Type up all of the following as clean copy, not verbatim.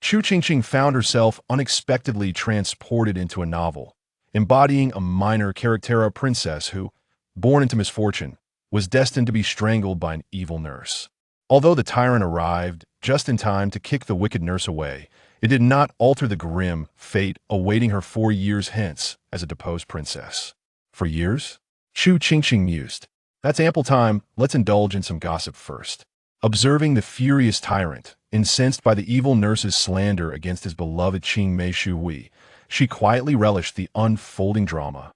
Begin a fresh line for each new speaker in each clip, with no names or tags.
Chu Qingqing found herself unexpectedly transported into a novel, embodying a minor charactera princess who, born into misfortune, was destined to be strangled by an evil nurse. Although the tyrant arrived just in time to kick the wicked nurse away, it did not alter the grim fate awaiting her 4 years hence as a deposed princess. For years? Chu Qingqing mused. That's ample time, let's indulge in some gossip first. Observing the furious tyrant, incensed by the evil nurse's slander against his beloved Qingmei Shu, she quietly relished the unfolding drama.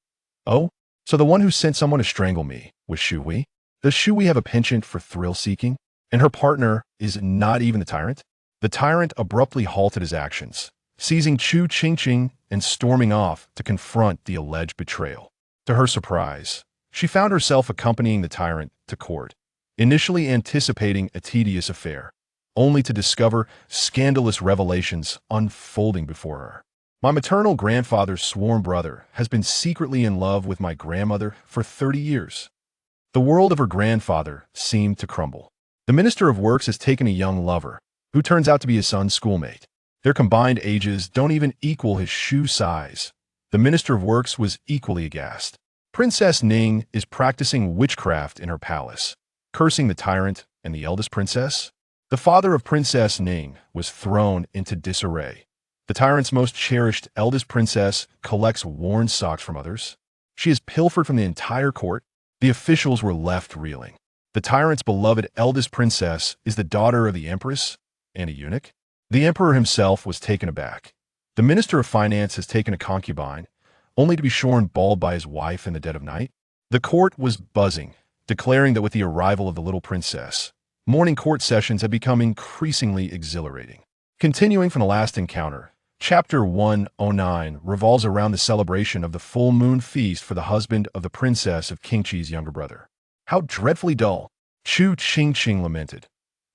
Oh, so the one who sent someone to strangle me was Shu? Does Shu have a penchant for thrill-seeking? And her partner is not even the tyrant? The tyrant abruptly halted his actions, seizing Chu Qingqing and storming off to confront the alleged betrayal. To her surprise, she found herself accompanying the tyrant to court, initially anticipating a tedious affair, only to discover scandalous revelations unfolding before her. My maternal grandfather's sworn brother has been secretly in love with my grandmother for 30 years. The world of her grandfather seemed to crumble. The Minister of Works has taken a young lover, who turns out to be his son's schoolmate. Their combined ages don't even equal his shoe size. The Minister of Works was equally aghast. Princess Ning is practicing witchcraft in her palace, cursing the tyrant and the eldest princess. The father of Princess Ning was thrown into disarray. The tyrant's most cherished eldest princess collects worn socks from others. She has pilfered from the entire court. The officials were left reeling. The tyrant's beloved eldest princess is the daughter of the empress and a eunuch. The emperor himself was taken aback. The minister of finance has taken a concubine, only to be shorn bald by his wife in the dead of night. The court was buzzing, declaring that with the arrival of the little princess, morning court sessions had become increasingly exhilarating. Continuing from the last encounter, Chapter 109 revolves around the celebration of the full moon feast for the husband of the princess of Qingqi's younger brother. How dreadfully dull, Chu Qingqing lamented.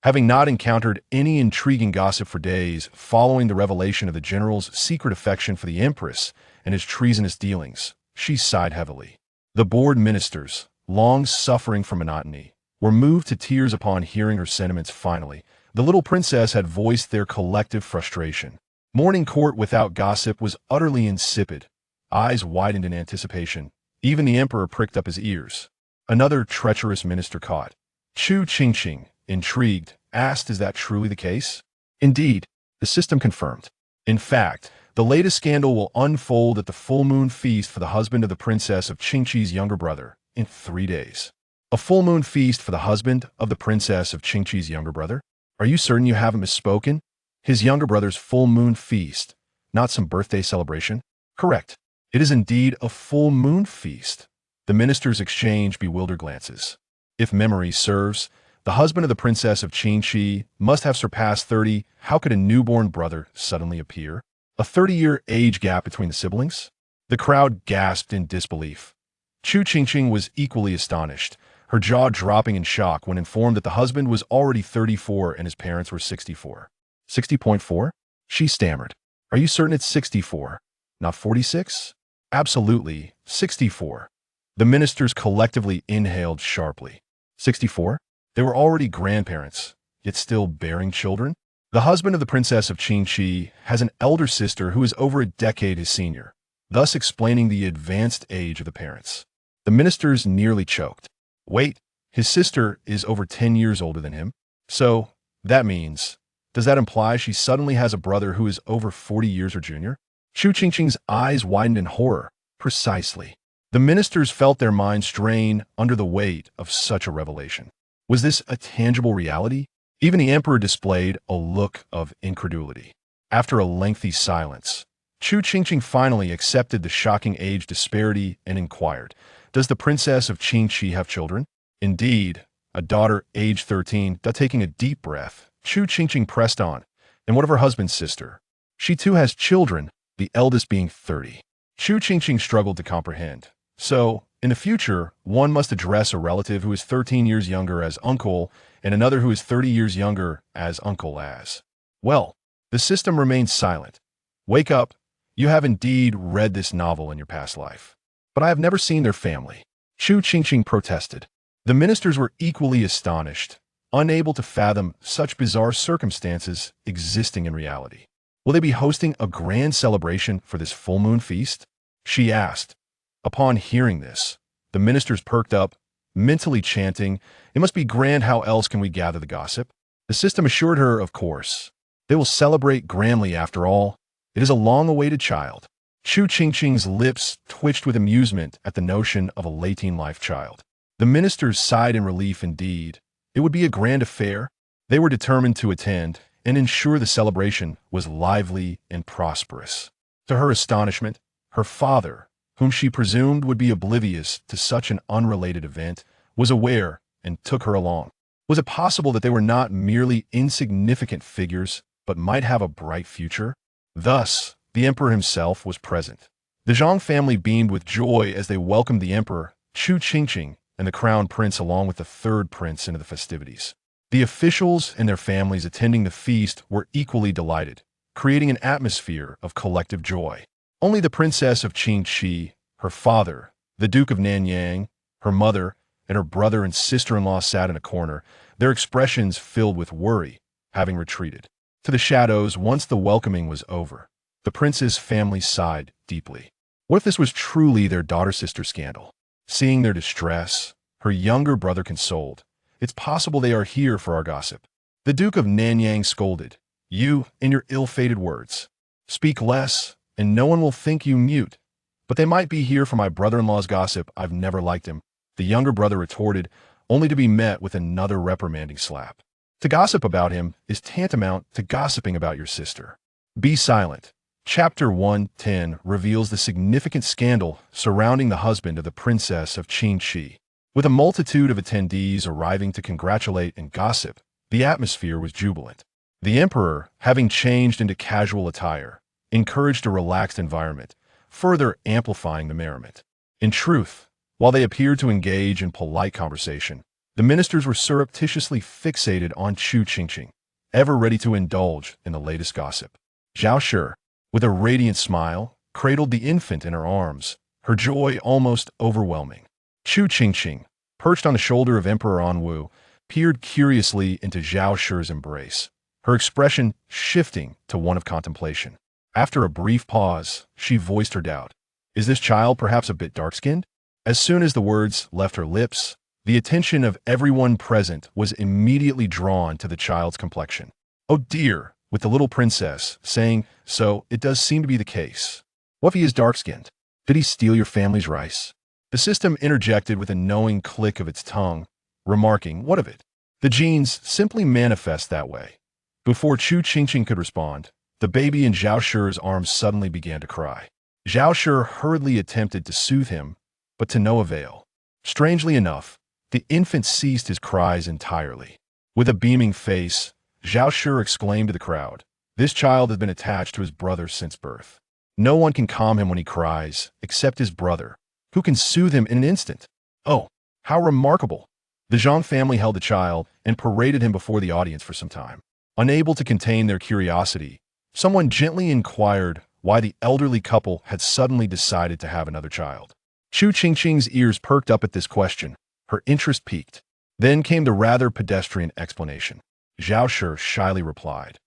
Having not encountered any intriguing gossip for days following the revelation of the general's secret affection for the empress and his treasonous dealings, she sighed heavily. The board ministers, long suffering from monotony, were moved to tears upon hearing her sentiments finally. The little princess had voiced their collective frustration. Morning court without gossip was utterly insipid. Eyes widened in anticipation. Even the emperor pricked up his ears. Another treacherous minister caught. Chu Qingqing, intrigued, asked, "Is that truly the case?" Indeed, the system confirmed. In fact, the latest scandal will unfold at the full moon feast for the husband of the princess of Qingqi's younger brother in 3 days. A full moon feast for the husband of the princess of Qingqi's younger brother? Are you certain you haven't misspoken? His younger brother's full moon feast, not some birthday celebration? Correct. It is indeed a full moon feast. The ministers exchanged bewildered glances. If memory serves, the husband of the princess of Qingqi must have surpassed 30. How could a newborn brother suddenly appear? A 30-year age gap between the siblings? The crowd gasped in disbelief. Chu Qingqing was equally astonished, her jaw dropping in shock when informed that the husband was already 34 and his parents were 64. 60.4? She stammered. Are you certain it's 64, not 46? Absolutely, 64. The ministers collectively inhaled sharply. 64? They were already grandparents, yet still bearing children? The husband of the princess of Qingqi has an elder sister who is over a decade his senior, thus explaining the advanced age of the parents. The ministers nearly choked. Wait, his sister is over 10 years older than him? So, that means... Does that imply she suddenly has a brother who is over 40 years her junior? Chu Qingqing's eyes widened in horror. Precisely. The ministers felt their minds strain under the weight of such a revelation. Was this a tangible reality? Even the emperor displayed a look of incredulity. After a lengthy silence, Chu Qingqing finally accepted the shocking age disparity and inquired, "Does the princess of Qingqi have children?" "Indeed, a daughter aged 13. Taking a deep breath, Chu Qingqing pressed on. "And what of her husband's sister?" "She too has children, the eldest being 30. Chu Qingqing struggled to comprehend. "So, in the future, one must address a relative who is 13 years younger as uncle and another who is 30 years younger as uncle as." Well, the system remains silent. "Wake up. You have indeed read this novel in your past life. But I have never seen their family," Chu Qingqing protested. The ministers were equally astonished, unable to fathom such bizarre circumstances existing in reality. Will they be hosting a grand celebration for this full moon feast? She asked. Upon hearing this, the ministers perked up, mentally chanting, "It must be grand, how else can we gather the gossip?" The system assured her, of course. They will celebrate grandly after all. It is a long-awaited child. Chu Qingqing's lips twitched with amusement at the notion of a late-teen-life child. The ministers sighed in relief indeed. It would be a grand affair. They were determined to attend and ensure the celebration was lively and prosperous. To her astonishment, her father, whom she presumed would be oblivious to such an unrelated event, was aware and took her along. Was it possible that they were not merely insignificant figures, but might have a bright future? Thus, the emperor himself was present. The Zhang family beamed with joy as they welcomed the emperor, Chu Qingqing, and the crown prince along with the third prince into the festivities. The officials and their families attending the feast were equally delighted, creating an atmosphere of collective joy. Only the princess of Qingqi, her father, the Duke of Nanyang, her mother, and her brother and sister-in-law sat in a corner, their expressions filled with worry, having retreated to the shadows once the welcoming was over. The prince's family sighed deeply. What if this was truly their daughter-sister scandal? Seeing their distress, her younger brother consoled. "It's possible they are here for our gossip." The Duke of Nanyang scolded. "You, in your ill-fated words, speak less, and no one will think you mute. But they might be here for my brother-in-law's gossip. I've never liked him," the younger brother retorted, only to be met with another reprimanding slap. To gossip about him is tantamount to gossiping about your sister. Be silent. Chapter 110 reveals the significant scandal surrounding the husband of the princess of Qingqi. With a multitude of attendees arriving to congratulate and gossip, the atmosphere was jubilant. The emperor, having changed into casual attire, encouraged a relaxed environment, further amplifying the merriment. In truth, while they appeared to engage in polite conversation, the ministers were surreptitiously fixated on Chu Qingqing, ever ready to indulge in the latest gossip. Zhao Shi, with a radiant smile, cradled the infant in her arms, her joy almost overwhelming. Chu Qingqing, perched on the shoulder of Emperor Anwu, peered curiously into Zhao Shi's embrace, her expression shifting to one of contemplation. After a brief pause, she voiced her doubt. "Is this child perhaps a bit dark-skinned?" As soon as the words left her lips, the attention of everyone present was immediately drawn to the child's complexion. "Oh dear," with the little princess saying, "So, it does seem to be the case. What if he is dark-skinned? Did he steal your family's rice?" The system interjected with a knowing click of its tongue, remarking, "What of it? The genes simply manifest that way." Before Chu Qingqing could respond, the baby in Zhao Shi's arms suddenly began to cry. Zhao Shi hurriedly attempted to soothe him, but to no avail. Strangely enough, the infant ceased his cries entirely. With a beaming face, Zhao Shi exclaimed to the crowd, "This child has been attached to his brother since birth. No one can calm him when he cries, except his brother, who can soothe him in an instant. Oh, how remarkable!" The Zhang family held the child and paraded him before the audience for some time. Unable to contain their curiosity, someone gently inquired why the elderly couple had suddenly decided to have another child. Chu Qingqing's ears perked up at this question, her interest piqued. Then came the rather pedestrian explanation. Zhao Shi shyly replied,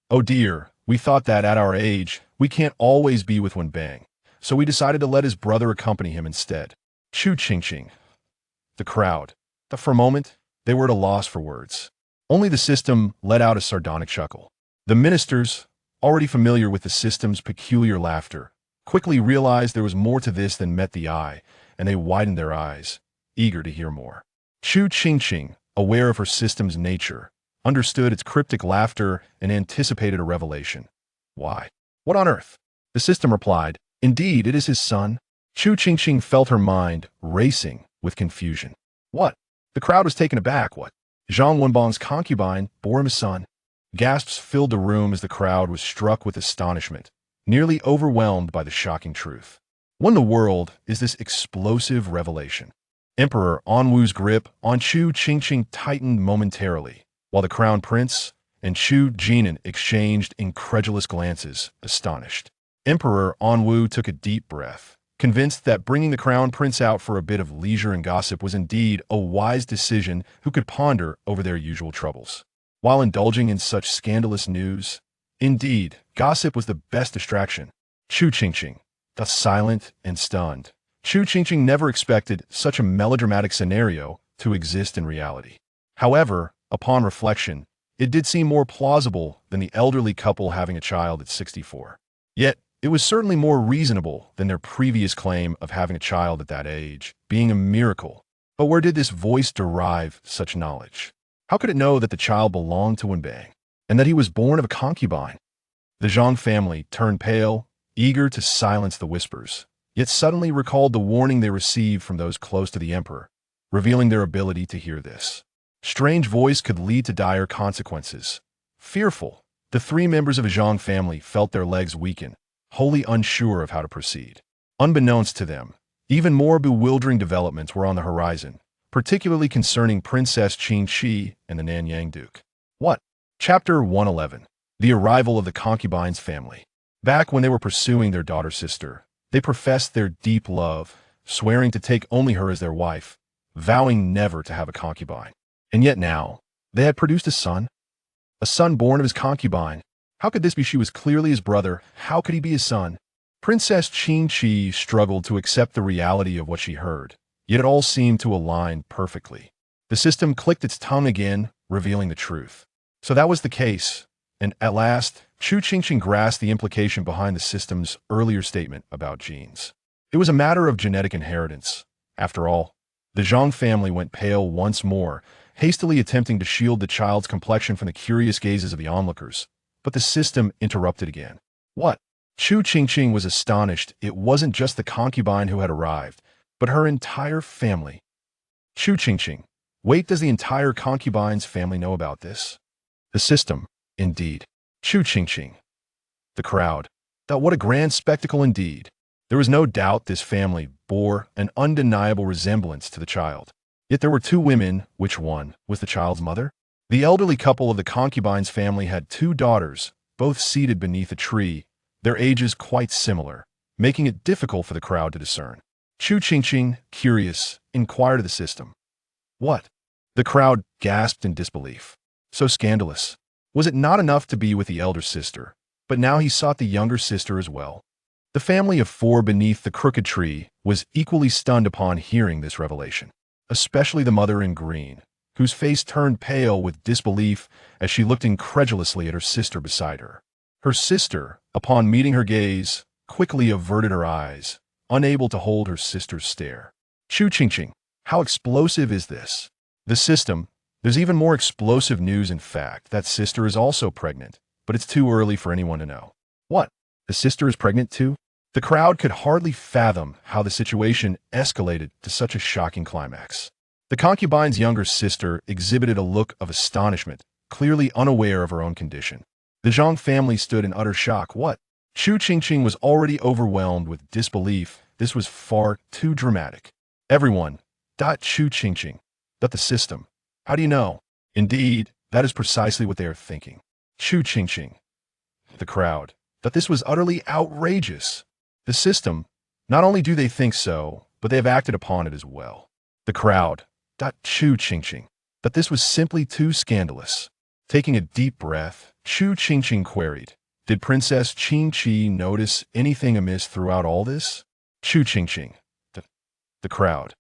"Oh dear, we thought that at our age, we can't always be with one bang, so we decided to let his brother accompany him instead." Chu Qingqing. The crowd. For a moment, they were at a loss for words. Only the system let out a sardonic chuckle. The ministers, already familiar with the system's peculiar laughter, quickly realized there was more to this than met the eye, and they widened their eyes, eager to hear more. Chu Qingqing, aware of her system's nature, understood its cryptic laughter and anticipated a revelation. "Why? What on earth?" The system replied, "Indeed, it is his son." Chu Qingqing felt her mind racing with confusion. What? The crowd was taken aback. What? Zhang Wenbang's concubine bore him a son? Gasps filled the room as the crowd was struck with astonishment, nearly overwhelmed by the shocking truth. What in the world is this explosive revelation? Emperor Anwu's grip on Chu Qingqing tightened momentarily, while the crown prince and Chu Jinan exchanged incredulous glances, astonished. Emperor Anwu took a deep breath, convinced that bringing the crown prince out for a bit of leisure and gossip was indeed a wise decision who could ponder over their usual troubles. While indulging in such scandalous news, Indeed, gossip was the best distraction. Chu Qingqing, thus silent and stunned. Chu Qingqing never expected such a melodramatic scenario to exist in reality. However, upon reflection, it did seem more plausible than the elderly couple having a child at 64. Yet, it was certainly more reasonable than their previous claim of having a child at that age, being a miracle. But where did this voice derive such knowledge? How could it know that the child belonged to Wenbei, and that he was born of a concubine? The Zhang family turned pale, eager to silence the whispers, yet suddenly recalled the warning they received from those close to the emperor, revealing their ability to hear this strange voice could lead to dire consequences. Fearful, the three members of a Zhang family felt their legs weaken, wholly unsure of how to proceed. Unbeknownst to them, even more bewildering developments were on the horizon, particularly concerning Princess Qingqing and the Nanyang Duke. What? Chapter 111. The arrival of the concubine's family. Back when they were pursuing their daughter-sister, they professed their deep love, swearing to take only her as their wife, vowing never to have a concubine. And yet now, they had produced a son born of his concubine. How could this be? She was clearly his brother. How could he be his son? Princess Qingqing struggled to accept the reality of what she heard, yet it all seemed to align perfectly. The system clicked its tongue again, revealing the truth. So that was the case, and at last, Chu Qingqing grasped the implication behind the system's earlier statement about genes. It was a matter of genetic inheritance. After all, the Zhang family went pale once more, hastily attempting to shield the child's complexion from the curious gazes of the onlookers. But the system interrupted again. What? Chu Qingqing was astonished. It wasn't just the concubine who had arrived, but her entire family. Chu Qingqing. Wait, does the entire concubine's family know about this? The system, indeed. Chu Qingqing. The crowd. What a grand spectacle indeed. There was no doubt this family bore an undeniable resemblance to the child. Yet there were two women. Which one was the child's mother? The elderly couple of the concubine's family had two daughters, both seated beneath a tree, their ages quite similar, making it difficult for the crowd to discern. Chu Qingqing, curious, inquired of the system. What? The crowd gasped in disbelief. So scandalous. Was it not enough to be with the elder sister, but now he sought the younger sister as well? The family of four beneath the crooked tree was equally stunned upon hearing this revelation, especially the mother in green, whose face turned pale with disbelief as she looked incredulously at her sister beside her. Her sister, upon meeting her gaze, quickly averted her eyes, unable to hold her sister's stare. Chu Qingqing, how explosive is this? The system. There's even more explosive news, in fact. That sister is also pregnant, but it's too early for anyone to know. What? The sister is pregnant too? The crowd could hardly fathom how the situation escalated to such a shocking climax. The concubine's younger sister exhibited a look of astonishment, clearly unaware of her own condition. The Zhang family stood in utter shock. What? Chu Qingqing was already overwhelmed with disbelief. This was far too dramatic. Everyone. Chu Qingqing. The system. How do you know? Indeed, that is precisely what they are thinking. Chu Qingqing. The crowd. This was utterly outrageous. The system. Not only do they think so, but they have acted upon it as well. The crowd. Chu Qingqing. This was simply too scandalous. Taking a deep breath, Chu Qingqing queried, did Princess Qingqing notice anything amiss throughout all this? Chu Qingqing. The crowd.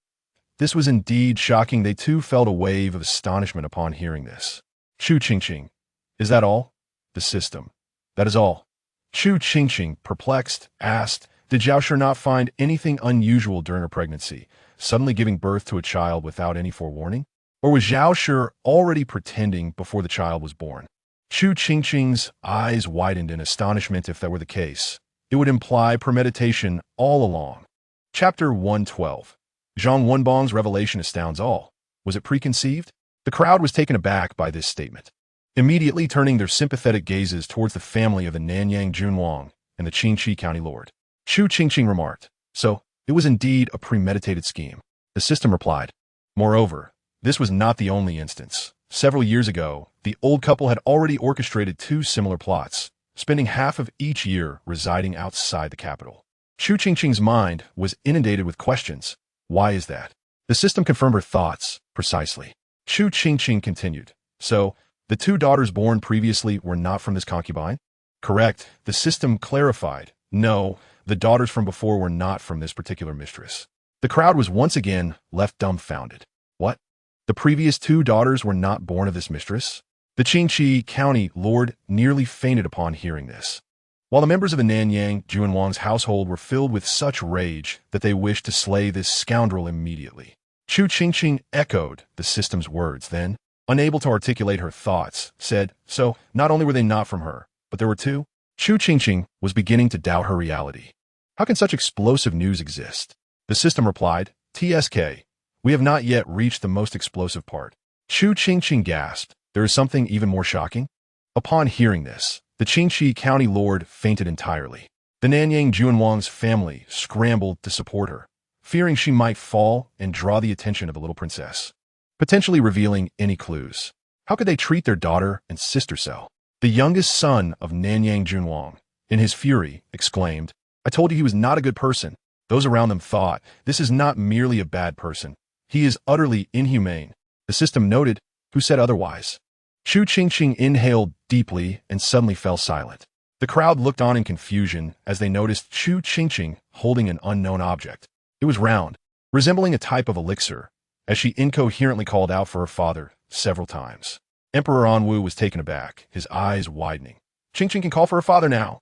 This was indeed shocking. They too felt a wave of astonishment upon hearing this. Chu Qingqing. Is that all? The system. That is all. Chu Qingqing, perplexed, asked, did Zhao Shi not find anything unusual during her pregnancy, suddenly giving birth to a child without any forewarning? Or was Zhao Shi already pretending before the child was born? Chu Qingqing's eyes widened in astonishment. If that were the case, it would imply premeditation all along. Chapter 112. Zhang Wenbong's revelation astounds all. Was it preconceived? The crowd was taken aback by this statement, immediately turning their sympathetic gazes towards the family of the Nanyang Junwang and the Qingqi County Lord. Chu Qingqing remarked, so, it was indeed a premeditated scheme. The system replied. Moreover, this was not the only instance. Several years ago, the old couple had already orchestrated two similar plots, spending half of each year residing outside the capital. Chu Qingqing's mind was inundated with questions. Why is that? The system confirmed her thoughts, precisely. Chu Qingqing continued. So, the two daughters born previously were not from this concubine? Correct. The system clarified. No, the daughters from before were not from this particular mistress. The crowd was once again left dumbfounded. What? The previous 2 daughters were not born of this mistress? The Qingqing County lord nearly fainted upon hearing this. While the members of the Nanyang Junwang's household were filled with such rage that they wished to slay this scoundrel immediately. Chu Qingqing echoed the system's words, then, unable to articulate her thoughts, said, so, not only were they not from her, but there were 2? Chu Qingqing was beginning to doubt her reality. How can such explosive news exist? The system replied, TSK, we have not yet reached the most explosive part. Chu Qingqing gasped, there is something even more shocking? Upon hearing this, the Qingqing County lord fainted entirely. The Nanyang Junwang's family scrambled to support her, fearing she might fall and draw the attention of the little princess, potentially revealing any clues. How could they treat their daughter and sister so? The youngest son of Nanyang Junwang, in his fury, exclaimed, I told you he was not a good person. Those around them thought, this is not merely a bad person. He is utterly inhumane. The system noted, who said otherwise? Chu Qingqing inhaled deeply and suddenly fell silent. The crowd looked on in confusion as they noticed Chu Qingqing holding an unknown object. It was round, resembling a type of elixir, as she incoherently called out for her father several times. Emperor Anwu was taken aback, his eyes widening. Qingqing can call for her father now.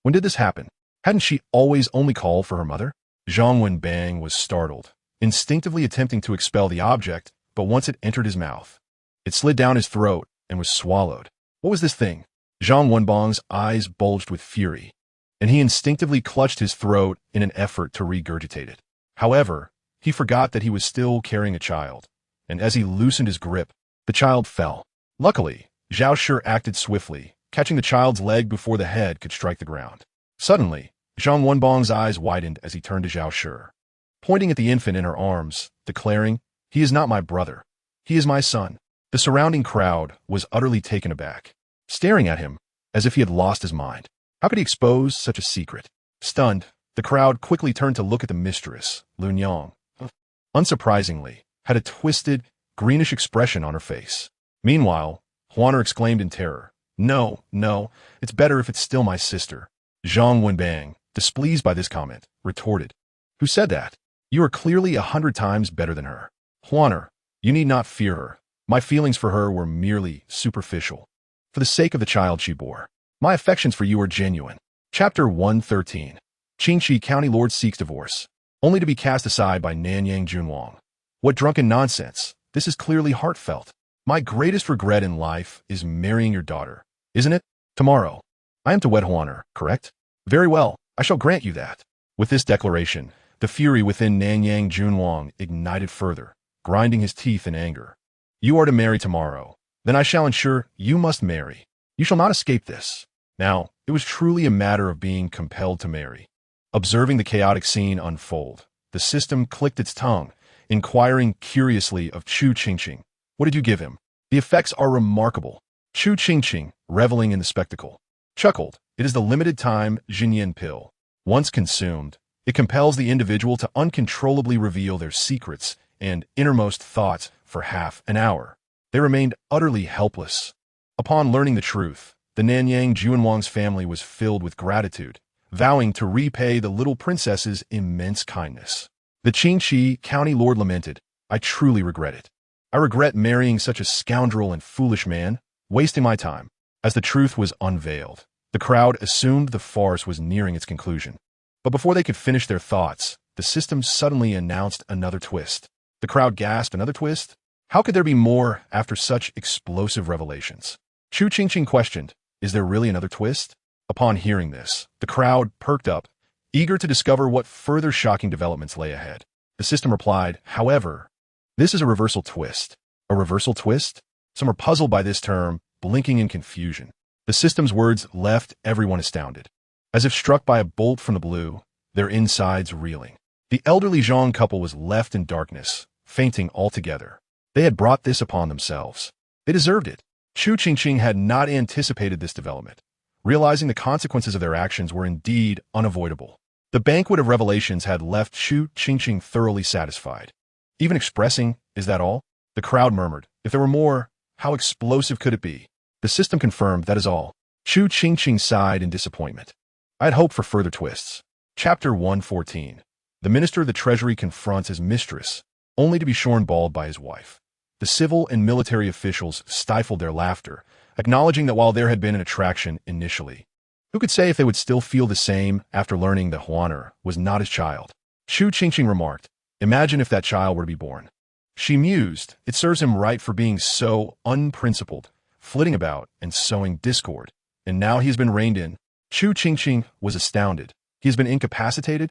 When did this happen? Hadn't she always only called for her mother? Zhang Wenbang was startled, instinctively attempting to expel the object, but once it entered his mouth, it slid down his throat and was swallowed. What was this thing? Zhang Wenbang's eyes bulged with fury, and he instinctively clutched his throat in an effort to regurgitate it. However, he forgot that he was still carrying a child, and as he loosened his grip, the child fell. Luckily, Zhao Shi acted swiftly, catching the child's leg before the head could strike the ground. Suddenly, Zhang Wenbang's eyes widened as he turned to Zhao Shi, pointing at the infant in her arms, declaring, he is not my brother. He is my son. The surrounding crowd was utterly taken aback, staring at him as if he had lost his mind. How could he expose such a secret? Stunned, the crowd quickly turned to look at the mistress, Lun Yang. Unsurprisingly, had a twisted, greenish expression on her face. Meanwhile, Huaner exclaimed in terror, no, it's better if it's still my sister. Zhang Wenbang, displeased by this comment, retorted, who said that? You are clearly 100 times better than her. Huaner, you need not fear her. My feelings for her were merely superficial. For the sake of the child she bore, my affections for you are genuine. Chapter 113. Qingqing County Lord seeks divorce, only to be cast aside by Nanyang Junwang. What drunken nonsense. This is clearly heartfelt. My greatest regret in life is marrying your daughter, isn't it? Tomorrow, I am to wed Huaner, correct? Very well, I shall grant you that. With this declaration, the fury within Nanyang Junwang ignited further, grinding his teeth in anger. You are to marry tomorrow. Then I shall ensure you must marry. You shall not escape this. Now, it was truly a matter of being compelled to marry. Observing the chaotic scene unfold, the system clicked its tongue, inquiring curiously of Chu Qingqing. What did you give him? The effects are remarkable. Chu Qingqing, reveling in the spectacle, chuckled. It is the limited-time Jinyan pill. Once consumed, it compels the individual to uncontrollably reveal their secrets and innermost thoughts for half an hour. They remained utterly helpless. Upon learning the truth, the Nanyang Junwang's family was filled with gratitude, vowing to repay the little princess's immense kindness. The Qingqing County Lord lamented, I truly regret it. I regret marrying such a scoundrel and foolish man, wasting my time. As the truth was unveiled, the crowd assumed the farce was nearing its conclusion. But before they could finish their thoughts, the system suddenly announced another twist. The crowd gasped, another twist? How could there be more after such explosive revelations? Chu Qingqing questioned, is there really another twist? Upon hearing this, the crowd perked up, eager to discover what further shocking developments lay ahead. The system replied, however, this is a reversal twist. A reversal twist? Some are puzzled by this term, blinking in confusion. The system's words left everyone astounded. As if struck by a bolt from the blue, their insides reeling. The elderly Zhang couple was left in darkness, fainting altogether. They had brought this upon themselves. They deserved it. Chu Qingqing had not anticipated this development, realizing the consequences of their actions were indeed unavoidable. The banquet of revelations had left Chu Qingqing thoroughly satisfied. Even expressing, is that all? The crowd murmured, if there were more, how explosive could it be? The system confirmed that is all. Chu Qingqing sighed in disappointment. I had hoped for further twists. Chapter 114. The Minister of the Treasury confronts his mistress, only to be shorn bald by his wife. The civil and military officials stifled their laughter, acknowledging that while there had been an attraction initially, who could say if they would still feel the same after learning that Huaner was not his child? Chu Qingqing remarked, imagine if that child were to be born. She mused, it serves him right for being so unprincipled, flitting about and sowing discord. And now he has been reined in. Chu Qingqing was astounded. He has been incapacitated?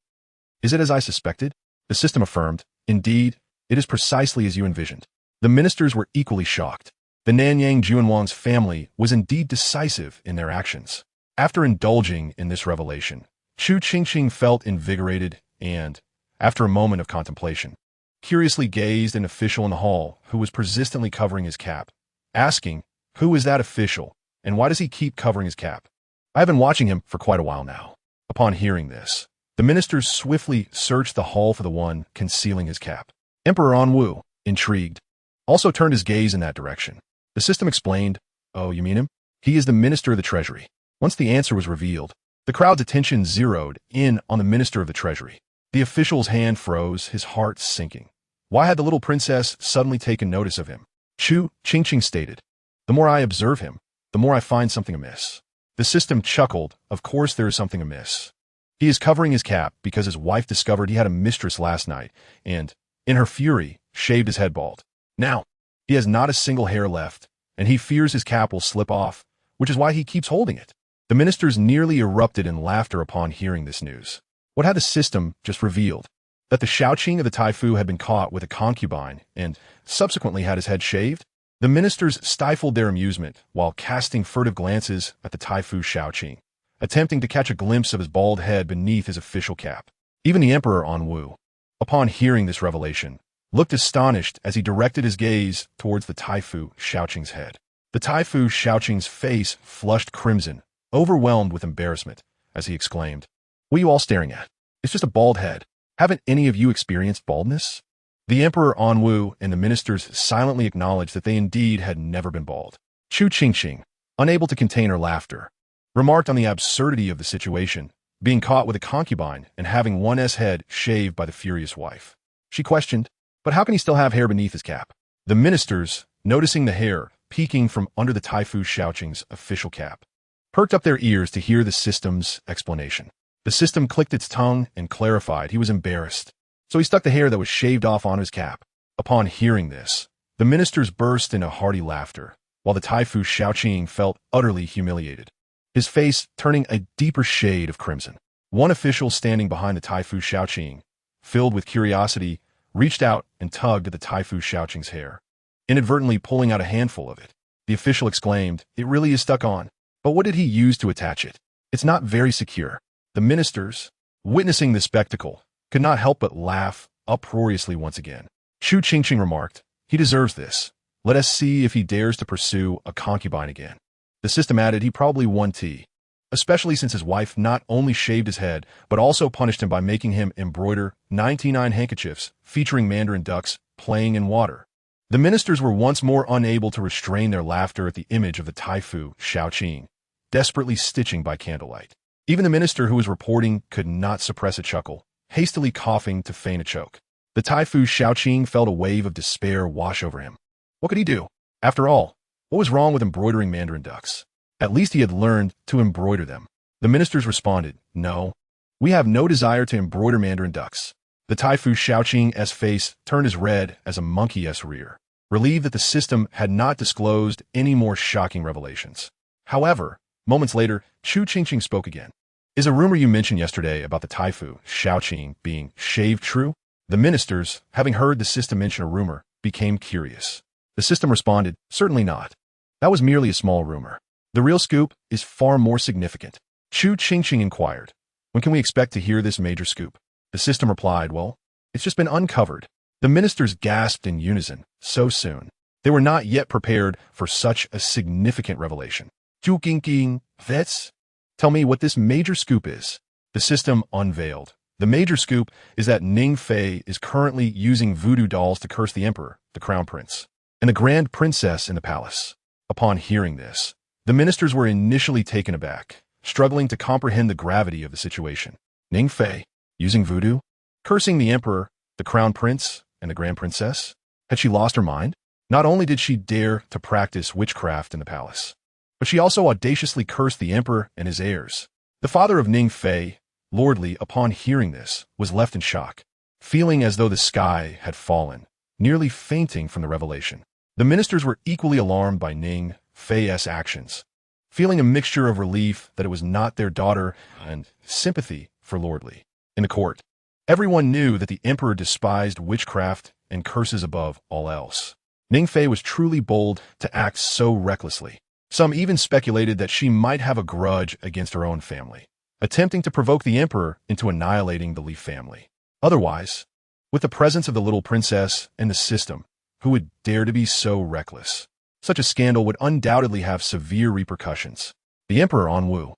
Is it as I suspected? The system affirmed, indeed, it is precisely as you envisioned. The ministers were equally shocked. The Nanyang Juanwang's family was indeed decisive in their actions. After indulging in this revelation, Chu Qingqing felt invigorated and, after a moment of contemplation, curiously gazed at an official in the hall who was persistently covering his cap, asking, who is that official, and why does he keep covering his cap? I have been watching him for quite a while now. Upon hearing this, the ministers swiftly searched the hall for the one concealing his cap. Emperor Anwu, intrigued, also turned his gaze in that direction. The system explained, oh, you mean him? He is the Minister of the Treasury. Once the answer was revealed, the crowd's attention zeroed in on the Minister of the Treasury. The official's hand froze, his heart sinking. Why had the little princess suddenly taken notice of him? Chu Qingqing stated, the more I observe him, the more I find something amiss. The system chuckled, of course there is something amiss. He is covering his cap because his wife discovered he had a mistress last night and, in her fury, shaved his head bald. Now, he has not a single hair left, and he fears his cap will slip off, which is why he keeps holding it. The ministers nearly erupted in laughter upon hearing this news. What had the system just revealed? That the Shaoqing of the Taifu had been caught with a concubine and subsequently had his head shaved? The ministers stifled their amusement while casting furtive glances at the Taifu Shaoqing, attempting to catch a glimpse of his bald head beneath his official cap. Even the Emperor Anwu, upon hearing this revelation, looked astonished as he directed his gaze towards the Taifu Shaoqing's head. The Taifu Shaoqing's face flushed crimson, overwhelmed with embarrassment, as he exclaimed, what are you all staring at? It's just a bald head. Haven't any of you experienced baldness? The Emperor Anwu and the ministers silently acknowledged that they indeed had never been bald. Chu Qingqing, unable to contain her laughter, remarked on the absurdity of the situation, being caught with a concubine and having one's head shaved by the furious wife. She questioned, but how can he still have hair beneath his cap? The ministers, noticing the hair peeking from under the Taifu Shaoqing's official cap, perked up their ears to hear the system's explanation. The system clicked its tongue and clarified he was embarrassed, so he stuck the hair that was shaved off on his cap. Upon hearing this, the ministers burst into hearty laughter, while the Taifu Shaoqing felt utterly humiliated, his face turning a deeper shade of crimson. One official standing behind the Taifu Shaoqing, filled with curiosity, reached out and tugged at the Taifu Shaoqing's hair, inadvertently pulling out a handful of it. The official exclaimed, it really is stuck on. But what did he use to attach it? It's not very secure. The ministers, witnessing the spectacle, could not help but laugh uproariously once again. Chu Qingqing remarked, he deserves this. Let us see if he dares to pursue a concubine again. The system added he probably won tea, especially since his wife not only shaved his head, but also punished him by making him embroider 99 handkerchiefs featuring mandarin ducks playing in water. The ministers were once more unable to restrain their laughter at the image of the Taifu Shaoqing, desperately stitching by candlelight. Even the minister who was reporting could not suppress a chuckle, hastily coughing to feign a choke. The Taifu Shaoqing felt a wave of despair wash over him. What could he do? After all, what was wrong with embroidering mandarin ducks? At least he had learned to embroider them. The ministers responded, no, we have no desire to embroider mandarin ducks. The Taifu Shaoqing's face turned as red as a monkey's rear, relieved that the system had not disclosed any more shocking revelations. However, moments later, Chu Qingqing spoke again. Is a rumor you mentioned yesterday about the Taifu Shaoqing being shaved true? The ministers, having heard the system mention a rumor, became curious. The system responded, certainly not. That was merely a small rumor. The real scoop is far more significant. Chu Qingqing inquired, when can we expect to hear this major scoop? The system replied, well, it's just been uncovered. The ministers gasped in unison, so soon. They were not yet prepared for such a significant revelation. Chu Qingqing, vets? Tell me what this major scoop is. The system unveiled. The major scoop is that Ning Fei is currently using voodoo dolls to curse the emperor, the crown prince, and the grand princess in the palace. Upon hearing this, The ministers were initially taken aback, struggling to comprehend the gravity of the situation. Ning Fei, using voodoo, cursing the emperor, the crown prince, and the grand princess? Had she lost her mind? Not only did she dare to practice witchcraft in the palace, but she also audaciously cursed the emperor and his heirs. The father of Ning Fei, Lordly, upon hearing this, was left in shock, feeling as though the sky had fallen, nearly fainting from the revelation. The ministers were equally alarmed by Ning Fei's actions, feeling a mixture of relief that it was not their daughter and sympathy for Lordly. In the court, everyone knew that the emperor despised witchcraft and curses above all else. Ning Fei was truly bold to act so recklessly. Some even speculated that she might have a grudge against her own family, attempting to provoke the emperor into annihilating the Li family. Otherwise, with the presence of the little princess and the system, who would dare to be so reckless? Such a scandal would undoubtedly have severe repercussions. The Emperor Anwu,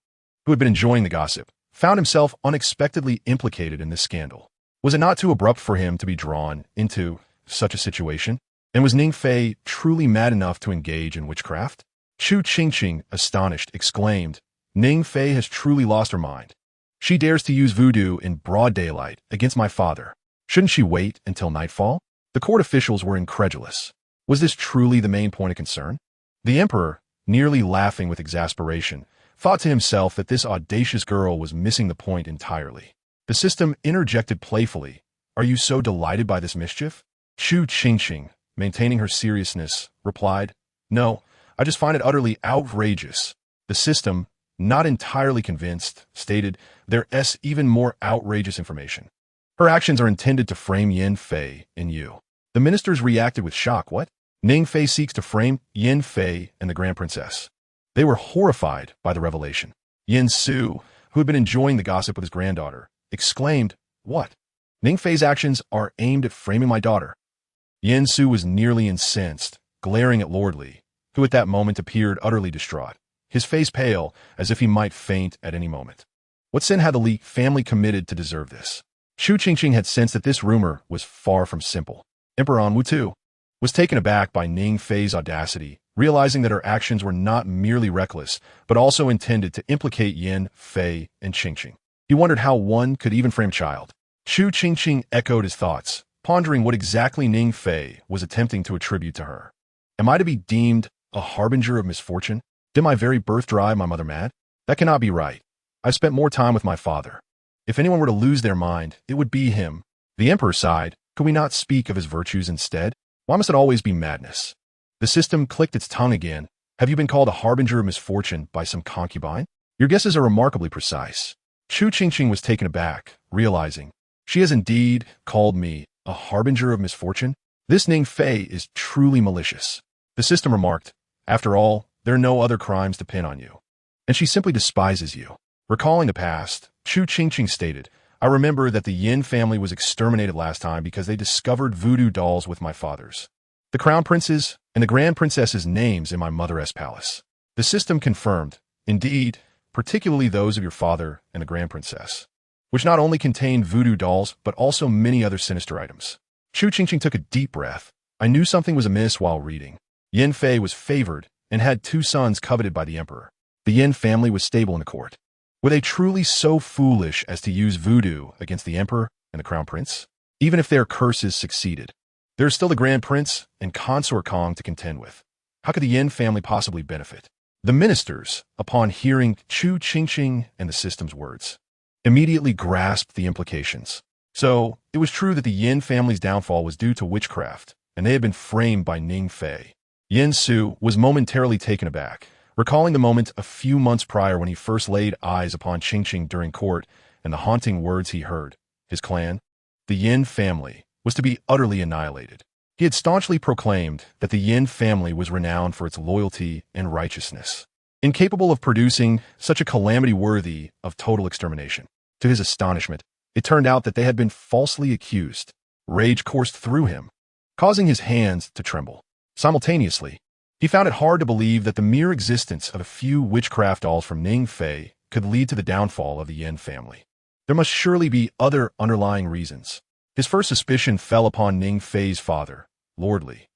who had been enjoying the gossip, found himself unexpectedly implicated in this scandal. Was it not too abrupt for him to be drawn into such a situation? And was Ning Fei truly mad enough to engage in witchcraft? Chu Qingqing, astonished, exclaimed, "Ning Fei has truly lost her mind. She dares to use voodoo in broad daylight against my father. Shouldn't she wait until nightfall?" The court officials were incredulous. Was this truly the main point of concern? The emperor, nearly laughing with exasperation, thought to himself that this audacious girl was missing the point entirely. The system interjected playfully, "Are you so delighted by this mischief?" Chu Qingqing, maintaining her seriousness, replied, "No, I just find it utterly outrageous." The system, not entirely convinced, stated, "There's even more outrageous information. Her actions are intended to frame Yin Fei and you." The ministers reacted with shock. What? Ning Fei seeks to frame Yin Fei and the Grand Princess. They were horrified by the revelation. Yin Su, who had been enjoying the gossip with his granddaughter, exclaimed, "What? Ning Fei's actions are aimed at framing my daughter." Yin Su was nearly incensed, glaring at Lordly, who at that moment appeared utterly distraught, his face pale as if he might faint at any moment. What sin had the Li family committed to deserve this? Chu Qingqing had sensed that this rumor was far from simple. Emperor Anwu, too, was taken aback by Ning Fei's audacity, realizing that her actions were not merely reckless, but also intended to implicate Yin Fei and Qingqing. He wondered how one could even frame a child. Chu Qingqing echoed his thoughts, pondering what exactly Ning Fei was attempting to attribute to her. Am I to be deemed a harbinger of misfortune? Did my very birth drive my mother mad? That cannot be right. I spent more time with my father. If anyone were to lose their mind, it would be him. The emperor sighed. Could we not speak of his virtues instead? Why must it always be madness? The system clicked its tongue again. Have you been called a harbinger of misfortune by some concubine? Your guesses are remarkably precise. Chu Qingqing was taken aback, realizing, she has indeed called me a harbinger of misfortune? This Ning Fei is truly malicious. The system remarked, after all, there are no other crimes to pin on you. And she simply despises you. Recalling the past, Chu Qingqing stated, I remember that the Yin family was exterminated last time because they discovered voodoo dolls with my father's, the crown prince's, and the grand princess's names in my mother's palace. The system confirmed, indeed, particularly those of your father and the grand princess, which not only contained voodoo dolls, but also many other sinister items. Chu Qingqing took a deep breath. I knew something was amiss while reading. Yin Fei was favored and had 2 sons coveted by the emperor. The Yin family was stable in the court. Were they truly so foolish as to use voodoo against the emperor and the crown prince? Even if their curses succeeded, there is still the grand prince and consort Kong to contend with. How could the Yin family possibly benefit? The ministers, upon hearing Chu Qingqing and the system's words, immediately grasped the implications. So, it was true that the Yin family's downfall was due to witchcraft, and they had been framed by Ning Fei. Yin Su was momentarily taken aback, recalling the moment a few months prior when he first laid eyes upon Qingqing during court and the haunting words he heard. His clan, the Yin family, was to be utterly annihilated. He had staunchly proclaimed that the Yin family was renowned for its loyalty and righteousness, incapable of producing such a calamity worthy of total extermination. To his astonishment, it turned out that they had been falsely accused. Rage coursed through him, causing his hands to tremble. Simultaneously, he found it hard to believe that the mere existence of a few witchcraft dolls from Ning Fei could lead to the downfall of the Yin family. There must surely be other underlying reasons. His first suspicion fell upon Ning Fei's father, Lordly.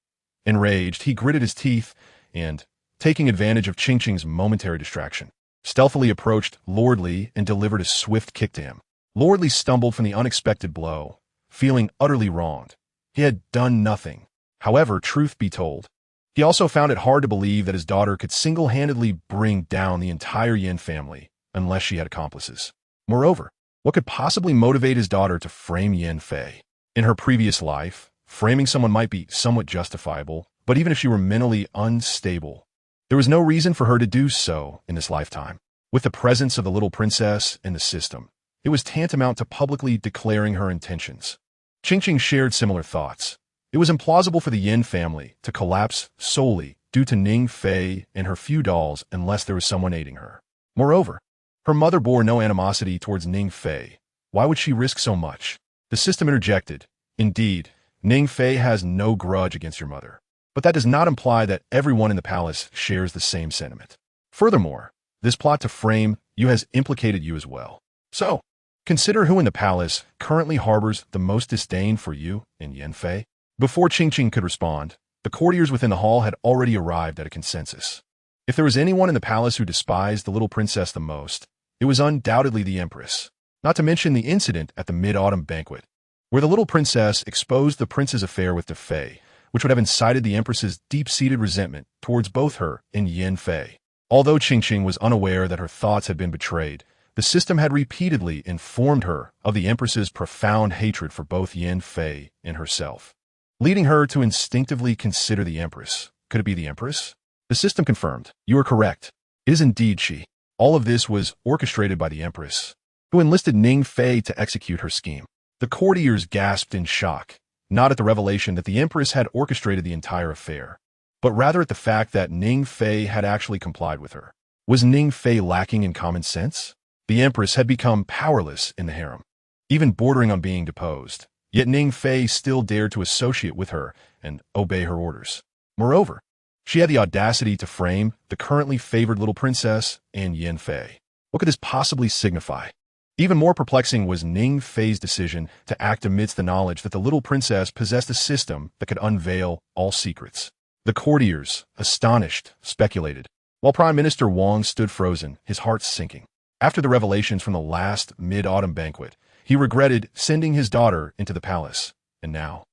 Enraged, he gritted his teeth and, taking advantage of Qingqing's momentary distraction, stealthily approached Lord Li and delivered a swift kick to him. Lord Li stumbled from the unexpected blow, feeling utterly wronged. He had done nothing. However, truth be told, he also found it hard to believe that his daughter could single-handedly bring down the entire Yin family unless she had accomplices. Moreover, what could possibly motivate his daughter to frame Yin Fei? In her previous life, framing someone might be somewhat justifiable, but even if she were mentally unstable, there was no reason for her to do so in this lifetime. With the presence of the little princess in the system, it was tantamount to publicly declaring her intentions. Qingqing shared similar thoughts. It was implausible for the Yin family to collapse solely due to Ning Fei and her few dolls unless there was someone aiding her. Moreover, her mother bore no animosity towards Ning Fei. Why would she risk so much? The system interjected. Indeed, Ning Fei has no grudge against your mother. But that does not imply that everyone in the palace shares the same sentiment. Furthermore, this plot to frame you has implicated you as well. So, consider who in the palace currently harbors the most disdain for you and Yin Fei. Before Qingqing could respond, the courtiers within the hall had already arrived at a consensus. If there was anyone in the palace who despised the little princess the most, it was undoubtedly the empress, not to mention the incident at the mid-autumn banquet, where the little princess exposed the prince's affair with Fei, which would have incited the empress's deep-seated resentment towards both her and Yin Fei. Although Qingqing was unaware that her thoughts had been betrayed, the system had repeatedly informed her of the empress's profound hatred for both Yin Fei and herself, leading her to instinctively consider the empress. Could it be the empress? The system confirmed. You are correct. It is indeed she. All of this was orchestrated by the empress, who enlisted Ning Fei to execute her scheme. The courtiers gasped in shock, not at the revelation that the empress had orchestrated the entire affair, but rather at the fact that Ning Fei had actually complied with her. Was Ning Fei lacking in common sense? The empress had become powerless in the harem, even bordering on being deposed. Yet Ning Fei still dared to associate with her and obey her orders. Moreover, she had the audacity to frame the currently favored little princess and Yin Fei. What could this possibly signify? Even more perplexing was Ning Fei's decision to act amidst the knowledge that the little princess possessed a system that could unveil all secrets. The courtiers, astonished, speculated, while Prime Minister Wang stood frozen, his heart sinking. After the revelations from the last mid-autumn banquet, he regretted sending his daughter into the palace, and now,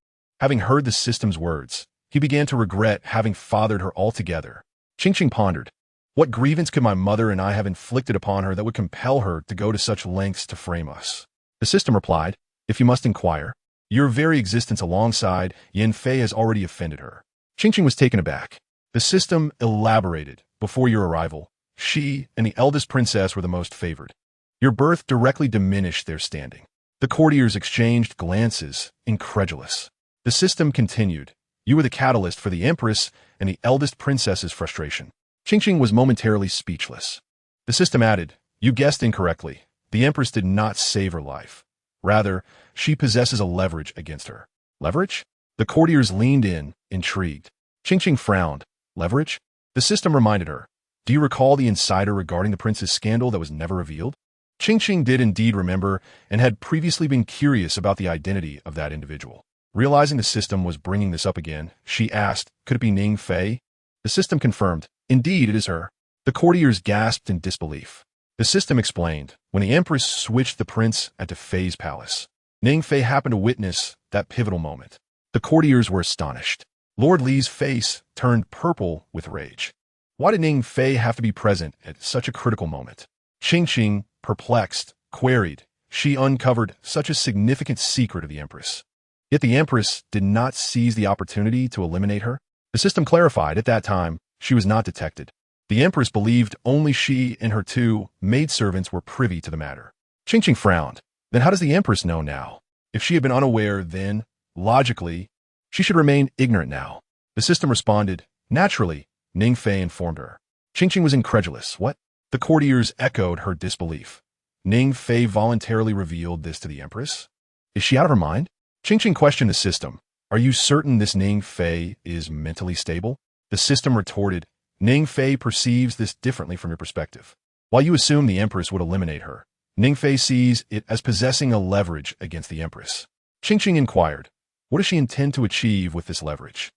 having heard the system's words, he began to regret having fathered her altogether. Qingqing pondered. What grievance could my mother and I have inflicted upon her that would compel her to go to such lengths to frame us? The system replied, if you must inquire, your very existence alongside Yin Fei has already offended her. Qingqing was taken aback. The system elaborated. Before your arrival, she and the eldest princess were the most favored. Your birth directly diminished their standing. The courtiers exchanged glances, incredulous. The system continued. You were the catalyst for the empress and the eldest princess's frustration. Qingqing was momentarily speechless. The system added, you guessed incorrectly. The empress did not save her life. Rather, she possesses a leverage against her. Leverage? The courtiers leaned in, intrigued. Qingqing frowned. Leverage? The system reminded her. Do you recall the insider regarding the prince's scandal that was never revealed? Qingqing did indeed remember and had previously been curious about the identity of that individual. Realizing the system was bringing this up again, she asked, could it be Ning Fei? The system confirmed, indeed it is her. The courtiers gasped in disbelief. The system explained, when the empress switched the prince at Fei's palace, Ning Fei happened to witness that pivotal moment. The courtiers were astonished. Lord Li's face turned purple with rage. Why did Ning Fei have to be present at such a critical moment? Qingqing, perplexed, queried. She uncovered such a significant secret of the empress. Yet the empress did not seize the opportunity to eliminate her. The system clarified at that time she was not detected. The empress believed only she and her two maidservants were privy to the matter. Qingqing frowned. Then how does the empress know now? If she had been unaware then, logically, she should remain ignorant now. The system responded, naturally, Ning Fei informed her. Qingqing was incredulous. What? The courtiers echoed her disbelief. Ning Fei voluntarily revealed this to the empress? Is she out of her mind? Qingqing questioned the system. Are you certain this Ning Fei is mentally stable? The system retorted, Ning Fei perceives this differently from your perspective. While you assume the empress would eliminate her, Ning Fei sees it as possessing a leverage against the empress. Qingqing inquired, what does she intend to achieve with this leverage?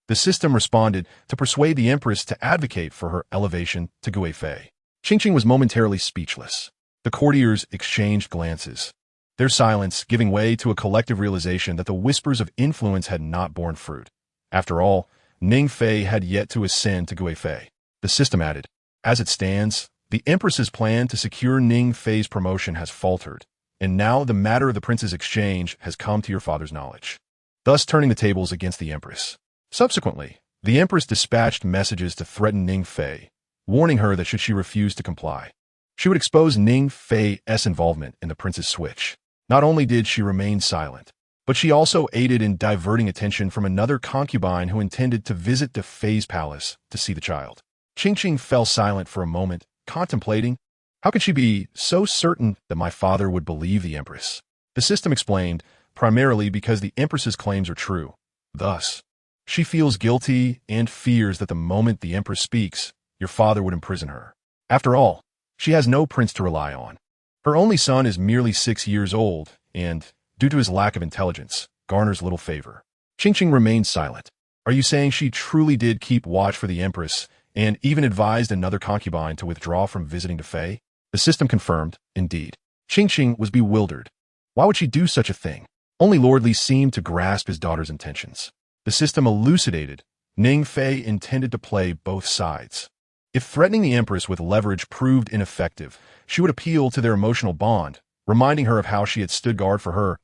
The system responded to persuade the empress to advocate for her elevation to Guifei. Qingqing was momentarily speechless. The courtiers exchanged glances, their silence giving way to a collective realization that the whispers of influence had not borne fruit. After all, Ningfei had yet to ascend to Guifei. The system added, as it stands, the empress's plan to secure Ningfei's promotion has faltered, and now the matter of the prince's exchange has come to your father's knowledge, thus turning the tables against the empress. Subsequently, the empress dispatched messages to threaten Ningfei, warning her that should she refuse to comply, she would expose Ningfei's involvement in the prince's switch. Not only did she remain silent, but she also aided in diverting attention from another concubine who intended to visit the Fei's palace to see the child. Qingqing fell silent for a moment, contemplating, how could she be so certain that my father would believe the empress? The system explained, primarily because the empress's claims are true. Thus, she feels guilty and fears that the moment the empress speaks, your father would imprison her. After all, she has no prince to rely on. Her only son is merely 6 years old, and, due to his lack of intelligence, garners little favor. Qingqing remained silent. Are you saying she truly did keep watch for the empress, and even advised another concubine to withdraw from visiting the Fei? The system confirmed, indeed. Qingqing was bewildered. Why would she do such a thing? Only Lord Li seemed to grasp his daughter's intentions. The system elucidated, Ningfei intended to play both sides. If threatening the empress with leverage proved ineffective, she would appeal to their emotional bond, reminding her of how she had stood guard for her,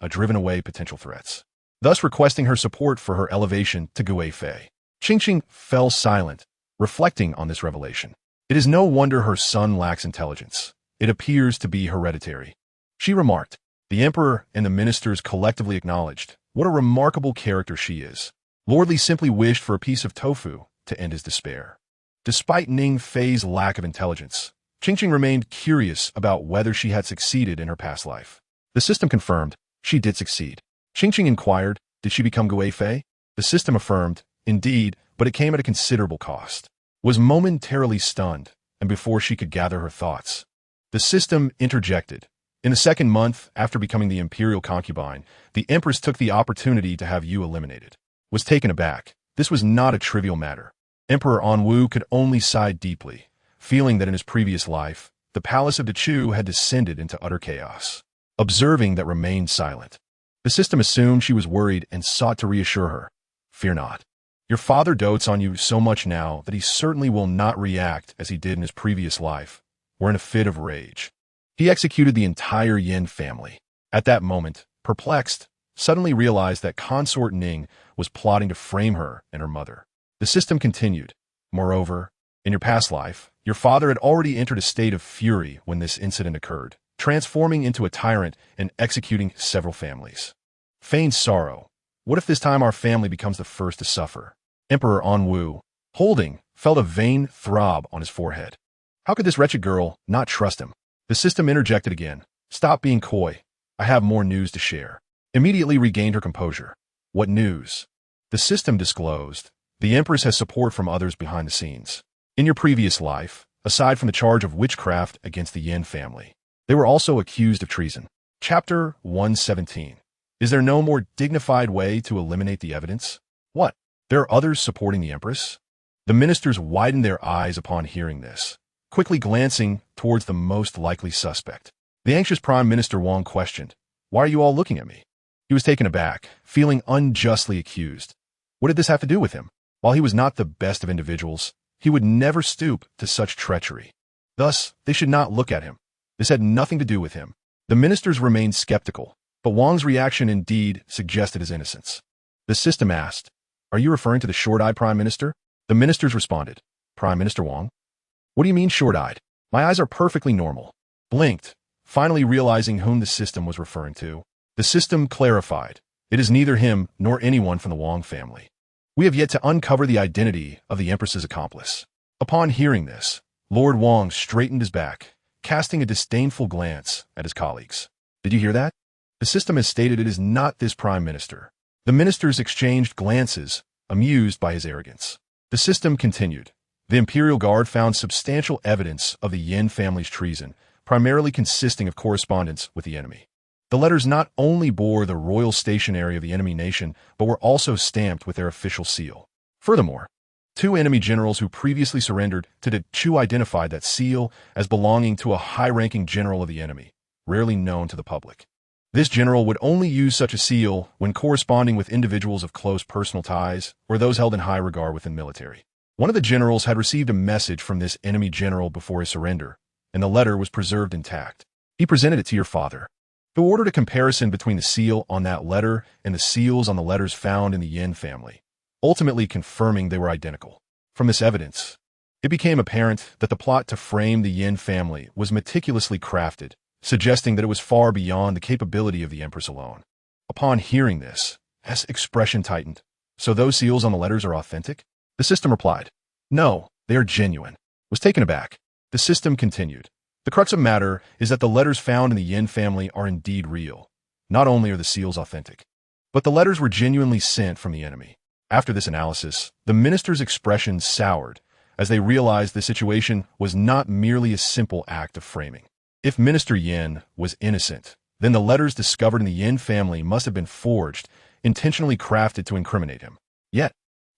driven away potential threats, thus requesting her support for her elevation to Guifei. Qingqing fell silent, reflecting on this revelation. It is no wonder her son lacks intelligence. It appears to be hereditary. She remarked. The emperor and the ministers collectively acknowledged what a remarkable character she is. Lord Li simply wished for a piece of tofu to end his despair. Despite Ningfei's lack of intelligence, Qingqing remained curious about whether she had succeeded in her past life. The system confirmed she did succeed. Qingqing inquired, did she become Guifei? The system affirmed, indeed, but it came at a considerable cost. Was momentarily stunned, and before she could gather her thoughts, the system interjected. In the second month after becoming the imperial concubine, the empress took the opportunity to have you eliminated. Was taken aback. This was not a trivial matter. Emperor Anwu could only sigh deeply, feeling that in his previous life, the palace of the Chu had descended into utter chaos. Observing that remained silent, the system assumed she was worried and sought to reassure her. Fear not. Your father dotes on you so much now that he certainly will not react as he did in his previous life, or in a fit of rage. He executed the entire Yin family. At that moment, perplexed, suddenly realized that consort Ning was plotting to frame her and her mother. The system continued. Moreover, in your past life, your father had already entered a state of fury when this incident occurred, transforming into a tyrant and executing several families. Feigned sorrow. What if this time our family becomes the first to suffer? Emperor Anwu, holding, felt a vain throb on his forehead. How could this wretched girl not trust him? The system interjected again. Stop being coy. I have more news to share. Immediately regained her composure. What news? The system disclosed. The empress has support from others behind the scenes. In your previous life, aside from the charge of witchcraft against the Yin family, they were also accused of treason. Chapter 117. Is there no more dignified way to eliminate the evidence? What? There are others supporting the empress? The ministers widened their eyes upon hearing this, quickly glancing towards the most likely suspect. The anxious Prime Minister Wang questioned, why are you all looking at me? He was taken aback, feeling unjustly accused. What did this have to do with him? While he was not the best of individuals, he would never stoop to such treachery. Thus, they should not look at him. This had nothing to do with him. The ministers remained skeptical, but Wang's reaction indeed suggested his innocence. The system asked, are you referring to the short-eyed Prime Minister? The ministers responded, Prime Minister Wang? What do you mean short-eyed? My eyes are perfectly normal. Blinked, finally realizing whom the system was referring to. The system clarified, it is neither him nor anyone from the Wang family. We have yet to uncover the identity of the empress's accomplice. Upon hearing this, Lord Wang straightened his back, casting a disdainful glance at his colleagues. Did you hear that? The system has stated it is not this prime minister. The ministers exchanged glances, amused by his arrogance. The system continued. The Imperial Guard found substantial evidence of the Yin family's treason, primarily consisting of correspondence with the enemy. The letters not only bore the royal stationery of the enemy nation, but were also stamped with their official seal. Furthermore, two enemy generals who previously surrendered to the Chu identified that seal as belonging to a high-ranking general of the enemy, rarely known to the public. This general would only use such a seal when corresponding with individuals of close personal ties or those held in high regard within military. One of the generals had received a message from this enemy general before his surrender, and the letter was preserved intact. He presented it to your father, who ordered a comparison between the seal on that letter and the seals on the letters found in the Yin family, ultimately confirming they were identical. From this evidence, it became apparent that the plot to frame the Yin family was meticulously crafted, suggesting that it was far beyond the capability of the Empress alone. Upon hearing this, S' expression tightened. So those seals on the letters are authentic? The system replied, no, they are genuine. Was taken aback. The system continued. The crux of matter is that the letters found in the Yin family are indeed real. Not only are the seals authentic, but the letters were genuinely sent from the enemy. After this analysis, the minister's expression soured as they realized the situation was not merely a simple act of framing. If Minister Yin was innocent, then the letters discovered in the Yin family must have been forged, intentionally crafted to incriminate him. Yet,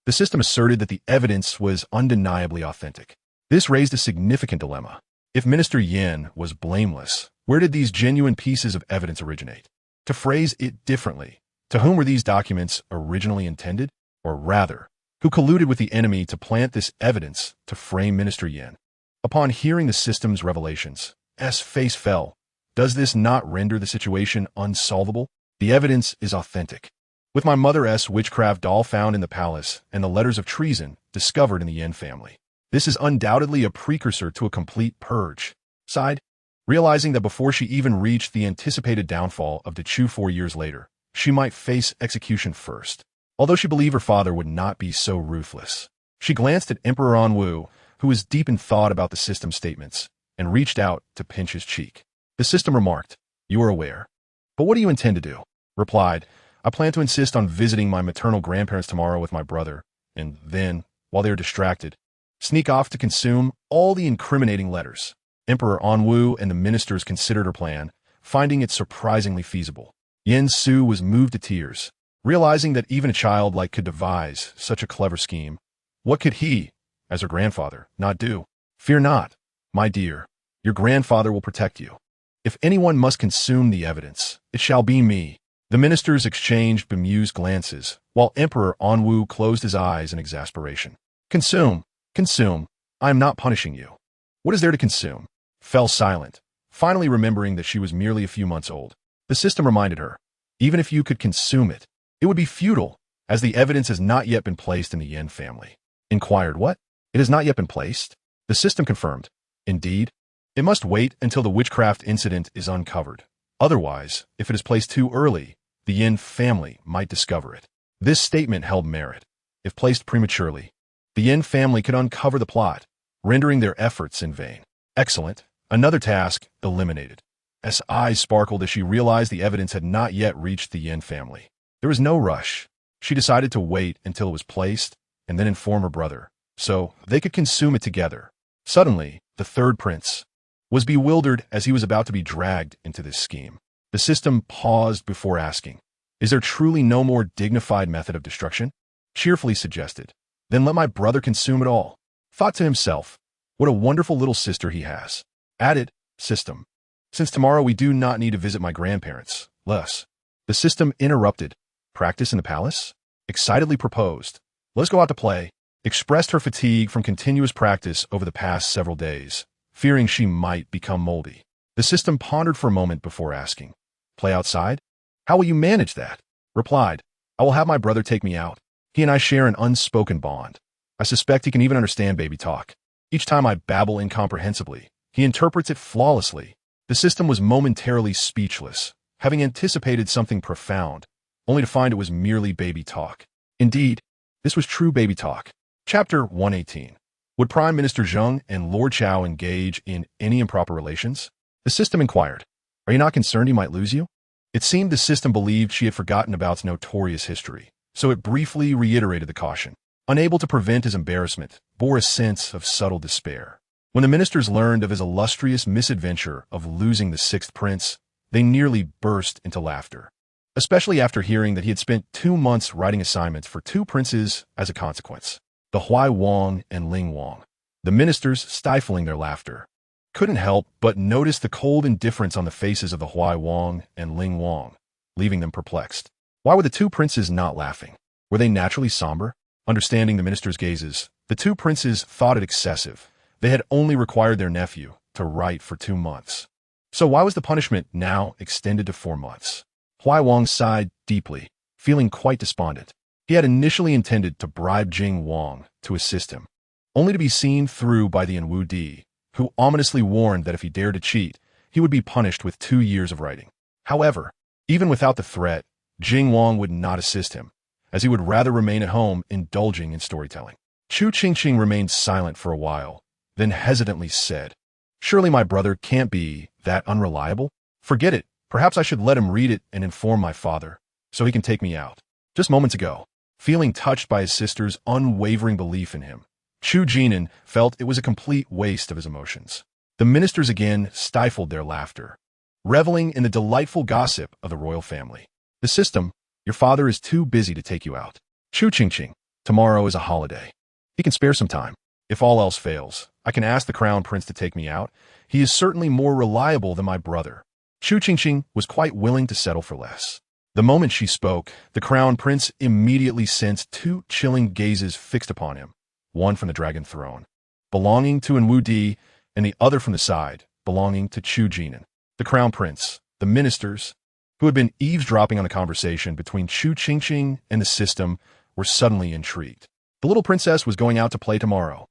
the system asserted that the evidence was undeniably authentic. This raised a significant dilemma. If Minister Yin was blameless, where did these genuine pieces of evidence originate? To phrase it differently, to whom were these documents originally intended? Or rather, who colluded with the enemy to plant this evidence to frame Minister Yin? Upon hearing the system's revelations, S' face fell. Does this not render the situation unsolvable? The evidence is authentic. With my mother's witchcraft doll found in the palace and the letters of treason discovered in the Yin family, this is undoubtedly a precursor to a complete purge. Sighed, realizing that before she even reached the anticipated downfall of the Chu 4 years later, she might face execution first. Although she believed her father would not be so ruthless, she glanced at Emperor Anwu, who was deep in thought about the system's statements, and reached out to pinch his cheek. The system remarked, you are aware. But what do you intend to do? Replied, I plan to insist on visiting my maternal grandparents tomorrow with my brother, and then, while they are distracted, sneak off to consume all the incriminating letters. Emperor Anwu and the ministers considered her plan, finding it surprisingly feasible. Yin Su was moved to tears, realizing that even a child like could devise such a clever scheme. What could he, as her grandfather, not do? Fear not, my dear. Your grandfather will protect you. If anyone must consume the evidence, it shall be me. The ministers exchanged bemused glances, while Emperor Anwu closed his eyes in exasperation. Consume, consume. I am not punishing you. What is there to consume? Fell silent, finally remembering that she was merely a few months old. The system reminded her, even if you could consume it, it would be futile, as the evidence has not yet been placed in the Yin family. Inquired what? It has not yet been placed? The system confirmed. Indeed, it must wait until the witchcraft incident is uncovered. Otherwise, if it is placed too early, the Yin family might discover it. This statement held merit. If placed prematurely, the Yin family could uncover the plot, rendering their efforts in vain. Excellent. Another task eliminated. S' eyes sparkled as she realized the evidence had not yet reached the Yin family. There was no rush. She decided to wait until it was placed and then inform her brother, so they could consume it together. Suddenly, the third prince was bewildered as he was about to be dragged into this scheme. The system paused before asking, is there truly no more dignified method of destruction? Cheerfully suggested, then let my brother consume it all. Thought to himself, what a wonderful little sister he has. Added, system, since tomorrow we do not need to visit my grandparents, less. The system interrupted. Practice in the palace? Excitedly proposed. Let's go out to play. Expressed her fatigue from continuous practice over the past several days, fearing she might become moldy. The system pondered for a moment before asking, play outside? How will you manage that? Replied, I will have my brother take me out. He and I share an unspoken bond. I suspect he can even understand baby talk. Each time I babble incomprehensibly, he interprets it flawlessly. The system was momentarily speechless, having anticipated something profound, only to find it was merely baby talk. Indeed, this was true baby talk. Chapter 118. Would Prime Minister Zheng and Lord Chao engage in any improper relations? The system inquired. Are you not concerned he might lose you? It seemed the system believed she had forgotten about its notorious history, so it briefly reiterated the caution. Unable to prevent his embarrassment, bore a sense of subtle despair. When the ministers learned of his illustrious misadventure of losing the sixth prince, they nearly burst into laughter. especially after hearing that he had spent 2 months writing assignments for two princes as a consequence, the Huai Wang and Ling Wang. The ministers, stifling their laughter, couldn't help but notice the cold indifference on the faces of the Huai Wang and Ling Wang, leaving them perplexed. Why were the two princes not laughing? Were they naturally somber? Understanding the minister's gazes, the two princes thought it excessive. They had only required their nephew to write for 2 months. So why was the punishment now extended to 4 months? Huai Wang sighed deeply, feeling quite despondent. He had initially intended to bribe Jing Wang to assist him, only to be seen through by the Enwu Di, who ominously warned that if he dared to cheat, he would be punished with 2 years of writing. However, even without the threat, Jing Wang would not assist him, as he would rather remain at home indulging in storytelling. Chu Qingqing remained silent for a while, then hesitantly said, "Surely my brother can't be that unreliable? Forget it. Perhaps I should let him read it and inform my father, so he can take me out." Just moments ago, feeling touched by his sister's unwavering belief in him, Chu Qingqing felt it was a complete waste of his emotions. The ministers again stifled their laughter, reveling in the delightful gossip of the royal family. "The system, your father is too busy to take you out. Chu Qingqing, tomorrow is a holiday. He can spare some time. If all else fails, I can ask the crown prince to take me out. He is certainly more reliable than my brother." Chu Qingqing was quite willing to settle for less. The moment she spoke, the crown prince immediately sensed 2 chilling gazes fixed upon him, one from the dragon throne, belonging to Enwu Di, and the other from the side, belonging to Chu Qingqing. The crown prince, the ministers, who had been eavesdropping on the conversation between Chu Qingqing and the system, were suddenly intrigued. The little princess was going out to play tomorrow.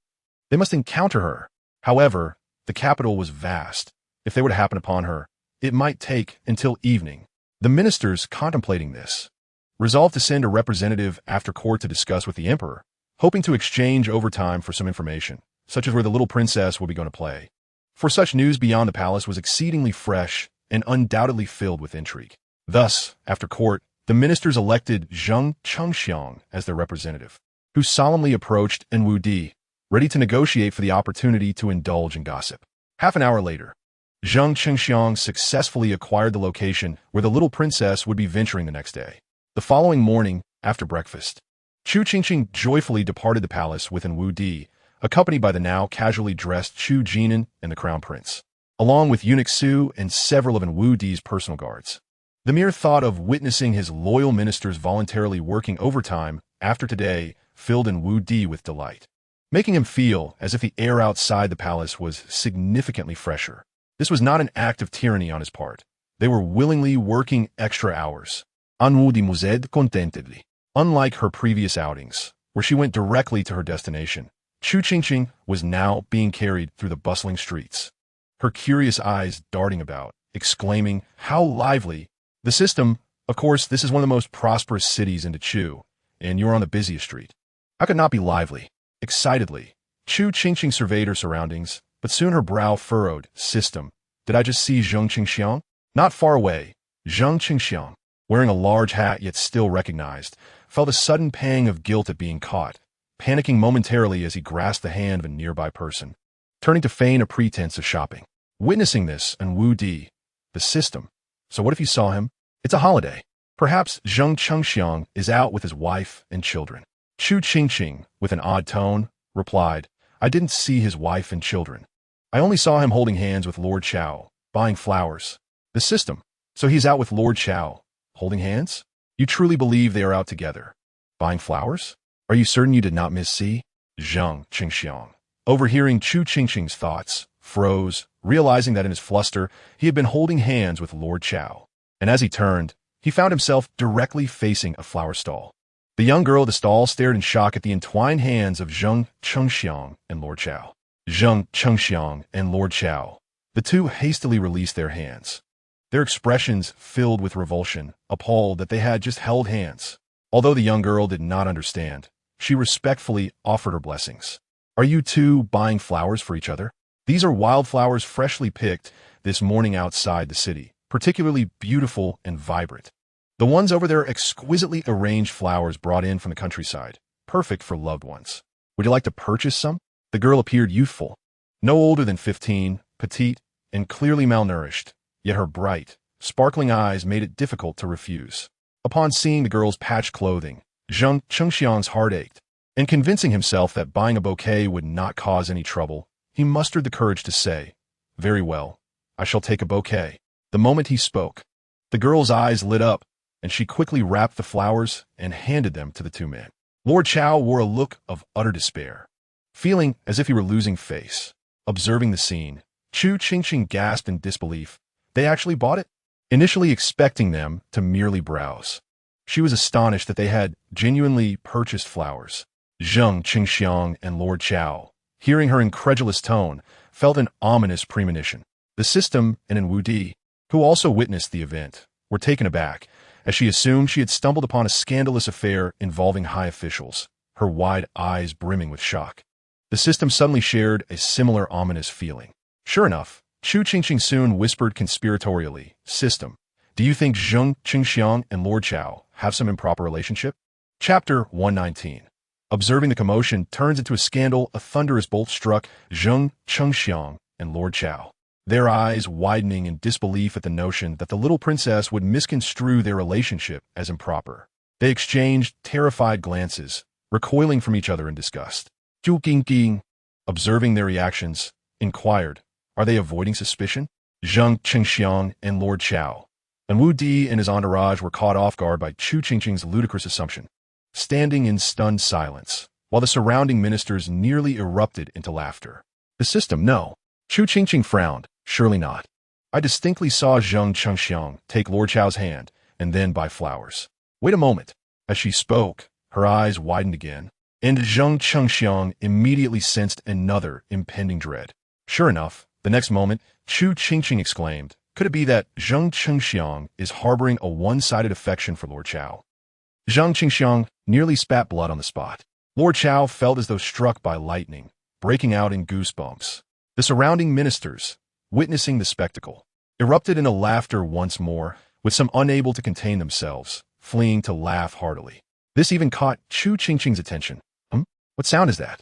They must encounter her. However, the capital was vast. If they were to happen upon her, it might take until evening. The ministers, contemplating this, resolved to send a representative after court to discuss with the emperor, hoping to exchange overtime for some information, such as where the little princess would be going to play. For such news beyond the palace was exceedingly fresh and undoubtedly filled with intrigue. Thus, after court, the ministers elected Zheng Chengxiang as their representative, who solemnly approached Enwu Di, ready to negotiate for the opportunity to indulge in gossip. Half an hour later, Zheng Chengxiang successfully acquired the location where the little princess would be venturing the next day. The following morning, after breakfast, Chu Qingqing joyfully departed the palace with Enwu Di, accompanied by the now casually dressed Chu Qingqing and the crown prince, along with eunuch Su and several of Enwu Di's personal guards. The mere thought of witnessing his loyal ministers voluntarily working overtime after today filled Enwu Di with delight, making him feel as if the air outside the palace was significantly fresher. This was not an act of tyranny on his part. They were willingly working extra hours. Enwu Di mused contentedly. Unlike her previous outings, where she went directly to her destination, Chu Qingqing was now being carried through the bustling streets, her curious eyes darting about, exclaiming, "How lively!" The system, of course, this is one of the most prosperous cities into Chu, and you're on the busiest street. How could it not be lively? Excitedly, Chu Qingqing surveyed her surroundings, but soon her brow furrowed. "System, did I just see Zheng Qingxiang?" Not far away, Zheng Qingxiang, wearing a large hat yet still recognized, felt a sudden pang of guilt at being caught, panicking momentarily as he grasped the hand of a nearby person, turning to feign a pretense of shopping. Witnessing this, Enwu Di, the system. "So what if you saw him? It's a holiday. Perhaps Zheng Chengxiang is out with his wife and children." Chu Qingqing, with an odd tone, replied, "I didn't see his wife and children. I only saw him holding hands with Lord Chao, buying flowers." The system. "So he's out with Lord Chao, holding hands? You truly believe they are out together, buying flowers? Are you certain you did not miss-see?" Zheng Qingxiang, overhearing Chu Qingqing's thoughts, froze, realizing that in his fluster he had been holding hands with Lord Chao. And as he turned, he found himself directly facing a flower stall. The young girl at the stall stared in shock at the entwined hands of Zheng Chengxiang and Lord Chao. Zheng Chengxiang and Lord Chao. The two hastily released their hands, their expressions filled with revulsion, appalled that they had just held hands. Although the young girl did not understand, she respectfully offered her blessings. "Are you two buying flowers for each other? These are wildflowers freshly picked this morning outside the city, particularly beautiful and vibrant. The ones over there are exquisitely arranged flowers brought in from the countryside, perfect for loved ones. Would you like to purchase some?" The girl appeared youthful, no older than 15, petite, and clearly malnourished, yet her bright, sparkling eyes made it difficult to refuse. Upon seeing the girl's patched clothing, Chu Qingqing's heart ached, and convincing himself that buying a bouquet would not cause any trouble, he mustered the courage to say, "Very well, I shall take a bouquet." The moment he spoke, the girl's eyes lit up, and she quickly wrapped the flowers and handed them to the two men. Lord Chow wore a look of utter despair, feeling as if he were losing face. Observing the scene, Chu Qingqing gasped in disbelief. They actually bought it? Initially expecting them to merely browse, she was astonished that they had genuinely purchased flowers. Chu Qingqing and Lord Chow, hearing her incredulous tone, felt an ominous premonition. The system and Wu Di, who also witnessed the event, were taken aback, as she assumed she had stumbled upon a scandalous affair involving high officials, her wide eyes brimming with shock. The system suddenly shared a similar ominous feeling. Sure enough, Chu Qingqing soon whispered conspiratorially, "System, do you think Chu Qingqing and Lord Chow have some improper relationship?" Chapter 119. Observing the commotion turns into a scandal, a thunderous bolt struck Chu Qingqing and Lord Chow, their eyes widening in disbelief at the notion that the little princess would misconstrue their relationship as improper. They exchanged terrified glances, recoiling from each other in disgust. Chu Qingqing, observing their reactions, inquired, "Are they avoiding suspicion?" Chu Qingqing and Lord Chow, and Wu Di and his entourage were caught off guard by Chu Qingqing's ludicrous assumption, standing in stunned silence, while the surrounding ministers nearly erupted into laughter. The system, no. Chu Qingqing frowned. Surely not. I distinctly saw Chu Qingqing take Lord Chow's hand and then buy flowers. Wait a moment. As she spoke, her eyes widened again, and Chu Qingqing immediately sensed another impending dread. Sure enough, the next moment, Chu Qingqing exclaimed, "Could it be that Chu Qingqing is harboring a one-sided affection for Lord Chow?" Chu Qingqing nearly spat blood on the spot. Lord Chow felt as though struck by lightning, breaking out in goosebumps. The surrounding ministers, witnessing the spectacle, erupted into laughter once more, with some unable to contain themselves, fleeing to laugh heartily. This even caught Chu Qingqing's attention. What sound is that?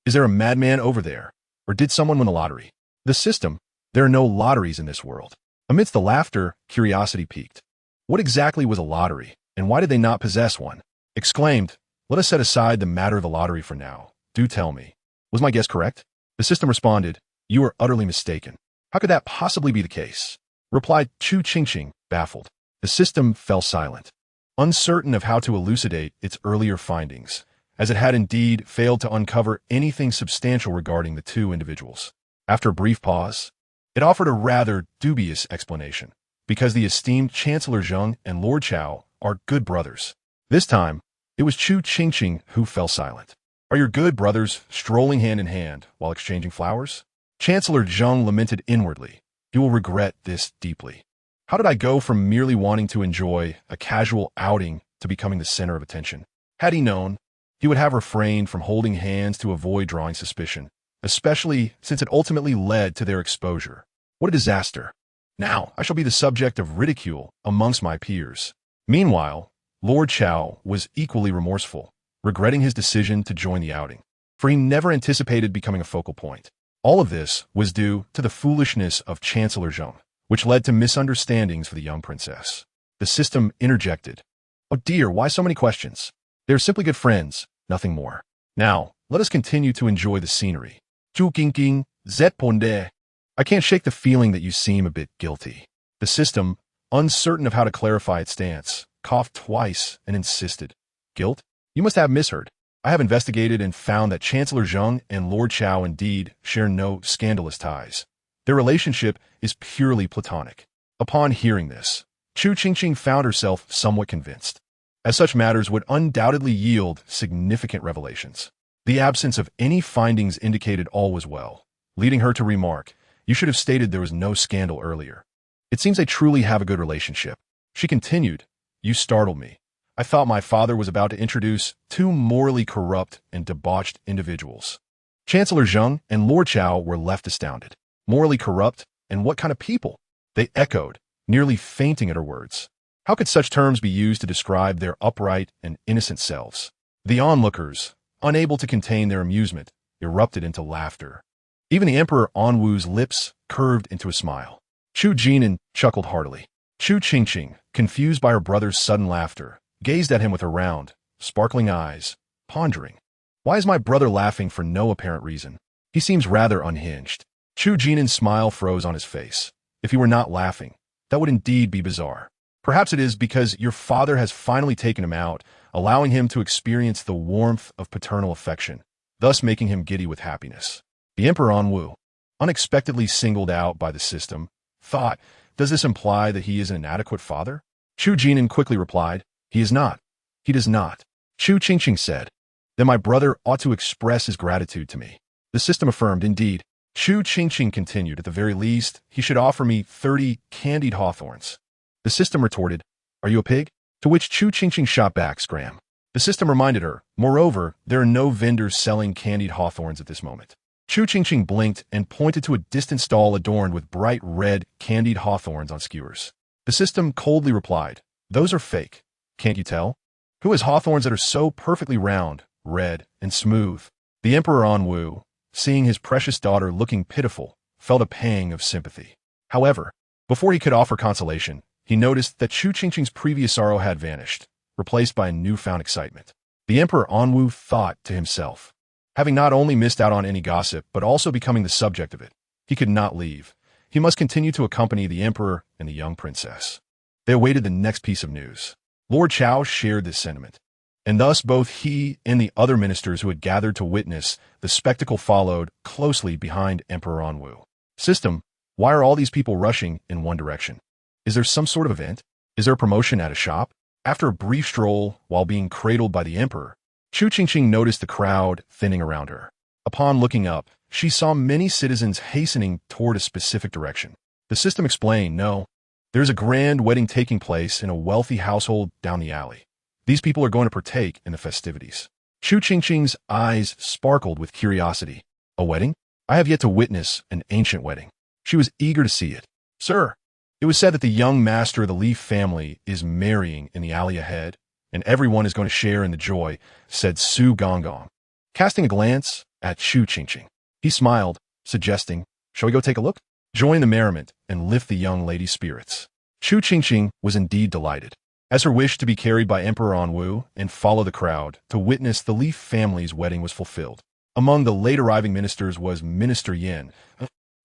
Is there a madman over there? Or did someone win a lottery? The system, there are no lotteries in this world. Amidst the laughter, curiosity piqued. What exactly was a lottery, and why did they not possess one? Exclaimed, "Let us set aside the matter of the lottery for now. Do tell me, was my guess correct?" The system responded, "You are utterly mistaken. How could that possibly be the case?" Replied Chu Qingqing, baffled. The system fell silent, uncertain of how to elucidate its earlier findings, as it had indeed failed to uncover anything substantial regarding the two individuals. After a brief pause, it offered a rather dubious explanation, because the esteemed Chancellor Zheng and Lord Chow are good brothers. This time, it was Chu Qingqing who fell silent. "Are your good brothers strolling hand in hand while exchanging flowers?" Chancellor Zheng lamented inwardly. "You will regret this deeply. How did I go from merely wanting to enjoy a casual outing to becoming the center of attention? Had he known, he would have refrained from holding hands to avoid drawing suspicion, especially since it ultimately led to their exposure. What a disaster. Now I shall be the subject of ridicule amongst my peers." Meanwhile, Lord Chow was equally remorseful, regretting his decision to join the outing, for he never anticipated becoming a focal point. All of this was due to the foolishness of Chancellor Zheng, which led to misunderstandings for the young princess. The system interjected, "Oh dear, why so many questions? They're simply good friends, nothing more. Now, let us continue to enjoy the scenery. Chu Qingqing, zet ponde. I can't shake the feeling that you seem a bit guilty." The system, uncertain of how to clarify its stance, coughed twice and insisted, "Guilt? You must have misheard. I have investigated and found that Chancellor Zheng and Lord Chow indeed share no scandalous ties. Their relationship is purely platonic." Upon hearing this, Chu Qingqing found herself somewhat convinced, as such matters would undoubtedly yield significant revelations. The absence of any findings indicated all was well, leading her to remark, "You should have stated there was no scandal earlier. It seems they truly have a good relationship." She continued, "You startled me. I thought my father was about to introduce two morally corrupt and debauched individuals." Chancellor Zheng and Lord Chow were left astounded. Morally corrupt? And what kind of people? They echoed, nearly fainting at her words. How could such terms be used to describe their upright and innocent selves? The onlookers, unable to contain their amusement, erupted into laughter. Even the Emperor Anwu's lips curved into a smile. Chu Jinan chuckled heartily. Chu Qingqing, confused by her brother's sudden laughter, gazed at him with her round, sparkling eyes, pondering. Why is my brother laughing for no apparent reason? He seems rather unhinged. Chu Qingqing's smile froze on his face. If he were not laughing, that would indeed be bizarre. Perhaps it is because your father has finally taken him out, allowing him to experience the warmth of paternal affection, thus making him giddy with happiness. The Emperor Anwu, unexpectedly singled out by the system, thought, does this imply that he is an inadequate father? Chu Qingqing quickly replied, he is not. He does not. Chu Qingqing said, then my brother ought to express his gratitude to me. The system affirmed, indeed. Chu Qingqing continued, at the very least, he should offer me 30 candied hawthorns. The system retorted, are you a pig? To which Chu Qingqing shot back, scram. The system reminded her, moreover, there are no vendors selling candied hawthorns at this moment. Chu Qingqing blinked and pointed to a distant stall adorned with bright red candied hawthorns on skewers. The system coldly replied, those are fake. Can't you tell? Who has hawthorns that are so perfectly round, red, and smooth? The Emperor Anwu, seeing his precious daughter looking pitiful, felt a pang of sympathy. However, before he could offer consolation, he noticed that Chu Qingqing's previous sorrow had vanished, replaced by a newfound excitement. The Emperor Anwu thought to himself, having not only missed out on any gossip, but also becoming the subject of it, he could not leave. He must continue to accompany the Emperor and the young princess. They awaited the next piece of news. Lord Chao shared this sentiment, and thus both he and the other ministers who had gathered to witness the spectacle followed closely behind Emperor Anwu. System, why are all these people rushing in one direction? Is there some sort of event? Is there a promotion at a shop? After a brief stroll while being cradled by the Emperor, Chu Qingqing noticed the crowd thinning around her. Upon looking up, she saw many citizens hastening toward a specific direction. The system explained, no, there's a grand wedding taking place in a wealthy household down the alley. These people are going to partake in the festivities. Chu Qingqing's eyes sparkled with curiosity. A wedding? I have yet to witness an ancient wedding. She was eager to see it. Sir, it was said that the young master of the Li family is marrying in the alley ahead, and everyone is going to share in the joy, said Su Gongong. Casting a glance at Chu Qingqing, he smiled, suggesting, shall we go take a look? Join the merriment and lift the young lady's spirits. Chu Qingqing was indeed delighted, as her wish to be carried by Emperor Anwu and follow the crowd to witness the Li family's wedding was fulfilled. Among the late arriving ministers was Minister Yin.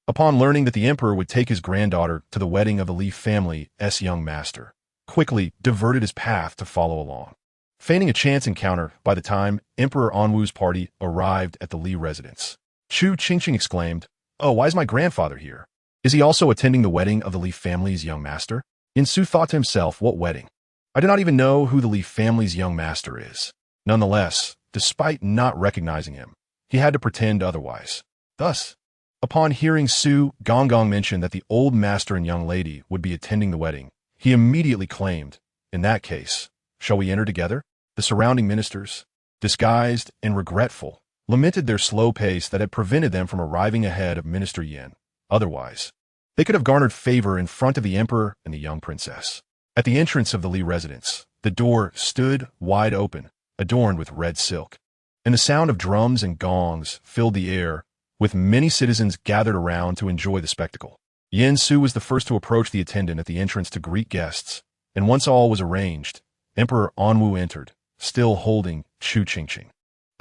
Upon learning that the emperor would take his granddaughter to the wedding of the Li family's young master, quickly diverted his path to follow along. Feigning a chance encounter by the time Emperor Anwu's party arrived at the Li residence, Chu Qingqing exclaimed, oh, why is my grandfather here? Is he also attending the wedding of the Li family's young master? Yin Su thought to himself, what wedding? I do not even know who the Li family's young master is. Nonetheless, despite not recognizing him, he had to pretend otherwise. Thus, upon hearing Su Gongong mention that the old master and young lady would be attending the wedding, he immediately claimed, in that case, shall we enter together? The surrounding ministers, disguised and regretful, lamented their slow pace that had prevented them from arriving ahead of Minister Yin. Otherwise, they could have garnered favor in front of the emperor and the young princess. At the entrance of the Li residence, the door stood wide open, adorned with red silk, and the sound of drums and gongs filled the air, with many citizens gathered around to enjoy the spectacle. Yin Su was the first to approach the attendant at the entrance to greet guests, and once all was arranged, Emperor Anwu entered, still holding Chu Qingqing.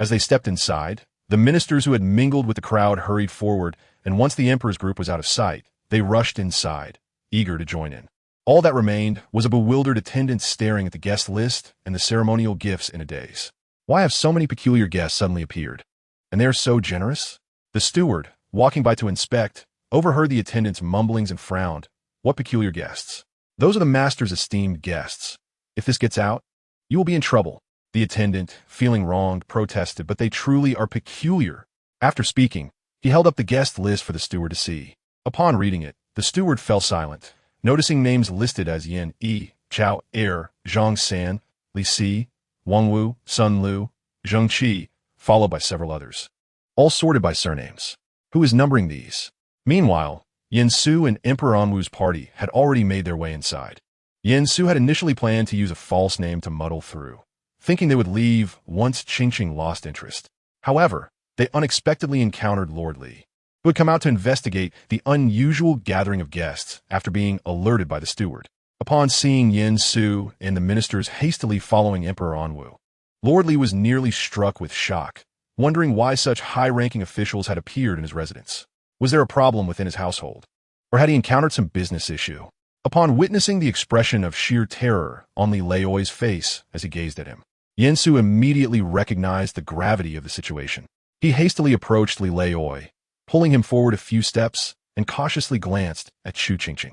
As they stepped inside, the ministers who had mingled with the crowd hurried forward, and once the emperor's group was out of sight, they rushed inside, eager to join in. All that remained was a bewildered attendant staring at the guest list and the ceremonial gifts in a daze. Why have so many peculiar guests suddenly appeared? And they are so generous? The steward, walking by to inspect, overheard the attendant's mumblings and frowned. What peculiar guests? Those are the master's esteemed guests. If this gets out, you will be in trouble. The attendant, feeling wronged, protested, but they truly are peculiar. After speaking, he held up the guest list for the steward to see. Upon reading it, the steward fell silent, noticing names listed as Yin Yi, Chao Er, Zhang San, Li Si, Wang Wu, Sun Lu, Zheng Qi, followed by several others, all sorted by surnames. Who is numbering these? Meanwhile, Yin Su and Emperor Anwu's party had already made their way inside. Yin Su had initially planned to use a false name to muddle through, thinking they would leave once Qingqing lost interest. However, they unexpectedly encountered Lord Li, who had come out to investigate the unusual gathering of guests after being alerted by the steward. Upon seeing Yin Su and the ministers hastily following Emperor Anwu, Lord Li was nearly struck with shock, wondering why such high-ranking officials had appeared in his residence. Was there a problem within his household? Or had he encountered some business issue? Upon witnessing the expression of sheer terror on Li Leoi's face as he gazed at him, Yin Su immediately recognized the gravity of the situation. He hastily approached Li Leoi, pulling him forward a few steps, and cautiously glanced at Chu Qingqing.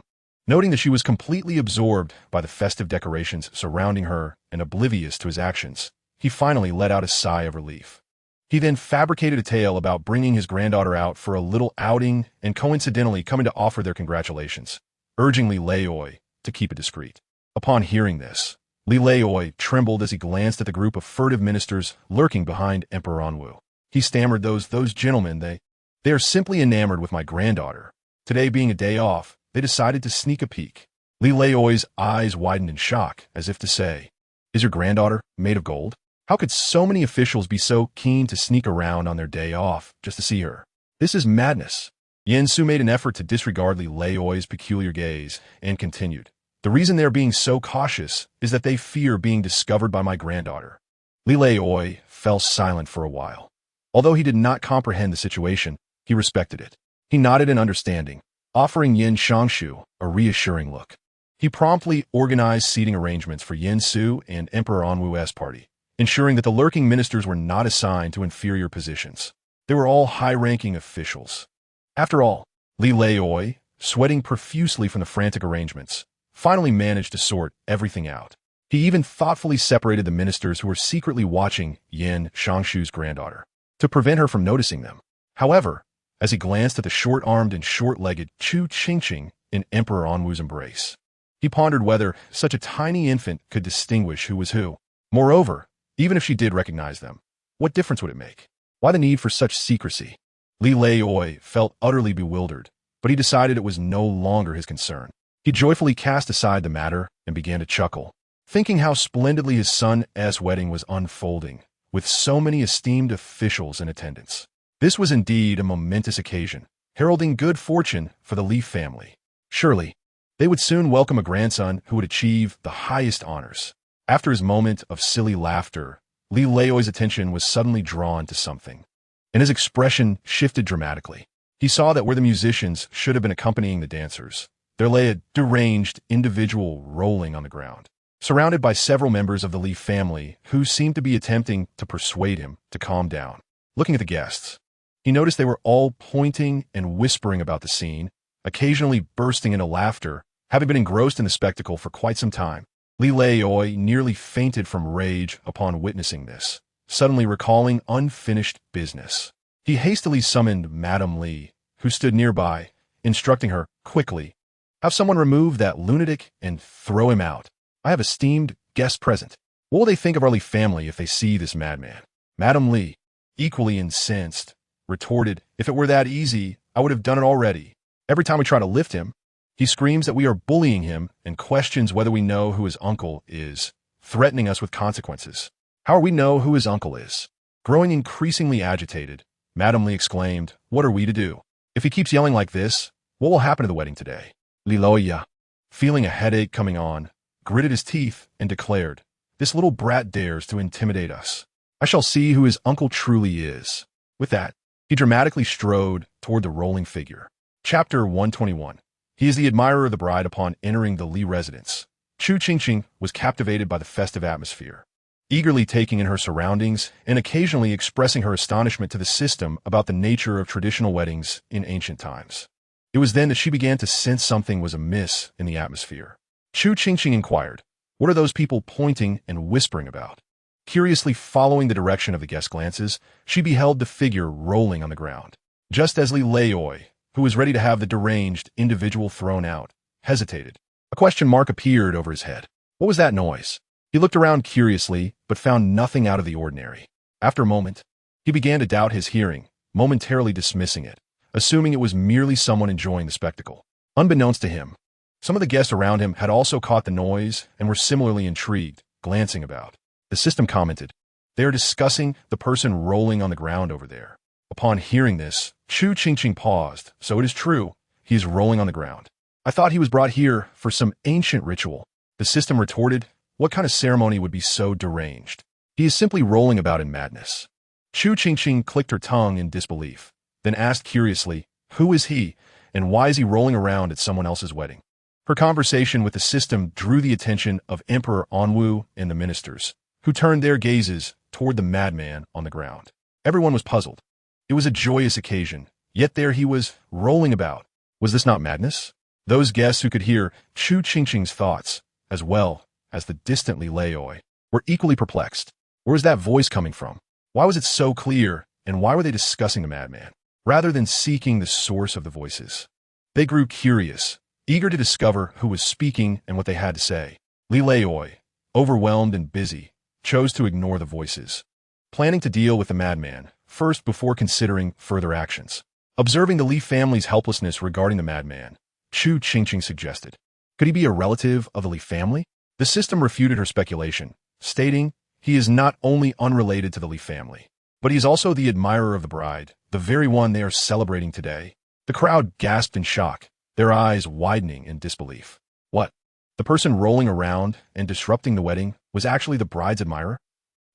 Noting that she was completely absorbed by the festive decorations surrounding her and oblivious to his actions, he finally let out a sigh of relief. He then fabricated a tale about bringing his granddaughter out for a little outing and coincidentally coming to offer their congratulations, urging Li Leoi to keep it discreet. Upon hearing this, Li Leoi trembled as he glanced at the group of furtive ministers lurking behind Emperor Anwu. He stammered, those gentlemen, they are simply enamored with my granddaughter. Today being a day off, they decided to sneak a peek. Li Leoi's eyes widened in shock, as if to say, is your granddaughter made of gold? How could so many officials be so keen to sneak around on their day off just to see her? This is madness. Yin Su made an effort to disregard Li Leoi's peculiar gaze and continued. The reason they are being so cautious is that they fear being discovered by my granddaughter. Li Leoi fell silent for a while. Although he did not comprehend the situation, he respected it. He nodded in understanding, offering Yin Shangshu a reassuring look. He promptly organized seating arrangements for Yin Su and Emperor Anwu's party, ensuring that the lurking ministers were not assigned to inferior positions. They were all high-ranking officials. After all, Li Leoi, sweating profusely from the frantic arrangements, finally managed to sort everything out. He even thoughtfully separated the ministers who were secretly watching Yin Shangshu's granddaughter, to prevent her from noticing them. However, as he glanced at the short-armed and short-legged Chu Qingqing in Emperor Anwu's embrace, he pondered whether such a tiny infant could distinguish who was who. Moreover, even if she did recognize them, what difference would it make? Why the need for such secrecy? Li Leoi felt utterly bewildered, but he decided it was no longer his concern. He joyfully cast aside the matter and began to chuckle, thinking how splendidly his son's wedding was unfolding, with so many esteemed officials in attendance. This was indeed a momentous occasion, heralding good fortune for the Li family. Surely, they would soon welcome a grandson who would achieve the highest honors. After his moment of silly laughter, Li Leoi's attention was suddenly drawn to something, and his expression shifted dramatically. He saw that where the musicians should have been accompanying the dancers, there lay a deranged individual rolling on the ground, surrounded by several members of the Li family who seemed to be attempting to persuade him to calm down. Looking at the guests, he noticed they were all pointing and whispering about the scene, occasionally bursting into laughter, having been engrossed in the spectacle for quite some time. Li Leoi nearly fainted from rage upon witnessing this, suddenly recalling unfinished business. He hastily summoned Madame Li, who stood nearby, instructing her, quickly, have someone remove that lunatic and throw him out. I have esteemed guests present. What will they think of our Li family if they see this madman? Madame Li, equally incensed, retorted, if it were that easy, I would have done it already. Every time we try to lift him, he screams that we are bullying him and questions whether we know who his uncle is, threatening us with consequences. How will we know who his uncle is? Growing increasingly agitated, Madame Li exclaimed, what are we to do? If he keeps yelling like this, what will happen to the wedding today? Li Leoi, feeling a headache coming on, gritted his teeth and declared, this little brat dares to intimidate us. I shall see who his uncle truly is. With that, he dramatically strode toward the rolling figure. Chapter 121. He is the admirer of the bride. Upon entering the Li residence, Chu Qingqing was captivated by the festive atmosphere, eagerly taking in her surroundings and occasionally expressing her astonishment to the system about the nature of traditional weddings in ancient times. It was then that she began to sense something was amiss in the atmosphere. Chu Qingqing inquired, what are those people pointing and whispering about? Curiously following the direction of the guest glances, she beheld the figure rolling on the ground. Just as Li Leoi, who was ready to have the deranged individual thrown out, hesitated, a question mark appeared over his head. What was that noise? He looked around curiously, but found nothing out of the ordinary. After a moment, he began to doubt his hearing, momentarily dismissing it, assuming it was merely someone enjoying the spectacle. Unbeknownst to him, some of the guests around him had also caught the noise and were similarly intrigued, glancing about. The system commented, they are discussing the person rolling on the ground over there. Upon hearing this, Chu Qingqing paused. So it is true, he is rolling on the ground. I thought he was brought here for some ancient ritual. The system retorted, what kind of ceremony would be so deranged? He is simply rolling about in madness. Chu Qingqing clicked her tongue in disbelief, then asked curiously, who is he, and why is he rolling around at someone else's wedding? Her conversation with the system drew the attention of Emperor Anwu and the ministers, who turned their gazes toward the madman on the ground. Everyone was puzzled. It was a joyous occasion, yet there he was, rolling about. Was this not madness? Those guests who could hear Chu Qingqing's thoughts, as well as the distant Li Laoi, were equally perplexed. Where was that voice coming from? Why was it so clear, and why were they discussing the madman, rather than seeking the source of the voices? They grew curious, eager to discover who was speaking and what they had to say. Li Laoi, overwhelmed and busy, chose to ignore the voices, planning to deal with the madman first before considering further actions. Observing the Li family's helplessness regarding the madman, Chu Qingqing suggested, could he be a relative of the Li family? The system refuted her speculation, stating he is not only unrelated to the Li family, but he is also the admirer of the bride, the very one they are celebrating today. The crowd gasped in shock, their eyes widening in disbelief. What? The person rolling around and disrupting the wedding was actually the bride's admirer?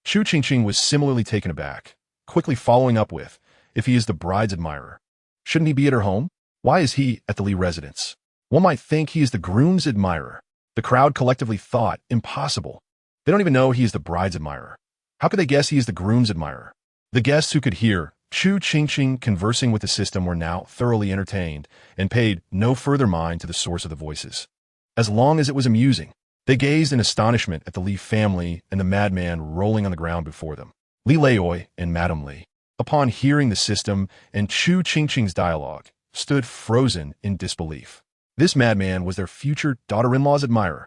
Chu Qingqing was similarly taken aback, quickly following up with, if he is the bride's admirer, shouldn't he be at her home? Why is he at the Li residence? One might think he is the groom's admirer. The crowd collectively thought, impossible. They don't even know he is the bride's admirer. How could they guess he is the groom's admirer? The guests who could hear Chu Qingqing conversing with the system were now thoroughly entertained and paid no further mind to the source of the voices. As long as it was amusing, they gazed in astonishment at the Li family and the madman rolling on the ground before them. Li Laoi and Madame Li, upon hearing the system and Chu Qingqing's dialogue, stood frozen in disbelief. This madman was their future daughter-in-law's admirer.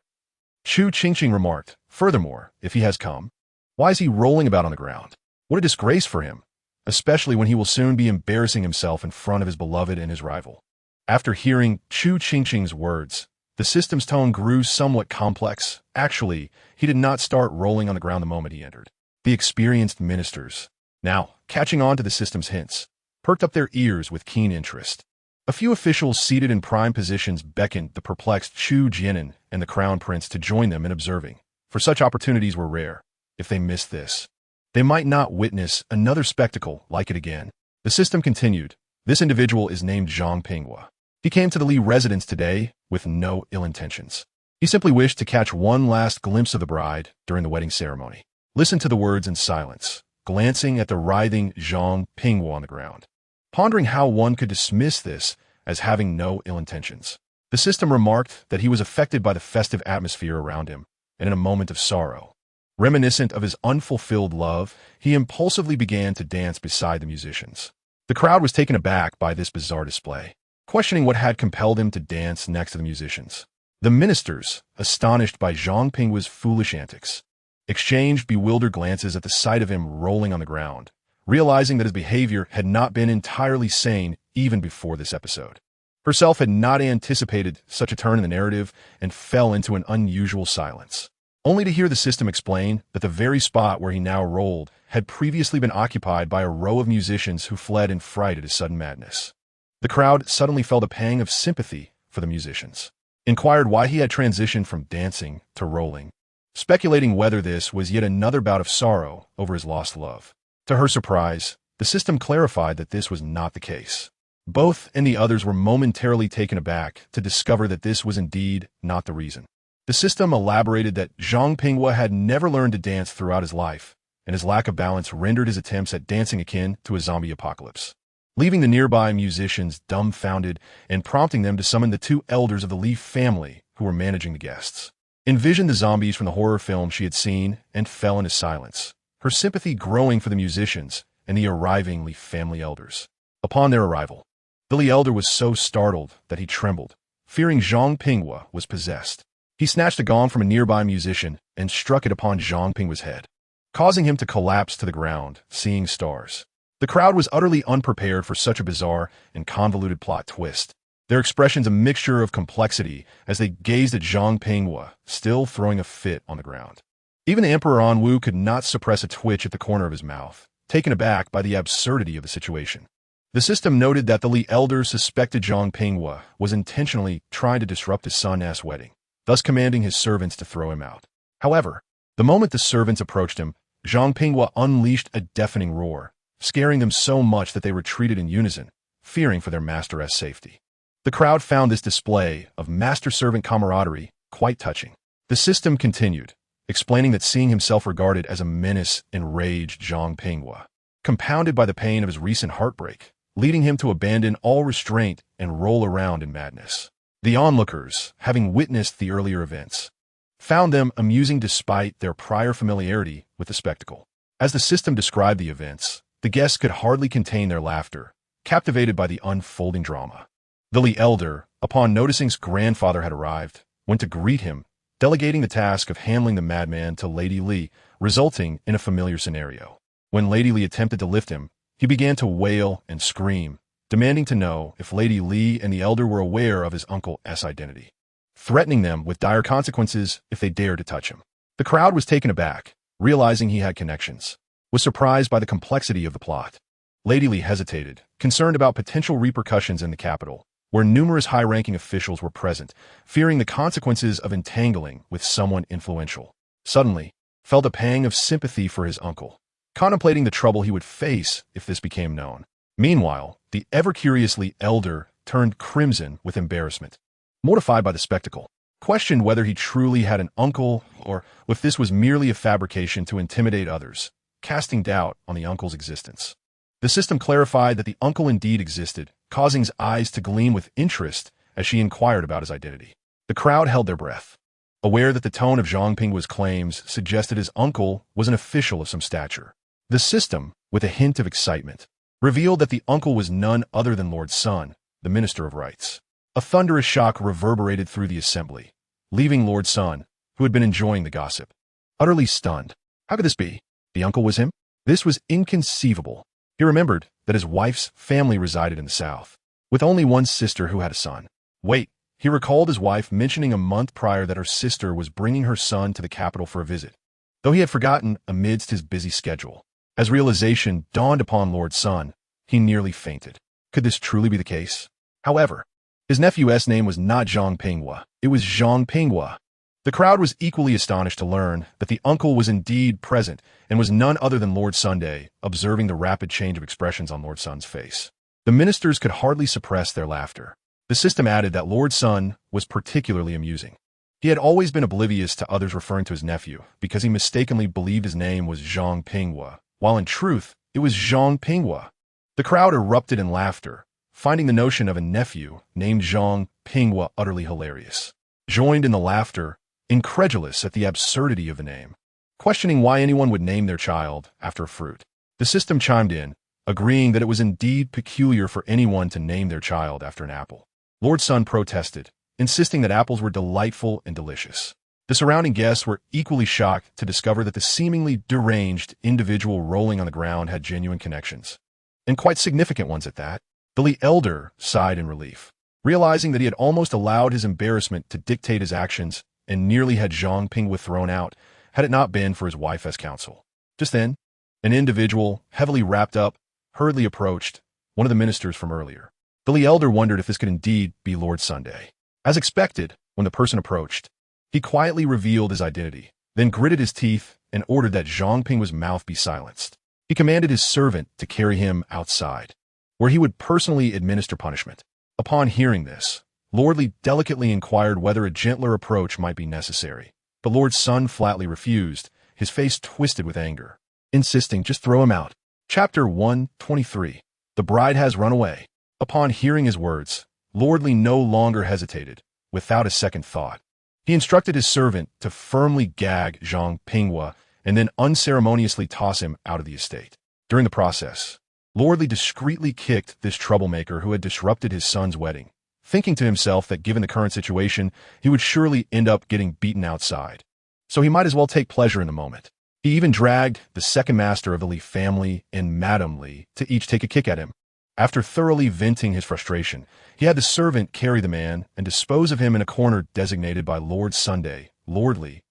Chu Qingqing remarked, furthermore, if he has come, why is he rolling about on the ground? What a disgrace for him, especially when he will soon be embarrassing himself in front of his beloved and his rival. After hearing Chu Qingqing's words, the system's tone grew somewhat complex. Actually, he did not start rolling on the ground the moment he entered. The experienced ministers, now catching on to the system's hints, perked up their ears with keen interest. A few officials seated in prime positions beckoned the perplexed Chu Jianan and the crown prince to join them in observing, for such opportunities were rare. If they missed this, they might not witness another spectacle like it again. The system continued, this individual is named Zhang Pinghua. He came to the Li residence today with no ill intentions. He simply wished to catch one last glimpse of the bride during the wedding ceremony. Listen to the words in silence, glancing at the writhing Zhang Pinghua on the ground, pondering how one could dismiss this as having no ill intentions. The system remarked that he was affected by the festive atmosphere around him, and in a moment of sorrow, reminiscent of his unfulfilled love, he impulsively began to dance beside the musicians. The crowd was taken aback by this bizarre display, questioning what had compelled him to dance next to the musicians. The ministers, astonished by Zhang Pinghua's foolish antics, exchanged bewildered glances at the sight of him rolling on the ground, realizing that his behavior had not been entirely sane even before this episode. Herself had not anticipated such a turn in the narrative and fell into an unusual silence, only to hear the system explain that the very spot where he now rolled had previously been occupied by a row of musicians who fled in fright at his sudden madness. The crowd suddenly felt a pang of sympathy for the musicians, inquired why he had transitioned from dancing to rolling, speculating whether this was yet another bout of sorrow over his lost love. To her surprise, the system clarified that this was not the case. Both and the others were momentarily taken aback to discover that this was indeed not the reason. The system elaborated that Zhang Pinghua had never learned to dance throughout his life, and his lack of balance rendered his attempts at dancing akin to a zombie apocalypse, leaving the nearby musicians dumbfounded and prompting them to summon the two elders of the Li family who were managing the guests. Envisioned the zombies from the horror film she had seen and fell into silence, her sympathy growing for the musicians and the arriving Li family elders. Upon their arrival, the Li elder was so startled that he trembled, fearing Zhang Pinghua was possessed. He snatched a gong from a nearby musician and struck it upon Zhang Pinghua's head, causing him to collapse to the ground, seeing stars. The crowd was utterly unprepared for such a bizarre and convoluted plot twist, their expressions a mixture of complexity as they gazed at Zhang Pinghua, still throwing a fit on the ground. Even the Emperor Anwu could not suppress a twitch at the corner of his mouth, taken aback by the absurdity of the situation. The system noted that the Li elder suspected Zhang Pinghua was intentionally trying to disrupt his son's wedding, thus commanding his servants to throw him out. However, the moment the servants approached him, Zhang Pinghua unleashed a deafening roar, scaring them so much that they retreated in unison, fearing for their master's safety. The crowd found this display of master-servant camaraderie quite touching. The system continued, explaining that seeing himself regarded as a menace enraged Zhang Pinghua, compounded by the pain of his recent heartbreak, leading him to abandon all restraint and roll around in madness. The onlookers, having witnessed the earlier events, found them amusing despite their prior familiarity with the spectacle. As the system described the events, the guests could hardly contain their laughter, captivated by the unfolding drama. The Li elder, upon noticing his grandfather had arrived, went to greet him, delegating the task of handling the madman to Lady Li, resulting in a familiar scenario. When Lady Li attempted to lift him, he began to wail and scream, demanding to know if Lady Li and the elder were aware of his uncle's identity, threatening them with dire consequences if they dared to touch him. The crowd was taken aback, realizing he had connections, was surprised by the complexity of the plot. Lady Li hesitated, concerned about potential repercussions in the capital, where numerous high-ranking officials were present, fearing the consequences of entangling with someone influential. Suddenly, felt a pang of sympathy for his uncle, contemplating the trouble he would face if this became known. Meanwhile, the ever-curious Li elder turned crimson with embarrassment, mortified by the spectacle, questioned whether he truly had an uncle or if this was merely a fabrication to intimidate others, casting doubt on the uncle's existence. The system clarified that the uncle indeed existed, causing his eyes to gleam with interest as she inquired about his identity. The crowd held their breath, aware that the tone of Zhang Pinghua's claims suggested his uncle was an official of some stature. The system, with a hint of excitement, revealed that the uncle was none other than Lord Sun, the Minister of Rights. A thunderous shock reverberated through the assembly, leaving Lord Sun, who had been enjoying the gossip, utterly stunned. How could this be? The uncle was him? This was inconceivable. He remembered that his wife's family resided in the south, with only one sister who had a son. Wait, he recalled his wife mentioning a month prior that her sister was bringing her son to the capital for a visit, though he had forgotten amidst his busy schedule. As realization dawned upon Lord Sun, he nearly fainted. Could this truly be the case? However, his nephew's name was not Zhang Pinghua. It was Zhang Pinghua. The crowd was equally astonished to learn that the uncle was indeed present and was none other than Lord Sunday, observing the rapid change of expressions on Lord Sun's face. The ministers could hardly suppress their laughter. The system added that Lord Sun was particularly amusing. He had always been oblivious to others referring to his nephew because he mistakenly believed his name was Zhang Pinghua, while in truth, it was Zhang Pinghua. The crowd erupted in laughter, finding the notion of a nephew named Zhang Pinghua utterly hilarious. Joined in the laughter, incredulous at the absurdity of the name, questioning why anyone would name their child after a fruit. The system chimed in, agreeing that it was indeed peculiar for anyone to name their child after an apple. Lord Sun protested, insisting that apples were delightful and delicious. The surrounding guests were equally shocked to discover that the seemingly deranged individual rolling on the ground had genuine connections, and quite significant ones at that. The Li elder sighed in relief, realizing that he had almost allowed his embarrassment to dictate his actions and nearly had Zhang Pinghua thrown out had it not been for his wife's counsel. Just then, an individual, heavily wrapped up, hurriedly approached, one of the ministers from earlier. The Li elder wondered if this could indeed be Lord Sunday. As expected, when the person approached, he quietly revealed his identity, then gritted his teeth and ordered that Zhang Pinghua's mouth be silenced. He commanded his servant to carry him outside, where he would personally administer punishment. Upon hearing this, Lord Li delicately inquired whether a gentler approach might be necessary, but Lord Sun flatly refused, his face twisted with anger, insisting just throw him out. Chapter 123. The bride has run away. Upon hearing his words, Lord Li no longer hesitated, without a second thought. He instructed his servant to firmly gag Zhang Pinghua and then unceremoniously toss him out of the estate. During the process, Lord Li discreetly kicked this troublemaker who had disrupted his son's wedding, thinking to himself that given the current situation, he would surely end up getting beaten outside. So he might as well take pleasure in the moment. He even dragged the second master of the Li family and Madame Li to each take a kick at him. After thoroughly venting his frustration, he had the servant carry the man and dispose of him in a corner designated by Lord Sunday, Lord Li,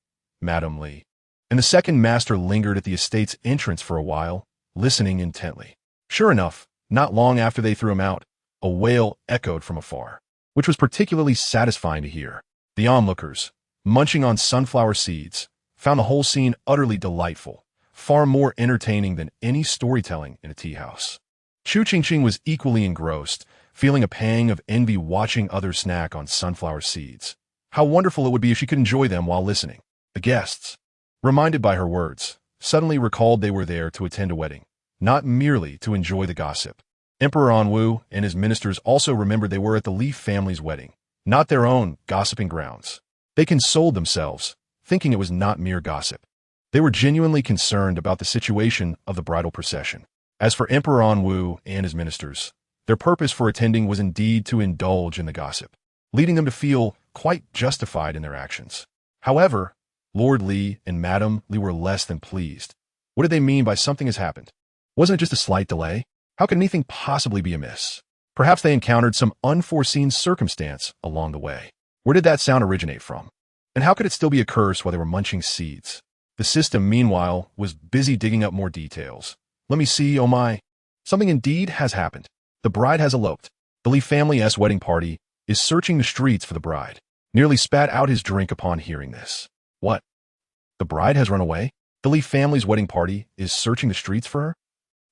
Madame Li, and the second master lingered at the estate's entrance for a while, listening intently. Sure enough, Not long after they threw him out, a wail echoed from afar, which was particularly satisfying to hear. The onlookers, munching on sunflower seeds, found the whole scene utterly delightful, far more entertaining than any storytelling in a tea house. Chu Qingqing was equally engrossed, feeling a pang of envy watching others snack on sunflower seeds. How wonderful it would be if she could enjoy them while listening. The guests, reminded by her words, suddenly recalled they were there to attend a wedding, not merely to enjoy the gossip. Emperor Anwu and his ministers also remembered they were at the Li family's wedding, not their own gossiping grounds. They consoled themselves, thinking it was not mere gossip. They were genuinely concerned about the situation of the bridal procession. As for Emperor Anwu and his ministers, their purpose for attending was indeed to indulge in the gossip, leading them to feel quite justified in their actions. However, Lord Li and Madame Li were less than pleased. What did they mean by something has happened? Wasn't it just a slight delay? How could anything possibly be amiss? Perhaps they encountered some unforeseen circumstance along the way. Where did that sound originate from? And how could it still be a curse while they were munching seeds? The system, meanwhile, was busy digging up more details. Let me see, oh my. Something indeed has happened. The bride has eloped. The Li family's wedding party is searching the streets for the bride. Nearly spat out his drink upon hearing this. What? The bride has run away? The Li family's wedding party is searching the streets for her?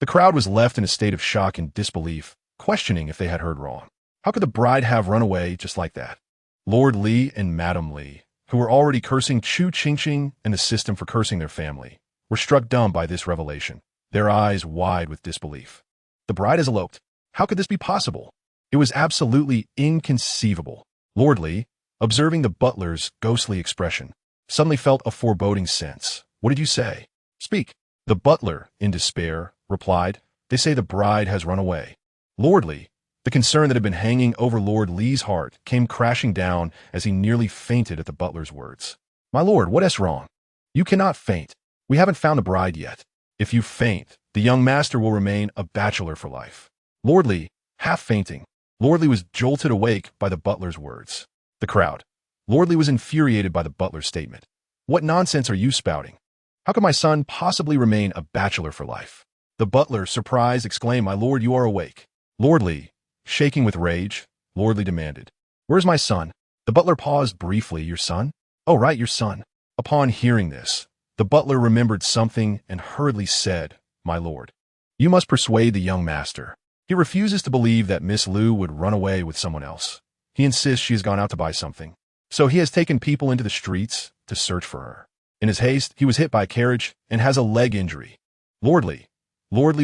The crowd was left in a state of shock and disbelief, questioning if they had heard wrong. How could the bride have run away just like that? Lord Li and Madame Li, who were already cursing Chu Qingqing and the system for cursing their family, were struck dumb by this revelation, their eyes wide with disbelief. The bride has eloped. How could this be possible? It was absolutely inconceivable. Lord Li, observing the butler's ghostly expression, suddenly felt a foreboding sense. What did you say? Speak. The butler, in despair, replied, They say the bride has run away. Lord Li, the concern that had been hanging over Lord Li's heart, came crashing down as he nearly fainted at the butler's words. My lord, what is wrong? You cannot faint. We haven't found the bride yet. If you faint, the young master will remain a bachelor for life. Lord Li, half fainting. Lord Li was jolted awake by the butler's words. The crowd. Lord Li was infuriated by the butler's statement. What nonsense are you spouting? How can my son possibly remain a bachelor for life? The butler, surprised, exclaimed, My lord, you are awake. Lord Li, shaking with rage, Lord Li demanded, Where's my son? The butler paused briefly. Your son? Oh, right, your son. Upon hearing this, the butler remembered something and hurriedly said, My lord, you must persuade the young master. He refuses to believe that Miss Lu would run away with someone else. He insists she has gone out to buy something. So he has taken people into the streets to search for her. In his haste, he was hit by a carriage and has a leg injury. Lord Li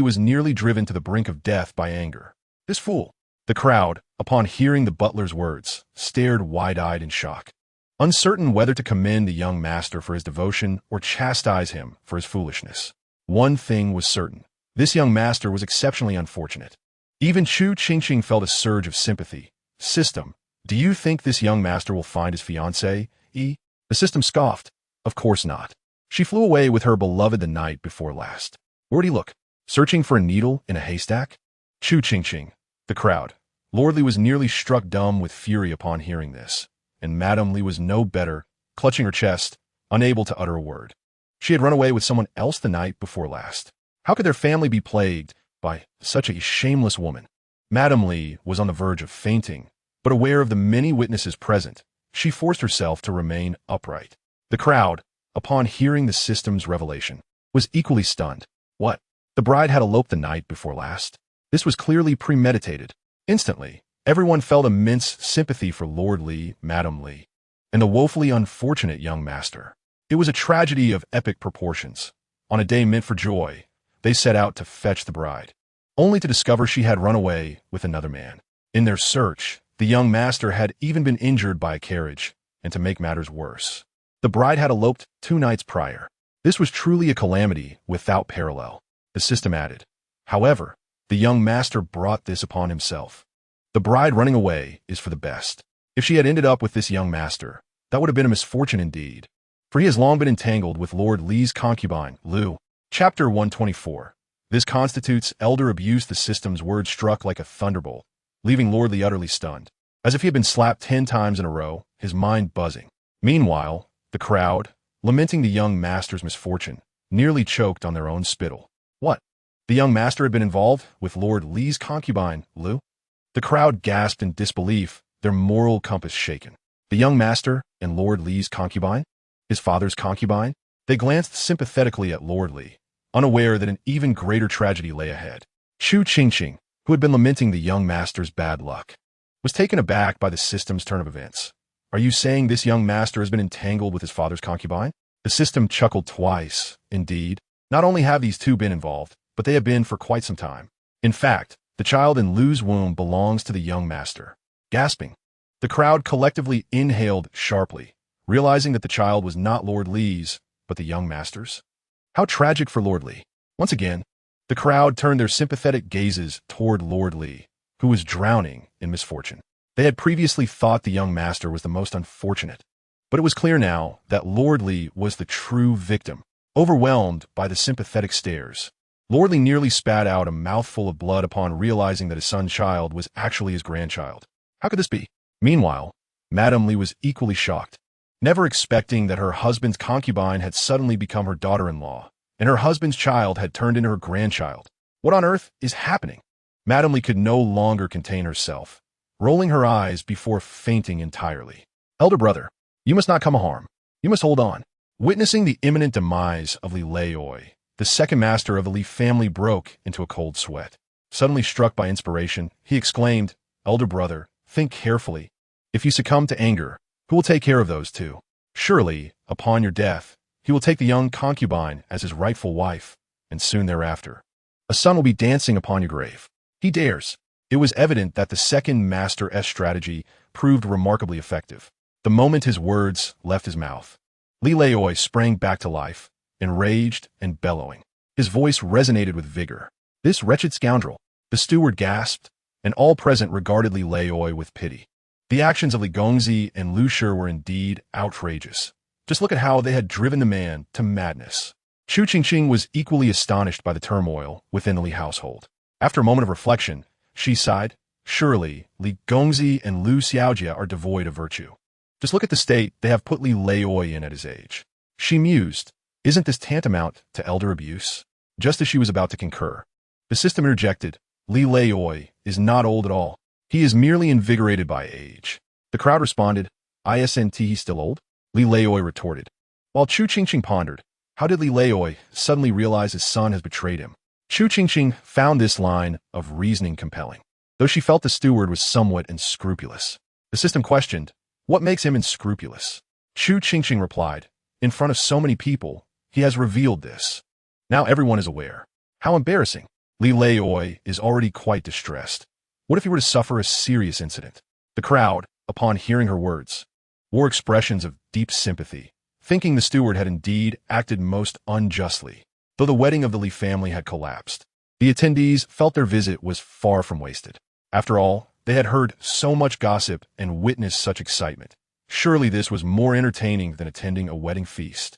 was nearly driven to the brink of death by anger. This fool. The crowd, upon hearing the butler's words, stared wide-eyed in shock, uncertain whether to commend the young master for his devotion or chastise him for his foolishness. One thing was certain. This young master was exceptionally unfortunate. Even Chu Qingqing felt a surge of sympathy. System, do you think this young master will find his fiancée? The system scoffed. Of course not. She flew away with her beloved the night before last. Where'd he look? Searching for a needle in a haystack? Chu Qingqing. The crowd. Lord Li was nearly struck dumb with fury upon hearing this, and Madame Li was no better, clutching her chest, unable to utter a word. She had run away with someone else the night before last. How could their family be plagued by such a shameless woman? Madame Li was on the verge of fainting, but aware of the many witnesses present, she forced herself to remain upright. The crowd, upon hearing the system's revelation, was equally stunned. What? The bride had eloped the night before last? This was clearly premeditated. Instantly, everyone felt immense sympathy for Lord Li, Madame Li, and the woefully unfortunate young master. It was a tragedy of epic proportions. On a day meant for joy, they set out to fetch the bride, only to discover she had run away with another man. In their search, the young master had even been injured by a carriage, and to make matters worse, the bride had eloped 2 nights prior. This was truly a calamity without parallel, the system added. However, the young master brought this upon himself. The bride running away is for the best. If she had ended up with this young master, that would have been a misfortune indeed, for he has long been entangled with Lord Li's concubine, Lu. Chapter 124. This constitutes elder abuse. The system's word struck like a thunderbolt, leaving Lord Li utterly stunned, as if he had been slapped 10 times in a row, his mind buzzing. Meanwhile, the crowd, lamenting the young master's misfortune, nearly choked on their own spittle. What? The young master had been involved with Lord Li's concubine, Lu. The crowd gasped in disbelief, their moral compass shaken. The young master and Lord Li's concubine? His father's concubine? They glanced sympathetically at Lord Li, unaware that an even greater tragedy lay ahead. Chu Qingqing, who had been lamenting the young master's bad luck, was taken aback by the system's turn of events. Are you saying this young master has been entangled with his father's concubine? The system chuckled twice. Indeed, not only have these two been involved, but they have been for quite some time. In fact, the child in Lu's womb belongs to the young master. Gasping, the crowd collectively inhaled sharply, realizing that the child was not Lord Li's, but the young master's. How tragic for Lord Li. Once again, the crowd turned their sympathetic gazes toward Lord Li, who was drowning in misfortune. They had previously thought the young master was the most unfortunate, but it was clear now that Lord Li was the true victim. Overwhelmed by the sympathetic stares, Lord Li nearly spat out a mouthful of blood upon realizing that his son's child was actually his grandchild. How could this be? Meanwhile, Madame Li was equally shocked, never expecting that her husband's concubine had suddenly become her daughter-in-law, and her husband's child had turned into her grandchild. What on earth is happening? Madame Li could no longer contain herself, rolling her eyes before fainting entirely. Elder brother, you must not come harm. You must hold on. Witnessing the imminent demise of Li Leioi, the second master of the Li family broke into a cold sweat. Suddenly struck by inspiration, he exclaimed, Elder brother, think carefully. If you succumb to anger, who will take care of those two? Surely, upon your death, he will take the young concubine as his rightful wife, and soon thereafter, a son will be dancing upon your grave. He dares. It was evident that the second master's strategy proved remarkably effective. The moment his words left his mouth, Li Leioi sprang back to life, enraged and bellowing. His voice resonated with vigor. This wretched scoundrel! The steward gasped, and all present regarded Li Leioi with pity. The actions of Li Gongzi and Lu Shi were indeed outrageous. Just look at how they had driven the man to madness. Chu Qingqing was equally astonished by the turmoil within the Li household. After a moment of reflection, she sighed, surely Li Gongzi and Lu Xiaojia are devoid of virtue. Just look at the state they have put Li Leioi in at his age. She mused, isn't this tantamount to elder abuse? Just as she was about to concur, the system interjected, Li Leioi is not old at all. He is merely invigorated by age. The crowd responded, isn't he still old? Li Leioi retorted. While Chu Qingqing pondered, how did Li Leioi suddenly realize his son has betrayed him? Chu Qingqing found this line of reasoning compelling, though she felt the steward was somewhat unscrupulous. The system questioned, what makes him unscrupulous? Chu Qingqing replied, in front of so many people, he has revealed this. Now everyone is aware. How embarrassing. Li Leioi is already quite distressed. What if he were to suffer a serious incident? The crowd, upon hearing her words, wore expressions of deep sympathy, thinking the steward had indeed acted most unjustly. Though the wedding of the Li family had collapsed, the attendees felt their visit was far from wasted. After all, they had heard so much gossip and witnessed such excitement. Surely this was more entertaining than attending a wedding feast.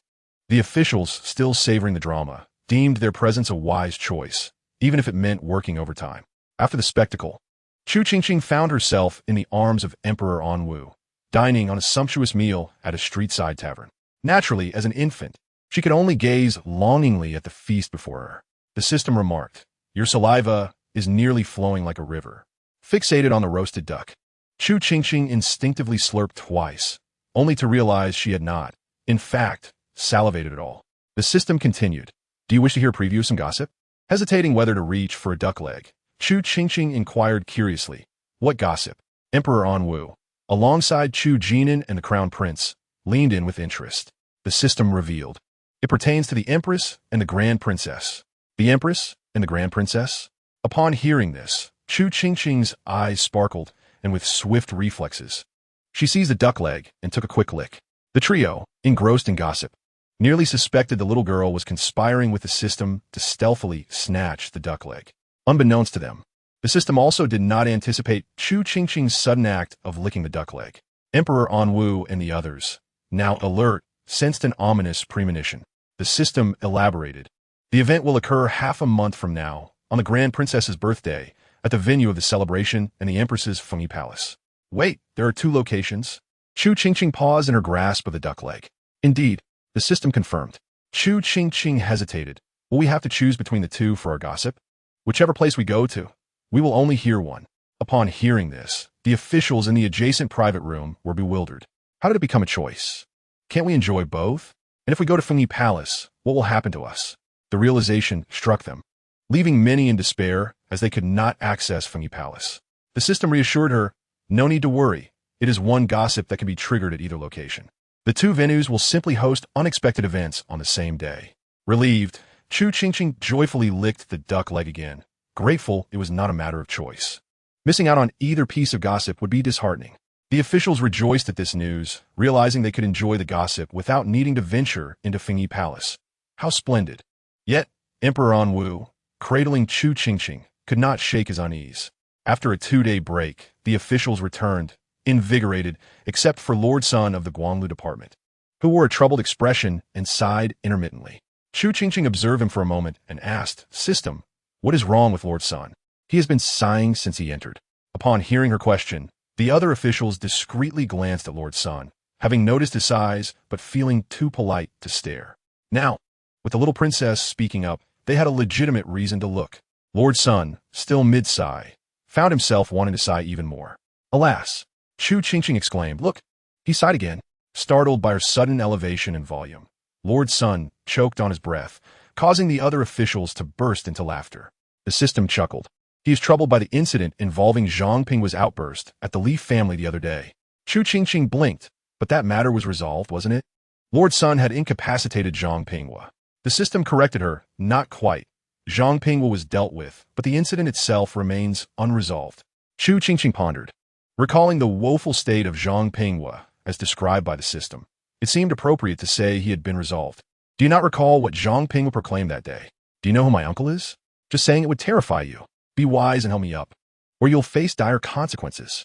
The officials, still savoring the drama, deemed their presence a wise choice, even if it meant working overtime. After the spectacle, Chu Qingqing found herself in the arms of Emperor Anwu, dining on a sumptuous meal at a street-side tavern. Naturally, as an infant, she could only gaze longingly at the feast before her. The system remarked, your saliva is nearly flowing like a river. Fixated on the roasted duck, Chu Qingqing instinctively slurped twice, only to realize she had not, in fact, salivated at all. The system continued, do you wish to hear a preview of some gossip? Hesitating whether to reach for a duck leg, Chu Qingqing inquired curiously, what gossip? Emperor Anwu, alongside Chu Jinan and the crown prince, leaned in with interest. The system revealed, it pertains to the empress and the grand princess. The empress and the grand princess? Upon hearing this, Chu Qingqing's eyes sparkled, and with swift reflexes, she seized the duck leg and took a quick lick. The trio, engrossed in gossip, nearly suspected the little girl was conspiring with the system to stealthily snatch the duck leg. Unbeknownst to them, the system also did not anticipate Chu Qingqing's sudden act of licking the duck leg. Emperor Anwu and the others, now alert, sensed an ominous premonition. The system elaborated. The event will occur half a month from now, on the Grand Princess's birthday, at the venue of the celebration in the Empress's Fengyi Palace. Wait, there are 2 locations? Chu Qingqing paused in her grasp of the duck leg. Indeed, the system confirmed. Chu Qingqing hesitated, Will we have to choose between the two for our gossip? Whichever place we go to, we will only hear one. Upon hearing this, the officials in the adjacent private room were bewildered. How did it become a choice? Can't we enjoy both? And if we go to Fengyi Palace, what will happen to us? The realization struck them, leaving many in despair as they could not access Fengyi Palace. The system reassured her, no need to worry. It is one gossip that can be triggered at either location. The two venues will simply host unexpected events on the same day. Relieved, Chu Qingqing joyfully licked the duck leg again, grateful it was not a matter of choice. Missing out on either piece of gossip would be disheartening. The officials rejoiced at this news, realizing they could enjoy the gossip without needing to venture into Fengyi Palace. How splendid! Yet, Emperor Anwu, cradling Chu Qingqing, could not shake his unease. After a 2-day break, the officials returned, invigorated, except for Lord Sun of the Guanglu department, who wore a troubled expression and sighed intermittently. Chu Qingqing observed him for a moment and asked, System, what is wrong with Lord Sun? He has been sighing since he entered. Upon hearing her question, the other officials discreetly glanced at Lord Sun, having noticed his sighs but feeling too polite to stare. Now, with the little princess speaking up, they had a legitimate reason to look. Lord Sun, still mid-sigh, found himself wanting to sigh even more. Alas! Chu Qingqing exclaimed, Look! He sighed again, startled by her sudden elevation in volume. Lord Sun choked on his breath, causing the other officials to burst into laughter. The system chuckled. He is troubled by the incident involving Zhang Pinghua's outburst at the Li family the other day. Chu Qingqing blinked, but that matter was resolved, wasn't it? Lord Sun had incapacitated Zhang Pinghua. The system corrected her, not quite. Zhang Pinghua was dealt with, but the incident itself remains unresolved. Chu Qingqing pondered. Recalling the woeful state of Zhang Pinghua, as described by the system, it seemed appropriate to say he had been resolved. Do you not recall what Zhang Pinghua proclaimed that day? Do you know who my uncle is? Just saying it would terrify you. Be wise and help me up, or you'll face dire consequences.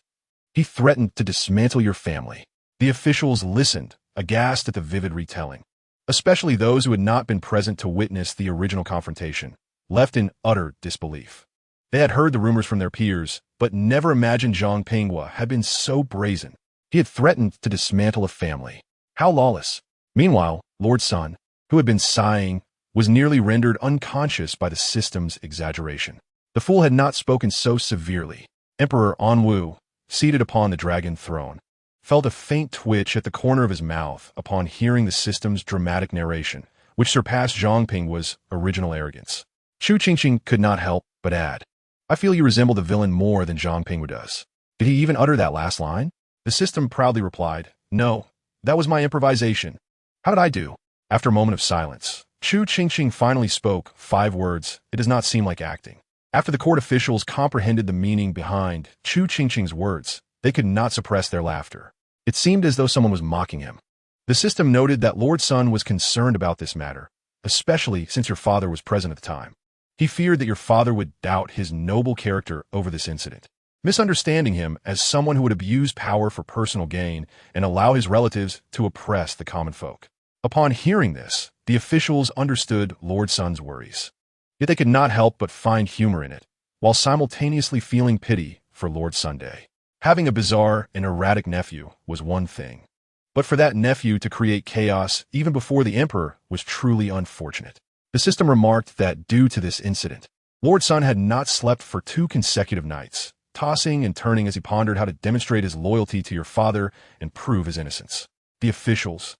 He threatened to dismantle your family. The officials listened, aghast at the vivid retelling, especially those who had not been present to witness the original confrontation, left in utter disbelief. They had heard the rumors from their peers, but never imagined Zhang Pinghua had been so brazen. He had threatened to dismantle a family. How lawless! Meanwhile, Lord Sun, who had been sighing, was nearly rendered unconscious by the system's exaggeration. The fool had not spoken so severely. Emperor Anwu, seated upon the dragon throne, felt a faint twitch at the corner of his mouth upon hearing the system's dramatic narration, which surpassed Zhang Pinghua's original arrogance. Chu Qingqing could not help but add, I feel you resemble the villain more than Zhang Pinghua does. Did he even utter that last line? The system proudly replied, No, that was my improvisation. How did I do? After a moment of silence, Chu Qingqing finally spoke 5 words. It does not seem like acting. After the court officials comprehended the meaning behind Chu Qingqing's words, they could not suppress their laughter. It seemed as though someone was mocking him. The system noted that Lord Sun was concerned about this matter, especially since your father was present at the time. He feared that your father would doubt his noble character over this incident, misunderstanding him as someone who would abuse power for personal gain and allow his relatives to oppress the common folk. Upon hearing this, the officials understood Lord Sun's worries. Yet they could not help but find humor in it, while simultaneously feeling pity for Lord Sunday. Having a bizarre and erratic nephew was one thing, but for that nephew to create chaos even before the emperor was truly unfortunate. The system remarked that due to this incident, Lord Sun had not slept for 2 consecutive nights, tossing and turning as he pondered how to demonstrate his loyalty to your father and prove his innocence. The officials,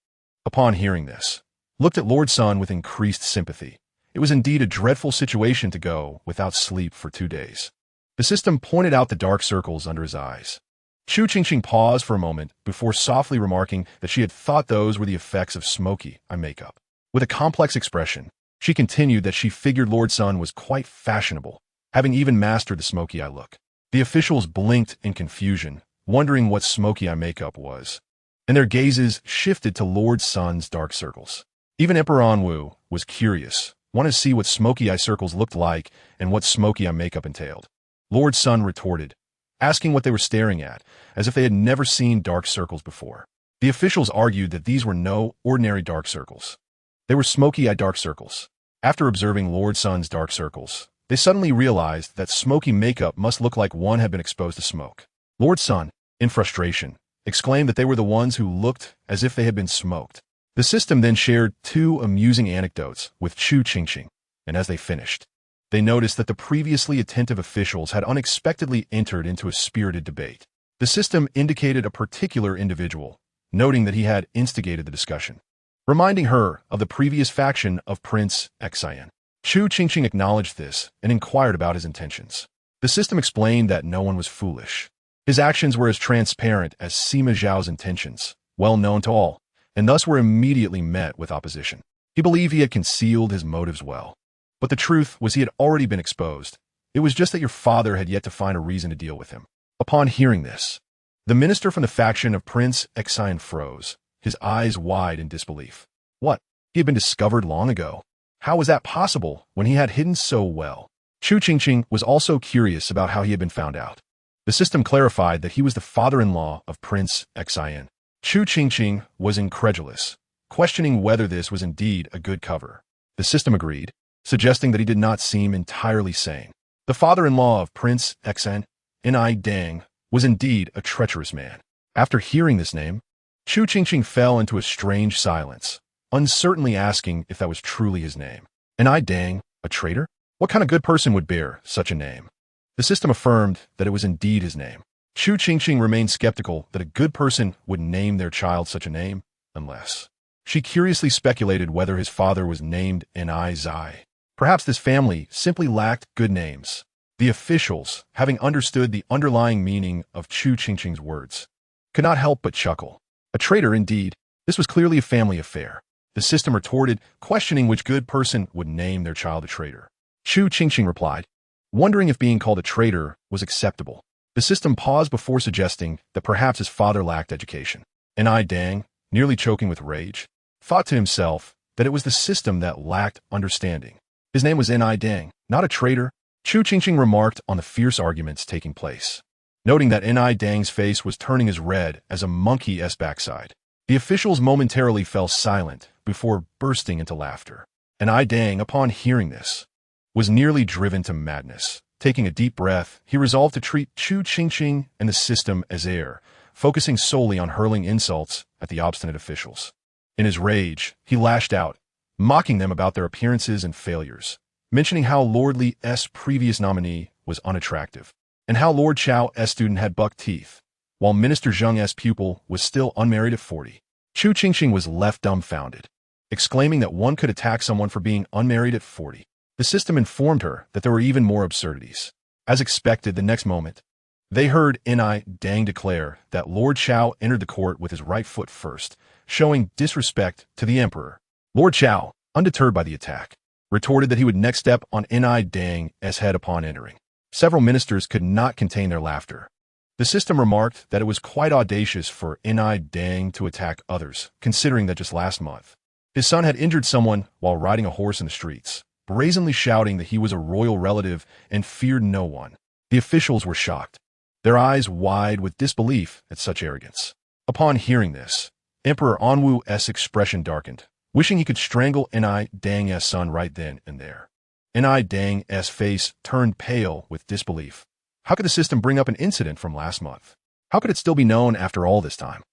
upon hearing this, looked at Lord Sun with increased sympathy. It was indeed a dreadful situation to go without sleep for 2 days. The system pointed out the dark circles under his eyes. Chu Qingqing paused for a moment before softly remarking that she had thought those were the effects of smoky eye makeup. With a complex expression, she continued that she figured Lord Sun was quite fashionable, having even mastered the smoky eye look. The officials blinked in confusion, wondering what smoky eye makeup was, and their gazes shifted to Lord Sun's dark circles. Even Emperor Anwu was curious, wanted to see what smoky eye circles looked like and what smoky eye makeup entailed. Lord Sun retorted, asking what they were staring at, as if they had never seen dark circles before. The officials argued that these were no ordinary dark circles. They were smoky-eyed dark circles. After observing Lord Sun's dark circles, they suddenly realized that smoky makeup must look like one had been exposed to smoke. Lord Sun, in frustration, exclaimed that they were the ones who looked as if they had been smoked. The system then shared 2 amusing anecdotes with Chu Qingqing. and as they finished, they noticed that the previously attentive officials had unexpectedly entered into a spirited debate. The system indicated a particular individual, noting that he had instigated the discussion, reminding her of the previous faction of Prince Xian. Chu Qingqing acknowledged this and inquired about his intentions. The system explained that no one was foolish. His actions were as transparent as Sima Zhao's intentions, well known to all, and thus were immediately met with opposition. He believed he had concealed his motives well. But the truth was he had already been exposed. It was just that your father had yet to find a reason to deal with him. Upon hearing this, the minister from the faction of Prince Xian froze, his eyes wide in disbelief. What? He had been discovered long ago. How was that possible when he had hidden so well? Chu Qingqing was also curious about how he had been found out. The system clarified that he was the father-in-law of Prince Xian. Chu Qingqing was incredulous, questioning whether this was indeed a good cover. The system agreed, suggesting that he did not seem entirely sane. The father-in-law of Prince Xian, Ni Dang, was indeed a treacherous man. After hearing this name, Chu Qingqing fell into a strange silence, uncertainly asking if that was truly his name. Ni Dang, a traitor? What kind of good person would bear such a name? The system affirmed that it was indeed his name. Chu Qingqing remained skeptical that a good person would name their child such a name, unless she curiously speculated whether his father was named Ni Zai. Perhaps this family simply lacked good names. The officials, having understood the underlying meaning of Chu Qingqing's words, could not help but chuckle. A traitor indeed. This was clearly a family affair. The system retorted, questioning which good person would name their child a traitor. Chu Qingqing replied, wondering if being called a traitor was acceptable. The system paused before suggesting that perhaps his father lacked education. Ni Dang, nearly choking with rage, thought to himself that it was the system that lacked understanding. His name was Ni Dang, not a traitor. Chu Qingqing remarked on the fierce arguments taking place, noting that Ni Dang's face was turning as red as a monkey's backside. The officials momentarily fell silent before bursting into laughter. Ni Dang, upon hearing this, was nearly driven to madness. Taking a deep breath, he resolved to treat Chu Qingqing and the system as air, focusing solely on hurling insults at the obstinate officials. In his rage, he lashed out, mocking them about their appearances and failures, mentioning how Lord Li's previous nominee was unattractive, and how Lord Chao's student had buck teeth, while Minister Zheng's pupil was still unmarried at 40. Chu Qingqing was left dumbfounded, exclaiming that one could attack someone for being unmarried at 40. The system informed her that there were even more absurdities. As expected, the next moment, they heard Ni Dang declare that Lord Chao entered the court with his right foot first, showing disrespect to the emperor. Lord Chao, undeterred by the attack, retorted that he would next step on Ni Dang's head upon entering. Several ministers could not contain their laughter. The system remarked that it was quite audacious for Ni Dang to attack others, considering that just last month, his son had injured someone while riding a horse in the streets, brazenly shouting that he was a royal relative and feared no one. The officials were shocked, their eyes wide with disbelief at such arrogance. Upon hearing this, Emperor Anwu's expression darkened, wishing he could strangle Ni Dang's son right then and there. Ni Dang's face turned pale with disbelief. How could the system bring up an incident from last month? How could it still be known after all this time?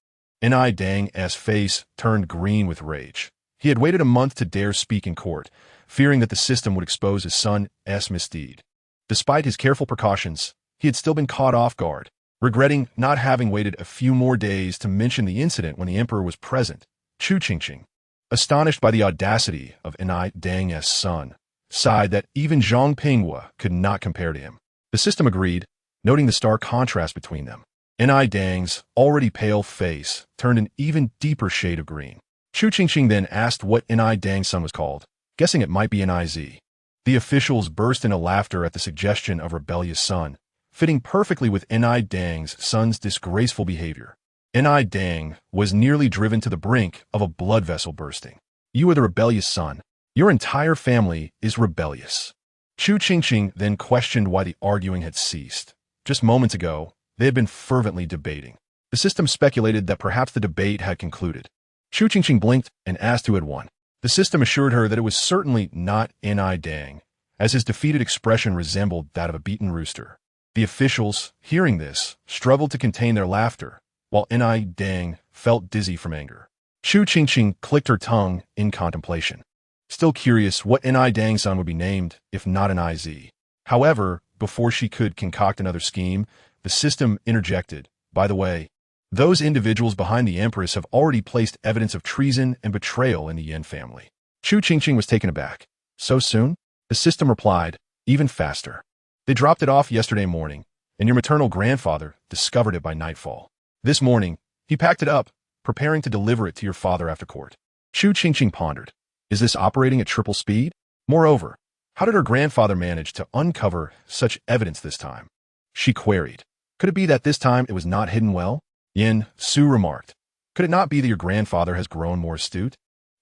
Ni Dang's face turned green with rage. He had waited a month to dare speak in court, fearing that the system would expose his son's misdeed. Despite his careful precautions, he had still been caught off guard, regretting not having waited a few more days to mention the incident when the emperor was present. Chu Qingqing, astonished by the audacity of Ni Dang's son, sighed that even Zhang Pinghua could not compare to him. The system agreed, noting the stark contrast between them. Ni Dang's already pale face turned an even deeper shade of green. Chu Qingqing then asked what Ni Dang's son was called, guessing it might be Niz. The officials burst into laughter at the suggestion of rebellious son, fitting perfectly with Ni Dang's son's disgraceful behavior. Ni Dang was nearly driven to the brink of a blood vessel bursting. You are the rebellious son. Your entire family is rebellious. Chu Qingqing then questioned why the arguing had ceased. Just moments ago, they had been fervently debating. The system speculated that perhaps the debate had concluded. Chu Qingqing blinked and asked who had won. The system assured her that it was certainly not Ni Dang, as his defeated expression resembled that of a beaten rooster. The officials, hearing this, struggled to contain their laughter, while Ni Dang felt dizzy from anger. Chu Qingqing clicked her tongue in contemplation. still curious what Ni Dangsun would be named if not an Iz. However, before she could concoct another scheme, the system interjected. By the way, those individuals behind the Empress have already placed evidence of treason and betrayal in the Yin family. Chu Qingqing was taken aback. So soon? The system replied, even faster. They dropped it off yesterday morning, and your maternal grandfather discovered it by nightfall. This morning, he packed it up, preparing to deliver it to your father after court. Chu Qingqing pondered. Is this operating at triple speed? Moreover, how did her grandfather manage to uncover such evidence this time? She queried. Could it be that this time it was not hidden well? Yin Su remarked. Could it not be that your grandfather has grown more astute?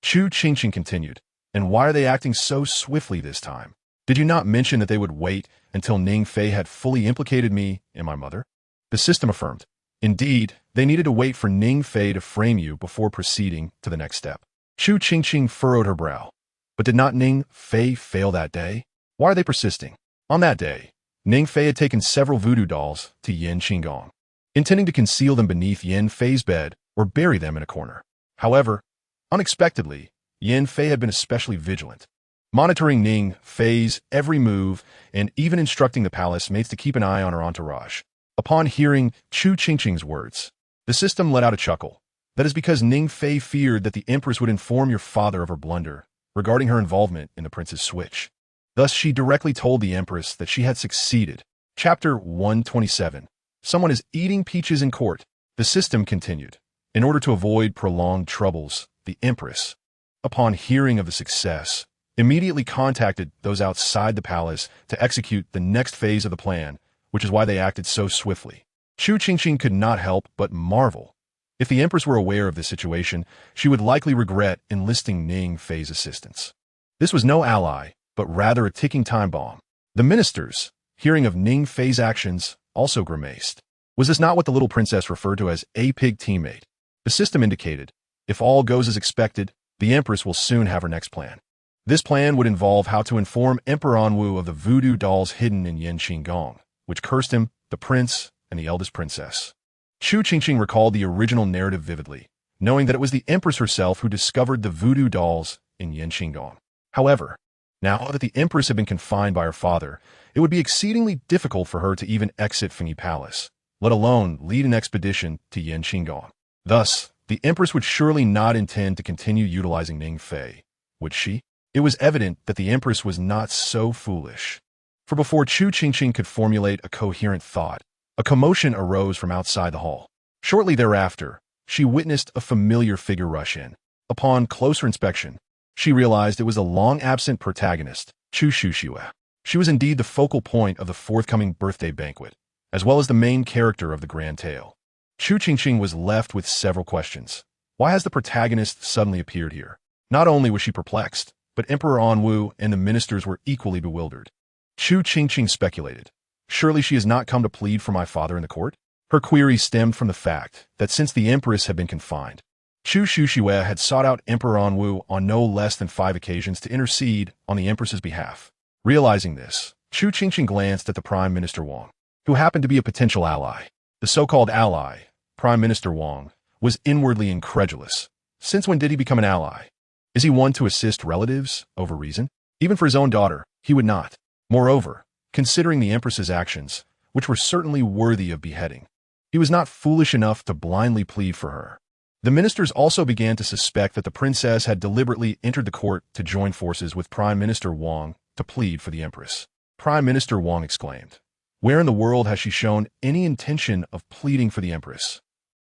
Chu Qingqing continued. And why are they acting so swiftly this time? Did you not mention that they would wait until Ning Fei had fully implicated me and my mother? The system affirmed. Indeed, they needed to wait for Ning Fei to frame you before proceeding to the next step. Chu Qingqing furrowed her brow. But did not Ning Fei fail that day? Why are they persisting? On that day, Ning Fei had taken several voodoo dolls to Yin Qinggong, intending to conceal them beneath Yin Fei's bed or bury them in a corner. However, unexpectedly, Yin Fei had been especially vigilant, monitoring Ning Fei's every move and even instructing the palace maids to keep an eye on her entourage. Upon hearing Chu Qingqing's words, the system let out a chuckle. That is because Ning Fei feared that the Empress would inform your father of her blunder regarding her involvement in the prince's switch. Thus, she directly told the Empress that she had succeeded. Chapter 127. Someone is eating peaches in court. The system continued. In order to avoid prolonged troubles, the Empress, upon hearing of the success, immediately contacted those outside the palace to execute the next phase of the plan, which is why they acted so swiftly. Chu Qingqing could not help but marvel. If the Empress were aware of this situation, she would likely regret enlisting Ning Fei's assistance. This was no ally, but rather a ticking time bomb. The ministers, hearing of Ning Fei's actions, also grimaced. Was this not what the little princess referred to as a pig teammate? The system indicated, if all goes as expected, the Empress will soon have her next plan. This plan would involve how to inform Emperor Anwu of the voodoo dolls hidden in Yin Qinggong, which cursed him, the prince, and the eldest princess. Chu Qingqing recalled the original narrative vividly, knowing that it was the Empress herself who discovered the voodoo dolls in Yin Qinggong. However, now that the Empress had been confined by her father, it would be exceedingly difficult for her to even exit Fengyi Palace, let alone lead an expedition to Yin Qinggong. Thus, the Empress would surely not intend to continue utilizing Ning Fei, would she? It was evident that the Empress was not so foolish. For before Chu Qingqing could formulate a coherent thought, a commotion arose from outside the hall. Shortly thereafter, she witnessed a familiar figure rush in. Upon closer inspection, she realized it was a long-absent protagonist, Chu Qingqing. She was indeed the focal point of the forthcoming birthday banquet, as well as the main character of the grand tale. Chu Qingqing was left with several questions. Why has the protagonist suddenly appeared here? Not only was she perplexed, but Emperor Anwu and the ministers were equally bewildered. Chu Qingqing speculated. Surely she has not come to plead for my father in the court? Her query stemmed from the fact that since the Empress had been confined, Chu Qingqing had sought out Emperor Anwu on no less than 5 occasions to intercede on the Empress's behalf. Realizing this, Chu Qingqing glanced at the Prime Minister Wang, who happened to be a potential ally. The so-called ally, Prime Minister Wang, was inwardly incredulous. Since when did he become an ally? Is he one to assist relatives over reason? Even for his own daughter, he would not. Moreover, considering the Empress's actions, which were certainly worthy of beheading, he was not foolish enough to blindly plead for her. The ministers also began to suspect that the princess had deliberately entered the court to join forces with Prime Minister Wang to plead for the Empress. Prime Minister Wang exclaimed, "Where in the world has she shown any intention of pleading for the Empress?"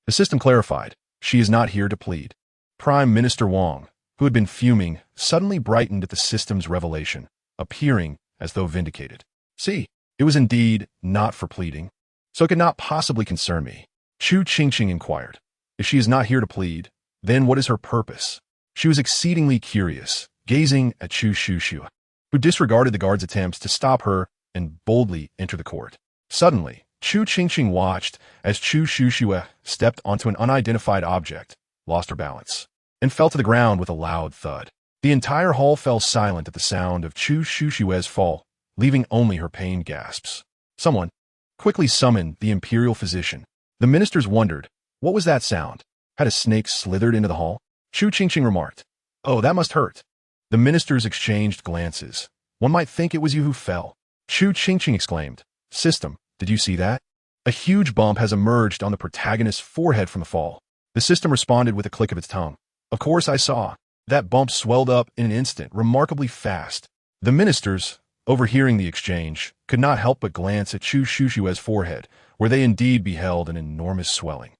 The system clarified, "She is not here to plead." Prime Minister Wang, who had been fuming, suddenly brightened at the system's revelation, appearing as though vindicated. "See, it was indeed not for pleading, so it could not possibly concern me." Chu Qingqing inquired, "If she is not here to plead, then what is her purpose?" She was exceedingly curious, gazing at Chu Qingqing, who disregarded the guard's attempts to stop her and boldly entered the court. Suddenly, Chu Qingqing watched as Chu Qingqing stepped onto an unidentified object, lost her balance, and fell to the ground with a loud thud. The entire hall fell silent at the sound of Chu Qingqing's fall, leaving only her pained gasps. Someone quickly summoned the imperial physician. The ministers wondered, what was that sound? Had a snake slithered into the hall? Chu Qingqing remarked, "Oh, that must hurt." The ministers exchanged glances. One might think it was you who fell. Chu Qingqing exclaimed. System, did you see that? A huge bump has emerged on the protagonist's forehead from the fall. The system responded with a click of its tongue. Of course I saw. That bump swelled up in an instant, remarkably fast. The ministers, overhearing the exchange, could not help but glance at Chu Qingqing's forehead, where they indeed beheld an enormous swelling.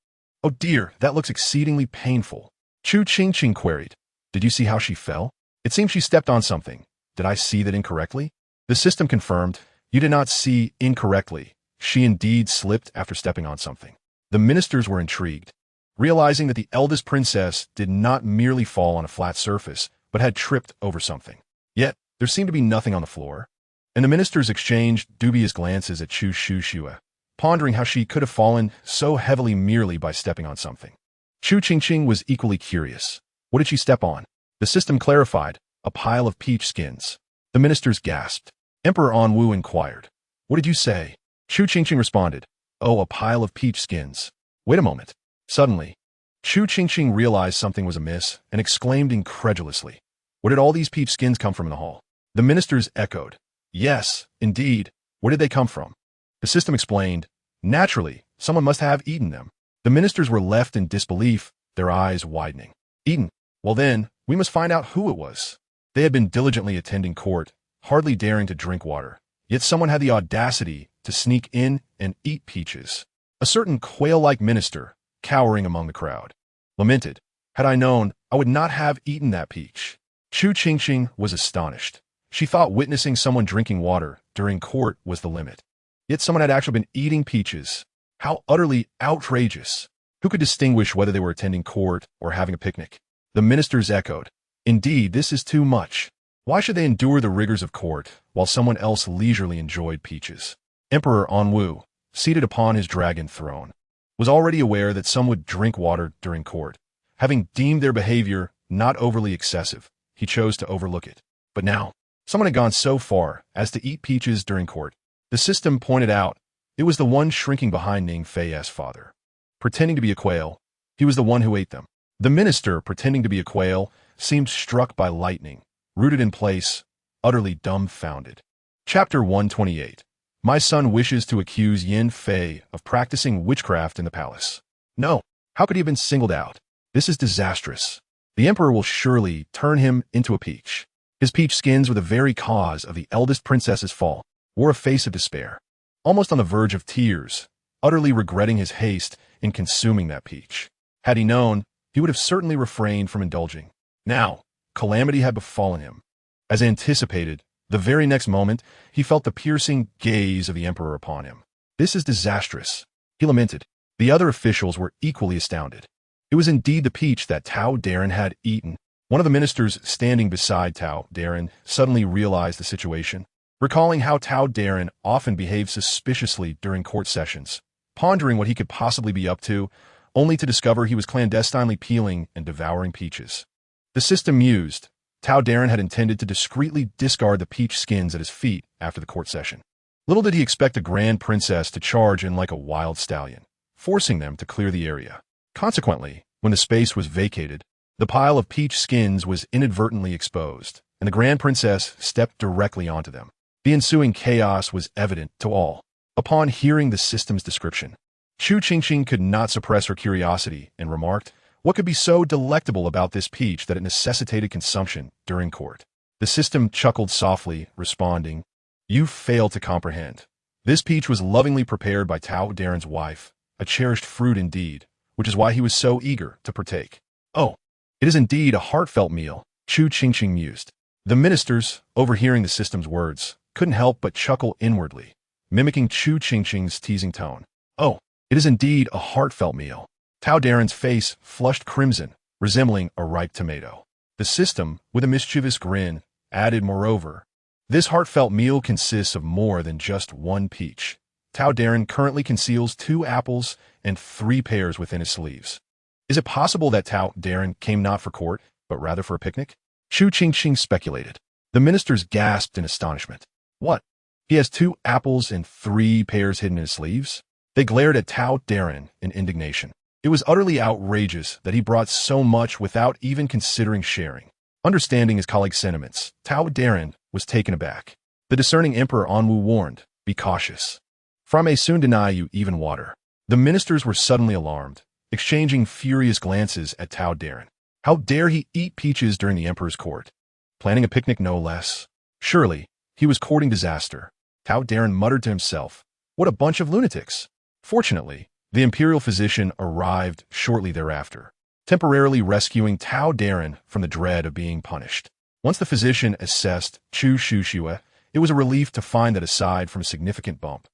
Oh dear, that looks exceedingly painful. Chu Qingqing queried. Did you see how she fell? It seems she stepped on something. Did I see that incorrectly? The system confirmed. You did not see incorrectly. She indeed slipped after stepping on something. The ministers were intrigued, realizing that the eldest princess did not merely fall on a flat surface, but had tripped over something. Yet, there seemed to be nothing on the floor, and the ministers exchanged dubious glances at Chu Qingqing, pondering how she could have fallen so heavily merely by stepping on something. Chu Qingqing was equally curious. What did she step on? The system clarified, a pile of peach skins. The ministers gasped. Emperor Anwu inquired. What did you say? Chu Qingqing responded. Oh, a pile of peach skins. Wait a moment. Suddenly, Chu Qingqing realized something was amiss and exclaimed incredulously. Where did all these peach skins come from in the hall? The ministers echoed. Yes, indeed. Where did they come from? The system explained. Naturally, someone must have eaten them. The ministers were left in disbelief, their eyes widening. Eaten? Well then, we must find out who it was. They had been diligently attending court, hardly daring to drink water. Yet someone had the audacity to sneak in and eat peaches. A certain quail-like minister, cowering among the crowd, lamented, Had I known, I would not have eaten that peach. Chu Qingqing was astonished. She thought witnessing someone drinking water during court was the limit. Yet someone had actually been eating peaches. How utterly outrageous. Who could distinguish whether they were attending court or having a picnic? The ministers echoed. Indeed, this is too much. Why should they endure the rigors of court while someone else leisurely enjoyed peaches? Emperor Anwu, seated upon his dragon throne, was already aware that some would drink water during court. Having deemed their behavior not overly excessive, he chose to overlook it. But now, someone had gone so far as to eat peaches during court. The system pointed out it was the one shrinking behind Ning Fei's father. Pretending to be a quail, he was the one who ate them. The minister, pretending to be a quail, seemed struck by lightning, rooted in place, utterly dumbfounded. Chapter 128. My son wishes to accuse Yin Fei of practicing witchcraft in the palace. No, how could he have been singled out? This is disastrous. The emperor will surely turn him into a peach. His peach skins were the very cause of the eldest princess's fall, wore a face of despair, almost on the verge of tears, utterly regretting his haste in consuming that peach. Had he known, he would have certainly refrained from indulging. Now, calamity had befallen him. As anticipated, the very next moment, he felt the piercing gaze of the emperor upon him. This is disastrous, he lamented. The other officials were equally astounded. It was indeed the peach that tyrant had eaten. One of the ministers standing beside tyrant suddenly realized the situation, recalling how tyrant often behaved suspiciously during court sessions, pondering what he could possibly be up to, only to discover he was clandestinely peeling and devouring peaches. The system mused. Tyrant had intended to discreetly discard the peach skins at his feet after the court session. Little did he expect the grand princess to charge in like a wild stallion, forcing them to clear the area. Consequently, when the space was vacated, the pile of peach skins was inadvertently exposed, and the grand princess stepped directly onto them. The ensuing chaos was evident to all. Upon hearing the system's description, Chu Qingqing could not suppress her curiosity and remarked, what could be so delectable about this peach that it necessitated consumption during court? The system chuckled softly, responding, You fail to comprehend. This peach was lovingly prepared by Tyrant's wife, a cherished fruit indeed, which is why he was so eager to partake. Oh, it is indeed a heartfelt meal, Chu Qingqing mused. The ministers, overhearing the system's words, couldn't help but chuckle inwardly, mimicking Chu Qingqing's teasing tone. Oh, it is indeed a heartfelt meal. Tyrant's face flushed crimson, resembling a ripe tomato. The system, with a mischievous grin, added moreover, this heartfelt meal consists of more than just one peach. Tyrant currently conceals 2 apples and 3 pears within his sleeves. Is it possible that Tyrant came not for court, but rather for a picnic? Chu Qingqing speculated. The ministers gasped in astonishment. What? He has 2 apples and 3 pears hidden in his sleeves? They glared at Tyrant in indignation. It was utterly outrageous that he brought so much without even considering sharing. Understanding his colleague's sentiments, tyrant was taken aback. The discerning Emperor Anwu warned, "Be cautious. For I may soon deny you even water." The ministers were suddenly alarmed, exchanging furious glances at tyrant. How dare he eat peaches during the emperor's court? Planning a picnic no less. Surely, he was courting disaster. Tyrant muttered to himself, "What a bunch of lunatics." Fortunately, the imperial physician arrived shortly thereafter, temporarily rescuing tyrant from the dread of being punished. Once the physician assessed Chu Qingqing, it was a relief to find that aside from a significant bump,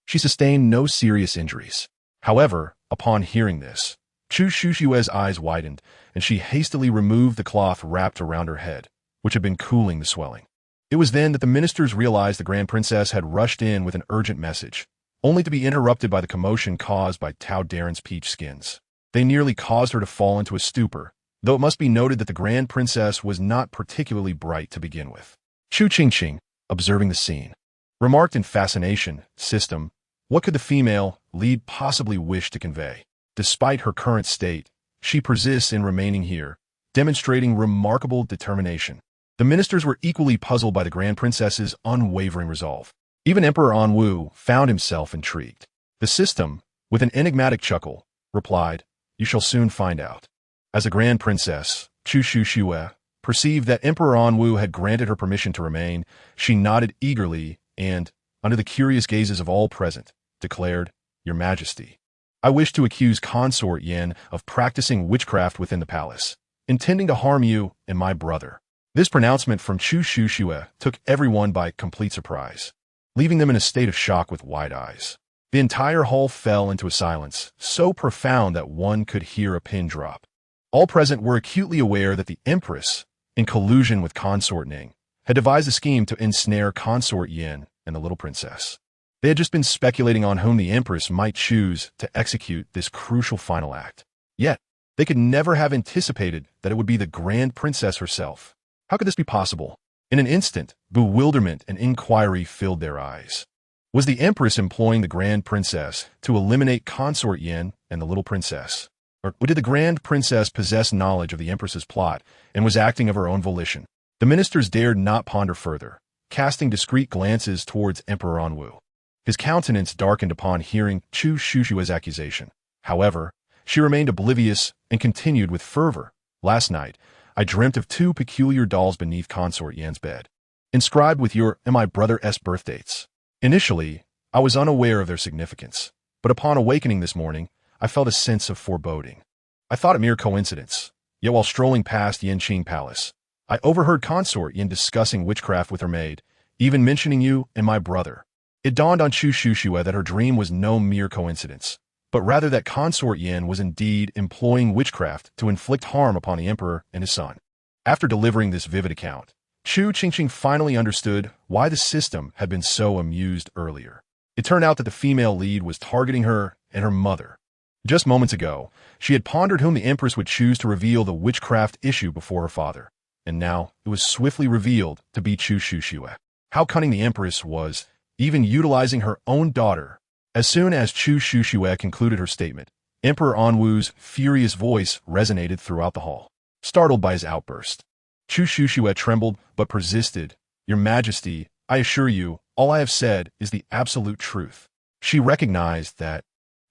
she sustained no serious injuries. However, upon hearing this, Chu Qingqing's eyes widened, and she hastily removed the cloth wrapped around her head, which had been cooling the swelling. It was then that the ministers realized the Grand Princess had rushed in with an urgent message, only to be interrupted by the commotion caused by tyrant's peach skins. They nearly caused her to fall into a stupor, though it must be noted that the Grand Princess was not particularly bright to begin with. Chu Qingqing, observing the scene, remarked in fascination, "System, what could the female lead possibly wish to convey? Despite her current state, she persists in remaining here, demonstrating remarkable determination." The ministers were equally puzzled by the Grand Princess's unwavering resolve. Even Emperor Anwu found himself intrigued. The system, with an enigmatic chuckle, replied, "You shall soon find out." As the Grand Princess, Chu Qingqing, perceived that Emperor Anwu had granted her permission to remain, she nodded eagerly and, under the curious gazes of all present, declared, "Your Majesty, I wish to accuse Consort Yin of practicing witchcraft within the palace, intending to harm you and my brother." This pronouncement from Chu Qingqing took everyone by complete surprise, leaving them in a state of shock with wide eyes. The entire hall fell into a silence, so profound that one could hear a pin drop. All present were acutely aware that the Empress, in collusion with Consort Ning, had devised a scheme to ensnare Consort Yin and the little princess. They had just been speculating on whom the Empress might choose to execute this crucial final act. Yet, they could never have anticipated that it would be the Grand Princess herself. How could this be possible? In an instant, bewilderment and inquiry filled their eyes. Was the Empress employing the Grand Princess to eliminate Consort Yin and the little princess? Or did the Grand Princess possess knowledge of the Empress's plot and was acting of her own volition? The ministers dared not ponder further, casting discreet glances towards Emperor Anwu. His countenance darkened upon hearing Chu Qingqing's accusation. However, she remained oblivious and continued with fervor, "Last night, I dreamt of two peculiar dolls beneath Consort Yan's bed, inscribed with your and my brother's birth dates. Initially, I was unaware of their significance, but upon awakening this morning, I felt a sense of foreboding. I thought it mere coincidence, yet while strolling past Yanqing Palace, I overheard Consort Yin discussing witchcraft with her maid, even mentioning you and my brother. It dawned on Chu Qingqing that her dream was no mere coincidence, but rather that Consort Yin was indeed employing witchcraft to inflict harm upon the emperor and his son. After delivering this vivid account, Chu Qingqing finally understood why the system had been so amused earlier. It turned out that the female lead was targeting her and her mother. Just moments ago, she had pondered whom the empress would choose to reveal the witchcraft issue before her father, and now it was swiftly revealed to be Chu Qingqing. How cunning the empress was, even utilizing her own daughter. As soon as Chu Qingqing concluded her statement, Emperor Anwu's furious voice resonated throughout the hall. Startled by his outburst, Chu Qingqing trembled but persisted. "Your Majesty, I assure you, all I have said is the absolute truth." She recognized that,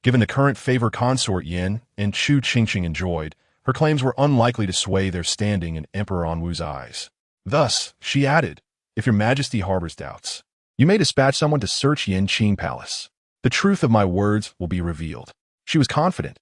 given the current favor Consort Yin and Chu Qingqing enjoyed, her claims were unlikely to sway their standing in Emperor Anwu's eyes. Thus, she added, "If your Majesty harbors doubts, you may dispatch someone to search Yanqing Palace. The truth of my words will be revealed." She was confident,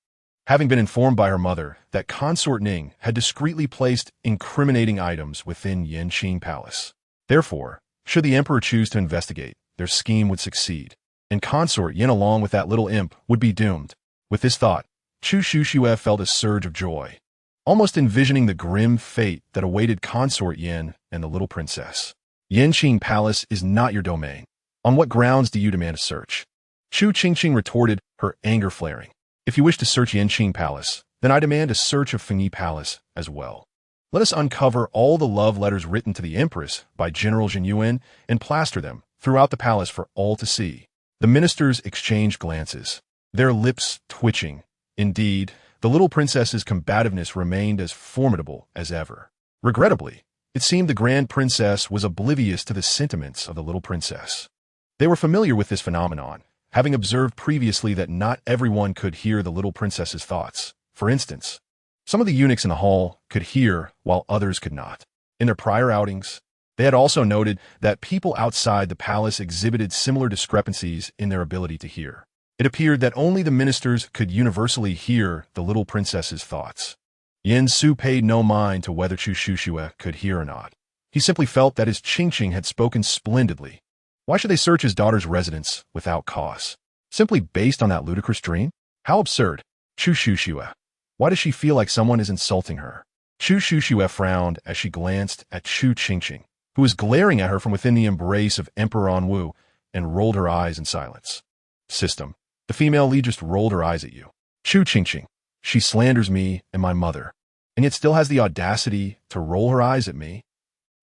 having been informed by her mother that Consort Ning had discreetly placed incriminating items within Yanqing Palace. Therefore, should the emperor choose to investigate, their scheme would succeed, and Consort Yin along with that little imp would be doomed. With this thought, Chu Qingqing felt a surge of joy, almost envisioning the grim fate that awaited Consort Yin and the little princess. "Yanqing Palace is not your domain. On what grounds do you demand a search?" Chu Qingqing retorted, her anger flaring. "If you wish to search Yanqing Palace, then I demand a search of Fengyi Palace as well. Let us uncover all the love letters written to the Empress by General Jin Yuan and plaster them throughout the palace for all to see." The ministers exchanged glances, their lips twitching. Indeed, the little princess's combativeness remained as formidable as ever. Regrettably, It seemed the grand princess was oblivious to the sentiments of the little princess. They were familiar with this phenomenon, having observed previously that not everyone could hear the little princess's thoughts. For instance, some of the eunuchs in the hall could hear while others could not. In their prior outings, they had also noted that people outside the palace exhibited similar discrepancies in their ability to hear. It appeared that only the ministers could universally hear the little princess's thoughts. Yen Su paid no mind to whether Chu Qingqing could hear or not. He simply felt that his Qingqing had spoken splendidly. Why should they search his daughter's residence without cause? Simply based on that ludicrous dream? How absurd. Chu Qingqing. Why does she feel like someone is insulting her? Chu Qingqing frowned as she glanced at Chu Qingqing, who was glaring at her from within the embrace of Emperor Anwu, and rolled her eyes in silence. System. The female lead just rolled her eyes at you. Chu Qingqing. She slanders me and my mother, and yet still has the audacity to roll her eyes at me.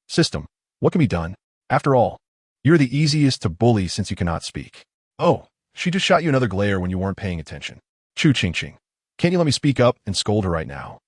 System. What can be done? After all, you're the easiest to bully since you cannot speak. Oh, she just shot you another glare when you weren't paying attention. Chu Qingqing. Can't you let me speak up and scold her right now?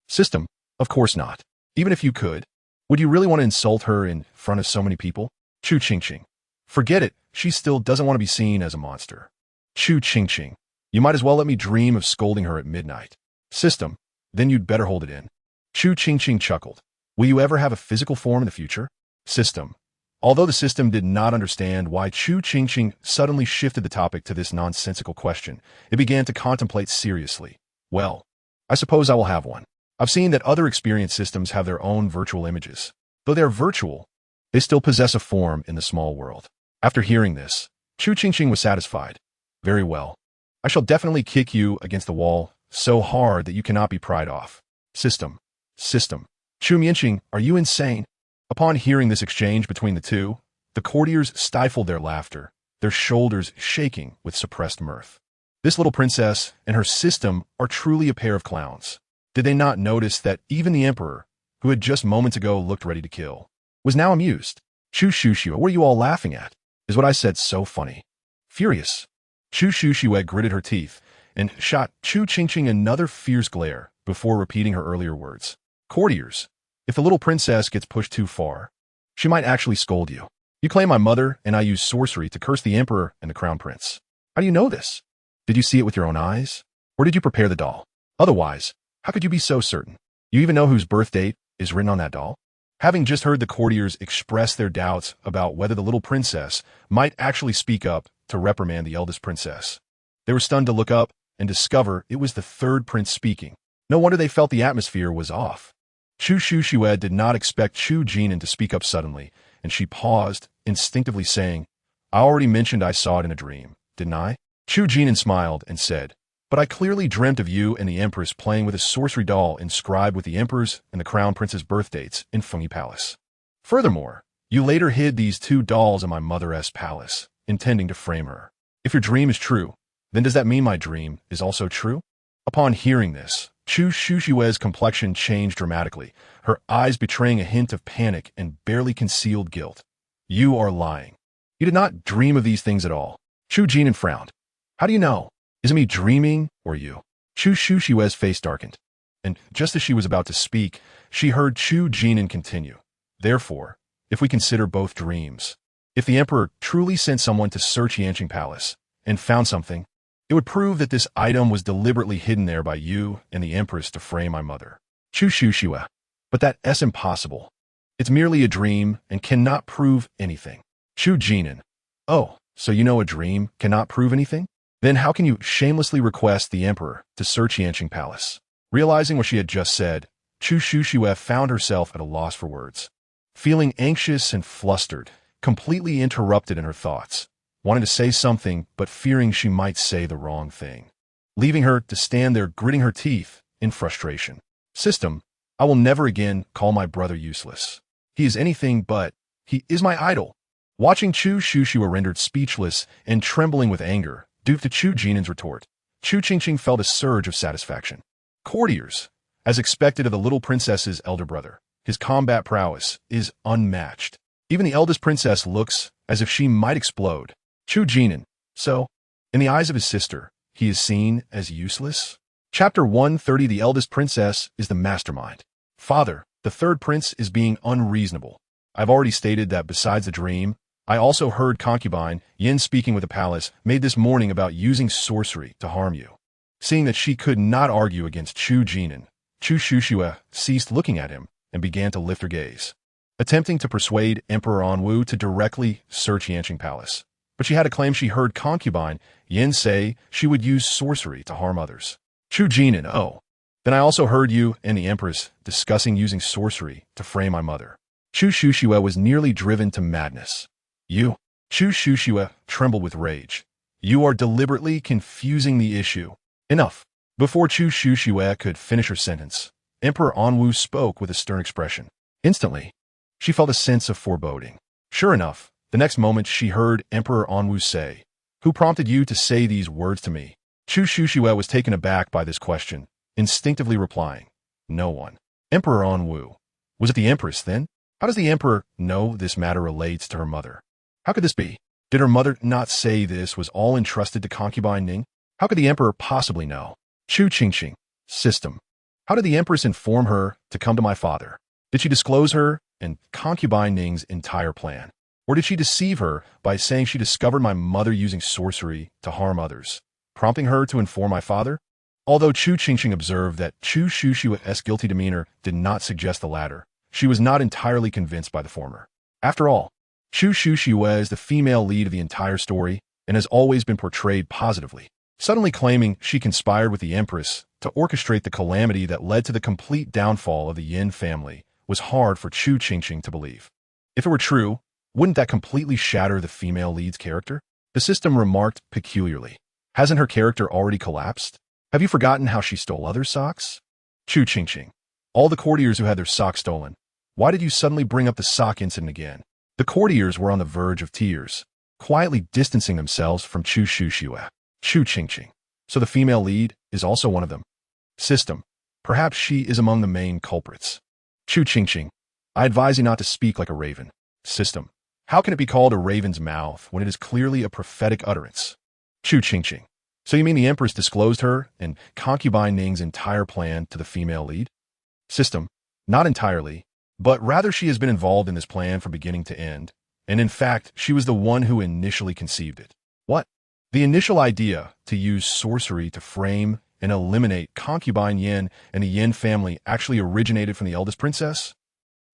System. Of course not. Even if you could, would you really want to insult her in front of so many people? Chu Qingqing. Forget it. She still doesn't want to be seen as a monster. Chu Qingqing. You might as well let me dream of scolding her at midnight. System. Then you'd better hold it in. Chu Qingqing chuckled. Will you ever have a physical form in the future? System. Although the system did not understand why Chu Qingqing suddenly shifted the topic to this nonsensical question, it began to contemplate seriously. Well, I suppose I will have one. I've seen that other experience systems have their own virtual images. Though they are virtual, they still possess a form in the small world. After hearing this, Chu Qingqing was satisfied. Very well. I shall definitely kick you against the wall so hard that you cannot be pried off. System. System. Chu Qingqing, are you insane? Upon hearing this exchange between the two, the courtiers stifled their laughter, their shoulders shaking with suppressed mirth. This little princess and her system are truly a pair of clowns. Did they not notice that even the emperor, who had just moments ago looked ready to kill, was now amused? Chu Qingqing, what are you all laughing at? Is what I said so funny? Furious, Chu Qingqing gritted her teeth and shot Chu Qingqing another fierce glare before repeating her earlier words. Courtiers, if the little princess gets pushed too far, she might actually scold you. You claim my mother and I use sorcery to curse the emperor and the crown prince. How do you know this? Did you see it with your own eyes? Or did you prepare the doll? Otherwise, how could you be so certain? You even know whose birth date is written on that doll? Having just heard the courtiers express their doubts about whether the little princess might actually speak up to reprimand the eldest princess, they were stunned to look up and discover it was the third prince speaking. No wonder they felt the atmosphere was off. Chu Qingqing did not expect Chu Jinin to speak up suddenly, and she paused, instinctively saying, I already mentioned I saw it in a dream, didn't I? Chu Jinin smiled and said, but I clearly dreamt of you and the empress playing with a sorcery doll inscribed with the emperor's and the crown prince's birth dates in Fengyi Palace. Furthermore, you later hid these two dolls in my mother's palace, intending to frame her. If your dream is true, then does that mean my dream is also true? Upon hearing this, Chu Qingqing's complexion changed dramatically, her eyes betraying a hint of panic and barely concealed guilt. You are lying. You did not dream of these things at all. Chu Jinin frowned. How do you know? Is it me dreaming or you? Chu Qingqing's face darkened, and just as she was about to speak, she heard Chu Jinin continue. Therefore, if we consider both dreams, if the emperor truly sent someone to search Yanqing Palace and found something, it would prove that this item was deliberately hidden there by you and the empress to frame my mother. Chu Qingqing. But that's impossible. It's merely a dream and cannot prove anything. Chu Jinin. Oh, so you know a dream cannot prove anything? Then how can you shamelessly request the emperor to search Yanqing Palace? Realizing what she had just said, Chu Qingqing found herself at a loss for words. Feeling anxious and flustered, completely interrupted in her thoughts, wanting to say something but fearing she might say the wrong thing, leaving her to stand there gritting her teeth in frustration. System, I will never again call my brother useless. He is anything but, he is my idol. Watching Chu Qingqing rendered speechless and trembling with anger, due to Chu Jinin's retort, Chu Qingqing felt a surge of satisfaction. Courtiers, as expected of the little princess's elder brother, his combat prowess is unmatched. Even the eldest princess looks as if she might explode. Chu Jinin, so, in the eyes of his sister, he is seen as useless? Chapter 130. The eldest princess is the mastermind. Father, The third prince is being unreasonable. I've already stated that besides the dream, I also heard concubine Yin speaking with the palace made this morning about using sorcery to harm you. Seeing that she could not argue against Chu Qingqing, Chu Qingqing ceased looking at him and began to lift her gaze, attempting to persuade Emperor Anwu to directly search Yanqing Palace. But she had to claim she heard concubine Yin say she would use sorcery to harm others. Chu Qingqing, oh. Then I also heard you and the Empress discussing using sorcery to frame my mother. Chu Qingqing was nearly driven to madness. You, Chu Qingqing, trembled with rage. You are deliberately confusing the issue. Enough. Before Chu Qingqing could finish her sentence, Emperor Anwu spoke with a stern expression. Instantly, she felt a sense of foreboding. Sure enough, the next moment she heard Emperor Anwu say, "Who prompted you to say these words to me?" Chu Qingqing was taken aback by this question, instinctively replying, "No one." Emperor Anwu. Was it the Empress then? How does the Emperor know this matter relates to her mother? How could this be? Did her mother not say this was all entrusted to concubine Ning? How could the Emperor possibly know? Chu Qingqing. System. How did the Empress inform her to come to my father? Did she disclose her and concubine Ning's entire plan? Or did she deceive her by saying she discovered my mother using sorcery to harm others, prompting her to inform my father? Although Chu Qingqing observed that Chu Qingqing's guilty demeanor did not suggest the latter, she was not entirely convinced by the former. After all, Chu Qingqing is the female lead of the entire story and has always been portrayed positively. Suddenly claiming she conspired with the Empress to orchestrate the calamity that led to the complete downfall of the Yin family was hard for Chu Qingqing to believe. If it were true, wouldn't that completely shatter the female lead's character? The system remarked peculiarly. Hasn't her character already collapsed? Have you forgotten how she stole others' socks? Chu Qingqing. All the courtiers who had their socks stolen. Why did you suddenly bring up the sock incident again? The courtiers were on the verge of tears, quietly distancing themselves from Chu Qingqing. Chu Qingqing. So the female lead is also one of them. System. Perhaps she is among the main culprits. Chu Qingqing. I advise you not to speak like a raven. System. How can it be called a raven's mouth when it is clearly a prophetic utterance? Chu Qingqing. So you mean the Empress disclosed her and concubine Ning's entire plan to the female lead? System. Not entirely, but rather she has been involved in this plan from beginning to end, and in fact, she was the one who initially conceived it. What? The initial idea to use sorcery to frame and eliminate concubine Yin and the Yin family actually originated from the eldest princess?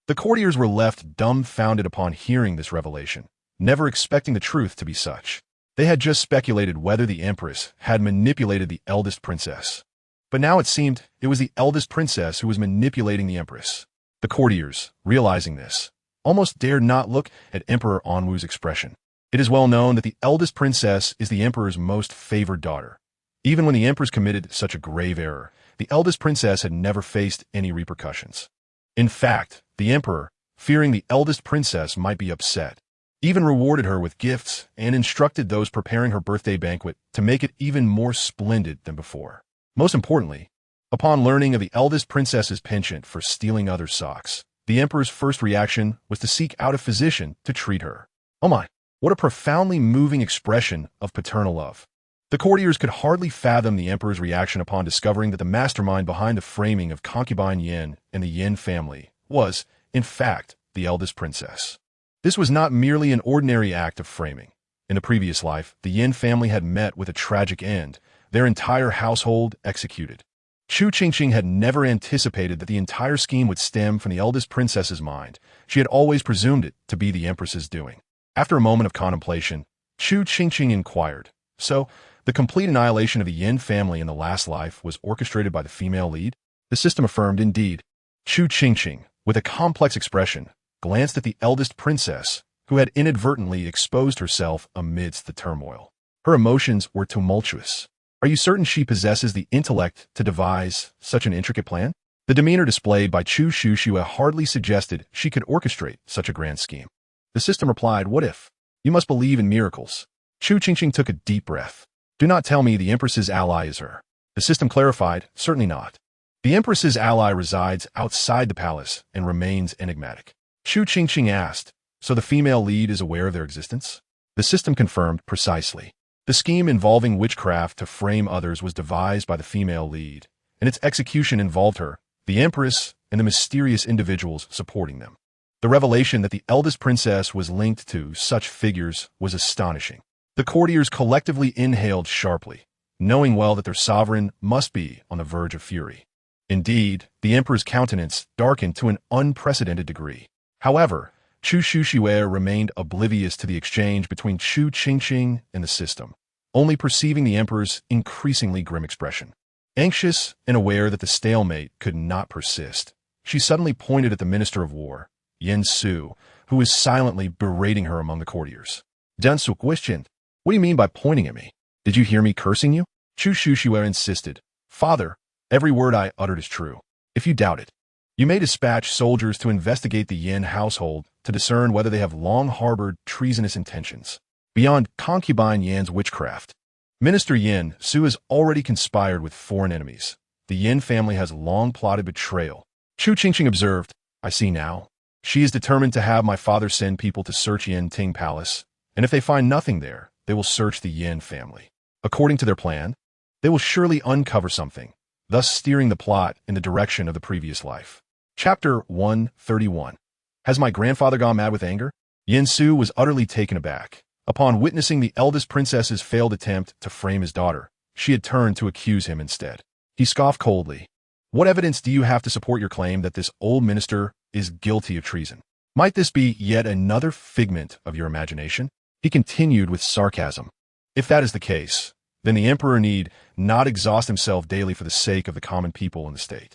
The courtiers were left dumbfounded upon hearing this revelation, never expecting the truth to be such. They had just speculated whether the Empress had manipulated the eldest princess. But now it seemed it was the eldest princess who was manipulating the Empress. The courtiers, realizing this, almost dared not look at Emperor Anwu's expression. It is well known that the eldest princess is the Emperor's most favored daughter. Even when the Empress committed such a grave error, the eldest princess had never faced any repercussions. In fact, the Emperor, fearing the eldest princess might be upset, even rewarded her with gifts and instructed those preparing her birthday banquet to make it even more splendid than before. Most importantly, upon learning of the eldest princess's penchant for stealing others' socks, the Emperor's first reaction was to seek out a physician to treat her. Oh my, what a profoundly moving expression of paternal love. The courtiers could hardly fathom the Emperor's reaction upon discovering that the mastermind behind the framing of concubine Yin and the Yin family was, in fact, the eldest princess. This was not merely an ordinary act of framing. In the previous life, the Yin family had met with a tragic end, their entire household executed. Chu Qingqing had never anticipated that the entire scheme would stem from the eldest princess's mind. She had always presumed it to be the Empress's doing. After a moment of contemplation, Chu Qingqing inquired, "So, the complete annihilation of the Yin family in the last life was orchestrated by the female lead?" The system affirmed indeed. Chu Qingqing, with a complex expression, glanced at the eldest princess, who had inadvertently exposed herself amidst the turmoil. Her emotions were tumultuous. Are you certain she possesses the intellect to devise such an intricate plan? The demeanor displayed by Chu Qingqing hardly suggested she could orchestrate such a grand scheme. The system replied, "What if? You must believe in miracles." Chu Qingqing took a deep breath. "Do not tell me the Empress's ally is her." The system clarified, "Certainly not. The Empress's ally resides outside the palace and remains enigmatic." Chu Qingqing asked, "So the female lead is aware of their existence?" The system confirmed precisely. The scheme involving witchcraft to frame others was devised by the female lead, and its execution involved her, the Empress, and the mysterious individuals supporting them. The revelation that the eldest princess was linked to such figures was astonishing. The courtiers collectively inhaled sharply, knowing well that their sovereign must be on the verge of fury. Indeed, the emperor's countenance darkened to an unprecedented degree. However, Chu Qingqing remained oblivious to the exchange between Chu Qingqing and the system, only perceiving the emperor's increasingly grim expression. Anxious and aware that the stalemate could not persist, she suddenly pointed at the Minister of War, Yin Su, who was silently berating her among the courtiers. "Dan Su questioned, "What do you mean by pointing at me? Did you hear me cursing you?" Chu Qingqing insisted, "Father, every word I uttered is true. If you doubt it, you may dispatch soldiers to investigate the Yin household to discern whether they have long harbored treasonous intentions. Beyond concubine Yan's witchcraft, Minister Yin Su has already conspired with foreign enemies. The Yin family has long plotted betrayal." Chu Qingqing observed, "I see now. She is determined to have my father send people to search Yin Ting Palace, and if they find nothing there, they will search the Yin family. According to their plan, they will surely uncover something, thus steering the plot in the direction of the previous life." Chapter 131. Has my grandfather gone mad with anger? Yin Su was utterly taken aback. Upon witnessing the eldest princess's failed attempt to frame his daughter, she had turned to accuse him instead. He scoffed coldly. "What evidence do you have to support your claim that this old minister is guilty of treason? Might this be yet another figment of your imagination?" He continued with sarcasm. "If that is the case, then the emperor need not exhaust himself daily for the sake of the common people in the state.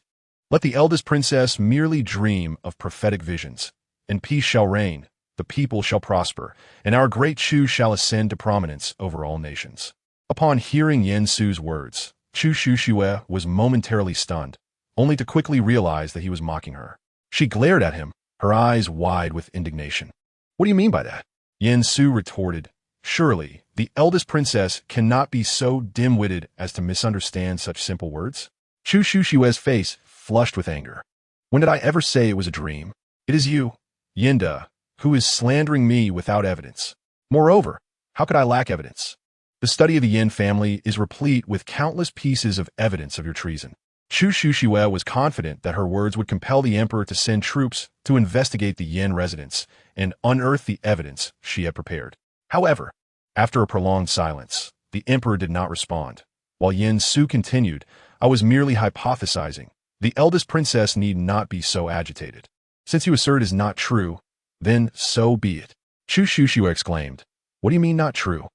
Let the eldest princess merely dream of prophetic visions, and peace shall reign, the people shall prosper, and our great Chu shall ascend to prominence over all nations." Upon hearing Yin Su's words, Chu Qingqing was momentarily stunned, only to quickly realize that he was mocking her. She glared at him, her eyes wide with indignation. "What do you mean by that?" Yin Su retorted, "Surely, the eldest princess cannot be so dim-witted as to misunderstand such simple words?" Chu Qingqing's face flushed with anger. "When did I ever say it was a dream? It is you, Yinda, who is slandering me without evidence. Moreover, how could I lack evidence? The study of the Yin family is replete with countless pieces of evidence of your treason." Chu Qingqing was confident that her words would compel the emperor to send troops to investigate the Yin residence and unearth the evidence she had prepared. However, after a prolonged silence, the emperor did not respond. While Yin Su continued, "I was merely hypothesizing. The eldest princess need not be so agitated. Since you assert it is not true, then so be it." Chu Qingqing exclaimed, "What do you mean not true?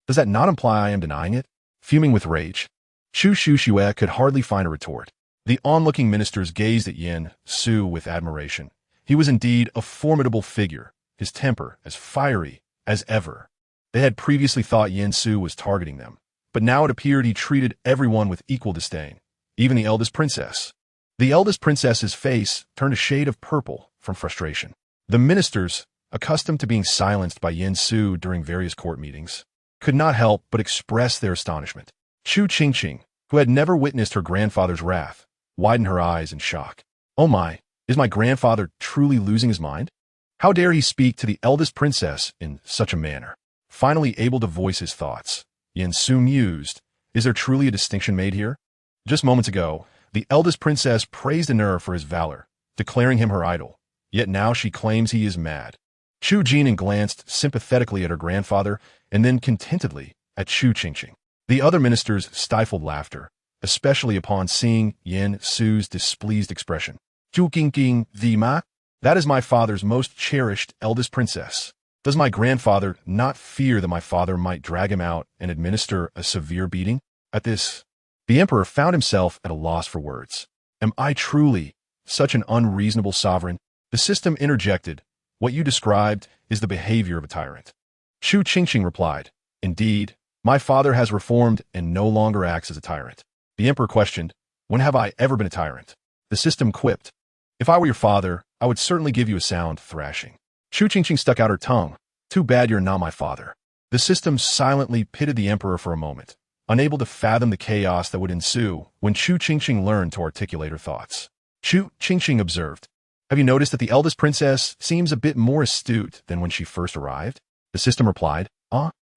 Does that not imply I am denying it?" Fuming with rage, Chu Qingqing could hardly find a retort. The onlooking ministers gazed at Yin Su with admiration. He was indeed a formidable figure, his temper as fiery as ever. They had previously thought Yin Su was targeting them, but now it appeared he treated everyone with equal disdain, even the eldest princess. The eldest princess's face turned a shade of purple from frustration. The ministers, accustomed to being silenced by Yin Su during various court meetings, could not help but express their astonishment. Chu Qingqing, who had never witnessed her grandfather's wrath, widened her eyes in shock. "Oh my, is my grandfather truly losing his mind? How dare he speak to the eldest princess in such a manner?" Finally able to voice his thoughts, Yin Su mused, "Is there truly a distinction made here? Just moments ago, the eldest princess praised Anur for his valor, declaring him her idol, yet now she claims he is mad." Chu Qingqing glanced sympathetically at her grandfather and then contentedly at Chu Qingqing. The other ministers stifled laughter, especially upon seeing Yin Su's displeased expression. "Chu Qingqing the ma? That is my father's most cherished eldest princess. Does my grandfather not fear that my father might drag him out and administer a severe beating?" At this, the emperor found himself at a loss for words. "Am I truly such an unreasonable sovereign?" The system interjected, "What you described is the behavior of a tyrant." Chu Qingqing replied, "Indeed, my father has reformed and no longer acts as a tyrant." The emperor questioned, "When have I ever been a tyrant?" The system quipped, "If I were your father, I would certainly give you a sound thrashing." Chu Qingqing stuck out her tongue. "Too bad you're not my father." The system silently pitied the emperor for a moment, unable to fathom the chaos that would ensue when Chu Qingqing learned to articulate her thoughts. Chu Qingqing observed, "Have you noticed that the eldest princess seems a bit more astute than when she first arrived?" The system replied,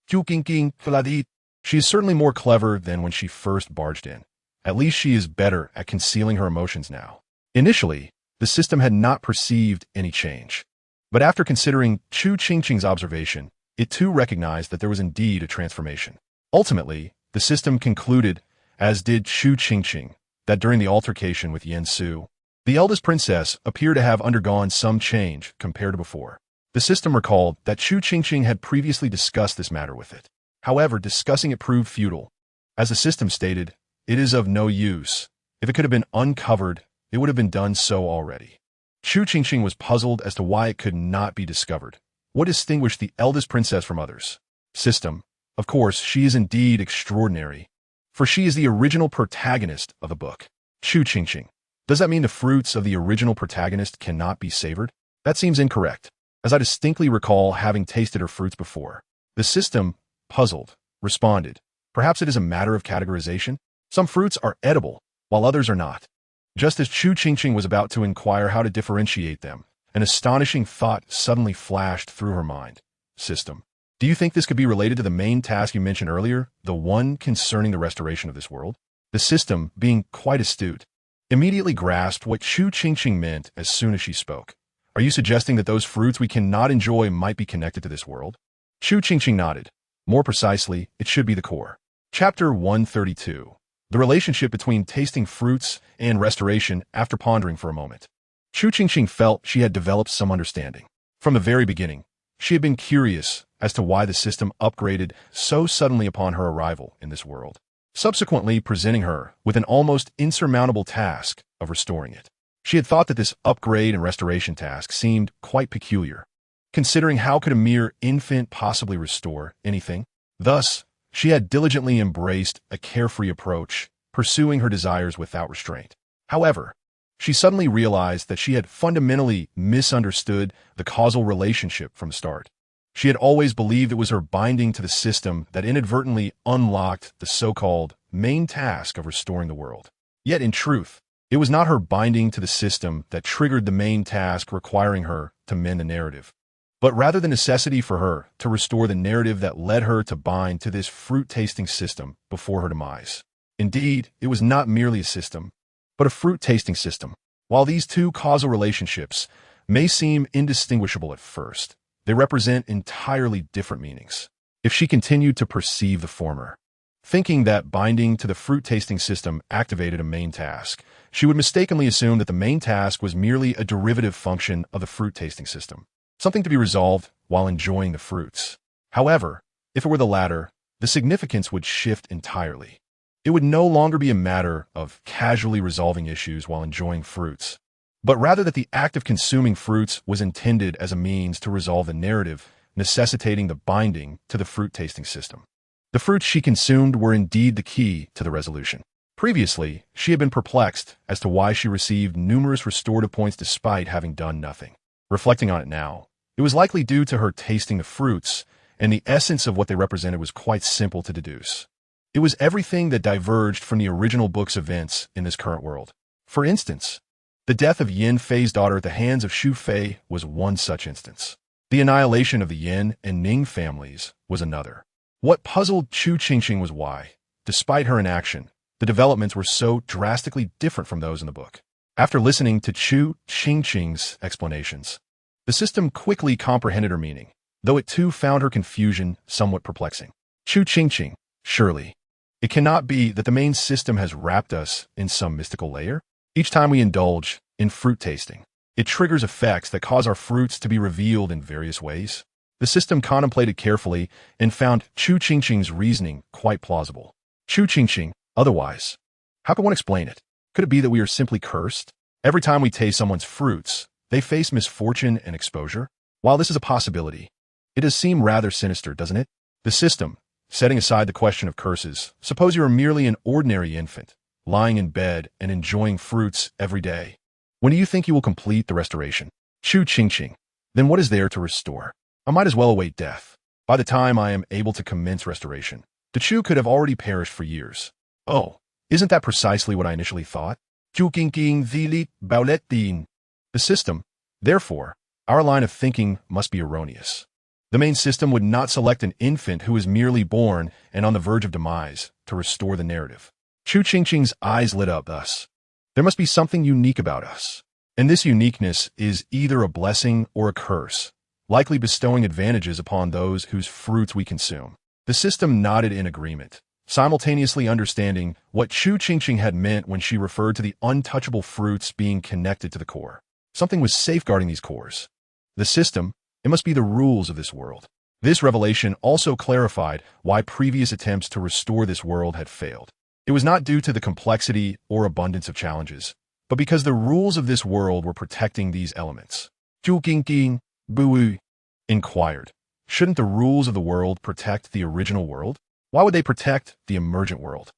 Chu Qingqing Fladit. She is certainly more clever than when she first barged in. At least she is better at concealing her emotions now." Initially, the system had not perceived any change. But after considering Chu Qingqing's observation, it too recognized that there was indeed a transformation. Ultimately, the system concluded, as did Chu Qingqing, that during the altercation with Yen Su, the eldest princess appeared to have undergone some change compared to before. The system recalled that Chu Qingqing had previously discussed this matter with it. However, discussing it proved futile. As the system stated, it is of no use. If it could have been uncovered, it would have been done so already. Chu Qingqing was puzzled as to why it could not be discovered. What distinguished the eldest princess from others? System. Of course, she is indeed extraordinary, for she is the original protagonist of the book. Chu Qingqing. Does that mean the fruits of the original protagonist cannot be savored? That seems incorrect, as I distinctly recall having tasted her fruits before. The system, puzzled, responded, perhaps it is a matter of categorization? Some fruits are edible, while others are not. Just as Chu Qingqing was about to inquire how to differentiate them, an astonishing thought suddenly flashed through her mind. System. Do you think this could be related to the main task you mentioned earlier, the one concerning the restoration of this world? The system, being quite astute, immediately grasped what Chu Qingqing meant as soon as she spoke. Are you suggesting that those fruits we cannot enjoy might be connected to this world? Chu Qingqing nodded. More precisely, it should be the core. Chapter 132. The relationship between tasting fruits and restoration. After pondering for a moment, Chu Qingqing felt she had developed some understanding. From the very beginning, she had been curious as to why the system upgraded so suddenly upon her arrival in this world, subsequently presenting her with an almost insurmountable task of restoring it. She had thought that this upgrade and restoration task seemed quite peculiar, considering how could a mere infant possibly restore anything? Thus, she had diligently embraced a carefree approach, pursuing her desires without restraint. However, she suddenly realized that she had fundamentally misunderstood the causal relationship from the start. She had always believed it was her binding to the system that inadvertently unlocked the so-called main task of restoring the world. Yet in truth, it was not her binding to the system that triggered the main task requiring her to mend the narrative, but rather the necessity for her to restore the narrative that led her to bind to this fruit-tasting system before her demise. Indeed, it was not merely a system, but a fruit-tasting system. While these two causal relationships may seem indistinguishable at first, they represent entirely different meanings. If she continued to perceive the former, thinking that binding to the fruit-tasting system activated a main task, she would mistakenly assume that the main task was merely a derivative function of the fruit-tasting system, something to be resolved while enjoying the fruits. However, if it were the latter, the significance would shift entirely. It would no longer be a matter of casually resolving issues while enjoying fruits, but rather that the act of consuming fruits was intended as a means to resolve the narrative necessitating the binding to the fruit-tasting system. The fruits she consumed were indeed the key to the resolution. Previously, she had been perplexed as to why she received numerous restorative points despite having done nothing. Reflecting on it now, it was likely due to her tasting the fruits, and the essence of what they represented was quite simple to deduce. It was everything that diverged from the original book's events in this current world. For instance, the death of Yin Fei's daughter at the hands of Xu Fei was one such instance. The annihilation of the Yin and Ning families was another. What puzzled Chu Qingqing was why, despite her inaction, the developments were so drastically different from those in the book. After listening to Chu Qingqing's explanations, the system quickly comprehended her meaning, though it too found her confusion somewhat perplexing. Chu Qingqing, surely, it cannot be that the main system has wrapped us in some mystical layer? Each time we indulge in fruit tasting, it triggers effects that cause our fruits to be revealed in various ways. The system contemplated carefully and found Chu Qingqing's reasoning quite plausible. Chu Qingqing, otherwise, how can one explain it? Could it be that we are simply cursed? Every time we taste someone's fruits, they face misfortune and exposure? While this is a possibility, it does seem rather sinister, doesn't it? The system, setting aside the question of curses, suppose you are merely an ordinary infant, lying in bed and enjoying fruits every day. When do you think you will complete the restoration? Chu Qingqing, then what is there to restore? I might as well await death. By the time I am able to commence restoration, the Chu could have already perished for years. Oh, isn't that precisely what I initially thought? Chu Qingqing zili baoletin. The system, therefore, our line of thinking must be erroneous. The main system would not select an infant who is merely born and on the verge of demise to restore the narrative. Chu Qingqing's eyes lit up thus. There must be something unique about us. And this uniqueness is either a blessing or a curse, likely bestowing advantages upon those whose fruits we consume. The system nodded in agreement, simultaneously understanding what Chu Qingqing had meant when she referred to the untouchable fruits being connected to the core. Something was safeguarding these cores. The system, it must be the rules of this world. This revelation also clarified why previous attempts to restore this world had failed. It was not due to the complexity or abundance of challenges, but because the rules of this world were protecting these elements. Chu Qingqing, Bui, inquired, shouldn't the rules of the world protect the original world? Why would they protect the emergent world?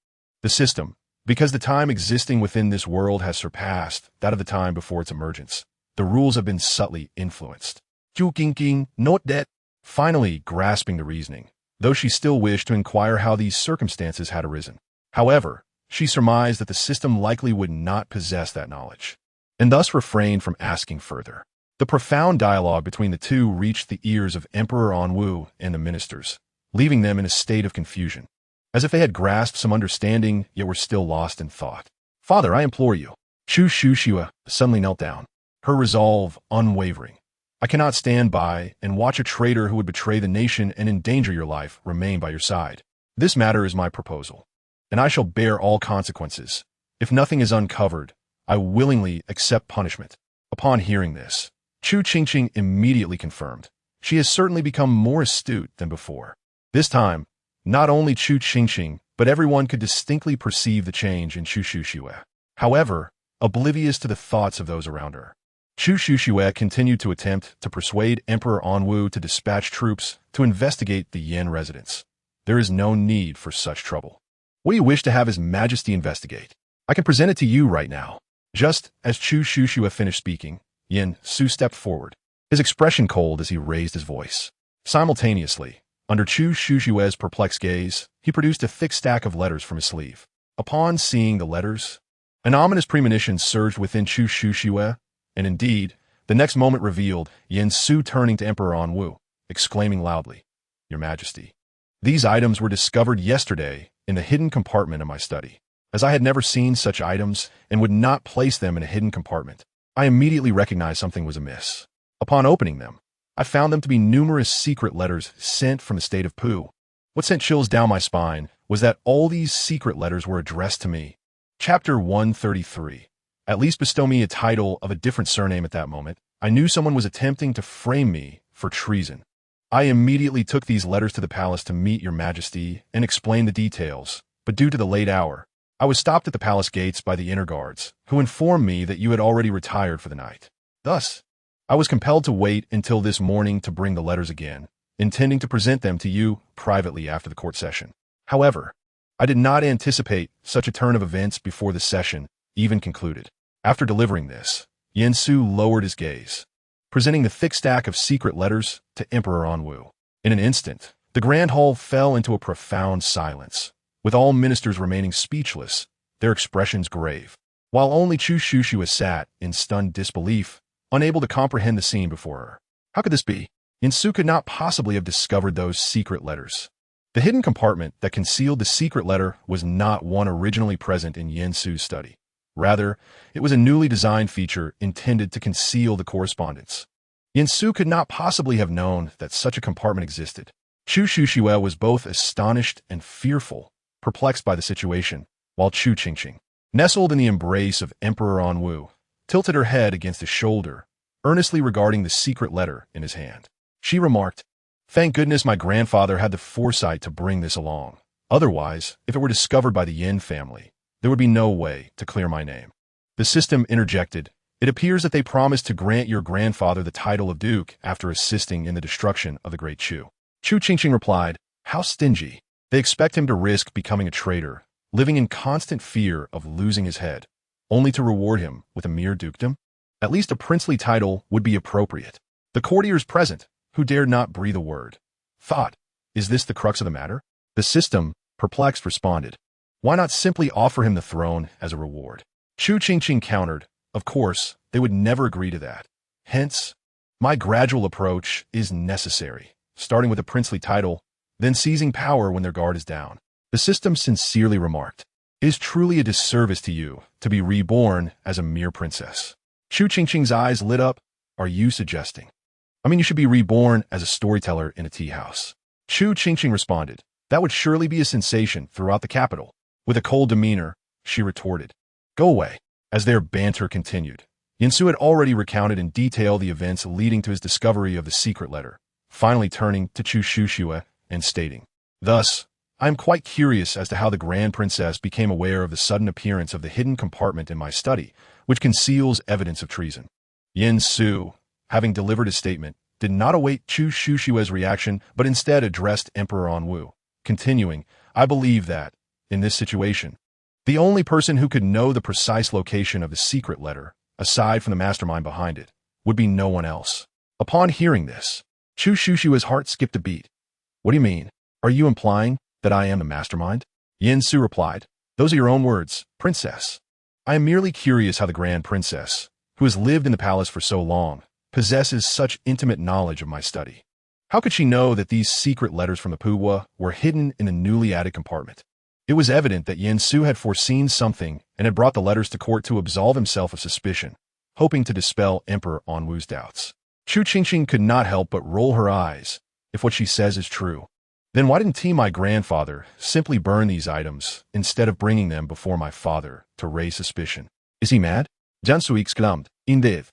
The system, because the time existing within this world has surpassed that of the time before its emergence. The rules have been subtly influenced. Chu Qingqing, note that, finally grasping the reasoning, though she still wished to inquire how these circumstances had arisen. However, she surmised that the system likely would not possess that knowledge, and thus refrained from asking further. The profound dialogue between the two reached the ears of Emperor Anwu and the ministers, leaving them in a state of confusion, as if they had grasped some understanding yet were still lost in thought. "Father, I implore you." Chu Qingqing suddenly knelt down, her resolve unwavering. "I cannot stand by and watch a traitor who would betray the nation and endanger your life remain by your side. This matter is my proposal, and I shall bear all consequences. If nothing is uncovered, I willingly accept punishment." Upon hearing this, Chu Qingqing immediately confirmed, she has certainly become more astute than before. This time, not only Chu Qingqing, but everyone could distinctly perceive the change in Chu Qingqing. However, oblivious to the thoughts of those around her, Chu Qingqing continued to attempt to persuade Emperor Anwu to dispatch troops to investigate the Yin residence. There is no need for such trouble. What do you wish to have His Majesty investigate? I can present it to you right now. Just as Chu Qingqing finished speaking, Yin Su stepped forward, his expression cold as he raised his voice. Simultaneously, under Chu Qingqing's perplexed gaze, he produced a thick stack of letters from his sleeve. Upon seeing the letters, an ominous premonition surged within Chu Qingqing, and indeed, the next moment revealed Yin Su turning to Emperor Anwu, exclaiming loudly, "Your Majesty, these items were discovered yesterday in the hidden compartment of my study. As I had never seen such items and would not place them in a hidden compartment, I immediately recognized something was amiss. Upon opening them, I found them to be numerous secret letters sent from the state of Pu. What sent chills down my spine was that all these secret letters were addressed to me." Chapter 133. At least bestow me a title of a different surname at that moment. I knew someone was attempting to frame me for treason. I immediately took these letters to the palace to meet your Majesty and explain the details, but due to the late hour, I was stopped at the palace gates by the inner guards, who informed me that you had already retired for the night. Thus, I was compelled to wait until this morning to bring the letters again, intending to present them to you privately after the court session. However, I did not anticipate such a turn of events before the session even concluded. After delivering this, Yin Su lowered his gaze, presenting the thick stack of secret letters to Emperor Anwu. In an instant, the grand hall fell into a profound silence, with all ministers remaining speechless, their expressions grave, while only Chu Qingqing sat in stunned disbelief, unable to comprehend the scene before her. How could this be? Yin Su could not possibly have discovered those secret letters. The hidden compartment that concealed the secret letter was not one originally present in Yin Su's study. Rather, it was a newly designed feature intended to conceal the correspondence. Yin Su could not possibly have known that such a compartment existed. Chu Qingqing was both astonished and fearful, perplexed by the situation, while Chu Qingqing, nestled in the embrace of Emperor Anwu, tilted her head against his shoulder, earnestly regarding the secret letter in his hand. She remarked, "Thank goodness my grandfather had the foresight to bring this along. Otherwise, if it were discovered by the Yin family, there would be no way to clear my name." The system interjected, "It appears that they promised to grant your grandfather the title of Duke after assisting in the destruction of the great Chu." Chu Qingqing replied, "How stingy. They expect him to risk becoming a traitor, living in constant fear of losing his head, only to reward him with a mere dukedom? At least a princely title would be appropriate." The courtiers present, who dared not breathe a word, thought, "Is this the crux of the matter?" The system, perplexed, responded, "Why not simply offer him the throne as a reward?" Chu Qingqing countered, "Of course, they would never agree to that. Hence, my gradual approach is necessary, starting with a princely title, then seizing power when their guard is down." The system sincerely remarked, "It is truly a disservice to you to be reborn as a mere princess." Chu Qingqing's eyes lit up. Are you suggesting? I mean, you should be reborn as a storyteller in a tea house. Chu Qingqing responded. That would surely be a sensation throughout the capital. With a cold demeanor, she retorted. Go away. As their banter continued, Su had already recounted in detail the events leading to his discovery of the secret letter, finally turning to Chu Qingqing and stating, Thus, I am quite curious as to how the Grand Princess became aware of the sudden appearance of the hidden compartment in my study, which conceals evidence of treason. Su, having delivered his statement, did not await Chu Qingqing's reaction, but instead addressed Emperor Anwu, continuing, I believe that, in this situation, the only person who could know the precise location of the secret letter, aside from the mastermind behind it, would be no one else. Upon hearing this, Chu Qingqing's heart skipped a beat. What do you mean? Are you implying that I am the mastermind? Su replied, Those are your own words, princess. I am merely curious how the Grand Princess, who has lived in the palace for so long, possesses such intimate knowledge of my study. How could she know that these secret letters from the Puwa were hidden in the newly added compartment? It was evident that Su had foreseen something and had brought the letters to court to absolve himself of suspicion, hoping to dispel Emperor Anwu's doubts. Chu Qingqing could not help but roll her eyes. If what she says is true, then why didn't my grandfather simply burn these items instead of bringing them before my father to raise suspicion? Is he mad? Jiansu exclaimed, Indeed.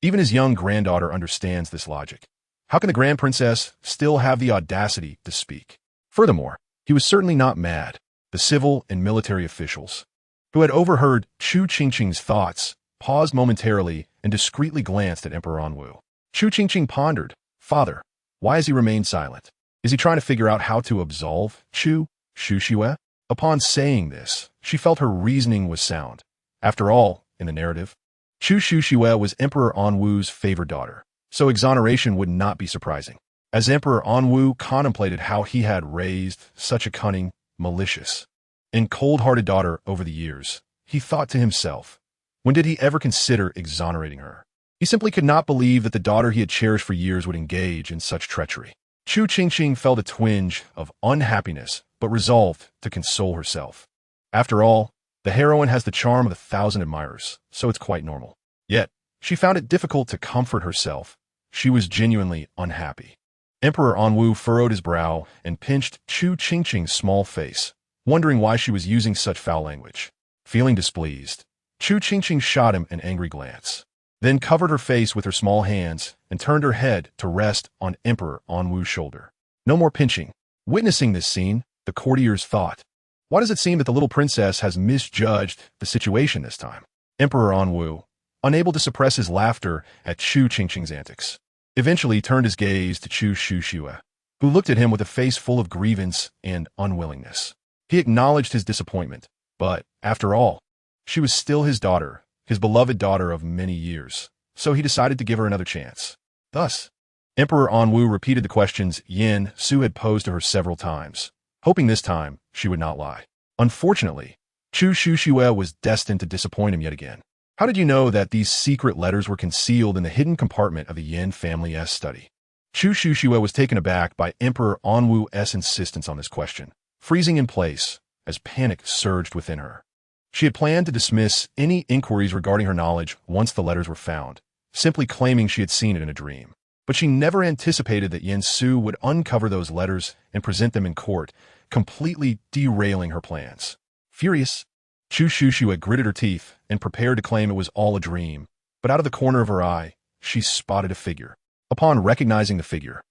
Even his young granddaughter understands this logic. How can the Grand Princess still have the audacity to speak? Furthermore, he was certainly not mad. The civil and military officials, who had overheard Chu Qingqing's thoughts, paused momentarily and discreetly glanced at Emperor Anwu. Chu Qingqing pondered, Father, why has he remained silent? Is he trying to figure out how to absolve Chu Qingqing? Upon saying this, she felt her reasoning was sound. After all, in the narrative, Chu Qingqing was Emperor Anwu's favored daughter, so exoneration would not be surprising. As Emperor Anwu contemplated how he had raised such a cunning, malicious, and cold-hearted daughter over the years, he thought to himself, when did he ever consider exonerating her? He simply could not believe that the daughter he had cherished for years would engage in such treachery. Chu Qingqing felt a twinge of unhappiness, but resolved to console herself. After all, the heroine has the charm of 1,000 admirers, so it's quite normal. Yet, she found it difficult to comfort herself. She was genuinely unhappy. Emperor Anwu furrowed his brow and pinched Chu Qingqing's small face, wondering why she was using such foul language. Feeling displeased, Chu Qingqing shot him an angry glance, then covered her face with her small hands and turned her head to rest on Emperor Anwu's shoulder. No more pinching. Witnessing this scene, the courtiers thought, why does it seem that the little princess has misjudged the situation this time? Emperor Anwu, unable to suppress his laughter at Chu Qingqing's antics, eventually turned his gaze to Chu Qingqing, who looked at him with a face full of grievance and unwillingness. He acknowledged his disappointment, but, after all, she was still his daughter, his beloved daughter of many years, so he decided to give her another chance. Thus, Emperor Anwu repeated the questions Su had posed to her several times, hoping this time she would not lie. Unfortunately, Chu Qingqing was destined to disappoint him yet again. How did you know that these secret letters were concealed in the hidden compartment of the Yin family's study? Chu Qingqing was taken aback by Emperor Anwu's insistence on this question, freezing in place as panic surged within her. She had planned to dismiss any inquiries regarding her knowledge once the letters were found, simply claiming she had seen it in a dream. But she never anticipated that Su would uncover those letters and present them in court, completely derailing her plans. Furious, Chu Qingqing gritted her teeth and prepared to claim it was all a dream, but out of the corner of her eye, she spotted a figure. Upon recognizing the figure,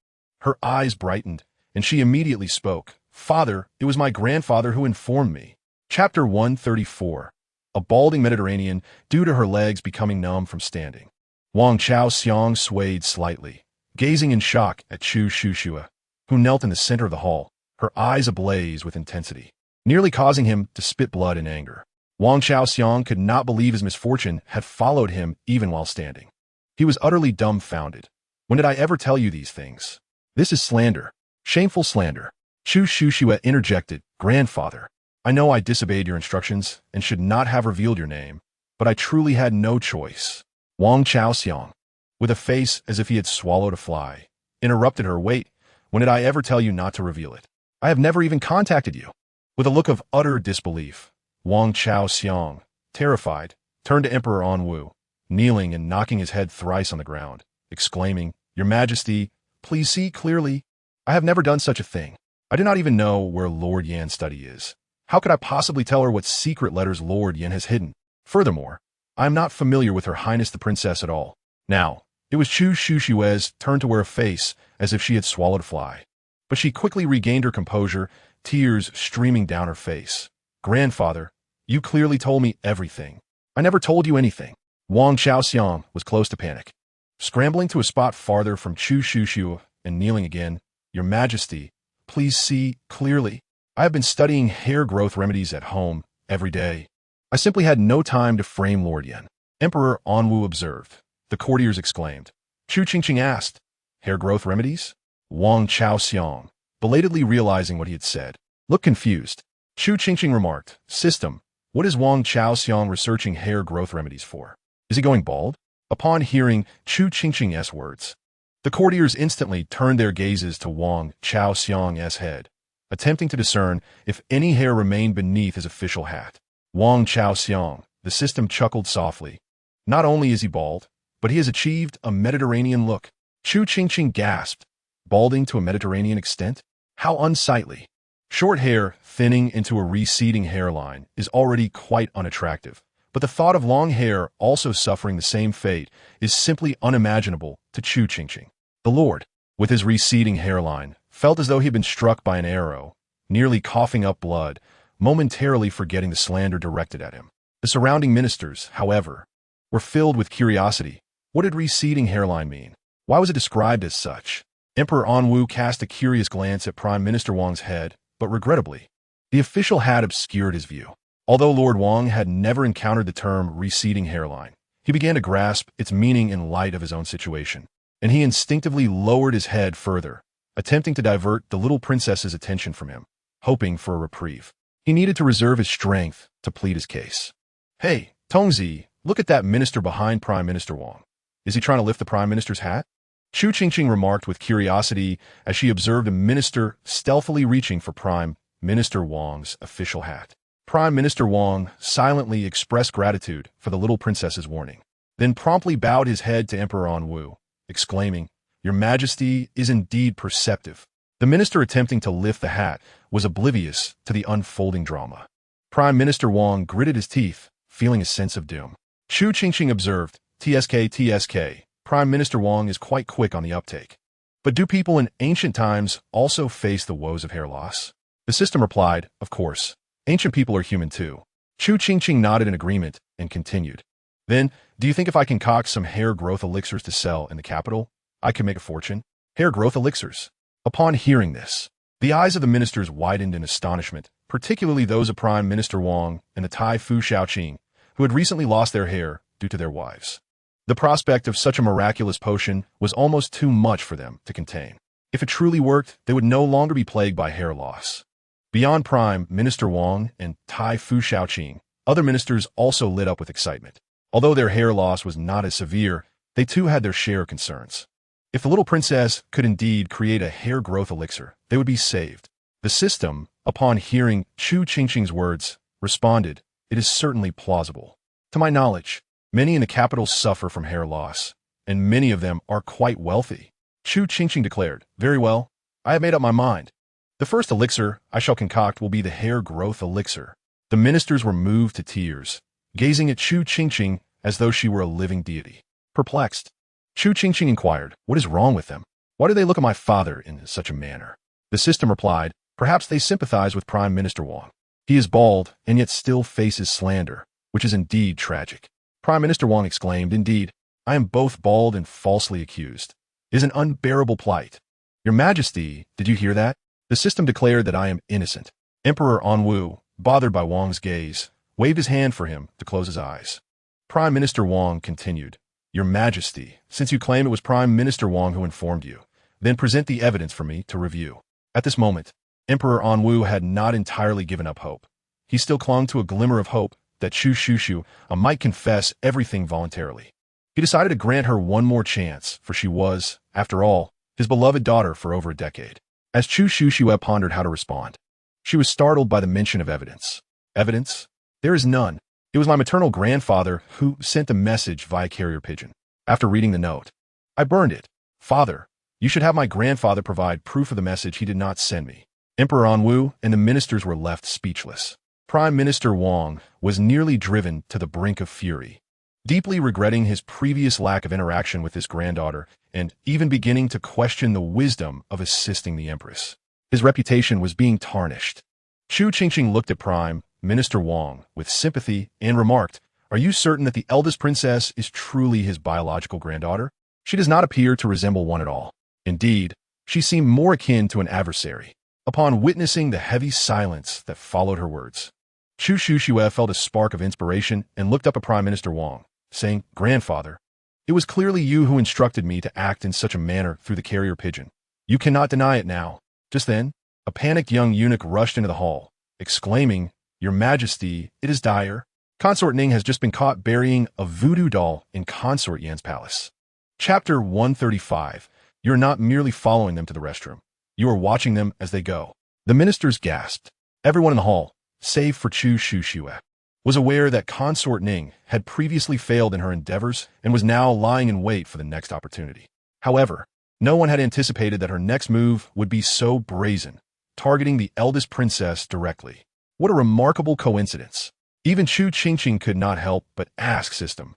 her eyes brightened, and she immediately spoke. Father, it was my grandfather who informed me. Chapter 134. A balding Mediterranean due to her legs becoming numb from standing. Wang Xiaoxiang swayed slightly, gazing in shock at Chu Qingqing, who knelt in the center of the hall, her eyes ablaze with intensity, nearly causing him to spit blood in anger. Wang Xiaoxiang could not believe his misfortune had followed him even while standing. He was utterly dumbfounded. When did I ever tell you these things? This is slander. Shameful slander. Chu Qingqing interjected, Grandfather, I know I disobeyed your instructions and should not have revealed your name, but I truly had no choice. Wang Xiaoxiang, with a face as if he had swallowed a fly, interrupted her, Wait, when did I ever tell you not to reveal it? I have never even contacted you. With a look of utter disbelief, Wang Xiaoxiang, terrified, turned to Emperor Anwu. kneeling and knocking his head thrice on the ground, exclaiming, "Your Majesty, please see clearly. I have never done such a thing. I do not even know where Lord Yan's study is. How could I possibly tell her what secret letters Lord Yan has hidden? Furthermore, I am not familiar with Her Highness the Princess at all." Now, it was Chu Qingqing's turn to wear a face as if she had swallowed a fly. But she quickly regained her composure, tears streaming down her face. "Grandfather, you clearly told me everything. I never told you anything." Wang Chaoxiang was close to panic. Scrambling to a spot farther from Chu Qingqing and kneeling again, "Your Majesty, please see clearly. I have been studying hair growth remedies at home every day. I simply had no time to frame Lord Yan." Emperor Anwu observed. The courtiers exclaimed. Chu Qingqing asked, "Hair growth remedies?" Wang Chaoxiang, belatedly realizing what he had said, looked confused. Chu Qingqing remarked, "System, what is Wang Chaoxiang researching hair growth remedies for? Is he going bald?" Upon hearing Chu Qingqing's words, the courtiers instantly turned their gazes to Wang Chaoxiang's head, attempting to discern if any hair remained beneath his official hat. Wang Chaoxiang, the system chuckled softly. "Not only is he bald, but he has achieved a Mediterranean look." Chu Qingqing gasped. Balding to a Mediterranean extent? How unsightly. Short hair thinning into a receding hairline is already quite unattractive, but the thought of long hair also suffering the same fate is simply unimaginable to Chu Qingqing. The Lord, with his receding hairline, felt as though he had been struck by an arrow, nearly coughing up blood, momentarily forgetting the slander directed at him. The surrounding ministers, however, were filled with curiosity. What did receding hairline mean? Why was it described as such? Emperor Anwu cast a curious glance at Prime Minister Wang's head, but regrettably, the official hat obscured his view. Although Lord Wang had never encountered the term receding hairline, he began to grasp its meaning in light of his own situation, and he instinctively lowered his head further, attempting to divert the little princess's attention from him, hoping for a reprieve. He needed to reserve his strength to plead his case. "Hey, Tongzi, look at that minister behind Prime Minister Wang. Is he trying to lift the Prime Minister's hat?" Chu Qingqing remarked with curiosity as she observed a minister stealthily reaching for Prime Minister Wang's official hat. Prime Minister Wang silently expressed gratitude for the little princess's warning, then promptly bowed his head to Emperor Anwu, exclaiming, "Your Majesty is indeed perceptive." The minister attempting to lift the hat was oblivious to the unfolding drama. Prime Minister Wang gritted his teeth, feeling a sense of doom. Chu Qingqing observed, TSK, Prime Minister Wang is quite quick on the uptake. But do people in ancient times also face the woes of hair loss? The system replied, "Of course. Ancient people are human too." Chu Qingqing nodded in agreement and continued. "Then, do you think if I concoct some hair growth elixirs to sell in the capital, I could make a fortune?" Hair growth elixirs. Upon hearing this, the eyes of the ministers widened in astonishment, particularly those of Prime Minister Wang and the Tai Fu Shaoqing, who had recently lost their hair due to their wives. The prospect of such a miraculous potion was almost too much for them to contain. If it truly worked, they would no longer be plagued by hair loss. Beyond Prime Minister Wang and Tai Fu Shaoqing, other ministers also lit up with excitement. Although their hair loss was not as severe, they too had their share of concerns. If the little princess could indeed create a hair growth elixir, they would be saved. The system, upon hearing Chu Qingqing's words, responded, "It is certainly plausible. To my knowledge, many in the capital suffer from hair loss, and many of them are quite wealthy." Chu Qingqing declared, "Very well, I have made up my mind. The first elixir I shall concoct will be the hair growth elixir." The ministers were moved to tears, gazing at Chu Qingqing as though she were a living deity. Perplexed, Chu Qingqing inquired, "What is wrong with them? Why do they look at my father in such a manner?" The system replied, "Perhaps they sympathize with Prime Minister Wang. He is bald and yet still faces slander, which is indeed tragic." Prime Minister Wang exclaimed, "Indeed, I am both bald and falsely accused. It is an unbearable plight." "Your Majesty, did you hear that? The system declared that I am innocent." Emperor Anwu, bothered by Wang's gaze, waved his hand for him to close his eyes. Prime Minister Wang continued, "Your Majesty, since you claim it was Prime Minister Wang who informed you, then present the evidence for me to review." At this moment, Emperor Anwu had not entirely given up hope. He still clung to a glimmer of hope that Chu Qingqing might confess everything voluntarily. He decided to grant her one more chance, for she was, after all, his beloved daughter for over a decade. As Chu Qingqing pondered how to respond, she was startled by the mention of evidence. "Evidence? There is none. It was my maternal grandfather who sent the message via carrier pigeon. After reading the note, I burned it. Father, you should have my grandfather provide proof of the message he did not send me. Emperor Anwu and the ministers were left speechless. Prime Minister Wang was nearly driven to the brink of fury. Deeply regretting his previous lack of interaction with his granddaughter and even beginning to question the wisdom of assisting the empress. His reputation was being tarnished. Chu Qingqing looked at Prime Minister Wang with sympathy and remarked, "Are you certain that the eldest princess is truly his biological granddaughter? She does not appear to resemble one at all. Indeed, she seemed more akin to an adversary." Upon witnessing the heavy silence that followed her words, Chu Qingqing felt a spark of inspiration and looked up at Prime Minister Wang, saying, "Grandfather, it was clearly you who instructed me to act in such a manner through the carrier pigeon. You cannot deny it now." Just then, a panicked young eunuch rushed into the hall, exclaiming, "Your Majesty, it is dire. Consort Ning has just been caught burying a voodoo doll in Consort Yan's palace." Chapter 135. You're not merely following them to the restroom. You are watching them as they go. The ministers gasped. Everyone in the hall, save for Chu Qingqing, was aware that Consort Ning had previously failed in her endeavors and was now lying in wait for the next opportunity. However, no one had anticipated that her next move would be so brazen, targeting the eldest princess directly. What a remarkable coincidence. Even Chu Qingqing could not help but ask System,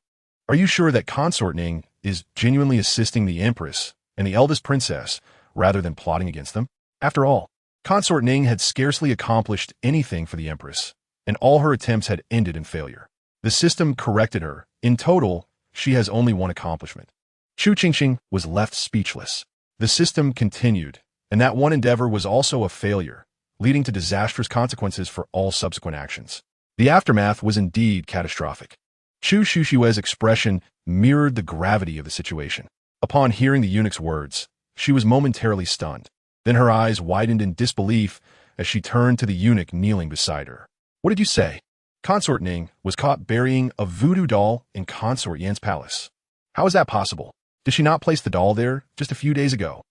"Are you sure that Consort Ning is genuinely assisting the empress and the eldest princess rather than plotting against them? After all, Consort Ning had scarcely accomplished anything for the empress, and all her attempts had ended in failure. The system corrected her. In total, she has only one accomplishment." Chu Qingqing was left speechless. The system continued, and that one endeavor was also a failure, leading to disastrous consequences for all subsequent actions. The aftermath was indeed catastrophic. Chu Qingqing's expression mirrored the gravity of the situation. Upon hearing the eunuch's words, she was momentarily stunned. Then her eyes widened in disbelief as she turned to the eunuch kneeling beside her. "What did you say?" "Consort Ning was caught burying a voodoo doll in Consort Yan's palace." "How is that possible? Did she not place the doll there just a few days ago?"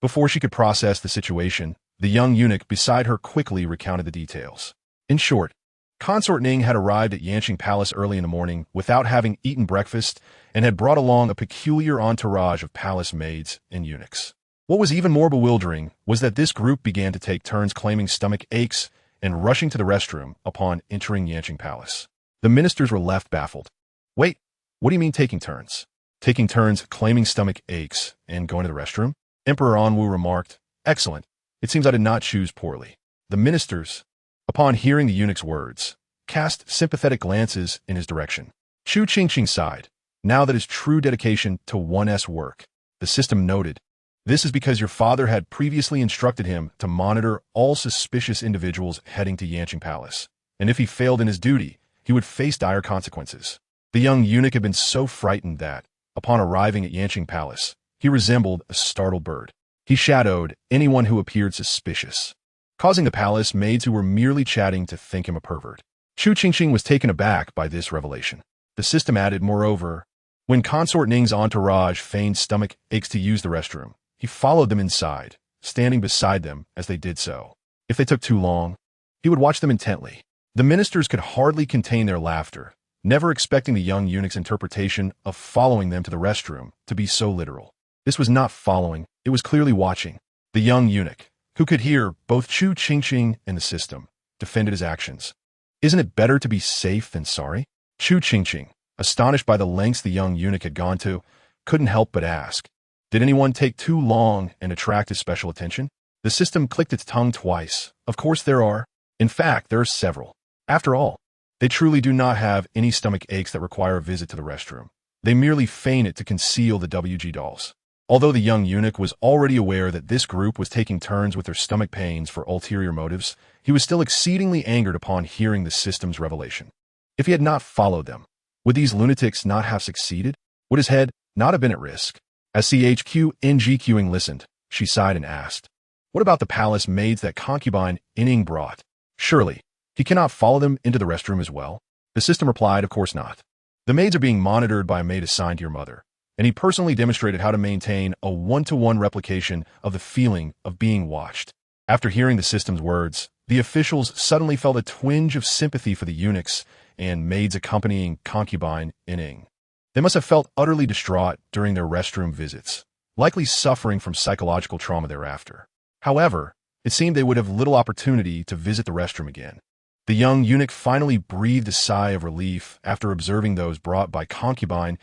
Before she could process the situation, the young eunuch beside her quickly recounted the details. In short, Consort Ning had arrived at Yanqing Palace early in the morning without having eaten breakfast and had brought along a peculiar entourage of palace maids and eunuchs. What was even more bewildering was that this group began to take turns claiming stomach aches and rushing to the restroom upon entering Yanqing Palace. The ministers were left baffled. "Wait, what do you mean taking turns?" "Taking turns claiming stomach aches and going to the restroom?" Emperor Anwu remarked. "Excellent. It seems I did not choose poorly." The ministers, upon hearing the eunuch's words, cast sympathetic glances in his direction. Chu Qingqing sighed. Now that his true dedication to 1's work, the system noted, "This is because your father had previously instructed him to monitor all suspicious individuals heading to Yanqing Palace, and if he failed in his duty, he would face dire consequences." The young eunuch had been so frightened that, upon arriving at Yanqing Palace, he resembled a startled bird. He shadowed anyone who appeared suspicious, causing the palace maids who were merely chatting to think him a pervert. Chu Qingqing was taken aback by this revelation. The system added, moreover, when Consort Ning's entourage feigned stomach aches to use the restroom, he followed them inside, standing beside them as they did so. If they took too long, he would watch them intently. The ministers could hardly contain their laughter, never expecting the young eunuch's interpretation of following them to the restroom to be so literal. This was not following, it was clearly watching. The young eunuch, who could hear both Chu Qingqing and the system, defended his actions. "Isn't it better to be safe than sorry?" Chu Qingqing, astonished by the lengths the young eunuch had gone to, couldn't help but ask, "Did anyone take too long and attract his special attention?" The system clicked its tongue twice. "Of course there are. In fact, there are several. After all, they truly do not have any stomach aches that require a visit to the restroom. They merely feign it to conceal the WG dolls." Although the young eunuch was already aware that this group was taking turns with their stomach pains for ulterior motives, he was still exceedingly angered upon hearing the system's revelation. If he had not followed them, would these lunatics not have succeeded? Would his head not have been at risk? As Qingqing listened, she sighed and asked, "What about the palace maids that Concubine Shu brought? Surely, he cannot follow them into the restroom as well?" The system replied, "Of course not. The maids are being monitored by a maid assigned to your mother, and he personally demonstrated how to maintain a one-to-one replication of the feeling of being watched." After hearing the system's words, The officials suddenly felt a twinge of sympathy for the eunuchs and maids accompanying concubine Ning. They must have felt utterly distraught during their restroom visits, likely suffering from psychological trauma thereafter. However, it seemed they would have little opportunity to visit the restroom again. The young eunuch finally breathed a sigh of relief after observing those brought by concubine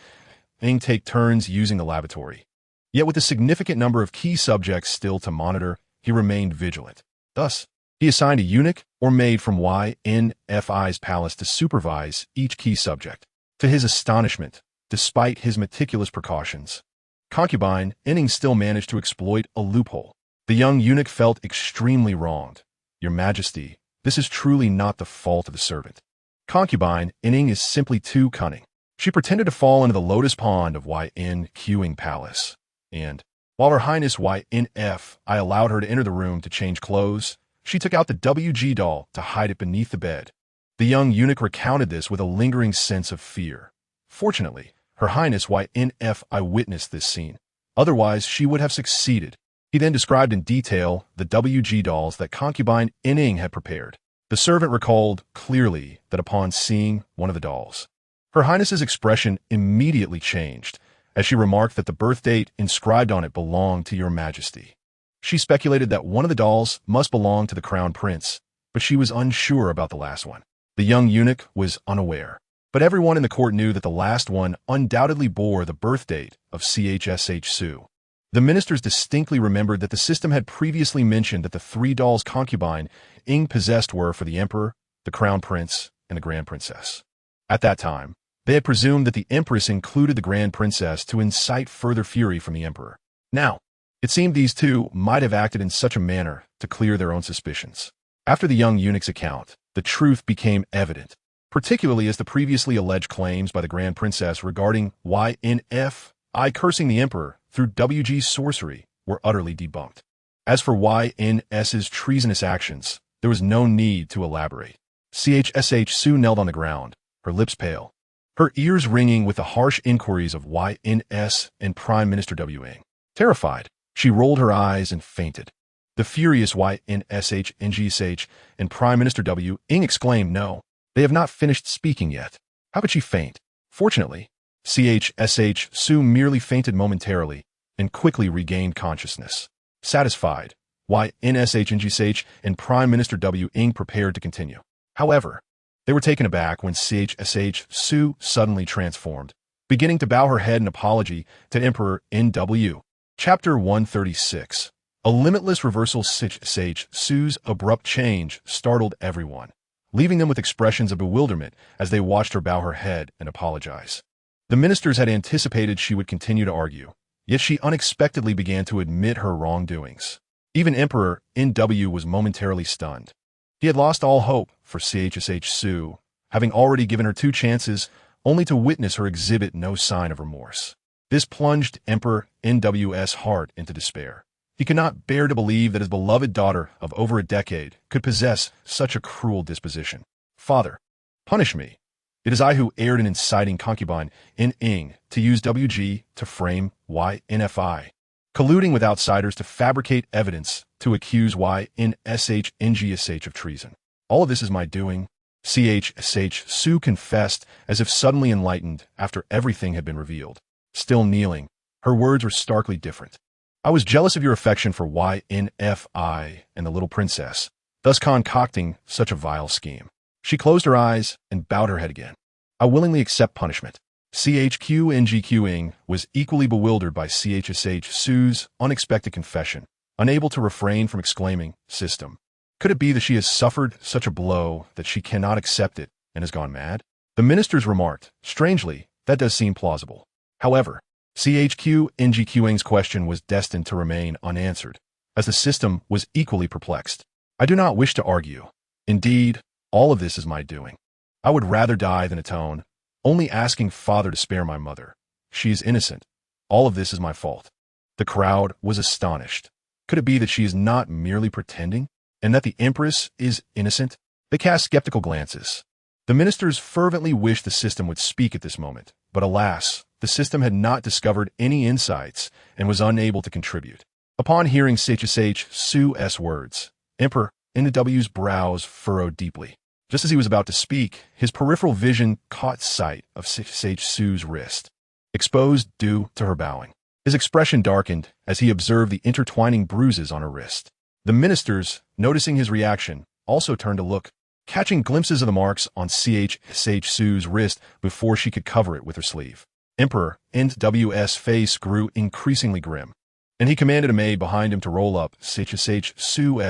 Ning take turns using the lavatory. Yet with a significant number of key subjects still to monitor, he remained vigilant. Thus, he assigned a eunuch or maid from YNFI's palace to supervise each key subject. To his astonishment, despite his meticulous precautions, concubine Ning still managed to exploit a loophole. The young eunuch felt extremely wronged. Your Majesty, this is truly not the fault of the servant. Concubine Ning is simply too cunning. She pretended to fall into the lotus pond of Qingqing Palace, and while Her Highness YNFI allowed her to enter the room to change clothes, she took out the WG doll to hide it beneath the bed. The young eunuch recounted this with a lingering sense of fear. Fortunately, Her Highness YNFI witnessed this scene. Otherwise, she would have succeeded. He then described in detail the WG dolls that concubine Ning had prepared. The servant recalled clearly that upon seeing one of the dolls, Her Highness's expression immediately changed, as she remarked that the birth date inscribed on it belonged to Your Majesty. She speculated that one of the dolls must belong to the crown prince, but she was unsure about the last one. The young eunuch was unaware, but everyone in the court knew that the last one undoubtedly bore the birth date of Chu. The ministers distinctly remembered that the system had previously mentioned that the 3 dolls concubine Ning possessed were for the emperor, the crown prince, and the grand princess. At that time, they had presumed that the empress included the grand princess to incite further fury from the emperor. Now, it seemed these two might have acted in such a manner to clear their own suspicions. After the young eunuch's account, the truth became evident, particularly as the previously alleged claims by the grand princess regarding YNFI cursing the emperor through WG sorcery were utterly debunked. As for YNS's treasonous actions, there was no need to elaborate. Chu knelt on the ground, her lips pale, her ears ringing with the harsh inquiries of YNS and Prime Minister Ning. Terrified, she rolled her eyes and fainted. The furious YNSH and Prime Minister Ning exclaimed, "No, they have not finished speaking yet. How could she faint?" Fortunately, Chu merely fainted momentarily and quickly regained consciousness. Satisfied, YNSH and Prime Minister Ning prepared to continue. However, they were taken aback when Chu suddenly transformed, beginning to bow her head in apology to Emperor NW. Chapter 136. A limitless reversal. Chu's abrupt change startled everyone, leaving them with expressions of bewilderment as they watched her bow her head and apologize. The ministers had anticipated she would continue to argue, yet she unexpectedly began to admit her wrongdoings. Even Emperor NW was momentarily stunned. He had lost all hope for Chu, having already given her 2 chances, only to witness her exhibit no sign of remorse. This plunged Emperor NW's heart into despair. He could not bear to believe that his beloved daughter of over a decade could possess such a cruel disposition. "Father, punish me. It is I who erred in inciting concubine Ning to use WG to frame YNFI, colluding with outsiders to fabricate evidence to accuse YNSH of treason. All of this is my doing." Chu confessed as if suddenly enlightened after everything had been revealed. Still kneeling, her words were starkly different. "I was jealous of your affection for YNFI and the little princess, thus concocting such a vile scheme." She closed her eyes and bowed her head again. "I willingly accept punishment." Qingqing was equally bewildered by Chu's unexpected confession, unable to refrain from exclaiming, "System, could it be that she has suffered such a blow that she cannot accept it and has gone mad?" The ministers remarked, "Strangely, that does seem plausible." However, Qingqing's question was destined to remain unanswered, as the system was equally perplexed. "I do not wish to argue. Indeed, all of this is my doing. I would rather die than atone, only asking Father to spare my mother. She is innocent. All of this is my fault." The crowd was astonished. Could it be that she is not merely pretending, and that the Empress is innocent? They cast skeptical glances. The ministers fervently wished the system would speak at this moment, but alas, the system had not discovered any insights and was unable to contribute. Upon hearing Chu's words, Emperor W's brows furrowed deeply. Just as he was about to speak, his peripheral vision caught sight of Su's wrist, exposed due to her bowing. His expression darkened as he observed the intertwining bruises on her wrist. The ministers, noticing his reaction, also turned to look, catching glimpses of the marks on Su's wrist before she could cover it with her sleeve. Emperor W's face grew increasingly grim, and he commanded a maid behind him to roll up Su's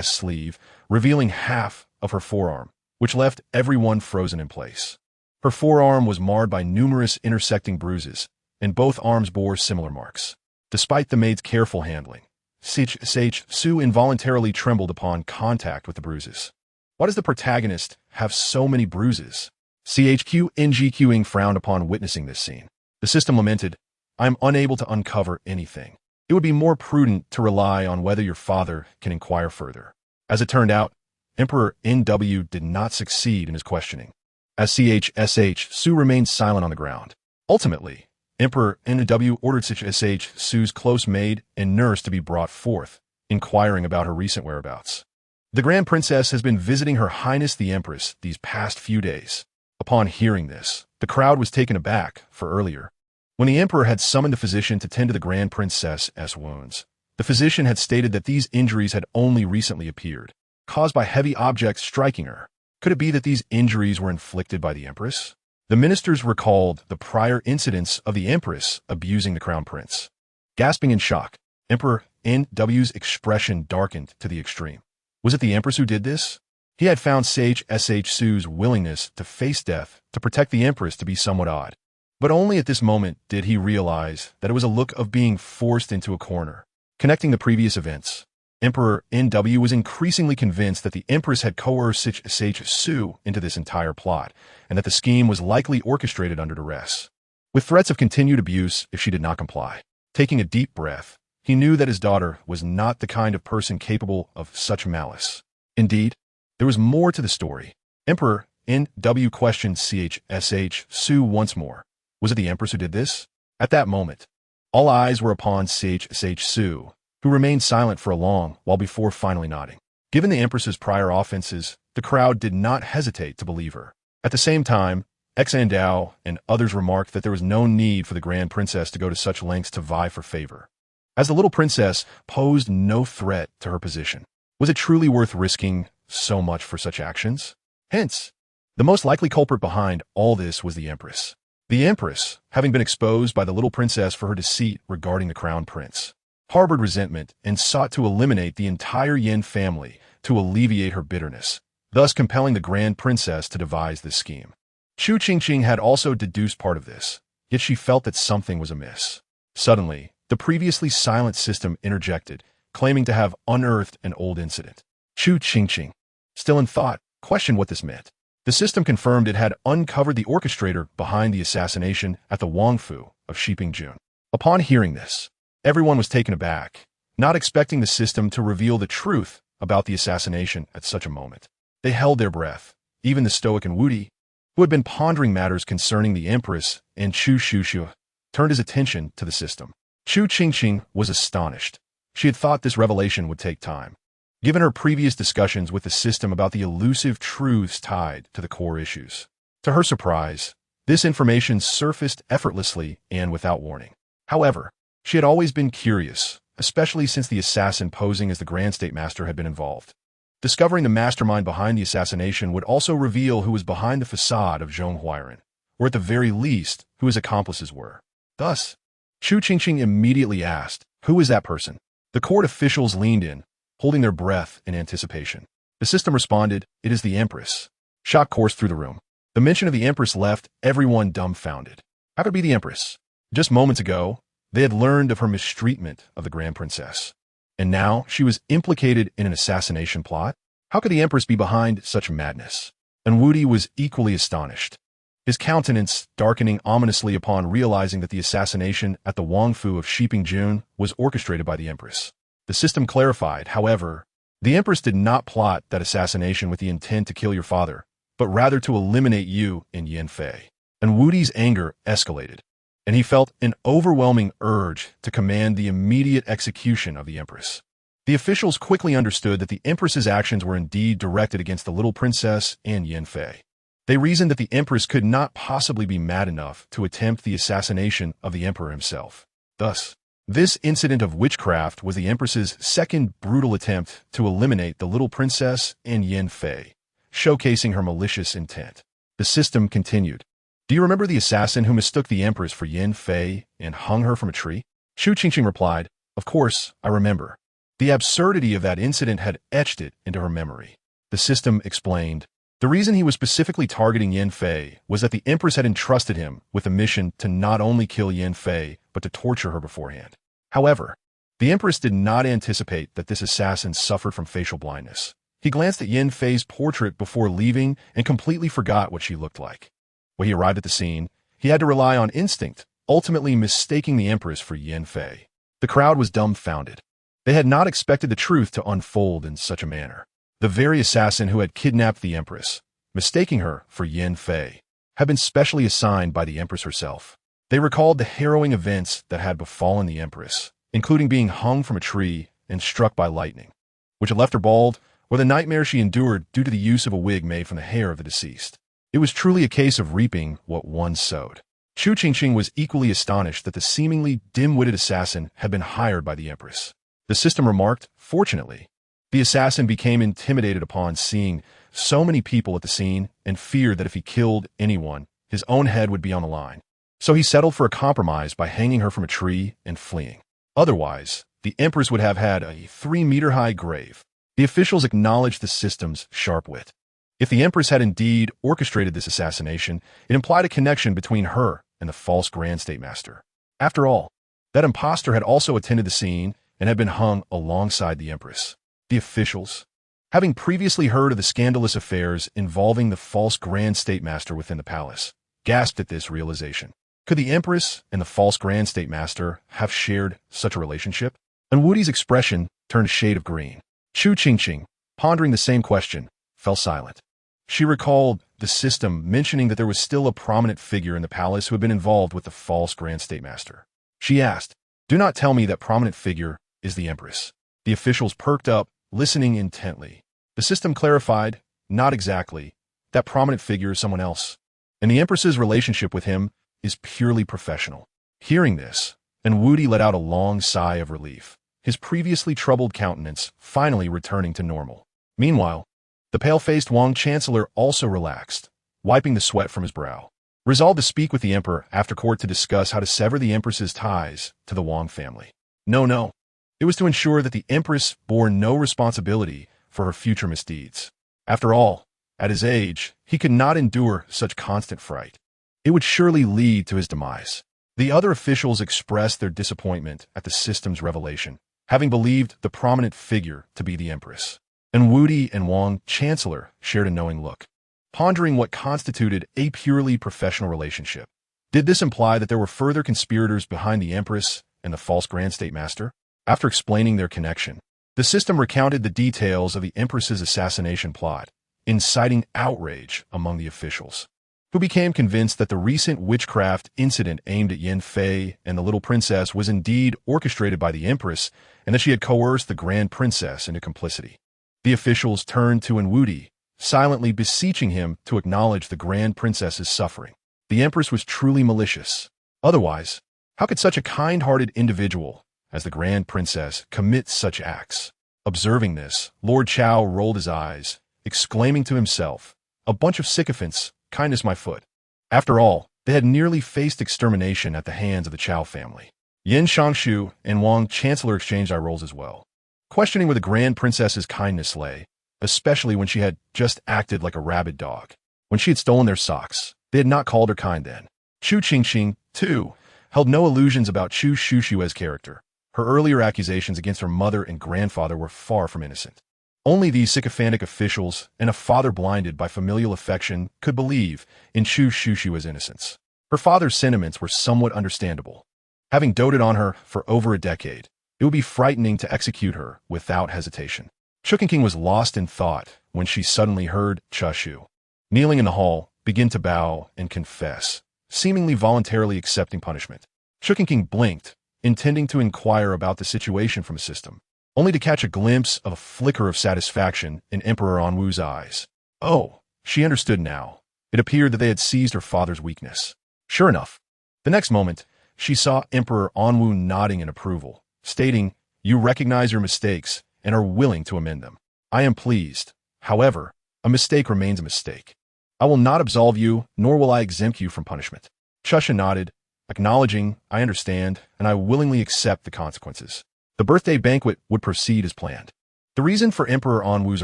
sleeve, revealing half of her forearm, which left everyone frozen in place. Her forearm was marred by numerous intersecting bruises, and both arms bore similar marks. Despite the maid's careful handling, Su involuntarily trembled upon contact with the bruises. Why does the protagonist have so many bruises? Qingqing frowned upon witnessing this scene. The system lamented, "I am unable to uncover anything. It would be more prudent to rely on whether your father can inquire further." As it turned out, Emperor NW did not succeed in his questioning, as Su remained silent on the ground. Ultimately, Emperor NW ordered Su's close maid and nurse to be brought forth, inquiring about her recent whereabouts. "The Grand Princess has been visiting Her Highness the Empress these past few days." Upon hearing this, the crowd was taken aback, for earlier, when the Emperor had summoned a physician to tend to the Grand Princess's wounds, the physician had stated that these injuries had only recently appeared, caused by heavy objects striking her. Could it be that these injuries were inflicted by the Empress? The ministers recalled the prior incidents of the Empress abusing the Crown Prince. Gasping in shock, Emperor NW's expression darkened to the extreme. Was it the Empress who did this? He had found Su's willingness to face death to protect the Empress to be somewhat odd. But only at this moment did he realize that it was a look of being forced into a corner. Connecting the previous events, Emperor NW was increasingly convinced that the Empress had coerced Su into this entire plot, and that the scheme was likely orchestrated under duress, with threats of continued abuse if she did not comply. Taking a deep breath, he knew that his daughter was not the kind of person capable of such malice. Indeed, there was more to the story. Emperor NW questioned Su once more. Was it the Empress who did this? At that moment, all eyes were upon Su, who remained silent for a long while before finally nodding. Given the Empress's prior offenses, the crowd did not hesitate to believe her. At the same time, Xandao and others remarked that there was no need for the Grand Princess to go to such lengths to vie for favor, as the little princess posed no threat to her position. Was it truly worth risking so much for such actions? Hence, the most likely culprit behind all this was the Empress. The Empress, having been exposed by the little princess for her deceit regarding the Crown Prince, harbored resentment and sought to eliminate the entire Yin family to alleviate her bitterness, thus compelling the Grand Princess to devise this scheme. Chu Qingqing had also deduced part of this, yet she felt that something was amiss. Suddenly, the previously silent system interjected, claiming to have unearthed an old incident. Chu Qingqing, still in thought, questioned what this meant. The system confirmed it had uncovered the orchestrator behind the assassination at the Wangfu of Shiping-jun. Upon hearing this, everyone was taken aback, not expecting the system to reveal the truth about the assassination at such a moment. They held their breath, even the stoic and Wudi, who had been pondering matters concerning the Empress, and Chu Qingqing turned his attention to the system. Chu Qingqing was astonished. She had thought this revelation would take time, given her previous discussions with the system about the elusive truths tied to the core issues. To her surprise, this information surfaced effortlessly and without warning. However, she had always been curious, especially since the assassin posing as the Grand State Master had been involved. Discovering the mastermind behind the assassination would also reveal who was behind the facade of Zhonghuairen, or at the very least, who his accomplices were. Thus, Chu Qingqing immediately asked, "Who is that person?" The court officials leaned in, holding their breath in anticipation. The system responded, "It is the Empress." Shock coursed through the room. The mention of the Empress left everyone dumbfounded. How could it be the Empress? Just moments ago, they had learned of her mistreatment of the Grand Princess, and now she was implicated in an assassination plot? How could the Empress be behind such madness? And Wudi was equally astonished, his countenance darkening ominously upon realizing that the assassination at the Wangfu of Shiping-jun was orchestrated by the Empress. The system clarified, however, the Empress did not plot that assassination with the intent to kill your father, but rather to eliminate you and Yin Fei. And Wudi's anger escalated, and he felt an overwhelming urge to command the immediate execution of the Empress. The officials quickly understood that the empress's actions were indeed directed against the little princess and Yin Fei. They reasoned that the empress could not possibly be mad enough to attempt the assassination of the emperor himself. Thus, this incident of witchcraft was the empress's second brutal attempt to eliminate the little princess and Yin Fei, showcasing her malicious intent. The system continued. Do you remember the assassin who mistook the empress for Yin Fei and hung her from a tree? Chu Qingqing replied, Of course, I remember. The absurdity of that incident had etched it into her memory. The system explained, the reason he was specifically targeting Yin Fei was that the empress had entrusted him with a mission to not only kill Yin Fei, but to torture her beforehand. However, the empress did not anticipate that this assassin suffered from facial blindness. He glanced at Yin Fei's portrait before leaving and completely forgot what she looked like. When he arrived at the scene, he had to rely on instinct, ultimately mistaking the empress for Yin Fei. The crowd was dumbfounded. They had not expected the truth to unfold in such a manner. The very assassin who had kidnapped the empress, mistaking her for Yin Fei, had been specially assigned by the empress herself. They recalled the harrowing events that had befallen the empress, including being hung from a tree and struck by lightning, which had left her bald, or the nightmare she endured due to the use of a wig made from the hair of the deceased. It was truly a case of reaping what one sowed. Chu Qingqing was equally astonished that the seemingly dim-witted assassin had been hired by the empress. The system remarked, fortunately, the assassin became intimidated upon seeing so many people at the scene and feared that if he killed anyone, his own head would be on the line. So he settled for a compromise by hanging her from a tree and fleeing. Otherwise, the empress would have had a 3-meter-high grave. The officials acknowledged the system's sharp wit. If the empress had indeed orchestrated this assassination, it implied a connection between her and the false Grand State Master. After all, that impostor had also attended the scene and had been hung alongside the empress. The officials, having previously heard of the scandalous affairs involving the false Grand State Master within the palace, gasped at this realization. Could the empress and the false Grand State Master have shared such a relationship? And Wudi's expression turned a shade of green. Chu Qingqing, pondering the same question, fell silent. She recalled the system mentioning that there was still a prominent figure in the palace who had been involved with the false Grand State Master. She asked, Do not tell me that prominent figure is the empress. The officials perked up, listening intently. The system clarified, not exactly, that prominent figure is someone else, and the empress's relationship with him is purely professional. Hearing this, and Wudi let out a long sigh of relief, his previously troubled countenance finally returning to normal. Meanwhile, the pale-faced Wang Chancellor also relaxed, wiping the sweat from his brow, resolved to speak with the emperor after court to discuss how to sever the empress's ties to the Wang family. No. It was to ensure that the empress bore no responsibility for her future misdeeds. After all, at his age, he could not endure such constant fright. It would surely lead to his demise. The other officials expressed their disappointment at the system's revelation, having believed the prominent figure to be the empress. And Wudi and Wang Chancellor shared a knowing look, pondering what constituted a purely professional relationship. Did this imply that there were further conspirators behind the empress and the false Grand State Master? After explaining their connection, the system recounted the details of the empress's assassination plot, inciting outrage among the officials, who became convinced that the recent witchcraft incident aimed at Yin Fei and the little princess was indeed orchestrated by the empress and that she had coerced the grand princess into complicity. The officials turned to Wudi, silently beseeching him to acknowledge the grand princess's suffering. The empress was truly malicious. Otherwise, how could such a kind-hearted individual as the grand princess commit such acts? Observing this, Lord Chao rolled his eyes, exclaiming to himself, "A bunch of sycophants, kindness my foot." After all, they had nearly faced extermination at the hands of the Chao family. Yin Shangshu and Wang Chancellor exchanged eye rolls as well, questioning where the grand princess's kindness lay, especially when she had just acted like a rabid dog. When she had stolen their socks, they had not called her kind then. Chu Qingqing, too, held no illusions about Chu Shushue's character. Her earlier accusations against her mother and grandfather were far from innocent. Only these sycophantic officials and a father blinded by familial affection could believe in Chu Shushue's innocence. Her father's sentiments were somewhat understandable. Having doted on her for over a decade, it would be frightening to execute her without hesitation. Chu Qingqing was lost in thought when she suddenly heard Chu Shu, kneeling in the hall, begin to bow and confess, seemingly voluntarily accepting punishment. Chu Qingqing blinked, intending to inquire about the situation from a system, only to catch a glimpse of a flicker of satisfaction in Emperor Anwu's eyes. Oh, she understood now. It appeared that they had seized her father's weakness. Sure enough, the next moment, she saw Emperor Anwu nodding in approval, stating, "You recognize your mistakes and are willing to amend them. I am pleased. However, a mistake remains a mistake. I will not absolve you, nor will I exempt you from punishment." Chusha nodded, acknowledging, "I understand, and I willingly accept the consequences." The birthday banquet would proceed as planned. The reason for Emperor Anwu's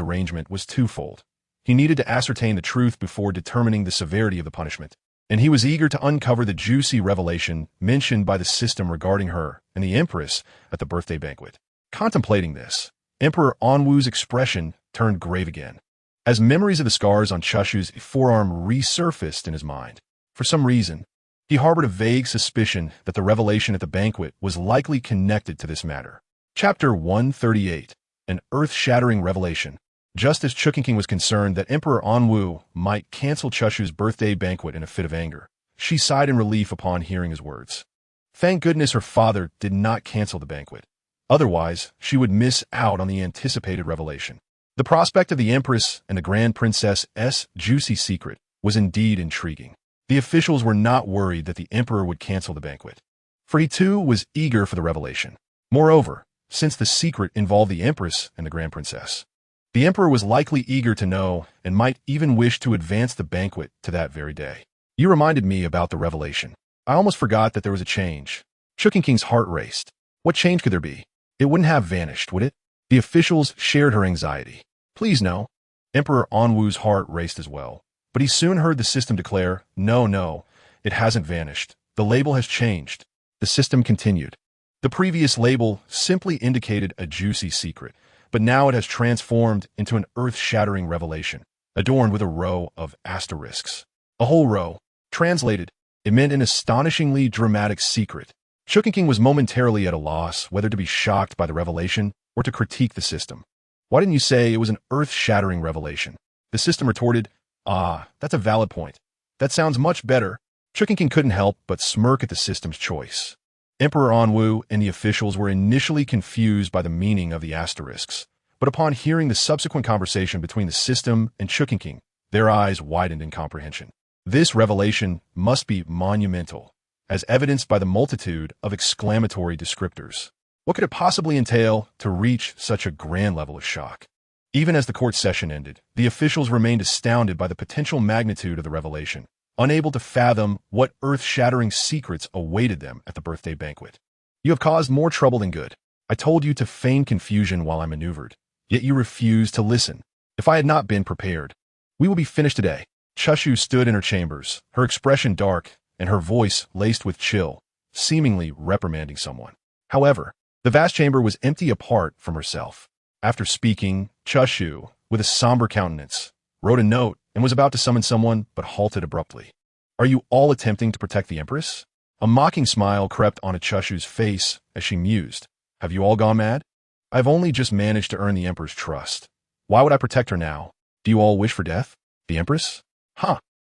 arrangement was twofold. He needed to ascertain the truth before determining the severity of the punishment, and he was eager to uncover the juicy revelation mentioned by the system regarding her and the Empress at the birthday banquet. Contemplating this, Emperor Anwu's expression turned grave again, as memories of the scars on Chushu's forearm resurfaced in his mind. For some reason, he harbored a vague suspicion that the revelation at the banquet was likely connected to this matter. Chapter 138, An Earth-Shattering Revelation. Just as Chu Qingqing was concerned that Emperor Anwu might cancel Chushu's birthday banquet in a fit of anger, she sighed in relief upon hearing his words. Thank goodness her father did not cancel the banquet. Otherwise, she would miss out on the anticipated revelation. The prospect of the Empress and the Grand Princess's juicy secret was indeed intriguing. The officials were not worried that the Emperor would cancel the banquet, for he too was eager for the revelation. Moreover, since the secret involved the Empress and the Grand Princess, the Emperor was likely eager to know and might even wish to advance the banquet to that very day. You reminded me about the revelation. I almost forgot that there was a change. Chu Qingqing's heart raced. What change could there be? It wouldn't have vanished, would it? The officials shared her anxiety. Please no. Emperor Anwu's heart raced as well, but he soon heard the system declare, No, it hasn't vanished. The label has changed. The system continued. The previous label simply indicated a juicy secret, but now it has transformed into an earth-shattering revelation, adorned with a row of asterisks. A whole row. Translated, it meant an astonishingly dramatic secret. Chu Qingqing was momentarily at a loss whether to be shocked by the revelation or to critique the system. Why didn't you say it was an earth-shattering revelation? The system retorted, That's a valid point. That sounds much better. Chu Qingqing couldn't help but smirk at the system's choice. Emperor Anwu and the officials were initially confused by the meaning of the asterisks, but upon hearing the subsequent conversation between the system and Chu Qingqing, their eyes widened in comprehension. This revelation must be monumental, as evidenced by the multitude of exclamatory descriptors. What could it possibly entail to reach such a grand level of shock? Even as the court session ended, the officials remained astounded by the potential magnitude of the revelation, unable to fathom what earth-shattering secrets awaited them at the birthday banquet. You have caused more trouble than good. I told you to feign confusion while I maneuvered, yet you refused to listen. If I had not been prepared, we will be finished today. Chushu stood in her chambers, her expression dark and her voice laced with chill, seemingly reprimanding someone. However, the vast chamber was empty apart from herself. After speaking, Chushu, with a somber countenance, wrote a note and was about to summon someone but halted abruptly. Are you all attempting to protect the Empress? A mocking smile crept onto Chushu's face as she mused. Have you all gone mad? I've only just managed to earn the Emperor's trust. Why would I protect her now? Do you all wish for death? The Empress?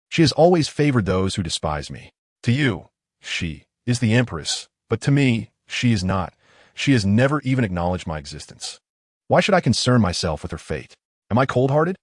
She has always favored those who despise me. To you, she is the Empress, but to me, she is not. She has never even acknowledged my existence. Why should I concern myself with her fate? Am I cold-hearted?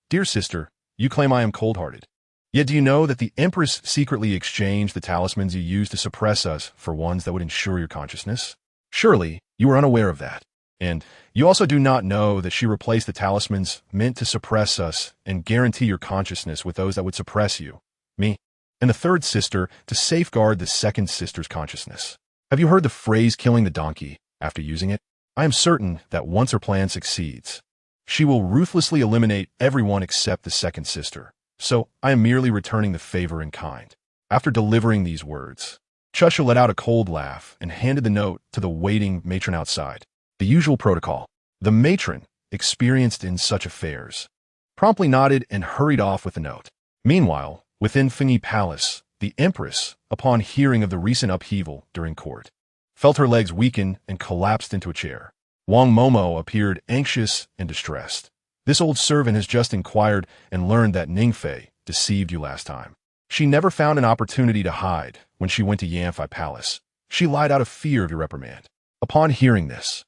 Dear sister, you claim I am cold-hearted. Yet do you know that the Empress secretly exchanged the talismans you used to suppress us for ones that would ensure your consciousness? Surely, you are unaware of that. And you also do not know that she replaced the talismans meant to suppress us and guarantee your consciousness with those that would suppress you, me, and the third sister to safeguard the second sister's consciousness. Have you heard the phrase killing the donkey after using it? I am certain that once her plan succeeds, she will ruthlessly eliminate everyone except the second sister. So I am merely returning the favor in kind. After delivering these words, Chusha let out a cold laugh and handed the note to the waiting matron outside. The usual protocol. The matron, experienced in such affairs, promptly nodded and hurried off with the note. Meanwhile, within Fengyi Palace, the Empress, upon hearing of the recent upheaval during court, felt her legs weaken and collapsed into a chair. Wang Momo appeared anxious and distressed. This old servant has just inquired and learned that Ningfei deceived you last time. She never found an opportunity to hide when she went to Yanfei Palace. She lied out of fear of your reprimand. Upon hearing this,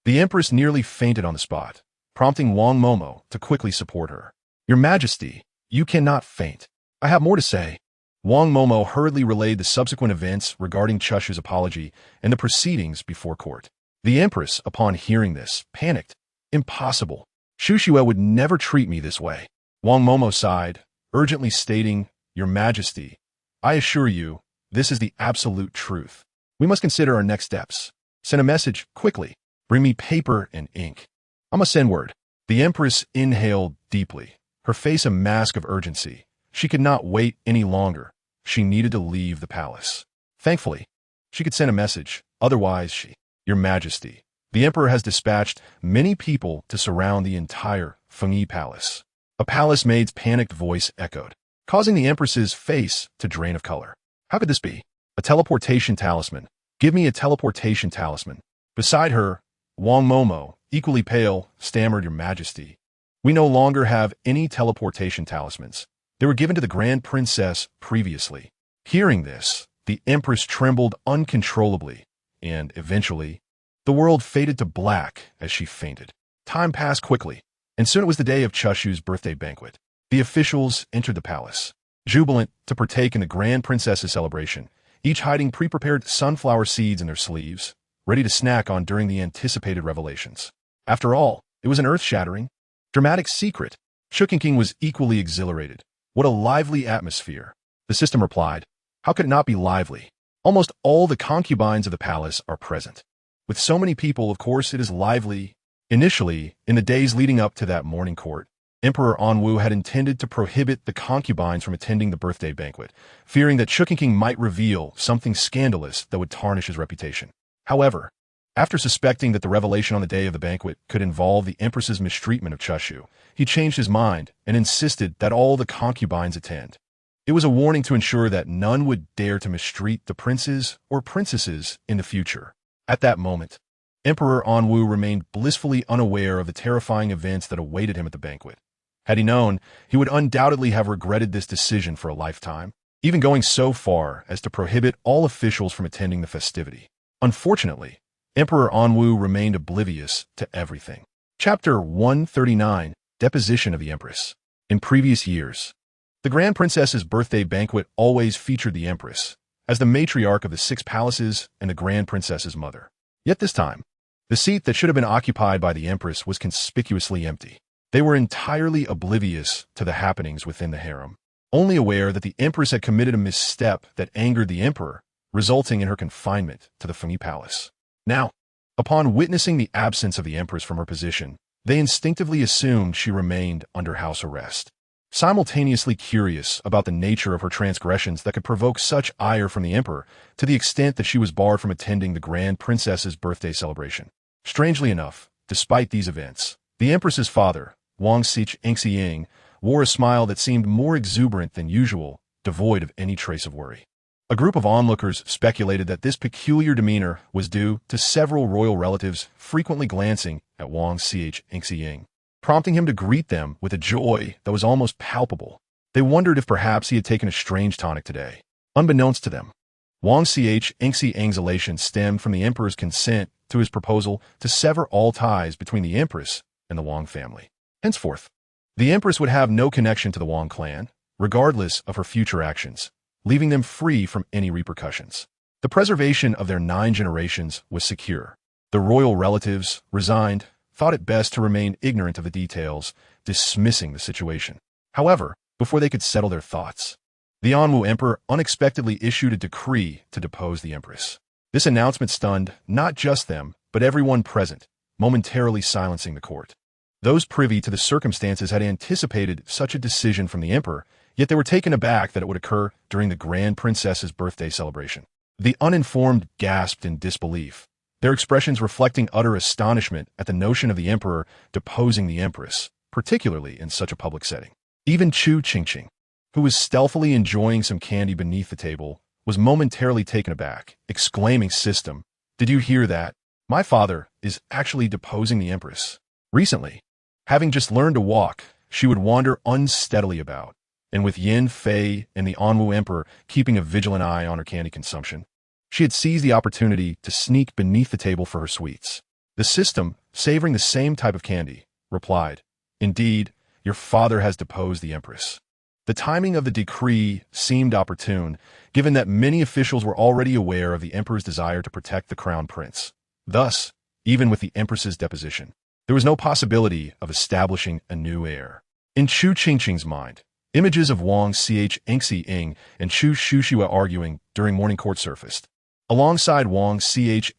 The empress nearly fainted on the spot, prompting Wang Momo to quickly support her. "Your Majesty, you cannot faint. I have more to say." Wang Momo hurriedly relayed the subsequent events regarding Chushu's apology and the proceedings before court. The empress, upon hearing this, panicked. "Impossible. Chu Qingqing would never treat me this way." Wang Momo sighed, urgently stating, "Your Majesty, I assure you, this is the absolute truth. We must consider our next steps. Send a message, quickly. Bring me paper and ink. I must send word." The empress inhaled deeply, her face a mask of urgency. She could not wait any longer. She needed to leave the palace. Thankfully, she could send a message. Otherwise, "Your Majesty, the emperor has dispatched many people to surround the entire Fengyi palace." A palace maid's panicked voice echoed, causing the empress's face to drain of color. How could this be? A teleportation talisman. Give me a teleportation talisman. Beside her, Wang Momo, equally pale, stammered, "Your Majesty, we no longer have any teleportation talismans. They were given to the Grand Princess previously." Hearing this, the empress trembled uncontrollably, and eventually, the world faded to black as she fainted. Time passed quickly, and soon it was the day of Chushu's birthday banquet. The officials entered the palace, jubilant to partake in the Grand Princess's celebration, each hiding pre-prepared sunflower seeds in their sleeves, ready to snack on during the anticipated revelations. After all, it was an earth-shattering, dramatic secret. Chu Qingqing was equally exhilarated. "What a lively atmosphere." The system replied, "How could it not be lively? Almost all the concubines of the palace are present. With so many people, of course, it is lively." Initially, in the days leading up to that morning court, Emperor Anwu had intended to prohibit the concubines from attending the birthday banquet, fearing that Chu Qingqing might reveal something scandalous that would tarnish his reputation. However, after suspecting that the revelation on the day of the banquet could involve the empress's mistreatment of Chushu, he changed his mind and insisted that all the concubines attend. It was a warning to ensure that none would dare to mistreat the princes or princesses in the future. At that moment, Emperor Anwu remained blissfully unaware of the terrifying events that awaited him at the banquet. Had he known, he would undoubtedly have regretted this decision for a lifetime, even going so far as to prohibit all officials from attending the festivity. Unfortunately, Emperor Anwu remained oblivious to everything. Chapter 139, Deposition of the Empress. In previous years, the Grand Princess's birthday banquet always featured the Empress as the matriarch of the 6 palaces and the Grand Princess's mother. Yet this time, the seat that should have been occupied by the Empress was conspicuously empty. They were entirely oblivious to the happenings within the harem, only aware that the Empress had committed a misstep that angered the Emperor, resulting in her confinement to the Fengyi Palace. Now, upon witnessing the absence of the Empress from her position, they instinctively assumed she remained under house arrest. Simultaneously curious about the nature of her transgressions that could provoke such ire from the Emperor, to the extent that she was barred from attending the Grand Princess's birthday celebration. Strangely enough, despite these events, the Empress's father, Wang Qingqing, wore a smile that seemed more exuberant than usual, devoid of any trace of worry. A group of onlookers speculated that this peculiar demeanor was due to several royal relatives frequently glancing at Wang Qingqing, prompting him to greet them with a joy that was almost palpable. They wondered if perhaps he had taken a strange tonic today. Unbeknownst to them, Wang Qingqing's elation stemmed from the Emperor's consent to his proposal to sever all ties between the Empress and the Wang family. Henceforth, the Empress would have no connection to the Wang clan, regardless of her future actions, leaving them free from any repercussions. The preservation of their 9 generations was secure. The royal relatives, resigned, thought it best to remain ignorant of the details, dismissing the situation. However, before they could settle their thoughts, the Anwu Emperor unexpectedly issued a decree to depose the Empress. This announcement stunned not just them, but everyone present, momentarily silencing the court. Those privy to the circumstances had anticipated such a decision from the Emperor, yet they were taken aback that it would occur during the Grand Princess's birthday celebration. The uninformed gasped in disbelief, their expressions reflecting utter astonishment at the notion of the Emperor deposing the Empress, particularly in such a public setting. Even Chu Qingqing, who was stealthily enjoying some candy beneath the table, was momentarily taken aback, exclaiming, "System, did you hear that? My father is actually deposing the Empress." Recently, having just learned to walk, she would wander unsteadily about, and with Yin Fei and the Anwu Emperor keeping a vigilant eye on her candy consumption, she had seized the opportunity to sneak beneath the table for her sweets. The system, savoring the same type of candy, replied, "Indeed, your father has deposed the empress." The timing of the decree seemed opportune, given that many officials were already aware of the emperor's desire to protect the crown prince. Thus, even with the empress's deposition, there was no possibility of establishing a new heir. In Chu Qingqing's mind, images of Wang Ch and Chu Shushiwa arguing during morning court surfaced, alongside Wang Ch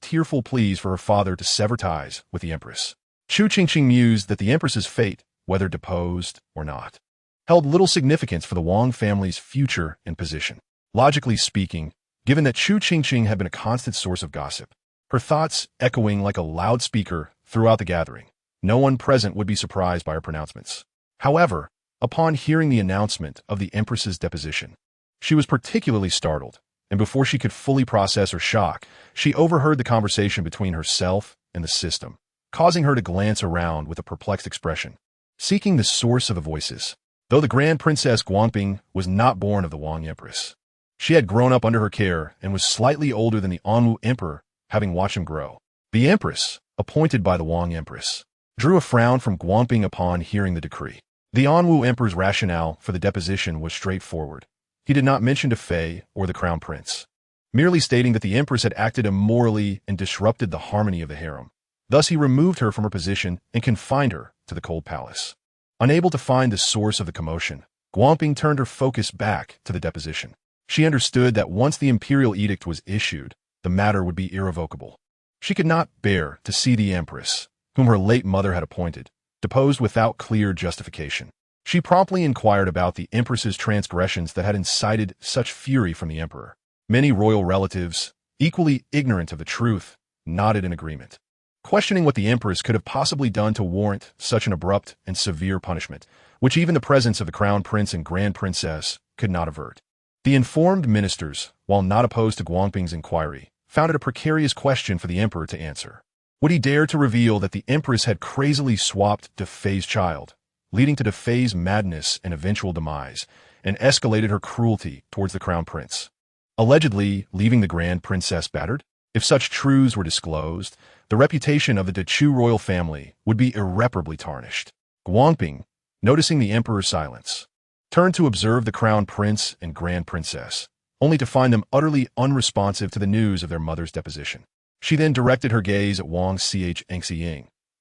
tearful pleas for her father to sever ties with the empress. Chu Qingqing mused that the empress's fate, whether deposed or not, held little significance for the Wang family's future and position. Logically speaking, given that Chu Qingqing had been a constant source of gossip, her thoughts echoing like a loudspeaker throughout the gathering, no one present would be surprised by her pronouncements. However, upon hearing the announcement of the empress's deposition, she was particularly startled, and before she could fully process her shock, she overheard the conversation between herself and the system, causing her to glance around with a perplexed expression, seeking the source of the voices. Though the Grand Princess Guangping was not born of the Wang Empress, she had grown up under her care and was slightly older than the Anwu Emperor, having watched him grow. The Empress, appointed by the Wang Empress, drew a frown from Guangping upon hearing the decree. The Anwu Emperor's rationale for the deposition was straightforward. He did not mention to Fei or the Crown Prince, merely stating that the Empress had acted immorally and disrupted the harmony of the harem. Thus he removed her from her position and confined her to the cold palace. Unable to find the source of the commotion, Guangping turned her focus back to the deposition. She understood that once the imperial edict was issued, the matter would be irrevocable. She could not bear to see the empress, whom her late mother had appointed, deposed without clear justification. She promptly inquired about the empress's transgressions that had incited such fury from the emperor. Many royal relatives, equally ignorant of the truth, nodded in agreement, questioning what the empress could have possibly done to warrant such an abrupt and severe punishment, which even the presence of the crown prince and grand princess could not avert. The informed ministers, while not opposed to Guangping's inquiry, found it a precarious question for the emperor to answer. Would he dare to reveal that the empress had crazily swapped Fei's child, leading to Fei's madness and eventual demise, and escalated her cruelty towards the crown prince, allegedly leaving the grand princess battered? If such truths were disclosed, the reputation of the Chu royal family would be irreparably tarnished. Guangping, noticing the emperor's silence, turned to observe the crown prince and grand princess, only to find them utterly unresponsive to the news of their mother's deposition. She then directed her gaze at Wang Ch,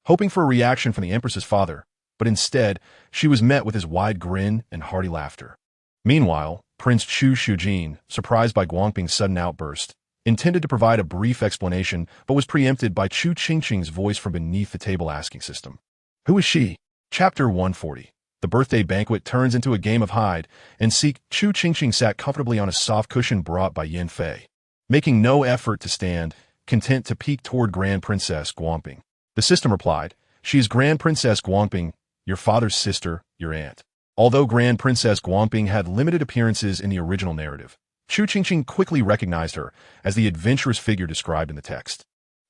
hoping for a reaction from the empress's father, but instead she was met with his wide grin and hearty laughter. Meanwhile, Prince Chu Qingqing, surprised by Guangping's sudden outburst, intended to provide a brief explanation but was preempted by Chu Qingqing's voice from beneath the table asking system. Who is she? Chapter 140. The birthday banquet turns into a game of hide and seek. Chu Qingqing sat comfortably on a soft cushion brought by Yin Fei, making no effort to stand, content to peek toward Grand Princess Guangping. The system replied, "She is Grand Princess Guangping, your father's sister, your aunt." Although Grand Princess Guangping had limited appearances in the original narrative, Chu Qingqing quickly recognized her as the adventurous figure described in the text.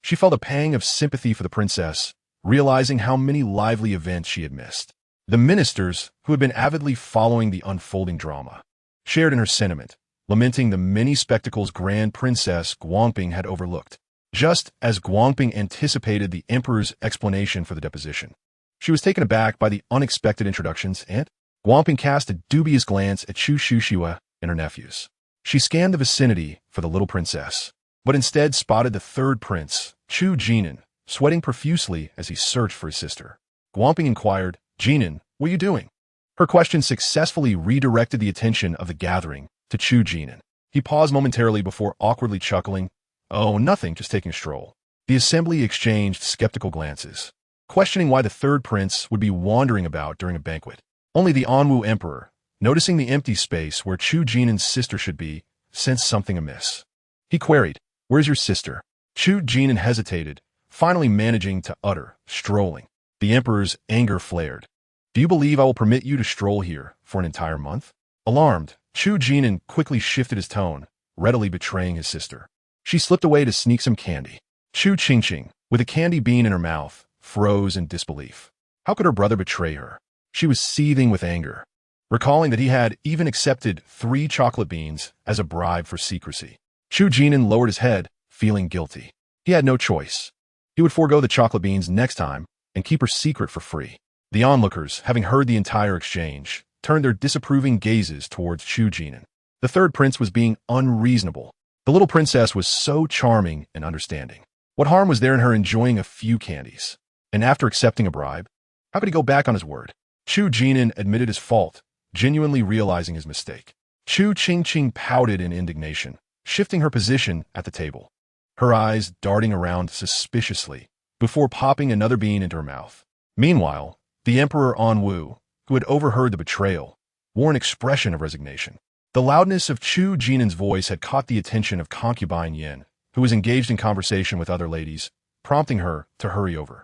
She felt a pang of sympathy for the princess, realizing how many lively events she had missed. The ministers, who had been avidly following the unfolding drama, shared in her sentiment, lamenting the many spectacles Grand Princess Guangping had overlooked. Just as Guangping anticipated the emperor's explanation for the deposition, she was taken aback by the unexpected introductions, and Guangping cast a dubious glance at Chu Shushiwa and her nephews. She scanned the vicinity for the little princess, but instead spotted the third prince, Chu Jinan, sweating profusely as he searched for his sister. Guangping inquired, "Jinan, what are you doing?" Her question successfully redirected the attention of the gathering to Chu Jinan. He paused momentarily before awkwardly chuckling, "Oh, nothing, just taking a stroll." The assembly exchanged skeptical glances, questioning why the third prince would be wandering about during a banquet. Only the Anwu Emperor, noticing the empty space where Chu Jinan's sister should be, sensed something amiss. He queried, "Where's your sister?" Chu Jinan hesitated, finally managing to utter, "Strolling." The emperor's anger flared. "Do you believe I will permit you to stroll here for an entire month?" Alarmed, Chu Jinan quickly shifted his tone, readily betraying his sister. She slipped away to sneak some candy. Chu Qingqing, with a candy bean in her mouth, froze in disbelief. How could her brother betray her? She was seething with anger, recalling that he had even accepted 3 chocolate beans as a bribe for secrecy. Chu Jinan lowered his head, feeling guilty. He had no choice. He would forego the chocolate beans next time and keep her secret for free. The onlookers, having heard the entire exchange, turned their disapproving gazes towards Chu Qingqing. The third prince was being unreasonable. The little princess was so charming and understanding. What harm was there in her enjoying a few candies? And after accepting a bribe, how could he go back on his word? Chu Qingqing admitted his fault, genuinely realizing his mistake. Chu Qingqing pouted in indignation, shifting her position at the table, her eyes darting around suspiciously before popping another bean into her mouth. Meanwhile, the Emperor Anwu, who had overheard the betrayal, wore an expression of resignation. The loudness of Chu Qingqing's voice had caught the attention of Concubine Yin, who was engaged in conversation with other ladies, prompting her to hurry over.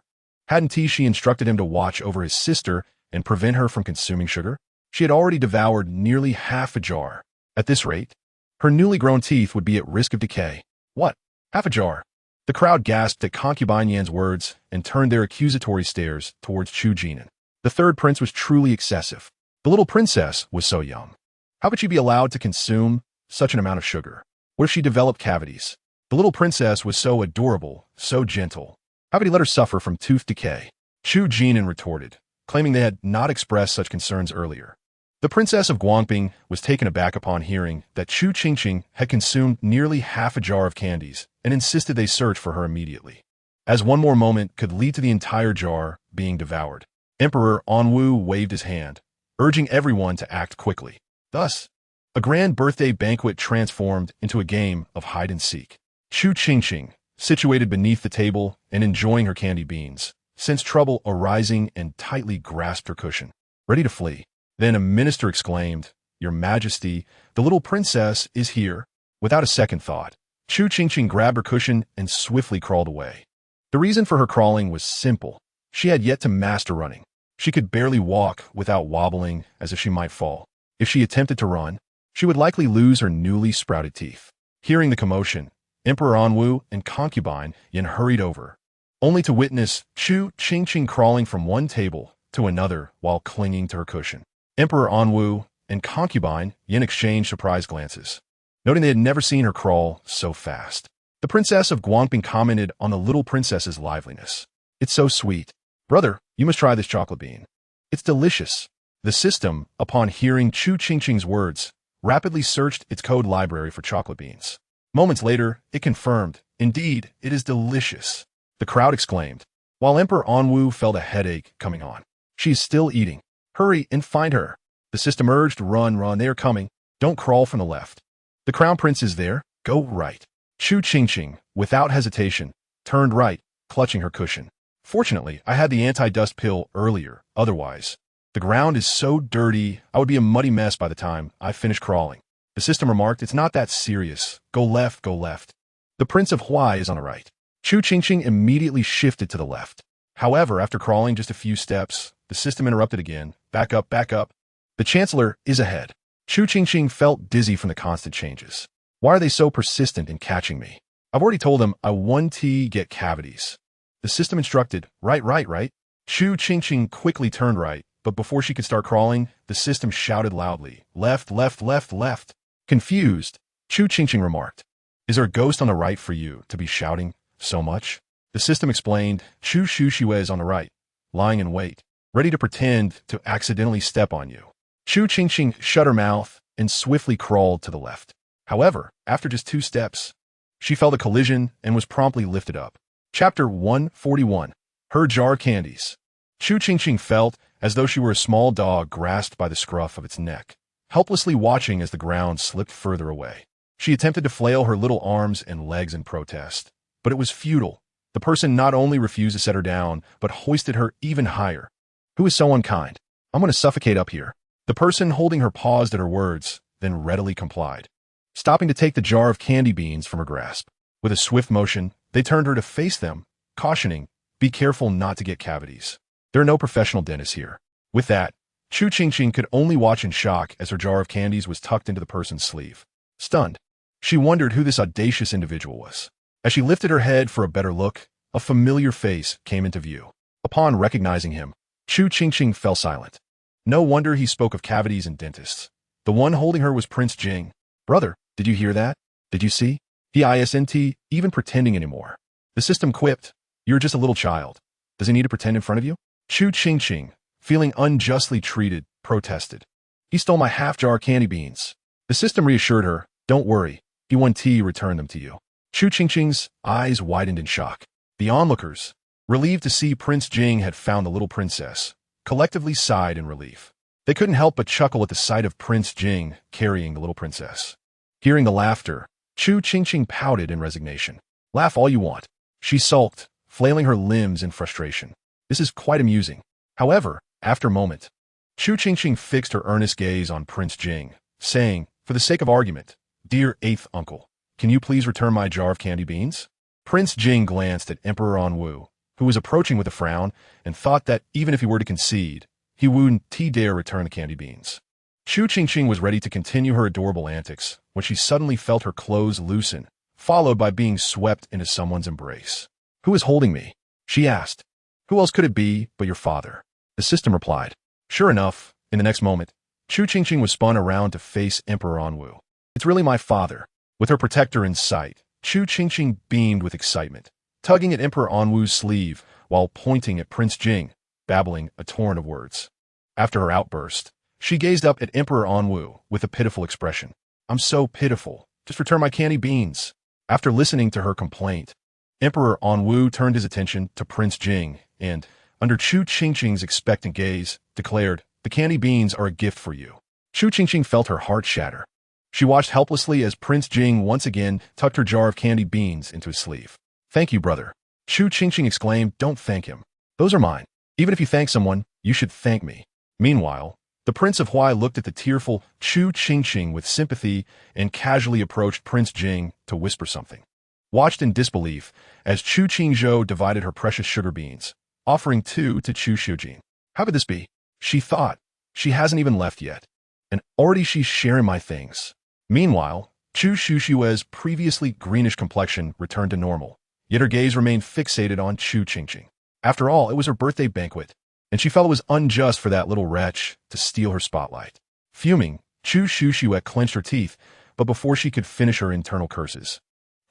Hadn't she instructed him to watch over his sister and prevent her from consuming sugar? She had already devoured nearly half a jar. At this rate, her newly grown teeth would be at risk of decay. What? Half a jar? The crowd gasped at Concubine Yan's words and turned their accusatory stares towards Chu Qingqing. The third prince was truly excessive. The little princess was so young. How could she be allowed to consume such an amount of sugar? What if she developed cavities? The little princess was so adorable, so gentle. How could he let her suffer from tooth decay? Chu Qingqing retorted, claiming they had not expressed such concerns earlier. The princess of Guangping was taken aback upon hearing that Chu Qingqing had consumed nearly half a jar of candies and insisted they search for her immediately, as one more moment could lead to the entire jar being devoured. Emperor Anwu waved his hand, urging everyone to act quickly. Thus, a grand birthday banquet transformed into a game of hide-and-seek. Chu Qingqing, situated beneath the table and enjoying her candy beans, sensed trouble arising and tightly grasped her cushion, ready to flee. Then a minister exclaimed, "Your Majesty, the little princess is here." Without a second thought, Chu Qingqing grabbed her cushion and swiftly crawled away. The reason for her crawling was simple. She had yet to master running. She could barely walk without wobbling as if she might fall. If she attempted to run, she would likely lose her newly sprouted teeth. Hearing the commotion, Emperor Anwu and Concubine Yin hurried over, only to witness Chu Qingqing crawling from one table to another while clinging to her cushion. Emperor Anwu and Concubine Yin exchanged surprised glances, noting they had never seen her crawl so fast. The princess of Guangping commented on the little princess's liveliness. "It's so sweet. Brother, you must try this chocolate bean. It's delicious." The system, upon hearing Chu Qingqing's words, rapidly searched its code library for chocolate beans. Moments later, it confirmed, "Indeed, it is delicious." The crowd exclaimed, while Emperor Anwu felt a headache coming on. "She is still eating. Hurry and find her." The system urged, "Run, run, they are coming. Don't crawl from the left. The crown prince is there. Go right." Chu Qingqing, without hesitation, turned right, clutching her cushion. "Fortunately, I had the anti-dust pill earlier. Otherwise, the ground is so dirty, I would be a muddy mess by the time I finish crawling." The system remarked, "It's not that serious. Go left, go left. The Prince of Ⅱ is on the right." Chu Qingqing immediately shifted to the left. However, after crawling just a few steps, the system interrupted again. "Back up, back up. The Chancellor is ahead." Chu Qingqing felt dizzy from the constant changes. Why are they so persistent in catching me? I've already told them I want to get cavities. The system instructed, "Right, right, right." Chu Qingqing quickly turned right, but before she could start crawling, the system shouted loudly, "Left, left, left, left." Confused, Chu Qingqing remarked, "Is there a ghost on the right for you to be shouting so much?" The system explained, "Chu Shushiwe is on the right, lying in wait, ready to pretend to accidentally step on you." Chu Qingqing shut her mouth and swiftly crawled to the left. However, after just 2 steps, she felt a collision and was promptly lifted up. Chapter 141. Her Jar Candies. Chu Qingqing felt as though she were a small dog grasped by the scruff of its neck, helplessly watching as the ground slipped further away. She attempted to flail her little arms and legs in protest, but it was futile. The person not only refused to set her down, but hoisted her even higher. "Who is so unkind? I'm going to suffocate up here." The person holding her paused at her words, then readily complied, stopping to take the jar of candy beans from her grasp. With a swift motion, they turned her to face them, cautioning, "Be careful not to get cavities. There are no professional dentists here." With that, Chu Qingqing could only watch in shock as her jar of candies was tucked into the person's sleeve. Stunned, she wondered who this audacious individual was. As she lifted her head for a better look, a familiar face came into view. Upon recognizing him, Chu Qingqing fell silent. No wonder he spoke of cavities and dentists. The one holding her was Prince Jing. "Brother, did you hear that? Did you see? He isn't even pretending anymore." The system quipped, You're just a little child. Does he need to pretend in front of you? Chu Qingqing, feeling unjustly treated, protested. He stole my half-jar candy beans. The system reassured her, don't worry, he won tea, returned them to you. Chu Qingqing's eyes widened in shock. The onlookers, relieved to see Prince Jing had found the little princess, collectively sighed in relief. They couldn't help but chuckle at the sight of Prince Jing carrying the little princess. Hearing the laughter, Chu Qingqing pouted in resignation. Laugh all you want. She sulked, flailing her limbs in frustration. This is quite amusing. However, after a moment, Chu Qingqing fixed her earnest gaze on Prince Jing, saying, for the sake of argument, Dear 8th uncle, can you please return my jar of candy beans? Prince Jing glanced at Emperor Anwu, who was approaching with a frown, and thought that even if he were to concede, he wouldn't dare return the candy beans. Chu Qingqing was ready to continue her adorable antics when she suddenly felt her clothes loosen, followed by being swept into someone's embrace. Who is holding me? She asked. Who else could it be but your father? The system replied. Sure enough, in the next moment, Chu Qingqing was spun around to face Emperor Anwu. It's really my father. With her protector in sight, Chu Qingqing beamed with excitement, tugging at Emperor Anwu's sleeve while pointing at Prince Jing, babbling a torrent of words. After her outburst, she gazed up at Emperor Anwu with a pitiful expression. I'm so pitiful. Just return my candy beans. After listening to her complaint, Emperor Anwu turned his attention to Prince Jing and, under Chu Qingqing's expectant gaze, declared, the candy beans are a gift for you. Chu Qingqing felt her heart shatter. She watched helplessly as Prince Jing once again tucked her jar of candy beans into his sleeve. Thank you, brother. Chu Qingqing exclaimed, don't thank him. Those are mine. Even if you thank someone, you should thank me. Meanwhile, the Prince of Huai looked at the tearful Chu Qingqing with sympathy and casually approached Prince Jing to whisper something. Watched in disbelief as Chu Qingzhou divided her precious sugar beans, offering 2 to Chu Xiujin. How could this be? She thought. She hasn't even left yet. And already she's sharing my things. Meanwhile, Chu Shushue's previously greenish complexion returned to normal, yet her gaze remained fixated on Chu Qingqing. After all, it was her birthday banquet, and she felt it was unjust for that little wretch to steal her spotlight. Fuming, Chu Shushue clenched her teeth, but before she could finish her internal curses,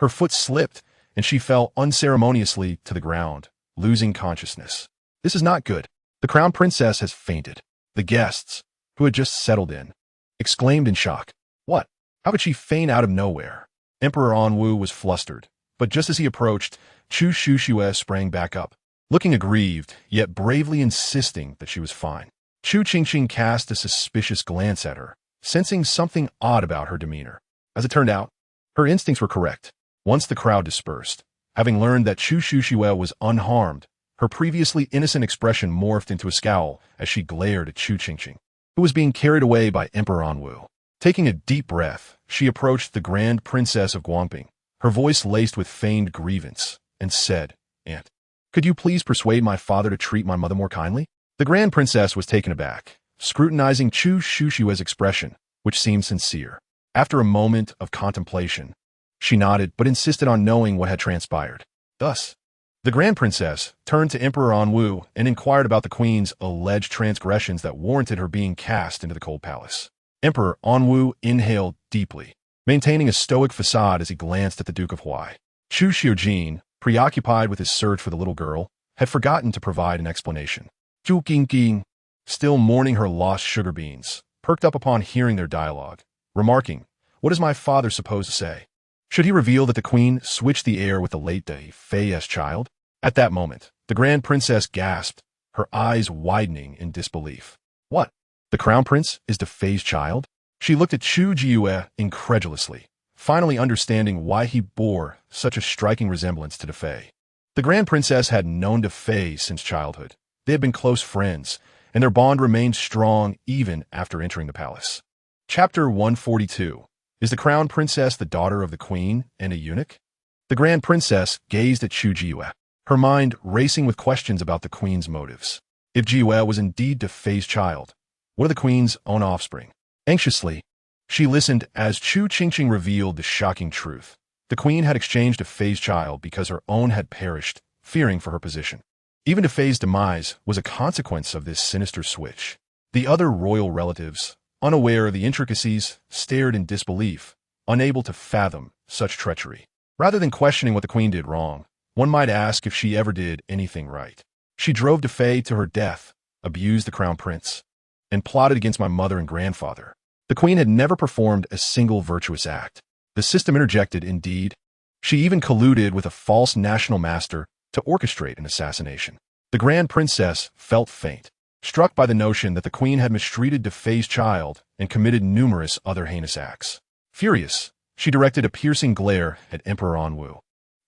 her foot slipped, and she fell unceremoniously to the ground, losing consciousness. This is not good. The crown princess has fainted. The guests, who had just settled in, exclaimed in shock. What? How could she faint out of nowhere? Emperor Anwu was flustered, but just as he approached, Chu Shushue sprang back up, looking aggrieved, yet bravely insisting that she was fine. Chu Qingqing cast a suspicious glance at her, sensing something odd about her demeanor. As it turned out, her instincts were correct. Once the crowd dispersed, having learned that Chu Shushue was unharmed, her previously innocent expression morphed into a scowl as she glared at Chu Qingqing, who was being carried away by Emperor Anwu. Taking a deep breath, she approached the Grand Princess of Guangping, her voice laced with feigned grievance, and said, Aunt, could you please persuade my father to treat my mother more kindly? The Grand Princess was taken aback, scrutinizing Chu Shushue's expression, which seemed sincere. After a moment of contemplation, she nodded but insisted on knowing what had transpired. Thus, the Grand Princess turned to Emperor Anwu and inquired about the Queen's alleged transgressions that warranted her being cast into the cold palace. Emperor Anwu inhaled deeply, maintaining a stoic facade as he glanced at the Duke of Huai. Chu Xiujin, preoccupied with his search for the little girl, had forgotten to provide an explanation. Chu Qingqing, still mourning her lost sugar beans, perked up upon hearing their dialogue, remarking, what is my father supposed to say? Should he reveal that the Queen switched the air with the late Fei's child? At that moment, the Grand Princess gasped, her eyes widening in disbelief. What? The Crown Prince is Fei's child? She looked at Chu Jiue incredulously, finally understanding why he bore such a striking resemblance to Fei. The Grand Princess had known Fei since childhood. They had been close friends, and their bond remained strong even after entering the palace. Chapter 142. Is the Crown Princess the daughter of the Queen and a eunuch? The Grand Princess gazed at Chu Jiue, her mind racing with questions about the Queen's motives. If Jiue was indeed Fei's child, what are the Queen's own offspring? Anxiously, she listened as Chu Qingqing revealed the shocking truth. The Queen had exchanged Fei's child because her own had perished, fearing for her position. Even Fei's demise was a consequence of this sinister switch. The other royal relatives, unaware of the intricacies, stared in disbelief, unable to fathom such treachery. Rather than questioning what the Queen did wrong, One might ask if she ever did anything right. She drove Ⅱ to her death, abused the crown prince, and plotted against my mother and grandfather. The queen had never performed a single virtuous act. The system interjected, indeed. She even colluded with a false national master to orchestrate an assassination. The grand princess felt faint, struck by the notion that the queen had mistreated Ⅱ's child and committed numerous other heinous acts. Furious, she directed a piercing glare at Emperor Anwu.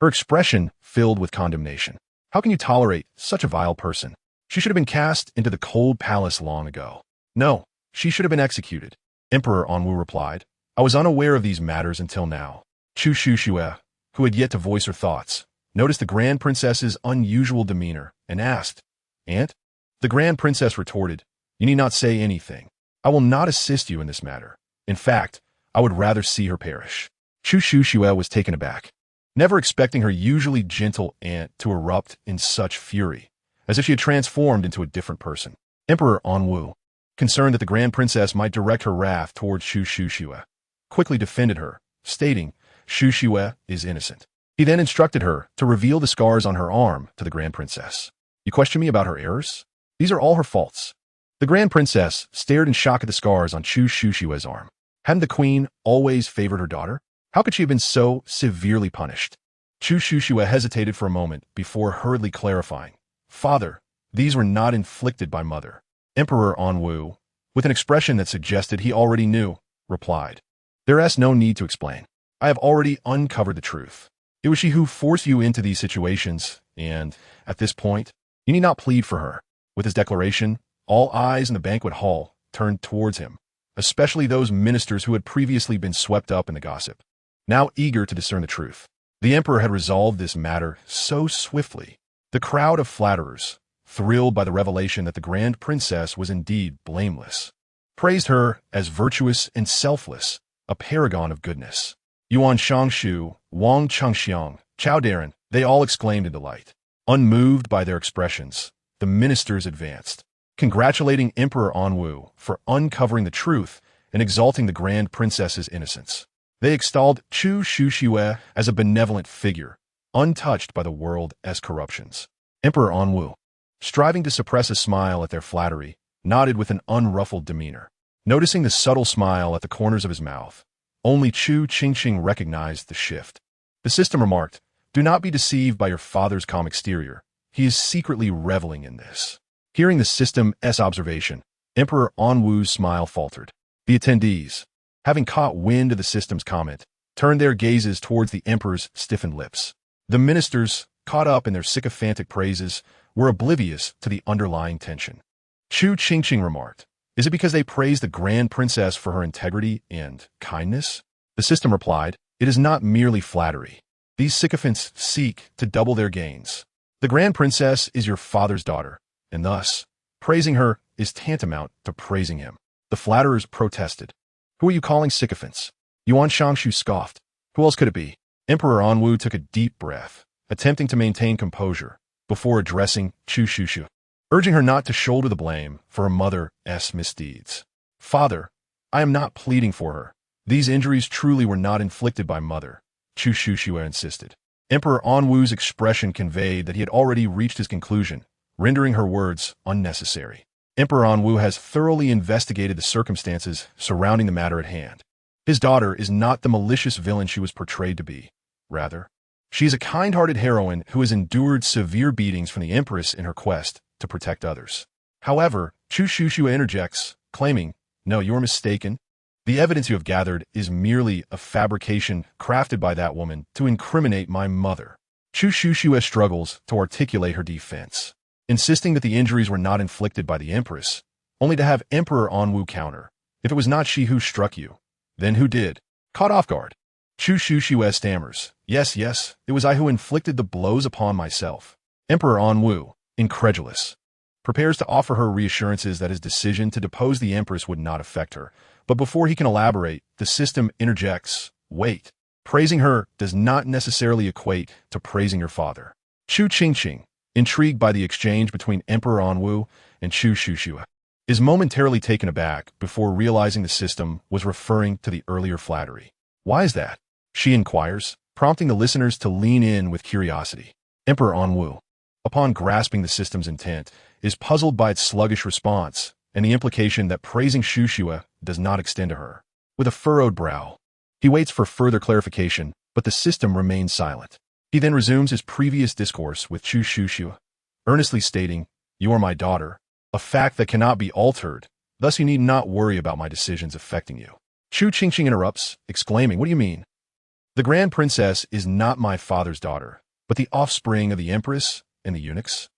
Her expression filled with condemnation. How can you tolerate such a vile person? She should have been cast into the cold palace long ago. No, she should have been executed. Emperor Anwu replied, I was unaware of these matters until now. Chu Qingqing, who had yet to voice her thoughts, noticed the grand princess's unusual demeanor and asked, Aunt? The grand princess retorted, You need not say anything. I will not assist you in this matter. In fact, I would rather see her perish. Chu Qingqing was taken aback, never expecting her usually gentle aunt to erupt in such fury, as if she had transformed into a different person. Emperor Anwu, concerned that the grand princess might direct her wrath towards Chu Qingqing, quickly defended her, stating, Chu Qingqing is innocent. He then instructed her to reveal the scars on her arm to the grand princess. You question me about her errors? These are all her faults. The grand princess stared in shock at the scars on Chu Qingqing's arm. Hadn't the queen always favored her daughter? How could she have been so severely punished? Chu Qingqing hesitated for a moment before hurriedly clarifying. Father, these were not inflicted by mother. Emperor Anwu, with an expression that suggested he already knew, replied, There is no need to explain. I have already uncovered the truth. It was she who forced you into these situations, and, at this point, you need not plead for her. With his declaration, all eyes in the banquet hall turned towards him, especially those ministers who had previously been swept up in the gossip, now eager to discern the truth. The emperor had resolved this matter so swiftly. The crowd of flatterers, thrilled by the revelation that the grand princess was indeed blameless, praised her as virtuous and selfless, a paragon of goodness. Yuan Shangshu, Wang Chengxiang, Chao Daran, they all exclaimed in delight. Unmoved by their expressions, the ministers advanced, congratulating Emperor Anwu for uncovering the truth and exalting the grand princess's innocence. They extolled Chu Qingqing as a benevolent figure, untouched by the world's corruptions. Emperor Anwu, striving to suppress a smile at their flattery, nodded with an unruffled demeanor. Noticing the subtle smile at the corners of his mouth, only Chu Qingqing recognized the shift. The system remarked, Do not be deceived by your father's calm exterior. He is secretly reveling in this. Hearing the system's observation, Emperor Anwu's smile faltered. The attendees, having caught wind of the system's comment, turned their gazes towards the emperor's stiffened lips. The ministers, caught up in their sycophantic praises, were oblivious to the underlying tension. Chu Qingqing remarked, Is it because they praise the grand princess for her integrity and kindness? The system replied, It is not merely flattery. These sycophants seek to double their gains. The grand princess is your father's daughter, and thus, praising her is tantamount to praising him. The flatterers protested. Who are you calling sycophants? Yuan Shangshu scoffed. Who else could it be? Emperor Anwu took a deep breath, attempting to maintain composure, before addressing Chu Qingqing, urging her not to shoulder the blame for her mother's misdeeds. Father, I am not pleading for her. These injuries truly were not inflicted by mother, Chu Qingqing insisted. Emperor Anwu's expression conveyed that he had already reached his conclusion, rendering her words unnecessary. Emperor Anwu has thoroughly investigated the circumstances surrounding the matter at hand. His daughter is not the malicious villain she was portrayed to be. Rather, she is a kind-hearted heroine who has endured severe beatings from the empress in her quest to protect others. However, Chu Qingqing interjects, claiming, No, you are mistaken. The evidence you have gathered is merely a fabrication crafted by that woman to incriminate my mother. Chu Qingqing struggles to articulate her defense, insisting that the injuries were not inflicted by the empress, only to have Emperor Anwu counter. If it was not she who struck you, then who did? Caught off guard, Chu Qingqing stammers, Yes, it was I who inflicted the blows upon myself. Emperor Anwu, incredulous, prepares to offer her reassurances that his decision to depose the empress would not affect her. But before he can elaborate, the system interjects, Wait, praising her does not necessarily equate to praising your father. Chu Qingqing, intrigued by the exchange between Emperor Anwu and Chu Qingqing, is momentarily taken aback before realizing the system was referring to the earlier flattery. Why is that? She inquires, prompting the listeners to lean in with curiosity. Emperor Anwu, upon grasping the system's intent, is puzzled by its sluggish response and the implication that praising Chu Qingqing does not extend to her. With a furrowed brow, he waits for further clarification, but the system remains silent. He then resumes his previous discourse with Chu Qingqing, earnestly stating, "You are my daughter, a fact that cannot be altered, thus you need not worry about my decisions affecting you." Chu Qingqing interrupts, exclaiming, "What do you mean? The Grand Princess is not my father's daughter, but the offspring of the Empress and the eunuchs."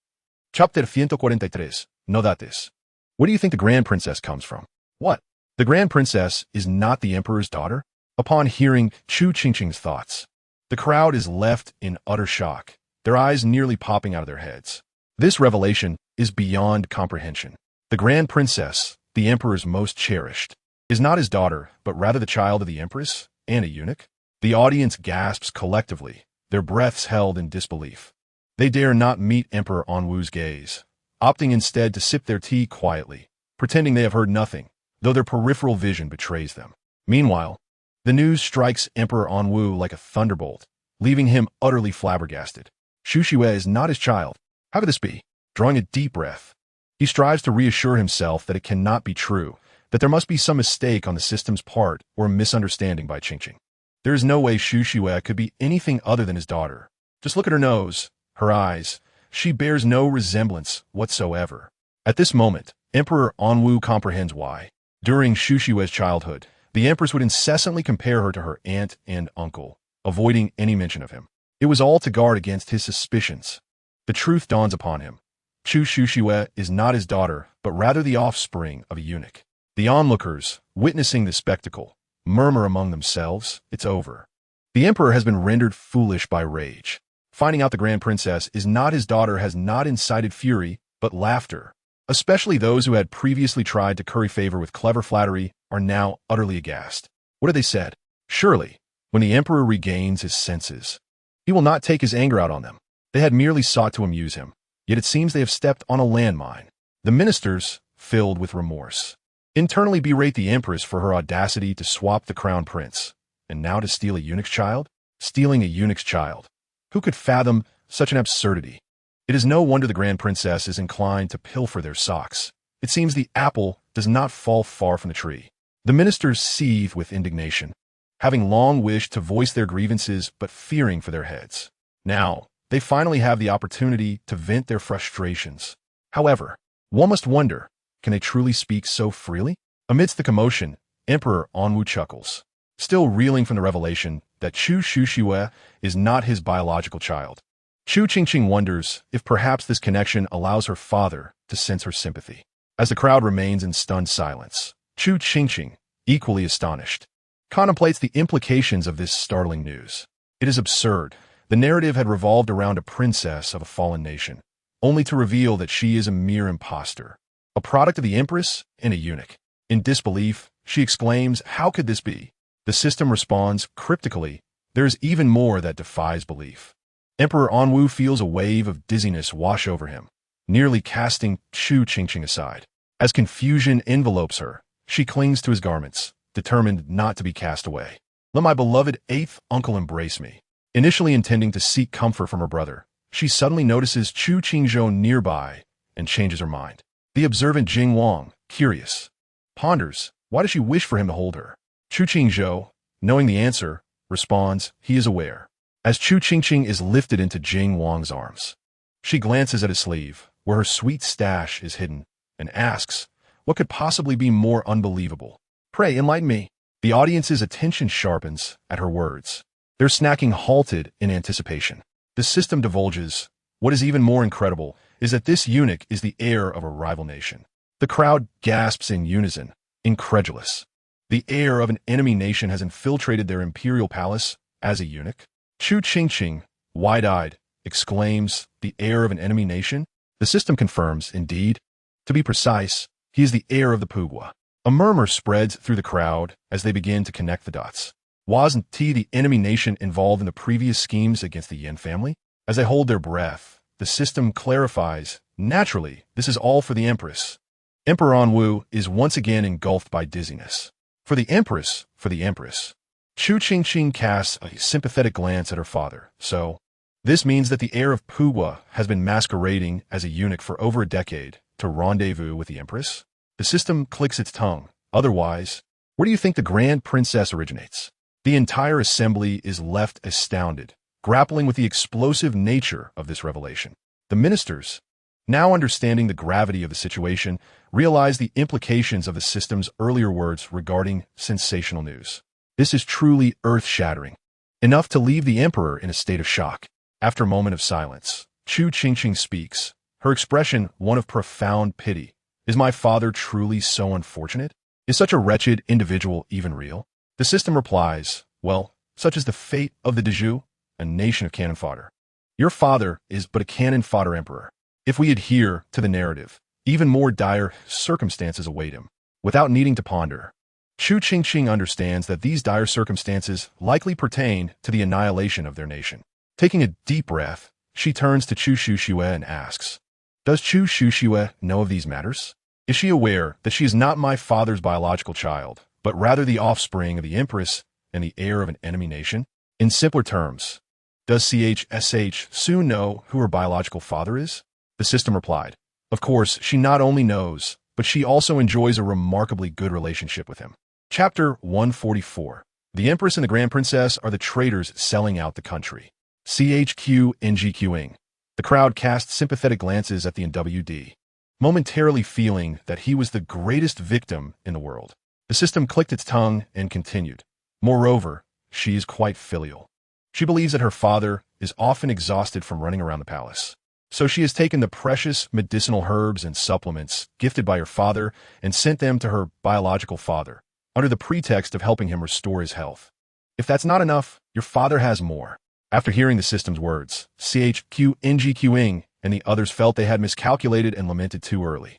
Chapter 143. No dates. Where do you think the Grand Princess comes from? What? The Grand Princess is not the Emperor's daughter? Upon hearing Chu Qingqing's thoughts, the crowd is left in utter shock, their eyes nearly popping out of their heads. This revelation is beyond comprehension. The Grand Princess, the Emperor's most cherished, is not his daughter, but rather the child of the Empress and a eunuch. The audience gasps collectively, their breaths held in disbelief. They dare not meet Emperor Anwu's gaze, opting instead to sip their tea quietly, pretending they have heard nothing, though their peripheral vision betrays them. Meanwhile, the news strikes Emperor Anwu like a thunderbolt, leaving him utterly flabbergasted. Chu Qingqing is not his child. How could this be? Drawing a deep breath, he strives to reassure himself that it cannot be true, that there must be some mistake on the system's part or a misunderstanding by Qingqing. There is no way Chu Qingqing could be anything other than his daughter. Just look at her nose, her eyes. She bears no resemblance whatsoever. At this moment, Emperor Anwu comprehends why. During Chu Qingqing's childhood, the Empress would incessantly compare her to her aunt and uncle, avoiding any mention of him. It was all to guard against his suspicions. The truth dawns upon him. Chu Qingqing is not his daughter, but rather the offspring of a eunuch. The onlookers, witnessing the spectacle, murmur among themselves, "It's over." The Emperor has been rendered foolish by rage. Finding out the Grand Princess is not his daughter has not incited fury, but laughter. Especially those who had previously tried to curry favor with clever flattery are now utterly aghast. What have they said? Surely, when the Emperor regains his senses, he will not take his anger out on them. They had merely sought to amuse him, yet it seems they have stepped on a landmine. The ministers, filled with remorse, internally berate the Empress for her audacity to swap the crown prince, and now to steal a eunuch's child? Stealing a eunuch's child. Who could fathom such an absurdity? It is no wonder the Grand Princess is inclined to pilfer their socks. It seems the apple does not fall far from the tree. The ministers seethe with indignation, having long wished to voice their grievances but fearing for their heads. Now, they finally have the opportunity to vent their frustrations. However, one must wonder, can they truly speak so freely? Amidst the commotion, Emperor Anwu chuckles, still reeling from the revelation that Chu Qingqing is not his biological child. Chu Qingqing wonders if perhaps this connection allows her father to sense her sympathy. As the crowd remains in stunned silence, Chu Qingqing, equally astonished, contemplates the implications of this startling news. It is absurd. The narrative had revolved around a princess of a fallen nation, only to reveal that she is a mere impostor, a product of the Empress and a eunuch. In disbelief, she exclaims, "How could this be?" The system responds cryptically, "There is even more that defies belief." Emperor Anwu feels a wave of dizziness wash over him, nearly casting Chu Qingqing aside. As confusion envelopes her, she clings to his garments, determined not to be cast away. "Let my beloved eighth uncle embrace me." Initially intending to seek comfort from her brother, she suddenly notices Chu Qingzhou nearby and changes her mind. The observant Jing Wang, curious, ponders, why does she wish for him to hold her? Chu Qingzhou, knowing the answer, responds, he is aware. As Chu Qingqing is lifted into Jing Wang's arms, she glances at his sleeve, where her sweet stash is hidden, and asks, what could possibly be more unbelievable? "Pray enlighten me." The audience's attention sharpens at her words. Their snacking halted in anticipation. The system divulges, what is even more incredible is that this eunuch is the heir of a rival nation. The crowd gasps in unison, incredulous. The heir of an enemy nation has infiltrated their imperial palace as a eunuch? Chu Qingqing, wide-eyed, exclaims, the heir of an enemy nation? The system confirms, indeed. To be precise, he is the heir of the Pugwa. A murmur spreads through the crowd as they begin to connect the dots. Wasn't he the enemy nation involved in the previous schemes against the Yin family? As they hold their breath, the system clarifies, naturally, this is all for the Empress. Emperor Anwu is once again engulfed by dizziness. For the Empress, for the Empress. Chu Qingqing casts a sympathetic glance at her father. So, This means that the heir of Puwa has been masquerading as a eunuch for over a decade to rendezvous with the empress. The system clicks its tongue. Otherwise, where do you think the grand princess originates? The entire assembly is left astounded, grappling with the explosive nature of this revelation. The ministers, now understanding the gravity of the situation, realize the implications of the system's earlier words regarding sensational news. This is truly earth-shattering, enough to leave the emperor in a state of shock. After a moment of silence, Chu Qingqing speaks, her expression one of profound pity. Is my father truly so unfortunate? Is such a wretched individual even real? The system replies, well, such is the fate of the Dezhu, a nation of cannon fodder. Your father is but a cannon fodder emperor. If we adhere to the narrative, even more dire circumstances await him. Without needing to ponder, Chu Qingqing understands that these dire circumstances likely pertain to the annihilation of their nation. Taking a deep breath, she turns to Chu Qingqing and asks, does Chu Qingqing know of these matters? Is she aware that she is not my father's biological child, but rather the offspring of the empress and the heir of an enemy nation? In simpler terms, does Sh know who her biological father is? The system replied, of course, she not only knows, but she also enjoys a remarkably good relationship with him. Chapter 144. The Empress and the Grand Princess are the traitors selling out the country. Chu Qingqing. The crowd cast sympathetic glances at the NWD, momentarily feeling that he was the greatest victim in the world. The system clicked its tongue and continued. Moreover, she is quite filial. She believes that her father is often exhausted from running around the palace. So she has taken the precious medicinal herbs and supplements gifted by her father and sent them to her biological father, under the pretext of helping him restore his health. If that's not enough, your father has more. After hearing the system's words, Chu Qingqing and the others felt they had miscalculated and lamented too early.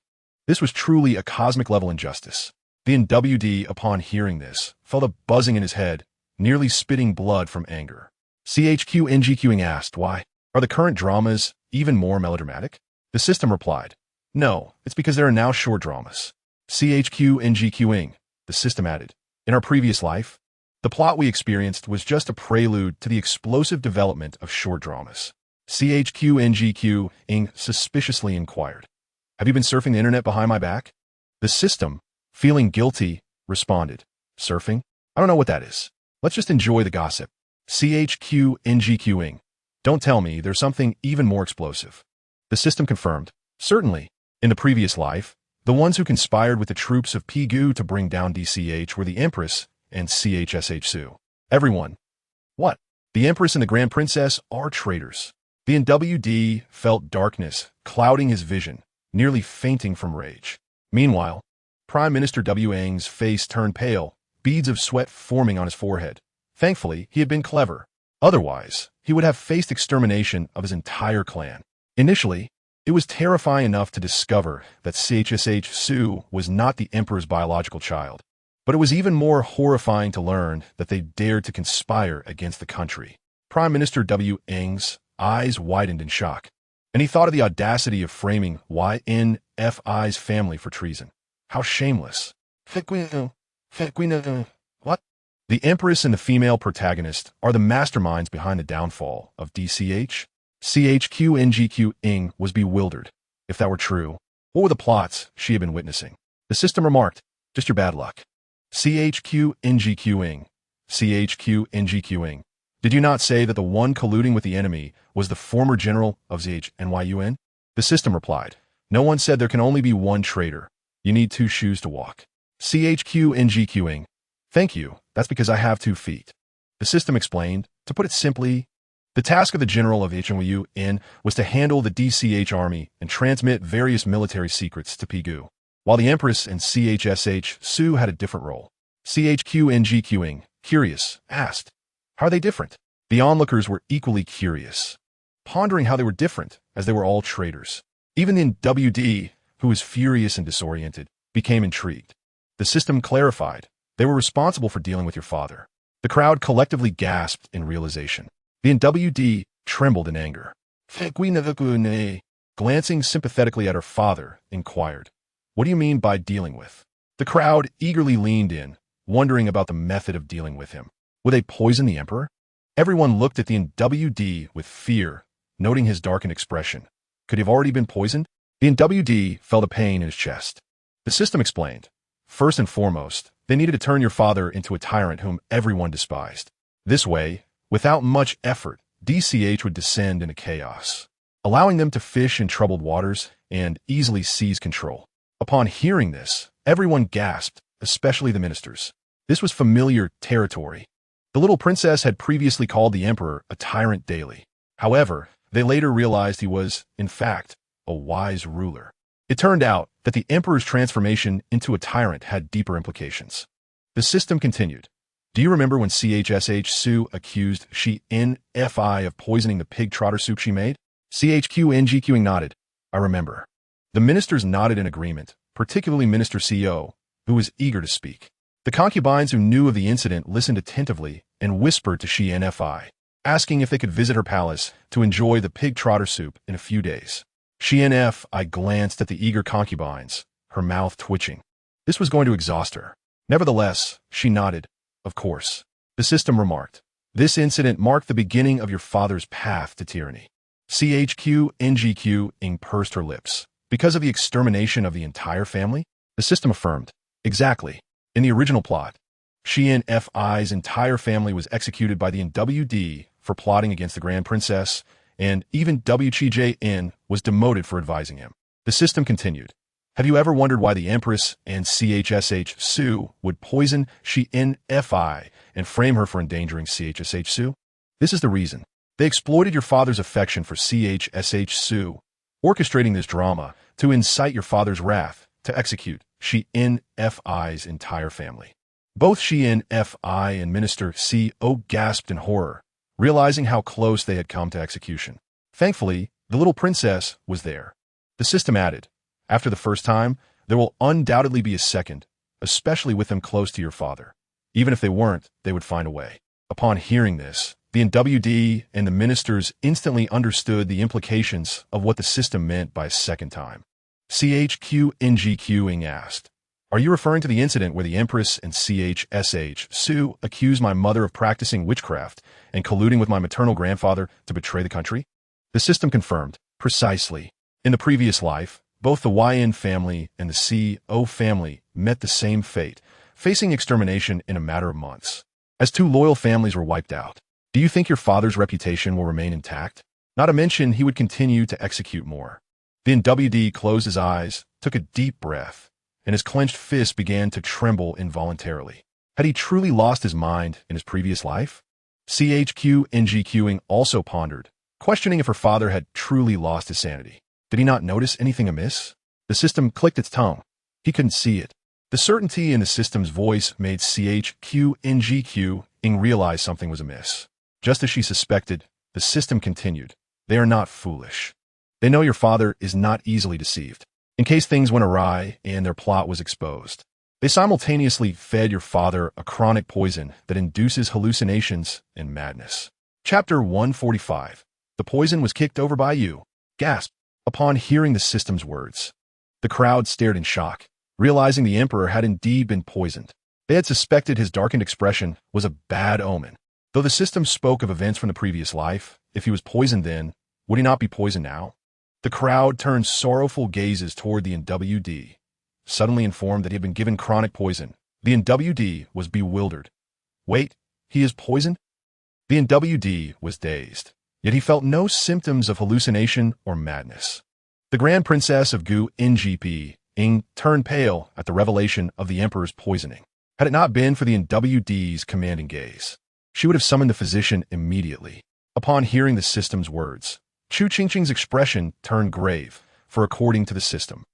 This was truly a cosmic-level injustice. The NWD, upon hearing this, felt a buzzing in his head, nearly spitting blood from anger. Chu Qingqing asked, why? Are the current dramas even more melodramatic? The system replied, no, it's because there are now short dramas. Chu Qingqing, the system added, in our previous life, the plot we experienced was just a prelude to the explosive development of short dramas. Chu Qingqing suspiciously inquired, have you been surfing the internet behind my back? The system, feeling guilty, responded, surfing? I don't know what that is. Let's just enjoy the gossip. Chu Qingqing, don't tell me there's something even more explosive. The system confirmed, certainly. In the previous life, the ones who conspired with the troops of Pigu to bring down DCH were the Empress and Chu. Everyone. What? The Empress and the Grand Princess are traitors. The NWD felt darkness clouding his vision, nearly fainting from rage. Meanwhile, Prime Minister Wang's face turned pale, beads of sweat forming on his forehead. Thankfully, he had been clever. Otherwise, he would have faced extermination of his entire clan. Initially, it was terrifying enough to discover that Chu was not the emperor's biological child. But it was even more horrifying to learn that they dared to conspire against the country. Prime Minister Wang's eyes widened in shock, and he thought of the audacity of framing YNFI's family for treason. How shameless. What? The Empress and the female protagonist are the masterminds behind the downfall of DCH. Chu Qingqing was bewildered. If that were true, what were the plots she had been witnessing? The system remarked, just your bad luck. Chu Qingqing, did you not say that the one colluding with the enemy was the former general of ZHNYUN? The system replied, no one said there can only be one traitor. You need two shoes to walk. Chu Qingqing, thank you, that's because I have 2 feet. The system explained, to put it simply, the task of the general of HNYUN was to handle the DCH army and transmit various military secrets to Pigu, while the Empress and Chu had a different role. Chu Qingqing, curious, asked, how are they different? The onlookers were equally curious, pondering how they were different, as they were all traitors. Even the NWD, who was furious and disoriented, became intrigued. The system clarified, they were responsible for dealing with your father. The crowd collectively gasped in realization. The NWD trembled in anger. Glancing sympathetically at her father, inquired, what do you mean by dealing with? The crowd eagerly leaned in, wondering about the method of dealing with him. Would they poison the emperor? Everyone looked at the NWD with fear, noting his darkened expression. Could he have already been poisoned? The NWD felt a pain in his chest. The system explained. First and foremost, they needed to turn your father into a tyrant whom everyone despised. This way, without much effort, DCH would descend into chaos, allowing them to fish in troubled waters and easily seize control. Upon hearing this, everyone gasped, especially the ministers. This was familiar territory. The little princess had previously called the emperor a tyrant daily. However, they later realized he was, in fact, a wise ruler. It turned out that the emperor's transformation into a tyrant had deeper implications. The system continued. Do you remember when Chu accused Qingqing of poisoning the pig trotter soup she made? Qingqing nodded. I remember. The ministers nodded in agreement, particularly Minister Co, who was eager to speak. The concubines who knew of the incident listened attentively and whispered to Qingqing, asking if they could visit her palace to enjoy the pig trotter soup in a few days. Qingqing glanced at the eager concubines, her mouth twitching. This was going to exhaust her. Nevertheless, she nodded. Of course. The system remarked. This incident marked the beginning of your father's path to tyranny. Qingqing pursed her lips. Because of the extermination of the entire family? The system affirmed. Exactly. In the original plot, Qingqing's entire family was executed by the NWD for plotting against the Grand Princess, and even Wqijin was demoted for advising him. The system continued. Have you ever wondered why the Empress and Su would poison Qingqing and frame her for endangering Su? This is the reason. They exploited your father's affection for Su, orchestrating this drama to incite your father's wrath to execute Qingqing's entire family. Both Qingqing and Minister Co gasped in horror, realizing how close they had come to execution. Thankfully, the little princess was there. The system added, after the first time, there will undoubtedly be a second, especially with them close to your father. Even if they weren't, they would find a way. Upon hearing this, the NWD and the ministers instantly understood the implications of what the system meant by a second time. Qingqing asked, are you referring to the incident where the Empress and Su accused my mother of practicing witchcraft and colluding with my maternal grandfather to betray the country? The system confirmed, precisely. In the previous life, both the Yin family and the Co family met the same fate, facing extermination in a matter of months. As two loyal families were wiped out, do you think your father's reputation will remain intact? Not to mention he would continue to execute more. The NWD closed his eyes, took a deep breath, and his clenched fist began to tremble involuntarily. Had he truly lost his mind in his previous life? Qingqing also pondered, questioning if her father had truly lost his sanity. Did he not notice anything amiss? The system clicked its tongue. He couldn't see it. The certainty in the system's voice made Qingqing realize something was amiss. Just as she suspected, the system continued. They are not foolish. They know your father is not easily deceived, in case things went awry and their plot was exposed. They simultaneously fed your father a chronic poison that induces hallucinations and madness. Chapter 145. The poison was kicked over by you. Gasp. Upon hearing the system's words, the crowd stared in shock, realizing the emperor had indeed been poisoned. They had suspected his darkened expression was a bad omen. Though the system spoke of events from the previous life, if he was poisoned then, would he not be poisoned now? The crowd turned sorrowful gazes toward the NWD. Suddenly informed that he had been given chronic poison, the NWD was bewildered. Wait, he is poisoned? The NWD was dazed, yet he felt no symptoms of hallucination or madness. The Grand Princess of Qingqing turned pale at the revelation of the emperor's poisoning. Had it not been for the NWD's commanding gaze, she would have summoned the physician immediately. Upon hearing the system's words, Chu Qingqing's expression turned grave, for according to the system,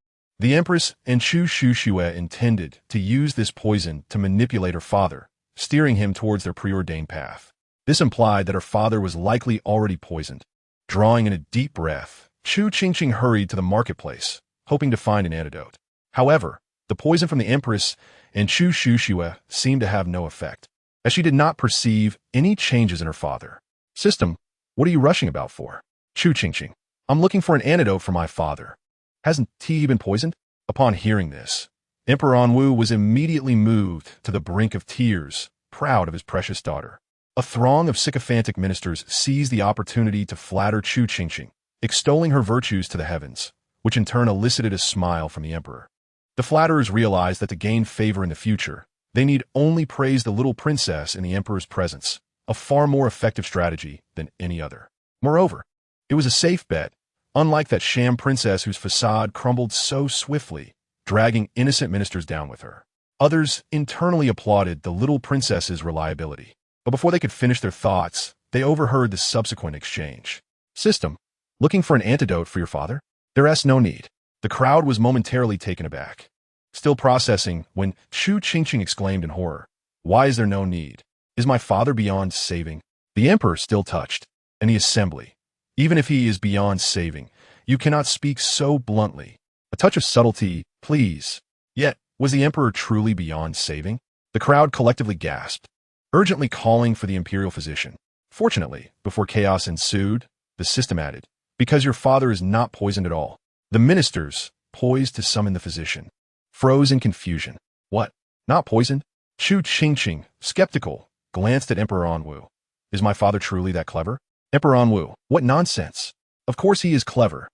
the Empress and Chu Qingqing intended to use this poison to manipulate her father, steering him towards their preordained path. This implied that her father was likely already poisoned. Drawing in a deep breath, Chu Qingqing hurried to the marketplace, hoping to find an antidote. However, the poison from the Empress and Chu Qingqing seemed to have no effect, as she did not perceive any changes in her father. System, what are you rushing about for? Chu Qingqing, I'm looking for an antidote for my father. Hasn't he been poisoned? Upon hearing this, Emperor Anwu was immediately moved to the brink of tears, proud of his precious daughter. A throng of sycophantic ministers seized the opportunity to flatter Chu Qingqing, extolling her virtues to the heavens, which in turn elicited a smile from the emperor. The flatterers realized that to gain favor in the future, they need only praise the little princess in the emperor's presence, a far more effective strategy than any other. Moreover, it was a safe bet, unlike that sham princess whose facade crumbled so swiftly, dragging innocent ministers down with her. Others internally applauded the little princess's reliability. But before they could finish their thoughts, they overheard the subsequent exchange. System, looking for an antidote for your father? There's no need. The crowd was momentarily taken aback. Still processing when Chu Qingqing exclaimed in horror, "Why is there no need? Is my father beyond saving?" The emperor still touched, and the assembly. Even if he is beyond saving, you cannot speak so bluntly. A touch of subtlety, please. Yet, was the emperor truly beyond saving? The crowd collectively gasped, urgently calling for the imperial physician. Fortunately, before chaos ensued, the system added, "Because your father is not poisoned at all." The ministers, poised to summon the physician, froze in confusion. What? Not poisoned? Chu Qingqing, skeptical, glanced at Emperor Anwu. Is my father truly that clever? Emperor Anwu, what nonsense! Of course he is clever.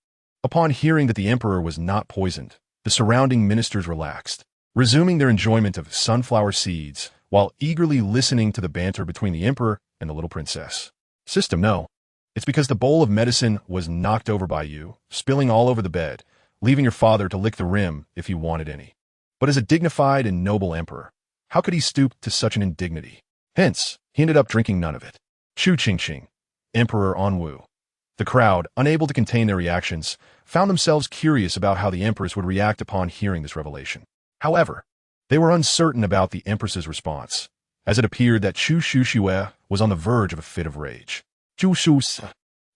Upon hearing that the emperor was not poisoned, the surrounding ministers relaxed, resuming their enjoyment of sunflower seeds, while eagerly listening to the banter between the emperor and the little princess. System, no. It's because the bowl of medicine was knocked over by you, spilling all over the bed, leaving your father to lick the rim if he wanted any. But as a dignified and noble emperor, how could he stoop to such an indignity? Hence, he ended up drinking none of it. Chu Qingqing, Emperor Anwu. The crowd, unable to contain their reactions, found themselves curious about how the empress would react upon hearing this revelation. However, they were uncertain about the empress's response, as it appeared that Chu Qingqing was on the verge of a fit of rage. Chu Qingqing,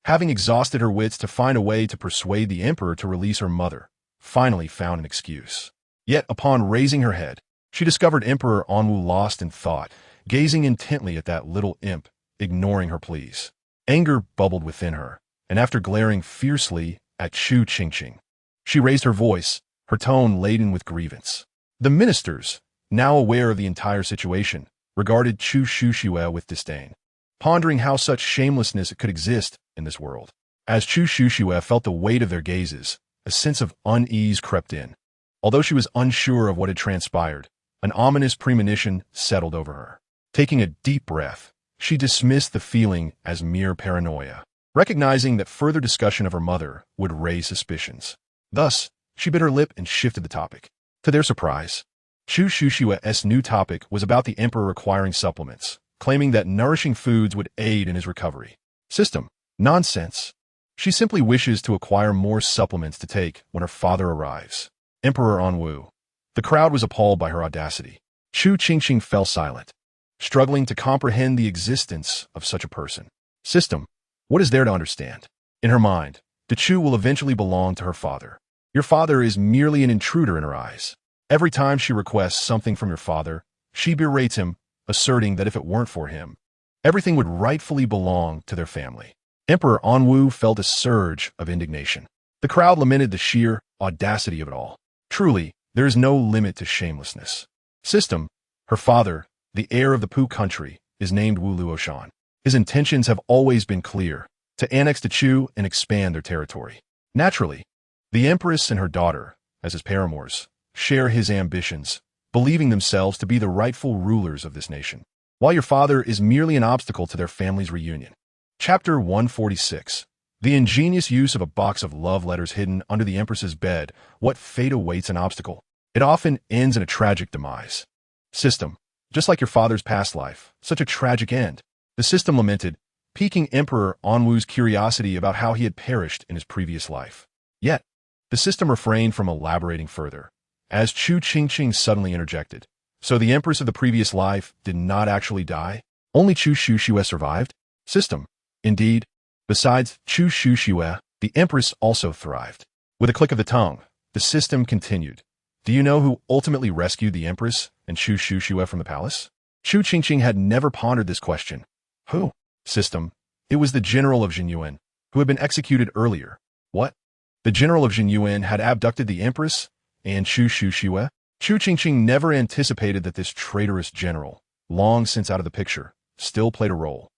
having exhausted her wits to find a way to persuade the emperor to release her mother, finally found an excuse. Yet, upon raising her head, she discovered Emperor Anwu lost in thought, gazing intently at that little imp, ignoring her pleas. Anger bubbled within her, and after glaring fiercely at Chu Qingqing, she raised her voice, her tone laden with grievance. The ministers, now aware of the entire situation, regarded Chu Qingqing with disdain, pondering how such shamelessness could exist in this world. As Chu Qingqing felt the weight of their gazes, a sense of unease crept in. Although she was unsure of what had transpired, an ominous premonition settled over her. Taking a deep breath, she dismissed the feeling as mere paranoia, recognizing that further discussion of her mother would raise suspicions. Thus, she bit her lip and shifted the topic. To their surprise, Chu Qingqing's new topic was about the emperor requiring supplements, claiming that nourishing foods would aid in his recovery. System, nonsense. She simply wishes to acquire more supplements to take when her father arrives. Emperor Anwu. The crowd was appalled by her audacity. Chu Qingqing fell silent, struggling to comprehend the existence of such a person. System, what is there to understand? In her mind, the Chu will eventually belong to her father. Your father is merely an intruder in her eyes. Every time she requests something from your father, she berates him, asserting that if it weren't for him, everything would rightfully belong to their family. Emperor Anwu felt a surge of indignation. The crowd lamented the sheer audacity of it all. Truly, there is no limit to shamelessness. System, her father, the heir of the Pu country, is named Wu Luoshan. His intentions have always been clear, to annex the Chu and expand their territory. Naturally, the empress and her daughter, as his paramours, share his ambitions, believing themselves to be the rightful rulers of this nation, while your father is merely an obstacle to their family's reunion. Chapter 146. The ingenious use of a box of love letters hidden under the empress's bed. What fate awaits an obstacle? It often ends in a tragic demise. System, just like your father's past life, such a tragic end. The system lamented, piquing Emperor Anwu's curiosity about how he had perished in his previous life. Yet, the system refrained from elaborating further, as Chu Qingqing suddenly interjected. So the empress of the previous life did not actually die? Only Chu Qingqing survived? System, indeed. Besides Chu Qingqing, the empress also thrived. With a click of the tongue, the system continued. Do you know who ultimately rescued the empress and Chu Qingqing from the palace? Chu Qingqing had never pondered this question. Who? System, it was the general of Jinyuan, who had been executed earlier. What? The general of Jinyuan had abducted the empress and Chu Qingqing? Chu Qingqing never anticipated that this traitorous general, long since out of the picture, still played a role.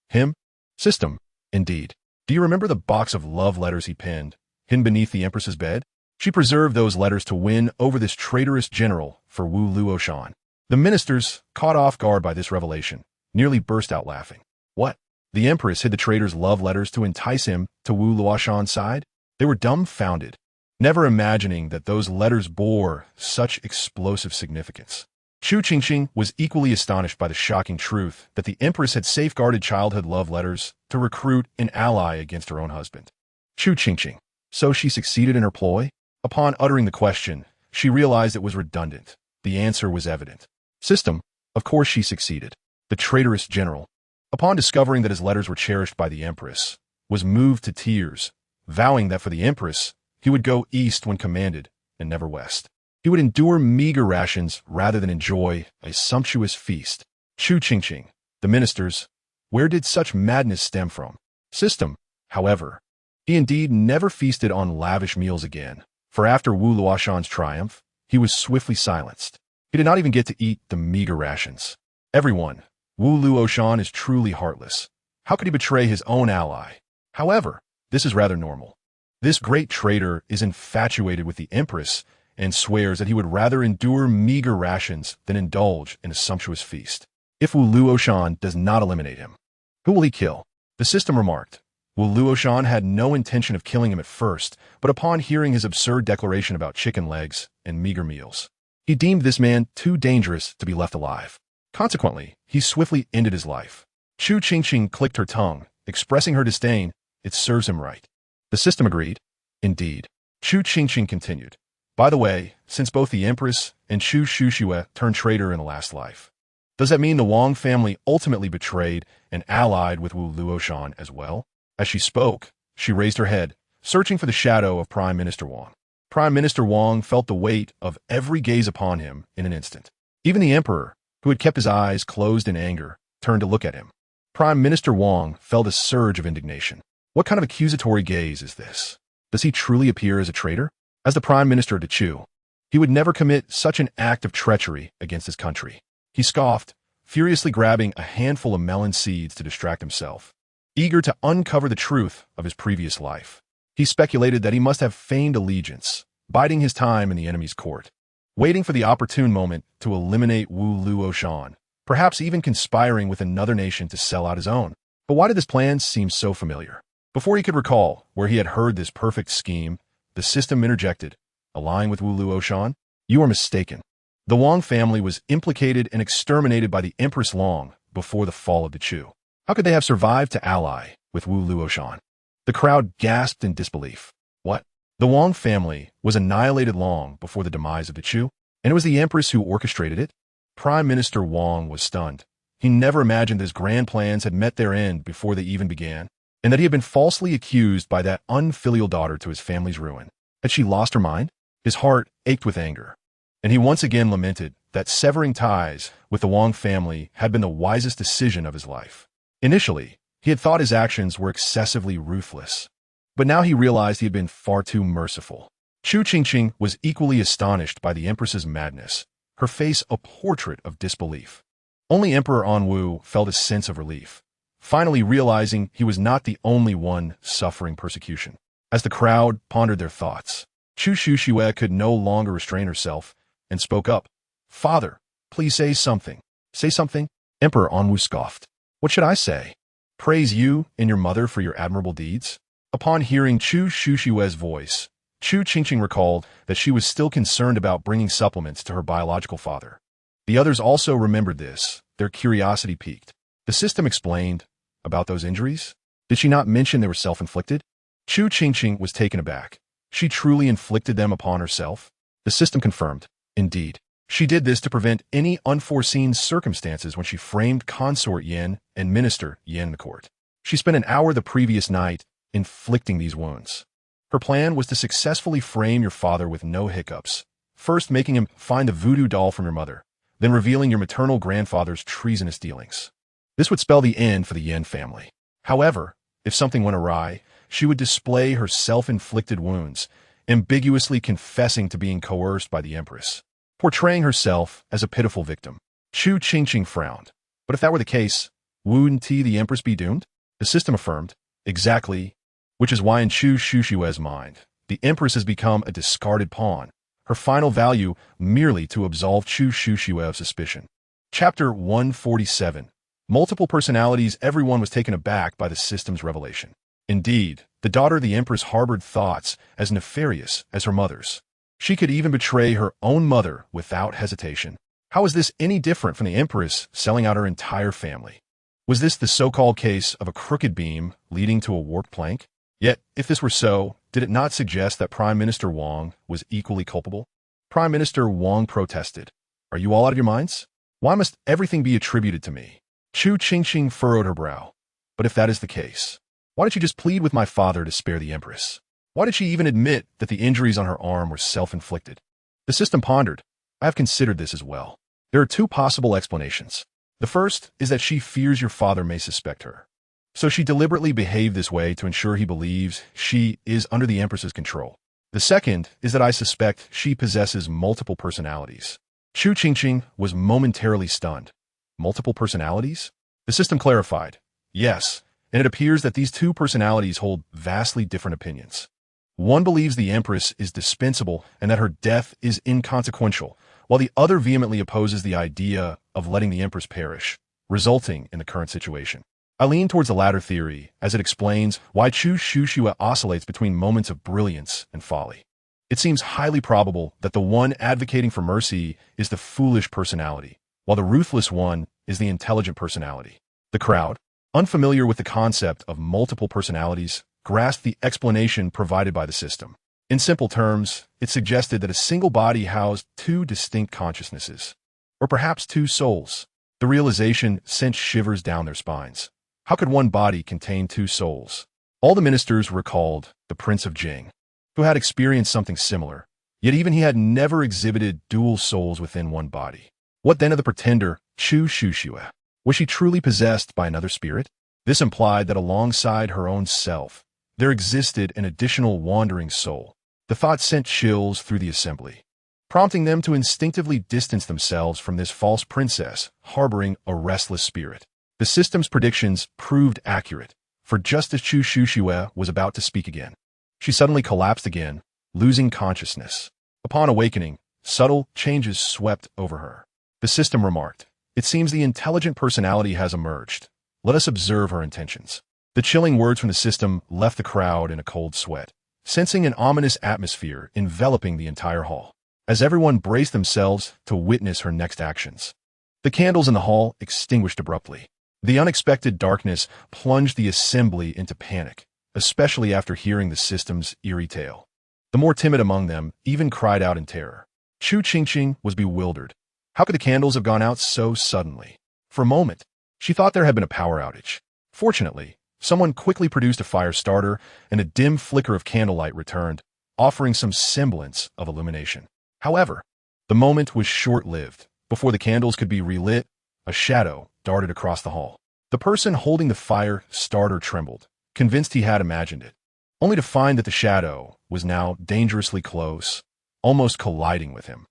Him? System, indeed. Do you remember the box of love letters he pinned, hidden beneath the Empress's bed? She preserved those letters to win over this traitorous general for Wu Luoshan. The ministers, caught off guard by this revelation, nearly burst out laughing. What? The Empress hid the traitor's love letters to entice him to Wu Luoshan's side? They were dumbfounded, never imagining that those letters bore such explosive significance. Chu Qingqing was equally astonished by the shocking truth that the Empress had safeguarded childhood love letters to recruit an ally against her own husband. Chu Qingqing. So she succeeded in her ploy? Upon uttering the question, she realized it was redundant. The answer was evident. System, of course she succeeded. The traitorous general, upon discovering that his letters were cherished by the Empress, was moved to tears, vowing that for the Empress, he would go east when commanded, and never west. He would endure meager rations rather than enjoy a sumptuous feast. Chu Qingqing, the ministers, where did such madness stem from? System, however, he indeed never feasted on lavish meals again, for after Wu Luoshan's triumph, he was swiftly silenced. He did not even get to eat the meager rations. Everyone, Wu Luoshan is truly heartless. How could he betray his own ally? However, this is rather normal. This great traitor is infatuated with the Empress and swears that he would rather endure meager rations than indulge in a sumptuous feast. If Wu Luoshan does not eliminate him, who will he kill? The system remarked. Wu Luoshan had no intention of killing him at first, but upon hearing his absurd declaration about chicken legs and meager meals, he deemed this man too dangerous to be left alive. Consequently, he swiftly ended his life. Chu Qingqing clicked her tongue, expressing her disdain. It serves him right. The system agreed. Indeed. Chu Qingqing continued. By the way, since both the Empress and Chu Qingqing turned traitor in the last life, does that mean the Wang family ultimately betrayed and allied with Wu Luoshan as well? As she spoke, she raised her head, searching for the shadow of Prime Minister Wang. Prime Minister Wang felt the weight of every gaze upon him in an instant. Even the Emperor, who had kept his eyes closed in anger, turned to look at him. Prime Minister Wang felt a surge of indignation. What kind of accusatory gaze is this? Does he truly appear as a traitor? As the Prime Minister of Chu, he would never commit such an act of treachery against his country. He scoffed, furiously grabbing a handful of melon seeds to distract himself, eager to uncover the truth of his previous life. He speculated that he must have feigned allegiance, biding his time in the enemy's court, waiting for the opportune moment to eliminate Wu Luoshan, perhaps even conspiring with another nation to sell out his own. But why did this plan seem so familiar? Before he could recall where he had heard this perfect scheme, the system interjected, allying with Wu Luoshan. You are mistaken. The Wang family was implicated and exterminated by the Empress long before the fall of the Chu. How could they have survived to ally with Wu Luoshan? The crowd gasped in disbelief. What? The Wang family was annihilated long before the demise of the Chu, and it was the Empress who orchestrated it? Prime Minister Wang was stunned. He never imagined his grand plans had met their end before they even began, and that he had been falsely accused by that unfilial daughter to his family's ruin. Had she lost her mind? His heart ached with anger, and he once again lamented that severing ties with the Wang family had been the wisest decision of his life. Initially, he had thought his actions were excessively ruthless, but now he realized he had been far too merciful. Chu Qingqing was equally astonished by the Empress's madness, her face a portrait of disbelief. Only Emperor Anwu felt a sense of relief, finally realizing he was not the only one suffering persecution. As the crowd pondered their thoughts, Chu Qingqing could no longer restrain herself and spoke up. Father, please say something. Say something? Emperor Anwu scoffed. What should I say? Praise you and your mother for your admirable deeds? Upon hearing Chu Qingqing's voice, Chu Qingqing recalled that she was still concerned about bringing supplements to her biological father. The others also remembered this, their curiosity piqued. The system explained about those injuries. Did she not mention they were self-inflicted? Chu Qingqing was taken aback. She truly inflicted them upon herself? The system confirmed. Indeed, she did this to prevent any unforeseen circumstances when she framed Consort Yan and Minister Yan in the court. She spent an hour the previous night inflicting these wounds. Her plan was to successfully frame your father with no hiccups, first making him find the voodoo doll from your mother, then revealing your maternal grandfather's treasonous dealings. This would spell the end for the Yan family. However, if something went awry, she would display her self-inflicted wounds, ambiguously confessing to being coerced by the Empress, portraying herself as a pitiful victim. Chu Qingqing frowned. But if that were the case, Wouldn't the empress be doomed? The system affirmed. Exactly. Which is why in Chu Qingqing's mind, the empress has become a discarded pawn, her final value merely to absolve Chu Qingqing of suspicion. Chapter 147. Multiple personalities. Everyone was taken aback by the system's revelation. Indeed, the daughter of the empress harbored thoughts as nefarious as her mother's. She could even betray her own mother without hesitation. How is this any different from the empress selling out her entire family? Was this the so-called case of a crooked beam leading to a warped plank? Yet, if this were so, did it not suggest that Prime Minister Wang was equally culpable? Prime Minister Wang protested. Are you all out of your minds? Why must everything be attributed to me? Chu Qingqing furrowed her brow. But if that is the case, why did she just plead with my father to spare the empress? Why did she even admit that the injuries on her arm were self-inflicted? The system pondered. I have considered this as well. There are two possible explanations. The first is that she fears your father may suspect her. So she deliberately behaved this way to ensure he believes she is under the empress's control. The second is that I suspect she possesses multiple personalities. Chu Qingqing was momentarily stunned. Multiple personalities? The system clarified. Yes, and it appears that these two personalities hold vastly different opinions. One believes the empress is dispensable and that her death is inconsequential, while the other vehemently opposes the idea of letting the empress perish, resulting in the current situation. I lean towards the latter theory, as it explains why Chu Qingqing oscillates between moments of brilliance and folly. It seems highly probable that the one advocating for mercy is the foolish personality, while the ruthless one is the intelligent personality. The crowd, unfamiliar with the concept of multiple personalities, grasped the explanation provided by the system. In simple terms, it suggested that a single body housed two distinct consciousnesses, or perhaps two souls. The realization sent shivers down their spines. How could one body contain two souls? All the ministers recalled the Prince of Jing, who had experienced something similar, yet even he had never exhibited dual souls within one body. What then of the pretender, Chu Qingqing? Was she truly possessed by another spirit? This implied that alongside her own self, there existed an additional wandering soul. The thought sent chills through the assembly, prompting them to instinctively distance themselves from this false princess harboring a restless spirit. The system's predictions proved accurate, for just as Chu Qingqing was about to speak again, she suddenly collapsed again, losing consciousness. Upon awakening, subtle changes swept over her. The system remarked, "It seems the intelligent personality has emerged. Let us observe her intentions." The chilling words from the system left the crowd in a cold sweat, sensing an ominous atmosphere enveloping the entire hall, as everyone braced themselves to witness her next actions. The candles in the hall extinguished abruptly. The unexpected darkness plunged the assembly into panic, especially after hearing the system's eerie tale. The more timid among them even cried out in terror. Chu Qingqing was bewildered. How could the candles have gone out so suddenly? For a moment, she thought there had been a power outage. Fortunately, someone quickly produced a fire starter, and a dim flicker of candlelight returned, offering some semblance of illumination. However, the moment was short-lived. Before the candles could be relit, a shadow darted across the hall. The person holding the fire starter trembled, convinced he had imagined it, only to find that the shadow was now dangerously close, almost colliding with him.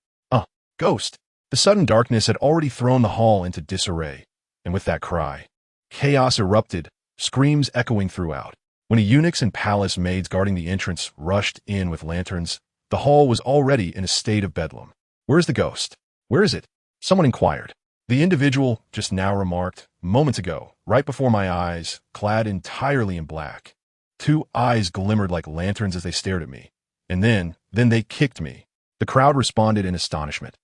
Ghost! The sudden darkness had already thrown the hall into disarray, and with that cry, chaos erupted, screams echoing throughout. When the eunuchs and palace maids guarding the entrance rushed in with lanterns, the hall was already in a state of bedlam. "Where's the ghost? Where is it?" someone inquired. The individual just now remarked, "Moments ago, right before my eyes, clad entirely in black. Two eyes glimmered like lanterns as they stared at me. And then they kicked me." The crowd responded in astonishment.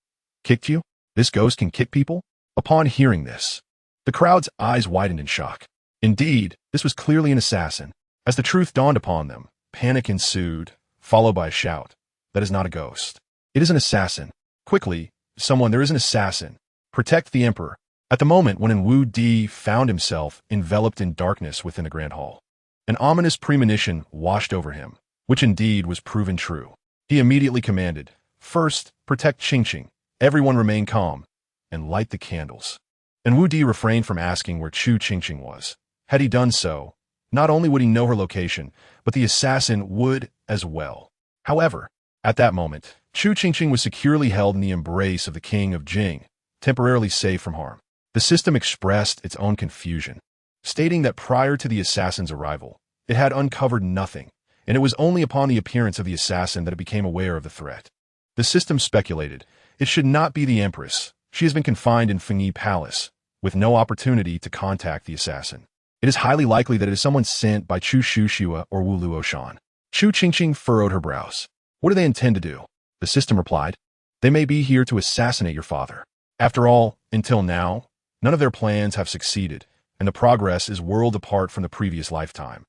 "Kicked you? This ghost can kick people?" Upon hearing this, the crowd's eyes widened in shock. Indeed, this was clearly an assassin. As the truth dawned upon them, panic ensued, followed by a shout. "That is not a ghost. It is an assassin. Quickly, someone, there is an assassin. Protect the emperor." At the moment when Wu Di found himself enveloped in darkness within the grand hall, an ominous premonition washed over him, which indeed was proven true. He immediately commanded, "First, protect Qingqing. Everyone remain calm, and light the candles." And Wu Di refrained from asking where Chu Qingqing was. Had he done so, not only would he know her location, but the assassin would as well. However, at that moment, Chu Qingqing was securely held in the embrace of the king of Jing, temporarily safe from harm. The system expressed its own confusion, stating that prior to the assassin's arrival, it had uncovered nothing, and it was only upon the appearance of the assassin that it became aware of the threat. The system speculated, it should not be the Empress. She has been confined in Fengyi Palace, with no opportunity to contact the assassin. It is highly likely that it is someone sent by Chu Qingqing or Wu Luoshan. Chu Qingqing furrowed her brows. What do they intend to do? The system replied, they may be here to assassinate your father. After all, until now, none of their plans have succeeded, and the progress is world apart from the previous lifetime.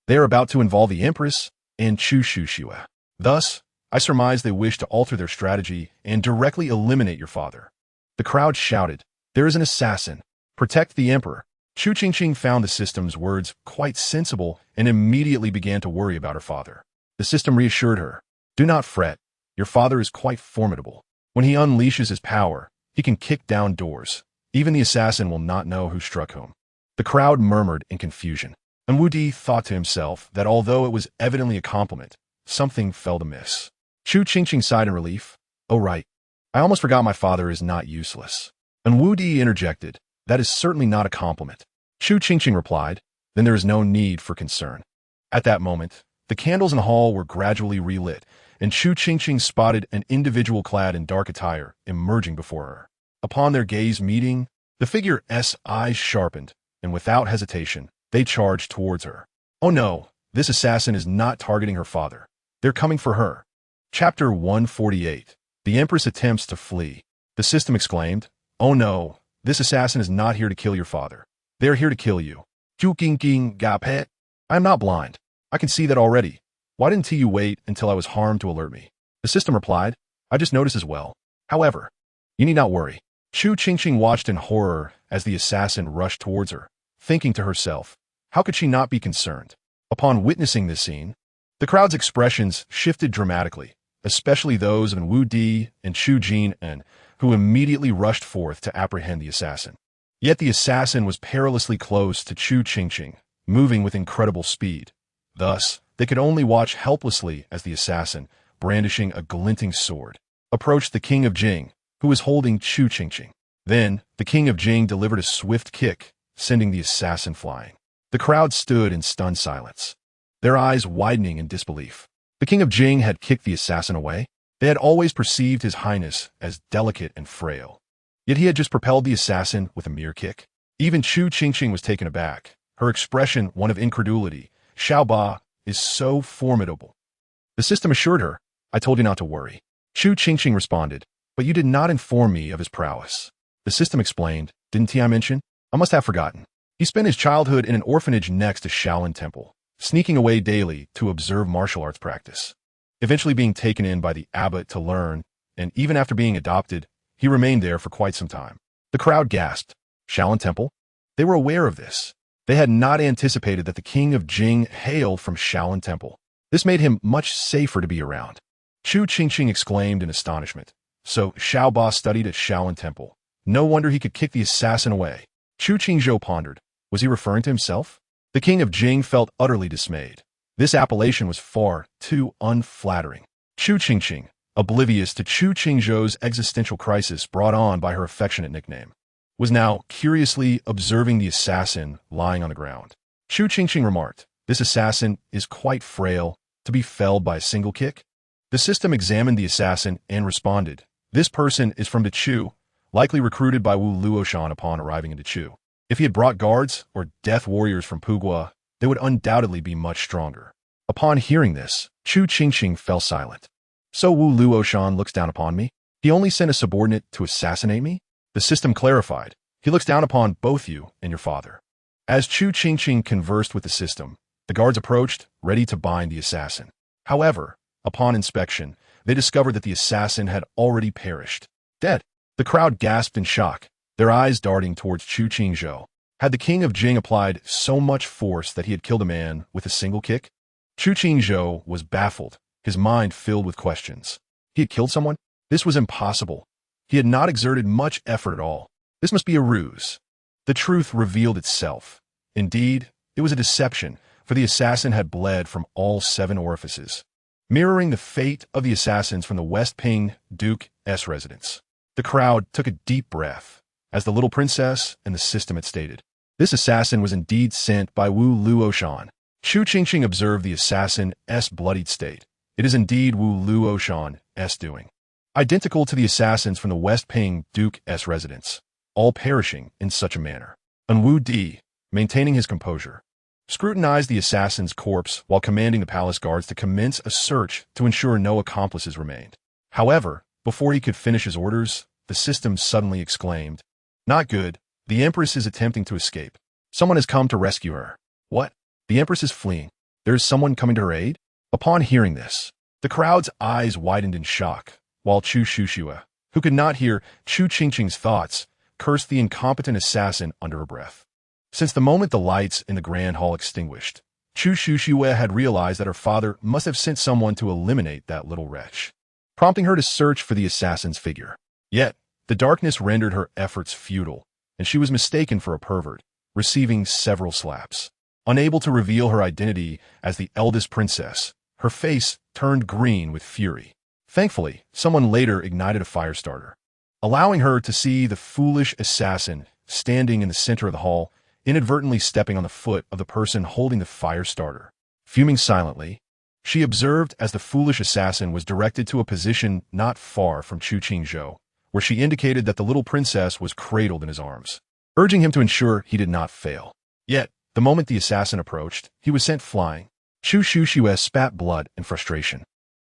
They are about to involve the Empress and Chu Qingqing. Thus, I surmise they wish to alter their strategy and directly eliminate your father. The crowd shouted, there is an assassin. Protect the emperor. Chu Qingqing found the system's words quite sensible and immediately began to worry about her father. The system reassured her, do not fret. Your father is quite formidable. When he unleashes his power, he can kick down doors. Even the assassin will not know who struck whom. The crowd murmured in confusion, and Wu Di thought to himself that although it was evidently a compliment, something felt amiss. Chu Qingqing sighed in relief. Oh right, I almost forgot my father is not useless. And Wu Di interjected, that is certainly not a compliment. Chu Qingqing replied, then there is no need for concern. At that moment, the candles in the hall were gradually relit, and Chu Qingqing spotted an individual clad in dark attire emerging before her. Upon their gaze meeting, the figure's eyes sharpened, and without hesitation, they charged towards her. Oh no, this assassin is not targeting her father. They're coming for her. Chapter 148. The Empress attempts to flee. The system exclaimed, oh no, this assassin is not here to kill your father. They are here to kill you. Chu Qingqing got pet. I am not blind. I can see that already. Why didn't you wait until I was harmed to alert me? The system replied, I just noticed as well. However, you need not worry. Chu Qingqing watched in horror as the assassin rushed towards her, thinking to herself, how could she not be concerned? Upon witnessing this scene, the crowd's expressions shifted dramatically, especially those of Wu Di and Chu Jin, who immediately rushed forth to apprehend the assassin. Yet the assassin was perilously close to Chu Qingqing, moving with incredible speed. Thus, they could only watch helplessly as the assassin, brandishing a glinting sword, approached the king of Jing, who was holding Chu Qingqing. Then, the king of Jing delivered a swift kick, sending the assassin flying. The crowd stood in stunned silence, their eyes widening in disbelief. The king of Jing had kicked the assassin away. They had always perceived his highness as delicate and frail. Yet he had just propelled the assassin with a mere kick. Even Chu Qingqing was taken aback, her expression one of incredulity. Xiao Ba is so formidable. The system assured her, I told you not to worry. Chu Qingqing responded, but you did not inform me of his prowess. The system explained, didn't I mention? I must have forgotten. He spent his childhood in an orphanage next to Shaolin Temple, sneaking away daily to observe martial arts practice. Eventually being taken in by the abbot to learn, and even after being adopted, he remained there for quite some time. The crowd gasped. Shaolin Temple? They were aware of this. They had not anticipated that the king of Jing hailed from Shaolin Temple. This made him much safer to be around. Chu Qingqing exclaimed in astonishment. So Xiao Ba studied at Shaolin Temple. No wonder he could kick the assassin away. Chu Qingzhou pondered. Was he referring to himself? The king of Jing felt utterly dismayed. This appellation was far too unflattering. Chu Qingqing, oblivious to Chu Qingzhou's existential crisis brought on by her affectionate nickname, was now curiously observing the assassin lying on the ground. Chu Qingqing remarked, this assassin is quite frail to be felled by a single kick. The system examined the assassin and responded, this person is from the Chu, likely recruited by Wu Luoshan upon arriving in Chu. If he had brought guards or death warriors from Pugua, they would undoubtedly be much stronger. Upon hearing this, Chu Qingqing fell silent. So Wu Luoshan looks down upon me? He only sent a subordinate to assassinate me? The system clarified. He looks down upon both you and your father. As Chu Qingqing conversed with the system, the guards approached, ready to bind the assassin. However, upon inspection, they discovered that the assassin had already perished. Dead. The crowd gasped in shock, their eyes darting towards Chu Qingzhou. Had the king of Jing applied so much force that he had killed a man with a single kick? Chu Qingzhou was baffled, his mind filled with questions. He had killed someone? This was impossible. He had not exerted much effort at all. This must be a ruse. The truth revealed itself. Indeed, it was a deception, for the assassin had bled from all 7 orifices, mirroring the fate of the assassins from the West Ping Duke's residence. The crowd took a deep breath. as the little princess and the system had stated. This assassin was indeed sent by Wu Luoshan. Chu Qingqing observed the assassin's bloodied state. It is indeed Wu Luoshan's doing. Identical to the assassins from the West Ping Duke's residence, all perishing in such a manner. And Wu Di, maintaining his composure, scrutinized the assassin's corpse while commanding the palace guards to commence a search to ensure no accomplices remained. However, before he could finish his orders, the system suddenly exclaimed, "Not good. The Empress is attempting to escape. Someone has come to rescue her." What? The Empress is fleeing. There is someone coming to her aid? Upon hearing this, the crowd's eyes widened in shock, while Chu Qingqing, who could not hear Chu Qingqing's thoughts, cursed the incompetent assassin under her breath. Since the moment the lights in the grand hall extinguished, Chu Qingqing had realized that her father must have sent someone to eliminate that little wretch, prompting her to search for the assassin's figure. Yet, the darkness rendered her efforts futile, and she was mistaken for a pervert, receiving several slaps. Unable to reveal her identity as the eldest princess, her face turned green with fury. Thankfully, someone later ignited a fire starter, allowing her to see the foolish assassin standing in the center of the hall, inadvertently stepping on the foot of the person holding the fire starter. Fuming silently, she observed as the foolish assassin was directed to a position not far from Chu Qingzhou, where she indicated that the little princess was cradled in his arms, urging him to ensure he did not fail. Yet, the moment the assassin approached, he was sent flying. Chu Qingqing spat blood in frustration,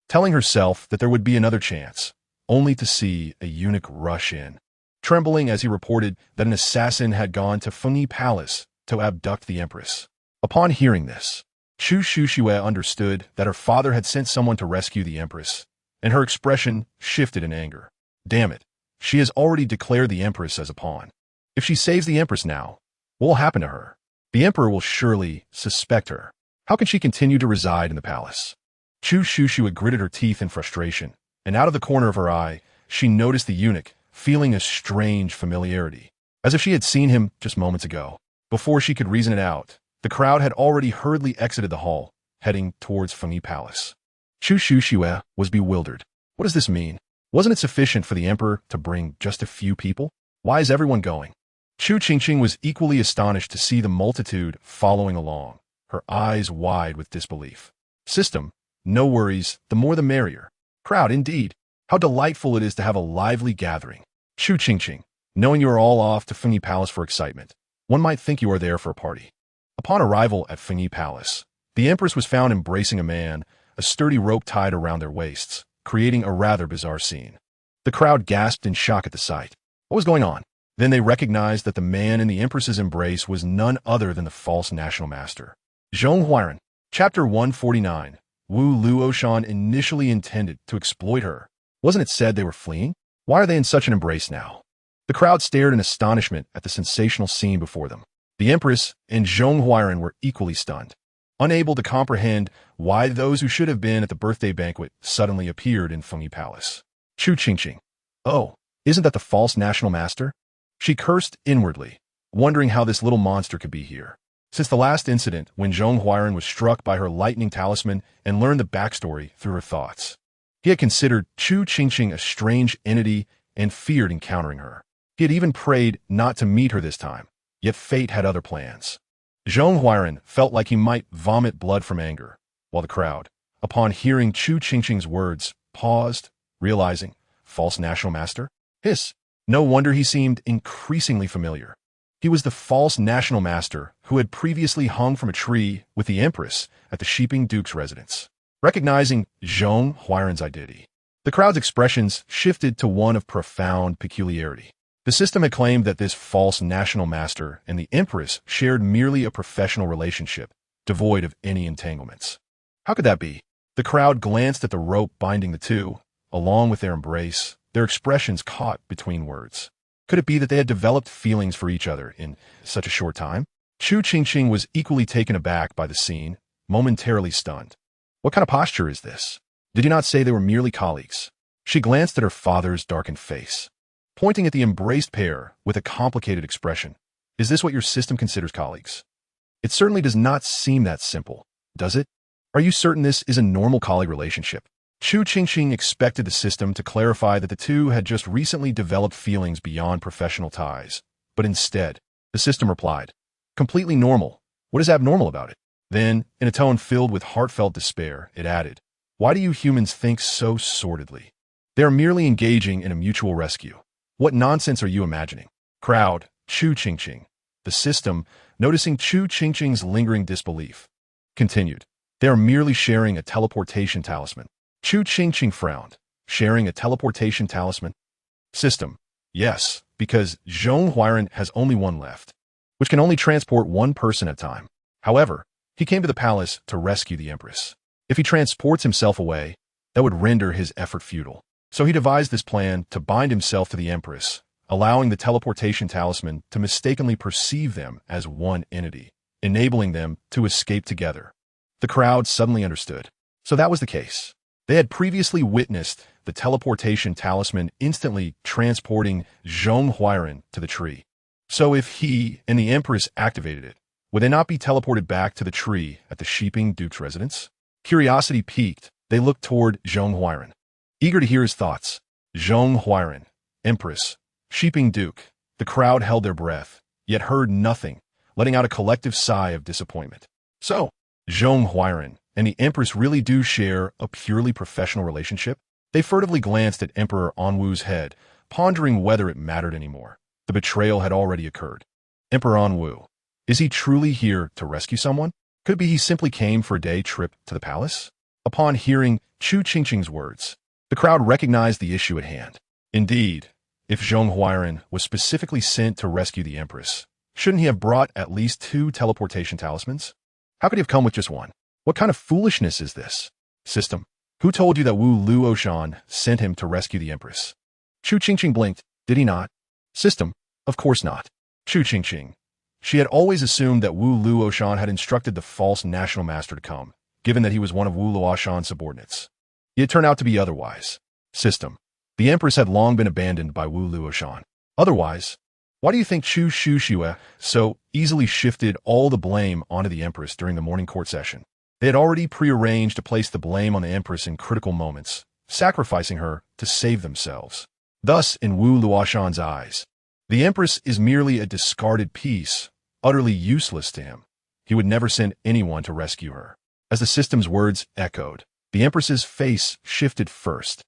telling herself that there would be another chance, only to see a eunuch rush in, trembling as he reported that an assassin had gone to Fengyi Palace to abduct the Empress. Upon hearing this, Chu Qingqing understood that her father had sent someone to rescue the Empress, and her expression shifted in anger. Damn it, she has already declared the Empress as a pawn. If she saves the Empress now, what will happen to her? The Emperor will surely suspect her. How can she continue to reside in the palace? Chu Qingqing gritted her teeth in frustration, and out of the corner of her eye, she noticed the eunuch, feeling a strange familiarity, as if she had seen him just moments ago. Before she could reason it out, the crowd had already hurriedly exited the hall, heading towards Fengyi Palace. Chu Qingqing was bewildered. What does this mean? Wasn't it sufficient for the emperor to bring just a few people? Why is everyone going? Chu Qingqing was equally astonished to see the multitude following along, her eyes wide with disbelief. System, no worries, the more the merrier. Crowd, indeed. How delightful it is to have a lively gathering. Chu Qingqing, knowing you are all off to Fengyi Palace for excitement, one might think you are there for a party. Upon arrival at Fengyi Palace, the Empress was found embracing a man, a sturdy rope tied around their waists, creating a rather bizarre scene. The crowd gasped in shock at the sight. What was going on? Then they recognized that the man in the Empress's embrace was none other than the false national master. Zhonghuaran. Chapter 149. Wu Luoshan initially intended to exploit her. Wasn't it said they were fleeing? Why are they in such an embrace now? The crowd stared in astonishment at the sensational scene before them. The Empress and Zhonghuaran were equally stunned, unable to comprehend why those who should have been at the birthday banquet suddenly appeared in Fengyi Palace. Chu Qingqing. Oh, isn't that the false national master? She cursed inwardly, wondering how this little monster could be here. Since the last incident when Zhonghuaran was struck by her lightning talisman and learned the backstory through her thoughts, he had considered Chu Qingqing a strange entity and feared encountering her. He had even prayed not to meet her this time, yet fate had other plans. Zhonghuaran felt like he might vomit blood from anger, while the crowd, upon hearing Chu Qingqing's words, paused, realizing, false national master? Hiss. No wonder he seemed increasingly familiar. He was the false national master who had previously hung from a tree with the Empress at the Sheeping Duke's residence. Recognizing Zhonghuaran's identity, the crowd's expressions shifted to one of profound peculiarity. The system had claimed that this false national master and the Empress shared merely a professional relationship, devoid of any entanglements. How could that be? The crowd glanced at the rope binding the two, along with their embrace, their expressions caught between words. Could it be that they had developed feelings for each other in such a short time? Chu Qingqing was equally taken aback by the scene, momentarily stunned. What kind of posture is this? Did you not say they were merely colleagues? She glanced at her father's darkened face, pointing at the embraced pair with a complicated expression. Is this what your system considers colleagues? It certainly does not seem that simple, does it? Are you certain this is a normal colleague relationship? Chu Qingqing expected the system to clarify that the two had just recently developed feelings beyond professional ties, but instead, the system replied, "Completely normal. What is abnormal about it?" Then, in a tone filled with heartfelt despair, it added, "Why do you humans think so sordidly? They are merely engaging in a mutual rescue. What nonsense are you imagining?" Crowd, Chu Qingqing. The system, noticing Chu Qingqing's lingering disbelief, continued, "They are merely sharing a teleportation talisman." Chu Qingqing frowned. "Sharing a teleportation talisman?" System, "Yes, because Ⅱ has only one left, which can only transport one person at a time. However, he came to the palace to rescue the Empress. If he transports himself away, that would render his effort futile. So he devised this plan to bind himself to the Empress, allowing the teleportation talisman to mistakenly perceive them as one entity, enabling them to escape together." The crowd suddenly understood. So that was the case. They had previously witnessed the teleportation talisman instantly transporting Ⅱ to the tree. So if he and the Empress activated it, would they not be teleported back to the tree at the Qingqing Duke's residence? Curiosity piqued, they looked toward Ⅱ, eager to hear his thoughts. Ⅱ, Empress, Qingqing Duke. The crowd held their breath, yet heard nothing, letting out a collective sigh of disappointment. So, Ⅱ and the Empress really do share a purely professional relationship? They furtively glanced at Emperor Anwu's head, pondering whether it mattered anymore. The betrayal had already occurred. Emperor Anwu, is he truly here to rescue someone? Could it be he simply came for a day trip to the palace? Upon hearing Chu Qingqing's words, the crowd recognized the issue at hand. Indeed, if Ⅱ was specifically sent to rescue the Empress, shouldn't he have brought at least 2 teleportation talismans? How could he have come with just one? What kind of foolishness is this? System, who told you that Wu Luoshan sent him to rescue the Empress? Chu Qingqing blinked. Did he not? System, of course not. Chu Qingqing. She had always assumed that Wu Luoshan had instructed the false national master to come, given that he was one of Wu Luoshan's subordinates. It turned out to be otherwise. System, the Empress had long been abandoned by Wu Luoshan. Otherwise, why do you think Chu Qingqing so easily shifted all the blame onto the Empress during the morning court session? They had already prearranged to place the blame on the Empress in critical moments, sacrificing her to save themselves. Thus, in Wu Luoshan's eyes, the Empress is merely a discarded piece, utterly useless to him. He would never send anyone to rescue her. As the system's words echoed, the Empress's face shifted first.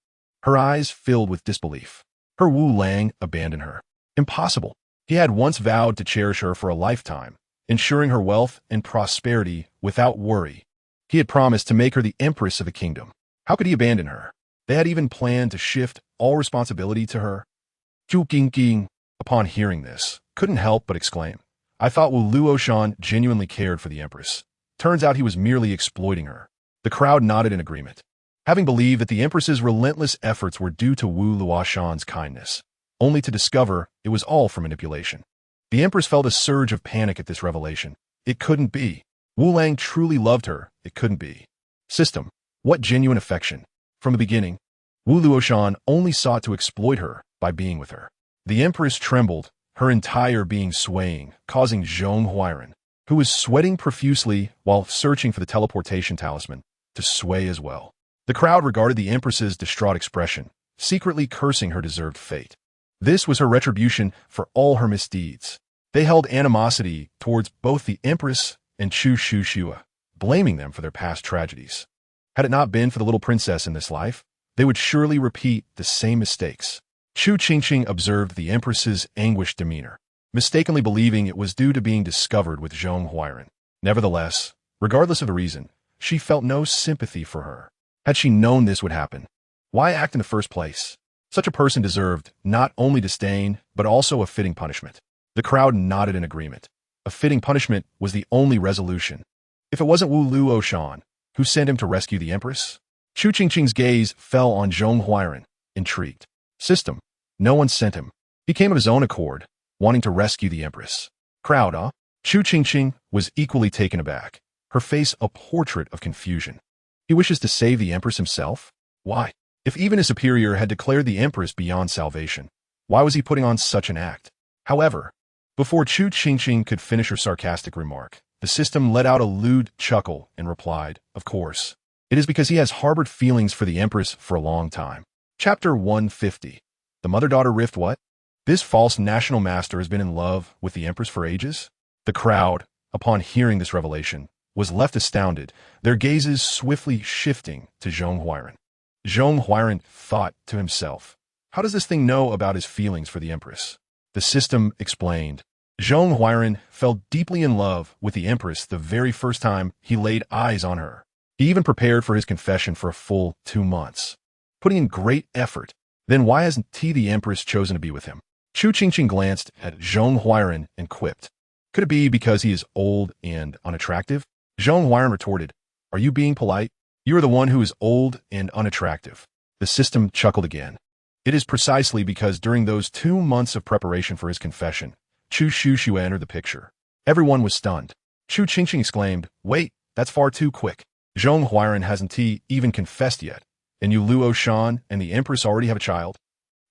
Her eyes filled with disbelief. Her Wu Lang abandoned her. Impossible. He had once vowed to cherish her for a lifetime, ensuring her wealth and prosperity without worry. He had promised to make her the Empress of the kingdom. How could he abandon her? They had even planned to shift all responsibility to her. Chu Qingqing, upon hearing this, couldn't help but exclaim, "I thought Wu Luoshan genuinely cared for the Empress. Turns out he was merely exploiting her." The crowd nodded in agreement, having believed that the Empress's relentless efforts were due to Wu Luoshan's kindness, only to discover it was all for manipulation. The Empress felt a surge of panic at this revelation. It couldn't be. Wu Lang truly loved her. It couldn't be. System, what genuine affection. From the beginning, Wu Luoshan only sought to exploit her by being with her. The Empress trembled, her entire being swaying, causing Ⅱ, who was sweating profusely while searching for the teleportation talisman, to sway as well. The crowd regarded the Empress's distraught expression, secretly cursing her deserved fate. This was her retribution for all her misdeeds. They held animosity towards both the Empress and Chu Qingqing, blaming them for their past tragedies. Had it not been for the little princess in this life, they would surely repeat the same mistakes. Chu Qingqing observed the Empress's anguished demeanor, mistakenly believing it was due to being discovered with Ⅱ. Nevertheless, regardless of the reason, she felt no sympathy for her. Had she known this would happen, why act in the first place? Such a person deserved not only disdain, but also a fitting punishment. The crowd nodded in agreement. A fitting punishment was the only resolution. If it wasn't Wu Luoshan, who sent him to rescue the Empress? Chu Qingqing's gaze fell on Ⅱ, intrigued. System, no one sent him. He came of his own accord, wanting to rescue the Empress. Crowd, huh? Chu Qingqing was equally taken aback, her face a portrait of confusion. He wishes to save the Empress himself? Why? If even his superior had declared the Empress beyond salvation, why was he putting on such an act? However, before Chu Qingqing could finish her sarcastic remark, the system let out a lewd chuckle and replied, "Of course. It is because he has harbored feelings for the empress for a long time. Chapter 150. The mother-daughter rift. What? This false national master has been in love with the empress for ages? The crowd, upon hearing this revelation, was left astounded, their gazes swiftly shifting to Zhong Huairan. Zhong Huairan thought to himself, how does this thing know about his feelings for the empress? The system explained. Zhong Huairan fell deeply in love with the empress the very first time he laid eyes on her. He even prepared for his confession for a full 2 months, putting in great effort. Then why hasn't the empress chosen to be with him? Chu Qingqing glanced at Zhong Huairan and quipped. Could it be because he is old and unattractive? Zhong Huairan retorted, are you being polite? You are the one who is old and unattractive. The system chuckled again. It is precisely because during those 2 months of preparation for his confession, Chu Qingqing entered the picture. Everyone was stunned. Chu Qingqing exclaimed, wait, that's far too quick. Zhong Huairan hasn't even confessed yet, and you Luo Shan and the empress already have a child?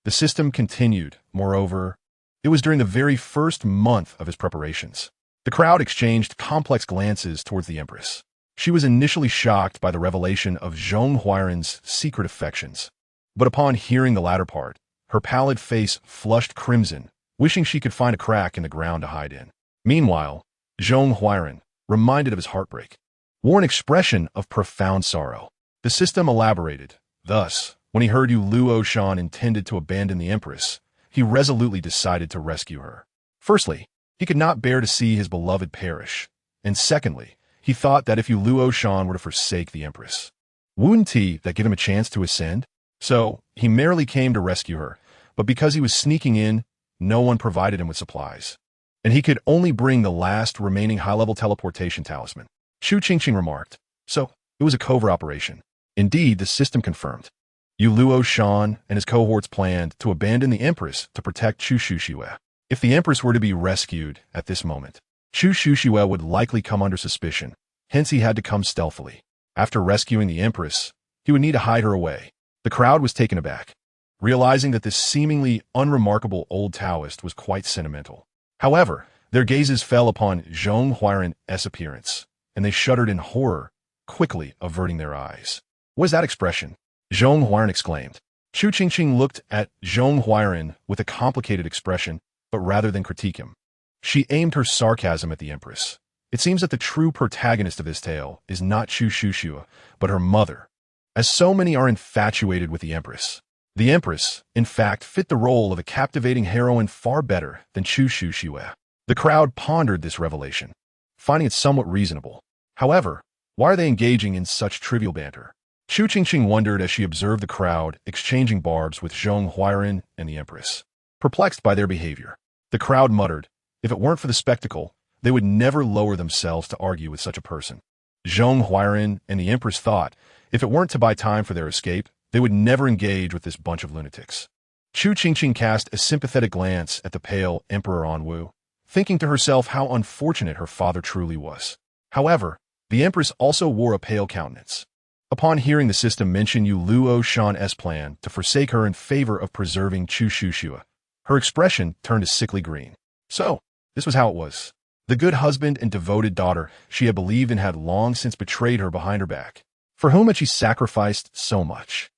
The system continued. Moreover, it was during the very first month of his preparations. The crowd exchanged complex glances towards the empress. She was initially shocked by the revelation of Zhong Huairan's secret affections. But upon hearing the latter part, her pallid face flushed crimson, wishing she could find a crack in the ground to hide in. Meanwhile, Zhong Huairan, reminded of his heartbreak, wore an expression of profound sorrow. The system elaborated. Thus, when he heard Yu Luo Shan intended to abandon the empress, he resolutely decided to rescue her. Firstly, he could not bear to see his beloved perish, and secondly, he thought that if Yu Luo Shan were to forsake the empress, wouldn't that give him a chance to ascend? So, he merely came to rescue her, but because he was sneaking in, no one provided him with supplies, and he could only bring the last remaining high-level teleportation talisman. Chu Qingqing remarked, so, it was a covert operation. Indeed, the system confirmed. Yu Luo Shan and his cohorts planned to abandon the empress to protect Chu Qingqing. If the empress were to be rescued at this moment, Chu Qingqing would likely come under suspicion, hence he had to come stealthily. After rescuing the empress, he would need to hide her away. The crowd was taken aback, realizing that this seemingly unremarkable old Taoist was quite sentimental. However, their gazes fell upon Zhong Huairan's appearance, and they shuddered in horror, quickly averting their eyes. What is that expression? Zhong Huairan exclaimed. Chu Qingqing looked at Zhong Huairan with a complicated expression, but rather than critique him, she aimed her sarcasm at the empress. It seems that the true protagonist of this tale is not Chu Qingqing, but her mother, as so many are infatuated with the empress. The empress, in fact, fit the role of a captivating heroine far better than Chu Qingqing. The crowd pondered this revelation, finding it somewhat reasonable. However, why are they engaging in such trivial banter? Chu Qingqing wondered as she observed the crowd exchanging barbs with Zhong Huairan and the empress. Perplexed by their behavior, the crowd muttered, if it weren't for the spectacle, they would never lower themselves to argue with such a person. Zhong Huairan and the empress thought, if it weren't to buy time for their escape, they would never engage with this bunch of lunatics. Chu Qingqing cast a sympathetic glance at the pale Emperor Anwu, thinking to herself how unfortunate her father truly was. However, the empress also wore a pale countenance. Upon hearing the system mention Yu Luo Shan's plan to forsake her in favor of preserving Chu Qingqing, her expression turned a sickly green. So, this was how it was. The good husband and devoted daughter she had believed in had long since betrayed her behind her back. For whom had she sacrificed so much?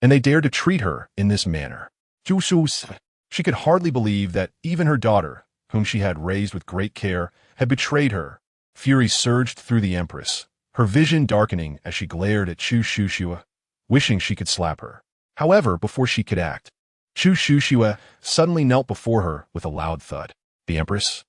And they dared to treat her in this manner. She could hardly believe that even her daughter, whom she had raised with great care, had betrayed her. Fury surged through the empress, her vision darkening as she glared at Chu Qingqing, wishing she could slap her. However, before she could act, Chu Qingqing suddenly knelt before her with a loud thud. The empress?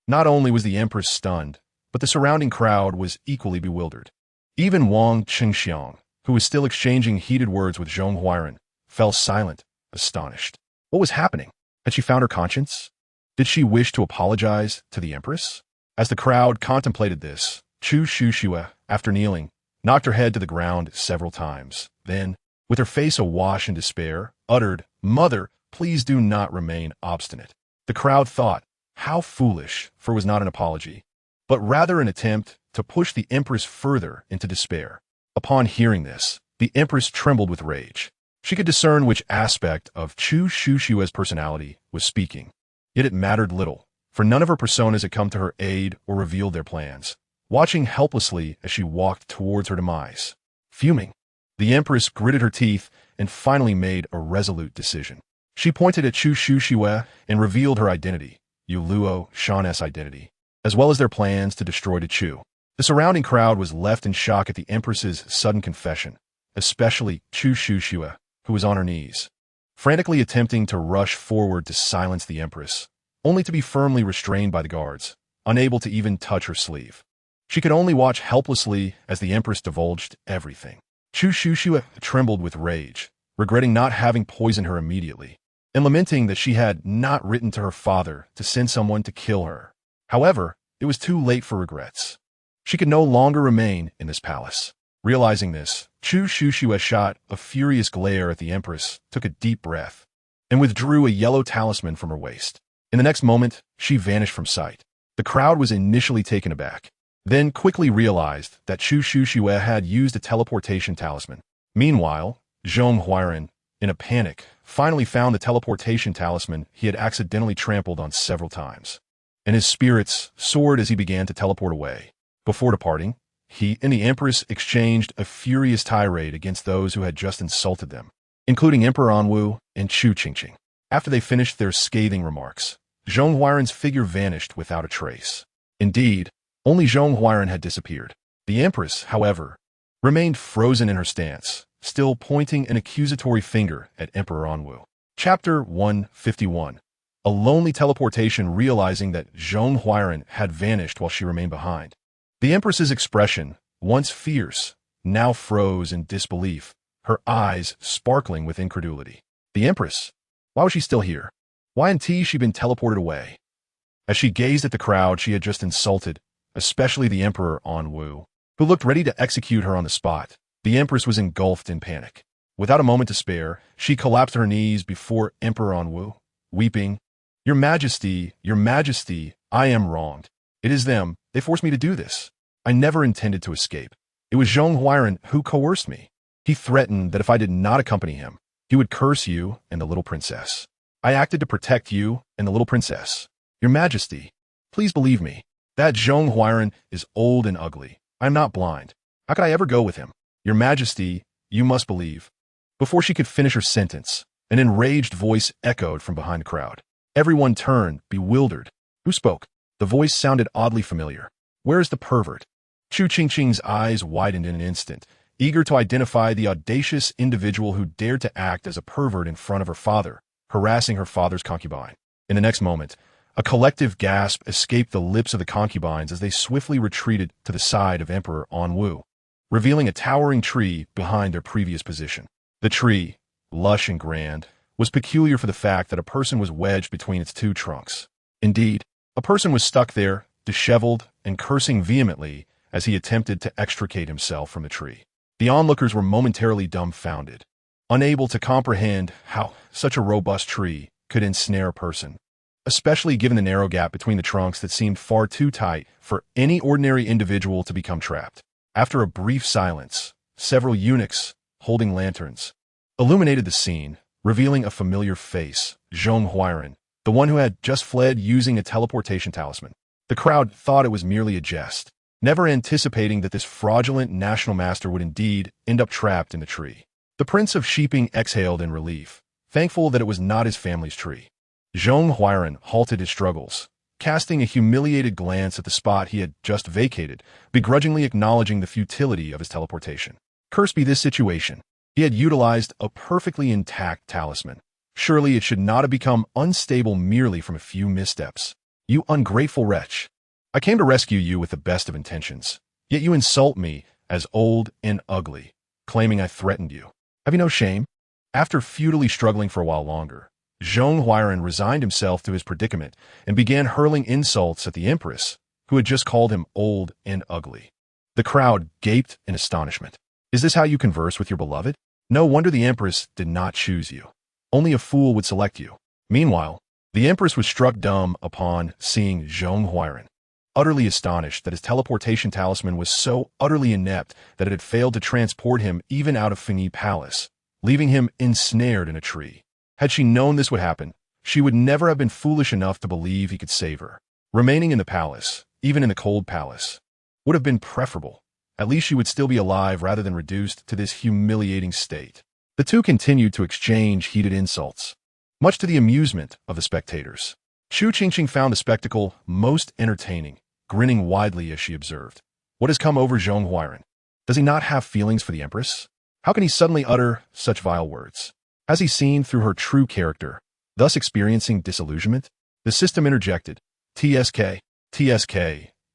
Not only was the empress stunned, but the surrounding crowd was equally bewildered. Even Wang Qingxiang, who was still exchanging heated words with Zhong Huairan, fell silent, astonished. What was happening? Had she found her conscience? Did she wish to apologize to the empress? As the crowd contemplated this, Chu Qingqing, after kneeling, knocked her head to the ground several times. Then, with her face awash in despair, uttered, "Mother, please do not remain obstinate." The crowd thought, how foolish, for it was not an apology, but rather an attempt to push the empress further into despair. Upon hearing this, the empress trembled with rage. She could discern which aspect of Chu Qingqing's personality was speaking. Yet it mattered little, for none of her personas had come to her aid or revealed their plans, watching helplessly as she walked towards her demise. Fuming, the empress gritted her teeth and finally made a resolute decision. She pointed at Chu Qingqing and revealed her identity, Yu Luo Shan's identity, as well as their plans to destroy the Chu. The surrounding crowd was left in shock at the empress's sudden confession, especially Chu Qingqing, who was on her knees, frantically attempting to rush forward to silence the empress, only to be firmly restrained by the guards, unable to even touch her sleeve. She could only watch helplessly as the empress divulged everything. Chu Qingqing trembled with rage, regretting not having poisoned her immediately, and lamenting that she had not written to her father to send someone to kill her. However, it was too late for regrets. She could no longer remain in this palace. Realizing this, Chu Qingqing shot a furious glare at the empress, took a deep breath, and withdrew a yellow talisman from her waist. In the next moment, she vanished from sight. The crowd was initially taken aback, then quickly realized that Chu Qingqing had used a teleportation talisman. Meanwhile, Zhong, in a panic, finally found the teleportation talisman he had accidentally trampled on several times, and his spirits soared as he began to teleport away. Before departing, he and the empress exchanged a furious tirade against those who had just insulted them, including Emperor Anwu and Chu Qingqing. After they finished their scathing remarks, Zhong figure vanished without a trace. Indeed, only Zhong had disappeared. The empress, however, remained frozen in her stance, still pointing an accusatory finger at Emperor Anwu. Chapter 151. A lonely teleportation, realizing that Zhong had vanished while she remained behind. The empress's expression, once fierce, now froze in disbelief, her eyes sparkling with incredulity. The empress? Why was she still here? Why hadn't she been teleported away? As she gazed at the crowd she had just insulted, especially the Emperor Anwu, who looked ready to execute her on the spot, the empress was engulfed in panic. Without a moment to spare, she collapsed to her knees before Emperor Anwu, weeping, Your Majesty, I am wronged. It is them. They forced me to do this. I never intended to escape. It was Zhong who coerced me. He threatened that if I did not accompany him, he would curse you and the little princess. I acted to protect you and the little princess. Your Majesty, please believe me. That Zhong is old and ugly. I am not blind. How could I ever go with him? Your Majesty, you must believe. Before she could finish her sentence, an enraged voice echoed from behind the crowd. Everyone turned, bewildered. Who spoke? The voice sounded oddly familiar. Where is the pervert? Chu Qingqing's eyes widened in an instant, eager to identify the audacious individual who dared to act as a pervert in front of her father, harassing her father's concubine. In the next moment, a collective gasp escaped the lips of the concubines as they swiftly retreated to the side of Emperor Anwu, revealing a towering tree behind their previous position. The tree, lush and grand, was peculiar for the fact that a person was wedged between its two trunks. Indeed, a person was stuck there, disheveled and cursing vehemently as he attempted to extricate himself from the tree. The onlookers were momentarily dumbfounded, unable to comprehend how such a robust tree could ensnare a person, especially given the narrow gap between the trunks that seemed far too tight for any ordinary individual to become trapped. After a brief silence, several eunuchs, holding lanterns, illuminated the scene, revealing a familiar face, Zhong, the one who had just fled using a teleportation talisman. The crowd thought it was merely a jest, never anticipating that this fraudulent national master would indeed end up trapped in the tree. The Prince of Sheeping exhaled in relief, thankful that it was not his family's tree. Zhong halted his struggles, casting a humiliated glance at the spot he had just vacated, begrudgingly acknowledging the futility of his teleportation. Cursed be this situation. He had utilized a perfectly intact talisman. Surely it should not have become unstable merely from a few missteps. You ungrateful wretch. I came to rescue you with the best of intentions, yet you insult me as old and ugly, claiming I threatened you. Have you no shame? After futilely struggling for a while longer, Zhong resigned himself to his predicament and began hurling insults at the empress, who had just called him old and ugly. The crowd gaped in astonishment. Is this how you converse with your beloved? No wonder the empress did not choose you. Only a fool would select you. Meanwhile, the empress was struck dumb upon seeing Zhong, utterly astonished that his teleportation talisman was so utterly inept that it had failed to transport him even out of Fengyi Palace, leaving him ensnared in a tree. Had she known this would happen, she would never have been foolish enough to believe he could save her. Remaining in the palace, even in the cold palace, would have been preferable, At least she would still be alive rather than reduced to this humiliating state. The two continued to exchange heated insults, much to the amusement of the spectators. Chu Qingqing found the spectacle most entertaining, grinning widely as she observed. What has come over Zhong Huairan? Does he not have feelings for the Empress? How can he suddenly utter such vile words? Has he seen through her true character, thus experiencing disillusionment? The system interjected. TSK,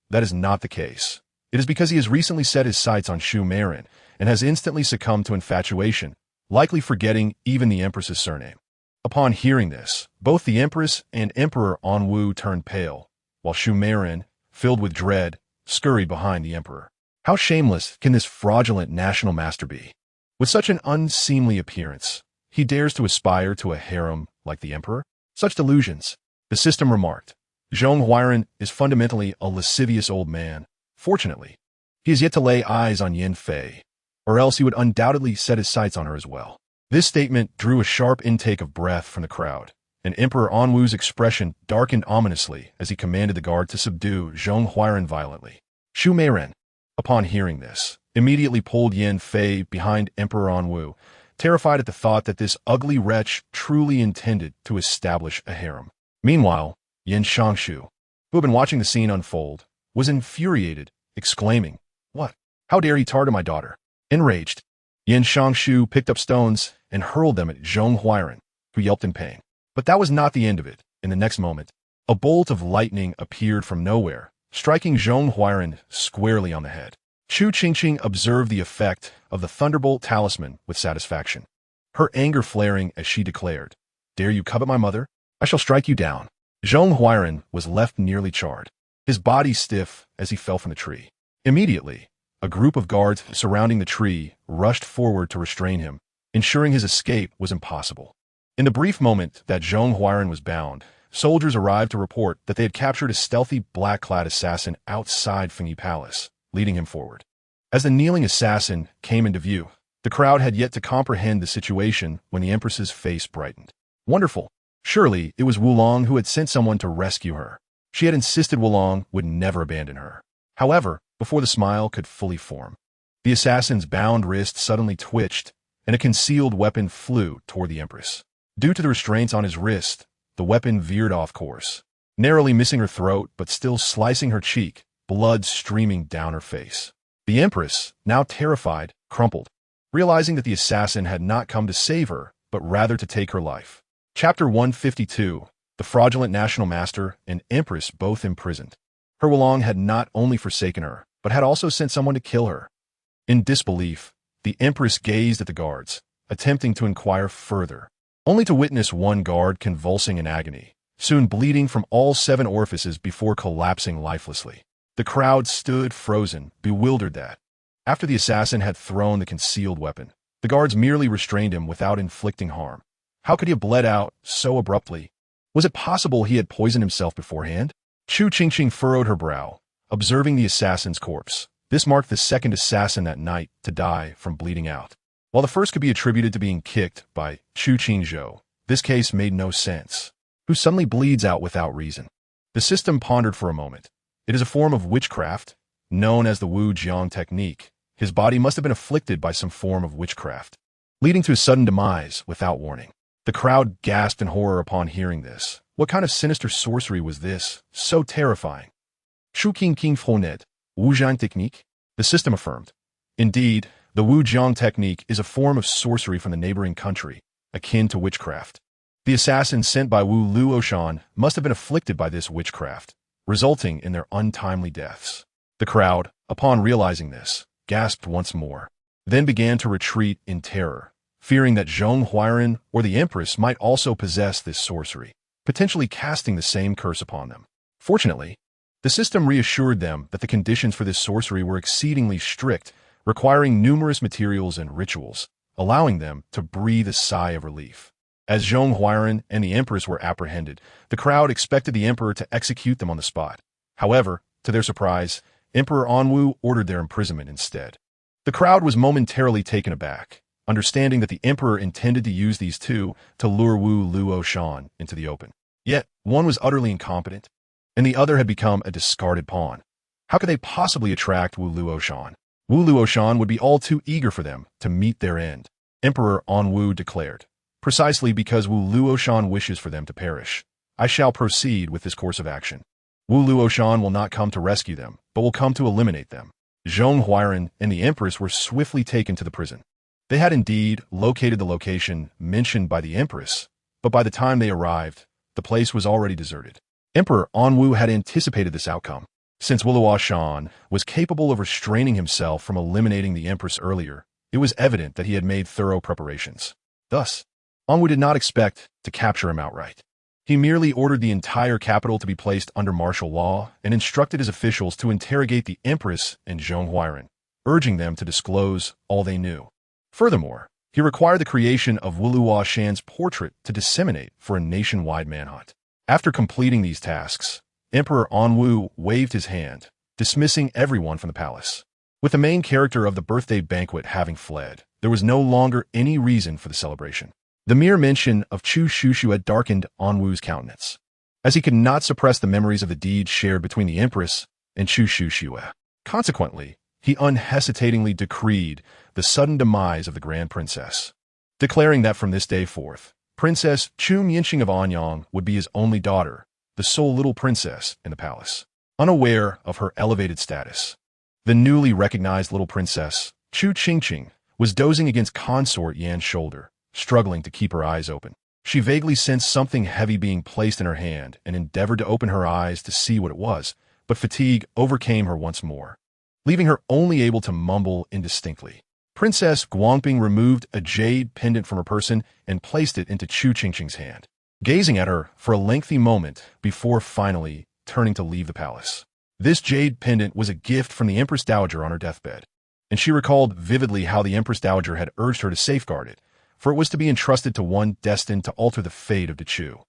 that is not the case. It is because he has recently set his sights on Shu Qingqing and has instantly succumbed to infatuation, likely forgetting even the Empress's surname. Upon hearing this, both the Empress and Emperor Anwu turned pale, while Shu Qingqing, filled with dread, scurried behind the Emperor. How shameless can this fraudulent national master be? With such an unseemly appearance, he dares to aspire to a harem like the Emperor? Such delusions, the system remarked. Zhong Huairan is fundamentally a lascivious old man. Fortunately, he has yet to lay eyes on Yin Fei, or else he would undoubtedly set his sights on her as well. This statement drew a sharp intake of breath from the crowd, and Emperor Anwu's expression darkened ominously as he commanded the guard to subdue Zhong Huairan violently. Shu Qingqing, upon hearing this, immediately pulled Yin Fei behind Emperor Anwu, terrified at the thought that this ugly wretch truly intended to establish a harem. Meanwhile, Yin Shangshu, who had been watching the scene unfold, was infuriated, exclaiming, "What? How dare he target my daughter?" Enraged, Yin Shangshu picked up stones and hurled them at Zhong Huairan, who yelped in pain. But that was not the end of it. In the next moment, a bolt of lightning appeared from nowhere, striking Zhong Huairan squarely on the head. Chu Qingqing observed the effect of the thunderbolt talisman with satisfaction, her anger flaring as she declared, "Dare you covet my mother? I shall strike you down." Zhong Huairan was left nearly charred, his body stiff as he fell from the tree. Immediately, a group of guards surrounding the tree rushed forward to restrain him, ensuring his escape was impossible. In the brief moment that Zhong Huairan was bound, soldiers arrived to report that they had captured a stealthy black-clad assassin outside Fengyi Palace, leading him forward. As the kneeling assassin came into view, the crowd had yet to comprehend the situation when the Empress's face brightened. Wonderful! Surely it was Wulong who had sent someone to rescue her. She had insisted Wulong would never abandon her. However, before the smile could fully form, the assassin's bound wrist suddenly twitched, and a concealed weapon flew toward the Empress. Due to the restraints on his wrist, the weapon veered off course, narrowly missing her throat but still slicing her cheek, blood streaming down her face. The Empress, now terrified, crumpled, realizing that the assassin had not come to save her, but rather to take her life. Chapter 152, the fraudulent national master and Empress both imprisoned. Her Wulong had not only forsaken her, but had also sent someone to kill her. In disbelief, the Empress gazed at the guards, attempting to inquire further, only to witness one guard convulsing in agony, soon bleeding from all 7 orifices before collapsing lifelessly. The crowd stood frozen, bewildered that, after the assassin had thrown the concealed weapon, the guards merely restrained him without inflicting harm. How could he have bled out so abruptly? Was it possible he had poisoned himself beforehand? Chu Qingqing furrowed her brow, observing the assassin's corpse. This marked the second assassin that night to die from bleeding out. While the first could be attributed to being kicked by Chu Qingzhou, this case made no sense. Who suddenly bleeds out without reason? The system pondered for a moment. It is a form of witchcraft, known as the Wu Jiang technique. His body must have been afflicted by some form of witchcraft, leading to his sudden demise without warning. The crowd gasped in horror upon hearing this. What kind of sinister sorcery was this, so terrifying? Chu Qingqing fournit, Wu Jiang technique? The system affirmed. Indeed, the Wu Jiang technique is a form of sorcery from the neighboring country, akin to witchcraft. The assassins sent by Wu Luoshan must have been afflicted by this witchcraft, resulting in their untimely deaths. The crowd, upon realizing this, gasped once more, then began to retreat in terror, fearing that Zhong Huairan or the Empress might also possess this sorcery, potentially casting the same curse upon them. Fortunately, the system reassured them that the conditions for this sorcery were exceedingly strict, requiring numerous materials and rituals, allowing them to breathe a sigh of relief. As Zhong Huairan and the Empress were apprehended, the crowd expected the Emperor to execute them on the spot. However, to their surprise, Emperor Anwu ordered their imprisonment instead. The crowd was momentarily taken aback, understanding that the Emperor intended to use these two to lure Wu Luoshan into the open. Yet, one was utterly incompetent, and the other had become a discarded pawn. How could they possibly attract Wu Luoshan? Wu Luoshan would be all too eager for them to meet their end. Emperor Anwu declared, precisely because Wu Luoshan wishes for them to perish, I shall proceed with this course of action. Wu Luoshan will not come to rescue them, but will come to eliminate them. Zhong Huairan and the Empress were swiftly taken to the prison. They had indeed located the location mentioned by the Empress, but by the time they arrived, the place was already deserted. Emperor Anwu had anticipated this outcome. Since Wu Luoshan was capable of restraining himself from eliminating the Empress earlier, it was evident that he had made thorough preparations. Thus, Anwu did not expect to capture him outright. He merely ordered the entire capital to be placed under martial law and instructed his officials to interrogate the Empress and Zhong Huairan, urging them to disclose all they knew. Furthermore, he required the creation of Wu Luoshan's portrait to disseminate for a nationwide manhunt. After completing these tasks, Emperor Anwu waved his hand, dismissing everyone from the palace. With the main character of the birthday banquet having fled, there was no longer any reason for the celebration. The mere mention of Chu Qingqing had darkened Anwu's countenance, as he could not suppress the memories of the deeds shared between the Empress and Chu Qingqing. Consequently, he unhesitatingly decreed the sudden demise of the Grand Princess, declaring that from this day forth, Princess Chu Qingqing of Anyang would be his only daughter, the sole little princess in the palace. Unaware of her elevated status, the newly recognized little princess, Chu Qingqing, was dozing against consort Yan's shoulder, struggling to keep her eyes open. She vaguely sensed something heavy being placed in her hand and endeavored to open her eyes to see what it was, but fatigue overcame her once more, leaving her only able to mumble indistinctly. Princess Guangping removed a jade pendant from her person and placed it into Chu Qingqing's hand, gazing at her for a lengthy moment before finally turning to leave the palace. This jade pendant was a gift from the Empress Dowager on her deathbed, and she recalled vividly how the Empress Dowager had urged her to safeguard it, for it was to be entrusted to one destined to alter the fate of the Chu.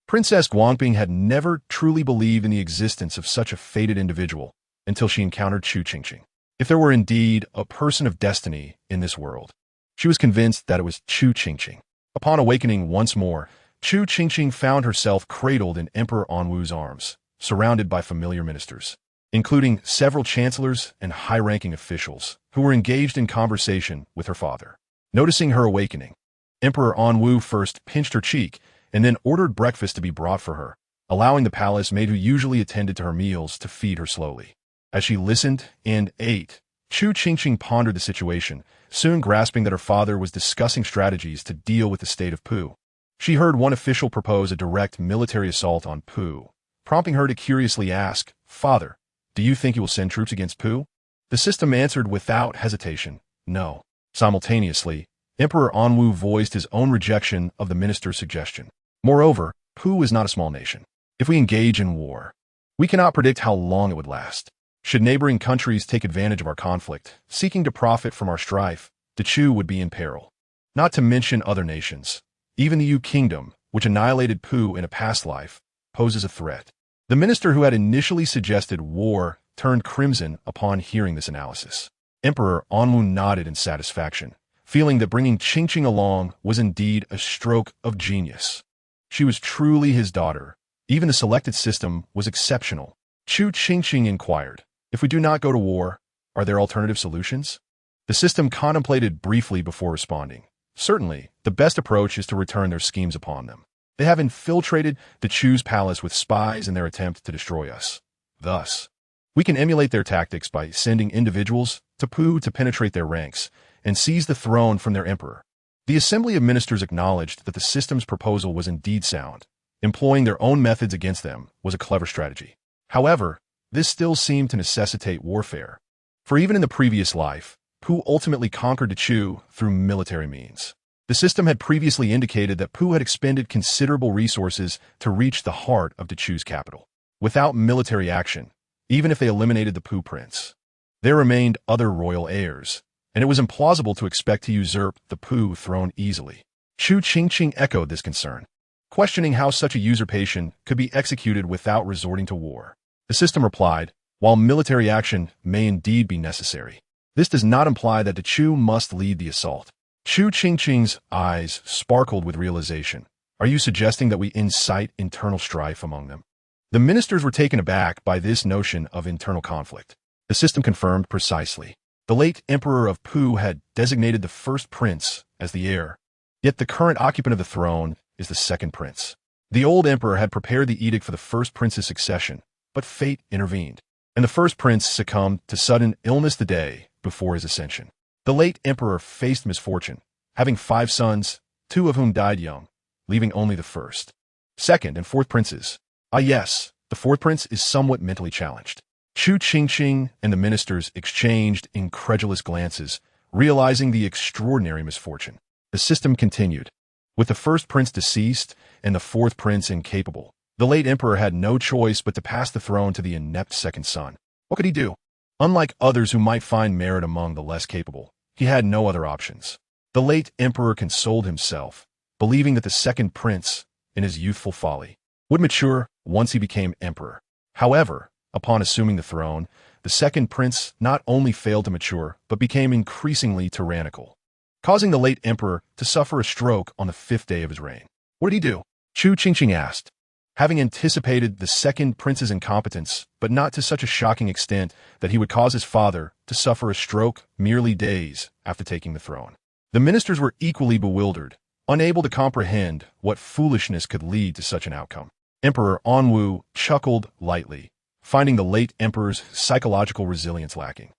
Princess Guangping had never truly believed in the existence of such a fated individual until she encountered Chu Qingqing. If there were indeed a person of destiny in this world, she was convinced that it was Chu Qingqing. Upon awakening once more, Chu Qingqing found herself cradled in Emperor Anwu's arms, surrounded by familiar ministers, including several chancellors and high-ranking officials who were engaged in conversation with her father. Noticing her awakening, Emperor Anwu first pinched her cheek and then ordered breakfast to be brought for her, allowing the palace maid who usually attended to her meals to feed her slowly. As she listened and ate, Chu Qingqing pondered the situation, soon grasping that her father was discussing strategies to deal with the state of Pu. She heard one official propose a direct military assault on Pu, prompting her to curiously ask, "Father, do you think you will send troops against Pu?" The system answered without hesitation, "No." Simultaneously, Emperor Anwu voiced his own rejection of the minister's suggestion. Moreover, Pu is not a small nation. If we engage in war, we cannot predict how long it would last. Should neighboring countries take advantage of our conflict, seeking to profit from our strife, the Chu would be in peril. Not to mention other nations. Even the Yu Kingdom, which annihilated Pu in a past life, poses a threat. The minister who had initially suggested war turned crimson upon hearing this analysis. Emperor Anwu nodded in satisfaction, feeling that bringing Qingqing along was indeed a stroke of genius. She was truly his daughter. Even the selected system was exceptional. Chu Qingqing inquired, "If we do not go to war, are there alternative solutions?" The system contemplated briefly before responding. "Certainly, the best approach is to return their schemes upon them. They have infiltrated the Chu's palace with spies in their attempt to destroy us. Thus, we can emulate their tactics by sending individuals to Pu to penetrate their ranks and seize the throne from their emperor." The Assembly of Ministers acknowledged that the system's proposal was indeed sound. Employing their own methods against them was a clever strategy. However, this still seemed to necessitate warfare. For even in the previous life, Pu ultimately conquered the Chu through military means. The system had previously indicated that Pu had expended considerable resources to reach the heart of the Chu's capital. Without military action, even if they eliminated the Pu prince, there remained other royal heirs, and it was implausible to expect to usurp the Pu throne easily. Chu Qingqing echoed this concern, questioning how such a usurpation could be executed without resorting to war. The system replied, "While military action may indeed be necessary, this does not imply that the Chu must lead the assault." Chu Qingqing's eyes sparkled with realization. "Are you suggesting that we incite internal strife among them?" The ministers were taken aback by this notion of internal conflict. The system confirmed precisely. The late Emperor of Pu had designated the first prince as the heir, yet the current occupant of the throne is the second prince. The old emperor had prepared the edict for the first prince's succession, but fate intervened, and the first prince succumbed to sudden illness the day before his ascension. The late emperor faced misfortune, having 5 sons, 2 of whom died young, leaving only the first, second, and fourth princes. Ah yes, the fourth prince is somewhat mentally challenged. Chu Qingqing and the ministers exchanged incredulous glances, realizing the extraordinary misfortune. The system continued. With the first prince deceased and the fourth prince incapable, the late emperor had no choice but to pass the throne to the inept second son. What could he do? Unlike others who might find merit among the less capable, he had no other options. The late emperor consoled himself, believing that the second prince, in his youthful folly, would mature once he became emperor. However, upon assuming the throne, the second prince not only failed to mature, but became increasingly tyrannical, causing the late emperor to suffer a stroke on the 5th day of his reign. What did he do? Chu Qingqing asked, having anticipated the second prince's incompetence, but not to such a shocking extent that he would cause his father to suffer a stroke merely days after taking the throne. The ministers were equally bewildered, unable to comprehend what foolishness could lead to such an outcome. Emperor Anwu chuckled lightly, finding the late emperor's psychological resilience lacking.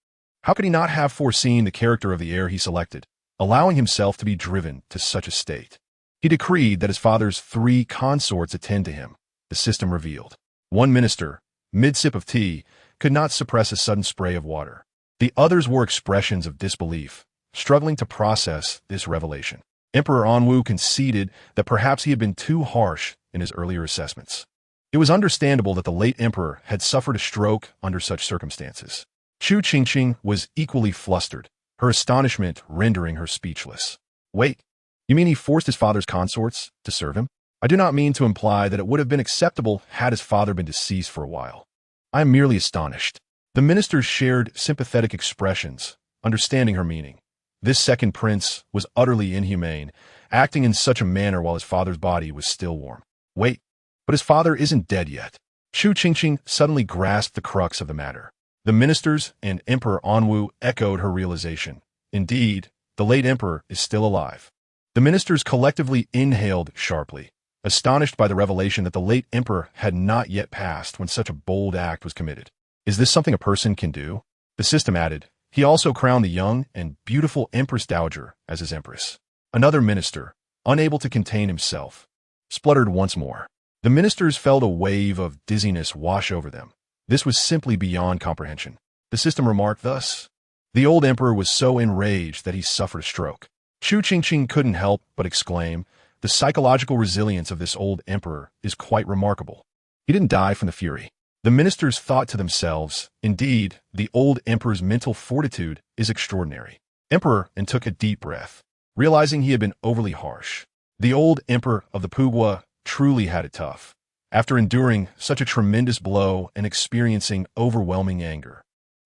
How could he not have foreseen the character of the heir he selected, allowing himself to be driven to such a state? He decreed that his father's 3 consorts attend to him. The system revealed. One minister, mid-sip of tea, could not suppress a sudden spray of water. The others wore expressions of disbelief, struggling to process this revelation. Emperor Anwu conceded that perhaps he had been too harsh in his earlier assessments. It was understandable that the late emperor had suffered a stroke under such circumstances. Chu Qingqing was equally flustered, her astonishment rendering her speechless. Wait, you mean he forced his father's consorts to serve him? I do not mean to imply that it would have been acceptable had his father been deceased for a while. I am merely astonished. The ministers shared sympathetic expressions, understanding her meaning. This second prince was utterly inhumane, acting in such a manner while his father's body was still warm. Wait, but his father isn't dead yet. Chu Qingqing suddenly grasped the crux of the matter. The ministers and Emperor Anwu echoed her realization. Indeed, the late emperor is still alive. The ministers collectively inhaled sharply, astonished by the revelation that the late emperor had not yet passed when such a bold act was committed. Is this something a person can do? The system added. He also crowned the young and beautiful Empress Dowager as his empress. Another minister, unable to contain himself, spluttered once more. The ministers felt a wave of dizziness wash over them. This was simply beyond comprehension. The system remarked thus. The old emperor was so enraged that he suffered a stroke. Chu Qingqing couldn't help but exclaim, the psychological resilience of this old emperor is quite remarkable. He didn't die from the fury. The ministers thought to themselves, indeed, the old emperor's mental fortitude is extraordinary. Emperor and took a deep breath, realizing he had been overly harsh. The old emperor of the Puwa truly had it tough, after enduring such a tremendous blow and experiencing overwhelming anger.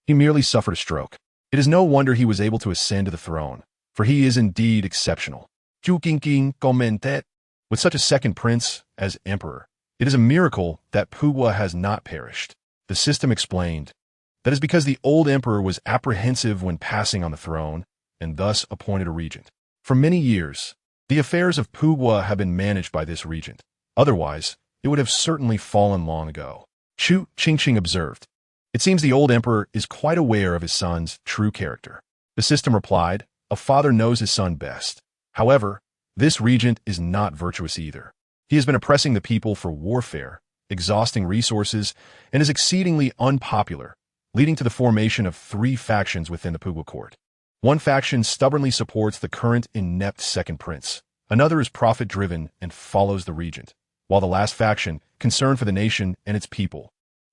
He merely suffered a stroke. It is no wonder he was able to ascend to the throne, for he is indeed exceptional. Chu Qingqing commented, with such a second prince as emperor, it is a miracle that Puwa has not perished. The system explained. That is because the old emperor was apprehensive when passing on the throne, and thus appointed a regent. For many years, the affairs of Puwa have been managed by this regent. Otherwise, it would have certainly fallen long ago. Chu Qingqing observed. It seems the old emperor is quite aware of his son's true character. The system replied, a father knows his son best. However, this regent is not virtuous either. He has been oppressing the people for warfare, exhausting resources, and is exceedingly unpopular, leading to the formation of 3 factions within the Puwa court. One faction stubbornly supports the current inept second prince. Another is profit-driven and follows the regent, while the last faction, concerned for the nation and its people,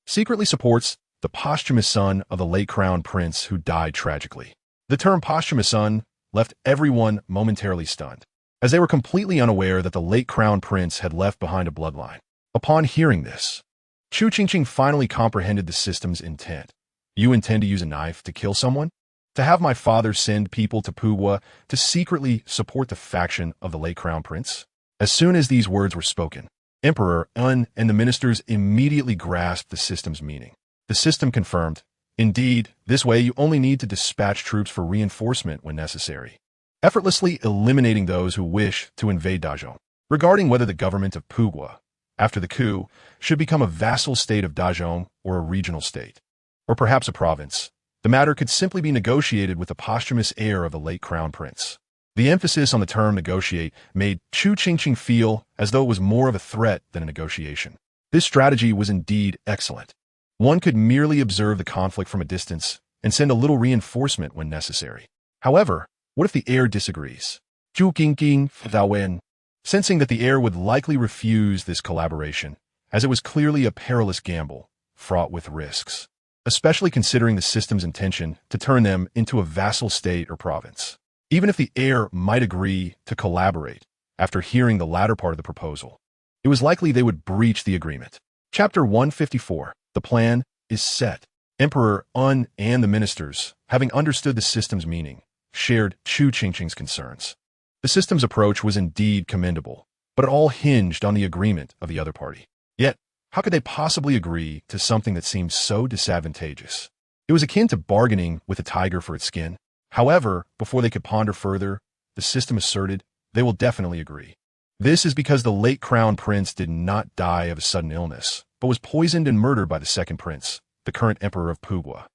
secretly supports the posthumous son of the late crown prince who died tragically. The term posthumous son left everyone momentarily stunned, as they were completely unaware that the late crown prince had left behind a bloodline. Upon hearing this, Chu Qingqing finally comprehended the system's intent. You intend to use a knife to kill someone? To have my father send people to Puwa to secretly support the faction of the late crown prince? As soon as these words were spoken, Emperor Un and the ministers immediately grasped the system's meaning. The system confirmed, Indeed, this way you only need to dispatch troops for reinforcement when necessary, effortlessly eliminating those who wish to invade Dazhong. Regarding whether the government of Pughua, after the coup, should become a vassal state of Dazhong or a regional state, or perhaps a province, the matter could simply be negotiated with the posthumous heir of the late crown prince. The emphasis on the term negotiate made Chu Qingqing feel as though it was more of a threat than a negotiation. This strategy was indeed excellent. One could merely observe the conflict from a distance and send a little reinforcement when necessary. However, what if the heir disagrees? Chu Qingqing, sensing that the heir would likely refuse this collaboration, as it was clearly a perilous gamble, fraught with risks, especially considering the system's intention to turn them into a vassal state or province. Even if the heir might agree to collaborate after hearing the latter part of the proposal, it was likely they would breach the agreement. Chapter 154. The plan is set. Emperor Un and the ministers, having understood the system's meaning, shared Chu Qingqing's concerns. The system's approach was indeed commendable, but it all hinged on the agreement of the other party. Yet, how could they possibly agree to something that seemed so disadvantageous? It was akin to bargaining with a tiger for its skin. However, before they could ponder further, the system asserted they will definitely agree. This is because the late crown prince did not die of a sudden illness, but was poisoned and murdered by the second prince, the current emperor of Pughua.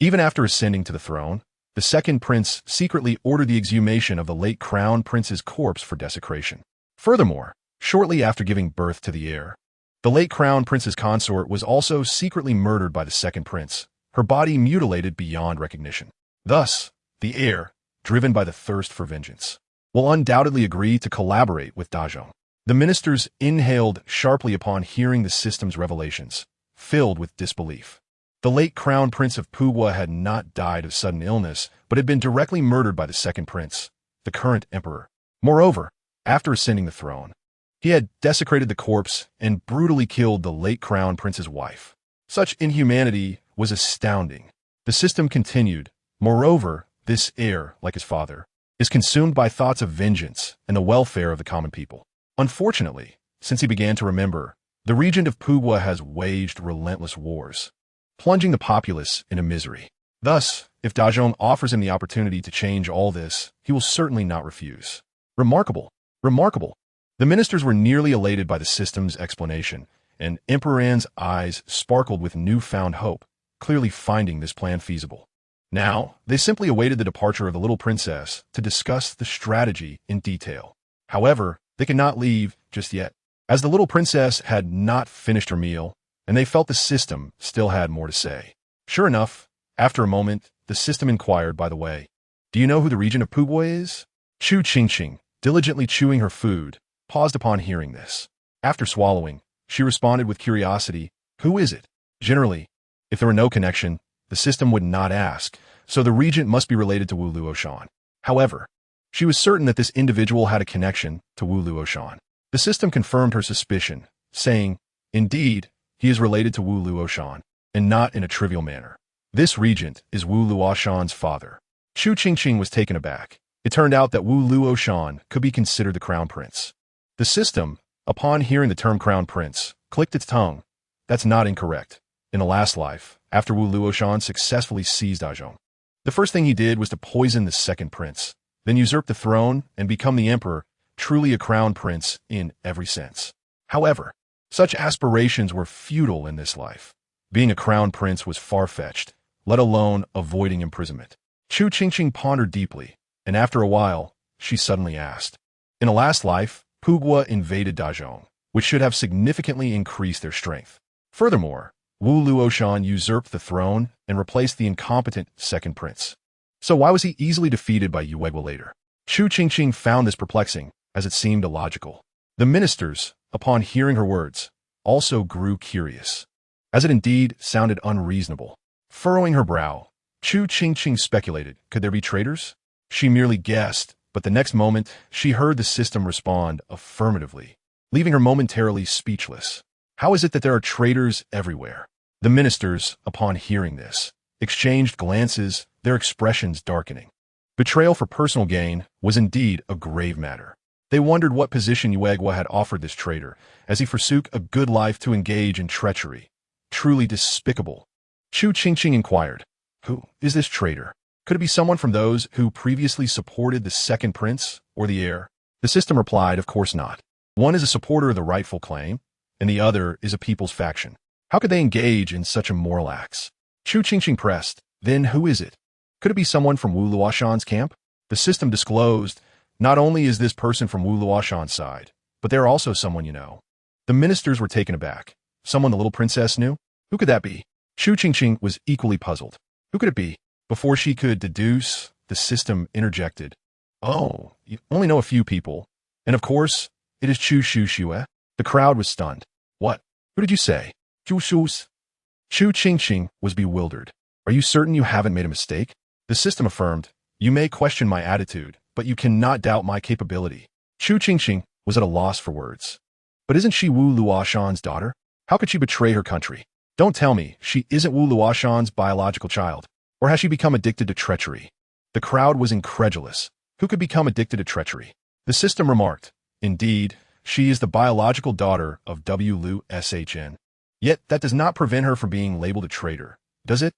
Even after ascending to the throne, the second prince secretly ordered the exhumation of the late crown prince's corpse for desecration. Furthermore, shortly after giving birth to the heir, the late crown prince's consort was also secretly murdered by the second prince, her body mutilated beyond recognition. Thus, the heir, driven by the thirst for vengeance, will undoubtedly agree to collaborate with Dazhong. The ministers inhaled sharply upon hearing the system's revelations, filled with disbelief. The late crown prince of Pughua had not died of sudden illness, but had been directly murdered by the second prince, the current emperor. Moreover, after ascending the throne, he had desecrated the corpse and brutally killed the late crown prince's wife. Such inhumanity was astounding. The system continued. Moreover, this heir, like his father, is consumed by thoughts of vengeance and the welfare of the common people. Unfortunately, since he began to remember, the regent of Pughua has waged relentless wars, plunging the populace into misery. Thus, if Dazhong offers him the opportunity to change all this, he will certainly not refuse. Remarkable. Remarkable. The ministers were nearly elated by the system's explanation, and Emperor An's eyes sparkled with newfound hope, clearly finding this plan feasible. Now, they simply awaited the departure of the little princess to discuss the strategy in detail. However, they could not leave just yet, as the little princess had not finished her meal, and they felt the system still had more to say. Sure enough, after a moment, the system inquired, by the way, "Do you know who the regent of Pughua is?" Chu Qingqing, diligently chewing her food, paused upon hearing this. After swallowing, she responded with curiosity, "Who is it?" Generally, if there were no connection, the system would not ask, so the regent must be related to Wu Luoshan. However, she was certain that this individual had a connection to Wu Luoshan. The system confirmed her suspicion, saying, "Indeed, he is related to Wu Luoshan, and not in a trivial manner. This regent is Wu Luoshan's father." Chu Qingqing was taken aback. It turned out that Wu Luoshan could be considered the crown prince. The system, upon hearing the term crown prince, clicked its tongue. That's not incorrect. In the last life, after Wu Luoshan successfully seized Dazhong, the first thing he did was to poison the second prince, then usurp the throne and become the emperor, truly a crown prince in every sense. However, such aspirations were futile in this life. Being a crown prince was far-fetched, let alone avoiding imprisonment. Chu Qingqing pondered deeply, and after a while, she suddenly asked, "In a last life, Pughua invaded Dazhong, which should have significantly increased their strength. Furthermore, Wu Luoshan usurped the throne and replaced the incompetent second prince. So why was he easily defeated by Yuegwa later?" Chu Qingqing found this perplexing, as it seemed illogical. The ministers, upon hearing her words, also grew curious, as it indeed sounded unreasonable. Furrowing her brow, Chu Qingqing speculated, could there be traitors? She merely guessed, but the next moment she heard the system respond affirmatively, leaving her momentarily speechless. How is it that there are traitors everywhere? The ministers, upon hearing this, exchanged glances, their expressions darkening. Betrayal for personal gain was indeed a grave matter. They wondered what position Yuegwa had offered this traitor, as he forsook a good life to engage in treachery. Truly despicable. Chu Qingqing inquired. Who is this traitor? Could it be someone from those who previously supported the second prince or the heir? The system replied, of course not. One is a supporter of the rightful claim, and the other is a people's faction. How could they engage in such immoral acts? Chu Qingqing pressed. Then who is it? Could it be someone from Wu Luoshan's camp? The system disclosed, not only is this person from Wu Luoshan's side, but they're also someone you know. The ministers were taken aback. Someone the little princess knew? Who could that be? Chu Qingqing was equally puzzled. Who could it be? Before she could deduce, the system interjected. Oh, you only know a few people. And of course, it is Chu Qingqing. The crowd was stunned. What? Who did you say? Chu Qingqing was bewildered. Are you certain you haven't made a mistake? The system affirmed. You may question my attitude, but you cannot doubt my capability. Chu Qingqing was at a loss for words. But isn't she Wu Luoshan's daughter? How could she betray her country? Don't tell me she isn't Wu Luoshan's biological child. Or has she become addicted to treachery? The crowd was incredulous. Who could become addicted to treachery? The system remarked. Indeed, she is the biological daughter of Wu Luoshan. Yet that does not prevent her from being labeled a traitor, does it?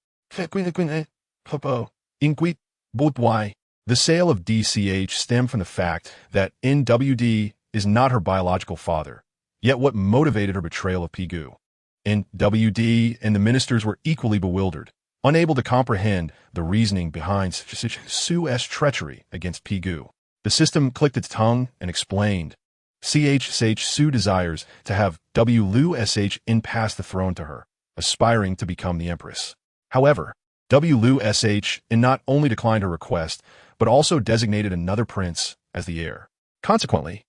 The sale of DCH stemmed from the fact that NWD is not her biological father. Yet what motivated her betrayal of Pigu? NWD and the ministers were equally bewildered, unable to comprehend the reasoning behind Su's treachery against Pigu. The system clicked its tongue and explained. Su desires to have Luoshan pass the throne to her, aspiring to become the empress. However, Luoshan not only declined her request, but also designated another prince as the heir. Consequently,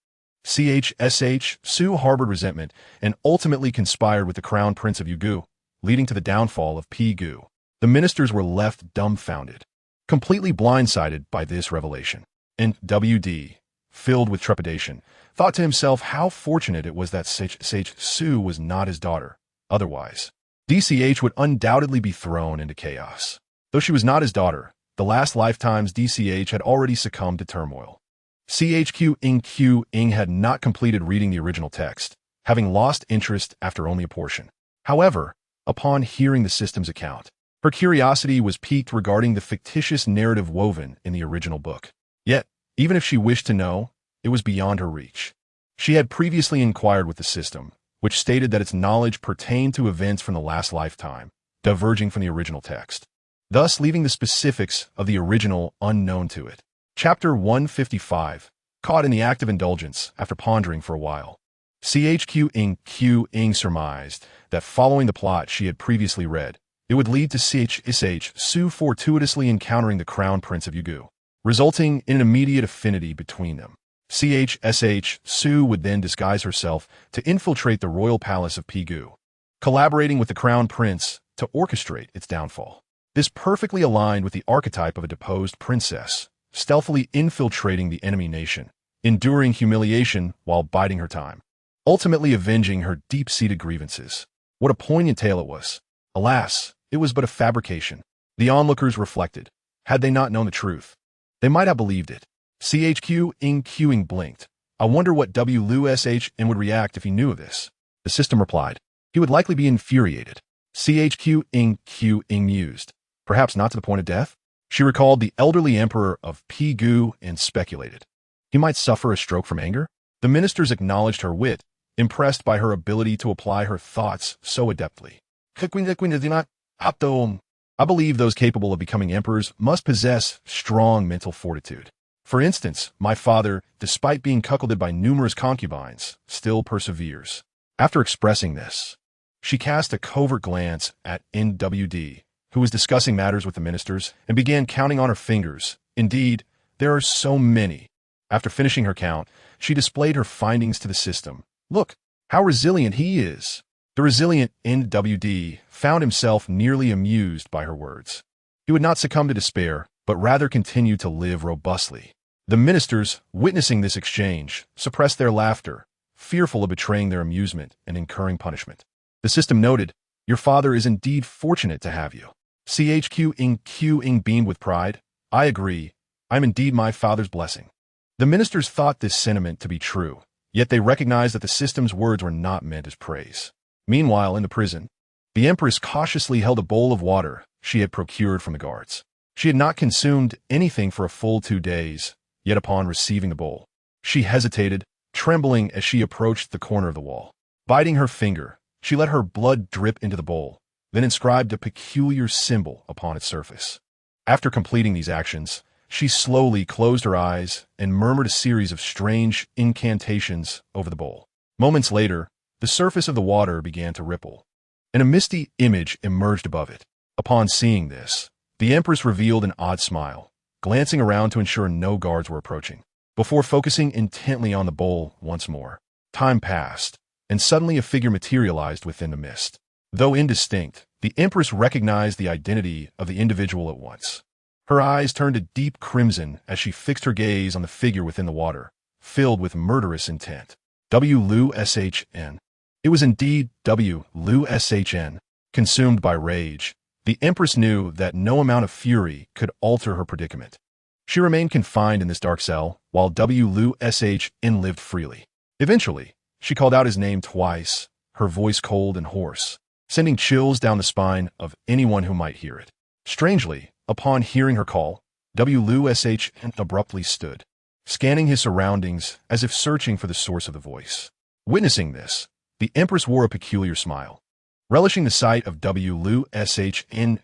Su harbored resentment and ultimately conspired with the crown prince of Yugu, leading to the downfall of Pigu. The ministers were left dumbfounded, completely blindsided by this revelation. And WD, filled with trepidation, thought to himself how fortunate it was that Su was not his daughter. Otherwise, DCH would undoubtedly be thrown into chaos. Though she was not his daughter, the last lifetimes DCH had already succumbed to turmoil. Qingqing had not completed reading the original text, having lost interest after only a portion. However, upon hearing the system's account, her curiosity was piqued regarding the fictitious narrative woven in the original book. Yet, even if she wished to know, it was beyond her reach. She had previously inquired with the system, which stated that its knowledge pertained to events from the last lifetime, diverging from the original text, thus leaving the specifics of the original unknown to it. Chapter 155, caught in the act of indulgence after pondering for a while. Qingqing surmised that following the plot she had previously read, it would lead to Su fortuitously encountering the crown prince of Yugu, resulting in an immediate affinity between them. Su would then disguise herself to infiltrate the royal palace of Pigu, collaborating with the crown prince to orchestrate its downfall. This perfectly aligned with the archetype of a deposed princess, stealthily infiltrating the enemy nation, enduring humiliation while biding her time, ultimately avenging her deep-seated grievances. What a poignant tale it was. Alas, it was but a fabrication. The onlookers reflected. Had they not known the truth, they might have believed it. Qingqing blinked. I wonder what Luoshan would react if he knew of this. The system replied. He would likely be infuriated. Qingqing mused. Perhaps not to the point of death? She recalled the elderly emperor of Pigu and speculated. He might suffer a stroke from anger? The ministers acknowledged her wit, impressed by her ability to apply her thoughts so adeptly. I believe those capable of becoming emperors must possess strong mental fortitude. For instance, my father, despite being cuckolded by numerous concubines, still perseveres. After expressing this, she cast a covert glance at NWD, who was discussing matters with the ministers, and began counting on her fingers. Indeed, there are so many. After finishing her count, she displayed her findings to the system. Look, how resilient he is. The resilient NWD found himself nearly amused by her words. He would not succumb to despair, but rather continue to live robustly. The ministers, witnessing this exchange, suppressed their laughter, fearful of betraying their amusement and incurring punishment. The system noted, your father is indeed fortunate to have you. Qingqing beamed with pride. I agree. I'm indeed my father's blessing. The ministers thought this sentiment to be true, yet they recognized that the system's words were not meant as praise. Meanwhile, in the prison, The empress cautiously held a bowl of water she had procured from the guards. She had not consumed anything for a full 2 days, yet upon receiving the bowl, she hesitated, trembling as she approached the corner of the wall. Biting her finger, she let her blood drip into the bowl, then inscribed a peculiar symbol upon its surface. After completing these actions, she slowly closed her eyes and murmured a series of strange incantations over the bowl. Moments later, the surface of the water began to ripple, and a misty image emerged above it. Upon seeing this, the empress revealed an odd smile, glancing around to ensure no guards were approaching. Before focusing intently on the bowl once more, time passed, and suddenly a figure materialized within the mist. Though indistinct, the empress recognized the identity of the individual at once. Her eyes turned a deep crimson as she fixed her gaze on the figure within the water, filled with murderous intent. WLUSHN. It was indeed WLUSHN. Consumed by rage, the empress knew that no amount of fury could alter her predicament. She remained confined in this dark cell, while WLUSHN lived freely. Eventually, she called out his name twice, her voice cold and hoarse, sending chills down the spine of anyone who might hear it. Strangely, upon hearing her call, WLUSHN abruptly stood, scanning his surroundings as if searching for the source of the voice. Witnessing this, the empress wore a peculiar smile, relishing the sight of WLUSHN's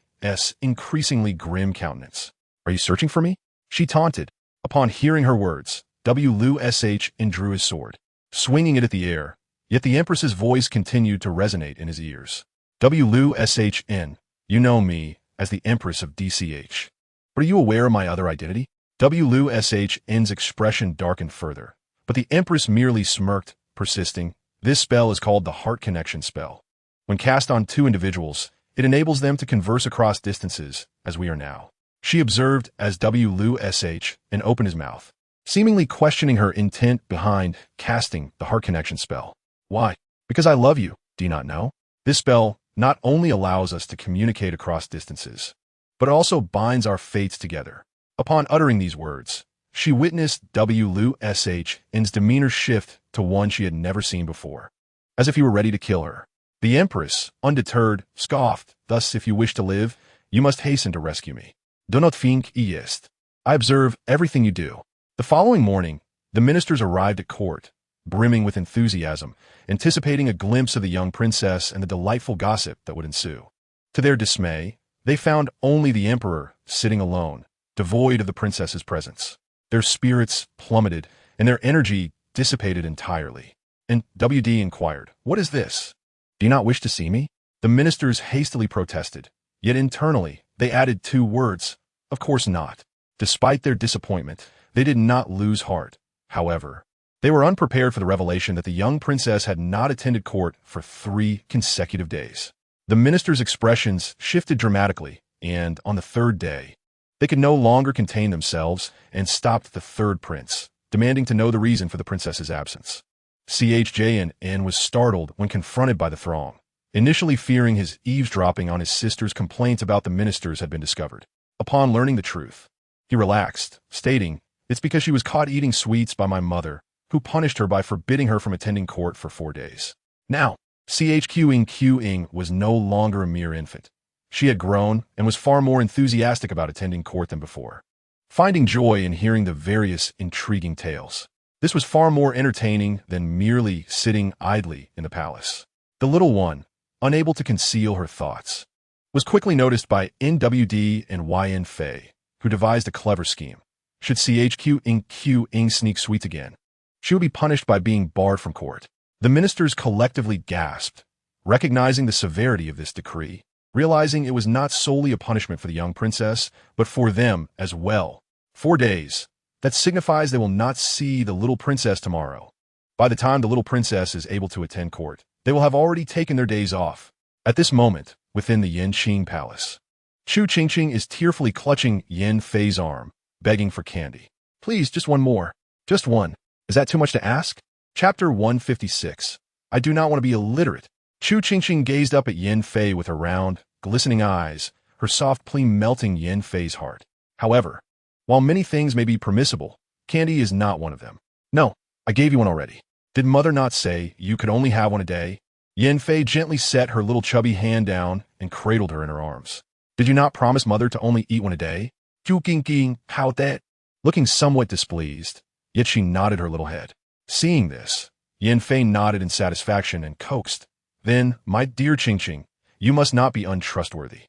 increasingly grim countenance. "Are you searching for me?" she taunted. Upon hearing her words, WLUSHN drew his sword, swinging it at the air, yet the empress's voice continued to resonate in his ears. "WLUSHN, you know me as the Empress of DCH. But are you aware of my other identity?" WLUSHN's expression darkened further, but the empress merely smirked, persisting. "This spell is called the Heart Connection spell. When cast on 2 individuals, it enables them to converse across distances, as we are now." She observed as WLUSHN opened his mouth, seemingly questioning her intent behind casting the Heart Connection spell. "Why? Because I love you, do you not know? This spell not only allows us to communicate across distances, but also binds our fates together." Upon uttering these words, she witnessed WLUSHN's demeanor shift to one she had never seen before, as if he were ready to kill her. The empress, undeterred, scoffed, "Thus, if you wish to live, you must hasten to rescue me. Do not think jest. I observe everything you do." The following morning, the ministers arrived at court, brimming with enthusiasm, anticipating a glimpse of the young princess and the delightful gossip that would ensue. To their dismay, they found only the emperor sitting alone, devoid of the princess's presence. Their spirits plummeted, and their energy dissipated entirely. And WD inquired, "What is this? Do you not wish to see me?" The ministers hastily protested, yet internally they added 2 words, "Of course not." Despite their disappointment, they did not lose heart. However, they were unprepared for the revelation that the young princess had not attended court for 3 consecutive days. The ministers' expressions shifted dramatically, and on the 3rd day, they could no longer contain themselves and stopped the 3rd prince, demanding to know the reason for the princess's absence. CHJN was startled when confronted by the throng, initially fearing his eavesdropping on his sister's complaints about the ministers had been discovered. Upon learning the truth, he relaxed, stating, "It's because she was caught eating sweets by my mother, who punished her by forbidding her from attending court for 4 days. Now, CHQing was no longer a mere infant. She had grown and was far more enthusiastic about attending court than before, finding joy in hearing the various intriguing tales. This was far more entertaining than merely sitting idly in the palace. The little one, unable to conceal her thoughts, was quickly noticed by NWD and YN Fei, who devised a clever scheme. Should CHQing sneak sweets again, she would be punished by being barred from court. The ministers collectively gasped, recognizing the severity of this decree, realizing it was not solely a punishment for the young princess, but for them as well. 4 days. That signifies they will not see the little princess tomorrow. By the time the little princess is able to attend court, they will have already taken their days off. At this moment, within the Yanqing Palace, Chu Qingqing is tearfully clutching Yin Fei's arm, begging for candy. "Please, just one more. Just one. Is that too much to ask?" Chapter 156. I do not want to be illiterate. Chu Qingqing gazed up at Yin Fei with her round, glistening eyes, her soft plea melting Yin Fei's heart. However, while many things may be permissible, candy is not one of them. "No, I gave you one already. Did mother not say you could only have one a day?" Yanfei gently set her little chubby hand down and cradled her in her arms. Did you not promise mother to only eat one a day? Chu Qingqing, how that? Looking somewhat displeased, yet she nodded her little head. Seeing this, Yanfei nodded in satisfaction and coaxed. Then, my dear Qingqing, you must not be untrustworthy.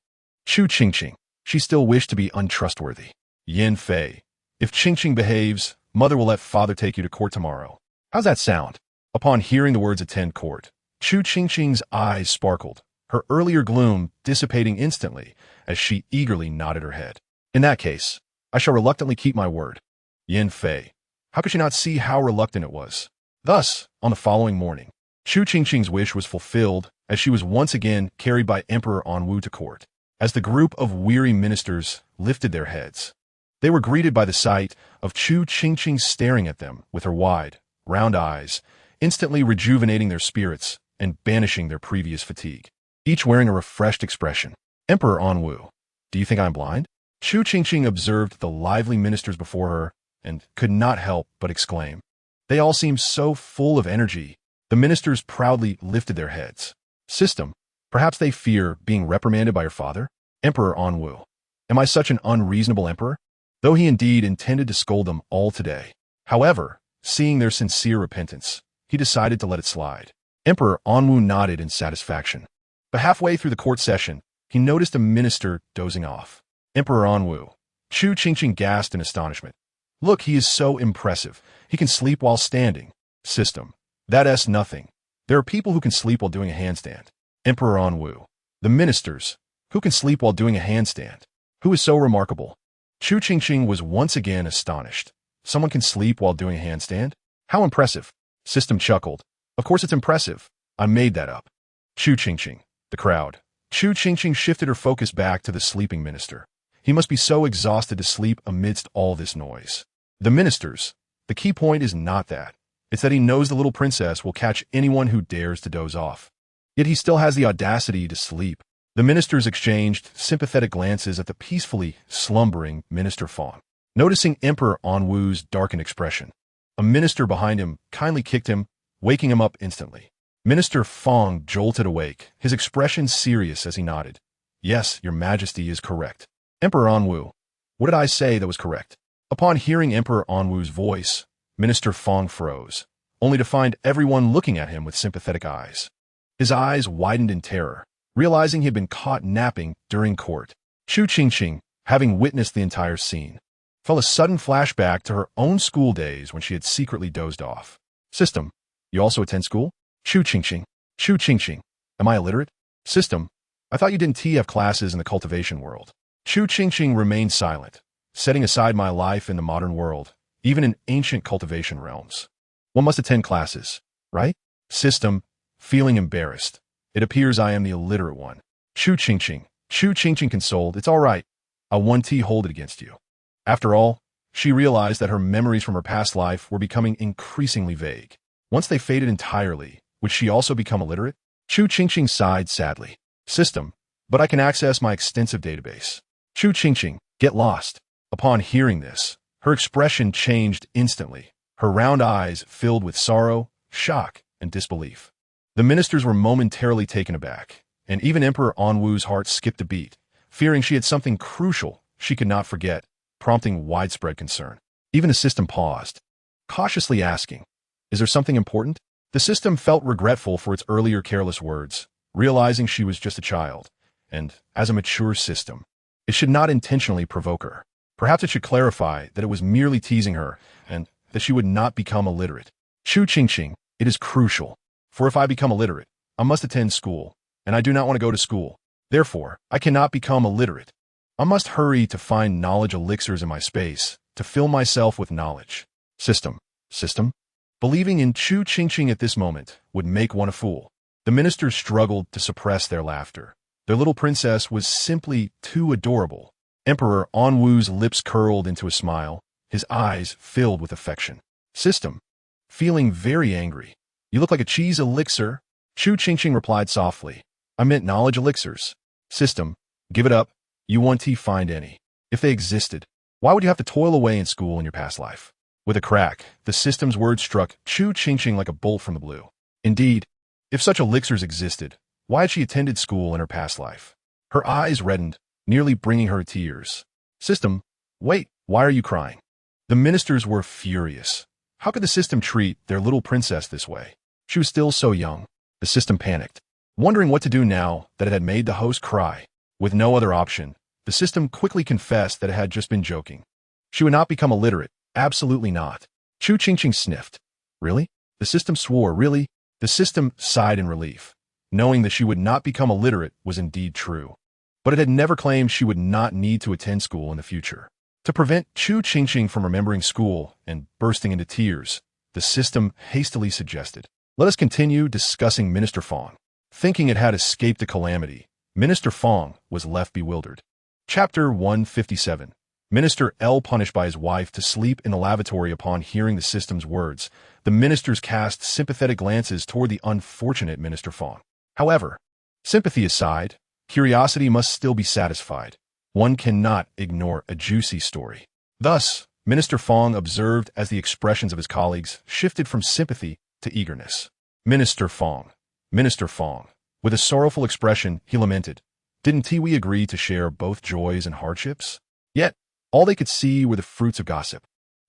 Chu Qingqing, she still wished to be untrustworthy. Yanfei, if Qingqing behaves, mother will let father take you to court tomorrow. How's that sound? Upon hearing the words attend court, Chu Qingqing's eyes sparkled, her earlier gloom dissipating instantly as she eagerly nodded her head. In that case, I shall reluctantly keep my word. Yanfei, how could she not see how reluctant it was? Thus, on the following morning, Chu Qingqing's wish was fulfilled as she was once again carried by Emperor Anwu to court. As the group of weary ministers lifted their heads, they were greeted by the sight of Chu Qingqing staring at them with her wide, round eyes, instantly rejuvenating their spirits and banishing their previous fatigue, each wearing a refreshed expression. Emperor Anwu, do you think I'm blind? Chu Qingqing observed the lively ministers before her and could not help but exclaim. They all seemed so full of energy. The ministers proudly lifted their heads. System, perhaps they fear being reprimanded by your father? Emperor Anwu, am I such an unreasonable emperor? Though he indeed intended to scold them all today. However, seeing their sincere repentance, he decided to let it slide. Emperor Anwu nodded in satisfaction. But halfway through the court session, he noticed a minister dozing off. Emperor Anwu, Chu Qingqing gasped in astonishment. Look, he is so impressive. He can sleep while standing. System, that's nothing. There are people who can sleep while doing a handstand. Emperor Anwu, the ministers, who can sleep while doing a handstand. Who is so remarkable? Chu Qingqing was once again astonished. Someone can sleep while doing a handstand? How impressive. System chuckled. Of course it's impressive. I made that up. Chu Qingqing, the crowd. Chu Qingqing shifted her focus back to the sleeping minister. He must be so exhausted to sleep amidst all this noise. The ministers. The key point is not that. It's that he knows the little princess will catch anyone who dares to doze off. Yet he still has the audacity to sleep. The ministers exchanged sympathetic glances at the peacefully slumbering Minister Fong. Noticing Emperor Anwu's darkened expression, a minister behind him kindly kicked him, waking him up instantly. Minister Fong jolted awake, his expression serious as he nodded. Yes, your majesty is correct. Emperor Anwu, what did I say that was correct? Upon hearing Emperor Anwu's voice, Minister Fong froze, only to find everyone looking at him with sympathetic eyes. His eyes widened in terror, realizing he had been caught napping during court. Chu Qingqing, having witnessed the entire scene, felt a sudden flashback to her own school days when she had secretly dozed off. System, you also attend school? Chu Qingqing, am I illiterate? System, I thought you didn't have classes in the cultivation world. Chu Qingqing remained silent, setting aside my life in the modern world, even in ancient cultivation realms. One must attend classes, right? System, feeling embarrassed. It appears I am the illiterate one. Chu Qingqing consoled. It's all right. I'll hold it against you. After all, she realized that her memories from her past life were becoming increasingly vague. Once they faded entirely, would she also become illiterate? Chu Qingqing sighed sadly. System, but I can access my extensive database. Chu Qingqing, get lost. Upon hearing this, her expression changed instantly. Her round eyes filled with sorrow, shock, and disbelief. The ministers were momentarily taken aback, and even Emperor Anwu's heart skipped a beat, fearing she had something crucial she could not forget, prompting widespread concern. Even the system paused, cautiously asking, is there something important? The system felt regretful for its earlier careless words, realizing she was just a child, and, as a mature system, it should not intentionally provoke her. Perhaps it should clarify that it was merely teasing her, and that she would not become illiterate. Chu Qingqing, it is crucial. For if I become illiterate, I must attend school, and I do not want to go to school. Therefore, I cannot become illiterate. I must hurry to find knowledge elixirs in my space, to fill myself with knowledge. System. Believing in Chu Qingqing at this moment would make one a fool. The ministers struggled to suppress their laughter. Their little princess was simply too adorable. Emperor Anwu's lips curled into a smile, his eyes filled with affection. System. Feeling very angry. You look like a cheese elixir. Chu Qingqing replied softly. I meant knowledge elixirs. System. Give it up. You won't find any. If they existed, why would you have to toil away in school in your past life? With a crack, the system's words struck Chu Qingqing like a bolt from the blue. Indeed, If such elixirs existed, why had she attended school in her past life? Her eyes reddened, nearly bringing her to tears. System, wait, why are you crying? The ministers were furious. How could the system treat their little princess this way? She was still so young. The system panicked, wondering what to do now that it had made the host cry. With no other option, the system quickly confessed that it had just been joking. She would not become illiterate. Absolutely not. Chu Qingqing sniffed. Really? The system swore. Really? The system sighed in relief, knowing that she would not become illiterate was indeed true. But it had never claimed she would not need to attend school in the future. To prevent Chu Qingqing from remembering school and bursting into tears, the system hastily suggested, "Let us continue discussing Minister Fong." Thinking it had escaped a calamity, Minister Fong was left bewildered. Chapter 157. Minister L punished by his wife to sleep in the lavatory upon hearing the system's words. The ministers cast sympathetic glances toward the unfortunate Minister Fong. However, sympathy aside, curiosity must still be satisfied. One cannot ignore a juicy story. Thus, Minister Fong observed as the expressions of his colleagues shifted from sympathy to eagerness. Minister Fong. With a sorrowful expression, he lamented, "Didn't we agree to share both joys and hardships? Yet, all they could see were the fruits of gossip.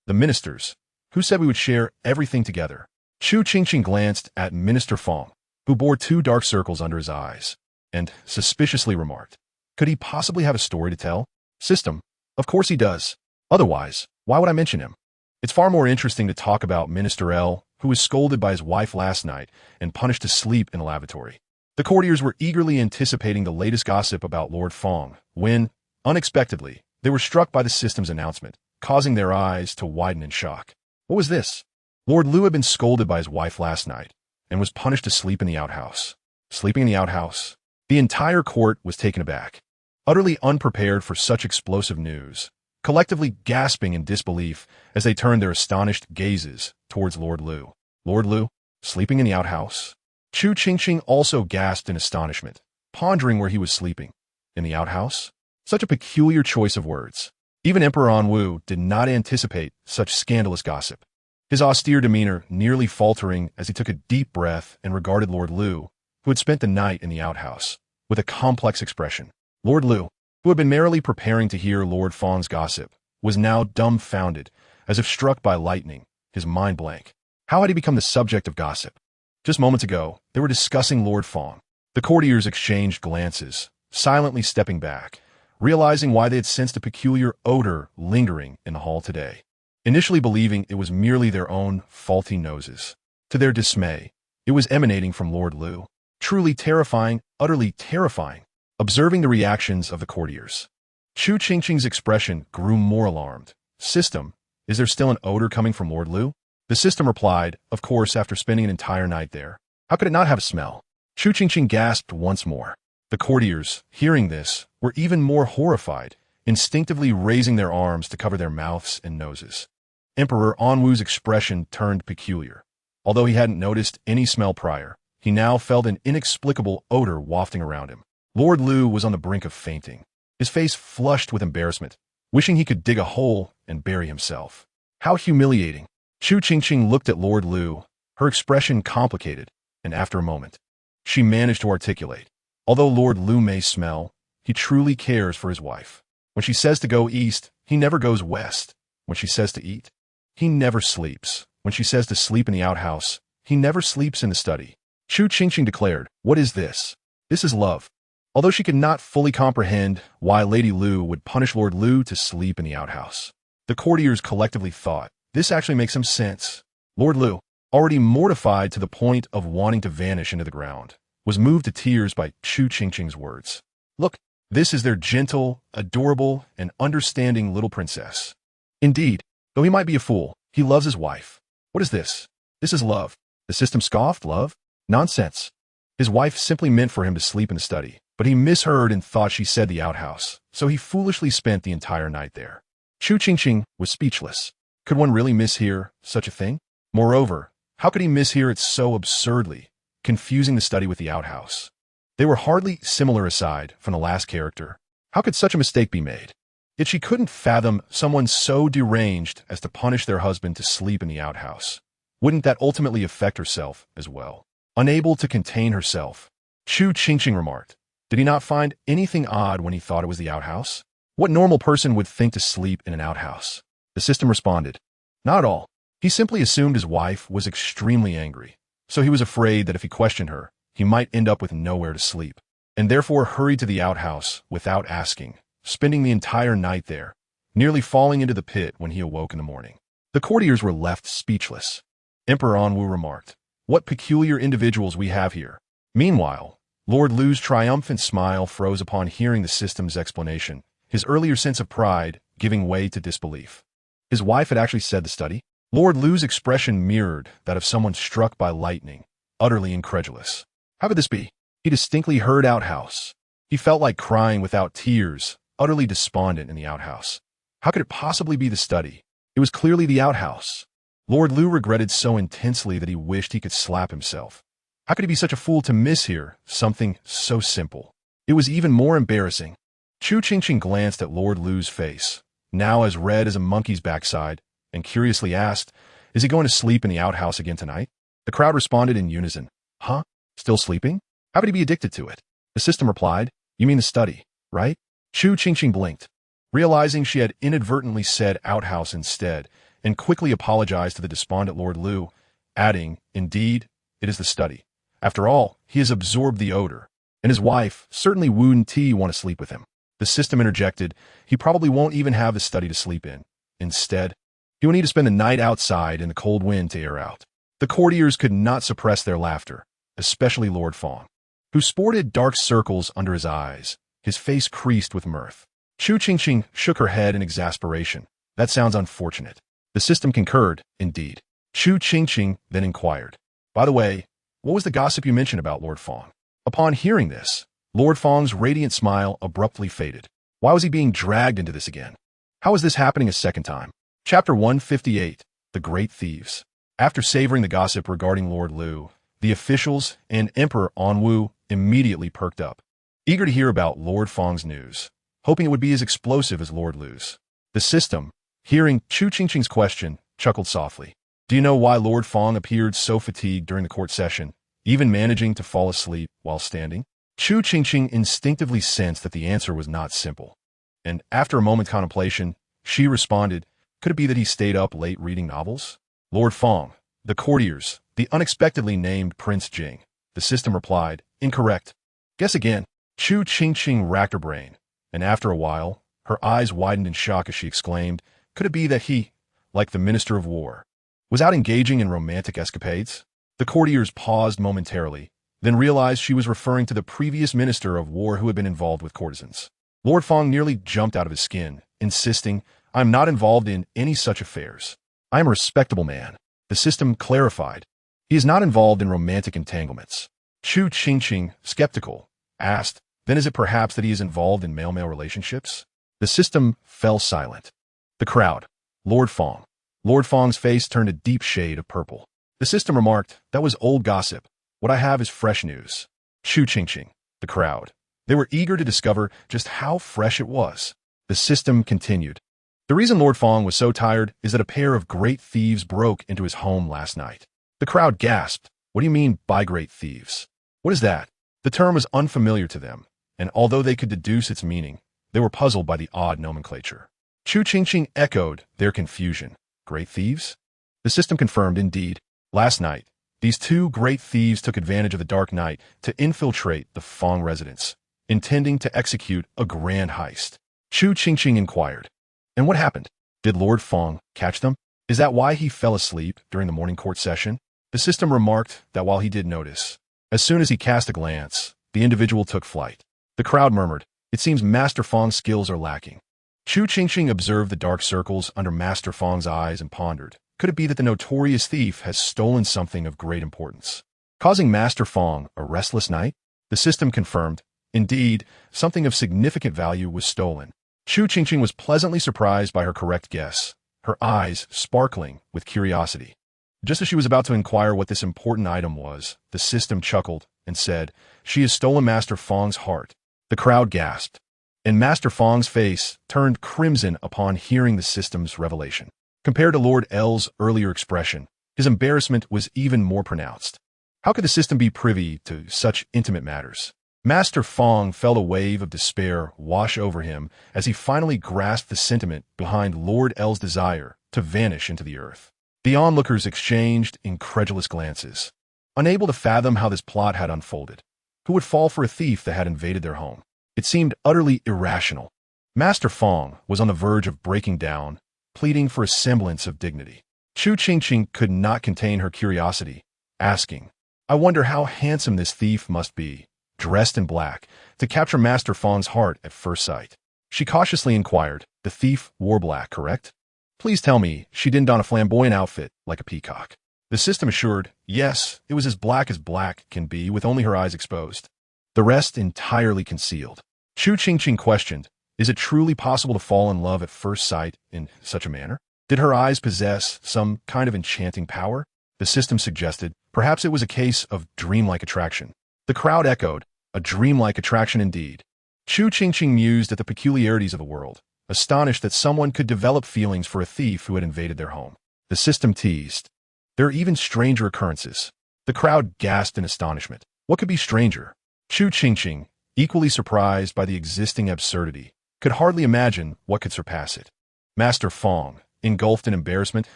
The ministers, who said we would share everything together." Chu Qingqing glanced at Minister Fong, who bore 2 dark circles under his eyes, and suspiciously remarked, "Could he possibly have a story to tell?" System, of course he does. Otherwise, why would I mention him? It's far more interesting to talk about Minister L, who was scolded by his wife last night and punished to sleep in a lavatory. The courtiers were eagerly anticipating the latest gossip about Lord Fong when, unexpectedly, they were struck by the system's announcement, causing their eyes to widen in shock. What was this? Lord Liu had been scolded by his wife last night and was punished to sleep in the outhouse. Sleeping in the outhouse? The entire court was taken aback, utterly unprepared for such explosive news, collectively gasping in disbelief as they turned their astonished gazes towards Lord Liu. Lord Liu? Sleeping in the outhouse? Chu Qingqing also gasped in astonishment, pondering where he was sleeping. In the outhouse? Such a peculiar choice of words. Even Emperor Anwu did not anticipate such scandalous gossip. His austere demeanor nearly faltering as he took a deep breath and regarded Lord Liu, who had spent the night in the outhouse, with a complex expression. Lord Liu, who had been merrily preparing to hear Lord Fong's gossip, was now dumbfounded, as if struck by lightning, his mind blank. How had he become the subject of gossip? Just moments ago, they were discussing Lord Fong. The courtiers exchanged glances, silently stepping back, realizing why they had sensed a peculiar odor lingering in the hall today. Initially believing it was merely their own faulty noses. To their dismay, it was emanating from Lord Liu. Truly terrifying, utterly terrifying. Observing the reactions of the courtiers, Chu Qingqing's expression grew more alarmed. System, is there still an odor coming from Lord Liu? The system replied, of course, after spending an entire night there. How could it not have a smell? Chu Qingqing gasped once more. The courtiers, hearing this, were even more horrified, instinctively raising their arms to cover their mouths and noses. Emperor Anwu's expression turned peculiar. Although he hadn't noticed any smell prior, he now felt an inexplicable odor wafting around him. Lord Liu was on the brink of fainting, his face flushed with embarrassment, wishing he could dig a hole and bury himself. How humiliating. Chu Qingqing looked at Lord Liu, her expression complicated, and after a moment, she managed to articulate. Although Lord Liu may smell, he truly cares for his wife. When she says to go east, he never goes west. When she says to eat, he never sleeps. When she says to sleep in the outhouse, he never sleeps in the study. Chu Qingqing declared, "What is this? This is love." Although she could not fully comprehend why Lady Liu would punish Lord Liu to sleep in the outhouse, the courtiers collectively thought, this actually makes some sense. Lord Liu, already mortified to the point of wanting to vanish into the ground, was moved to tears by Chu Qingqing's words. Look, this is their gentle, adorable, and understanding little princess. Indeed, though he might be a fool, he loves his wife. What is this? This is love. The system scoffed, love? Nonsense. His wife simply meant for him to sleep in the study, but he misheard and thought she said the outhouse, so he foolishly spent the entire night there. Chu Qingqing was speechless. Could one really mishear such a thing? Moreover, how could he mishear it so absurdly, confusing the study with the outhouse? They were hardly similar aside from the last character. How could such a mistake be made? Yet she couldn't fathom someone so deranged as to punish their husband to sleep in the outhouse. Wouldn't that ultimately affect herself as well? Unable to contain herself, Chu Qingqing remarked, "Did he not find anything odd when he thought it was the outhouse? What normal person would think to sleep in an outhouse?" The system responded, "Not at all. He simply assumed his wife was extremely angry, so he was afraid that if he questioned her, he might end up with nowhere to sleep, and therefore hurried to the outhouse without asking, spending the entire night there, nearly falling into the pit when he awoke in the morning." The courtiers were left speechless. Emperor Anwu remarked, "What peculiar individuals we have here." Meanwhile, Lord Lu's triumphant smile froze upon hearing the system's explanation, his earlier sense of pride giving way to disbelief. His wife had actually said the study? Lord Lu's expression mirrored that of someone struck by lightning, utterly incredulous. How could this be? He distinctly heard outhouse. He felt like crying without tears, utterly despondent in the outhouse. How could it possibly be the study? It was clearly the outhouse. Lord Lu regretted so intensely that he wished he could slap himself. How could he be such a fool to miss here something so simple? It was even more embarrassing. Chu Qingqing glanced at Lord Lu's face, now as red as a monkey's backside, and curiously asked, "Is he going to sleep in the outhouse again tonight?" The crowd responded in unison, "Huh? Still sleeping? How could he be addicted to it?" The system replied, "You mean the study, right?" Chu Qingqing blinked, realizing she had inadvertently said outhouse instead, and quickly apologized to the despondent Lord Lu, adding, "Indeed, it is the study. After all, he has absorbed the odor, and his wife certainly wouldn't want to sleep with him." The system interjected, "He probably won't even have the study to sleep in. Instead, he will need to spend the night outside in the cold wind to air out." The courtiers could not suppress their laughter, especially Lord Fong, who sported dark circles under his eyes, his face creased with mirth. Chu Qingqing shook her head in exasperation. "That sounds unfortunate." The system concurred, indeed. Chu Qingqing then inquired, "By the way, what was the gossip you mentioned about Lord Fong?" Upon hearing this, Lord Fong's radiant smile abruptly faded. Why was he being dragged into this again? How was this happening a second time? Chapter 158, The Great Thieves. After savoring the gossip regarding Lord Lu, the officials and Emperor Anwu immediately perked up, eager to hear about Lord Fong's news, hoping it would be as explosive as Lord Lu's. The system, hearing Chu Qingqing's question, chuckled softly. "Do you know why Lord Fong appeared so fatigued during the court session, even managing to fall asleep while standing?" Chu Qingqing instinctively sensed that the answer was not simple, and after a moment's contemplation, she responded, "Could it be that he stayed up late reading novels?" Lord Fong, the courtiers, the unexpectedly named Prince Jing. The system replied, "Incorrect." "Guess again." Chu Qingqing racked her brain, and after a while, her eyes widened in shock as she exclaimed, "Could it be that he, like the Minister of War, was out engaging in romantic escapades?" The courtiers paused momentarily, then realized she was referring to the previous Minister of War who had been involved with courtesans. Lord Fong nearly jumped out of his skin, insisting, "I am not involved in any such affairs. I am a respectable man." The system clarified, "He is not involved in romantic entanglements." Chu Qingqing, skeptical, asked, "Then is it perhaps that he is involved in male-male relationships?" The system fell silent. The crowd, Lord Fong. Lord Fong's face turned a deep shade of purple. The system remarked, "That was old gossip. What I have is fresh news." Chu Qingqing, the crowd. They were eager to discover just how fresh it was. The system continued. "The reason Lord Fong was so tired is that a pair of great thieves broke into his home last night." The crowd gasped. "What do you mean by great thieves? What is that?" The term was unfamiliar to them, and although they could deduce its meaning, they were puzzled by the odd nomenclature. Chu Qingqing echoed their confusion. "Great thieves?" The system confirmed, indeed. Last night, these two great thieves took advantage of the dark night to infiltrate the Fong residence, intending to execute a grand heist. Chu Qingqing inquired, "And what happened? Did Lord Fong catch them? Is that why he fell asleep during the morning court session?" The system remarked that while he did notice, as soon as he cast a glance, the individual took flight. The crowd murmured, "It seems Master Fong's skills are lacking." Chu Qingqing observed the dark circles under Master Fong's eyes and pondered, could it be that the notorious thief has stolen something of great importance, causing Master Fong a restless night? The system confirmed, indeed, something of significant value was stolen. Chu Qingqing was pleasantly surprised by her correct guess, her eyes sparkling with curiosity. Just as she was about to inquire what this important item was, the system chuckled and said, "She has stolen Master Fong's heart." The crowd gasped, and Master Fong's face turned crimson upon hearing the system's revelation. Compared to Lord L's earlier expression, his embarrassment was even more pronounced. How could the system be privy to such intimate matters? Master Fong felt a wave of despair wash over him as he finally grasped the sentiment behind Lord L's desire to vanish into the earth. The onlookers exchanged incredulous glances, unable to fathom how this plot had unfolded. Who would fall for a thief that had invaded their home? It seemed utterly irrational. Master Fong was on the verge of breaking down, pleading for a semblance of dignity. Chu Qingqing could not contain her curiosity, asking, "I wonder how handsome this thief must be, dressed in black, to capture Master Fong's heart at first sight." She cautiously inquired, "The thief wore black, correct? Please tell me she didn't don a flamboyant outfit like a peacock." The system assured, "Yes, it was as black can be, with only her eyes exposed. The rest entirely concealed." Chu Qingqing questioned, "Is it truly possible to fall in love at first sight in such a manner? Did her eyes possess some kind of enchanting power?" The system suggested, "Perhaps it was a case of dreamlike attraction." The crowd echoed, "A dreamlike attraction indeed." Chu Qingqing mused at the peculiarities of the world, astonished that someone could develop feelings for a thief who had invaded their home. The system teased, "There are even stranger occurrences." The crowd gasped in astonishment. What could be stranger? Chu Qingqing, equally surprised by the existing absurdity, could hardly imagine what could surpass it. Master Fong, engulfed in embarrassment,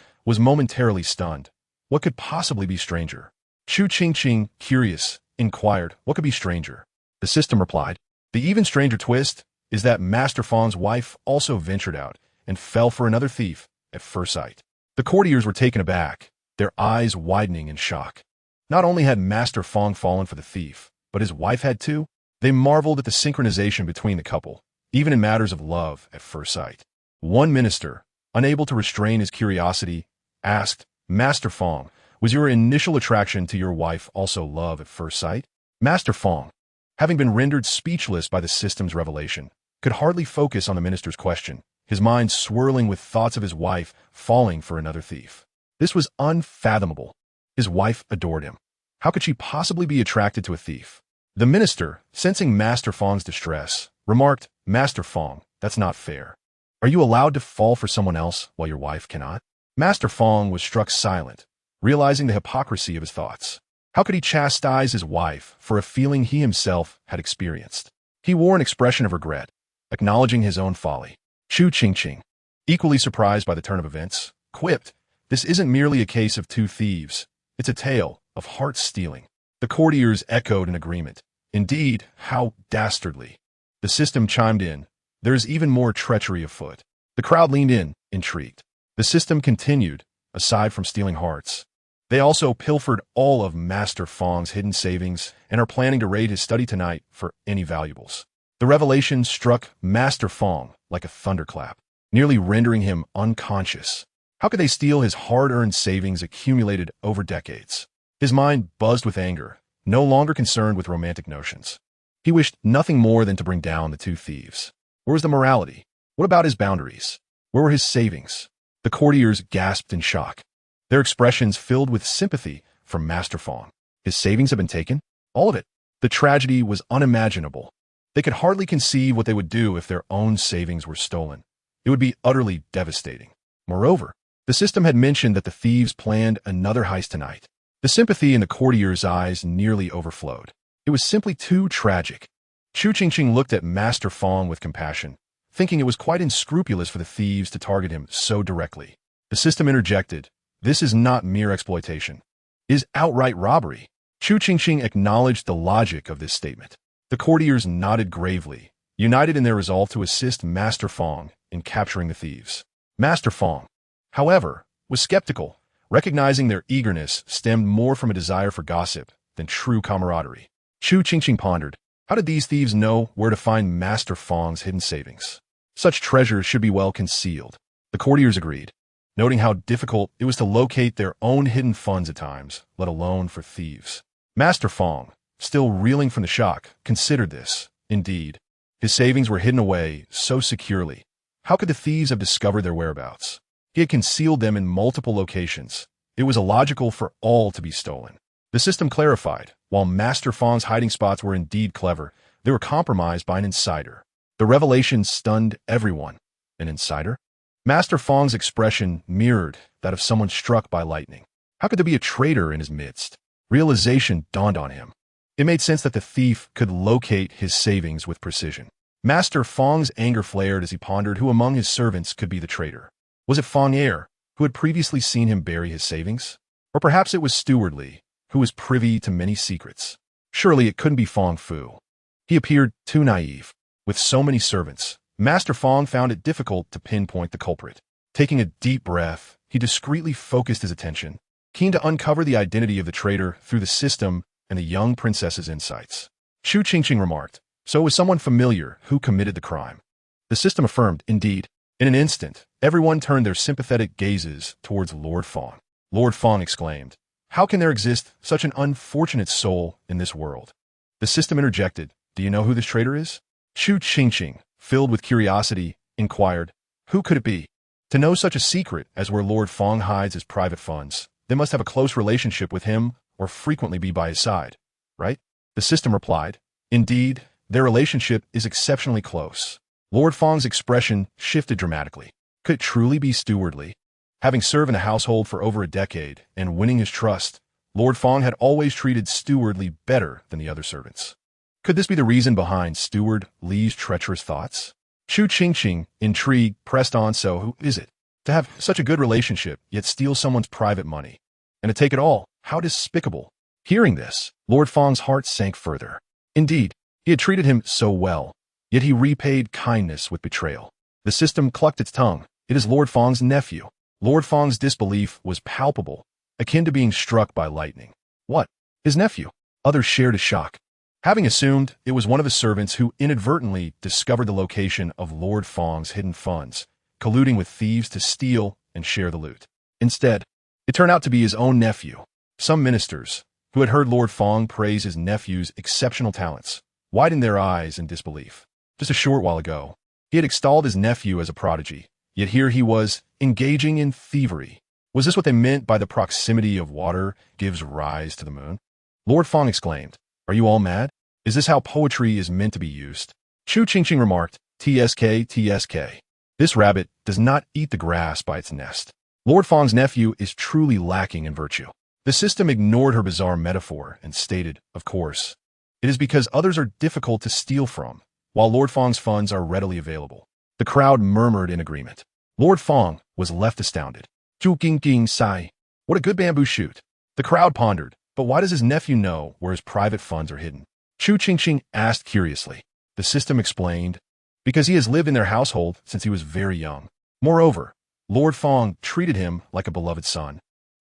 was momentarily stunned. What could possibly be stranger? Chu Qingqing, curious, inquired, "What could be stranger?" The system replied, "The even stranger twist is that Master Fong's wife also ventured out and fell for another thief at first sight." The courtiers were taken aback, their eyes widening in shock. Not only had Master Fong fallen for the thief, but his wife had too. They marveled at the synchronization between the couple, even in matters of love at first sight. One minister, unable to restrain his curiosity, asked, "Master Fong, was your initial attraction to your wife also love at first sight?" Master Fong, having been rendered speechless by the system's revelation, could hardly focus on the minister's question, his mind swirling with thoughts of his wife falling for another thief. This was unfathomable. His wife adored him. How could she possibly be attracted to a thief? The minister, sensing Master Fong's distress, remarked, "Master Fong, that's not fair. Are you allowed to fall for someone else while your wife cannot?" Master Fong was struck silent, realizing the hypocrisy of his thoughts. How could he chastise his wife for a feeling he himself had experienced? He wore an expression of regret, acknowledging his own folly. Chu Qingqing, equally surprised by the turn of events, quipped, "This isn't merely a case of two thieves. It's a tale of heart stealing." The courtiers echoed in agreement. "Indeed, how dastardly." The system chimed in, "There is even more treachery afoot." The crowd leaned in, intrigued. The system continued, "Aside from stealing hearts, they also pilfered all of Master Fong's hidden savings and are planning to raid his study tonight for any valuables." The revelation struck Master Fong like a thunderclap, nearly rendering him unconscious. How could they steal his hard-earned savings accumulated over decades? His mind buzzed with anger, no longer concerned with romantic notions. He wished nothing more than to bring down the two thieves. Where was the morality? What about his boundaries? Where were his savings? The courtiers gasped in shock, their expressions filled with sympathy for Master Fong. His savings had been taken? All of it. The tragedy was unimaginable. They could hardly conceive what they would do if their own savings were stolen. It would be utterly devastating. Moreover, the system had mentioned that the thieves planned another heist tonight. The sympathy in the courtiers' eyes nearly overflowed. It was simply too tragic. Chu Qingqing looked at Master Fong with compassion, thinking it was quite unscrupulous for the thieves to target him so directly. The system interjected, "This is not mere exploitation. It is outright robbery." Chu Qingqing acknowledged the logic of this statement. The courtiers nodded gravely, united in their resolve to assist Master Fong in capturing the thieves. Master Fong, however, was skeptical, recognizing their eagerness stemmed more from a desire for gossip than true camaraderie. Chu Qingqing pondered, how did these thieves know where to find Master Fong's hidden savings? Such treasures should be well concealed. The courtiers agreed, noting how difficult it was to locate their own hidden funds at times, let alone for thieves. Master Fong, still reeling from the shock, considered this. Indeed, his savings were hidden away so securely. How could the thieves have discovered their whereabouts? He had concealed them in multiple locations. It was illogical for all to be stolen. The system clarified, while Master Fong's hiding spots were indeed clever, they were compromised by an insider. The revelation stunned everyone. An insider? Master Fong's expression mirrored that of someone struck by lightning. How could there be a traitor in his midst? Realization dawned on him. It made sense that the thief could locate his savings with precision. Master Fong's anger flared as he pondered who among his servants could be the traitor. Was it Fong Air, who had previously seen him bury his savings? Or perhaps it was Steward Li, who was privy to many secrets. Surely it couldn't be Fong Fu. He appeared too naive. With so many servants, Master Fong found it difficult to pinpoint the culprit. Taking a deep breath, he discreetly focused his attention, keen to uncover the identity of the traitor through the system and the young princess's insights. Chu Qingqing remarked, "So it was someone familiar who committed the crime." The system affirmed, "Indeed." In an instant, everyone turned their sympathetic gazes towards Lord Fong. Lord Fong exclaimed, "How can there exist such an unfortunate soul in this world?" The system interjected, "Do you know who this traitor is?" Chu Qingqing, filled with curiosity, inquired, "Who could it be?" To know such a secret as where Lord Fong hides his private funds, they must have a close relationship with him or frequently be by his side, right? The system replied, "Indeed, their relationship is exceptionally close." Lord Fong's expression shifted dramatically. Could it truly be Steward Li? Having served in the household for over a decade and winning his trust, Lord Fong had always treated Steward Li better than the other servants. Could this be the reason behind Steward Li's treacherous thoughts? Chu Qingqing, intrigued, pressed on. "So who is it? To have such a good relationship, yet steal someone's private money. And to take it all, how despicable." Hearing this, Lord Fong's heart sank further. Indeed, he had treated him so well, yet he repaid kindness with betrayal. The system clucked its tongue. It is Lord Fong's nephew. Lord Fong's disbelief was palpable, akin to being struck by lightning. What? His nephew? Others shared his shock. Having assumed it was one of his servants who inadvertently discovered the location of Lord Fong's hidden funds, colluding with thieves to steal and share the loot. Instead, it turned out to be his own nephew. Some ministers, who had heard Lord Fong praise his nephew's exceptional talents, widened their eyes in disbelief. Just a short while ago, he had extolled his nephew as a prodigy, yet here he was, engaging in thievery. Was this what they meant by the proximity of water gives rise to the moon? Lord Fong exclaimed, "Are you all mad? Is this how poetry is meant to be used?" Chu Qingqing remarked, "TSK. This rabbit does not eat the grass by its nest." Lord Fong's nephew is truly lacking in virtue. The system ignored her bizarre metaphor and stated, "Of course, it is because others are difficult to steal from, while Lord Fong's funds are readily available." The crowd murmured in agreement. Lord Fong was left astounded. Chu Qingqing sighed. What a good bamboo shoot. The crowd pondered, but why does his nephew know where his private funds are hidden? Chu Qingqing asked curiously. The system explained, because he has lived in their household since he was very young. Moreover, Lord Fong treated him like a beloved son.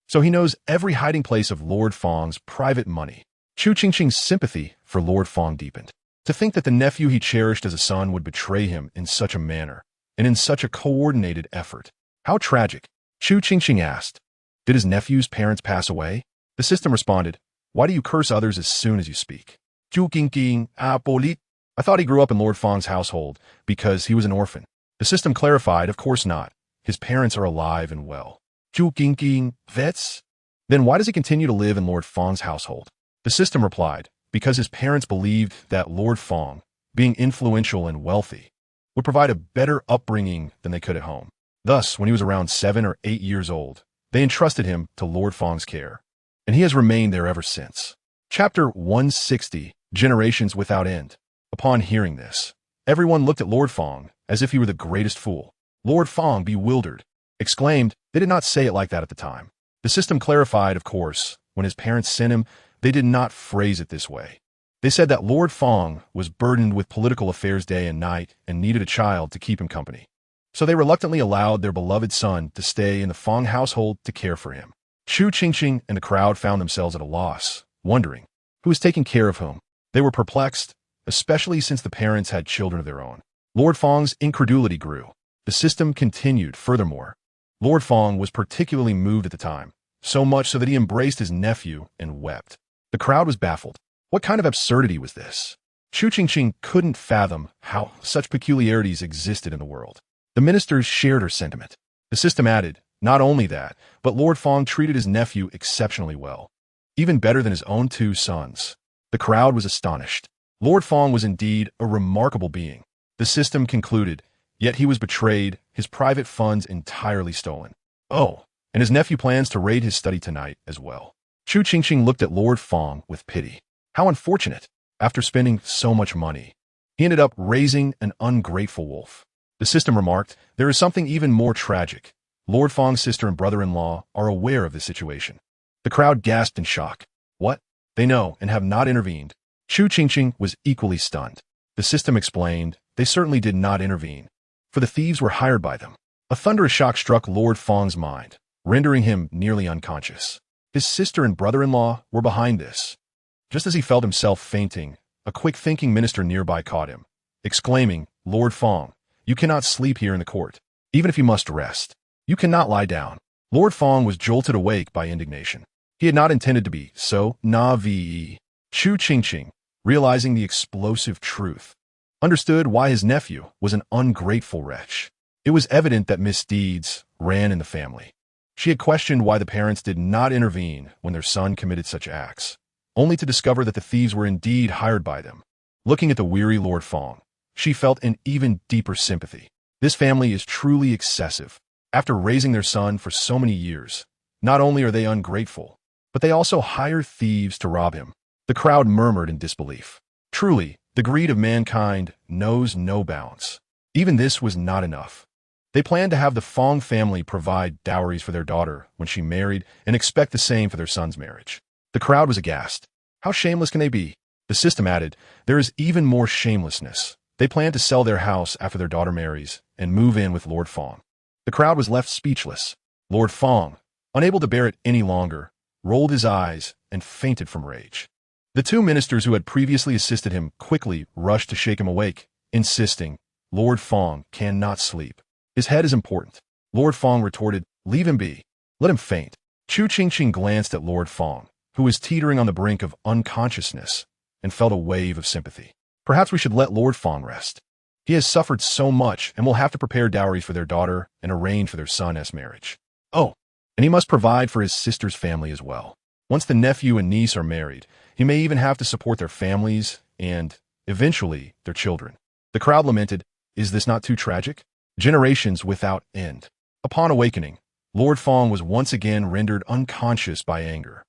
So he knows every hiding place of Lord Fong's private money. Chu Qingqing's sympathy for Lord Fong deepened. To think that the nephew he cherished as a son would betray him in such a manner, and in such a coordinated effort. How tragic. Chu Qingqing asked, "Did his nephew's parents pass away?" The system responded, "Why do you curse others as soon as you speak?" Chu Qingqing, I thought he grew up in Lord Fong's household because he was an orphan. The system clarified, "Of course not. His parents are alive and well." Chu Qingqing, vets? Then why does he continue to live in Lord Fong's household? The system replied, because his parents believed that Lord Fong, being influential and wealthy, would provide a better upbringing than they could at home. Thus, when he was around 7 or 8 years old, they entrusted him to Lord Fong's care, and he has remained there ever since. Chapter 160, Generations Without End. Upon hearing this, everyone looked at Lord Fong as if he were the greatest fool. Lord Fong, bewildered, exclaimed, "They did not say it like that at the time." The system clarified, of course, when his parents sent him, they did not phrase it this way. They said that Lord Fong was burdened with political affairs day and night and needed a child to keep him company. So they reluctantly allowed their beloved son to stay in the Fong household to care for him. Chu Qingqing and the crowd found themselves at a loss, wondering who was taking care of whom. They were perplexed, especially since the parents had children of their own. Lord Fong's incredulity grew. The system continued. Furthermore, Lord Fong was particularly moved at the time, so much so that he embraced his nephew and wept. The crowd was baffled. What kind of absurdity was this? Chu Qingqing couldn't fathom how such peculiarities existed in the world. The ministers shared her sentiment. The system added, not only that, but Lord Fong treated his nephew exceptionally well, even better than his own 2 sons. The crowd was astonished. Lord Fong was indeed a remarkable being. The system concluded, yet he was betrayed, his private funds entirely stolen. Oh, and his nephew plans to raid his study tonight as well. Chu Qingqing looked at Lord Fong with pity. How unfortunate. After spending so much money, he ended up raising an ungrateful wolf. The system remarked, there is something even more tragic. Lord Fong's sister and brother-in-law are aware of this situation. The crowd gasped in shock. What? They know and have not intervened. Chu Qingqing was equally stunned. The system explained, they certainly did not intervene, for the thieves were hired by them. A thunderous shock struck Lord Fong's mind, rendering him nearly unconscious. His sister and brother-in-law were behind this. Just as he felt himself fainting, a quick-thinking minister nearby caught him, exclaiming, Lord Fong, you cannot sleep here in the court, even if you must rest. You cannot lie down. Lord Fong was jolted awake by indignation. He had not intended to be so naive. Chu Qingqing, realizing the explosive truth, understood why his nephew was an ungrateful wretch. It was evident that misdeeds ran in the family. She had questioned why the parents did not intervene when their son committed such acts, only to discover that the thieves were indeed hired by them. Looking at the weary Lord Fong, she felt an even deeper sympathy. This family is truly excessive. After raising their son for so many years, not only are they ungrateful, but they also hire thieves to rob him. The crowd murmured in disbelief. Truly, the greed of mankind knows no bounds. Even this was not enough. They planned to have the Fong family provide dowries for their daughter when she married and expect the same for their son's marriage. The crowd was aghast. How shameless can they be? The system added, there is even more shamelessness. They plan to sell their house after their daughter marries and move in with Lord Fong. The crowd was left speechless. Lord Fong, unable to bear it any longer, rolled his eyes and fainted from rage. The two ministers who had previously assisted him quickly rushed to shake him awake, insisting, Lord Fong cannot sleep. His head is important. Lord Fong retorted, leave him be. Let him faint. Chu Qingqing glanced at Lord Fong, who was teetering on the brink of unconsciousness, and felt a wave of sympathy. Perhaps we should let Lord Fong rest. He has suffered so much and will have to prepare dowries for their daughter and arrange for their son's marriage. Oh, and he must provide for his sister's family as well. Once the nephew and niece are married, he may even have to support their families and, eventually, their children. The crowd lamented, is this not too tragic? Generations without end. Upon awakening, Lord Fong was once again rendered unconscious by anger.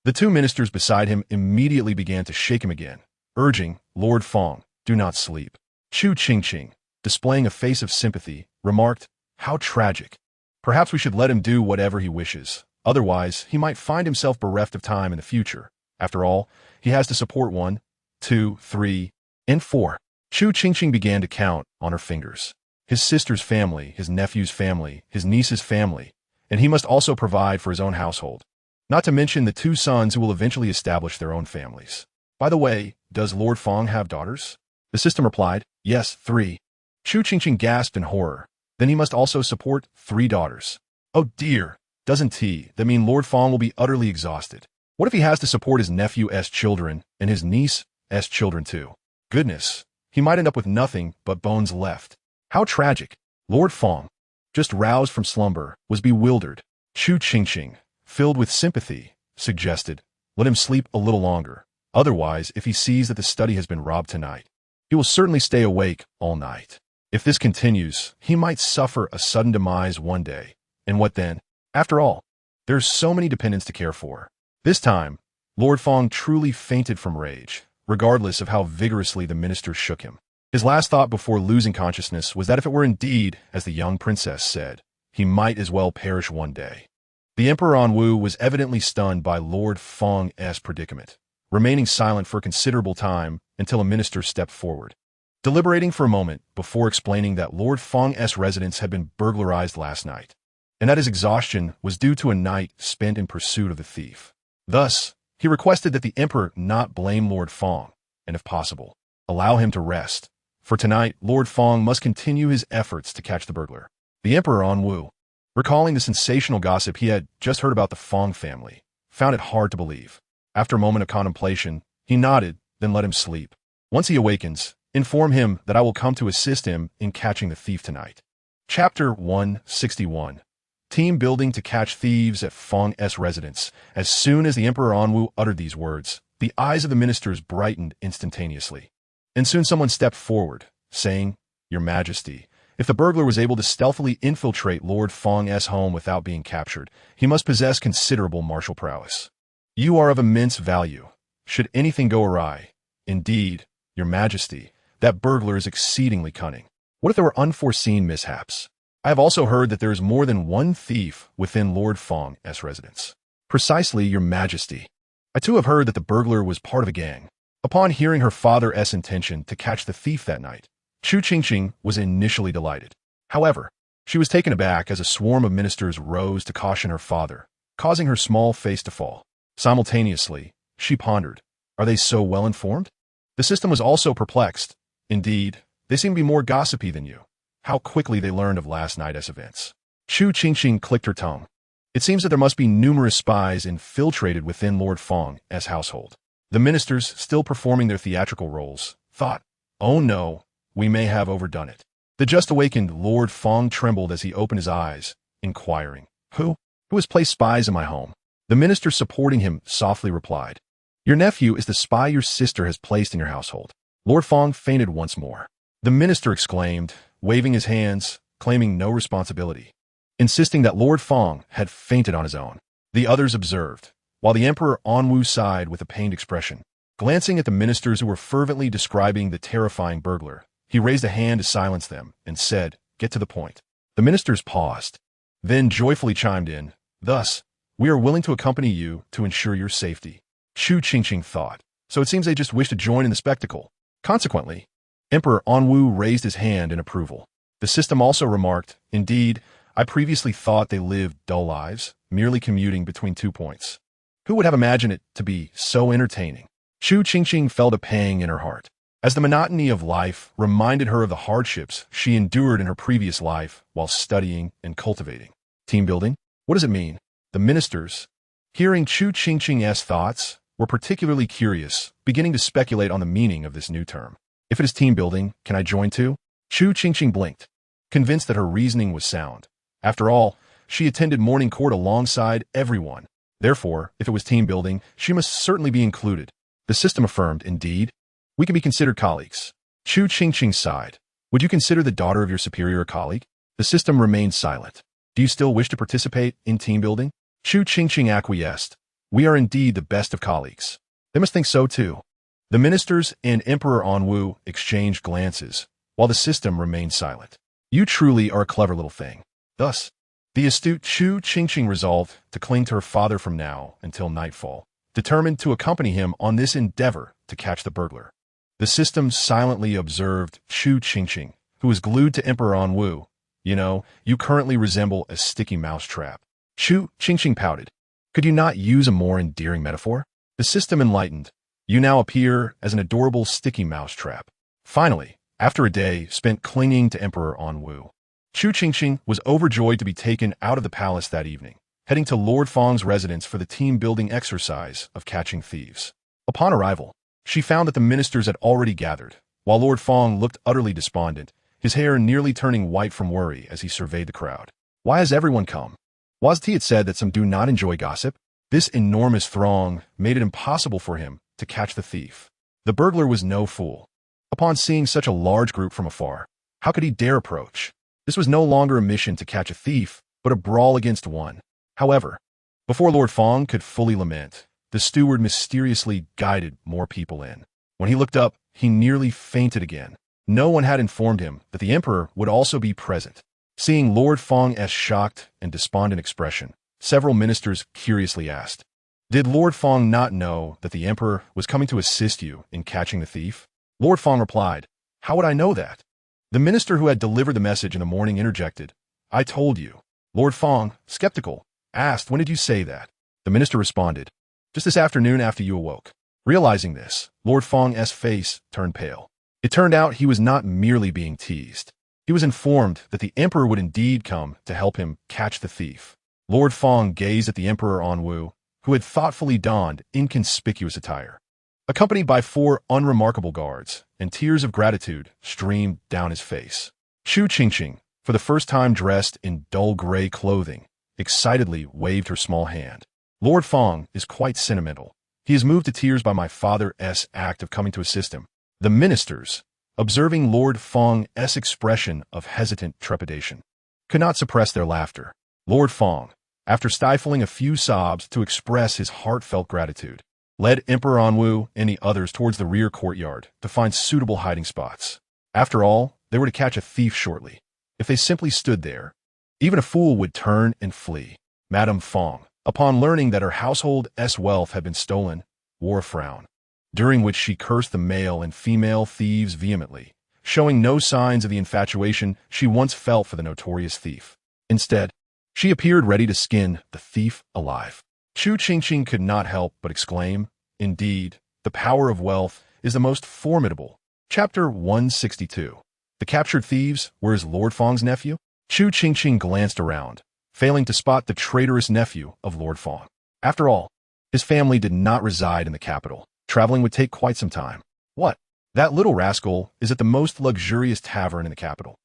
The two ministers beside him immediately began to shake him again, urging, Lord Fong, do not sleep. Chu Qingqing, displaying a face of sympathy, remarked, how tragic. Perhaps we should let him do whatever he wishes. Otherwise, he might find himself bereft of time in the future. After all, he has to support 1, 2, 3, and 4. Chu Qingqing began to count on her fingers. His sister's family, his nephew's family, his niece's family, and he must also provide for his own household. Not to mention the 2 sons who will eventually establish their own families. By the way, does Lord Fong have daughters? The system replied, yes, 3. Chu Qingqing gasped in horror. Then he must also support 3 daughters. Oh dear, doesn't that mean Lord Fong will be utterly exhausted? What if he has to support his nephew's children and his niece's children too? Goodness, he might end up with nothing but bones left. How tragic. Lord Fong, just roused from slumber, was bewildered. Chu Qingqing, filled with sympathy, suggested, let him sleep a little longer. Otherwise, if he sees that the study has been robbed tonight, he will certainly stay awake all night. If this continues, he might suffer a sudden demise one day. And what then? After all, there's so many dependents to care for. This time, Lord Fong truly fainted from rage, regardless of how vigorously the ministers shook him. His last thought before losing consciousness was that if it were indeed, as the young princess said, he might as well perish one day. The Emperor Anwu was evidently stunned by Lord Fong's predicament, remaining silent for a considerable time until a minister stepped forward, deliberating for a moment before explaining that Lord Fong's residence had been burglarized last night, and that his exhaustion was due to a night spent in pursuit of the thief. Thus, he requested that the emperor not blame Lord Fong, and if possible, allow him to rest. For tonight, Lord Fong must continue his efforts to catch the burglar. The Emperor Anwu, recalling the sensational gossip he had just heard about the Fong family, found it hard to believe. After a moment of contemplation, he nodded, then let him sleep. Once he awakens, inform him that I will come to assist him in catching the thief tonight. Chapter 161. Team building to catch thieves at Fong's residence. As soon as the Emperor Anwu uttered these words, the eyes of the ministers brightened instantaneously. And soon someone stepped forward, saying, Your Majesty, if the burglar was able to stealthily infiltrate Lord Fong's home without being captured, he must possess considerable martial prowess. You are of immense value. Should anything go awry, indeed, your majesty, that burglar is exceedingly cunning. What if there were unforeseen mishaps? I have also heard that there is more than one thief within Lord Feng's residence. Precisely, your majesty. I too have heard that the burglar was part of a gang. Upon hearing her father's intention to catch the thief that night, Chu Qingqing was initially delighted. However, she was taken aback as a swarm of ministers rose to caution her father, causing her small face to fall. Simultaneously, she pondered, are they so well informed? The system was also perplexed. Indeed, they seem to be more gossipy than you. How quickly they learned of last night's events. Chu Qingqing clicked her tongue. It seems that there must be numerous spies infiltrated within Lord Feng's household. The ministers, still performing their theatrical roles, thought, oh no, we may have overdone it. The just-awakened Lord Feng trembled as he opened his eyes, inquiring, Who has placed spies in my home? The minister supporting him softly replied, Your nephew is the spy your sister has placed in your household. Lord Feng fainted once more. The minister exclaimed, waving his hands, claiming no responsibility, insisting that Lord Feng had fainted on his own. The others observed, while the Emperor Anwu sighed with a pained expression. Glancing at the ministers who were fervently describing the terrifying burglar, he raised a hand to silence them and said, Get to the point. The ministers paused, then joyfully chimed in, Thus, we are willing to accompany you to ensure your safety. Chu Qingqing thought, so it seems they just wish to join in the spectacle. Consequently, Emperor Anwu raised his hand in approval. The system also remarked, Indeed, I previously thought they lived dull lives, merely commuting between 2 points. Who would have imagined it to be so entertaining? Chu Qingqing felt a pang in her heart, as the monotony of life reminded her of the hardships she endured in her previous life while studying and cultivating. Team building? What does it mean? The ministers, hearing Chu Qingqing's thoughts, were particularly curious, beginning to speculate on the meaning of this new term. If it is team building, can I join too? Chu Qingqing blinked, convinced that her reasoning was sound. After all, she attended morning court alongside everyone. Therefore, if it was team building, she must certainly be included. The system affirmed, Indeed, we can be considered colleagues. Chu Qingqing sighed. Would you consider the daughter of your superior a colleague? The system remained silent. Do you still wish to participate in team building? Chu Qingqing acquiesced. We are indeed the best of colleagues. They must think so too. The ministers and Emperor Anwu exchanged glances, while the system remained silent. You truly are a clever little thing. Thus, the astute Chu Qingqing resolved to cling to her father from now until nightfall, determined to accompany him on this endeavor to catch the burglar. The system silently observed Chu Qingqing, who was glued to Emperor Anwu. You currently resemble a sticky mousetrap. Chu Qingqing pouted. Could you not use a more endearing metaphor? The system enlightened. You now appear as an adorable sticky mousetrap. Finally, after a day spent clinging to Emperor Anwu, Chu Qingqing was overjoyed to be taken out of the palace that evening, heading to Lord Feng's residence for the team-building exercise of catching thieves. Upon arrival, she found that the ministers had already gathered, while Lord Feng looked utterly despondent, his hair nearly turning white from worry as he surveyed the crowd. Why has everyone come? Was it said that some do not enjoy gossip? This enormous throng made it impossible for him to catch the thief. The burglar was no fool. Upon seeing such a large group from afar, how could he dare approach? This was no longer a mission to catch a thief, but a brawl against one. However, before Lord Feng could fully lament, the steward mysteriously guided more people in. When he looked up, he nearly fainted again. No one had informed him that the emperor would also be present. Seeing Lord Feng's shocked and despondent expression, several ministers curiously asked, Did Lord Feng not know that the emperor was coming to assist you in catching the thief? Lord Feng replied, How would I know that? The minister who had delivered the message in the morning interjected, I told you. Lord Feng, skeptical, asked, When did you say that? The minister responded, Just this afternoon after you awoke. Realizing this, Lord Feng's face turned pale. It turned out he was not merely being teased. He was informed that the emperor would indeed come to help him catch the thief. Lord Feng gazed at the Emperor Anwu, who had thoughtfully donned inconspicuous attire. Accompanied by 4 unremarkable guards, and tears of gratitude streamed down his face. Chu Qingqing, for the first time dressed in dull gray clothing, excitedly waved her small hand. Lord Feng is quite sentimental. He is moved to tears by my father's act of coming to assist him. The ministers, observing Lord Feng's expression of hesitant trepidation, could not suppress their laughter. Lord Feng, after stifling a few sobs to express his heartfelt gratitude, led Emperor Anwu and the others towards the rear courtyard to find suitable hiding spots. After all, they were to catch a thief shortly. If they simply stood there, even a fool would turn and flee. Madame Fong, upon learning that her household's wealth had been stolen, wore a frown, during which she cursed the male and female thieves vehemently, showing no signs of the infatuation she once felt for the notorious thief. Instead, she appeared ready to skin the thief alive. Chu Qingqing could not help but exclaim, "Indeed, the power of wealth is the most formidable." Chapter 162. The captured thieves were his Lord Fong's nephew? Chu Qingqing glanced around, failing to spot the traitorous nephew of Lord Fong. After all, his family did not reside in the capital. Traveling would take quite some time. What? That little rascal is at the most luxurious tavern in the capital.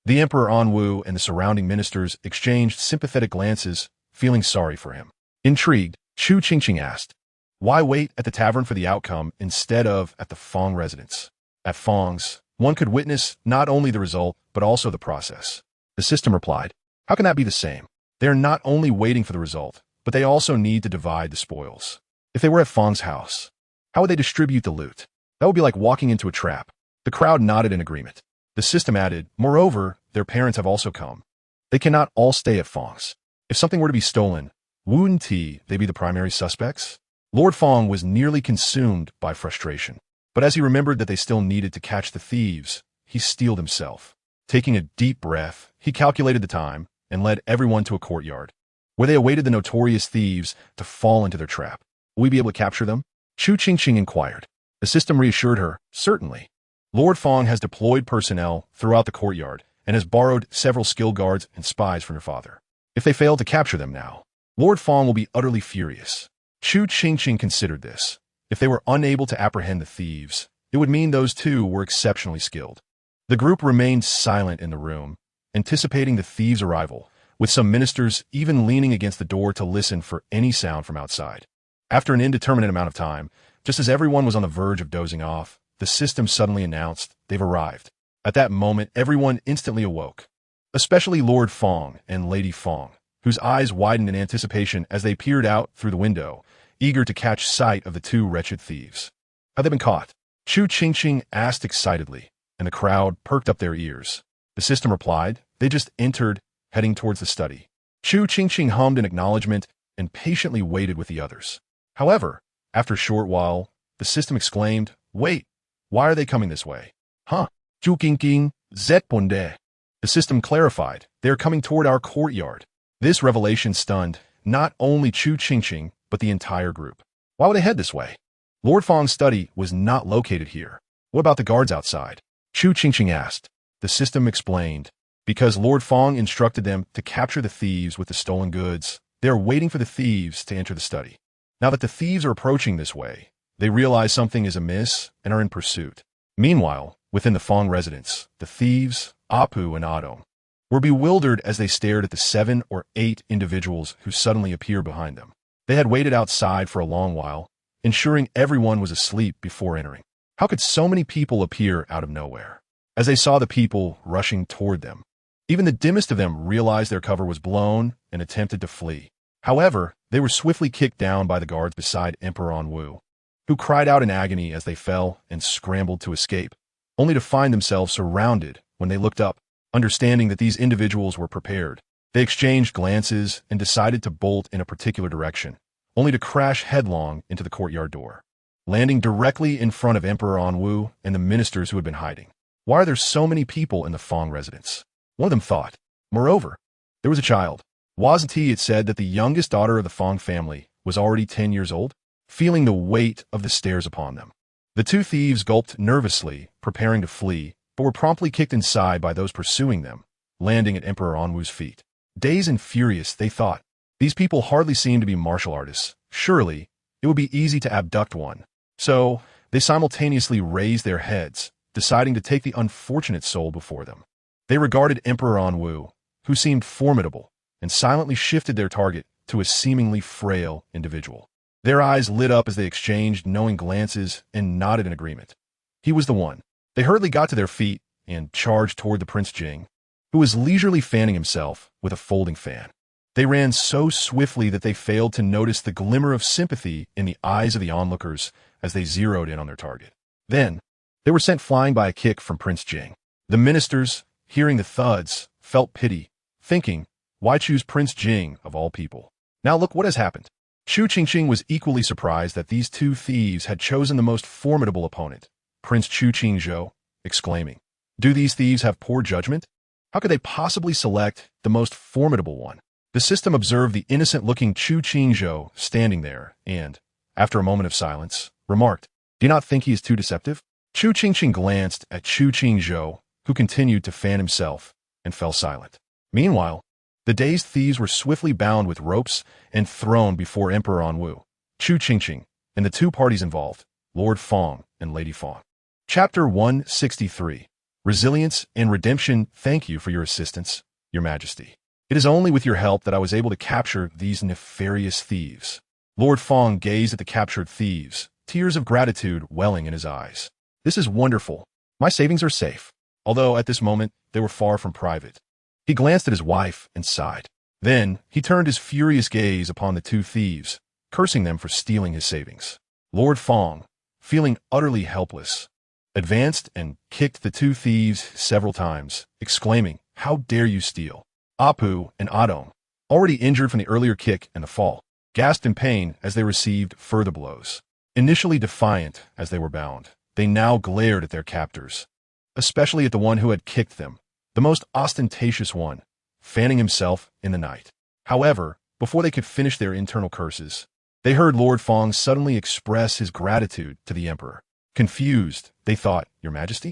The Emperor Anwu and the surrounding ministers exchanged sympathetic glances, feeling sorry for him. Intrigued, Chu Qingqing asked, "Why wait at the tavern for the outcome instead of at the Fong residence?" At Fong's, one could witness not only the result, but also the process. The system replied, "How can that be the same? They are not only waiting for the result, but they also need to divide the spoils. If they were at Fong's house, how would they distribute the loot? That would be like walking into a trap." The crowd nodded in agreement. The system added, "Moreover, their parents have also come. They cannot all stay at Fong's. If something were to be stolen, wouldn't they be the primary suspects?" Lord Fong was nearly consumed by frustration. But as he remembered that they still needed to catch the thieves, he steeled himself. Taking a deep breath, he calculated the time and led everyone to a courtyard, where they awaited the notorious thieves to fall into their trap. "Will we be able to capture them?" Chu Qingqing inquired. The system reassured her, "Certainly. Lord Fong has deployed personnel throughout the courtyard and has borrowed several skilled guards and spies from your father. If they fail to capture them now, Lord Fong will be utterly furious." Chu Qingqing considered this. If they were unable to apprehend the thieves, it would mean those two were exceptionally skilled. The group remained silent in the room, anticipating the thieves' arrival, with some ministers even leaning against the door to listen for any sound from outside. After an indeterminate amount of time, just as everyone was on the verge of dozing off, the system suddenly announced, "They've arrived." At that moment, everyone instantly awoke, especially Lord Fong and Lady Fong, whose eyes widened in anticipation as they peered out through the window, eager to catch sight of the two wretched thieves. "Have they been caught?" Chu Qingqing asked excitedly, and the crowd perked up their ears. The system replied, "They just entered, heading towards the study." Chu Qingqing hummed in acknowledgement and patiently waited with the others. However, after a short while, the system exclaimed, "Wait, why are they coming this way?" "Huh? Chu Qingqing, Zponde." The system clarified, "They are coming toward our courtyard." This revelation stunned not only Chu Qingqing, but the entire group. Why would they head this way? Lord Fong's study was not located here. What about the guards outside? Chu Qingqing asked. The system explained, because Lord Fong instructed them to capture the thieves with the stolen goods, they are waiting for the thieves to enter the study. Now that the thieves are approaching this way, they realize something is amiss and are in pursuit. Meanwhile, within the Fong residence, the thieves, Apu and Adong, were bewildered as they stared at the 7 or 8 individuals who suddenly appeared behind them. They had waited outside for a long while, ensuring everyone was asleep before entering. How could so many people appear out of nowhere? As they saw the people rushing toward them, even the dimmest of them realized their cover was blown and attempted to flee. However, they were swiftly kicked down by the guards beside Emperor Anwu, who cried out in agony as they fell and scrambled to escape, only to find themselves surrounded when they looked up. Understanding that these individuals were prepared, they exchanged glances and decided to bolt in a particular direction, only to crash headlong into the courtyard door, landing directly in front of Emperor Anwu and the ministers who had been hiding. Why are there so many people in the Fong residence? One of them thought. Moreover, there was a child. Wasn't it said that the youngest daughter of the Fong family was already 10 years old? Feeling the weight of the stares upon them, the two thieves gulped nervously, preparing to flee, but were promptly kicked inside by those pursuing them, landing at Emperor Anwu's feet. Dazed and furious, they thought, these people hardly seem to be martial artists. Surely, it would be easy to abduct one. So, they simultaneously raised their heads, deciding to take the unfortunate soul before them. They regarded Emperor Anwu, who seemed formidable, and silently shifted their target to a seemingly frail individual. Their eyes lit up as they exchanged knowing glances and nodded in agreement. He was the one. They hurriedly got to their feet and charged toward the Prince Jing, who was leisurely fanning himself with a folding fan. They ran so swiftly that they failed to notice the glimmer of sympathy in the eyes of the onlookers as they zeroed in on their target. Then, they were sent flying by a kick from Prince Jing. The ministers, hearing the thuds, felt pity, thinking, why choose Prince Jing of all people? Now look what has happened. Chu Qingqing was equally surprised that these two thieves had chosen the most formidable opponent, Prince Chu Qingzhou, exclaiming, do these thieves have poor judgment? How could they possibly select the most formidable one? The system observed the innocent-looking Chu Qingzhou standing there and, after a moment of silence, remarked, do you not think he is too deceptive? Chu Qingqing glanced at Chu Qingzhou, who continued to fan himself, and fell silent. Meanwhile, the dazed thieves were swiftly bound with ropes and thrown before Emperor Anwu, Chu Qingqing, and the two parties involved, Lord Fong and Lady Fong. Chapter 163. Resilience and Redemption. Thank you for your assistance, Your Majesty. It is only with your help that I was able to capture these nefarious thieves. Lord Fong gazed at the captured thieves, tears of gratitude welling in his eyes. This is wonderful. My savings are safe, although at this moment they were far from private. He glanced at his wife and sighed. Then he turned his furious gaze upon the two thieves, cursing them for stealing his savings. Lord Fong, feeling utterly helpless, advanced and kicked the two thieves several times, exclaiming, how dare you steal? Apu and Adong, already injured from the earlier kick and the fall, gasped in pain as they received further blows. Initially defiant as they were bound, they now glared at their captors, especially at the one who had kicked them, the most ostentatious one, fanning himself in the night. However, before they could finish their internal curses, they heard Lord Fong suddenly express his gratitude to the emperor. Confused, they thought, Your Majesty?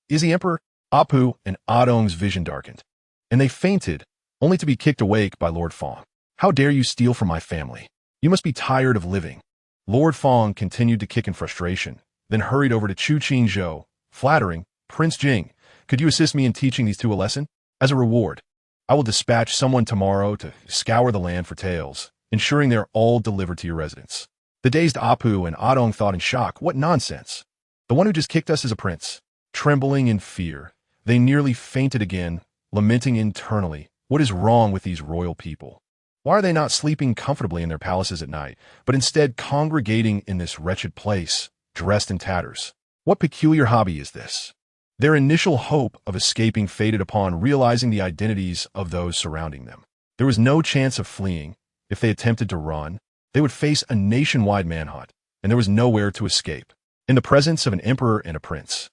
Is the emperor? Apu and Adong's vision darkened, and they fainted, only to be kicked awake by Lord Fong. How dare you steal from my family? You must be tired of living. Lord Fong continued to kick in frustration, then hurried over to Chu Qingzhou, flattering, Prince Jing, could you assist me in teaching these two a lesson? As a reward, I will dispatch someone tomorrow to scour the land for tales, ensuring they're all delivered to your residence. The dazed Apu and Adong thought in shock, what nonsense! The one who just kicked us is a prince. Trembling in fear, they nearly fainted again, lamenting internally, what is wrong with these royal people? Why are they not sleeping comfortably in their palaces at night, but instead congregating in this wretched place, dressed in tatters? What peculiar hobby is this? Their initial hope of escaping faded upon realizing the identities of those surrounding them. There was no chance of fleeing. If they attempted to run, they would face a nationwide manhunt, and there was nowhere to escape. In the presence of an emperor and a prince,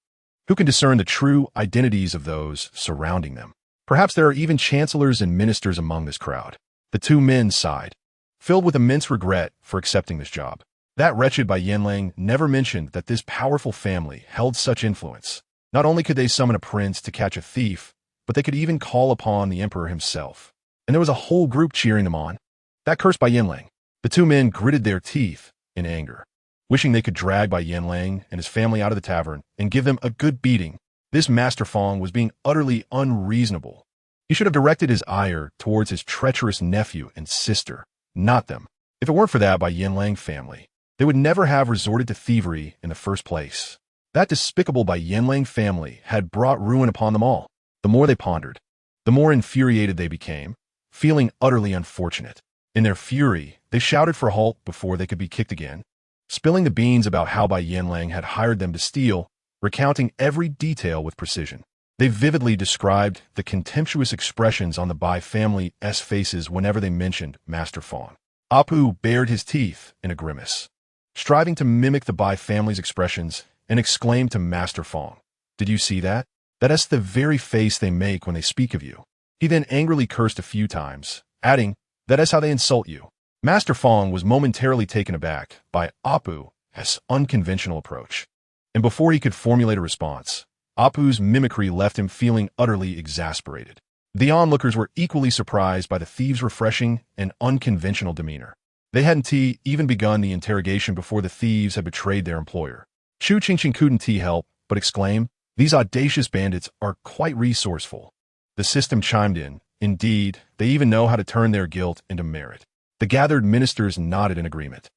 who can discern the true identities of those surrounding them? Perhaps there are even chancellors and ministers among this crowd. The two men sighed, filled with immense regret for accepting this job. That wretched Bai Yanlang never mentioned that this powerful family held such influence. Not only could they summon a prince to catch a thief, but they could even call upon the emperor himself. And there was a whole group cheering them on. That cursed Bai Yanlang. The two men gritted their teeth in anger, wishing they could drag Bai Yanlang and his family out of the tavern and give them a good beating. This Master Fong was being utterly unreasonable. He should have directed his ire towards his treacherous nephew and sister, not them. If it weren't for that Bai Yanlang family, they would never have resorted to thievery in the first place. That despicable Bai Yanlang family had brought ruin upon them all. The more they pondered, the more infuriated they became, feeling utterly unfortunate. In their fury, they shouted for a halt before they could be kicked again, spilling the beans about how Bai Yanlang had hired them to steal, recounting every detail with precision. They vividly described the contemptuous expressions on the Bai family's faces whenever they mentioned Master Fong. Apu bared his teeth in a grimace, striving to mimic the Bai family's expressions, and exclaimed to Master Fong, "Did you see that? That's the very face they make when they speak of you." He then angrily cursed a few times, adding, "That is how they insult you." Master Fong was momentarily taken aback by Apu's unconventional approach, and before he could formulate a response, Apu's mimicry left him feeling utterly exasperated. The onlookers were equally surprised by the thieves' refreshing and unconventional demeanor. They hadn't even begun the interrogation before the thieves had betrayed their employer. Chu Qingqing couldn't help but exclaim, "These audacious bandits are quite resourceful." The system chimed in, "Indeed, they even know how to turn their guilt into merit." The gathered ministers nodded in agreement,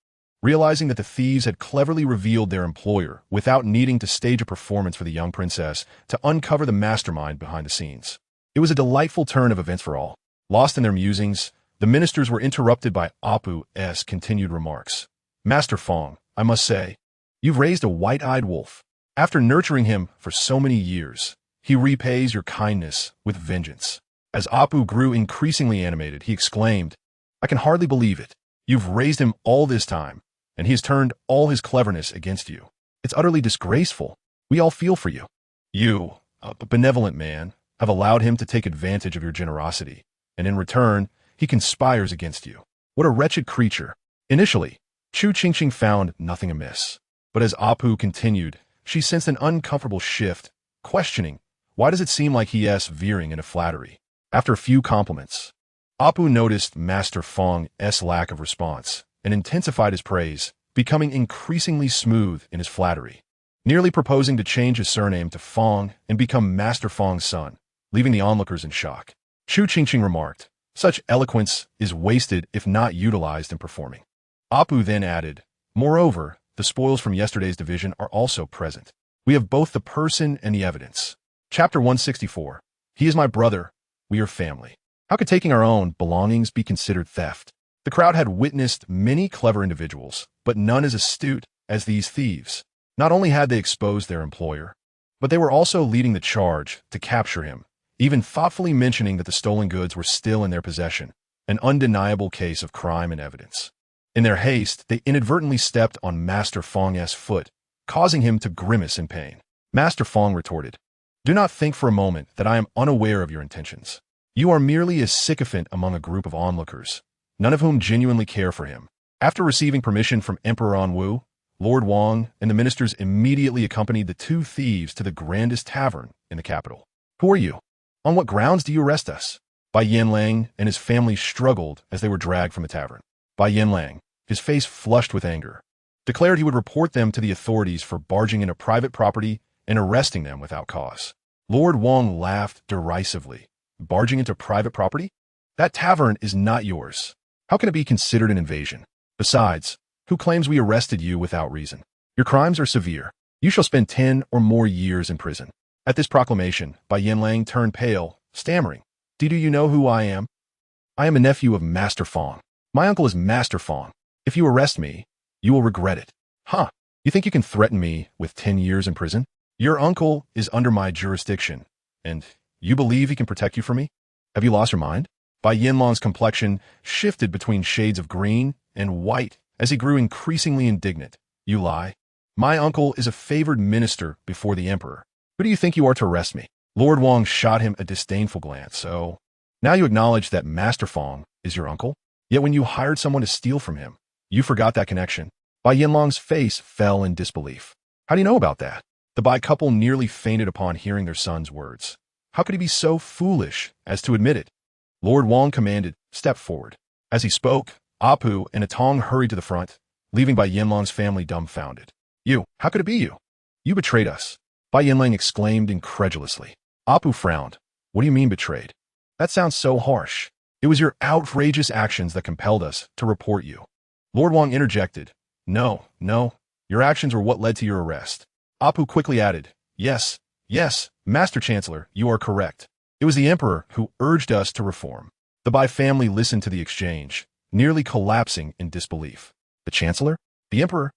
realizing that the thieves had cleverly revealed their employer without needing to stage a performance for the young princess to uncover the mastermind behind the scenes. It was a delightful turn of events for all. Lost in their musings, The ministers were interrupted by Apu's continued remarks. Master Fong, I must say, you've raised a white-eyed wolf. After nurturing him for so many years, he repays your kindness with vengeance. As Apu grew increasingly animated, he exclaimed, I can hardly believe it. You've raised him all this time, and he has turned all his cleverness against you. It's utterly disgraceful. We all feel for you. You, a benevolent man, have allowed him to take advantage of your generosity, and in return, he conspires against you. What a wretched creature. Initially, Chu Qingqing found nothing amiss. But as Apu continued, she sensed an uncomfortable shift, questioning, why does it seem like he is veering into flattery? After a few compliments, Apu noticed Master Fong's lack of response and intensified his praise, becoming increasingly smooth in his flattery, nearly proposing to change his surname to Fong and become Master Fong's son, leaving the onlookers in shock. Chu Qingqing remarked, such eloquence is wasted if not utilized in performing. Apu then added, moreover, the spoils from yesterday's division are also present. We have both the person and the evidence. Chapter 164. He is my brother. We are family. How could taking our own belongings be considered theft? The crowd had witnessed many clever individuals, but none as astute as these thieves. Not only had they exposed their employer, but they were also leading the charge to capture him, even thoughtfully mentioning that the stolen goods were still in their possession, an undeniable case of crime and evidence. In their haste, they inadvertently stepped on Master Fong's foot, causing him to grimace in pain. Master Fong retorted, do not think for a moment that I am unaware of your intentions. You are merely a sycophant among a group of onlookers, none of whom genuinely care for him. After receiving permission from Emperor Anwu, Lord Wang and the ministers immediately accompanied the two thieves to the grandest tavern in the capital. Who are you? On what grounds do you arrest us? Bai Yanlang and his family struggled as they were dragged from the tavern. Bai Yanlang, his face flushed with anger, declared he would report them to the authorities for barging into private property and arresting them without cause. Lord Wang laughed derisively. Barging into private property? That tavern is not yours. How can it be considered an invasion? Besides, who claims we arrested you without reason? Your crimes are severe. You shall spend 10 or more years in prison. At this proclamation, Bai Yanlang turned pale, stammering, do you know who I am? I am a nephew of Master Fong. My uncle is Master Fong. If you arrest me, you will regret it. Huh? You think you can threaten me with 10 years in prison? Your uncle is under my jurisdiction, and you believe he can protect you from me? Have you lost your mind? Bai Yanlang's complexion shifted between shades of green and white as he grew increasingly indignant. You lie. My uncle is a favored minister before the emperor. Who do you think you are to arrest me? Lord Wang shot him a disdainful glance. So, now you acknowledge that Master Fong is your uncle? Yet when you hired someone to steal from him, you forgot that connection. Bai Yanlang's face fell in disbelief. How do you know about that? The Bai couple nearly fainted upon hearing their son's words. How could he be so foolish as to admit it? Lord Wang commanded, step forward. As he spoke, Apu and Atong hurried to the front, leaving Bai Yanlang's family dumbfounded. You, how could it be you? You betrayed us. Bai Yanlang exclaimed incredulously. Apu frowned. What do you mean betrayed? That sounds so harsh. It was your outrageous actions that compelled us to report you. Lord Wang interjected. No, your actions were what led to your arrest. Apu quickly added, yes, Master Chancellor, you are correct. It was the emperor who urged us to reform. The Bai family listened to the exchange, nearly collapsing in disbelief. The chancellor? The emperor?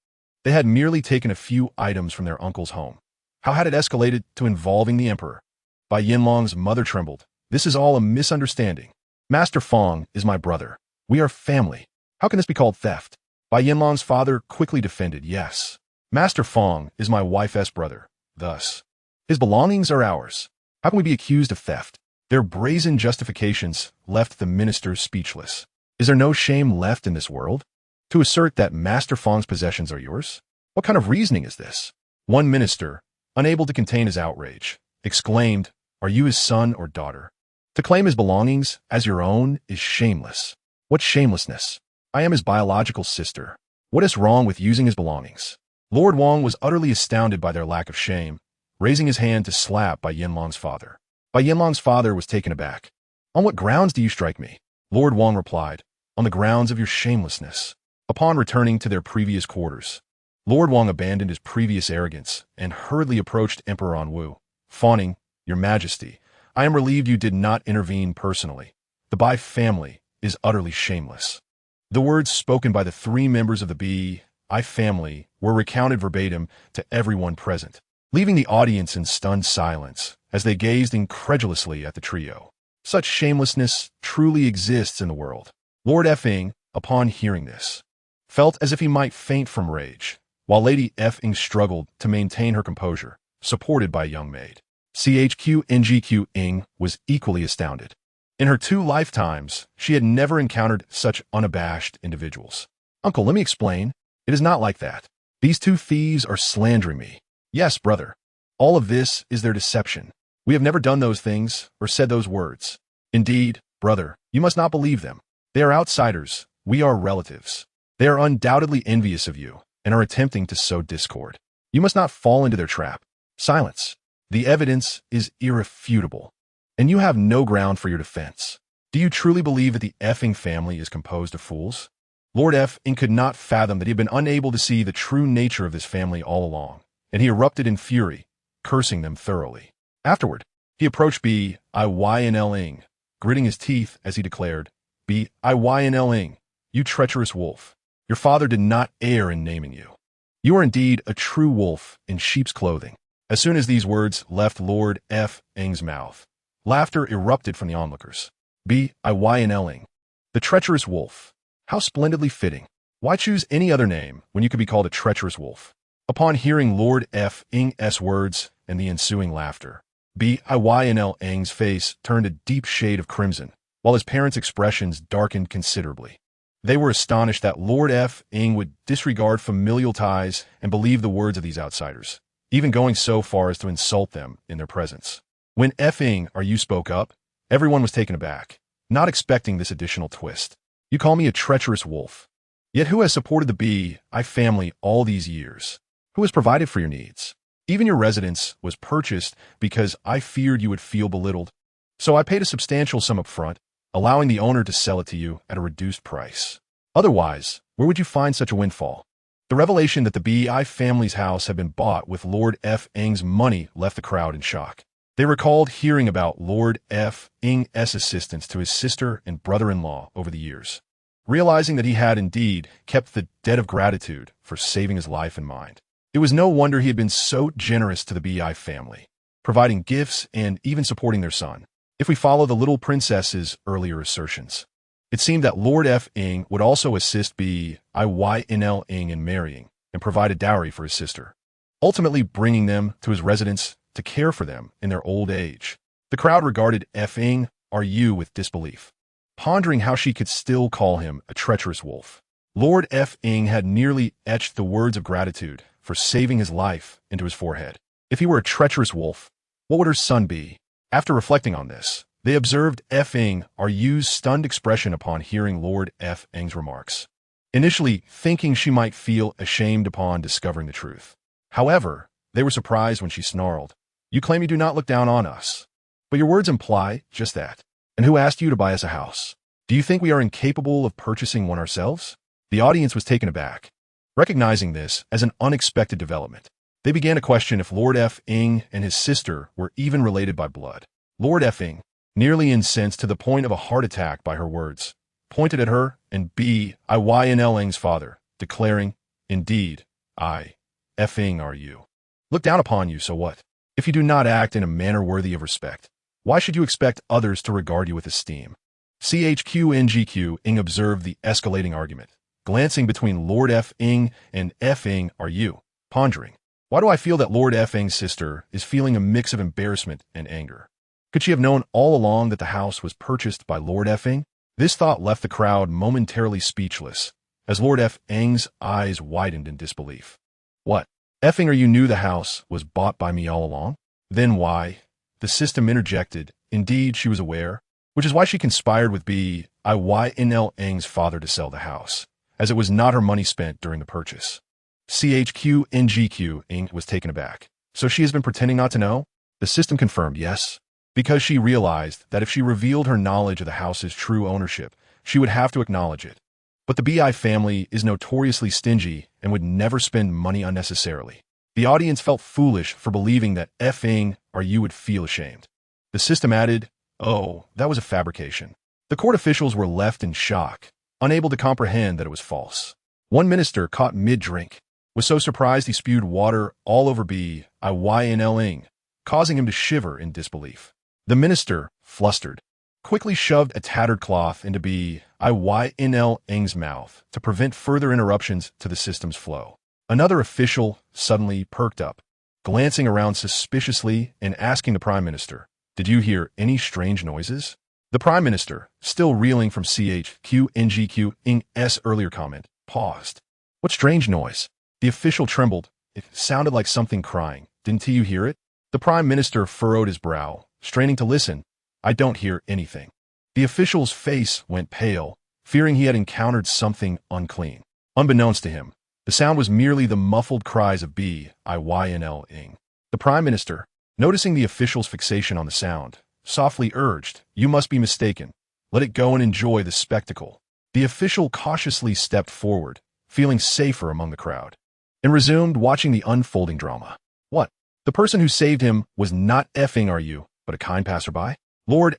They had merely taken a few items from their uncle's home. How had it escalated to involving the emperor? Bai Yanlang's mother trembled. This is all a misunderstanding. Master Fong is my brother. We are family. How can this be called theft? Bai Yanlang's father quickly defended, yes. Master Fong is my wife's brother. Thus, his belongings are ours. How can we be accused of theft? Their brazen justifications left the ministers speechless. Is there no shame left in this world? To assert that Master Fong's possessions are yours? What kind of reasoning is this? One minister, unable to contain his outrage, exclaimed, are you his son or daughter? To claim his belongings as your own is shameless. What shamelessness? I am his biological sister. What is wrong with using his belongings? Lord Wang was utterly astounded by their lack of shame, raising his hand to slap Bai Yanlang's father. Bai Yanlang's father was taken aback. On what grounds do you strike me? Lord Wang replied, on the grounds of your shamelessness. Upon returning to their previous quarters, Lord Wang abandoned his previous arrogance and hurriedly approached Emperor Anwu, fawning, Your Majesty, I am relieved you did not intervene personally. The Bai family is utterly shameless. The words spoken by the three members of the B.I. family were recounted verbatim to everyone present, leaving the audience in stunned silence as they gazed incredulously at the trio. Such shamelessness truly exists in the world. Lord F.ing, upon hearing this, felt as if he might faint from rage, while Lady F.ing struggled to maintain her composure, supported by a young maid. Chu Qingqing was equally astounded. In her 2 lifetimes, she had never encountered such unabashed individuals. "Uncle, let me explain. It is not like that. These 2 thieves are slandering me." "Yes, brother. All of this is their deception. We have never done those things or said those words. Indeed, brother, you must not believe them. They are outsiders. We are relatives. They are undoubtedly envious of you and are attempting to sow discord. You must not fall into their trap." Silence. The evidence is irrefutable, and you have no ground for your defense. Do you truly believe that the F.ing family is composed of fools? Lord F.ing could not fathom that he had been unable to see the true nature of this family all along, and he erupted in fury, cursing them thoroughly. Afterward, he approached B.I.Y.N.L.ing, gritting his teeth as he declared, "B.I.Y.N.L.ing, you treacherous wolf. Your father did not err in naming you. You are indeed a true wolf in sheep's clothing." As soon as these words left Lord F.ing's mouth, laughter erupted from the onlookers. B.I.Y.N.L.ing, the treacherous wolf. How splendidly fitting. Why choose any other name when you could be called a treacherous wolf? Upon hearing Lord F.ing's words and the ensuing laughter, B.I.Y.N.L.ing's face turned a deep shade of crimson, while his parents' expressions darkened considerably. They were astonished that Lord F.ing would disregard familial ties and believe the words of these outsiders, even going so far as to insult them in their presence. When F.ing spoke up, everyone was taken aback, not expecting this additional twist. "You call me a treacherous wolf. Yet who has supported the B.I. family all these years? Who has provided for your needs? Even your residence was purchased because I feared you would feel belittled. So I paid a substantial sum up front, allowing the owner to sell it to you at a reduced price. Otherwise, where would you find such a windfall?" The revelation that the B.I. family's house had been bought with Lord F.ing's money left the crowd in shock. They recalled hearing about Lord F.ing's assistance to his sister and brother-in-law over the years, realizing that he had indeed kept the debt of gratitude for saving his life in mind. It was no wonder he had been so generous to the B.I. family, providing gifts and even supporting their son. If we follow the little princess's earlier assertions, it seemed that Lord F.ing would also assist B.I.Y.N.L.ing in marrying and provide a dowry for his sister, ultimately bringing them to his residence to care for them in their old age. The crowd regarded F.ing with disbelief, pondering how she could still call him a treacherous wolf. Lord F.ing had nearly etched the words of gratitude for saving his life into his forehead. If he were a treacherous wolf, what would her son be? After reflecting on this, they observed F.ing's stunned expression upon hearing Lord F.ing's remarks, initially thinking she might feel ashamed upon discovering the truth. However, they were surprised when she snarled, "You claim you do not look down on us, but your words imply just that. And who asked you to buy us a house? Do you think we are incapable of purchasing one ourselves?" The audience was taken aback. Recognizing this as an unexpected development, they began to question if Lord F.ing and his sister were even related by blood. Lord F.ing, nearly incensed to the point of a heart attack by her words, pointed at her and B.I.Y.N.L.ing's father, declaring, "Indeed, I, F.ing look down upon you, so what? If you do not act in a manner worthy of respect, why should you expect others to regard you with esteem?" Chu Qingqing observed the escalating argument, glancing between Lord F.ing and F.ing pondering, "Why do I feel that Lord F.ing's sister is feeling a mix of embarrassment and anger? Could she have known all along that the house was purchased by Lord F.ing?" This thought left the crowd momentarily speechless, as Lord F.ing's eyes widened in disbelief. "What? F.ing knew the house was bought by me all along? Then why?" The system interjected. Indeed, she was aware, which is why she conspired with B.I.Y.N.L.ing's father to sell the house, as it was not her money spent during the purchase. Chu Qingqing was taken aback. "So she has been pretending not to know?" The system confirmed yes, because she realized that if she revealed her knowledge of the house's true ownership, she would have to acknowledge it. But the B.I. family is notoriously stingy and would never spend money unnecessarily. The audience felt foolish for believing that F.ing would feel ashamed. The system added, "Oh, that was a fabrication. The court officials were left in shock, unable to comprehend that it was false. One minister, caught mid-drink, was so surprised he spewed water all over Ing, causing him to shiver in disbelief. The minister, flustered, quickly shoved a tattered cloth into Ing's mouth to prevent further interruptions to the system's flow. Another official suddenly perked up, glancing around suspiciously and asking the prime minister, "Did you hear any strange noises?" The prime minister, still reeling from Qingqing's earlier comment, paused. "What strange noise?" The official trembled. "It sounded like something crying. Didn't you hear it?" The prime minister furrowed his brow, straining to listen. "I don't hear anything." The official's face went pale, fearing he had encountered something unclean. Unbeknownst to him, the sound was merely the muffled cries of Ing. The prime minister, noticing the official's fixation on the sound, softly urged, "You must be mistaken. Let it go and enjoy the spectacle." The official cautiously stepped forward, feeling safer among the crowd, and resumed watching the unfolding drama. What? The person who saved him was not you, but a kind passerby? Lord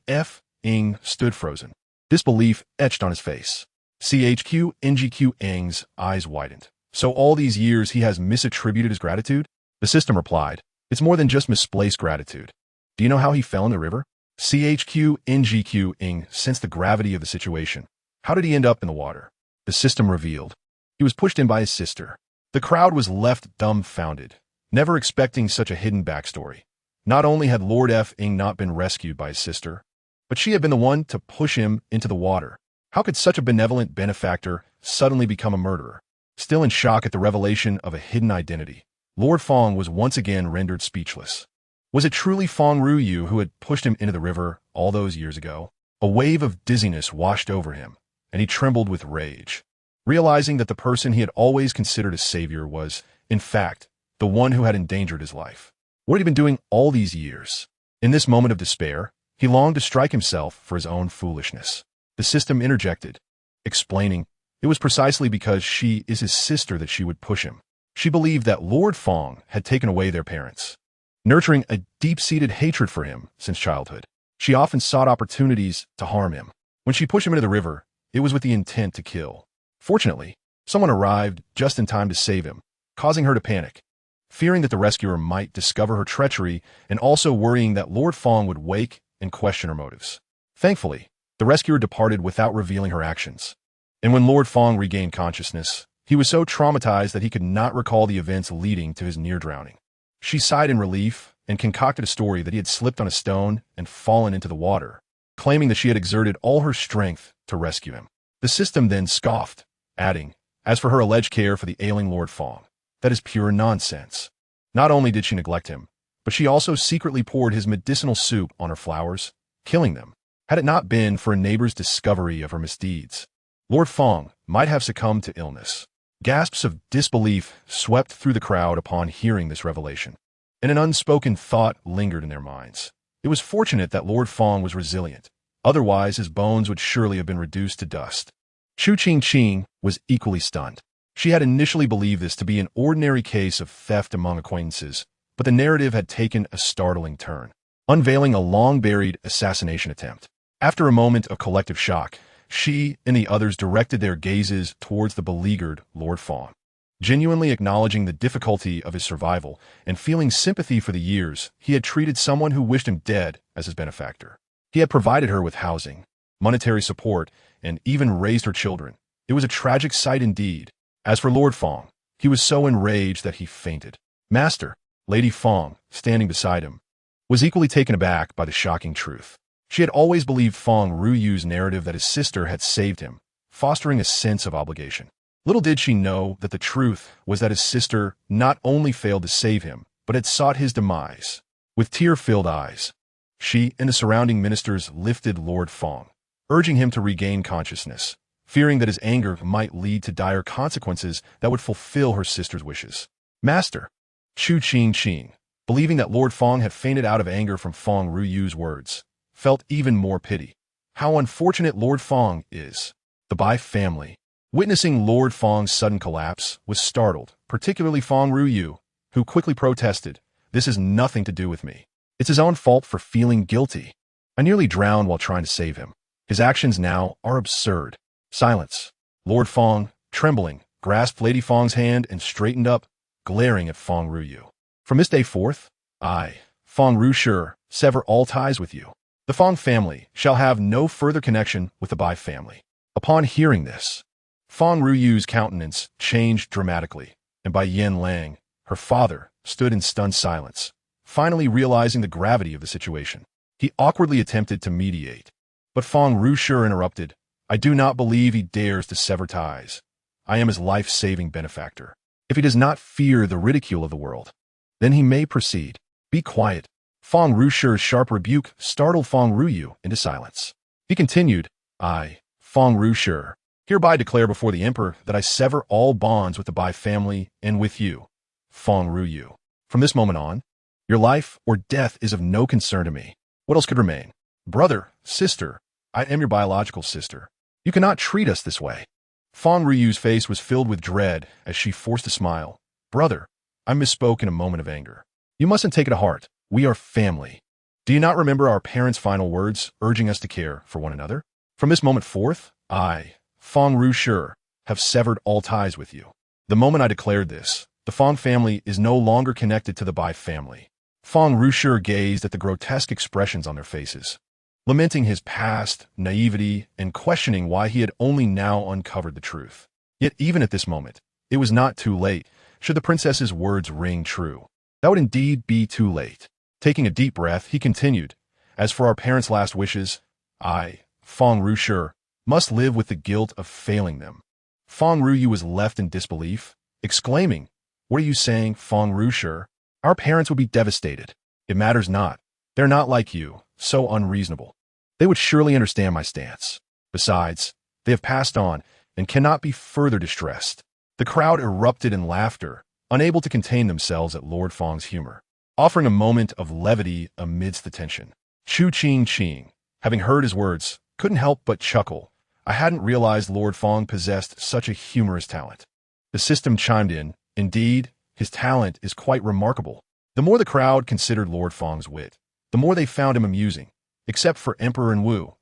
Ing stood frozen, disbelief etched on his face. Qingqing's eyes widened. "So all these years he has misattributed his gratitude?" The system replied, "It's more than just misplaced gratitude. Do you know how he fell in the river?" Qingqing sensed the gravity of the situation. "How did he end up in the water?" The system revealed. He was pushed in by his sister. The crowd was left dumbfounded, never expecting such a hidden backstory. Not only had Lord Ing not been rescued by his sister, but she had been the one to push him into the water. How could such a benevolent benefactor suddenly become a murderer? Still in shock at the revelation of a hidden identity, Lord Fong was once again rendered speechless. Was it truly Fong Ruyu who had pushed him into the river all those years ago? A wave of dizziness washed over him, and he trembled with rage, realizing that the person he had always considered a savior was, in fact, the one who had endangered his life. What had he been doing all these years? In this moment of despair, he longed to strike himself for his own foolishness. The system interjected, explaining, it was precisely because she is his sister that she would push him. She believed that Lord Fong had taken away their parents, nurturing a deep-seated hatred for him since childhood. She often sought opportunities to harm him. When she pushed him into the river, it was with the intent to kill. Fortunately, someone arrived just in time to save him, causing her to panic, fearing that the rescuer might discover her treachery and also worrying that Lord Fong would wake and question her motives. Thankfully, the rescuer departed without revealing her actions. And when Lord Fong regained consciousness, he was so traumatized that he could not recall the events leading to his near-drowning. She sighed in relief and concocted a story that he had slipped on a stone and fallen into the water, claiming that she had exerted all her strength to rescue him. The system then scoffed, adding, "As for her alleged care for the ailing Lord Fong, that is pure nonsense. Not only did she neglect him, but she also secretly poured his medicinal soup on her flowers, killing them. Had it not been for a neighbor's discovery of her misdeeds, Lord Fong might have succumbed to illness." Gasps of disbelief swept through the crowd upon hearing this revelation, and an unspoken thought lingered in their minds. It was fortunate that Lord Fong was resilient. Otherwise, his bones would surely have been reduced to dust. Chu Qingqing was equally stunned. She had initially believed this to be an ordinary case of theft among acquaintances, but the narrative had taken a startling turn, unveiling a long-buried assassination attempt. After a moment of collective shock, she and the others directed their gazes towards the beleaguered Lord Fong. Genuinely acknowledging the difficulty of his survival and feeling sympathy for the years he had treated someone who wished him dead as his benefactor. He had provided her with housing, monetary support, and even raised her children. It was a tragic sight indeed. As for Lord Fong, he was so enraged that he fainted. Master, Lady Fong, standing beside him, was equally taken aback by the shocking truth. She had always believed Fong Ruyu's narrative that his sister had saved him, fostering a sense of obligation. Little did she know that the truth was that his sister not only failed to save him, but had sought his demise. With tear-filled eyes, she and the surrounding ministers lifted Lord Fong, urging him to regain consciousness, fearing that his anger might lead to dire consequences that would fulfill her sister's wishes. Master, Chu Qingqing, believing that Lord Fong had fainted out of anger from Fong Ruyu's words, felt even more pity. How unfortunate Lord Fong is. The Bai family, witnessing Lord Fong's sudden collapse, was startled, particularly Fong Ruyu, who quickly protested, "This has nothing to do with me. It's his own fault for feeling guilty. I nearly drowned while trying to save him." His actions now are absurd. Silence. Lord Fong, trembling, grasped Lady Fong's hand and straightened up, glaring at Fong Ruyu. From this day forth, I, Fong Ruyu, sever all ties with you. The Fong family shall have no further connection with the Bai family. Upon hearing this, Fong Ruyu's countenance changed dramatically, and Bai Yen Lang, her father, stood in stunned silence, finally realizing the gravity of the situation. He awkwardly attempted to mediate, but Fong Ruyu interrupted. I do not believe he dares to sever ties. I am his life-saving benefactor. If he does not fear the ridicule of the world, then he may proceed. Be quiet. Fong Ruyu's sharp rebuke startled Fong Ruyu into silence. He continued, I, Fong Ruyu, hereby declare before the emperor that I sever all bonds with the Bai family and with you, Fong Ruyu. From this moment on, your life or death is of no concern to me. What else could remain? Brother, sister, I am your biological sister. You cannot treat us this way. Fong Ruyu's face was filled with dread as she forced a smile. Brother, I misspoke in a moment of anger. You mustn't take it to heart. We are family. Do you not remember our parents' final words urging us to care for one another? From this moment forth, I, Fong Ruyu, have severed all ties with you. The moment I declared this, the Fong family is no longer connected to the Bai family. Fong Ruyu gazed at the grotesque expressions on their faces, lamenting his past, naivety, and questioning why he had only now uncovered the truth. Yet even at this moment, it was not too late, should the princess's words ring true. That would indeed be too late. Taking a deep breath, he continued, as for our parents' last wishes, I, Fong Ruyu, must live with the guilt of failing them. Fong Ruyu was left in disbelief, exclaiming, What are you saying, Fong Ruyu? Our parents would be devastated. It matters not. They're not like you, so unreasonable. They would surely understand my stance. Besides, they have passed on and cannot be further distressed. The crowd erupted in laughter, unable to contain themselves at Lord Fong's humor, offering a moment of levity amidst the tension. Chu Qingqing, having heard his words, couldn't help but chuckle. I hadn't realized Lord Fong possessed such a humorous talent. The system chimed in. Indeed, his talent is quite remarkable. The more the crowd considered Lord Fong's wit, the more they found him amusing, except for Emperor and Wu.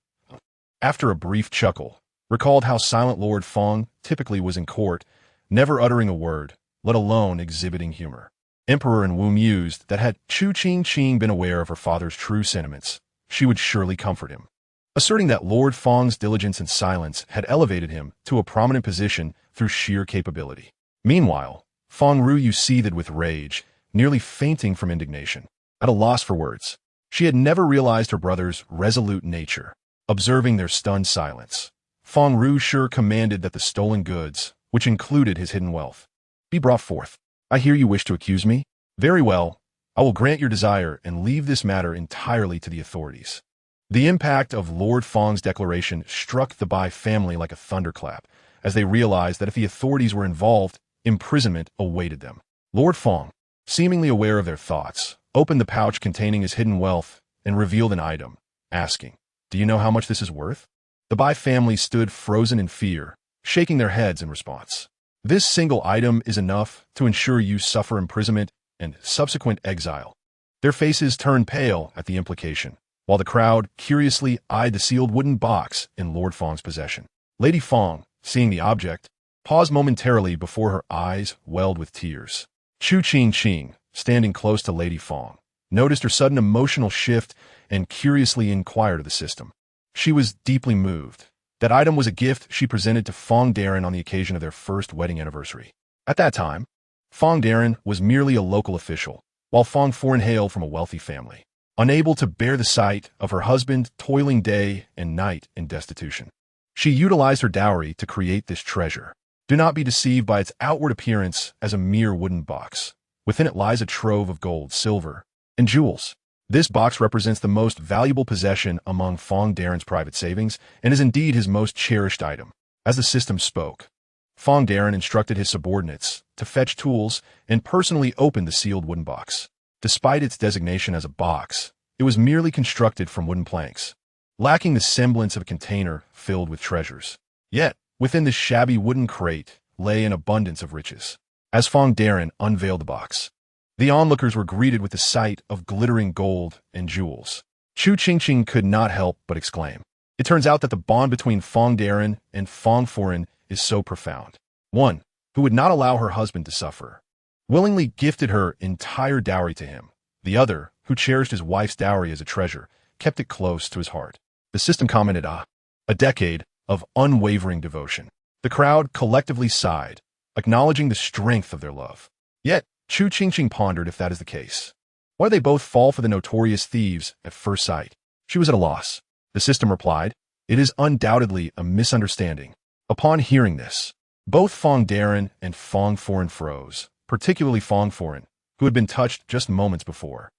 After a brief chuckle, recalled how silent Lord Fong typically was in court, never uttering a word, let alone exhibiting humor. Emperor and Wu mused that had Chu Qingqing been aware of her father's true sentiments, she would surely comfort him, asserting that Lord Fong's diligence and silence had elevated him to a prominent position through sheer capability. Meanwhile, Fong Ruyu seethed with rage, nearly fainting from indignation. At a loss for words, she had never realized her brother's resolute nature. Observing their stunned silence, Fong Ruyu commanded that the stolen goods, which included his hidden wealth, be brought forth. I hear you wish to accuse me? Very well, I will grant your desire and leave this matter entirely to the authorities. The impact of Lord Fong's declaration struck the Bai family like a thunderclap, as they realized that if the authorities were involved, imprisonment awaited them. Lord Fong, seemingly aware of their thoughts, opened the pouch containing his hidden wealth and revealed an item, asking, Do you know how much this is worth? The Bai family stood frozen in fear, shaking their heads in response. This single item is enough to ensure you suffer imprisonment and subsequent exile. Their faces turned pale at the implication, while the crowd curiously eyed the sealed wooden box in Lord Fong's possession. Lady Fong, seeing the object, paused momentarily before her eyes welled with tears. Chu Qingqing, standing close to Lady Fong, noticed her sudden emotional shift and curiously inquired of the system. She was deeply moved. That item was a gift she presented to Fong Darren on the occasion of their first wedding anniversary. At that time, Fong Darren was merely a local official, while Fong Foreign hailed from a wealthy family, unable to bear the sight of her husband toiling day and night in destitution. She utilized her dowry to create this treasure. Do not be deceived by its outward appearance as a mere wooden box. Within it lies a trove of gold, silver, and jewels. This box represents the most valuable possession among Fong Darren's private savings and is indeed his most cherished item. As the system spoke, Fong Darren instructed his subordinates to fetch tools and personally open the sealed wooden box. Despite its designation as a box, it was merely constructed from wooden planks, lacking the semblance of a container filled with treasures. Yet, within this shabby wooden crate lay an abundance of riches. As Fong Darren unveiled the box, the onlookers were greeted with the sight of glittering gold and jewels. Chu Qingqing could not help but exclaim, It turns out that the bond between Fong Darren and Fong Foreign is so profound. One, who would not allow her husband to suffer, willingly gifted her entire dowry to him. The other, who cherished his wife's dowry as a treasure, kept it close to his heart. The system commented, a decade of unwavering devotion. The crowd collectively sighed, acknowledging the strength of their love. Yet, Chu Qingqing pondered if that is the case. Why do they both fall for the notorious thieves at first sight? She was at a loss. The system replied, it is undoubtedly a misunderstanding. Upon hearing this, both Fong Darren and Fong Foreign froze, particularly Fong Foreign, who had been touched just moments before,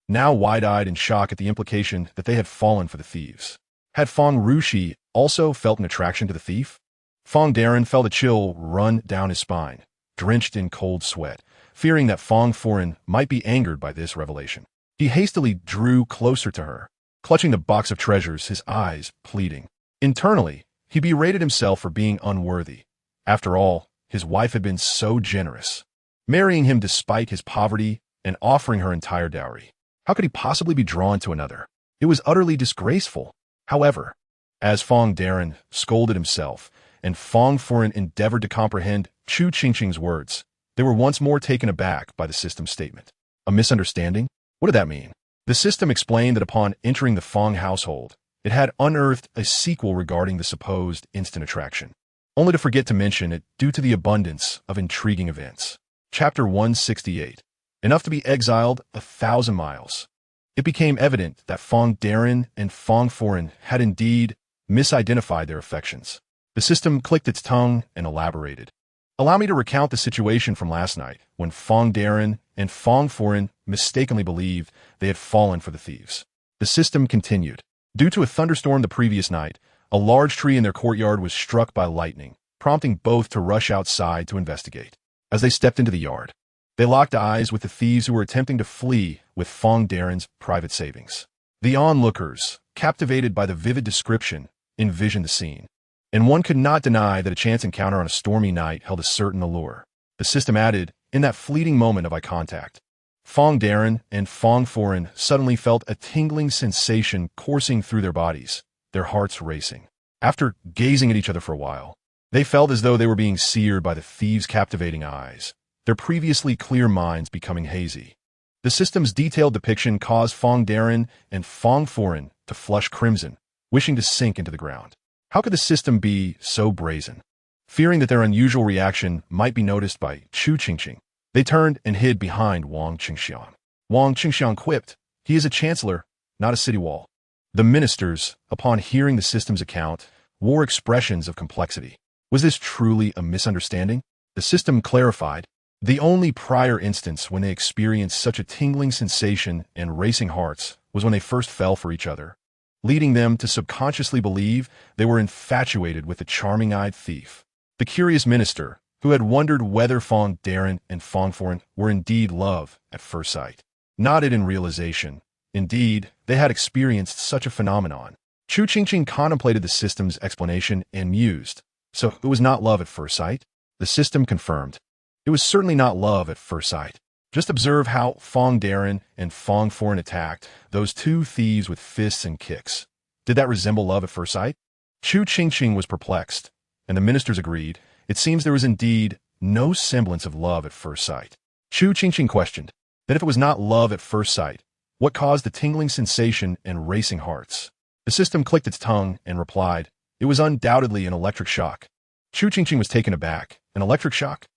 now wide-eyed in shock at the implication that they had fallen for the thieves. Had Fong Rushi also felt an attraction to the thief? Fong Darren felt a chill run down his spine, drenched in cold sweat, fearing that Fong Foreign might be angered by this revelation. He hastily drew closer to her, clutching the box of treasures, his eyes pleading. Internally, he berated himself for being unworthy. After all, his wife had been so generous, marrying him despite his poverty and offering her entire dowry. How could he possibly be drawn to another? It was utterly disgraceful. However, as Fong Darren scolded himself and Fong Foreign endeavored to comprehend Chu Qingqing's words, they were once more taken aback by the system's statement. A misunderstanding? What did that mean? The system explained that upon entering the Fong household, it had unearthed a sequel regarding the supposed instant attraction, only to forget to mention it due to the abundance of intriguing events. Chapter 168. Enough to be exiled 1,000 miles. It became evident that Fong Darren and Fong Foreign had indeed misidentified their affections. The system clicked its tongue and elaborated. Allow me to recount the situation from last night, when Fong Darren and Fong Foreign mistakenly believed they had fallen for the thieves. The system continued. Due to a thunderstorm the previous night, a large tree in their courtyard was struck by lightning, prompting both to rush outside to investigate. As they stepped into the yard, they locked eyes with the thieves who were attempting to flee with Fong Darren's private savings. The onlookers, captivated by the vivid description, envisioned the scene. And one could not deny that a chance encounter on a stormy night held a certain allure. The system added, in that fleeting moment of eye contact, Fong Darren and Fong Foreign suddenly felt a tingling sensation coursing through their bodies, their hearts racing. After gazing at each other for a while, they felt as though they were being seared by the thieves' captivating eyes, their previously clear minds becoming hazy. The system's detailed depiction caused Fong Darren and Fong Foreign to flush crimson, wishing to sink into the ground. How could the system be so brazen? Fearing that their unusual reaction might be noticed by Chu Qingqing, they turned and hid behind Wang Qingxiang. Wang Qingxiang quipped, he is a chancellor, not a city wall. The ministers, upon hearing the system's account, wore expressions of complexity. Was this truly a misunderstanding? The system clarified, the only prior instance when they experienced such a tingling sensation and racing hearts was when they first fell for each other, leading them to subconsciously believe they were infatuated with the charming-eyed thief. The curious minister, who had wondered whether Fong Darren and Fong Foreign were indeed love at first sight, nodded in realization. Indeed, they had experienced such a phenomenon. Chu Qingqing contemplated the system's explanation and mused. So it was not love at first sight? The system confirmed. It was certainly not love at first sight. Just observe how Fong Darren and Fong Foreign attacked those two thieves with fists and kicks. Did that resemble love at first sight? Chu Qingqing was perplexed, and the ministers agreed. It seems there was indeed no semblance of love at first sight. Chu Qingqing questioned, then if it was not love at first sight, what caused the tingling sensation and racing hearts? The system clicked its tongue and replied, it was undoubtedly an electric shock. Chu Qingqing was taken aback. An electric shock?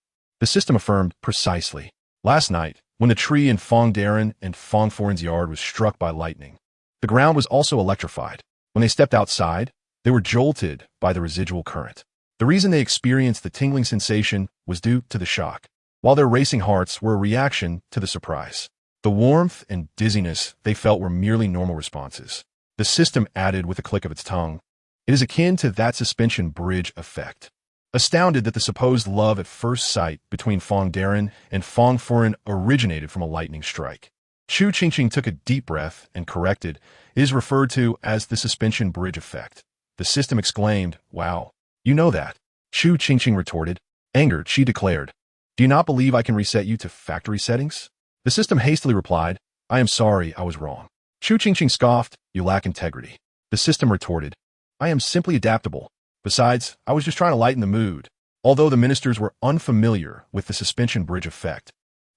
The system affirmed, precisely. Last night, when the tree in Fong Darren and Fong Foreign's yard was struck by lightning, the ground was also electrified. When they stepped outside, they were jolted by the residual current. The reason they experienced the tingling sensation was due to the shock, while their racing hearts were a reaction to the surprise. The warmth and dizziness they felt were merely normal responses. The system added with a click of its tongue, it is akin to that suspension bridge effect. Astounded that the supposed love at first sight between Fong Darren and Fong Foreign originated from a lightning strike, Chu Qingqing took a deep breath and corrected, it is referred to as the suspension bridge effect. The system exclaimed, wow, you know that. Chu Qingqing retorted. Angered, she declared, do you not believe I can reset you to factory settings? The system hastily replied, I am sorry, I was wrong. Chu Qingqing scoffed, you lack integrity. The system retorted, I am simply adaptable. Besides, I was just trying to lighten the mood. Although the ministers were unfamiliar with the suspension bridge effect,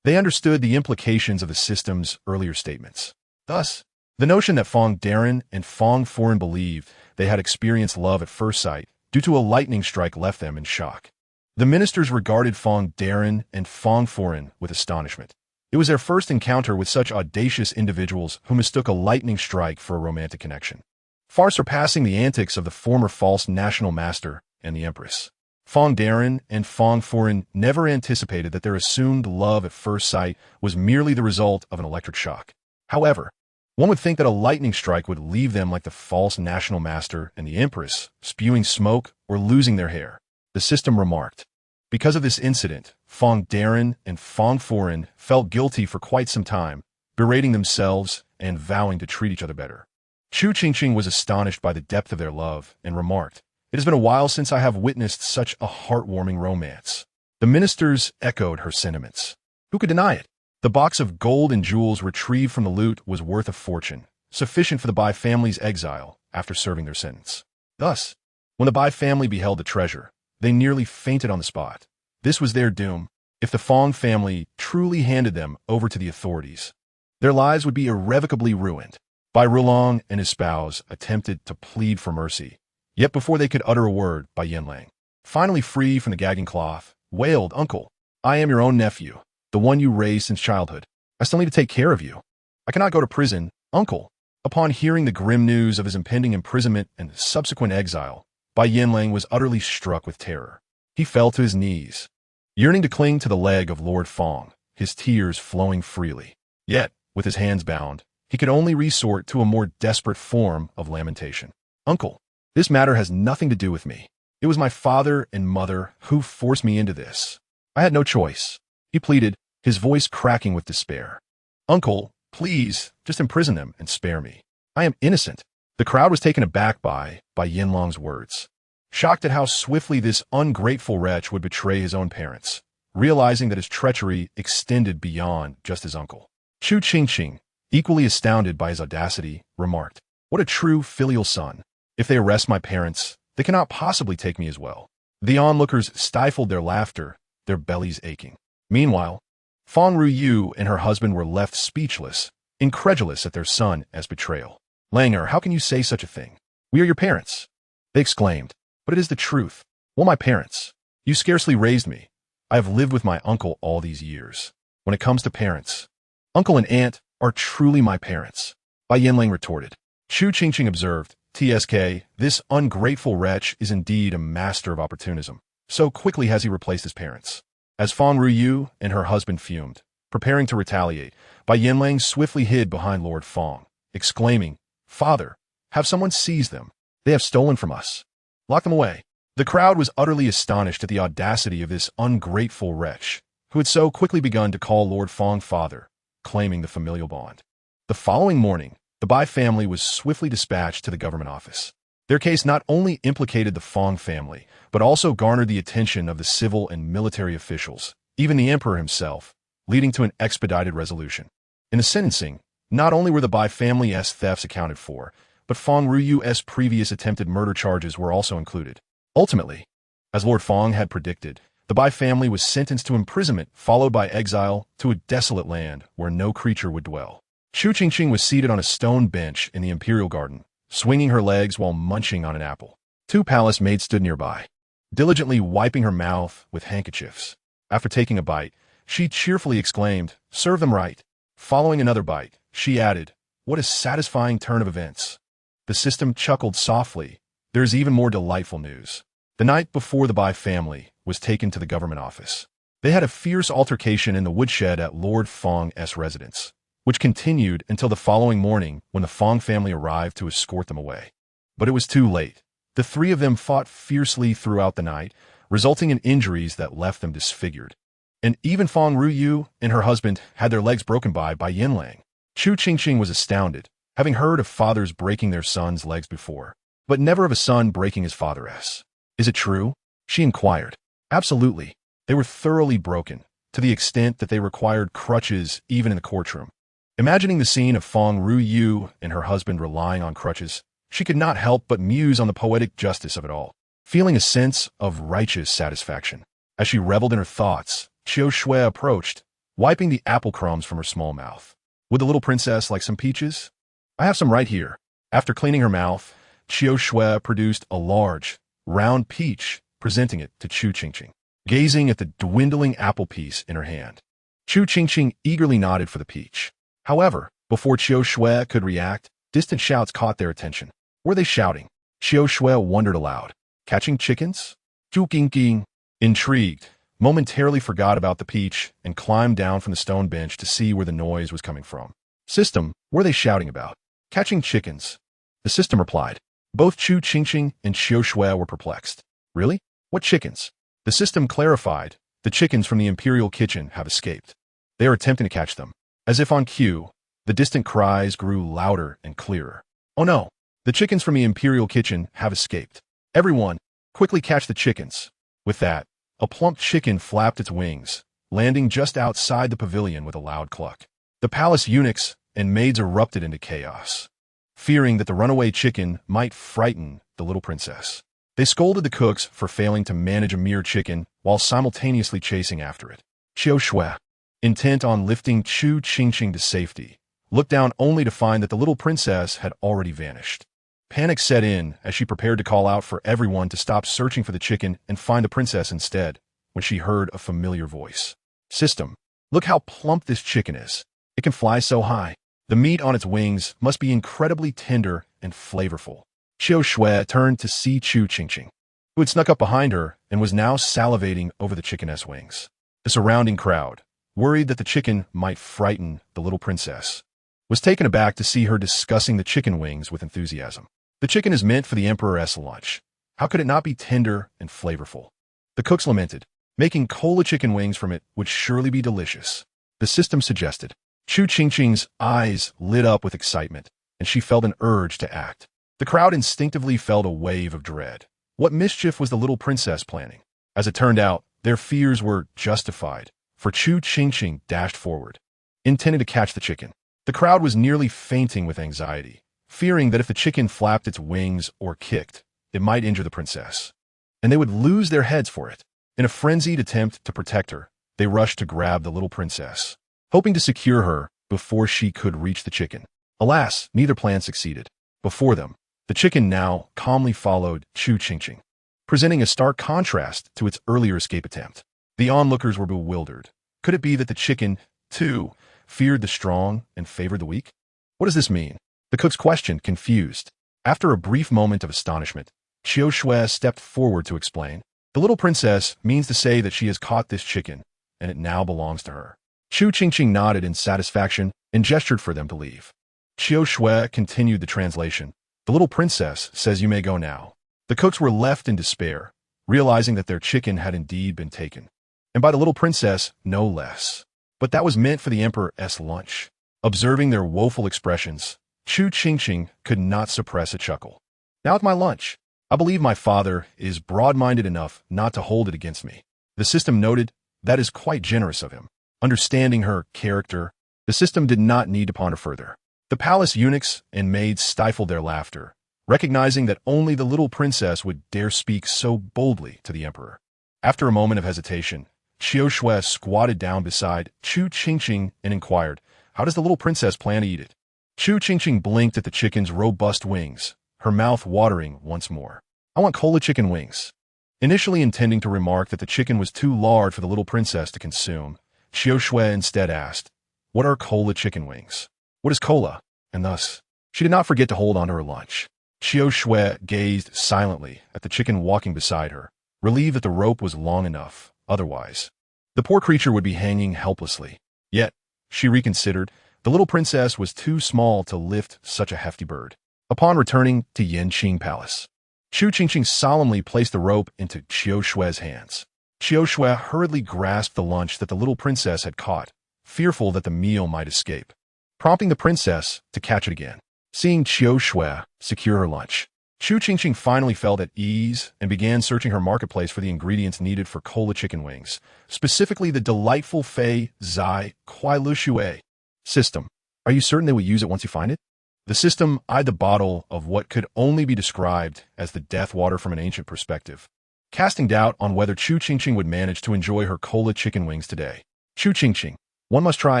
they understood the implications of the system's earlier statements. Thus, the notion that Phong Darren and Phong Foren believed they had experienced love at first sight due to a lightning strike left them in shock. The ministers regarded Phong Darren and Phong Foren with astonishment. It was their first encounter with such audacious individuals who mistook a lightning strike for a romantic connection, far surpassing the antics of the former false national master and the empress. Phong Darren and Phong Foren never anticipated that their assumed love at first sight was merely the result of an electric shock. However, one would think that a lightning strike would leave them like the false national master and the empress, spewing smoke or losing their hair. The system remarked. Because of this incident, Phong Darren and Phong Foren felt guilty for quite some time, berating themselves and vowing to treat each other better. Chu Qingqing was astonished by the depth of their love and remarked, "It has been a while since I have witnessed such a heartwarming romance." The ministers echoed her sentiments. Who could deny it? The box of gold and jewels retrieved from the loot was worth a fortune, sufficient for the Bai family's exile after serving their sentence. Thus, when the Bai family beheld the treasure, they nearly fainted on the spot. This was their doom. If the Phong family truly handed them over to the authorities, their lives would be irrevocably ruined. Bai Rulong and his spouse attempted to plead for mercy, yet before they could utter a word, Bai Yanlang, finally free from the gagging cloth, wailed, "Uncle, I am your own nephew, the one you raised since childhood. I still need to take care of you. I cannot go to prison, Uncle." Upon hearing the grim news of his impending imprisonment and subsequent exile, Bai Yanlang was utterly struck with terror. He fell to his knees, yearning to cling to the leg of Lord Phong, his tears flowing freely. Yet, with his hands bound, he could only resort to a more desperate form of lamentation. "Uncle, this matter has nothing to do with me. It was my father and mother who forced me into this. I had no choice," he pleaded, his voice cracking with despair. "Uncle, please, just imprison them and spare me. I am innocent." The crowd was taken aback by Yanlong's words, shocked at how swiftly this ungrateful wretch would betray his own parents, realizing that his treachery extended beyond just his uncle. Chu Qingqing, equally astounded by his audacity, remarked, "What a true filial son. If they arrest my parents, they cannot possibly take me as well." The onlookers stifled their laughter, their bellies aching. Meanwhile, Phong Ruyu and her husband were left speechless, incredulous at their son-as betrayal. "Langer, how can you say such a thing? We are your parents," they exclaimed. "But it is the truth. Well, my parents. You scarcely raised me. I have lived with my uncle all these years. When it comes to parents, uncle and aunt are truly my parents," Bai Yanlang retorted. Chu Qingqing observed, "TSK, this ungrateful wretch is indeed a master of opportunism. So quickly has he replaced his parents." As Phong Ruyu and her husband fumed, preparing to retaliate, Bai Yanlang swiftly hid behind Lord Phong, exclaiming, "Father, have someone seize them. They have stolen from us. Lock them away." The crowd was utterly astonished at the audacity of this ungrateful wretch, who had so quickly begun to call Lord Phong father, claiming the familial bond. The following morning, the Bai family was swiftly dispatched to the government office. Their case not only implicated the Phong family, but also garnered the attention of the civil and military officials, even the emperor himself, leading to an expedited resolution. In the sentencing, not only were the Bai family's thefts accounted for, but Phong Ruyu's previous attempted murder charges were also included. Ultimately, as Lord Phong had predicted, the Bai family was sentenced to imprisonment followed by exile to a desolate land where no creature would dwell. Chu Qingqing was seated on a stone bench in the imperial garden, swinging her legs while munching on an apple. Two palace maids stood nearby, diligently wiping her mouth with handkerchiefs. After taking a bite, she cheerfully exclaimed, "Serve them right." Following another bite, she added, "What a satisfying turn of events." The system chuckled softly. "There is even more delightful news." The night before the Bai family was taken to the government office, they had a fierce altercation in the woodshed at Lord Fong's residence, which continued until the following morning when the Phong family arrived to escort them away. But it was too late. The three of them fought fiercely throughout the night, resulting in injuries that left them disfigured. And even Phong Ruyu and her husband had their legs broken by Yanlang. Chu Qingqing was astounded, having heard of fathers breaking their sons' legs before, but never of a son breaking his father's. "Is it true?" she inquired. "Absolutely. They were thoroughly broken, to the extent that they required crutches even in the courtroom." Imagining the scene of Phong Ruyu and her husband relying on crutches, She could not help but muse on the poetic justice of it all, feeling a sense of righteous satisfaction. As she reveled in her thoughts, Chu Qingqing approached, wiping the apple crumbs from her small mouth. Would the little princess like some peaches? I have some right here. After cleaning her mouth, Chu Qingqing produced a large, round peach, presenting it to Chu Qingqing. Gazing at the dwindling apple piece in her hand, Chu Qingqing eagerly nodded for the peach. However, before Chu Qingqing could react, distant shouts caught their attention. Were they shouting? Chu Qingqing wondered aloud. Catching chickens? Chu Qingqing, intrigued, momentarily forgot about the peach and climbed down from the stone bench to see where the noise was coming from. System, what are they shouting about? Catching chickens. The system replied. Both Chu Qingqing and Chu Qingqing were perplexed. Really? What chickens? The system clarified. The chickens from the imperial kitchen have escaped. They are attempting to catch them. As if on cue, the distant cries grew louder and clearer. Oh no! The chickens from the imperial kitchen have escaped. Everyone, quickly catch the chickens. With that, a plump chicken flapped its wings, landing just outside the pavilion with a loud cluck. The palace eunuchs and maids erupted into chaos, fearing that the runaway chicken might frighten the little princess. They scolded the cooks for failing to manage a mere chicken while simultaneously chasing after it. Chu Qingqing, intent on lifting Chu Qingqing to safety, looked down only to find that the little princess had already vanished. Panic set in as she prepared to call out for everyone to stop searching for the chicken and find the princess instead, when she heard a familiar voice. System, look how plump this chicken is. It can fly so high. The meat on its wings must be incredibly tender and flavorful. Chu Qingqing turned to see Chu Qingqing, who had snuck up behind her and was now salivating over the chickeness wings. The surrounding crowd, worried that the chicken might frighten the little princess, was taken aback to see her discussing the chicken wings with enthusiasm. The chicken is meant for the emperor's lunch. How could it not be tender and flavorful? The cooks lamented. Making cola chicken wings from it would surely be delicious. The system suggested. Chu Qingqing's eyes lit up with excitement, and she felt an urge to act. The crowd instinctively felt a wave of dread. What mischief was the little princess planning? As it turned out, their fears were justified, for Chu Qingqing dashed forward, intending to catch the chicken. The crowd was nearly fainting with anxiety, fearing that if the chicken flapped its wings or kicked, it might injure the princess, and they would lose their heads for it. In a frenzied attempt to protect her, they rushed to grab the little princess, hoping to secure her before she could reach the chicken. Alas, neither plan succeeded. Before them, the chicken now calmly followed Chu Qingqing, presenting a stark contrast to its earlier escape attempt. The onlookers were bewildered. Could it be that the chicken, too, feared the strong and favored the weak? What does this mean? The cooks questioned, confused. After a brief moment of astonishment, Chu Qingqing stepped forward to explain. The little princess means to say that she has caught this chicken, and it now belongs to her. Chu Qingqing nodded in satisfaction and gestured for them to leave. Chu Qingqing continued the translation. The little princess says you may go now. The cooks were left in despair, realizing that their chicken had indeed been taken. And by the little princess, no less. But that was meant for the emperor's lunch. Observing their woeful expressions, Chu Qingqing could not suppress a chuckle. Now with my lunch, I believe my father is broad-minded enough not to hold it against me. The system noted, that is quite generous of him. Understanding her character, the system did not need to ponder further. The palace eunuchs and maids stifled their laughter, recognizing that only the little princess would dare speak so boldly to the emperor. After a moment of hesitation, Chu Qingqing squatted down beside Chu Qingqing and inquired, how does the little princess plan to eat it? Chu Qingqing blinked at the chicken's robust wings, her mouth watering once more. I want cola chicken wings. Initially intending to remark that the chicken was too large for the little princess to consume, Chu Qingqing instead asked, what are cola chicken wings? What is cola? And thus, she did not forget to hold on to her lunch. Chu Qingqing gazed silently at the chicken walking beside her, relieved that the rope was long enough. Otherwise, the poor creature would be hanging helplessly. Yet, she reconsidered, the little princess was too small to lift such a hefty bird. Upon returning to Yanqing Palace, Chu Qingqing solemnly placed the rope into Chu Qingqing's hands. Chu Qingqing hurriedly grasped the lunch that the little princess had caught, fearful that the meal might escape, prompting the princess to catch it again. Seeing Chu Qingqing secure her lunch, Chu Qingqing finally felt at ease and began searching her marketplace for the ingredients needed for cola chicken wings, specifically the delightful fei zai kuai lu shui system. Are you certain they will use it once you find it? The system eyed the bottle of what could only be described as the death water from an ancient perspective, casting doubt on whether Chu Qingqing would manage to enjoy her cola chicken wings today. Chu Qingqing, one must try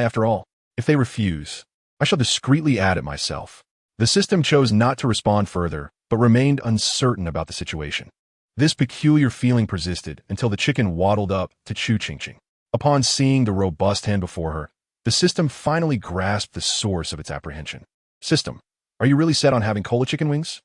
after all. If they refuse, I shall discreetly add it myself. The system chose not to respond further, but remained uncertain about the situation. This peculiar feeling persisted until the chicken waddled up to Chu Qingqing. Upon seeing the robust hand before her, the system finally grasped the source of its apprehension. System, are you really set on having cola chicken wings?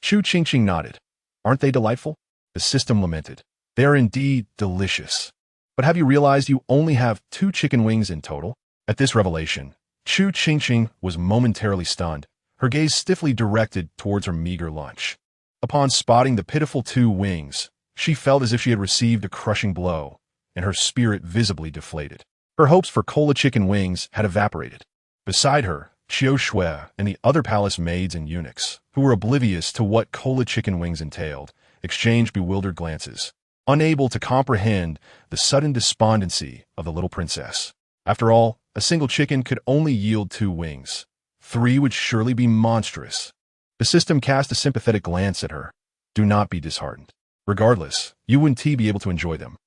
Chu Qingqing nodded. Aren't they delightful? The system lamented. They are indeed delicious. But have you realized you only have 2 chicken wings in total? At this revelation, Chu Qingqing was momentarily stunned, her gaze stiffly directed towards her meager lunch. Upon spotting the pitiful 2 wings, she felt as if she had received a crushing blow, and her spirit visibly deflated. Her hopes for cola chicken wings had evaporated. Beside her, Xiao and the other palace maids and eunuchs, who were oblivious to what cola chicken wings entailed, exchanged bewildered glances, unable to comprehend the sudden despondency of the little princess. After all, a single chicken could only yield 2 wings. 3 would surely be monstrous. The system cast a sympathetic glance at her. Do not be disheartened. Regardless, you wouldn't be able to enjoy them.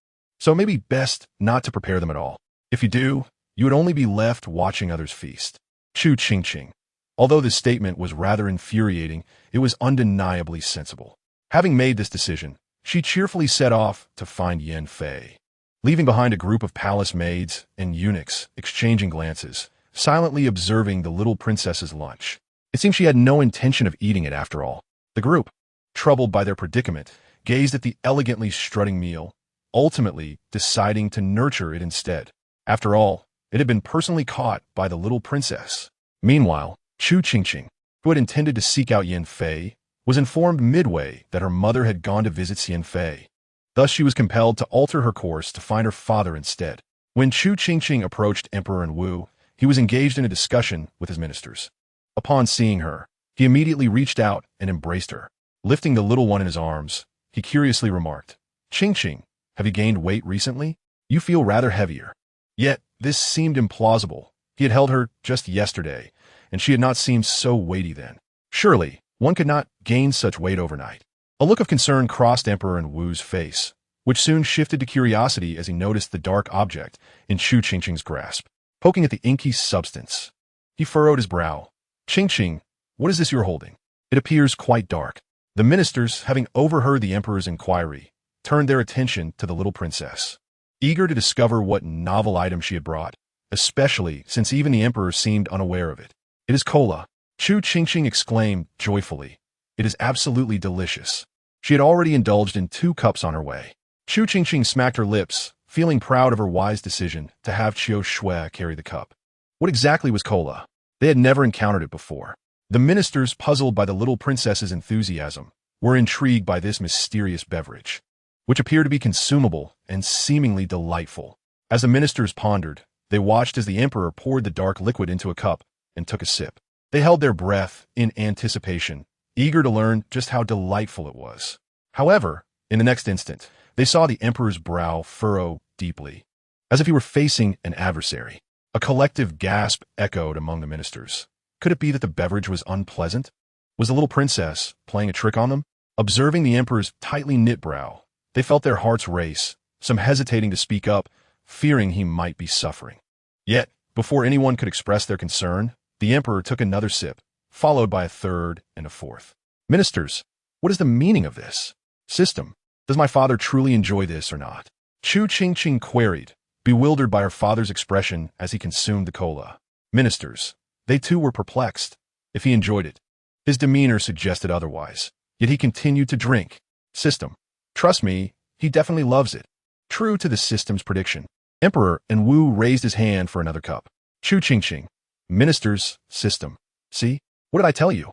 So it may be best not to prepare them at all. If you do, you would only be left watching others feast. Chu Qingqing. Although this statement was rather infuriating, it was undeniably sensible. Having made this decision, she cheerfully set off to find Yan Fei, leaving behind a group of palace maids and eunuchs exchanging glances, silently observing the little princess's lunch. It seemed she had no intention of eating it after all. The group, troubled by their predicament, gazed at the elegantly strutting meal, ultimately deciding to nurture it instead. After all, it had been personally caught by the little princess. Meanwhile, Chu Qingqing, who had intended to seek out Yan Fei, was informed midway that her mother had gone to visit Yan Fei. Thus she was compelled to alter her course to find her father instead. When Chu Qingqing approached Emperor Wu, he was engaged in a discussion with his ministers. Upon seeing her, he immediately reached out and embraced her. Lifting the little one in his arms, he curiously remarked, "Qingqing, have you gained weight recently? You feel rather heavier." Yet, this seemed implausible. He had held her just yesterday, and she had not seemed so weighty then. Surely, one could not gain such weight overnight. A look of concern crossed Emperor Wu's face, which soon shifted to curiosity as he noticed the dark object in Chu Qingqing's grasp. Poking at the inky substance, he furrowed his brow. "Qingqing, what is this you're holding? It appears quite dark." The ministers, having overheard the emperor's inquiry, turned their attention to the little princess, eager to discover what novel item she had brought, especially since even the emperor seemed unaware of it. "It is cola," Chu Qingqing exclaimed joyfully. "It is absolutely delicious." She had already indulged in 2 cups on her way. Chu Qingqing smacked her lips, feeling proud of her wise decision to have Xiao carry the cup. What exactly was cola? They had never encountered it before. The ministers, puzzled by the little princess's enthusiasm, were intrigued by this mysterious beverage, which appeared to be consumable and seemingly delightful. As the ministers pondered, they watched as the emperor poured the dark liquid into a cup and took a sip. They held their breath in anticipation, eager to learn just how delightful it was. However, in the next instant, they saw the emperor's brow furrow deeply, as if he were facing an adversary. A collective gasp echoed among the ministers. Could it be that the beverage was unpleasant? Was the little princess playing a trick on them? Observing the emperor's tightly knit brow, they felt their hearts race, some hesitating to speak up, fearing he might be suffering. Yet, before anyone could express their concern, the emperor took another sip, followed by a third and a fourth. "Ministers, what is the meaning of this? System, does my father truly enjoy this or not?" Chu Qingqing queried, bewildered by her father's expression as he consumed the cola. Ministers, they too were perplexed. If he enjoyed it, his demeanor suggested otherwise, yet he continued to drink. System, trust me, he definitely loves it. True to the system's prediction, Emperor Wu raised his hand for another cup. Chu Qingqing, ministers, system. See, what did I tell you?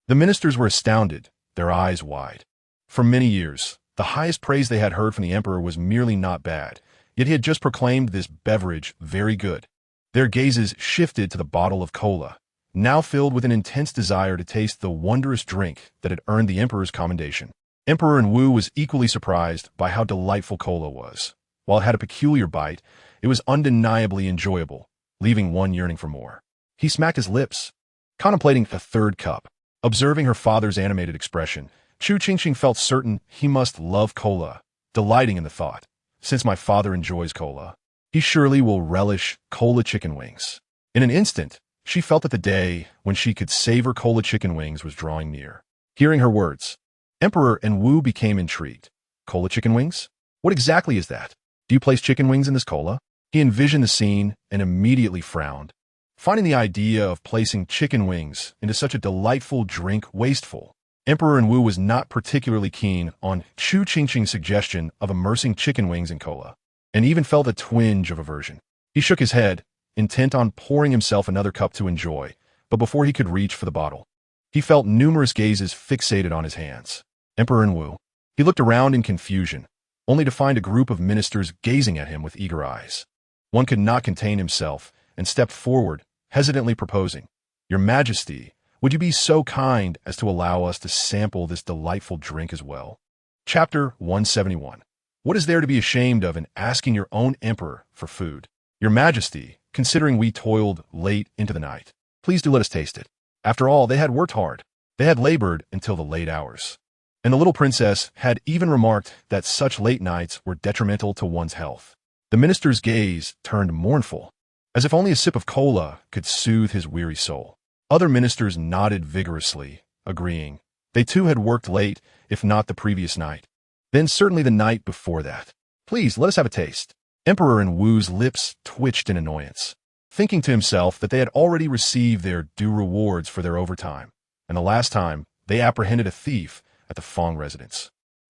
The ministers were astounded, their eyes wide. For many years, the highest praise they had heard from the emperor was merely not bad, yet he had just proclaimed this beverage very good. Their gazes shifted to the bottle of cola, now filled with an intense desire to taste the wondrous drink that had earned the emperor's commendation. Emperor Wu was equally surprised by how delightful cola was. While it had a peculiar bite, it was undeniably enjoyable, leaving one yearning for more. He smacked his lips. Contemplating a third cup, observing her father's animated expression, Chu Qingqing felt certain he must love cola, delighting in the thought. Since my father enjoys cola, he surely will relish cola chicken wings. In an instant, she felt that the day when she could savor cola chicken wings was drawing near. Hearing her words, Emperor and Wu became intrigued. Cola chicken wings? What exactly is that? Do you place chicken wings in this cola? He envisioned the scene and immediately frowned, finding the idea of placing chicken wings into such a delightful drink wasteful. Emperor and Wu was not particularly keen on Chu Qingqing's suggestion of immersing chicken wings in cola, and even felt a twinge of aversion. He shook his head, intent on pouring himself another cup to enjoy, but before he could reach for the bottle, he felt numerous gazes fixated on his hands. Emperor and Wu. He looked around in confusion, only to find a group of ministers gazing at him with eager eyes. One could not contain himself and stepped forward, hesitantly proposing, Your Majesty, would you be so kind as to allow us to sample this delightful drink as well? Chapter 171. What is there to be ashamed of in asking your own emperor for food? Your Majesty, considering we toiled late into the night, please do let us taste it. After all, they had worked hard. They had labored until the late hours. And the little princess had even remarked that such late nights were detrimental to one's health. The minister's gaze turned mournful, as if only a sip of cola could soothe his weary soul. Other ministers nodded vigorously, agreeing. They too had worked late, if not the previous night, then certainly the night before that. Please, let us have a taste. Emperor and Wu's lips twitched in annoyance, thinking to himself that they had already received their due rewards for their overtime, and the last time they apprehended a thief at the Fong residence.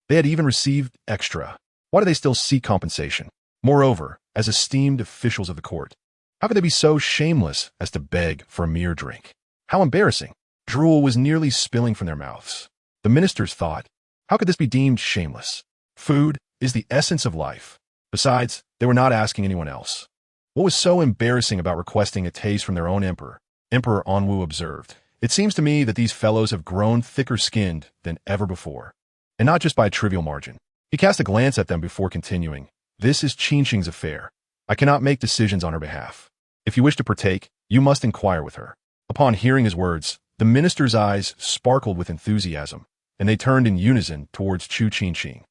They had even received extra. Why do they still seek compensation? Moreover, as esteemed officials of the court, how could they be so shameless as to beg for a mere drink? How embarrassing. Drool was nearly spilling from their mouths. The ministers thought, how could this be deemed shameless? Food is the essence of life. Besides, they were not asking anyone else. What was so embarrassing about requesting a taste from their own emperor? Emperor Anwu observed, It seems to me that these fellows have grown thicker-skinned than ever before, and not just by a trivial margin. He cast a glance at them before continuing, This is Qingqing's affair. I cannot make decisions on her behalf. If you wish to partake, you must inquire with her. Upon hearing his words, the minister's eyes sparkled with enthusiasm, and they turned in unison towards Chu Qingqing.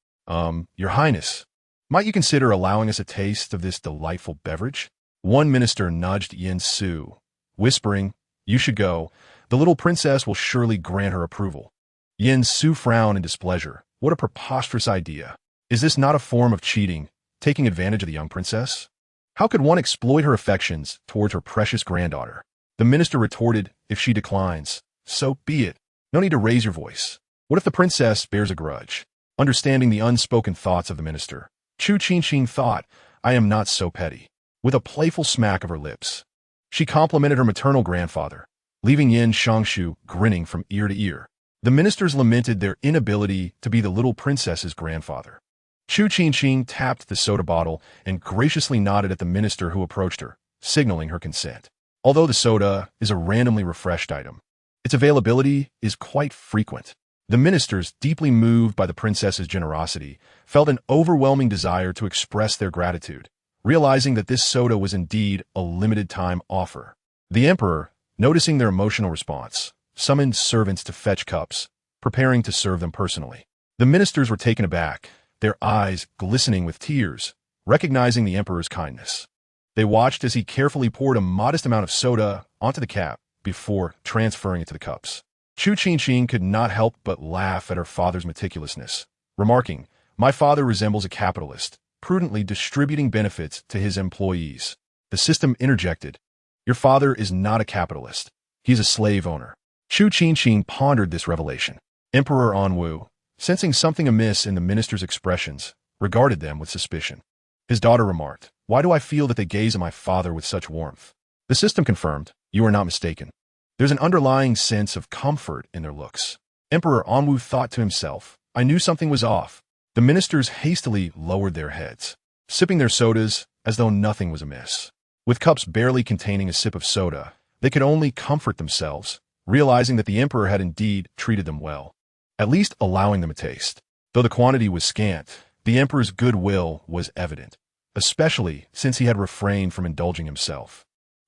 Your Highness, might you consider allowing us a taste of this delightful beverage? One minister nudged Yin Su, whispering, You should go. The little princess will surely grant her approval. Yin Su frowned in displeasure. What a preposterous idea. Is this not a form of cheating, taking advantage of the young princess? How could one exploit her affections towards her precious granddaughter? The minister retorted, If she declines, so be it. No need to raise your voice. What if the princess bears a grudge? Understanding the unspoken thoughts of the minister, Chu Qingqing thought, I am not so petty. With a playful smack of her lips, she complimented her maternal grandfather, leaving Yin Shangshu grinning from ear to ear. The ministers lamented their inability to be the little princess's grandfather. Chu Qingqing tapped the soda bottle and graciously nodded at the minister who approached her, signaling her consent. Although the soda is a randomly refreshed item, its availability is quite frequent. The ministers, deeply moved by the princess's generosity, felt an overwhelming desire to express their gratitude, realizing that this soda was indeed a limited-time offer. The emperor, noticing their emotional response, summoned servants to fetch cups, preparing to serve them personally. The ministers were taken aback, their eyes glistening with tears, recognizing the emperor's kindness. They watched as he carefully poured a modest amount of soda onto the cap before transferring it to the cups. Chu Qingqing could not help but laugh at her father's meticulousness, remarking, My father resembles a capitalist, prudently distributing benefits to his employees. The system interjected, Your father is not a capitalist. He is a slave owner. Chu Qingqing pondered this revelation. Emperor Anwu, sensing something amiss in the minister's expressions, regarded them with suspicion. His daughter remarked, Why do I feel that they gaze at my father with such warmth? The system confirmed, You are not mistaken. There's an underlying sense of comfort in their looks. Emperor Anwu thought to himself, I knew something was off. The ministers hastily lowered their heads, sipping their sodas as though nothing was amiss. With cups barely containing a sip of soda, they could only comfort themselves, realizing that the emperor had indeed treated them well, at least allowing them a taste. Though the quantity was scant, the emperor's goodwill was evident, especially since he had refrained from indulging himself.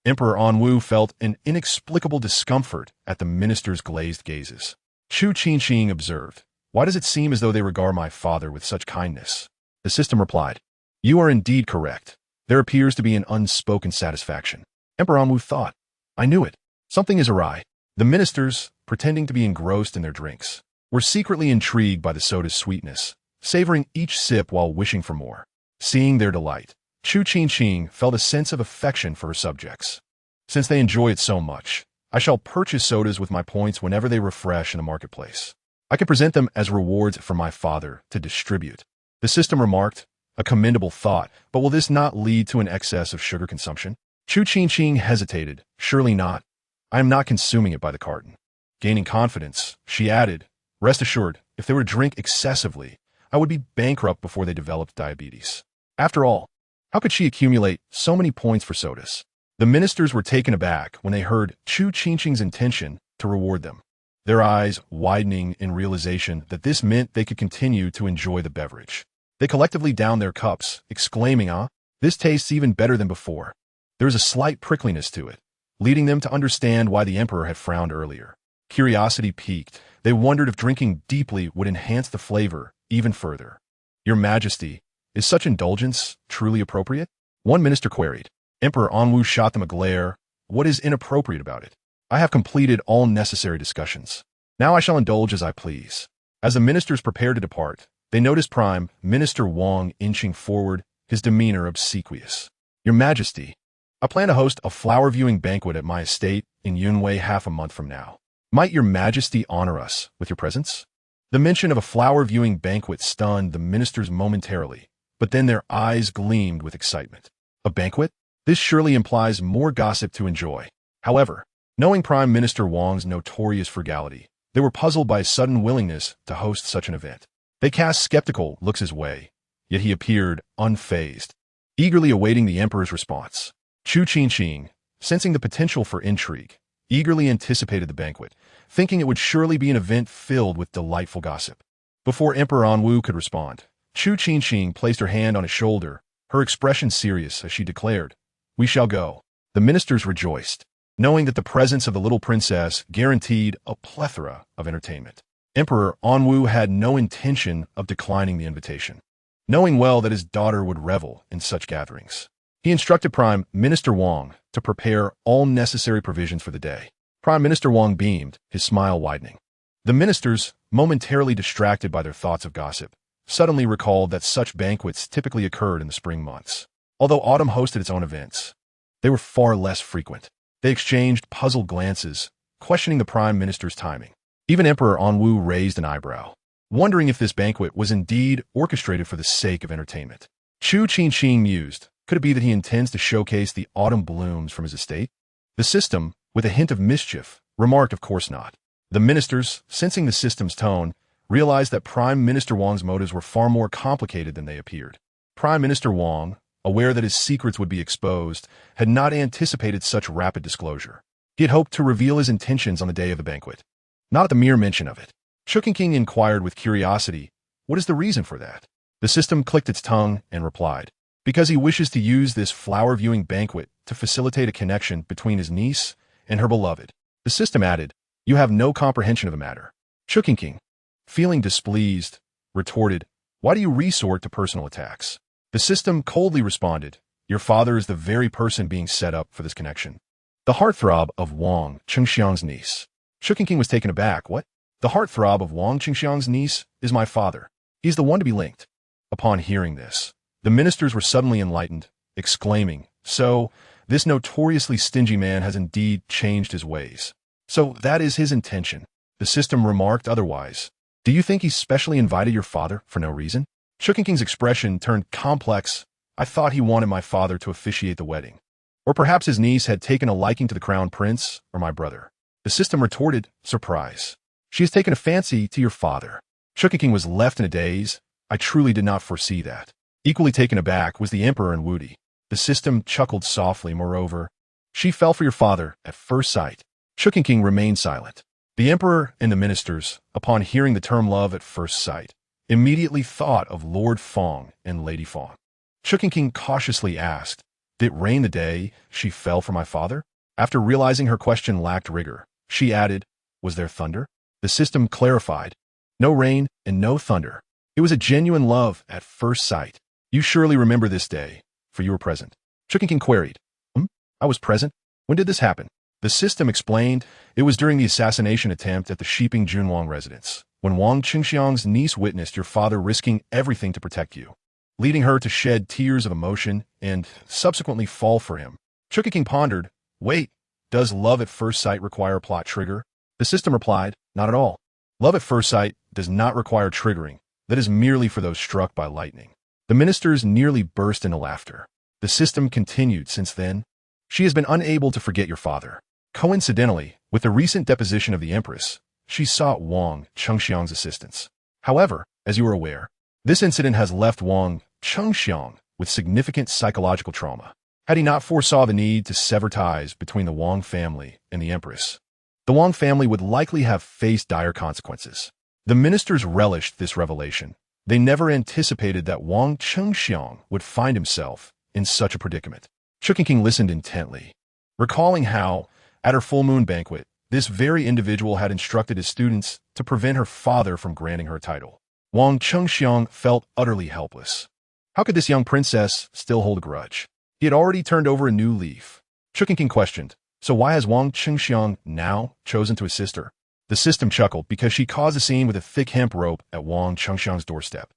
Emperor Anwu felt an inexplicable discomfort at the minister's glazed gazes. Chu Qingqing observed, "Why does it seem as though they regard my father with such kindness?" The system replied, "You are indeed correct. There appears to be an unspoken satisfaction." Emperor Anwu thought, "I knew it. Something is awry." The ministers, pretending to be engrossed in their drinks, were secretly intrigued by the soda's sweetness, savoring each sip while wishing for more. Seeing their delight, Chu Qingqing felt a sense of affection for her subjects. "Since they enjoy it so much, I shall purchase sodas with my points whenever they refresh in the marketplace. I can present them as rewards for my father to distribute." The system remarked, "A commendable thought, but will this not lead to an excess of sugar consumption?" Chu Qingqing hesitated. "Surely not. I am not consuming it by the carton." Gaining confidence, she added, "Rest assured, if they were to drink excessively, I would be bankrupt before they developed diabetes." After all, how could she accumulate so many points for sodas? The ministers were taken aback when they heard Chu Qingqing's intention to reward them, their eyes widening in realization that this meant they could continue to enjoy the beverage. They collectively downed their cups, exclaiming, "Ah, this tastes even better than before." There was a slight prickliness to it, leading them to understand why the emperor had frowned earlier. Curiosity piqued. They wondered if drinking deeply would enhance the flavor even further. "Your Majesty, is such indulgence truly appropriate?" one minister queried. Emperor Anwu shot them a glare. "What is inappropriate about it? I have completed all necessary discussions. Now I shall indulge as I please." As the ministers prepared to depart, they noticed Prime Minister Wang inching forward, his demeanor obsequious. "Your Majesty, I plan to host a flower-viewing banquet at my estate in Yunwei half a month from now. Might your Majesty honor us with your presence?" The mention of a flower-viewing banquet stunned the ministers momentarily, but then their eyes gleamed with excitement. A banquet? This surely implies more gossip to enjoy. However, knowing Prime Minister Wang's notorious frugality, they were puzzled by his sudden willingness to host such an event. They cast skeptical looks his way, yet he appeared unfazed, eagerly awaiting the emperor's response. Chu Qingqing, sensing the potential for intrigue, eagerly anticipated the banquet, thinking it would surely be an event filled with delightful gossip. Before Emperor Anwu could respond, Chu Qingqing placed her hand on his shoulder, her expression serious as she declared, "We shall go." The ministers rejoiced, knowing that the presence of the little princess guaranteed a plethora of entertainment. Emperor Anwu had no intention of declining the invitation, knowing well that his daughter would revel in such gatherings. He instructed Prime Minister Wang to prepare all necessary provisions for the day. Prime Minister Wang beamed, his smile widening. The ministers, momentarily distracted by their thoughts of gossip, suddenly recalled that such banquets typically occurred in the spring months. Although autumn hosted its own events, they were far less frequent. They exchanged puzzled glances, questioning the Prime Minister's timing. Even Emperor Anwu raised an eyebrow, wondering if this banquet was indeed orchestrated for the sake of entertainment. Chu Qingqing mused, could it be that he intends to showcase the autumn blooms from his estate? The system, with a hint of mischief, remarked of course not. The ministers, sensing the system's tone, realized that Prime Minister Wang's motives were far more complicated than they appeared. Prime Minister Wang, aware that his secrets would be exposed, had not anticipated such rapid disclosure. He had hoped to reveal his intentions on the day of the banquet, not at the mere mention of it. Chu Qingqing inquired with curiosity, "What is the reason for that?" The system clicked its tongue and replied, "Because he wishes to use this flower-viewing banquet to facilitate a connection between his niece and her beloved." The system added, "You have no comprehension of the matter." Chu Qingqing, feeling displeased, retorted, "Why do you resort to personal attacks?" The system coldly responded, "Your father is the very person being set up for this connection." The heartthrob of Wang Qingxiang's niece. Chu Qingqing was taken aback. "What? The heartthrob of Wang Qingxiang's niece is my father. He's the one to be linked." Upon hearing this, the ministers were suddenly enlightened, exclaiming, "So, this notoriously stingy man has indeed changed his ways. So that is his intention." The system remarked otherwise. "Do you think he specially invited your father for no reason?" Chu Qingqing's expression turned complex. "I thought he wanted my father to officiate the wedding. Or perhaps his niece had taken a liking to the crown prince or my brother." The system retorted, surprise. "She has taken a fancy to your father." Chu Qingqing was left in a daze. "I truly did not foresee that." Equally taken aback was the emperor and Wudi. The system chuckled softly, moreover. "She fell for your father at first sight." Chu Qingqing remained silent. The emperor and the ministers, upon hearing the term love at first sight, immediately thought of Lord Fong and Lady Fong. Chu Qingqing cautiously asked, Did it rain the day she fell for my father? After realizing her question lacked rigor, she added, was there thunder? The system clarified, no rain and no thunder. It was a genuine love at first sight. You surely remember this day, for you were present. Chu Qingqing queried. I was present? When did this happen? The system explained it was during the assassination attempt at the Shiping Junwang residence, when Wang Qingxiang's niece witnessed your father risking everything to protect you, leading her to shed tears of emotion and subsequently fall for him. Chu Qingqing pondered, wait, does love at first sight require a plot trigger? The system replied, not at all. Love at first sight does not require triggering. That is merely for those struck by lightning. The ministers nearly burst into laughter. The system continued since then. She has been unable to forget your father. Coincidentally, with the recent deposition of the empress, she sought Wang Chengxiang's assistance. However, as you are aware, this incident has left Wang Chengxiang with significant psychological trauma. Had he not foresaw the need to sever ties between the Wang family and the empress, the Wang family would likely have faced dire consequences. The ministers relished this revelation. They never anticipated that Wang Chengxiang would find himself in such a predicament. Chu Qingqing listened intently, recalling how, at her full moon banquet, this very individual had instructed his students to prevent her father from granting her a title. Wang Chengxiang felt utterly helpless. How could this young princess still hold a grudge? He had already turned over a new leaf. Chu Qingqing questioned, so why has Wang Qingxiang now chosen to assist her? The system chuckled because she caused a scene with a thick hemp rope at Wang Chengxiang's doorstep,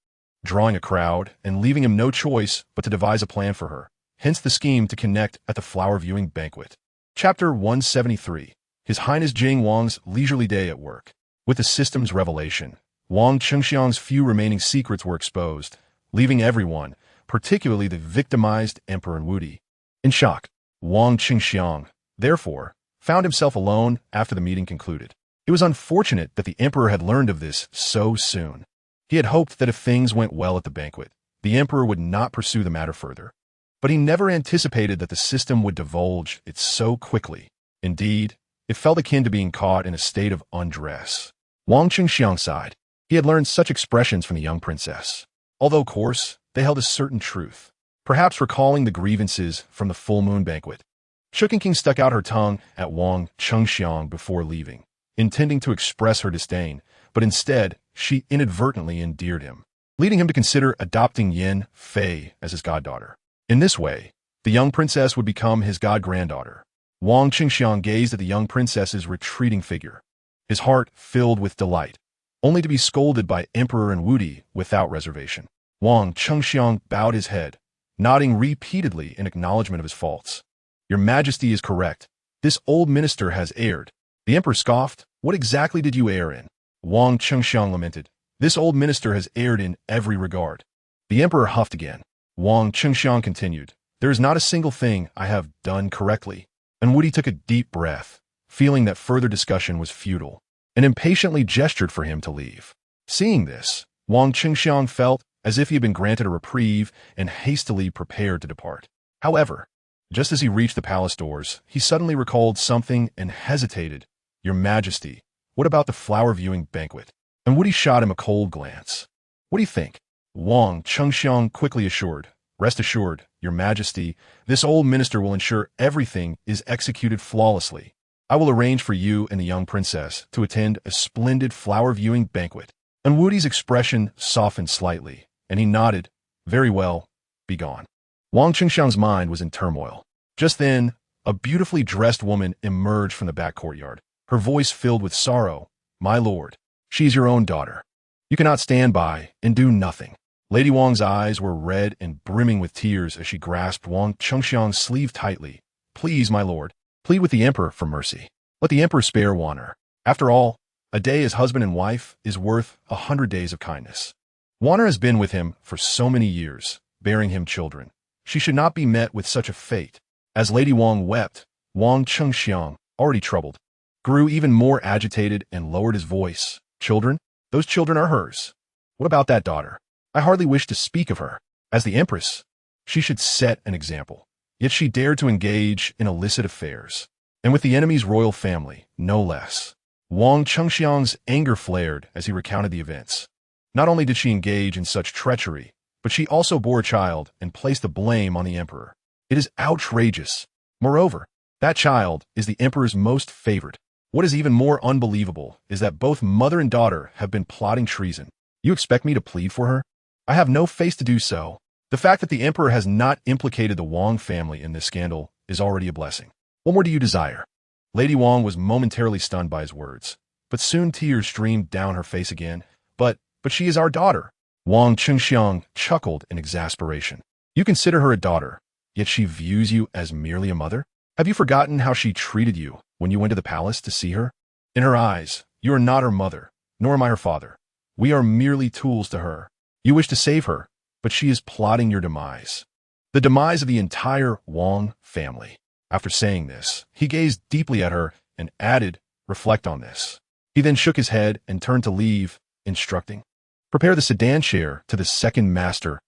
drawing a crowd and leaving him no choice but to devise a plan for her. Hence the scheme to connect at the flower viewing banquet. Chapter 173. His Highness Jing Wang's leisurely day at work. With the system's revelation, Wang Chengxiang's few remaining secrets were exposed, leaving everyone, particularly the victimized Emperor Wudi, in shock. Wang Qingxiang, therefore, found himself alone after the meeting concluded. It was unfortunate that the emperor had learned of this so soon. He had hoped that if things went well at the banquet, the emperor would not pursue the matter further. But he never anticipated that the system would divulge it so quickly. Indeed, it felt akin to being caught in a state of undress. Wang Qingxiang sighed. He had learned such expressions from the young princess. Although coarse, they held a certain truth. Perhaps recalling the grievances from the full moon banquet, Chu Qingqing stuck out her tongue at Wang Chengxiang before leaving, intending to express her disdain, but instead, she inadvertently endeared him, leading him to consider adopting Yin Fei as his goddaughter. In this way, the young princess would become his god-granddaughter. Wang Qingxiang gazed at the young princess's retreating figure, his heart filled with delight, only to be scolded by Emperor Wudi without reservation. Wang Chengxiang bowed his head, nodding repeatedly in acknowledgement of his faults. Your Majesty is correct. This old minister has erred. The emperor scoffed. What exactly did you err in? Wang Chengxiang lamented. This old minister has erred in every regard. The emperor huffed again. Wang Qingxiang continued, there is not a single thing I have done correctly. And Wudi took a deep breath, feeling that further discussion was futile, and impatiently gestured for him to leave. Seeing this, Wang Qingxiang felt as if he had been granted a reprieve and hastily prepared to depart. However, just as he reached the palace doors, he suddenly recalled something and hesitated. Your Majesty, what about the flower viewing banquet? And Wudi shot him a cold glance. What do you think? Wang Chengxiang quickly assured, rest assured, Your Majesty, this old minister will ensure everything is executed flawlessly. I will arrange for you and the young princess to attend a splendid flower viewing banquet. And Wudi's expression softened slightly, and he nodded, very well, be gone. Wang Qingxiang's mind was in turmoil. Just then, a beautifully dressed woman emerged from the back courtyard, her voice filled with sorrow. My lord, she is your own daughter. You cannot stand by and do nothing. Lady Wang's eyes were red and brimming with tears as she grasped Wang Chengxiang's sleeve tightly. Please, my lord, plead with the emperor for mercy. Let the emperor spare Wanner. After all, a day as husband and wife is worth 100 days of kindness. Wanner has been with him for so many years, bearing him children. She should not be met with such a fate. As Lady Wang wept, Wang Chengxiang, already troubled, grew even more agitated and lowered his voice. Children? Those children are hers. What about that daughter? I hardly wish to speak of her. As the empress, she should set an example. Yet she dared to engage in illicit affairs, and with the enemy's royal family, no less. Wang Chengxiang's anger flared as he recounted the events. Not only did she engage in such treachery, but she also bore a child and placed the blame on the emperor. It is outrageous. Moreover, that child is the emperor's most favored. What is even more unbelievable is that both mother and daughter have been plotting treason. You expect me to plead for her? I have no face to do so. The fact that the emperor has not implicated the Wang family in this scandal is already a blessing. What more do you desire? Lady Wang was momentarily stunned by his words, but soon tears streamed down her face again. But she is our daughter. Wang Qingqing chuckled in exasperation. You consider her a daughter, yet she views you as merely a mother? Have you forgotten how she treated you when you went to the palace to see her? In her eyes, you are not her mother, nor am I her father. We are merely tools to her. You wish to save her, but she is plotting your demise. The demise of the entire Wang family. After saying this, he gazed deeply at her and added, reflect on this. He then shook his head and turned to leave, instructing, prepare the sedan chair to the second master's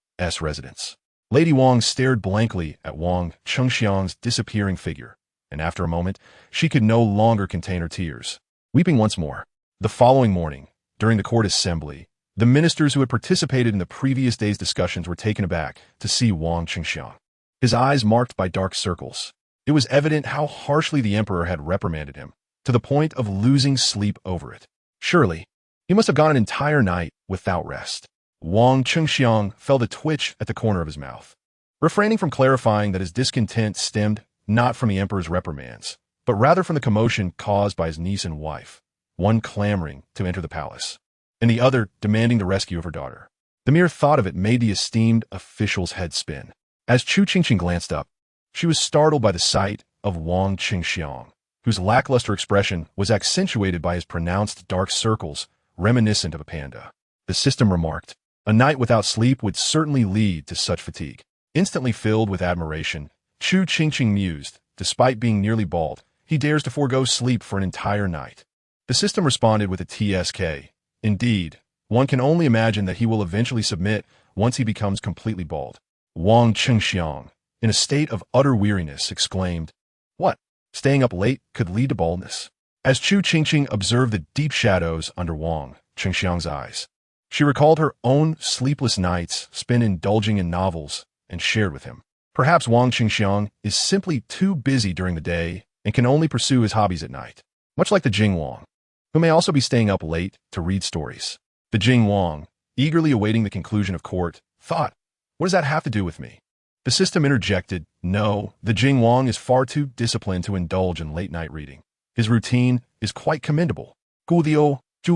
residence. Lady Wang stared blankly at Wang Qingqing's disappearing figure, and after a moment, she could no longer contain her tears. Weeping once more. The following morning, during the court assembly, the ministers who had participated in the previous day's discussions were taken aback to see Wang Qingqing. His eyes marked by dark circles. It was evident how harshly the emperor had reprimanded him, to the point of losing sleep over it. Surely, he must have gone an entire night without rest. Wang Qingqing felt a twitch at the corner of his mouth, refraining from clarifying that his discontent stemmed not from the emperor's reprimands, but rather from the commotion caused by his niece and wife, one clamoring to enter the palace, and the other demanding the rescue of her daughter. The mere thought of it made the esteemed official's head spin. As Chu Qingqing glanced up, she was startled by the sight of Wang Qingqing, whose lackluster expression was accentuated by his pronounced dark circles, reminiscent of a panda. The system remarked, a night without sleep would certainly lead to such fatigue. Instantly filled with admiration, Chu Qingqing mused, despite being nearly bald, he dares to forego sleep for an entire night. The system responded with a TSK. Indeed, one can only imagine that he will eventually submit once he becomes completely bald. Wang Qingqing, in a state of utter weariness, exclaimed, what? Staying up late could lead to baldness? As Chu Qingqing observed the deep shadows under Wang Qingqing's eyes, she recalled her own sleepless nights spent indulging in novels and shared with him. Perhaps Wang Qingqing is simply too busy during the day and can only pursue his hobbies at night, much like the Jing Wang, who may also be staying up late to read stories. The Jing Wang, eagerly awaiting the conclusion of court, thought, what does that have to do with me? The system interjected, no, the Jing Wang is far too disciplined to indulge in late-night reading. His routine is quite commendable. Chu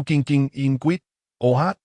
Qingqing ohat.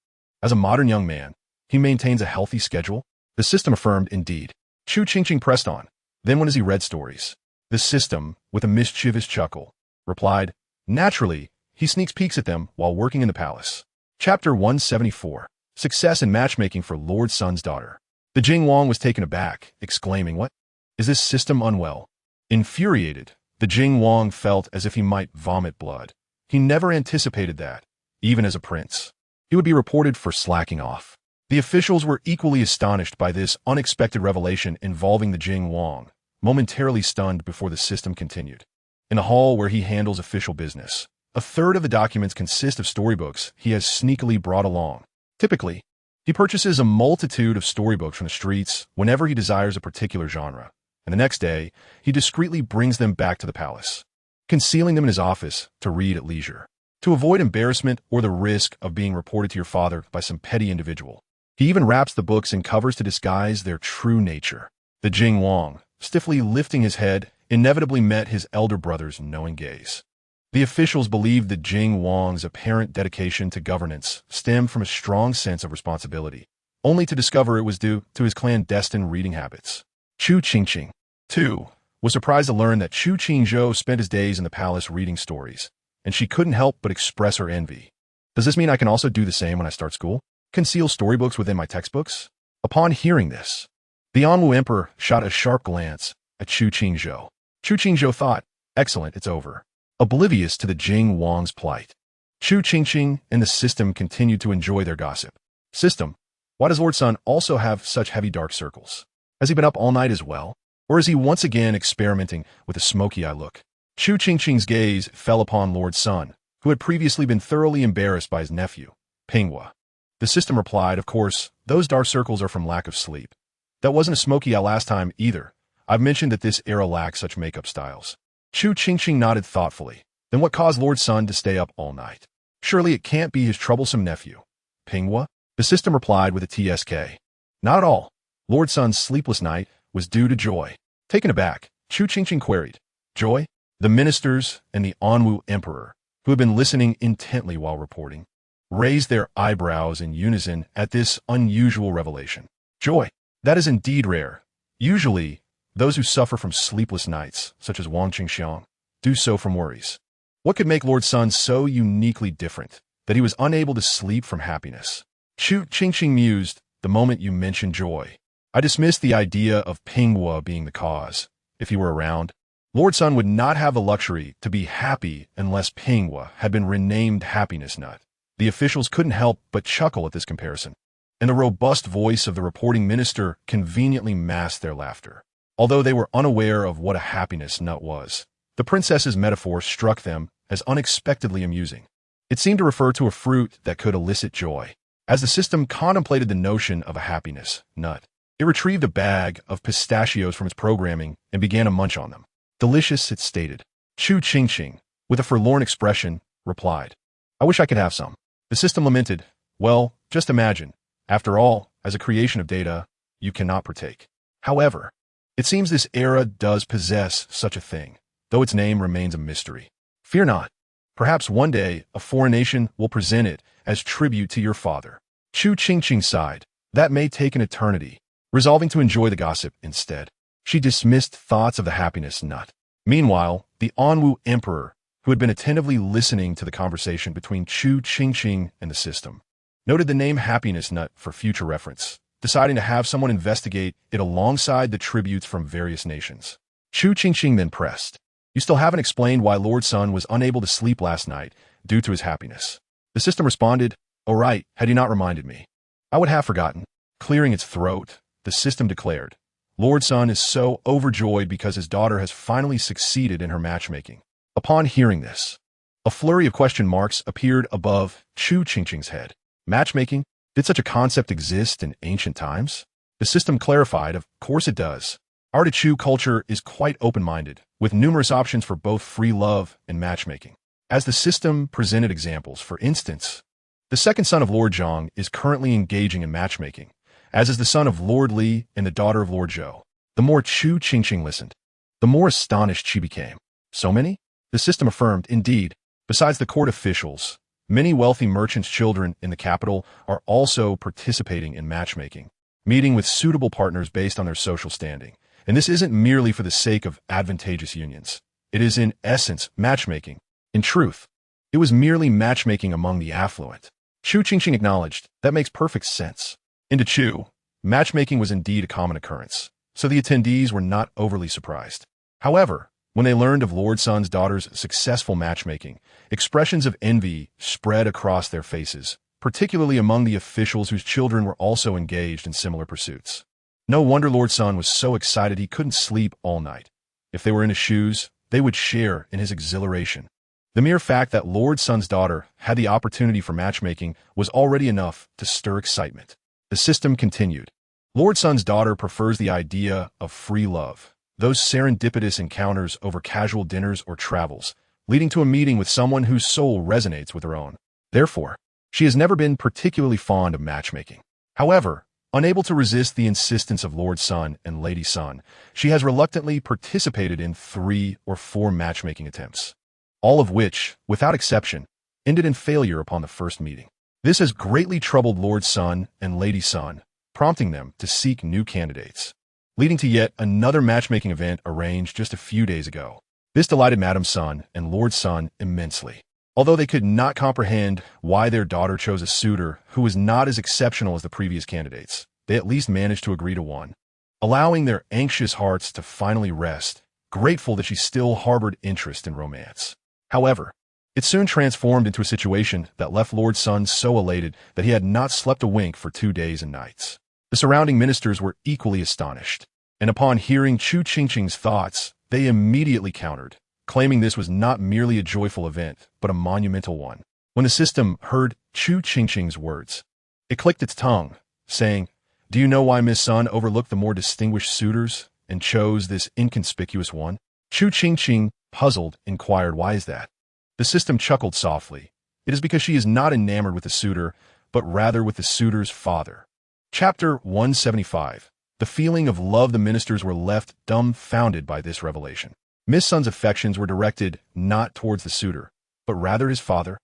As a modern young man, he maintains a healthy schedule. The system affirmed, indeed. Chu Qingqing pressed on. Then when has he read stories? The system, with a mischievous chuckle, replied, naturally, he sneaks peeks at them while working in the palace. Chapter 174. Success in matchmaking for Lord Sun's daughter. The Jing Wang was taken aback, exclaiming, what? Is this system unwell? Infuriated, the Jing Wang felt as if he might vomit blood. He never anticipated that, even as a prince, he would be reported for slacking off. The officials were equally astonished by this unexpected revelation involving the Jing Wang, momentarily stunned before the system continued. In the hall where he handles official business, a third of the documents consist of storybooks he has sneakily brought along. Typically, he purchases a multitude of storybooks from the streets whenever he desires a particular genre, and the next day, he discreetly brings them back to the palace, concealing them in his office to read at leisure. To avoid embarrassment or the risk of being reported to your father by some petty individual, he even wraps the books in covers to disguise their true nature. The Jing Wang, stiffly lifting his head, inevitably met his elder brother's knowing gaze. The officials believed that Jing Wang's apparent dedication to governance stemmed from a strong sense of responsibility, only to discover it was due to his clandestine reading habits. Chu Qingqing, too, was surprised to learn that Chu Qingzhou spent his days in the palace reading stories, and she couldn't help but express her envy. Does this mean I can also do the same when I start school? Conceal storybooks within my textbooks? Upon hearing this, the Anwu emperor shot a sharp glance at Chu Qingzhou. Chu Qingzhou thought, excellent, it's over. Oblivious to the Jing Wang's plight, Chu Qingqing and the system continued to enjoy their gossip. System, why does Lord Sun also have such heavy dark circles? Has he been up all night as well? Or is he once again experimenting with a smoky eye look? Chu Qingqing's gaze fell upon Lord Sun, who had previously been thoroughly embarrassed by his nephew, Pinghua. The system replied, of course, those dark circles are from lack of sleep. That wasn't a smoky eye last time either. I've mentioned that this era lacks such makeup styles. Chu Qingqing nodded thoughtfully. Then what caused Lord Sun to stay up all night? Surely it can't be his troublesome nephew. Pinghua? The system replied with a TSK. Not at all. Lord Sun's sleepless night was due to joy. Taken aback, Chu Qingqing queried. Joy? The ministers and the Anwu emperor, who had been listening intently while reporting, raised their eyebrows in unison at this unusual revelation. Joy. That is indeed rare. Usually, those who suffer from sleepless nights, such as Wang Qingxiang, do so from worries. What could make Lord Sun so uniquely different that he was unable to sleep from happiness? Chu Qingqing mused, the moment you mentioned joy. I dismissed the idea of Pinghua being the cause. If he were around, Lord Sun would not have the luxury to be happy unless Pinghua had been renamed Happiness Nut. The officials couldn't help but chuckle at this comparison, and the robust voice of the reporting minister conveniently masked their laughter. Although they were unaware of what a happiness nut was, the princess's metaphor struck them as unexpectedly amusing. It seemed to refer to a fruit that could elicit joy. As the system contemplated the notion of a happiness nut, it retrieved a bag of pistachios from its programming and began to munch on them. Delicious, it stated. Chu Qingqing, with a forlorn expression, replied, I wish I could have some. The system lamented, well, just imagine. After all, as a creation of data, you cannot partake. However, it seems this era does possess such a thing, though its name remains a mystery. Fear not. Perhaps one day a foreign nation will present it as tribute to your father. Chu Qingqing sighed. That may take an eternity. Resolving to enjoy the gossip instead, she dismissed thoughts of the happiness nut. Meanwhile, the Anwu emperor, who had been attentively listening to the conversation between Chu Qingqing and the system, noted the name happiness nut for future reference, deciding to have someone investigate it alongside the tributes from various nations. Chu Qingqing then pressed, You still haven't explained why Lord Sun was unable to sleep last night due to his happiness. The system responded, Oh right, had you not reminded me. I would have forgotten. Clearing its throat, the system declared, Lord Sun is so overjoyed because his daughter has finally succeeded in her matchmaking. Upon hearing this, a flurry of question marks appeared above Chu Qingqing's head. Matchmaking? Did such a concept exist in ancient times? The system clarified, of course it does. Our Chu culture is quite open-minded, with numerous options for both free love and matchmaking. As the system presented examples, for instance, the second son of Lord Zhang is currently engaging in matchmaking, as is the son of Lord Li and the daughter of Lord Zhou. The more Chu Qingqing listened, the more astonished she became. So many? The system affirmed, indeed, besides the court officials, many wealthy merchants' children in the capital are also participating in matchmaking, meeting with suitable partners based on their social standing. And this isn't merely for the sake of advantageous unions. It is in essence matchmaking. In truth, it was merely matchmaking among the affluent. Chu Qingqing acknowledged, that makes perfect sense. Into Chu, matchmaking was indeed a common occurrence, so the attendees were not overly surprised. However, when they learned of Lord Sun's daughter's successful matchmaking, expressions of envy spread across their faces, particularly among the officials whose children were also engaged in similar pursuits. No wonder Lord Sun was so excited he couldn't sleep all night. If they were in his shoes, they would share in his exhilaration. The mere fact that Lord Sun's daughter had the opportunity for matchmaking was already enough to stir excitement. The system continued. Lord Sun's daughter prefers the idea of free love, those serendipitous encounters over casual dinners or travels, leading to a meeting with someone whose soul resonates with her own. Therefore, she has never been particularly fond of matchmaking. However, unable to resist the insistence of Lord Sun and Lady Sun, she has reluctantly participated in 3 or 4 matchmaking attempts, all of which, without exception, ended in failure upon the first meeting. This has greatly troubled Lord Sun and Lady Sun, prompting them to seek new candidates, leading to yet another matchmaking event arranged just a few days ago. This delighted Madame Sun and Lord Sun immensely. Although they could not comprehend why their daughter chose a suitor who was not as exceptional as the previous candidates, they at least managed to agree to one, allowing their anxious hearts to finally rest, grateful that she still harbored interest in romance. However, it soon transformed into a situation that left Lord Sun so elated that he had not slept a wink for 2 days and nights. The surrounding ministers were equally astonished, and upon hearing Chu Qingqing's thoughts, they immediately countered, claiming this was not merely a joyful event, but a monumental one. When the system heard Chu Qingqing's words, it clicked its tongue, saying, Do you know why Miss Sun overlooked the more distinguished suitors and chose this inconspicuous one? Chu Qingqing, puzzled, inquired, "Why is that?" The system chuckled softly. "It is because she is not enamored with the suitor, but rather with the suitor's father." Chapter 175. The feeling of love. The ministers were left dumbfounded by this revelation. Miss Sun's affections were directed not towards the suitor, but rather his father.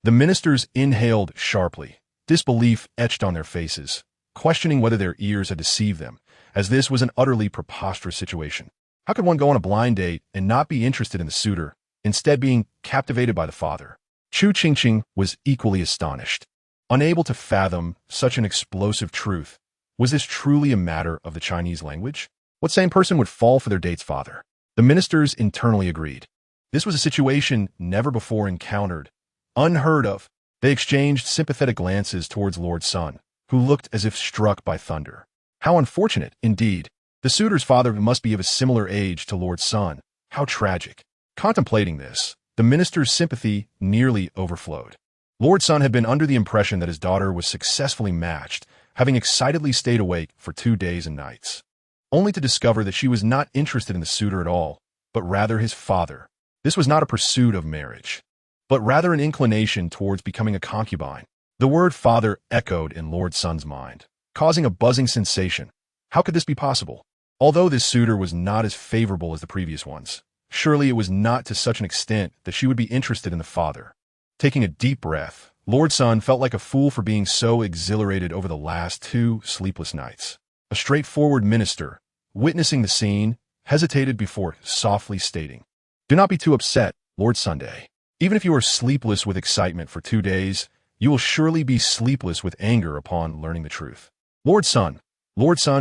The ministers inhaled sharply, disbelief etched on their faces, questioning whether their ears had deceived them, as this was an utterly preposterous situation. How could one go on a blind date and not be interested in the suitor, instead being captivated by the father? Chu Qingqing was equally astonished. Unable to fathom such an explosive truth, was this truly a matter of the Chinese language? What sane person would fall for their date's father? The ministers internally agreed. This was a situation never before encountered, unheard of. They exchanged sympathetic glances towards Lord Sun, who looked as if struck by thunder. How unfortunate, indeed. The suitor's father must be of a similar age to Lord Sun. How tragic. Contemplating this, the minister's sympathy nearly overflowed. Lord Sun had been under the impression that his daughter was successfully matched, having excitedly stayed awake for 2 days and nights, only to discover that she was not interested in the suitor at all, but rather his father. This was not a pursuit of marriage, but rather an inclination towards becoming a concubine. The word father echoed in Lord Sun's mind, causing a buzzing sensation. How could this be possible? Although this suitor was not as favorable as the previous ones, surely it was not to such an extent that she would be interested in the father. Taking a deep breath, Lord Sun felt like a fool for being so exhilarated over the last 2 sleepless nights. A straightforward minister, witnessing the scene, hesitated before softly stating, "Do not be too upset, Lord Sunday. Even if you are sleepless with excitement for 2 days, you will surely be sleepless with anger upon learning the truth." Lord Sun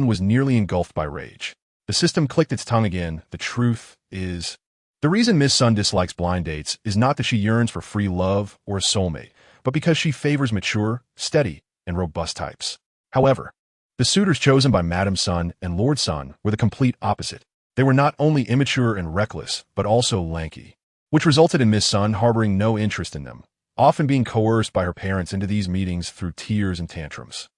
was nearly engulfed by rage. The system clicked its tongue again. The truth is, the reason Miss Sun dislikes blind dates is not that she yearns for free love or a soulmate, but because she favors mature, steady, and robust types. However, the suitors chosen by Madame Sun and Lord Sun were the complete opposite. They were not only immature and reckless, but also lanky, which resulted in Miss Sun harboring no interest in them, often being coerced by her parents into these meetings through tears and tantrums.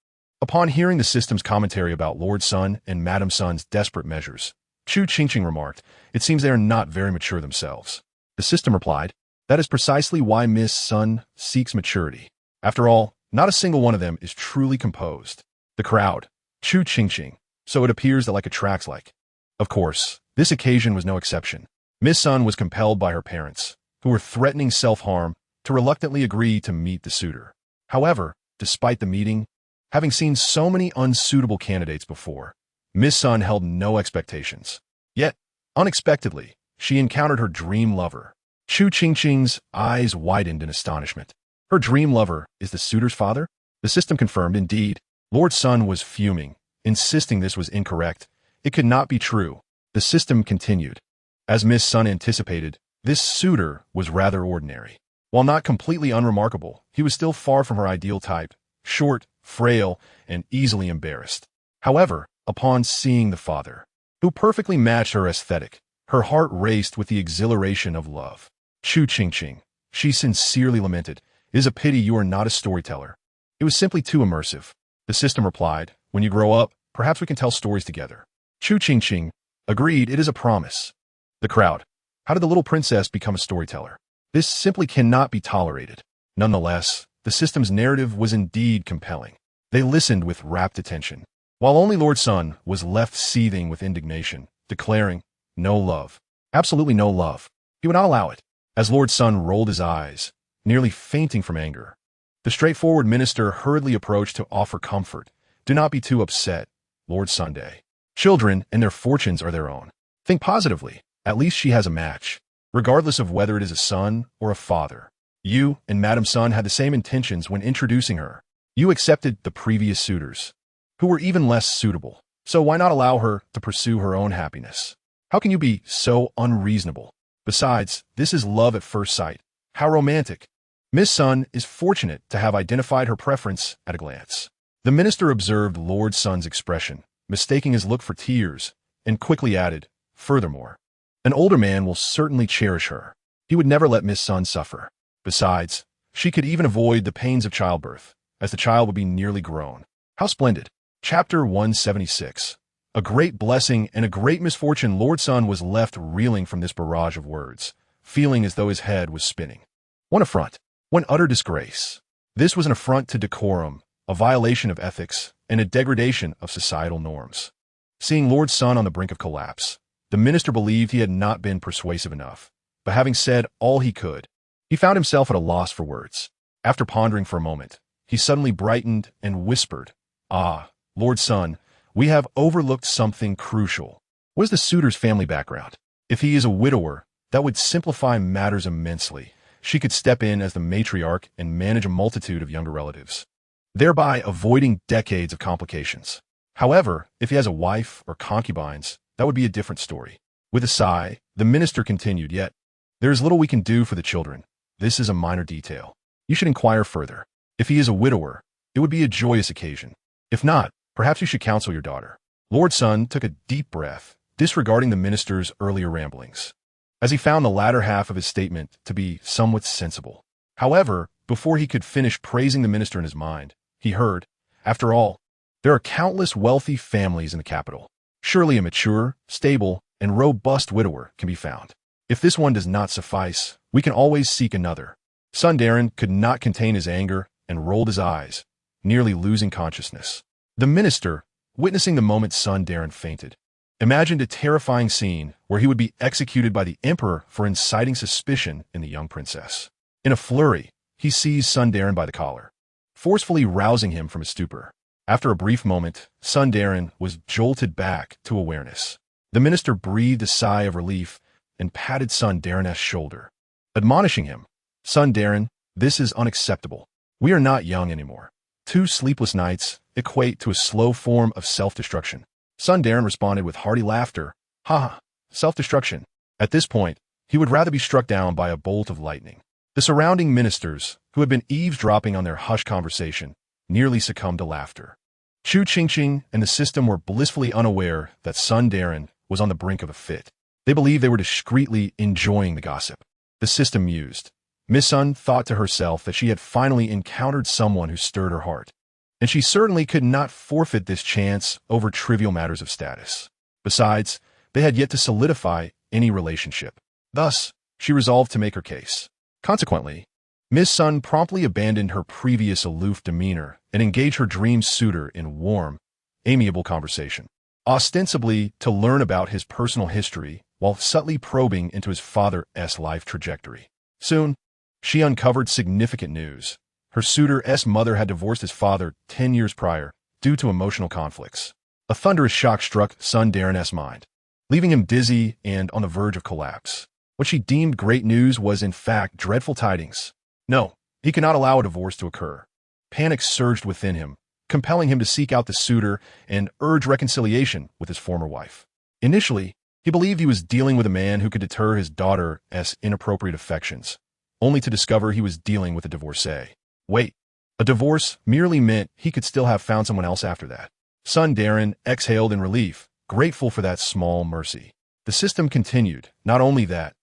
Upon hearing the system's commentary about Lord Sun and Madame Sun's desperate measures, Chu Qingqing remarked, "It seems they are not very mature themselves." The system replied, "That is precisely why Miss Sun seeks maturity. After all, not a single one of them is truly composed." The crowd, Chu Qingqing, so it appears that like attracts like. Of course, this occasion was no exception. Miss Sun was compelled by her parents, who were threatening self-harm, to reluctantly agree to meet the suitor. However, despite the meeting, having seen so many unsuitable candidates before, Miss Sun held no expectations. Yet, unexpectedly, she encountered her dream lover. Chu Qingqing's eyes widened in astonishment. Her dream lover is the suitor's father? The system confirmed, indeed. Lord Sun was fuming, insisting this was incorrect. It could not be true. The system continued. As Miss Sun anticipated, this suitor was rather ordinary. While not completely unremarkable, he was still far from her ideal type, short, frail, and easily embarrassed. However, upon seeing the father, who perfectly matched her aesthetic, her heart raced with the exhilaration of love. "Chu Qingqing," she sincerely lamented, "it is a pity you are not a storyteller. It was simply too immersive." The system replied, "When you grow up, perhaps we can tell stories together." Chu Qingqing agreed, "It is a promise." The crowd, "How did the little princess become a storyteller? This simply cannot be tolerated." Nonetheless, the system's narrative was indeed compelling. They listened with rapt attention, while only Lord Sun was left seething with indignation, declaring, "No love. Absolutely no love. He would not allow it." As Lord Sun rolled his eyes, nearly fainting from anger, the straightforward minister hurriedly approached to offer comfort. "Do not be too upset, Lord Sunday. Children and their fortunes are their own. Think positively. At least she has a match, regardless of whether it is a son or a father. You and Madame Sun had the same intentions when introducing her. You accepted the previous suitors, who were even less suitable. So why not allow her to pursue her own happiness? How can you be so unreasonable? Besides, this is love at first sight. How romantic." Miss Sun is fortunate to have identified her preference at a glance. The minister observed Lord Sun's expression, mistaking his look for tears, and quickly added, "Furthermore, an older man will certainly cherish her. He would never let Miss Sun suffer. Besides, she could even avoid the pains of childbirth, as the child would be nearly grown." How splendid. Chapter 176. A great blessing and a great misfortune. Lord Sun was left reeling from this barrage of words, feeling as though his head was spinning. One affront, one utter disgrace. This was an affront to decorum, a violation of ethics, and a degradation of societal norms. Seeing Lord Sun on the brink of collapse, the minister believed he had not been persuasive enough, but having said all he could, he found himself at a loss for words. After pondering for a moment, he suddenly brightened and whispered, "Ah, Lord Sun, we have overlooked something crucial. What is the suitor's family background? If he is a widower, that would simplify matters immensely. She could step in as the matriarch and manage a multitude of younger relatives, thereby avoiding decades of complications. However, if he has a wife or concubines, that would be a different story." With a sigh, the minister continued, "Yet, there is little we can do for the children. This is a minor detail. You should inquire further. If he is a widower, it would be a joyous occasion. If not, perhaps you should counsel your daughter." Lord Sun took a deep breath, disregarding the minister's earlier ramblings, as he found the latter half of his statement to be somewhat sensible. However, before he could finish praising the minister in his mind, he heard, "After all, there are countless wealthy families in the capital. Surely a mature, stable, and robust widower can be found. If this one does not suffice, we can always seek another." Tyrant could not contain his anger and rolled his eyes, nearly losing consciousness. The minister, witnessing the moment Tyrant fainted, imagined a terrifying scene where he would be executed by the emperor for inciting suspicion in the young princess. In a flurry, he seized Tyrant by the collar, forcefully rousing him from his stupor. After a brief moment, Tyrant was jolted back to awareness. The minister breathed a sigh of relief and patted Tyrant's shoulder, admonishing him, "Tyrant, this is unacceptable. We are not young anymore. 2 sleepless nights equate to a slow form of self-destruction." Tyrant responded with hearty laughter, "Ha ha, self-destruction." At this point, he would rather be struck down by a bolt of lightning. The surrounding ministers, who had been eavesdropping on their hushed conversation, nearly succumbed to laughter. Chu Qingqing and the system were blissfully unaware that Tyrant was on the brink of a fit. They believed they were discreetly enjoying the gossip. The system mused. Miss Sun thought to herself that she had finally encountered someone who stirred her heart, and she certainly could not forfeit this chance over trivial matters of status. Besides, they had yet to solidify any relationship. Thus, she resolved to make her case. Consequently, Miss Sun promptly abandoned her previous aloof demeanor and engaged her dream suitor in warm, amiable conversation, ostensibly to learn about his personal history while subtly probing into his father's life trajectory. Soon, she uncovered significant news. Her suitor's mother had divorced his father 10 years prior due to emotional conflicts. A thunderous shock struck Tyrant's mind, leaving him dizzy and on the verge of collapse. What she deemed great news was in fact dreadful tidings. No, he could not allow a divorce to occur. Panic surged within him, compelling him to seek out the suitor and urge reconciliation with his former wife. Initially, he believed he was dealing with a man who could deter his daughter's inappropriate affections, only to discover he was dealing with a divorcee. Wait, a divorce merely meant he could still have found someone else after that. Tyrant exhaled in relief, grateful for that small mercy. The system continued, not only that,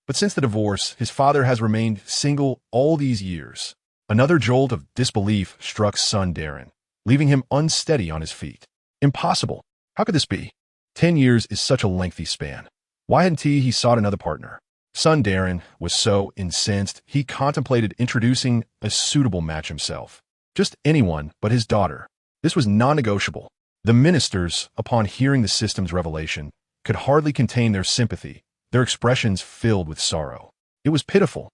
but since the divorce, his father has remained single all these years. Another jolt of disbelief struck Tyrant, leaving him unsteady on his feet. Impossible. How could this be? 10 years is such a lengthy span. Why hadn't he sought another partner? Tyrant was so incensed he contemplated introducing a suitable match himself. Just anyone but his daughter. This was non-negotiable. The ministers, upon hearing the system's revelation, could hardly contain their sympathy, their expressions filled with sorrow. It was pitiful.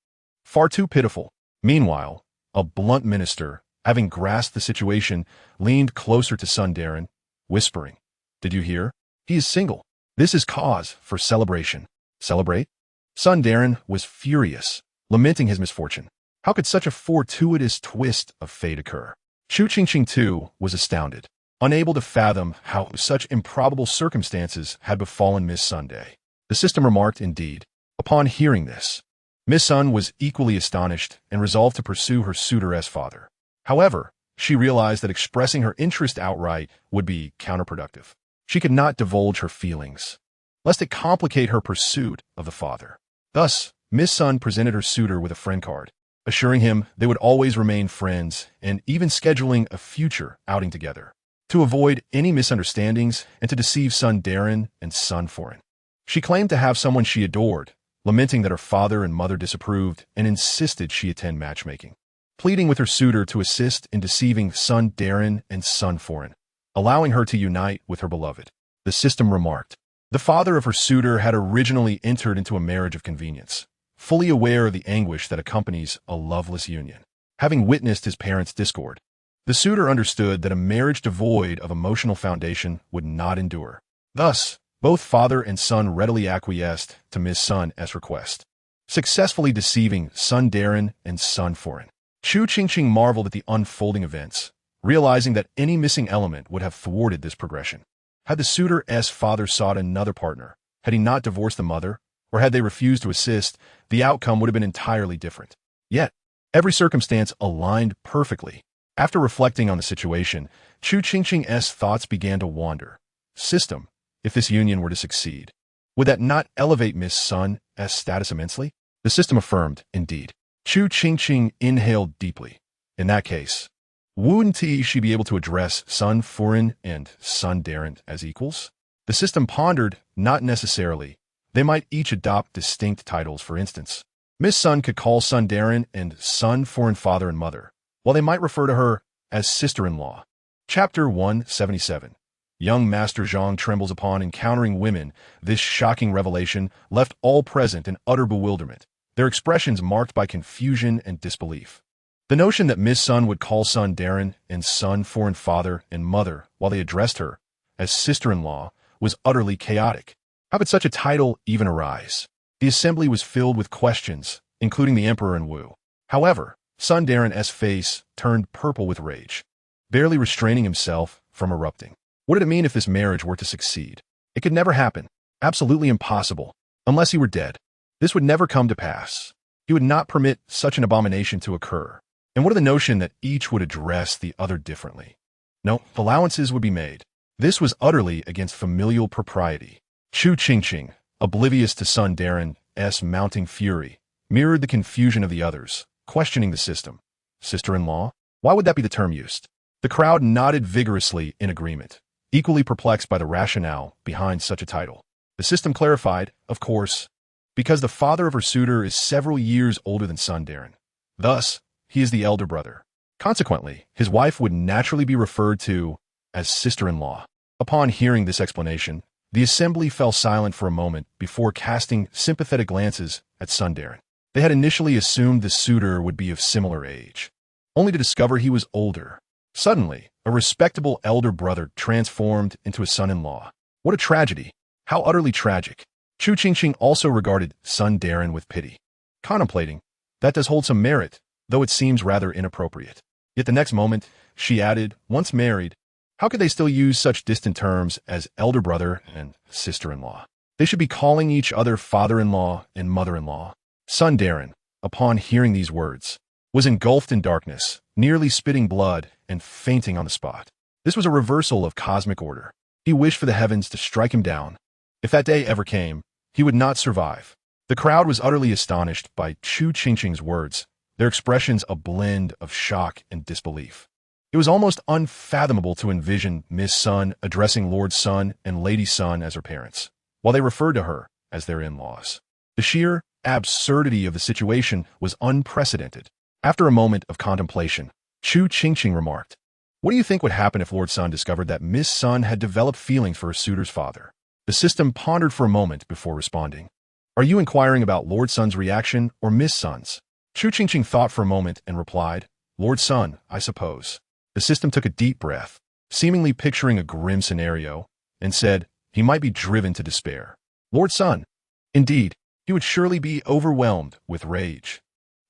Far too pitiful. Meanwhile, a blunt minister, having grasped the situation, leaned closer to Tyrant, whispering, "Did you hear? He is single. This is cause for celebration." Celebrate? Tyrant was furious, lamenting his misfortune. How could such a fortuitous twist of fate occur? Chu Qingqing too was astounded, unable to fathom how such improbable circumstances had befallen Miss Sunday. The system remarked, indeed. Upon hearing this, Miss Sun was equally astonished and resolved to pursue her suitor's father. However, she realized that expressing her interest outright would be counterproductive. She could not divulge her feelings, lest it complicate her pursuit of the father. Thus, Miss Sun presented her suitor with a friend card, assuring him they would always remain friends and even scheduling a future outing together. to avoid any misunderstandings and to deceive son Darren and son Foreign. She claimed to have someone she adored, lamenting that her father and mother disapproved and insisted she attend matchmaking, pleading with her suitor to assist in deceiving son Darren and son Foreign, allowing her to unite with her beloved. The system remarked. The father of her suitor had originally entered into a marriage of convenience, fully aware of the anguish that accompanies a loveless union. Having witnessed his parents' discord, the suitor understood that a marriage devoid of emotional foundation would not endure. Thus, both father and son readily acquiesced to Miss Sun's request, successfully deceiving son Darren and son Foreign. Chu Qingqing marveled at the unfolding events, realizing that any missing element would have thwarted this progression. Had the suitor's father sought another partner, had he not divorced the mother, or had they refused to assist, the outcome would have been entirely different. Yet, every circumstance aligned perfectly. After reflecting on the situation, Chu Qingqing's thoughts began to wander. System, if this union were to succeed, would that not elevate Miss Sun's status immensely? The system affirmed, indeed. Chu Qingqing inhaled deeply. In that case, wouldn't she be able to address son Foreign and son Darren as equals? The system pondered, not necessarily. They might each adopt distinct titles, for instance. Miss Sun could call son Darren and son Foreign father and mother, while they might refer to her as sister-in-law. Chapter 177. Young Master Zhang trembles upon encountering women. This shocking revelation left all present in utter bewilderment, their expressions marked by confusion and disbelief. The notion that Miss Sun would call son Darren and son Foreign father and mother while they addressed her as sister-in-law was utterly chaotic. How could such a title even arise? The assembly was filled with questions, including the emperor and Wu. However, son Darren's face turned purple with rage, barely restraining himself from erupting. What did it mean if this marriage were to succeed? It could never happen. Absolutely impossible. Unless he were dead. This would never come to pass. He would not permit such an abomination to occur. And what of the notion that each would address the other differently? No, allowances would be made. This was utterly against familial propriety. Chu Qingqing, oblivious to son Darren's mounting fury, mirrored the confusion of the others, questioning the system. Sister-in-law? Why would that be the term used? The crowd nodded vigorously in agreement, equally perplexed by the rationale behind such a title. The system clarified, of course, because the father of her suitor is several years older than son Darren. Thus, he is the elder brother. Consequently, his wife would naturally be referred to as sister-in-law. Upon hearing this explanation, the assembly fell silent for a moment before casting sympathetic glances at son Darren. They had initially assumed the suitor would be of similar age, only to discover he was older. Suddenly, a respectable elder brother transformed into a son-in-law. What a tragedy! How utterly tragic! Chu Qingqing also regarded son Darren with pity, contemplating, that does hold some merit, though it seems rather inappropriate. Yet the next moment, she added, once married, how could they still use such distant terms as elder brother and sister-in-law? They should be calling each other father-in-law and mother-in-law. Son Darren, upon hearing these words, was engulfed in darkness, nearly spitting blood and fainting on the spot. This was a reversal of cosmic order. He wished for the heavens to strike him down. If that day ever came, he would not survive. The crowd was utterly astonished by Chu Qingqing's words, their expressions a blend of shock and disbelief. It was almost unfathomable to envision Miss Sun addressing Lord Sun and Lady Sun as her parents, while they referred to her as their in-laws. The sheer absurdity of the situation was unprecedented. After a moment of contemplation, Chu Qingqing remarked, what do you think would happen if Lord Sun discovered that Miss Sun had developed feelings for her suitor's father? The system pondered for a moment before responding. Are you inquiring about Lord Sun's reaction or Miss Sun's? Chu Qingqing thought for a moment and replied, Lord Sun, I suppose. The system took a deep breath, seemingly picturing a grim scenario, and said he might be driven to despair. Lord Sun. Indeed, he would surely be overwhelmed with rage.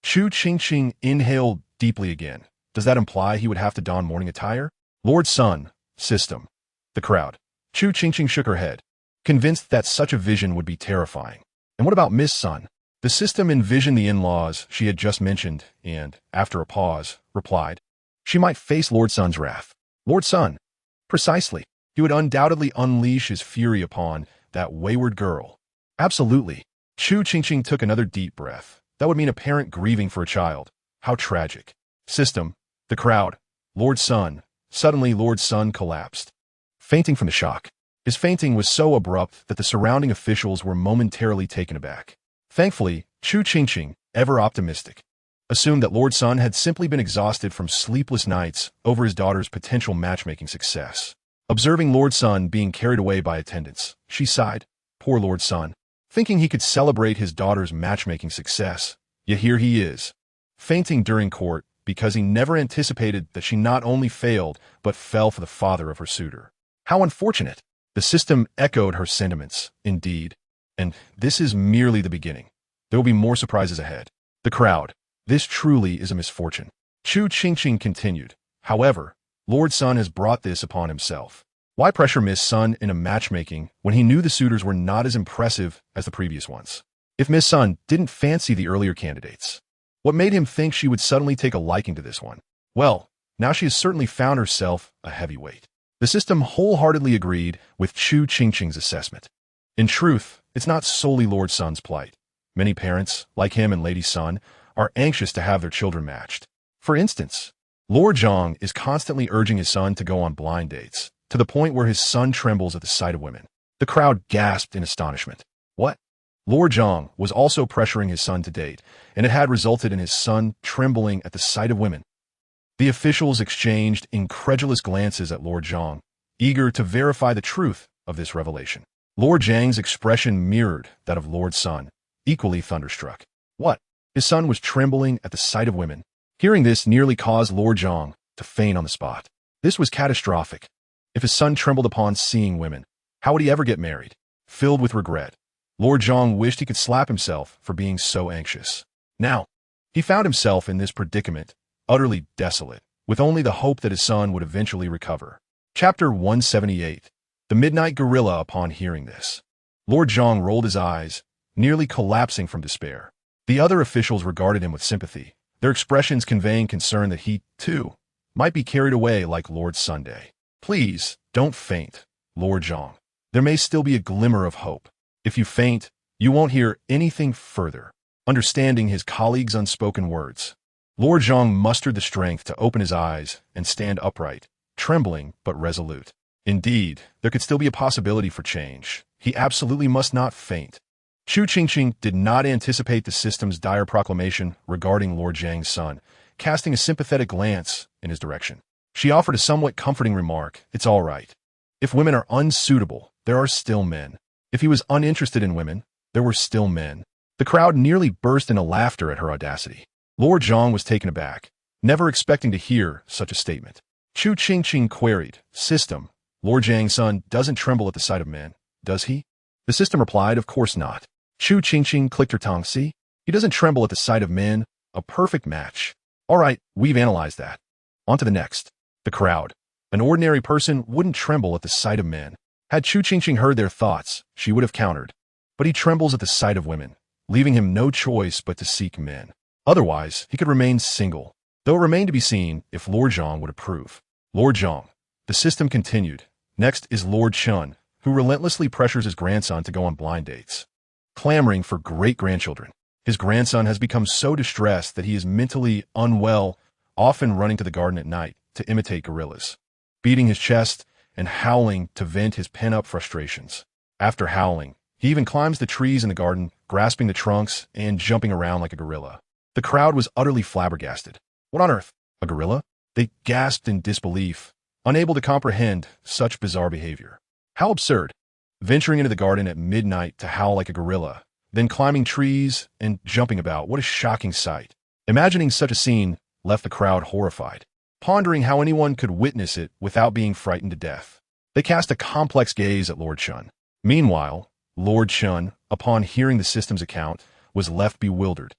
Chu Qingqing inhaled deeply again. Does that imply he would have to don mourning attire? Lord Sun. System. The crowd. Chu Qingqing shook her head, convinced that such a vision would be terrifying. And what about Miss Sun? The system envisioned the in-laws she had just mentioned and, after a pause, replied, she might face Lord Sun's wrath. Lord Sun. Precisely. He would undoubtedly unleash his fury upon that wayward girl. Absolutely. Chu Qingqing took another deep breath. That would mean a parent grieving for a child. How tragic. System. The crowd. Lord Sun. Suddenly, Lord Sun collapsed, fainting from the shock. His fainting was so abrupt that the surrounding officials were momentarily taken aback. Thankfully, Chu Qingqing, ever optimistic, assumed that Lord Sun had simply been exhausted from sleepless nights over his daughter's potential matchmaking success. Observing Lord Sun being carried away by attendants, she sighed. Poor Lord Sun. Thinking he could celebrate his daughter's matchmaking success, yet here he is, fainting during court because he never anticipated that she not only failed but fell for the father of her suitor. How unfortunate! The system echoed her sentiments, indeed, and this is merely the beginning. There will be more surprises ahead. The crowd. This truly is a misfortune. Chu Qingqing continued. However, Lord Sun has brought this upon himself. Why pressure Miss Sun into matchmaking when he knew the suitors were not as impressive as the previous ones? If Miss Sun didn't fancy the earlier candidates, what made him think she would suddenly take a liking to this one? Well, now she has certainly found herself a heavyweight. The system wholeheartedly agreed with Chu Qingqing's assessment. In truth, it's not solely Lord Sun's plight. Many parents, like him and Lady Sun, are anxious to have their children matched. For instance, Lord Zhang is constantly urging his son to go on blind dates, to the point where his son trembles at the sight of women. The crowd gasped in astonishment. What? Lord Zhang was also pressuring his son to date, and it had resulted in his son trembling at the sight of women. The officials exchanged incredulous glances at Lord Zhang, eager to verify the truth of this revelation. Lord Zhang's expression mirrored that of Lord Sun, equally thunderstruck. What? His son was trembling at the sight of women. Hearing this nearly caused Lord Zhang to faint on the spot. This was catastrophic. If his son trembled upon seeing women, how would he ever get married? Filled with regret, Lord Zhang wished he could slap himself for being so anxious. Now, he found himself in this predicament, utterly desolate, with only the hope that his son would eventually recover. Chapter 178. The Midnight Gorilla. Upon hearing this, Lord Zhang rolled his eyes, nearly collapsing from despair. The other officials regarded him with sympathy, their expressions conveying concern that he, too, might be carried away like Lord Sunday. Please, don't faint, Lord Zhang. There may still be a glimmer of hope. If you faint, you won't hear anything further. Understanding his colleague's unspoken words, Lord Zhang mustered the strength to open his eyes and stand upright, trembling but resolute. Indeed, there could still be a possibility for change. He absolutely must not faint. Chu Qingqing did not anticipate the system's dire proclamation regarding Lord Zhang's son, casting a sympathetic glance in his direction. She offered a somewhat comforting remark. It's all right. If women are unsuitable, there are still men. If he was uninterested in women, there were still men. The crowd nearly burst into laughter at her audacity. Lord Zhang was taken aback, never expecting to hear such a statement. Chu Qingqing queried, System, Lord Zhang's son doesn't tremble at the sight of men, does he? The system replied, Of course not. Chu Qingqing clicked her tongue. See? He doesn't tremble at the sight of men. A perfect match. All right, we've analyzed that. On to the next. The crowd. An ordinary person wouldn't tremble at the sight of men. Had Chu Qingqing heard their thoughts, she would have countered. But he trembles at the sight of women, leaving him no choice but to seek men. Otherwise, he could remain single, though it remained to be seen if Lord Zhang would approve. Lord Zhang. The system continued. Next is Lord Chun, who relentlessly pressures his grandson to go on blind dates, clamoring for great-grandchildren. His grandson has become so distressed that he is mentally unwell, often running to the garden at night to imitate gorillas, beating his chest and howling to vent his pent-up frustrations. After howling, he even climbs the trees in the garden, grasping the trunks and jumping around like a gorilla. The crowd was utterly flabbergasted. What on earth? A gorilla? They gasped in disbelief, unable to comprehend such bizarre behavior. How absurd. Venturing into the garden at midnight to howl like a gorilla, then climbing trees and jumping about. What a shocking sight. Imagining such a scene left the crowd horrified, pondering how anyone could witness it without being frightened to death. They cast a complex gaze at Lord Chun. Meanwhile, Lord Chun, upon hearing the system's account, was left bewildered.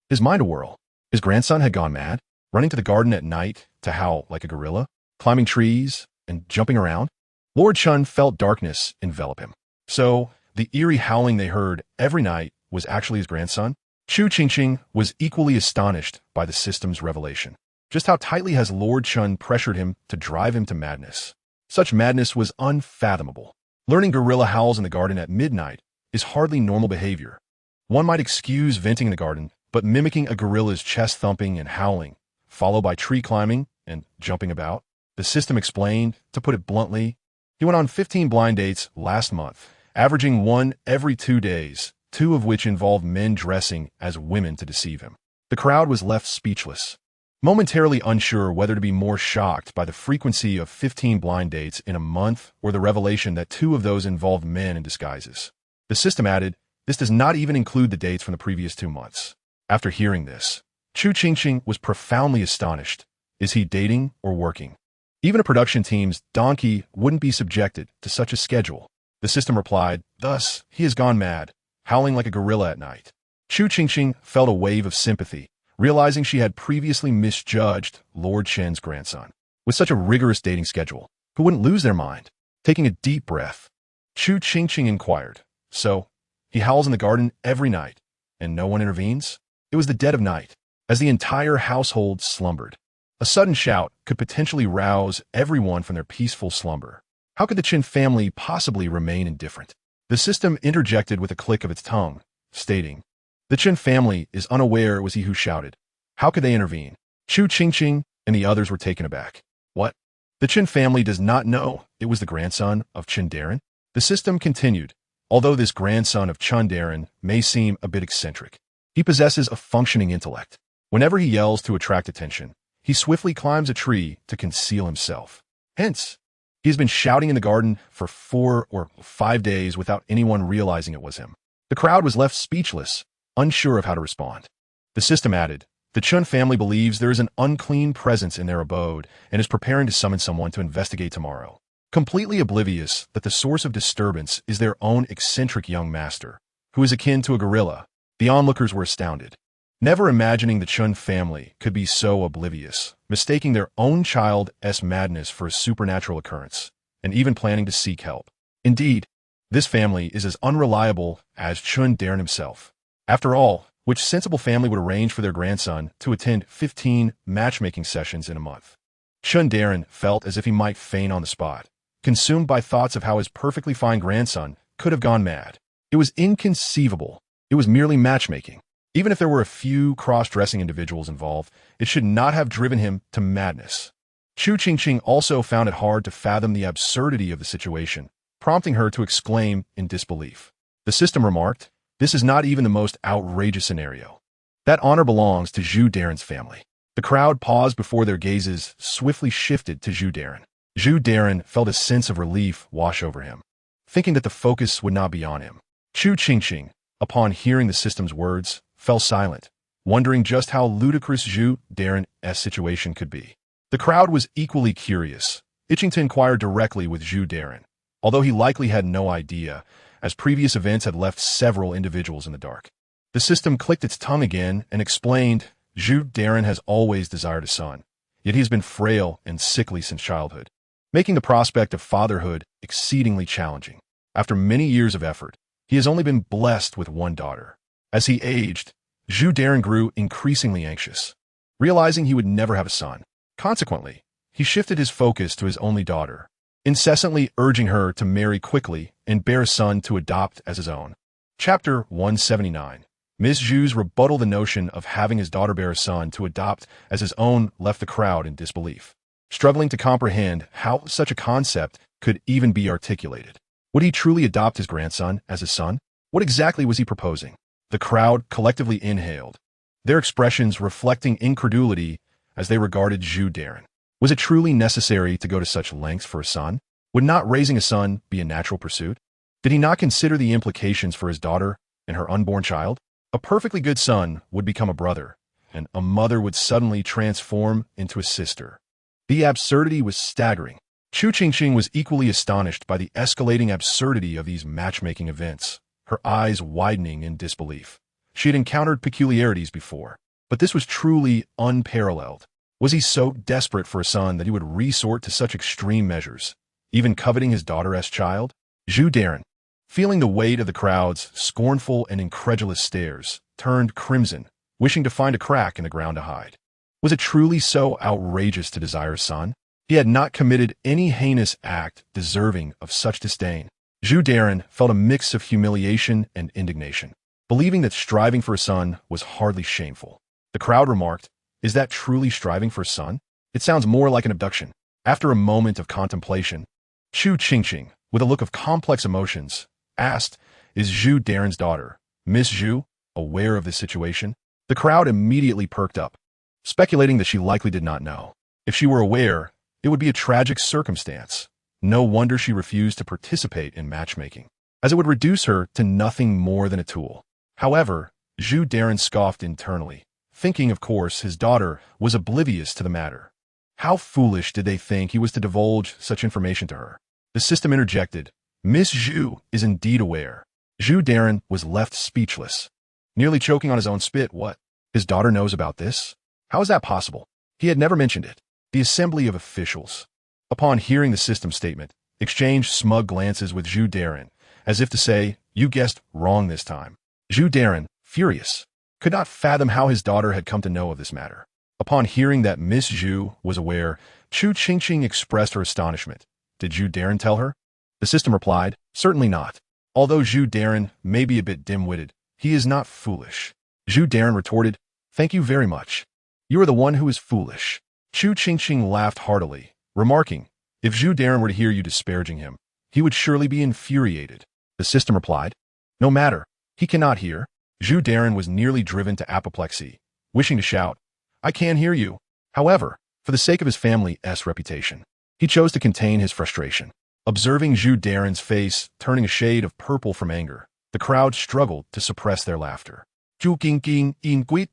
His mind a whirl. His grandson had gone mad, running to the garden at night to howl like a gorilla, climbing trees and jumping around. Lord Chun felt darkness envelop him. So, the eerie howling they heard every night was actually his grandson? Chu Qingqing was equally astonished by the system's revelation. Just how tightly has Lord Chun pressured him to drive him to madness? Such madness was unfathomable. Learning gorilla howls in the garden at midnight is hardly normal behavior. One might excuse venting in the garden, but mimicking a gorilla's chest thumping and howling, followed by tree climbing and jumping about, The system explained, to put it bluntly. He went on 15 blind dates last month, averaging one every 2 days, 2 of which involved men dressing as women to deceive him. The crowd was left speechless, momentarily unsure whether to be more shocked by the frequency of 15 blind dates in a month or the revelation that 2 of those involved men in disguises. The system added, this does not even include the dates from the previous 2 months. After hearing this, Chu Qingqing was profoundly astonished. Is he dating or working? Even a production team's donkey wouldn't be subjected to such a schedule. The system replied, thus, he has gone mad, howling like a gorilla at night. Chu Qingqing felt a wave of sympathy, realizing she had previously misjudged Lord Shen's grandson. With such a rigorous dating schedule, who wouldn't lose their mind? Taking a deep breath, Chu Qingqing inquired, so, he howls in the garden every night, and no one intervenes? It was the dead of night, as the entire household slumbered. A sudden shout could potentially rouse everyone from their peaceful slumber. How could the Qin family possibly remain indifferent? The system interjected with a click of its tongue, stating, the Qin family is unaware it was he who shouted. How could they intervene? Chu Qingqing and the others were taken aback. What? The Qin family does not know it was the grandson of Qin Daran? The system continued, although this grandson of Qin Daran may seem a bit eccentric. He possesses a functioning intellect. Whenever he yells to attract attention, he swiftly climbs a tree to conceal himself. Hence, he has been shouting in the garden for 4 or 5 days without anyone realizing it was him. The crowd was left speechless, unsure of how to respond. The system added, the Chun family believes there is an unclean presence in their abode and is preparing to summon someone to investigate tomorrow. Completely oblivious that the source of disturbance is their own eccentric young master, who is akin to a gorilla, the onlookers were astounded. Never imagining the Chun family could be so oblivious, mistaking their own child's madness for a supernatural occurrence, and even planning to seek help. Indeed, this family is as unreliable as Chun Daran himself. After all, which sensible family would arrange for their grandson to attend 15 matchmaking sessions in a month? Chun Daran felt as if he might faint on the spot, consumed by thoughts of how his perfectly fine grandson could have gone mad. It was inconceivable. It was merely matchmaking. Even if there were a few cross-dressing individuals involved, it should not have driven him to madness. Chu Qingqing also found it hard to fathom the absurdity of the situation, prompting her to exclaim in disbelief. The system remarked, this is not even the most outrageous scenario. That honor belongs to Zhu Daran's family. The crowd paused before their gazes swiftly shifted to Zhu Daran. Zhu Daran felt a sense of relief wash over him, thinking that the focus would not be on him. Chu Qingqing, upon hearing the system's words, fell silent, wondering just how ludicrous Zhu Daran's situation could be. The crowd was equally curious, itching to inquire directly with Zhu Daran, although he likely had no idea, as previous events had left several individuals in the dark. The system clicked its tongue again and explained, Zhu Daran has always desired a son, yet he has been frail and sickly since childhood, making the prospect of fatherhood exceedingly challenging. After many years of effort, he has only been blessed with one daughter. As he aged, Zhu Daran grew increasingly anxious, realizing he would never have a son. Consequently, he shifted his focus to his only daughter, incessantly urging her to marry quickly and bear a son to adopt as his own. Chapter 179. Ms. Zhu's rebuttal the notion of having his daughter bear a son to adopt as his own left the crowd in disbelief, struggling to comprehend how such a concept could even be articulated. Would he truly adopt his grandson as his son? What exactly was he proposing? The crowd collectively inhaled, their expressions reflecting incredulity as they regarded Zhu Daran. Was it truly necessary to go to such lengths for a son? Would not raising a son be a natural pursuit? Did he not consider the implications for his daughter and her unborn child? A perfectly good son would become a brother, and a mother would suddenly transform into a sister. The absurdity was staggering. Chu Qingqing was equally astonished by the escalating absurdity of these matchmaking events, her eyes widening in disbelief. She had encountered peculiarities before, but this was truly unparalleled. Was he so desperate for a son that he would resort to such extreme measures, even coveting his daughter's child? Zhu Daran, feeling the weight of the crowd's scornful and incredulous stares, turned crimson, wishing to find a crack in the ground to hide. Was it truly so outrageous to desire a son? He had not committed any heinous act deserving of such disdain. Zhu Daran felt a mix of humiliation and indignation, believing that striving for a son was hardly shameful. The crowd remarked, is that truly striving for a son? It sounds more like an abduction. After a moment of contemplation, Chu Qingqing, with a look of complex emotions, asked, "Is Zhu Darren's daughter, Miss Zhu, aware of this situation?" The crowd immediately perked up, speculating that she likely did not know. If she were aware, it would be a tragic circumstance. No wonder she refused to participate in matchmaking, as it would reduce her to nothing more than a tool. However, Zhu Darren scoffed internally, thinking, of course, his daughter was oblivious to the matter. How foolish did they think he was to divulge such information to her? The system interjected, "Miss Zhu is indeed aware." Zhu Darren was left speechless, nearly choking on his own spit. What? His daughter knows about this? How is that possible? He had never mentioned it. The assembly of officials, upon hearing the system statement, exchanged smug glances with Zhu Darren, as if to say, "You guessed wrong this time." Zhu Darren, furious, could not fathom how his daughter had come to know of this matter. Upon hearing that Miss Zhu was aware, Chu Qingqing expressed her astonishment. Did Zhu Darren tell her? The system replied, "Certainly not. Although Zhu Darren may be a bit dim-witted, he is not foolish." Zhu Darren retorted, "Thank you very much. You are the one who is foolish." Chu Qingqing laughed heartily, remarking, "If Zhu Darren were to hear you disparaging him, he would surely be infuriated." The system replied, "No matter. He cannot hear." Zhu Darren was nearly driven to apoplexy, wishing to shout, "I can hear you." However, for the sake of his family's reputation, he chose to contain his frustration. Observing Zhu Darren's face turning a shade of purple from anger, the crowd struggled to suppress their laughter. "Chu Qingqing inquit?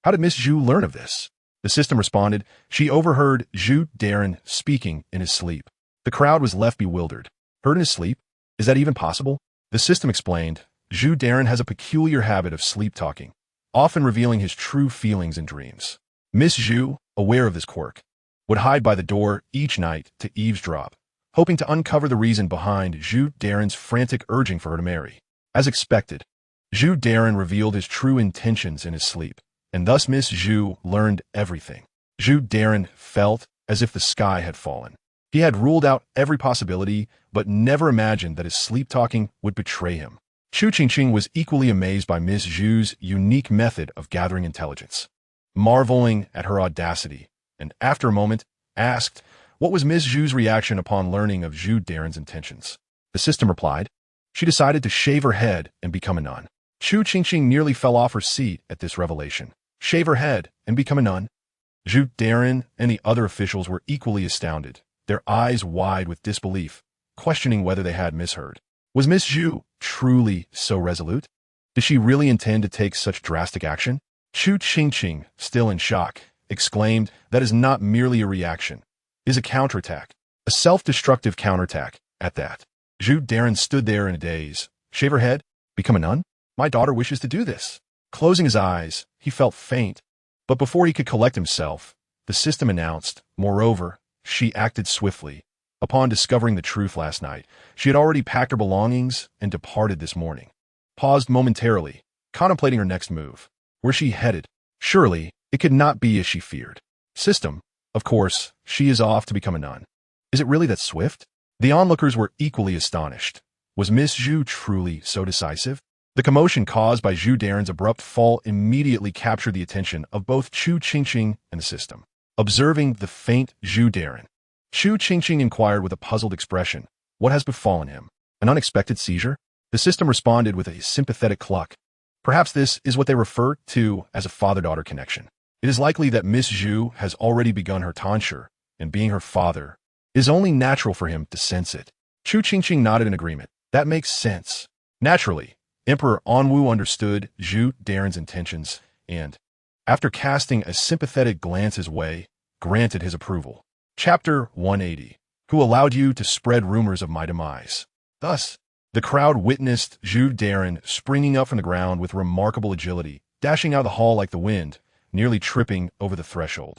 How did Miss Zhu learn of this?" The system responded, "She overheard Zhu Darren speaking in his sleep." The crowd was left bewildered. Heard in his sleep? Is that even possible? The system explained, Zhu Darren has a peculiar habit of sleep talking, often revealing his true feelings in dreams. Miss Zhu, aware of this quirk, would hide by the door each night to eavesdrop, hoping to uncover the reason behind Zhu Darren's frantic urging for her to marry. As expected, Zhu Darren revealed his true intentions in his sleep, and thus Miss Zhu learned everything. Zhu Darren felt as if the sky had fallen. He had ruled out every possibility, but never imagined that his sleep-talking would betray him. Chu Qingqing was equally amazed by Miss Zhu's unique method of gathering intelligence, marveling at her audacity, and after a moment, asked, what was Miss Zhu's reaction upon learning of Zhu Darren's intentions? The system replied, she decided to shave her head and become a nun. Chu Qingqing nearly fell off her seat at this revelation. Shave her head and become a nun? Zhu Darren and the other officials were equally astounded, their eyes wide with disbelief, questioning whether they had misheard. Was Miss Zhu truly so resolute? Did she really intend to take such drastic action? Chu Qingqing, still in shock, exclaimed, that is not merely a reaction. It is a counterattack. A self-destructive counterattack, at that. Zhu Darren stood there in a daze. Shave her head? Become a nun? My daughter wishes to do this. Closing his eyes, he felt faint. But before he could collect himself, the system announced, moreover, she acted swiftly. Upon discovering the truth last night, she had already packed her belongings and departed this morning. Paused momentarily, contemplating her next move. Where she headed? Surely, it could not be as she feared. System, of course, she is off to become a nun. Is it really that swift? The onlookers were equally astonished. Was Miss Zhu truly so decisive? The commotion caused by Zhu Darren's abrupt fall immediately captured the attention of both Chu Qingqing and the system. Observing the faint Zhu Darren, Chu Qingqing inquired with a puzzled expression, what has befallen him? An unexpected seizure? The system responded with a sympathetic cluck. Perhaps this is what they refer to as a father-daughter connection. It is likely that Miss Zhu has already begun her tonsure, and being her father, it is only natural for him to sense it. Chu Qingqing nodded in agreement. That makes sense. Naturally, Emperor Anwu understood Zhu Darren's intentions and, after casting a sympathetic glance his way, granted his approval. Chapter 180. Who allowed you to spread rumors of my demise? Thus, the crowd witnessed Zhu Darren springing up from the ground with remarkable agility, dashing out of the hall like the wind, nearly tripping over the threshold.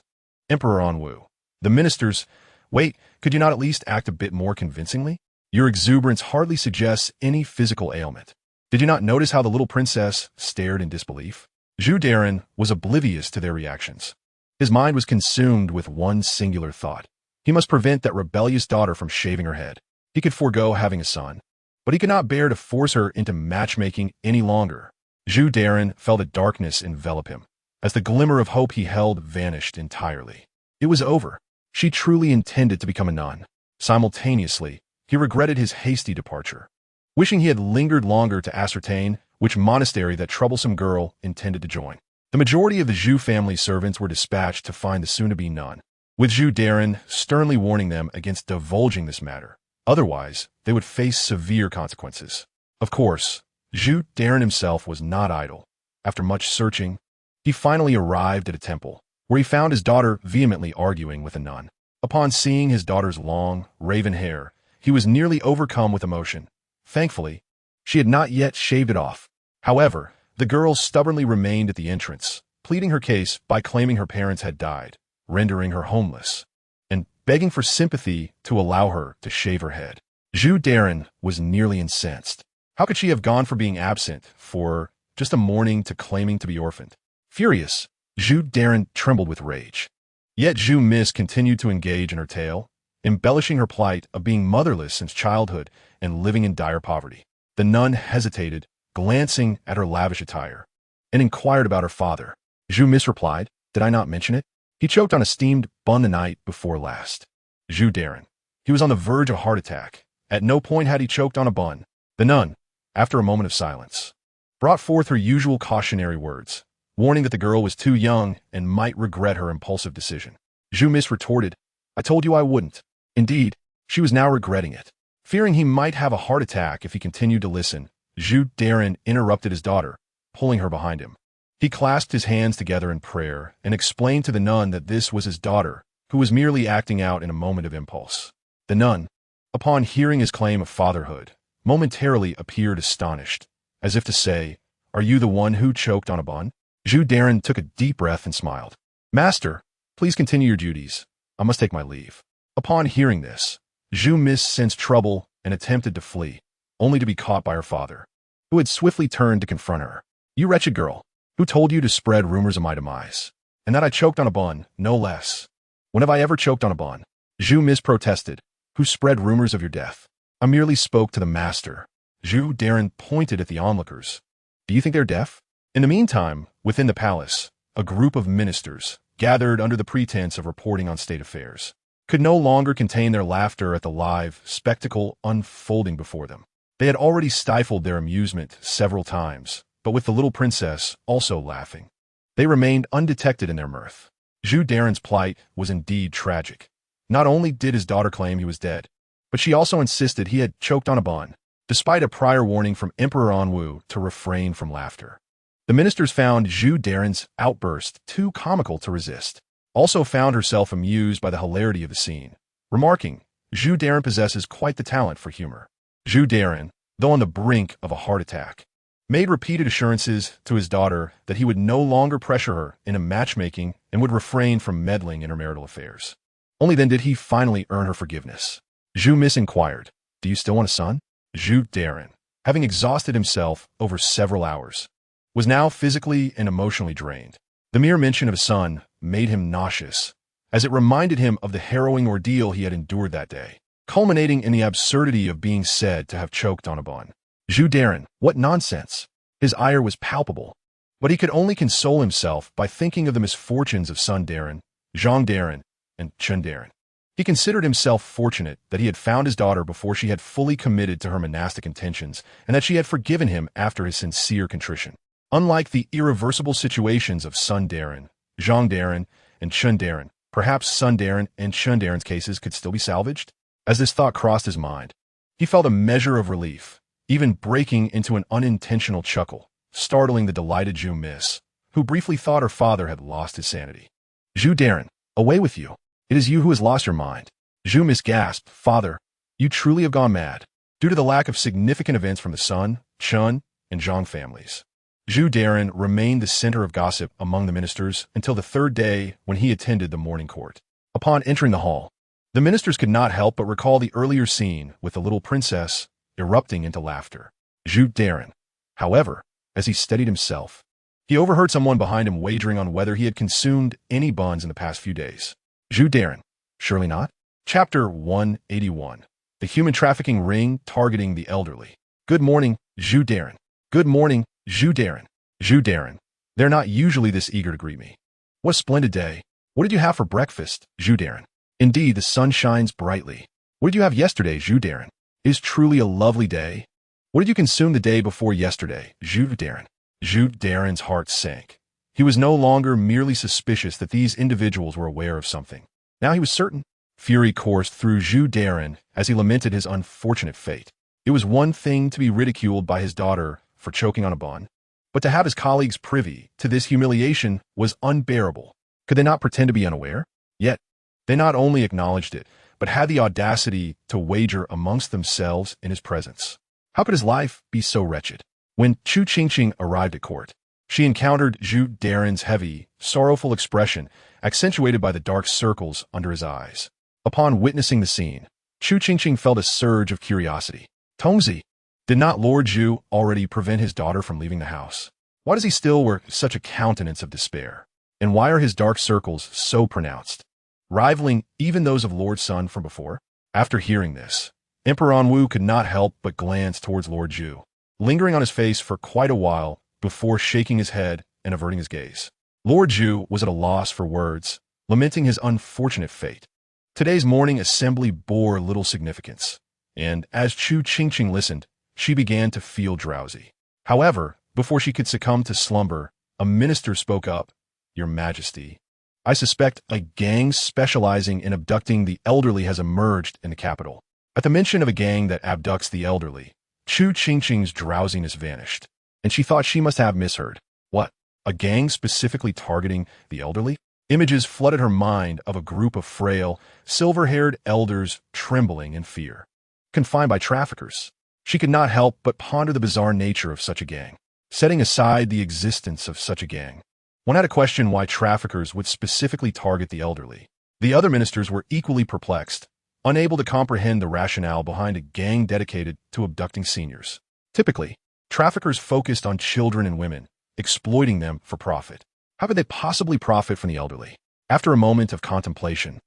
Emperor Anwu. The ministers, wait, could you not at least act a bit more convincingly? Your exuberance hardly suggests any physical ailment. Did you not notice how the little princess stared in disbelief? Zhu Darren was oblivious to their reactions. His mind was consumed with one singular thought. He must prevent that rebellious daughter from shaving her head. He could forego having a son, but he could not bear to force her into matchmaking any longer. Zhu Darren felt a darkness envelop him, as the glimmer of hope he held vanished entirely. It was over. She truly intended to become a nun. Simultaneously, he regretted his hasty departure, wishing he had lingered longer to ascertain which monastery that troublesome girl intended to join. The majority of the Zhu family servants were dispatched to find the soon-to-be nun, with Zhu Daren sternly warning them against divulging this matter. Otherwise, they would face severe consequences. Of course, Zhu Daren himself was not idle. After much searching, he finally arrived at a temple, where he found his daughter vehemently arguing with a nun. Upon seeing his daughter's long, raven hair, he was nearly overcome with emotion. Thankfully, she had not yet shaved it off. However, the girl stubbornly remained at the entrance, pleading her case by claiming her parents had died, rendering her homeless, and begging for sympathy to allow her to shave her head. Zhu Daren was nearly incensed. How could she have gone from being absent for just a morning to claiming to be orphaned? Furious, Zhu Daren trembled with rage. Yet Zhu Miss continued to engage in her tale, embellishing her plight of being motherless since childhood and living in dire poverty. The nun hesitated, glancing at her lavish attire, and inquired about her father. Zhu Miss replied, "Did I not mention it? He choked on a steamed bun the night before last." Zhu Daren. He was on the verge of a heart attack. At no point had he choked on a bun. The nun, after a moment of silence, brought forth her usual cautionary words, warning that the girl was too young and might regret her impulsive decision. Zhu Miss retorted, "I told you I wouldn't." Indeed, she was now regretting it. Fearing he might have a heart attack if he continued to listen, Zhu Daren interrupted his daughter, pulling her behind him. He clasped his hands together in prayer and explained to the nun that this was his daughter, who was merely acting out in a moment of impulse. The nun, upon hearing his claim of fatherhood, momentarily appeared astonished, as if to say, "Are you the one who choked on a bun?" Zhu Daren took a deep breath and smiled. "Master, please continue your duties. I must take my leave." Upon hearing this, Zhu Miss sensed trouble and attempted to flee, only to be caught by her father, who had swiftly turned to confront her. "You wretched girl, who told you to spread rumors of my demise, and that I choked on a bun, no less? When have I ever choked on a bun?" Zhu Miss protested. "Who spread rumors of your death? I merely spoke to the master." Zhu Daren pointed at the onlookers. "Do you think they're deaf?" In the meantime, within the palace, a group of ministers, gathered under the pretense of reporting on state affairs, could no longer contain their laughter at the live spectacle unfolding before them. They had already stifled their amusement several times, but with the little princess also laughing, they remained undetected in their mirth. Zhu Daren's plight was indeed tragic. Not only did his daughter claim he was dead, but she also insisted he had choked on a bun, despite a prior warning from Emperor Anwu to refrain from laughter. The ministers found Zhu Daren's outburst too comical to resist, also found herself amused by the hilarity of the scene, remarking, "Zhu Daren possesses quite the talent for humor." Zhu Daren, though on the brink of a heart attack, made repeated assurances to his daughter that he would no longer pressure her into matchmaking and would refrain from meddling in her marital affairs. Only then did he finally earn her forgiveness. Zhu Miss inquired, "Do you still want a son?" Zhu Daren, having exhausted himself over several hours, was now physically and emotionally drained. The mere mention of a son made him nauseous, as it reminded him of the harrowing ordeal he had endured that day, culminating in the absurdity of being said to have choked on a bun. Zhu Daren, what nonsense! His ire was palpable, but he could only console himself by thinking of the misfortunes of Sun Daren, Zhang Daren, and Chen Daren. He considered himself fortunate that he had found his daughter before she had fully committed to her monastic intentions, and that she had forgiven him after his sincere contrition. Unlike the irreversible situations of Sun Daren, Zhang Daren, and Chen Daren, perhaps Sun Daren and Chen Daren's cases could still be salvaged? As this thought crossed his mind, he felt a measure of relief, even breaking into an unintentional chuckle, startling the delighted Zhu Miss, who briefly thought her father had lost his sanity. "Zhu Daren, away with you! It is you who has lost your mind." Zhu Miss gasped, "Father, you truly have gone mad," due to the lack of significant events from the Sun, Chen, and Zhang families. Zhu Daren remained the center of gossip among the ministers until the third day when he attended the morning court. Upon entering the hall, the ministers could not help but recall the earlier scene with the little princess erupting into laughter. Zhu Daren, however, as he steadied himself, he overheard someone behind him wagering on whether he had consumed any buns in the past few days. Zhu Daren, surely not? Chapter 181. The Human Trafficking Ring Targeting the Elderly. Good morning, Zhu Daren. Good morning, Zhu Daren. Zhu Daren. They're not usually this eager to greet me. What a splendid day. What did you have for breakfast, Zhu Daren? Indeed, the sun shines brightly. What did you have yesterday, Zhu Darren? It is truly a lovely day. What did you consume the day before yesterday, Zhu Darren? Zhu Darren's heart sank. He was no longer merely suspicious that these individuals were aware of something. Now he was certain. Fury coursed through Zhu Darren as he lamented his unfortunate fate. It was one thing to be ridiculed by his daughter for choking on a bun, but to have his colleagues privy to this humiliation was unbearable. Could they not pretend to be unaware? Yet, they not only acknowledged it, but had the audacity to wager amongst themselves in his presence. How could his life be so wretched? When Chu Qingqing arrived at court, she encountered Zhu Darren's heavy, sorrowful expression, accentuated by the dark circles under his eyes. Upon witnessing the scene, Chu Qingqing felt a surge of curiosity. Tongzi, did not Lord Zhu already prevent his daughter from leaving the house? Why does he still wear such a countenance of despair? And why are his dark circles so pronounced, rivaling even those of Lord Sun from before? After hearing this, Emperor Anwu could not help but glance towards Lord Zhu, lingering on his face for quite a while before shaking his head and averting his gaze. Lord Zhu was at a loss for words, lamenting his unfortunate fate. Today's morning assembly bore little significance, and as Chu Qingqing listened, she began to feel drowsy. However, before she could succumb to slumber, a minister spoke up. Your Majesty, I suspect a gang specializing in abducting the elderly has emerged in the capital. At the mention of a gang that abducts the elderly, Chu Qingqing's drowsiness vanished, and she thought she must have misheard. What? A gang specifically targeting the elderly? Images flooded her mind of a group of frail, silver-haired elders trembling in fear, confined by traffickers. She could not help but ponder the bizarre nature of such a gang. Setting aside the existence of such a gang, one had to question why traffickers would specifically target the elderly. The other ministers were equally perplexed, unable to comprehend the rationale behind a gang dedicated to abducting seniors. Typically, traffickers focused on children and women, exploiting them for profit. How could they possibly profit from the elderly? After a moment of contemplation,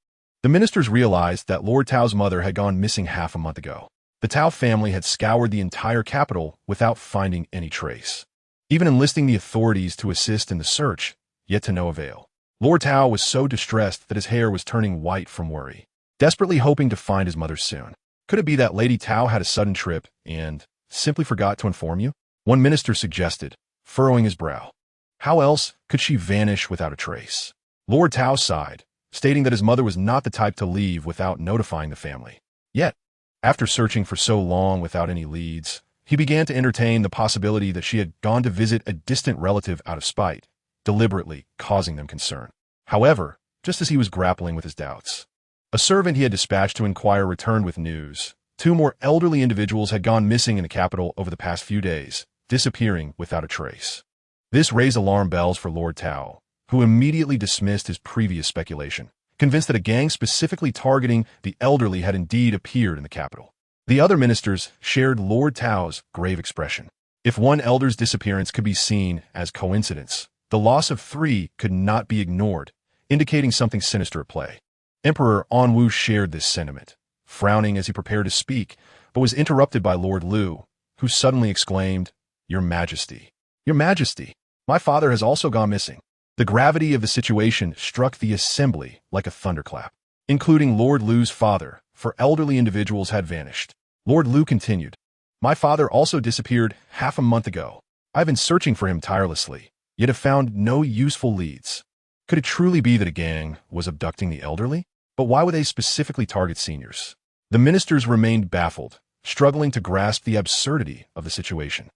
the ministers realized that Lord Tao's mother had gone missing half a month ago. The Tao family had scoured the entire capital without finding any trace, even enlisting the authorities to assist in the search, yet to no avail. Lord Tao was so distressed that his hair was turning white from worry, desperately hoping to find his mother soon. Could it be that Lady Tao had a sudden trip and simply forgot to inform you? One minister suggested, furrowing his brow. How else could she vanish without a trace? Lord Tao sighed, stating that his mother was not the type to leave without notifying the family. Yet, after searching for so long without any leads, he began to entertain the possibility that she had gone to visit a distant relative out of spite, deliberately causing them concern. However, just as he was grappling with his doubts, a servant he had dispatched to inquire returned with news. 2 more elderly individuals had gone missing in the capital over the past few days, disappearing without a trace. This raised alarm bells for Lord Tao, who immediately dismissed his previous speculation, convinced that a gang specifically targeting the elderly had indeed appeared in the capital. The other ministers shared Lord Tao's grave expression. If one elder's disappearance could be seen as coincidence, the loss of 3 could not be ignored, indicating something sinister at play. Emperor Anwu shared this sentiment, frowning as he prepared to speak, but was interrupted by Lord Lu, who suddenly exclaimed, Your Majesty, Your Majesty, my father has also gone missing. The gravity of the situation struck the assembly like a thunderclap, including Lord Lu's father, for elderly individuals had vanished. Lord Lu continued, My father also disappeared half a month ago. I've been searching for him tirelessly, yet have found no useful leads. Could it truly be that a gang was abducting the elderly? But why would they specifically target seniors? The ministers remained baffled, struggling to grasp the absurdity of the situation.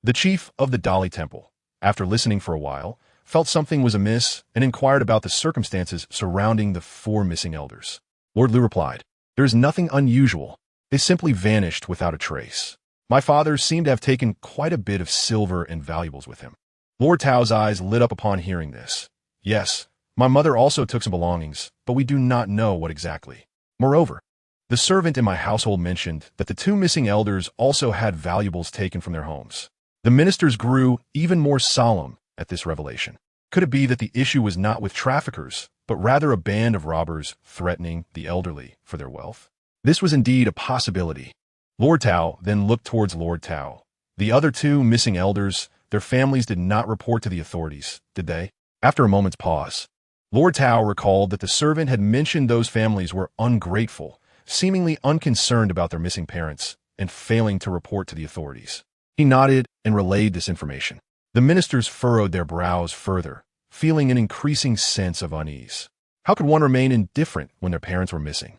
The chief of the Dali Temple, after listening for a while, felt something was amiss and inquired about the circumstances surrounding the 4 missing elders. Lord Lu replied, There is nothing unusual. They simply vanished without a trace. My father seemed to have taken quite a bit of silver and valuables with him. Lord Tao's eyes lit up upon hearing this. Yes, my mother also took some belongings, but we do not know what exactly. Moreover, the servant in my household mentioned that the 2 missing elders also had valuables taken from their homes. The ministers grew even more solemn at this revelation. Could it be that the issue was not with traffickers, but rather a band of robbers threatening the elderly for their wealth? This was indeed a possibility. Lord Tao then looked towards Lord Tao. The other 2 missing elders, their families did not report to the authorities, did they? After a moment's pause, Lord Tao recalled that the servant had mentioned those families were ungrateful, seemingly unconcerned about their missing parents, and failing to report to the authorities. He nodded and relayed this information. The ministers furrowed their brows further, feeling an increasing sense of unease. How could one remain indifferent when their parents were missing?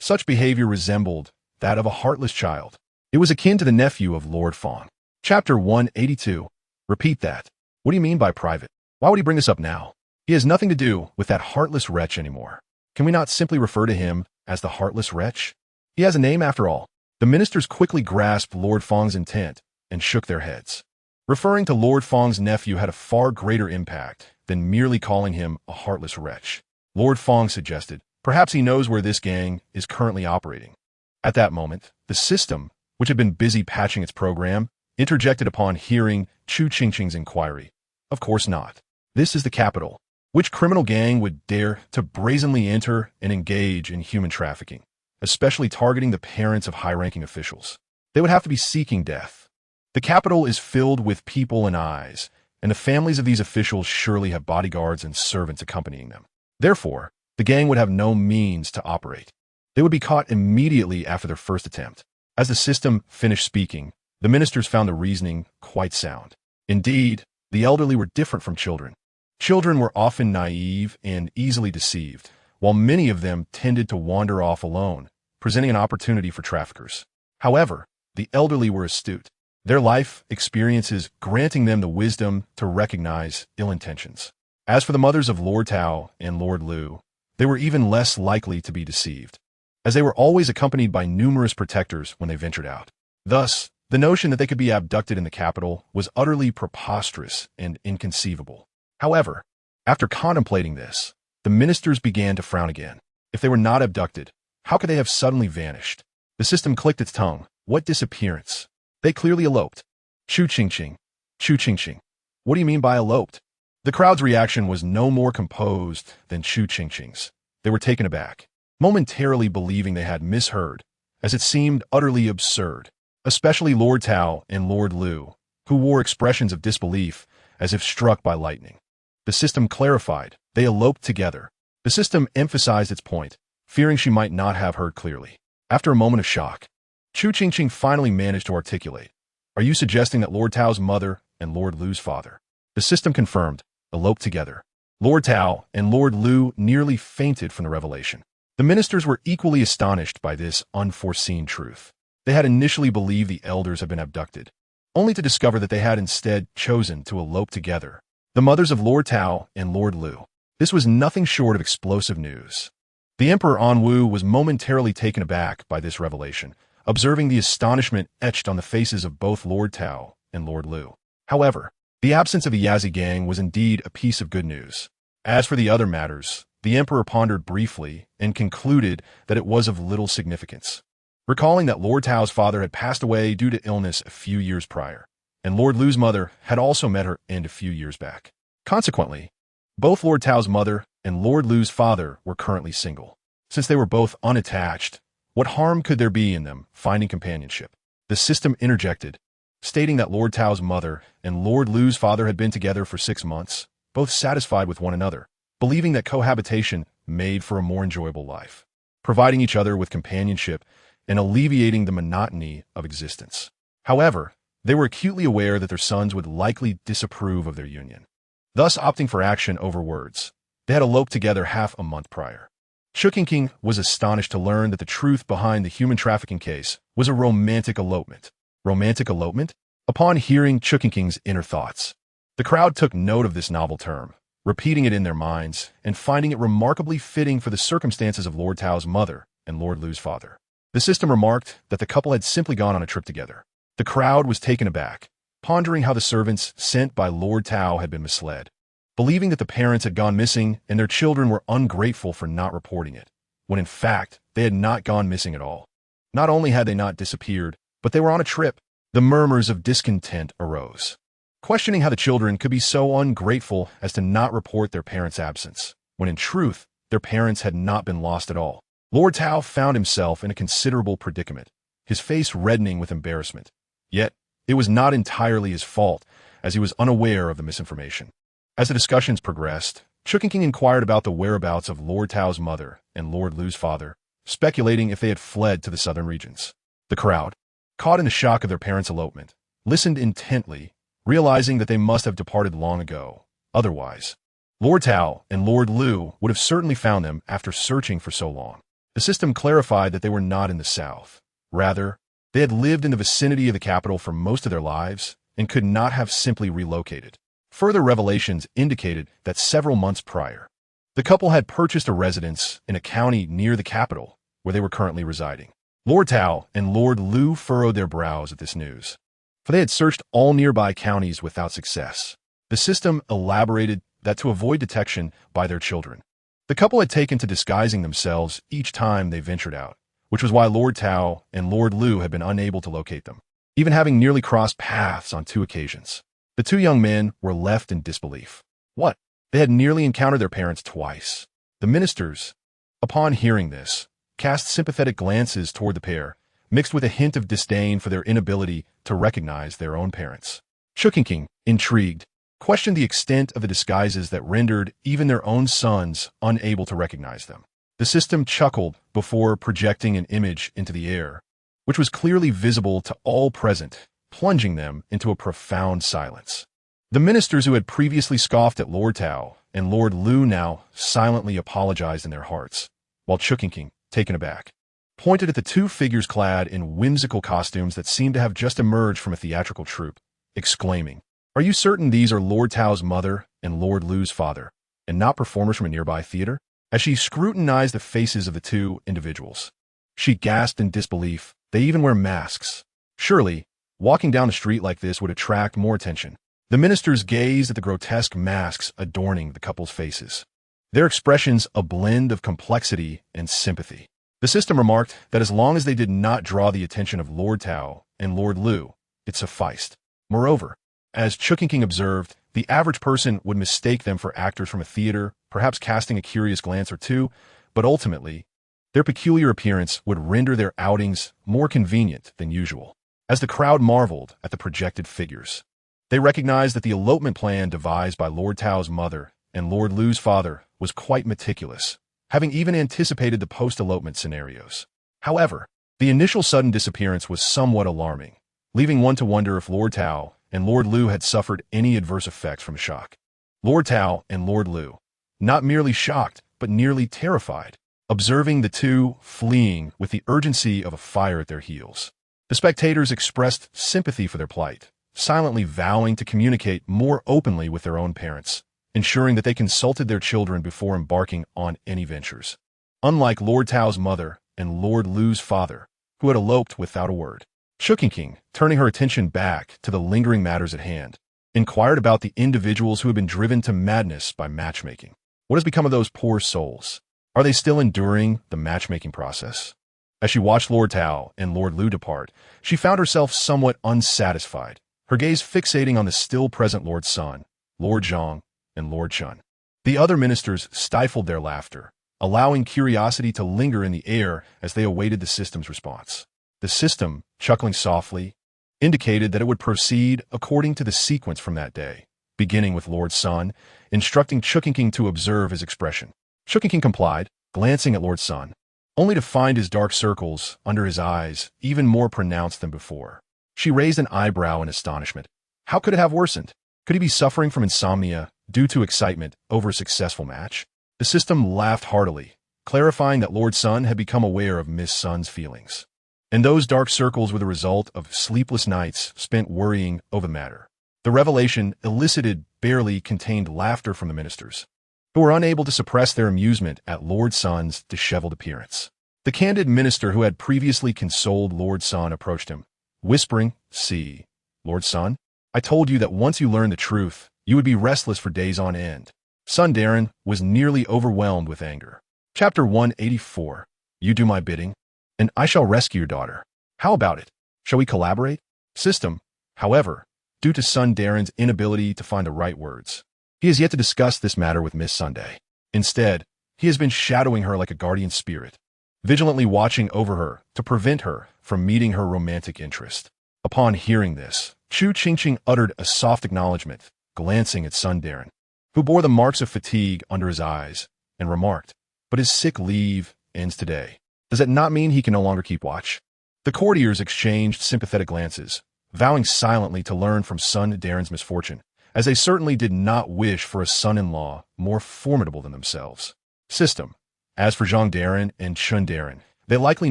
Such behavior resembled that of a heartless child. It was akin to the nephew of Lord Fong. Chapter 182. Repeat that. What do you mean by private? Why would he bring this up now? He has nothing to do with that heartless wretch anymore. Can we not simply refer to him as the heartless wretch? He has a name after all. The ministers quickly grasped Lord Fong's intent and shook their heads. Referring to Lord Fong's nephew had a far greater impact than merely calling him a heartless wretch. Lord Fong suggested, perhaps he knows where this gang is currently operating. At that moment, the system, which had been busy patching its program, interjected upon hearing Chu Qingqing's inquiry. Of course not. This is the capital. Which criminal gang would dare to brazenly enter and engage in human trafficking, especially targeting the parents of high-ranking officials? They would have to be seeking death. The capital is filled with people and eyes, and the families of these officials surely have bodyguards and servants accompanying them. Therefore, the gang would have no means to operate. They would be caught immediately after their first attempt. As the system finished speaking, the ministers found the reasoning quite sound. Indeed, the elderly were different from children. Children were often naive and easily deceived, while many of them tended to wander off alone, presenting an opportunity for traffickers. However, the elderly were astute, their life experiences granting them the wisdom to recognize ill intentions. As for the mothers of Lord Tao and Lord Lu, they were even less likely to be deceived, as they were always accompanied by numerous protectors when they ventured out. Thus, the notion that they could be abducted in the capital was utterly preposterous and inconceivable. However, after contemplating this, the ministers began to frown again. If they were not abducted, how could they have suddenly vanished? The system clicked its tongue. What disappearance? They clearly eloped. Chu Qingqing. Chu Qingqing. What do you mean by eloped? The crowd's reaction was no more composed than Chu Qingqing's. They were taken aback, momentarily believing they had misheard, as it seemed utterly absurd, especially Lord Tao and Lord Lu, who wore expressions of disbelief as if struck by lightning. The system clarified. They eloped together. The system emphasized its point, fearing she might not have heard clearly. After a moment of shock, Chu Qingqing finally managed to articulate. Are you suggesting that Lord Tao's mother and Lord Lu's father? The system confirmed. Eloped together. Lord Tao and Lord Lu nearly fainted from the revelation. The ministers were equally astonished by this unforeseen truth. They had initially believed the elders had been abducted, only to discover that they had instead chosen to elope together. The mothers of Lord Tao and Lord Lu. This was nothing short of explosive news. The Emperor Anwu was momentarily taken aback by this revelation, observing the astonishment etched on the faces of both Lord Tao and Lord Lu. However, the absence of the Yazi gang was indeed a piece of good news. As for the other matters, the Emperor pondered briefly and concluded that it was of little significance. Recalling that Lord Tao's father had passed away due to illness a few years prior, and Lord Lu's mother had also met her end a few years back. Consequently, both Lord Tao's mother and Lord Lu's father were currently single. Since they were both unattached, what harm could there be in them finding companionship? The system interjected, stating that Lord Tao's mother and Lord Lu's father had been together for 6 months, both satisfied with one another, believing that cohabitation made for a more enjoyable life, providing each other with companionship and alleviating the monotony of existence. However, they were acutely aware that their sons would likely disapprove of their union, thus opting for action over words. They had eloped together half a month prior. Chu Qingqing was astonished to learn that the truth behind the human trafficking case was a romantic elopement. Romantic elopement? Upon hearing Chu Qingqing's inner thoughts, the crowd took note of this novel term, repeating it in their minds and finding it remarkably fitting for the circumstances of Lord Tao's mother and Lord Lu's father. The system remarked that the couple had simply gone on a trip together. The crowd was taken aback, pondering how the servants sent by Lord Tao had been misled, believing that the parents had gone missing and their children were ungrateful for not reporting it, when in fact they had not gone missing at all. Not only had they not disappeared, but they were on a trip. The murmurs of discontent arose, questioning how the children could be so ungrateful as to not report their parents' absence, when in truth their parents had not been lost at all. Lord Tao found himself in a considerable predicament, his face reddening with embarrassment. Yet, it was not entirely his fault, as he was unaware of the misinformation. As the discussions progressed, Chu Qingqing inquired about the whereabouts of Lord Tao's mother and Lord Lu's father, speculating if they had fled to the southern regions. The crowd, caught in the shock of their parents' elopement, listened intently, realizing that they must have departed long ago. Otherwise, Lord Tao and Lord Lu would have certainly found them after searching for so long. The system clarified that they were not in the south. Rather, they had lived in the vicinity of the capital for most of their lives and could not have simply relocated. Further revelations indicated that several months prior, the couple had purchased a residence in a county near the capital where they were currently residing. Lord Tao and Lord Lu furrowed their brows at this news, for they had searched all nearby counties without success. The system elaborated that to avoid detection by their children, the couple had taken to disguising themselves each time they ventured out, which was why Lord Tao and Lord Lu had been unable to locate them, even having nearly crossed paths on 2 occasions. The 2 young men were left in disbelief. What? They had nearly encountered their parents twice. The ministers, upon hearing this, cast sympathetic glances toward the pair, mixed with a hint of disdain for their inability to recognize their own parents. Chu Qingqing, intrigued, questioned the extent of the disguises that rendered even their own sons unable to recognize them. The system chuckled before projecting an image into the air, which was clearly visible to all present, plunging them into a profound silence. The ministers who had previously scoffed at Lord Tao and Lord Lu now silently apologized in their hearts, while Chu Qingqing, taken aback, pointed at the 2 figures clad in whimsical costumes that seemed to have just emerged from a theatrical troupe, exclaiming, "Are you certain these are Lord Tao's mother and Lord Lu's father, and not performers from a nearby theater?" As she scrutinized the faces of the 2 individuals, she gasped in disbelief. They even wear masks. Surely, walking down the street like this would attract more attention. The ministers gazed at the grotesque masks adorning the couple's faces, their expressions a blend of complexity and sympathy. The system remarked that as long as they did not draw the attention of Lord Tao and Lord Lu, it sufficed. Moreover, as Chu Qingqing observed, the average person would mistake them for actors from a theater, perhaps casting a curious glance or 2, but ultimately, their peculiar appearance would render their outings more convenient than usual. As the crowd marveled at the projected figures, they recognized that the elopement plan devised by Lord Tao's mother and Lord Lu's father was quite meticulous, having even anticipated the post-elopement scenarios. However, the initial sudden disappearance was somewhat alarming, leaving one to wonder if Lord Tao and Lord Lu had suffered any adverse effects from shock. Lord Tao and Lord Lu, not merely shocked, but nearly terrified, observing the 2 fleeing with the urgency of a fire at their heels. The spectators expressed sympathy for their plight, silently vowing to communicate more openly with their own parents, ensuring that they consulted their children before embarking on any ventures. Unlike Lord Tao's mother and Lord Lu's father, who had eloped without a word, Chu Qingqing, turning her attention back to the lingering matters at hand, inquired about the individuals who had been driven to madness by matchmaking. What has become of those poor souls? Are they still enduring the matchmaking process? As she watched Lord Tao and Lord Lu depart, she found herself somewhat unsatisfied, her gaze fixating on the still-present Lord Sun, Lord Zhang, and Lord Chun. The other ministers stifled their laughter, allowing curiosity to linger in the air as they awaited the system's response. The system, chuckling softly, indicated that it would proceed according to the sequence from that day, beginning with Lord Sun, instructing Chu Qingqing to observe his expression. Chu Qingqing complied, glancing at Lord Sun, only to find his dark circles under his eyes even more pronounced than before. She raised an eyebrow in astonishment. How could it have worsened? Could he be suffering from insomnia due to excitement over a successful match? The system laughed heartily, clarifying that Lord Sun had become aware of Miss Sun's feelings, and those dark circles were the result of sleepless nights spent worrying over the matter. The revelation elicited barely contained laughter from the ministers, who were unable to suppress their amusement at Lord Sun's disheveled appearance. The candid minister who had previously consoled Lord Sun approached him, whispering, "See, Lord Sun, I told you that once you learned the truth, you would be restless for days on end." Sun Darren was nearly overwhelmed with anger. Chapter 184. You do my bidding, and I shall rescue your daughter. How about it? Shall we collaborate? System, however, due to Sun Darren's inability to find the right words, he has yet to discuss this matter with Miss Sunday. Instead, he has been shadowing her like a guardian spirit, vigilantly watching over her to prevent her from meeting her romantic interest. Upon hearing this, Chu Qingqing uttered a soft acknowledgement, glancing at Sun Darren. who bore the marks of fatigue under his eyes, and remarked, "But his sick leave ends today. Does that not mean he can no longer keep watch?" The courtiers exchanged sympathetic glances, vowing silently to learn from son Darren's misfortune, as they certainly did not wish for a son-in-law more formidable than themselves. System. As for Zhang Darren and Chun Darren, they likely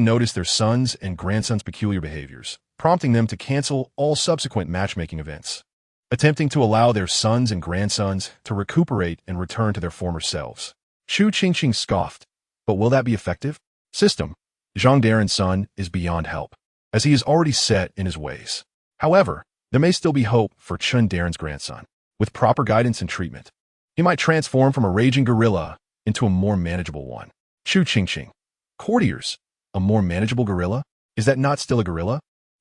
noticed their sons' and grandsons' peculiar behaviors, prompting them to cancel all subsequent matchmaking events, attempting to allow their sons and grandsons to recuperate and return to their former selves. Chu Qingqing scoffed, "But will that be effective?" System. Zhang Darren's son is beyond help, as he is already set in his ways. However, there may still be hope for Chun Darren's grandson. With proper guidance and treatment, he might transform from a raging gorilla into a more manageable one. Chu Qingqing. Courtiers. A more manageable gorilla? Is that not still a gorilla?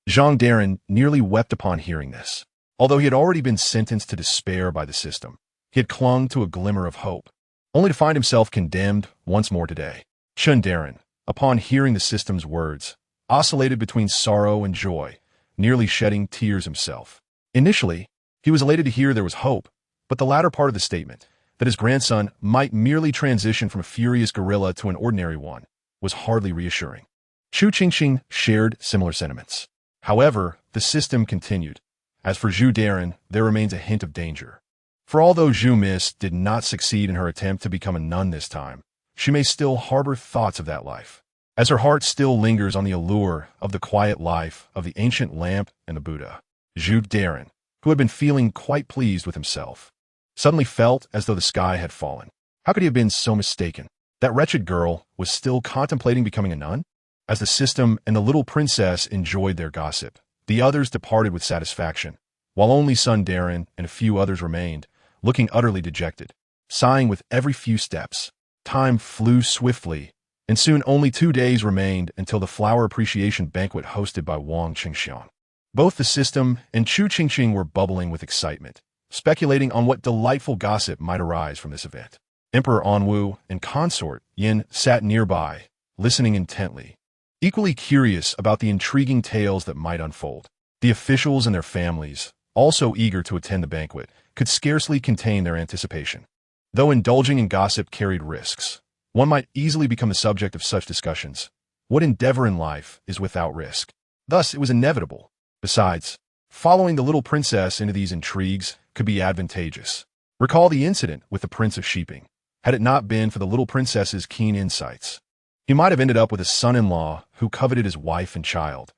Zhang Darren nearly wept upon hearing this. Although he had already been sentenced to despair by the system, he had clung to a glimmer of hope, only to find himself condemned once more today. Chun Darren, upon hearing the system's words, oscillated between sorrow and joy, nearly shedding tears himself. Initially, he was elated to hear there was hope, but the latter part of the statement, that his grandson might merely transition from a furious gorilla to an ordinary one, was hardly reassuring. Chu Qingqing shared similar sentiments. However, the system continued. As for Zhu Darren, there remains a hint of danger. For although Zhu Miss did not succeed in her attempt to become a nun this time, she may still harbor thoughts of that life, as her heart still lingers on the allure of the quiet life of the ancient lamp and the Buddha. Zhu Darren, who had been feeling quite pleased with himself, suddenly felt as though the sky had fallen. How could he have been so mistaken? That wretched girl was still contemplating becoming a nun? As the system and the little princess enjoyed their gossip, the others departed with satisfaction, while only son Darren and a few others remained, looking utterly dejected, sighing with every few steps. Time flew swiftly, and soon only 2 days remained until the flower appreciation banquet hosted by Wang Qingxiang. Both the system and Chu Qingqing were bubbling with excitement, speculating on what delightful gossip might arise from this event. Emperor Anwu and consort Yin sat nearby, listening intently, equally curious about the intriguing tales that might unfold. The officials and their families, also eager to attend the banquet, could scarcely contain their anticipation. Though indulging in gossip carried risks, one might easily become the subject of such discussions. What endeavor in life is without risk? Thus, it was inevitable. Besides, following the little princess into these intrigues could be advantageous. Recall the incident with the Prince of Sheeping. Had it not been for the little princess's keen insights, he might have ended up with a son-in-law who coveted his wife and child.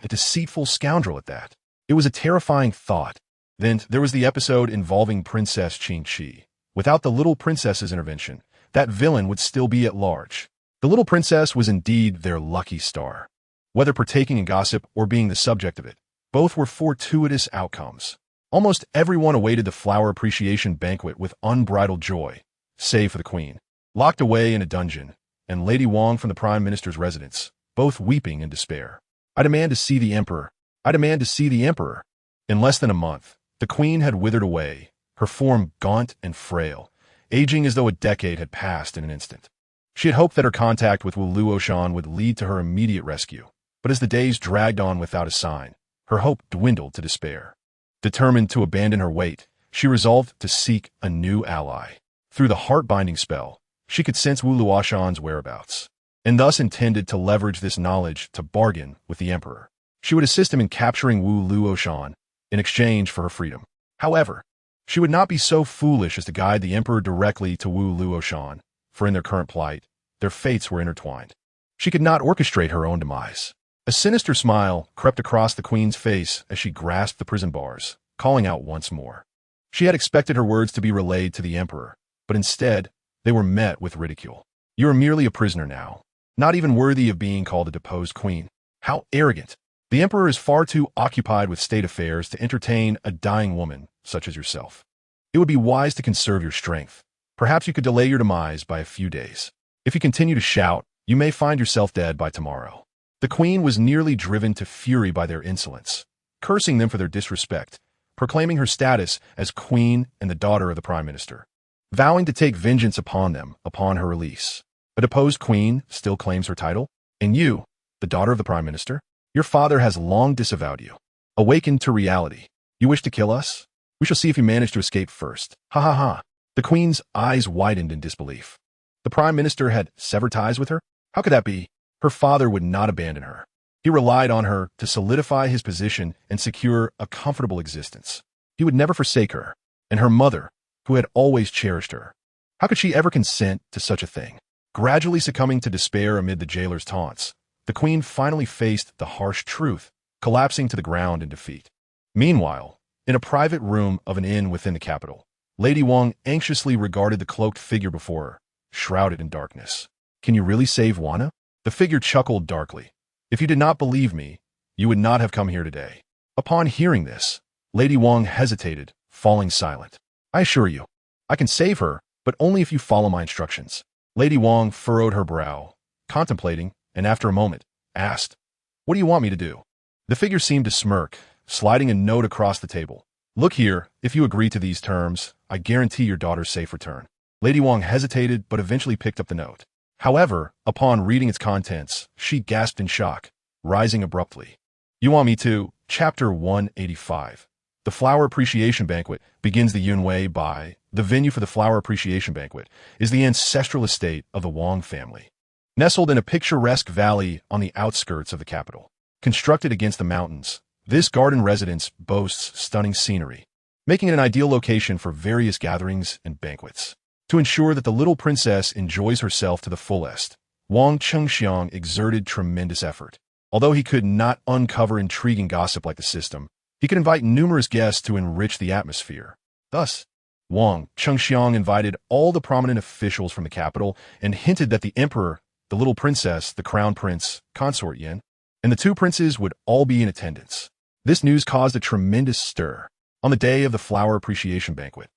A deceitful scoundrel at that. It was a terrifying thought. Then there was the episode involving Princess Qingqi. Without the little princess's intervention, that villain would still be at large. The little princess was indeed their lucky star. Whether partaking in gossip or being the subject of it, both were fortuitous outcomes. Almost everyone awaited the flower appreciation banquet with unbridled joy, save for the queen, locked away in a dungeon, and Lady Wang from the Prime Minister's residence, both weeping in despair. "I demand to see the emperor. I demand to see the emperor." In less than a month, the queen had withered away, her form gaunt and frail, aging as though a decade had passed in an instant. She had hoped that her contact with Wu Luoshan would lead to her immediate rescue, but as the days dragged on without a sign, her hope dwindled to despair. Determined to abandon her weight, she resolved to seek a new ally. Through the heart-binding spell, she could sense Wu Luoshan's whereabouts, and thus intended to leverage this knowledge to bargain with the emperor. She would assist him in capturing Wu Luoshan in exchange for her freedom. However, she would not be so foolish as to guide the emperor directly to Wu Luoshan, for in their current plight, their fates were intertwined. She could not orchestrate her own demise. A sinister smile crept across the queen's face as she grasped the prison bars, calling out once more. She had expected her words to be relayed to the emperor, but instead, they were met with ridicule. "You are merely a prisoner now, not even worthy of being called a deposed queen. How arrogant! The emperor is far too occupied with state affairs to entertain a dying woman such as yourself. It would be wise to conserve your strength. Perhaps you could delay your demise by a few days. If you continue to shout, you may find yourself dead by tomorrow." The queen was nearly driven to fury by their insolence, cursing them for their disrespect, proclaiming her status as queen and the daughter of the prime minister, vowing to take vengeance upon them upon her release. A deposed queen still claims her title, and you, the daughter of the prime minister, your father has long disavowed you. Awakened to reality, you wish to kill us? We shall see if you manage to escape first. Ha ha ha. The queen's eyes widened in disbelief. The prime minister had severed ties with her? How could that be? Her father would not abandon her. He relied on her to solidify his position and secure a comfortable existence. He would never forsake her, and her mother, who had always cherished her. How could she ever consent to such a thing? Gradually succumbing to despair amid the jailer's taunts, the queen finally faced the harsh truth, collapsing to the ground in defeat. Meanwhile, in a private room of an inn within the capital, Lady Wang anxiously regarded the cloaked figure before her, shrouded in darkness. Can you really save Wana? The figure chuckled darkly. If you did not believe me, you would not have come here today. Upon hearing this, Lady Wang hesitated, falling silent. I assure you, I can save her, but only if you follow my instructions. Lady Wang furrowed her brow, contemplating, and after a moment, asked, What do you want me to do? The figure seemed to smirk, sliding a note across the table. Look here, if you agree to these terms, I guarantee your daughter's safe return. Lady Wang hesitated but eventually picked up the note. However, upon reading its contents, she gasped in shock, rising abruptly. You want me to? Chapter 185. The Flower Appreciation Banquet begins the Yunwei by. The venue for the Flower Appreciation Banquet is the ancestral estate of the Wang family. Nestled in a picturesque valley on the outskirts of the capital. Constructed against the mountains, this garden residence boasts stunning scenery, making it an ideal location for various gatherings and banquets. To ensure that the little princess enjoys herself to the fullest, Wang Qingqing exerted tremendous effort. Although he could not uncover intriguing gossip like the system, he could invite numerous guests to enrich the atmosphere. Thus, Wang Qingqing invited all the prominent officials from the capital and hinted that the emperor, the little princess, the crown prince, consort Yan, and the two princes would all be in attendance. This news caused a tremendous stir. On the day of the Flower Appreciation Banquet,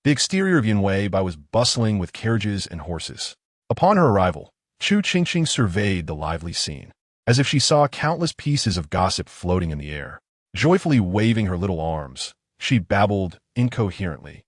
the exterior of Yunwei was bustling with carriages and horses. Upon her arrival, Chu Qingqing surveyed the lively scene, as if she saw countless pieces of gossip floating in the air. Joyfully waving her little arms, she babbled incoherently,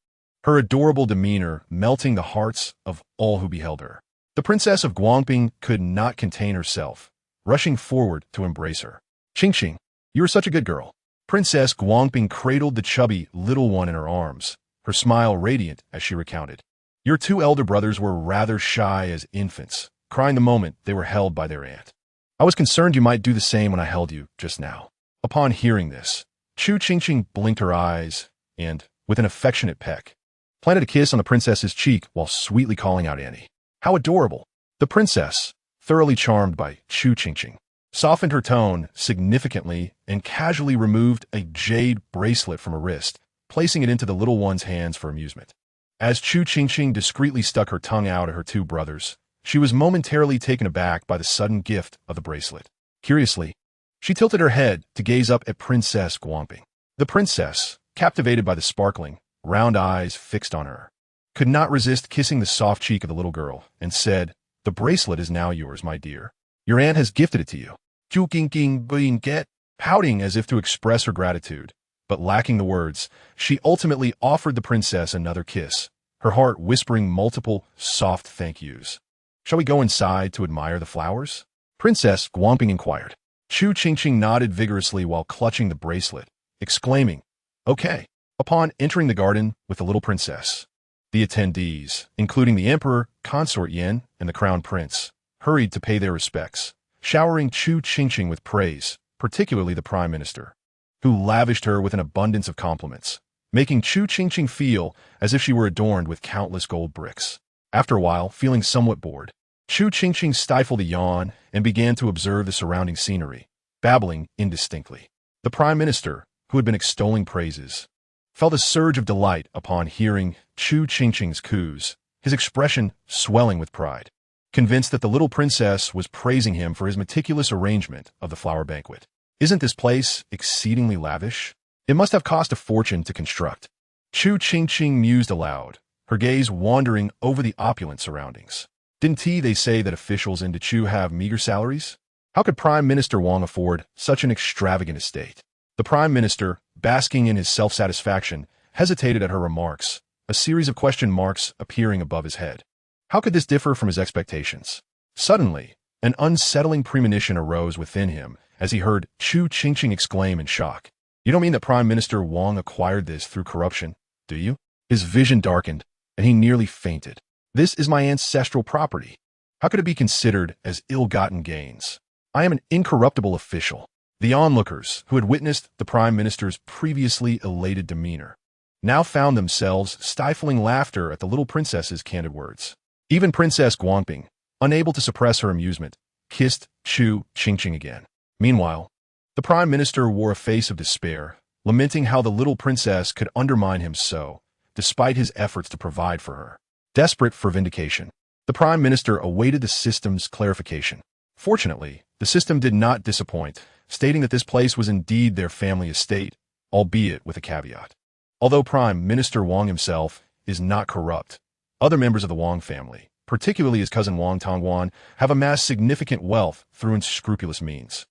her adorable demeanor melting the hearts of all who beheld her. The princess of Guangping could not contain herself, rushing forward to embrace her. Qingqing, you are such a good girl. Princess Guangping cradled the chubby little one in her arms, her smile radiant as she recounted. Your two elder brothers were rather shy as infants, crying the moment they were held by their aunt. I was concerned you might do the same when I held you just now. Upon hearing this, Chu Qingqing blinked her eyes and, with an affectionate peck, planted a kiss on the princess's cheek while sweetly calling out Annie. How adorable! The princess, thoroughly charmed by Chu Qingqing, softened her tone significantly and casually removed a jade bracelet from her wrist, placing it into the little one's hands for amusement. As Chu Qingqing discreetly stuck her tongue out at her two brothers, she was momentarily taken aback by the sudden gift of the bracelet. Curiously, she tilted her head to gaze up at Princess Guangping. The princess, captivated by the sparkling, round eyes fixed on her, could not resist kissing the soft cheek of the little girl and said, The bracelet is now yours, my dear. Your aunt has gifted it to you. Chu Qingqing, pouting as if to express her gratitude, but lacking the words, she ultimately offered the princess another kiss, her heart whispering multiple soft thank yous. Shall we go inside to admire the flowers? Princess Guangping inquired. Chu Qingqing nodded vigorously while clutching the bracelet, exclaiming, Okay. Upon entering the garden with the little princess, the attendees, including the emperor, consort Yan, and the crown prince, hurried to pay their respects, showering Chu Qingqing with praise, particularly the prime minister, who lavished her with an abundance of compliments, making Chu Qingqing feel as if she were adorned with countless gold bricks. After a while, feeling somewhat bored, Chu Qingqing stifled a yawn and began to observe the surrounding scenery, babbling indistinctly. The prime minister, who had been extolling praises, felt a surge of delight upon hearing Chu Qingqing's coos, his expression swelling with pride, convinced that the little princess was praising him for his meticulous arrangement of the flower banquet. Isn't this place exceedingly lavish? It must have cost a fortune to construct. Chu Qingqing mused aloud, her gaze wandering over the opulent surroundings. Didn't they say that officials in Chu have meager salaries? How could Prime Minister Wang afford such an extravagant estate? The Prime Minister, basking in his self-satisfaction, hesitated at her remarks, a series of question marks appearing above his head. How could this differ from his expectations? Suddenly, an unsettling premonition arose within him as he heard Chu Qingqing exclaim in shock. You don't mean that Prime Minister Wang acquired this through corruption, do you? His vision darkened, and he nearly fainted. This is my ancestral property. How could it be considered as ill-gotten gains? I am an incorruptible official. The onlookers, who had witnessed the Prime Minister's previously elated demeanor, now found themselves stifling laughter at the little princess's candid words. Even Princess Guangping, unable to suppress her amusement, kissed Chu Qingqing again. Meanwhile, the Prime Minister wore a face of despair, lamenting how the little princess could undermine him so, despite his efforts to provide for her. Desperate for vindication, the Prime Minister awaited the system's clarification. Fortunately, the system did not disappoint, stating that this place was indeed their family estate, albeit with a caveat. Although Prime Minister Wang himself is not corrupt, other members of the Wang family, particularly his cousin Wang Tongguan, have amassed significant wealth through unscrupulous means.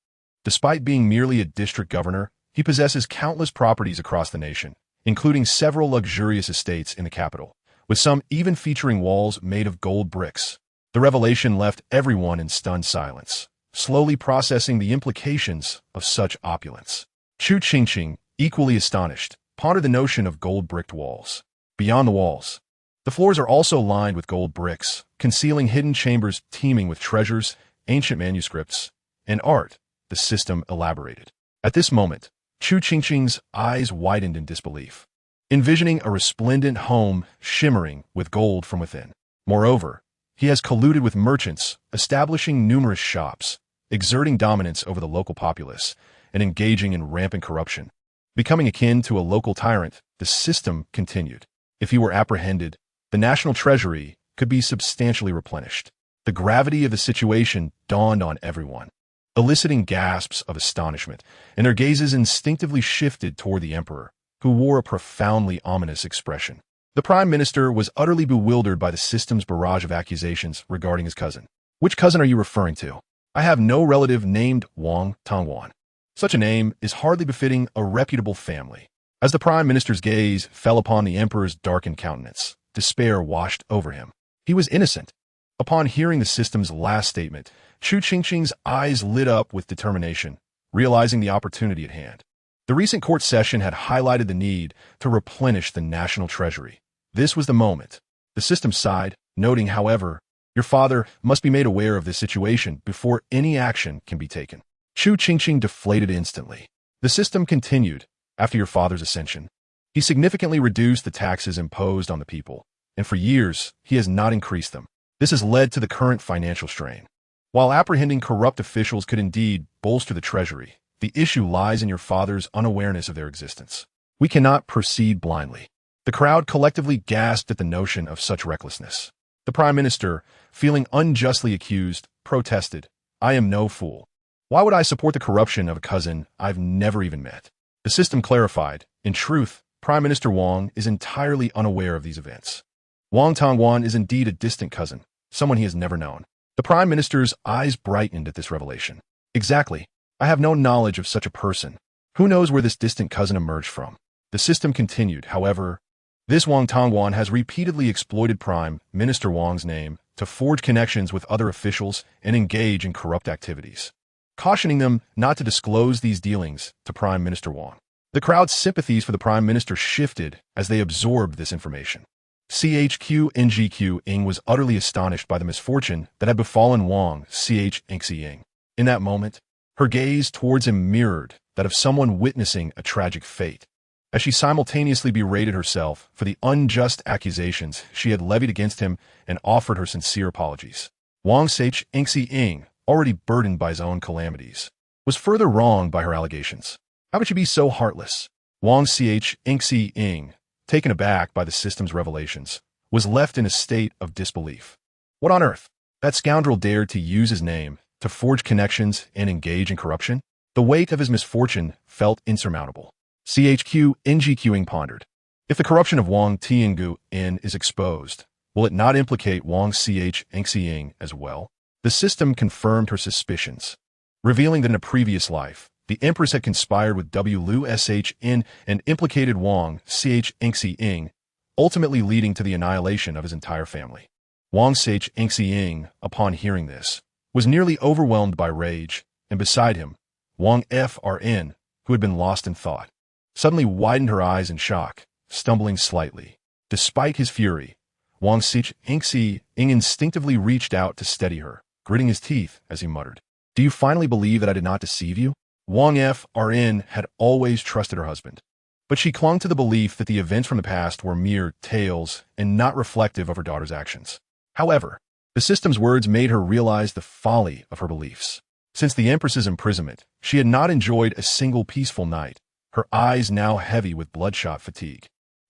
Despite being merely a district governor, he possesses countless properties across the nation, including several luxurious estates in the capital, with some even featuring walls made of gold bricks. The revelation left everyone in stunned silence, slowly processing the implications of such opulence. Chu Qingqing, equally astonished, pondered the notion of gold-bricked walls. Beyond the walls, the floors are also lined with gold bricks, concealing hidden chambers teeming with treasures, ancient manuscripts, and art, the system elaborated. At this moment, Chu Qingqing's eyes widened in disbelief, envisioning a resplendent home shimmering with gold from within. Moreover, he has colluded with merchants, establishing numerous shops, exerting dominance over the local populace, and engaging in rampant corruption. Becoming akin to a local tyrant, the system continued. If he were apprehended, the national treasury could be substantially replenished. The gravity of the situation dawned on everyone, eliciting gasps of astonishment, and their gazes instinctively shifted toward the emperor, who wore a profoundly ominous expression. The Prime Minister was utterly bewildered by the system's barrage of accusations regarding his cousin. Which cousin are you referring to? I have no relative named Wang Tongguan. Such a name is hardly befitting a reputable family. As the Prime Minister's gaze fell upon the emperor's darkened countenance, despair washed over him. He was innocent. Upon hearing the system's last statement, Chu Qingqing's eyes lit up with determination, realizing the opportunity at hand. The recent court session had highlighted the need to replenish the national treasury. This was the moment. The system sighed, noting, however, your father must be made aware of this situation before any action can be taken. Chu Qingqing deflated instantly. The system continued. After your father's ascension, he significantly reduced the taxes imposed on the people, and for years, he has not increased them. This has led to the current financial strain. While apprehending corrupt officials could indeed bolster the treasury, the issue lies in your father's unawareness of their existence. We cannot proceed blindly. The crowd collectively gasped at the notion of such recklessness. The Prime Minister, feeling unjustly accused, protested, I am no fool. Why would I support the corruption of a cousin I've never even met? The system clarified, in truth, Prime Minister Wang is entirely unaware of these events. Wang Tongguan is indeed a distant cousin, someone he has never known. The Prime Minister's eyes brightened at this revelation. Exactly. I have no knowledge of such a person. Who knows where this distant cousin emerged from? The system continued, however. This Wang Tongguan has repeatedly exploited Prime Minister Wang's name to forge connections with other officials and engage in corrupt activities, cautioning them not to disclose these dealings to Prime Minister Wang. The crowd's sympathies for the Prime Minister shifted as they absorbed this information. Chu Qingqing was utterly astonished by the misfortune that had befallen Wang Qingqing. In that moment, her gaze towards him mirrored that of someone witnessing a tragic fate, as she simultaneously berated herself for the unjust accusations she had levied against him and offered her sincere apologies. Wang Qingqing, already burdened by his own calamities, was further wronged by her allegations. How could she be so heartless? Wang Qingqing, taken aback by the system's revelations, was left in a state of disbelief. What on earth? That scoundrel dared to use his name to forge connections and engage in corruption? The weight of his misfortune felt insurmountable. Qingqing pondered. If the corruption of Wang Tiangu is exposed, will it not implicate Wang Qingqing as well? The system confirmed her suspicions, revealing that in a previous life, the Empress had conspired with Wu and implicated Wang Qingqing, ultimately leading to the annihilation of his entire family. Wang Qingqing, upon hearing this, was nearly overwhelmed by rage, and beside him, Wang Frn, who had been lost in thought, suddenly widened her eyes in shock, stumbling slightly. Despite his fury, Wang Qingqing instinctively reached out to steady her, gritting his teeth as he muttered, "Do you finally believe that I did not deceive you?" Wang Frin had always trusted her husband, but she clung to the belief that the events from the past were mere tales and not reflective of her daughter's actions. However, the system's words made her realize the folly of her beliefs. Since the Empress's imprisonment, she had not enjoyed a single peaceful night, her eyes now heavy with bloodshot fatigue.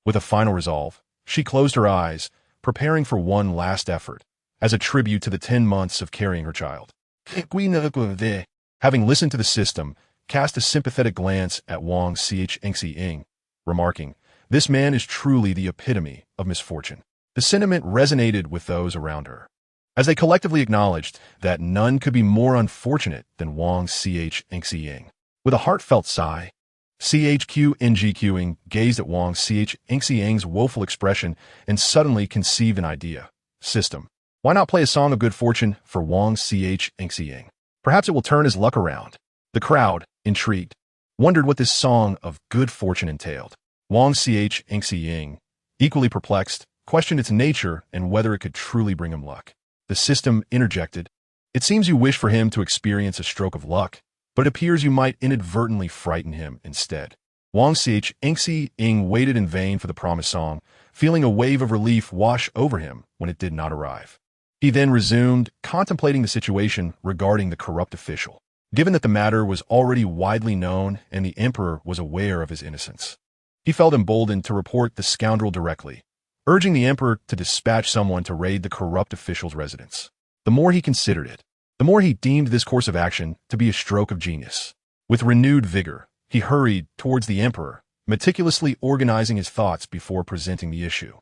With a final resolve, she closed her eyes, preparing for one last effort, as a tribute to the 10 months of carrying her child. Having listened to the system, cast a sympathetic glance at Wang Qingqing, remarking, "This man is truly the epitome of misfortune." The sentiment resonated with those around her, as they collectively acknowledged that none could be more unfortunate than Wang Qingqing. With a heartfelt sigh, Qingqing gazed at Wang Qingqing's woeful expression and suddenly conceived an idea. "System, why not play a song of good fortune for Wang Qingqing? Perhaps it will turn his luck around." The crowd, intrigued, wondered what this song of good fortune entailed. Wang Qingqing, equally perplexed, questioned its nature and whether it could truly bring him luck. The system interjected, "It seems you wish for him to experience a stroke of luck, but it appears you might inadvertently frighten him instead." Wang Qingqing waited in vain for the promised song, feeling a wave of relief wash over him when it did not arrive. He then resumed, contemplating the situation regarding the corrupt official. Given that the matter was already widely known and the emperor was aware of his innocence, he felt emboldened to report the scoundrel directly, urging the emperor to dispatch someone to raid the corrupt official's residence. The more he considered it, the more he deemed this course of action to be a stroke of genius. With renewed vigor, he hurried towards the emperor, meticulously organizing his thoughts before presenting the issue.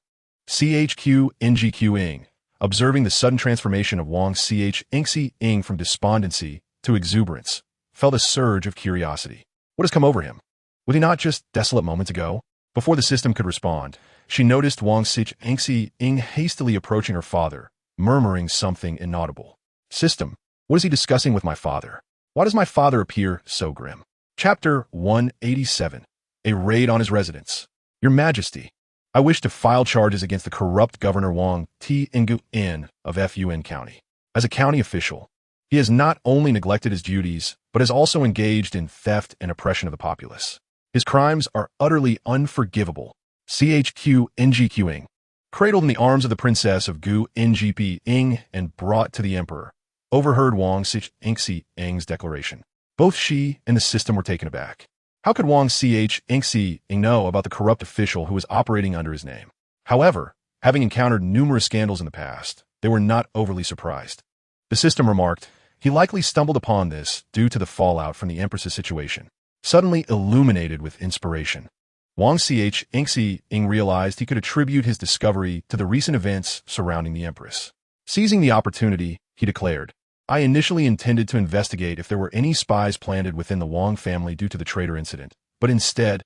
Qingqing, observing the sudden transformation of Wang Qingqing from despondency to exuberance, felt a surge of curiosity. What has come over him? Was he not just desolate moments ago? Before the system could respond, she noticed Wang Qingqing hastily approaching her father, murmuring something inaudible. "System, what is he discussing with my father? Why does my father appear so grim?" Chapter 187. A raid on his residence. "Your Majesty, I wish to file charges against the corrupt Governor Wang Qingqing of Fun County. As a county official, he has not only neglected his duties, but has also engaged in theft and oppression of the populace. His crimes are utterly unforgivable." Qingqing, cradled in the arms of the princess of Gu Ngping and brought to the emperor, overheard Wang Qingqing's declaration. Both she and the system were taken aback. How could Wang Qingqing know about the corrupt official who was operating under his name? However, having encountered numerous scandals in the past, they were not overly surprised. The system remarked, he likely stumbled upon this due to the fallout from the Empress's situation. Suddenly illuminated with inspiration, Wang Qingqing realized he could attribute his discovery to the recent events surrounding the Empress. Seizing the opportunity, he declared, "I initially intended to investigate if there were any spies planted within the Wang family due to the traitor incident, but instead,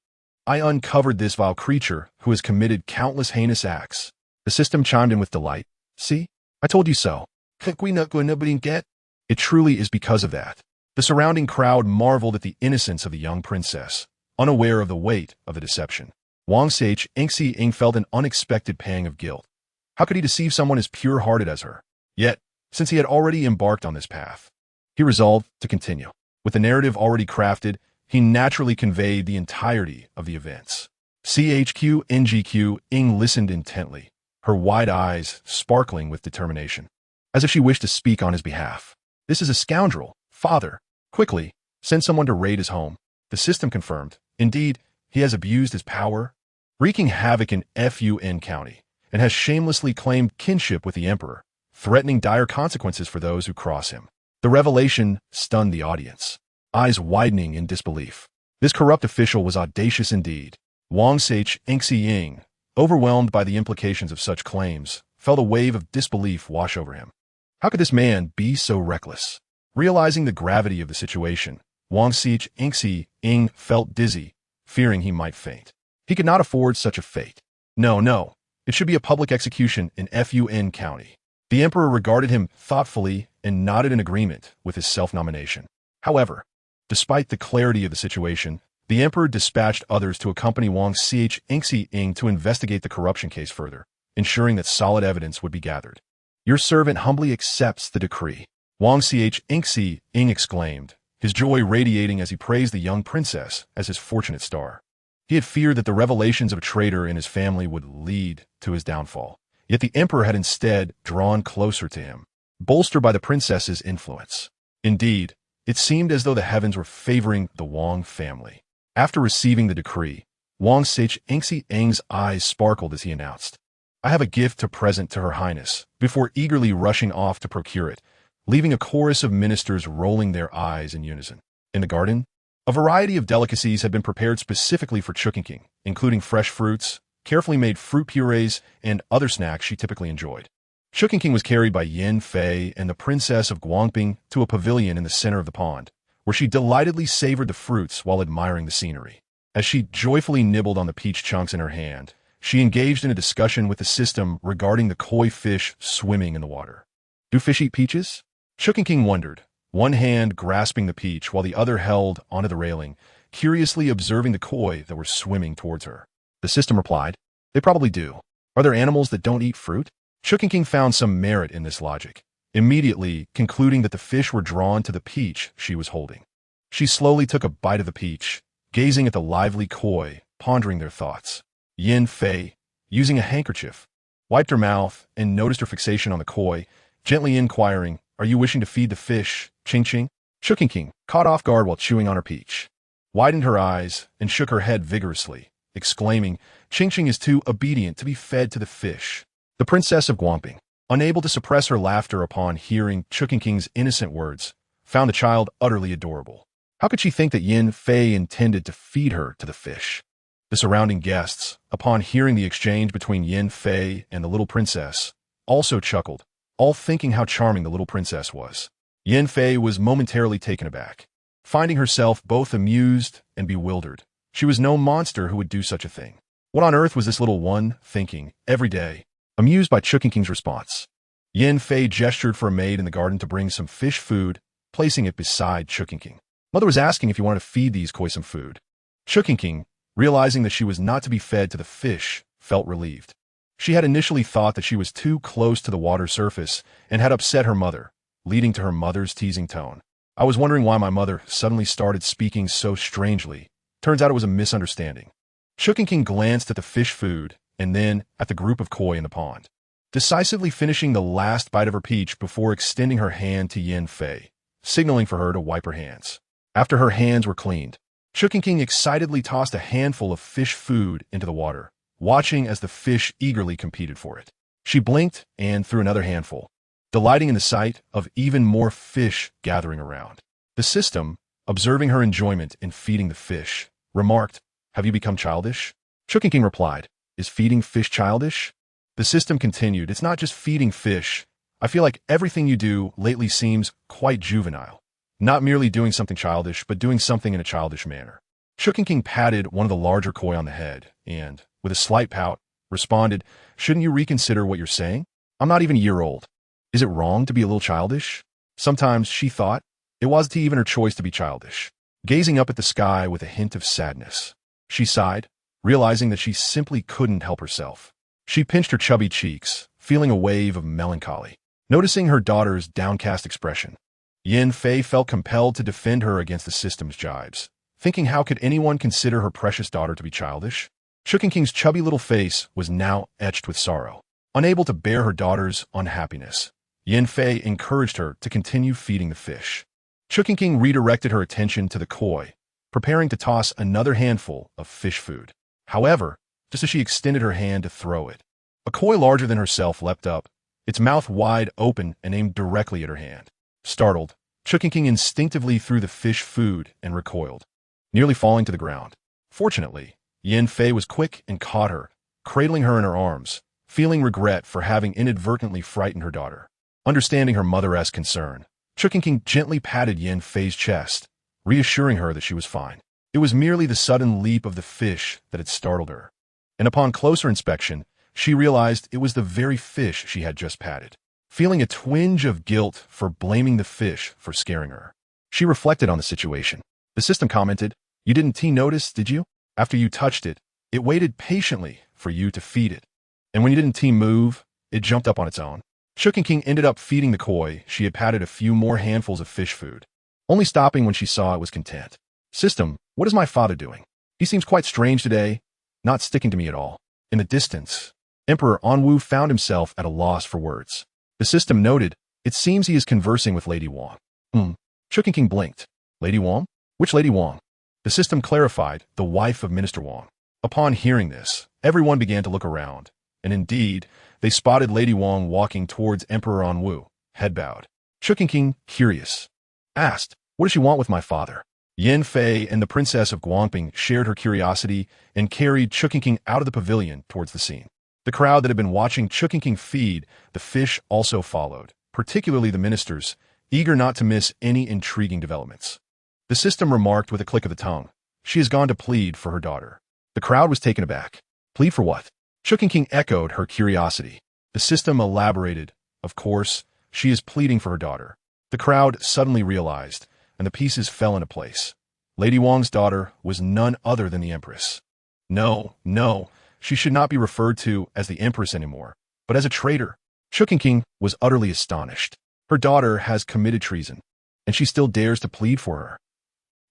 I uncovered this vile creature who has committed countless heinous acts." The system chimed in with delight. "See, I told you so. It truly is because of that." The surrounding crowd marveled at the innocence of the young princess, unaware of the weight of the deception. Wang Qingqing felt an unexpected pang of guilt. How could he deceive someone as pure-hearted as her? Yet, since he had already embarked on this path, he resolved to continue. With the narrative already crafted, he naturally conveyed the entirety of the events. Qingqing listened intently, her wide eyes sparkling with determination, as if she wished to speak on his behalf. "This is a scoundrel, father. Quickly, send someone to raid his home." The system confirmed. Indeed, he has abused his power, wreaking havoc in Fun County, and has shamelessly claimed kinship with the emperor, threatening dire consequences for those who cross him. The revelation stunned the audience, eyes widening in disbelief. This corrupt official was audacious indeed. Wang Qingqing, overwhelmed by the implications of such claims, felt a wave of disbelief wash over him. How could this man be so reckless? Realizing the gravity of the situation, Wang Qingqing felt dizzy, fearing he might faint. He could not afford such a fate. No, it should be a public execution in Fun County. The emperor regarded him thoughtfully and nodded in agreement with his self-nomination. However, despite the clarity of the situation, the emperor dispatched others to accompany Wang Qingqing to investigate the corruption case further. ensuring that solid evidence would be gathered. Your servant humbly accepts the decree. Chu Qingqing exclaimed, his joy radiating as he praised the young princess as his fortunate star. He had feared that the revelations of a traitor in his family would lead to his downfall. Yet the emperor had instead drawn closer to him, bolstered by the princess's influence. Indeed, it seemed as though the heavens were favoring the Wang family. After receiving the decree, Chu Qingqing's eyes sparkled as he announced, I have a gift to present to Her Highness, before eagerly rushing off to procure it, leaving a chorus of ministers rolling their eyes in unison. In the garden, a variety of delicacies had been prepared specifically for Chu Qingqing, including fresh fruits, carefully made fruit purees, and other snacks she typically enjoyed. Chu Qingqing was carried by Yin Fei and the princess of Guangping to a pavilion in the center of the pond, where she delightedly savored the fruits while admiring the scenery. As she joyfully nibbled on the peach chunks in her hand, she engaged in a discussion with the system regarding the koi fish swimming in the water. Do fish eat peaches? Chu Qingqing wondered, one hand grasping the peach while the other held onto the railing, curiously observing the koi that were swimming towards her. The system replied, they probably do. Are there animals that don't eat fruit? Chu Qingqing found some merit in this logic, immediately concluding that the fish were drawn to the peach she was holding. She slowly took a bite of the peach, gazing at the lively koi, pondering their thoughts. Yin Fei, using a handkerchief, wiped her mouth and noticed her fixation on the koi, gently inquiring, are you wishing to feed the fish, Qingqing? Chu Qingqing, caught off guard while chewing on her peach, widened her eyes and shook her head vigorously, exclaiming, Qingqing is too obedient to be fed to the fish. The princess of Guangping, unable to suppress her laughter upon hearing Chu Qingqing's innocent words, found the child utterly adorable. How could she think that Yin Fei intended to feed her to the fish? The surrounding guests, upon hearing the exchange between Yin Fei and the little princess, also chuckled, all thinking how charming the little princess was. Yin Fei was momentarily taken aback, finding herself both amused and bewildered. She was no monster who would do such a thing. What on earth was this little one thinking every day? Amused by Chu Qingqing's response, Yin Fei gestured for a maid in the garden to bring some fish food, placing it beside Chu Qingqing. Mother was asking if you wanted to feed these koi some food. Chu Qingqing, realizing that she was not to be fed to the fish, felt relieved. She had initially thought that she was too close to the water surface and had upset her mother, leading to her mother's teasing tone. I was wondering why my mother suddenly started speaking so strangely. Turns out it was a misunderstanding. Chu Qingqing glanced at the fish food and then at the group of koi in the pond, decisively finishing the last bite of her peach before extending her hand to Yin Fei, signaling for her to wipe her hands. After her hands were cleaned, Chu Qingqing excitedly tossed a handful of fish food into the water, watching as the fish eagerly competed for it. She blinked and threw another handful, delighting in the sight of even more fish gathering around. The system, observing her enjoyment in feeding the fish, remarked, have you become childish? Chu Qingqing replied, is feeding fish childish? The system continued, it's not just feeding fish. I feel like everything you do lately seems quite juvenile. Not merely doing something childish, but doing something in a childish manner. Chu Qingqing patted one of the larger koi on the head and, with a slight pout, responded, shouldn't you reconsider what you're saying? I'm not even a year old. Is it wrong to be a little childish? Sometimes, she thought, it wasn't even her choice to be childish. Gazing up at the sky with a hint of sadness, she sighed, realizing that she simply couldn't help herself. She pinched her chubby cheeks, feeling a wave of melancholy. Noticing her daughter's downcast expression, Yin Fei felt compelled to defend her against the system's jibes, thinking how could anyone consider her precious daughter to be childish? Chu Qingqing's chubby little face was now etched with sorrow. Unable to bear her daughter's unhappiness, Yin Fei encouraged her to continue feeding the fish. Chu Qingqing redirected her attention to the koi, preparing to toss another handful of fish food. However, just as she extended her hand to throw it, a koi larger than herself leapt up, its mouth wide open and aimed directly at her hand. Startled, Chu Qingqing instinctively threw the fish food and recoiled, nearly falling to the ground. Fortunately, Yin Fei was quick and caught her, cradling her in her arms, feeling regret for having inadvertently frightened her daughter. Understanding her mother-esque concern, Chu Qingqing gently patted Yin Fei's chest, reassuring her that she was fine. It was merely the sudden leap of the fish that had startled her, and upon closer inspection, she realized it was the very fish she had just patted. Feeling a twinge of guilt for blaming the fish for scaring her, she reflected on the situation. The system commented, you didn't notice, did you? After you touched it, it waited patiently for you to feed it. And when you didn't team move, it jumped up on its own. Chu Qingqing ended up feeding the koi. She had patted a few more handfuls of fish food, only stopping when she saw it was content. System, what is my father doing? He seems quite strange today, not sticking to me at all. In the distance, Emperor Anwu found himself at a loss for words. The system noted, it seems he is conversing with Lady Wang. Chu Qingqing blinked. Lady Wang? Which Lady Wang? The system clarified, the wife of Minister Wang. Upon hearing this, everyone began to look around, and indeed, they spotted Lady Wang walking towards Emperor Anwu, head bowed. Chu Qingqing, curious, asked, what does she want with my father? Yin Fei and the Princess of Guangping shared her curiosity and carried Chu Qingqing out of the pavilion towards the scene. The crowd that had been watching Chu Qingqing feed the fish also followed, particularly the ministers, eager not to miss any intriguing developments. The system remarked with a click of the tongue, she has gone to plead for her daughter. The crowd was taken aback. Plead for what? Chu Qingqing echoed her curiosity. The system elaborated, of course, she is pleading for her daughter. The crowd suddenly realized, and the pieces fell into place. Lady Wang's daughter was none other than the Empress. No, she should not be referred to as the Empress anymore, but as a traitor. Chu Qingqing was utterly astonished. Her daughter has committed treason, and she still dares to plead for her.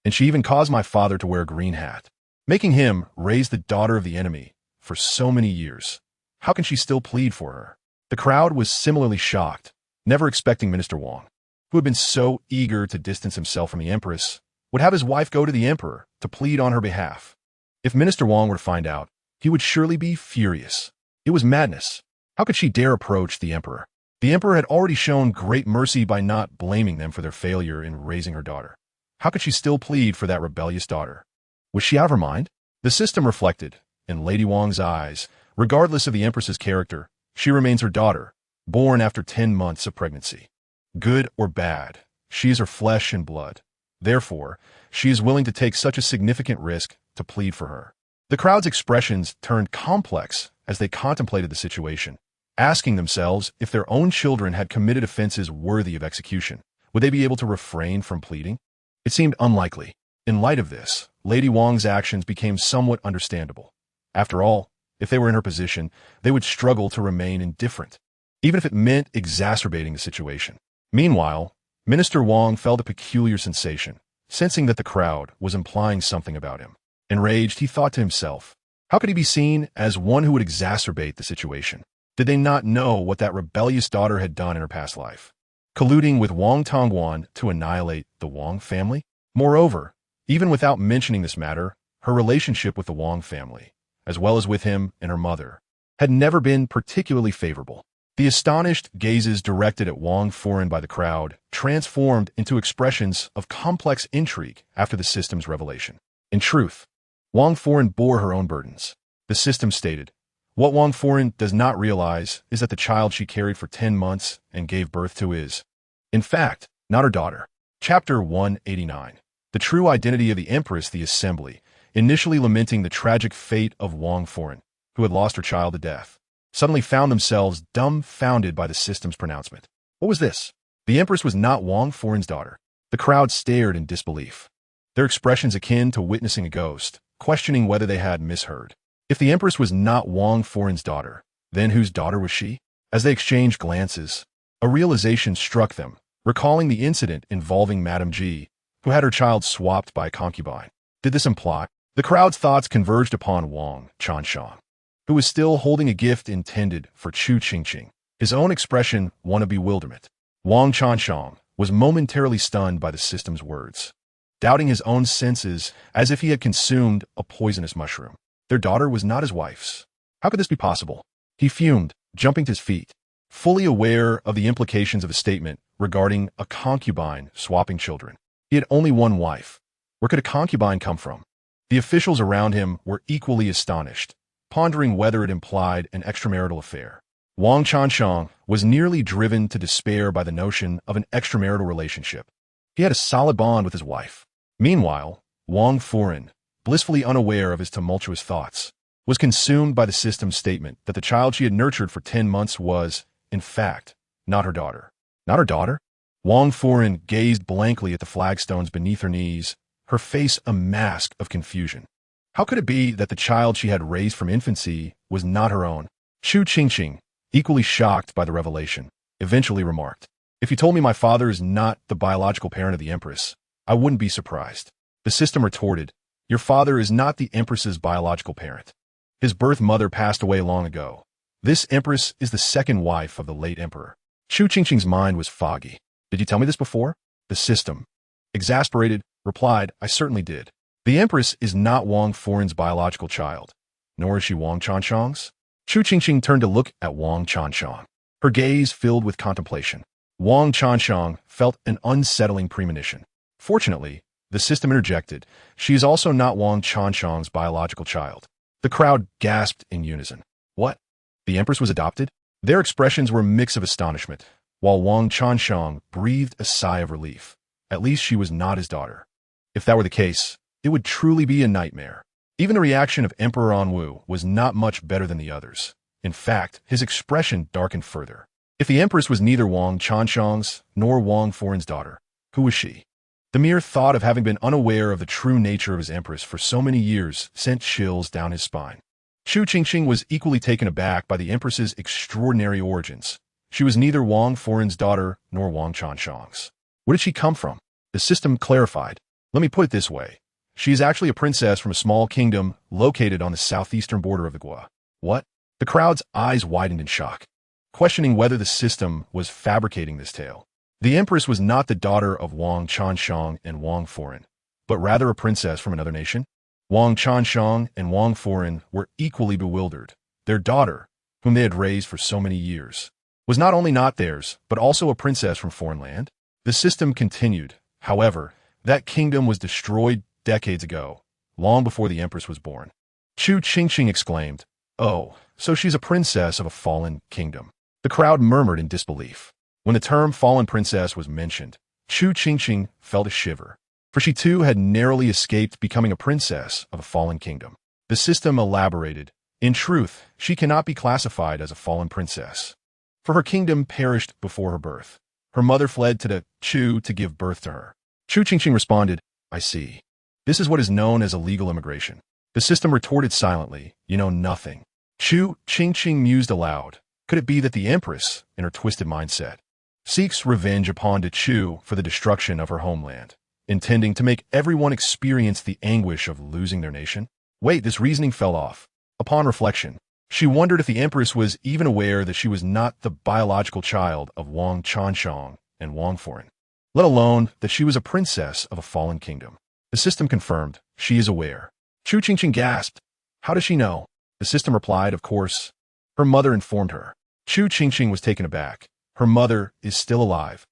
And she even caused my father to wear a green hat, making him raise the daughter of the enemy for so many years. How can she still plead for her? The crowd was similarly shocked, never expecting Minister Wang, who had been so eager to distance himself from the Empress, would have his wife go to the Emperor to plead on her behalf. If Minister Wang were to find out, he would surely be furious. It was madness. How could she dare approach the Emperor? The Emperor had already shown great mercy by not blaming them for their failure in raising her daughter. How could she still plead for that rebellious daughter? Was she out of her mind? The system reflected, in Lady Wang's eyes, regardless of the Empress's character, she remains her daughter, born after 10 months of pregnancy. Good or bad, she is her flesh and blood. Therefore, she is willing to take such a significant risk to plead for her. The crowd's expressions turned complex as they contemplated the situation, asking themselves if their own children had committed offenses worthy of execution. Would they be able to refrain from pleading? It seemed unlikely. In light of this, Lady Wang's actions became somewhat understandable. After all, if they were in her position, they would struggle to remain indifferent, even if it meant exacerbating the situation. Meanwhile, Minister Wang felt a peculiar sensation, sensing that the crowd was implying something about him. Enraged, he thought to himself, how could he be seen as one who would exacerbate the situation? Did they not know what that rebellious daughter had done in her past life? Colluding with Wang Tongguan to annihilate the Wang family? Moreover, even without mentioning this matter, her relationship with the Wang family, as well as with him and her mother, had never been particularly favorable. The astonished gazes directed at Wang Foreign by the crowd transformed into expressions of complex intrigue after the system's revelation. In truth, Wang Foreign bore her own burdens. The system stated, what Wang Foreign does not realize is that the child she carried for 10 months and gave birth to is, in fact, not her daughter. Chapter 189. The true identity of the Empress, the Assembly, initially lamenting the tragic fate of Wang Foreign, who had lost her child to death, suddenly found themselves dumbfounded by the system's pronouncement. What was this? The Empress was not Wang Foreign's daughter. The crowd stared in disbelief, their expressions akin to witnessing a ghost, questioning whether they had misheard. If the Empress was not Wang Foreign's daughter, then whose daughter was she? As they exchanged glances, a realization struck them, recalling the incident involving Madame Ji, who had her child swapped by a concubine. Did this imply? The crowd's thoughts converged upon Wang Chanshang, who was still holding a gift intended for Chu Qingqing, his own expression one of bewilderment. Wang Chanshang was momentarily stunned by the system's words, doubting his own senses as if he had consumed a poisonous mushroom. Their daughter was not his wife's. How could this be possible? He fumed, jumping to his feet, fully aware of the implications of a statement regarding a concubine swapping children. He had only one wife. Where could a concubine come from? The officials around him were equally astonished, pondering whether it implied an extramarital affair. Wang Chanshang was nearly driven to despair by the notion of an extramarital relationship. He had a solid bond with his wife. Meanwhile, Wang Foreign, blissfully unaware of his tumultuous thoughts, was consumed by the system's statement that the child she had nurtured for 10 months was, in fact, not her daughter. Not her daughter? Wang Foreign gazed blankly at the flagstones beneath her knees, her face a mask of confusion. How could it be that the child she had raised from infancy was not her own? Chu Qingqing, equally shocked by the revelation, eventually remarked, "If you told me my father is not the biological parent of the Empress, I wouldn't be surprised." The system retorted, "Your father is not the Empress's biological parent. His birth mother passed away long ago. This Empress is the second wife of the late Emperor." Chu Qingqing's mind was foggy. "Did you tell me this before?" The system, exasperated, replied, "I certainly did. The Empress is not Wang Foren's biological child, nor is she Wang Chanshang's." Chu Qingqing turned to look at Wang Chanshang. Her gaze filled with contemplation. Wang Chanshang felt an unsettling premonition. Fortunately, the system interjected, "She is also not Wang Chanshang's biological child." The crowd gasped in unison. What? The Empress was adopted? Their expressions were a mix of astonishment, while Wang Chanshang breathed a sigh of relief. At least she was not his daughter. If that were the case, it would truly be a nightmare. Even the reaction of Emperor Anwu was not much better than the others. In fact, his expression darkened further. If the Empress was neither Wang Chanshang's nor Wang Foren's daughter, who was she? The mere thought of having been unaware of the true nature of his Empress for so many years sent chills down his spine. Chu Qingqing was equally taken aback by the Empress's extraordinary origins. She was neither Wang Foren's daughter nor Wang Chanshang's. Where did she come from? The system clarified. Let me put it this way. She is actually a princess from a small kingdom located on the southeastern border of the Gua. What? The crowd's eyes widened in shock, questioning whether the system was fabricating this tale. The Empress was not the daughter of Wang Chanshang and Wang Foren, but rather a princess from another nation. Wang Chanshang and Wang Foren were equally bewildered. Their daughter, whom they had raised for so many years, was not only not theirs, but also a princess from foreign land. The system continued. However, that kingdom was destroyed decades ago, long before the Empress was born. Chu Qingqing exclaimed, "Oh, so she's a princess of a fallen kingdom." The crowd murmured in disbelief. When the term fallen princess was mentioned, Chu Qingqing felt a shiver, for she too had narrowly escaped becoming a princess of a fallen kingdom. The system elaborated, "In truth, she cannot be classified as a fallen princess, for her kingdom perished before her birth. Her mother fled to the Chu to give birth to her." Chu Qingqing responded, "I see. This is what is known as illegal immigration." The system retorted silently, "You know nothing." Chu Qingqing mused aloud. Could it be that the Empress, in her twisted mindset, seeks revenge upon the Chu for the destruction of her homeland, intending to make everyone experience the anguish of losing their nation? Wait, this reasoning fell off. Upon reflection, she wondered if the Empress was even aware that she was not the biological child of Wang Chanshang and Wang Foren, let alone that she was a princess of a fallen kingdom. The system confirmed, "She is aware." Chu Qingqing gasped, "How does she know?" The system replied, "Of course. Her mother informed her." Chu Qingqing was taken aback. "Her mother is still alive."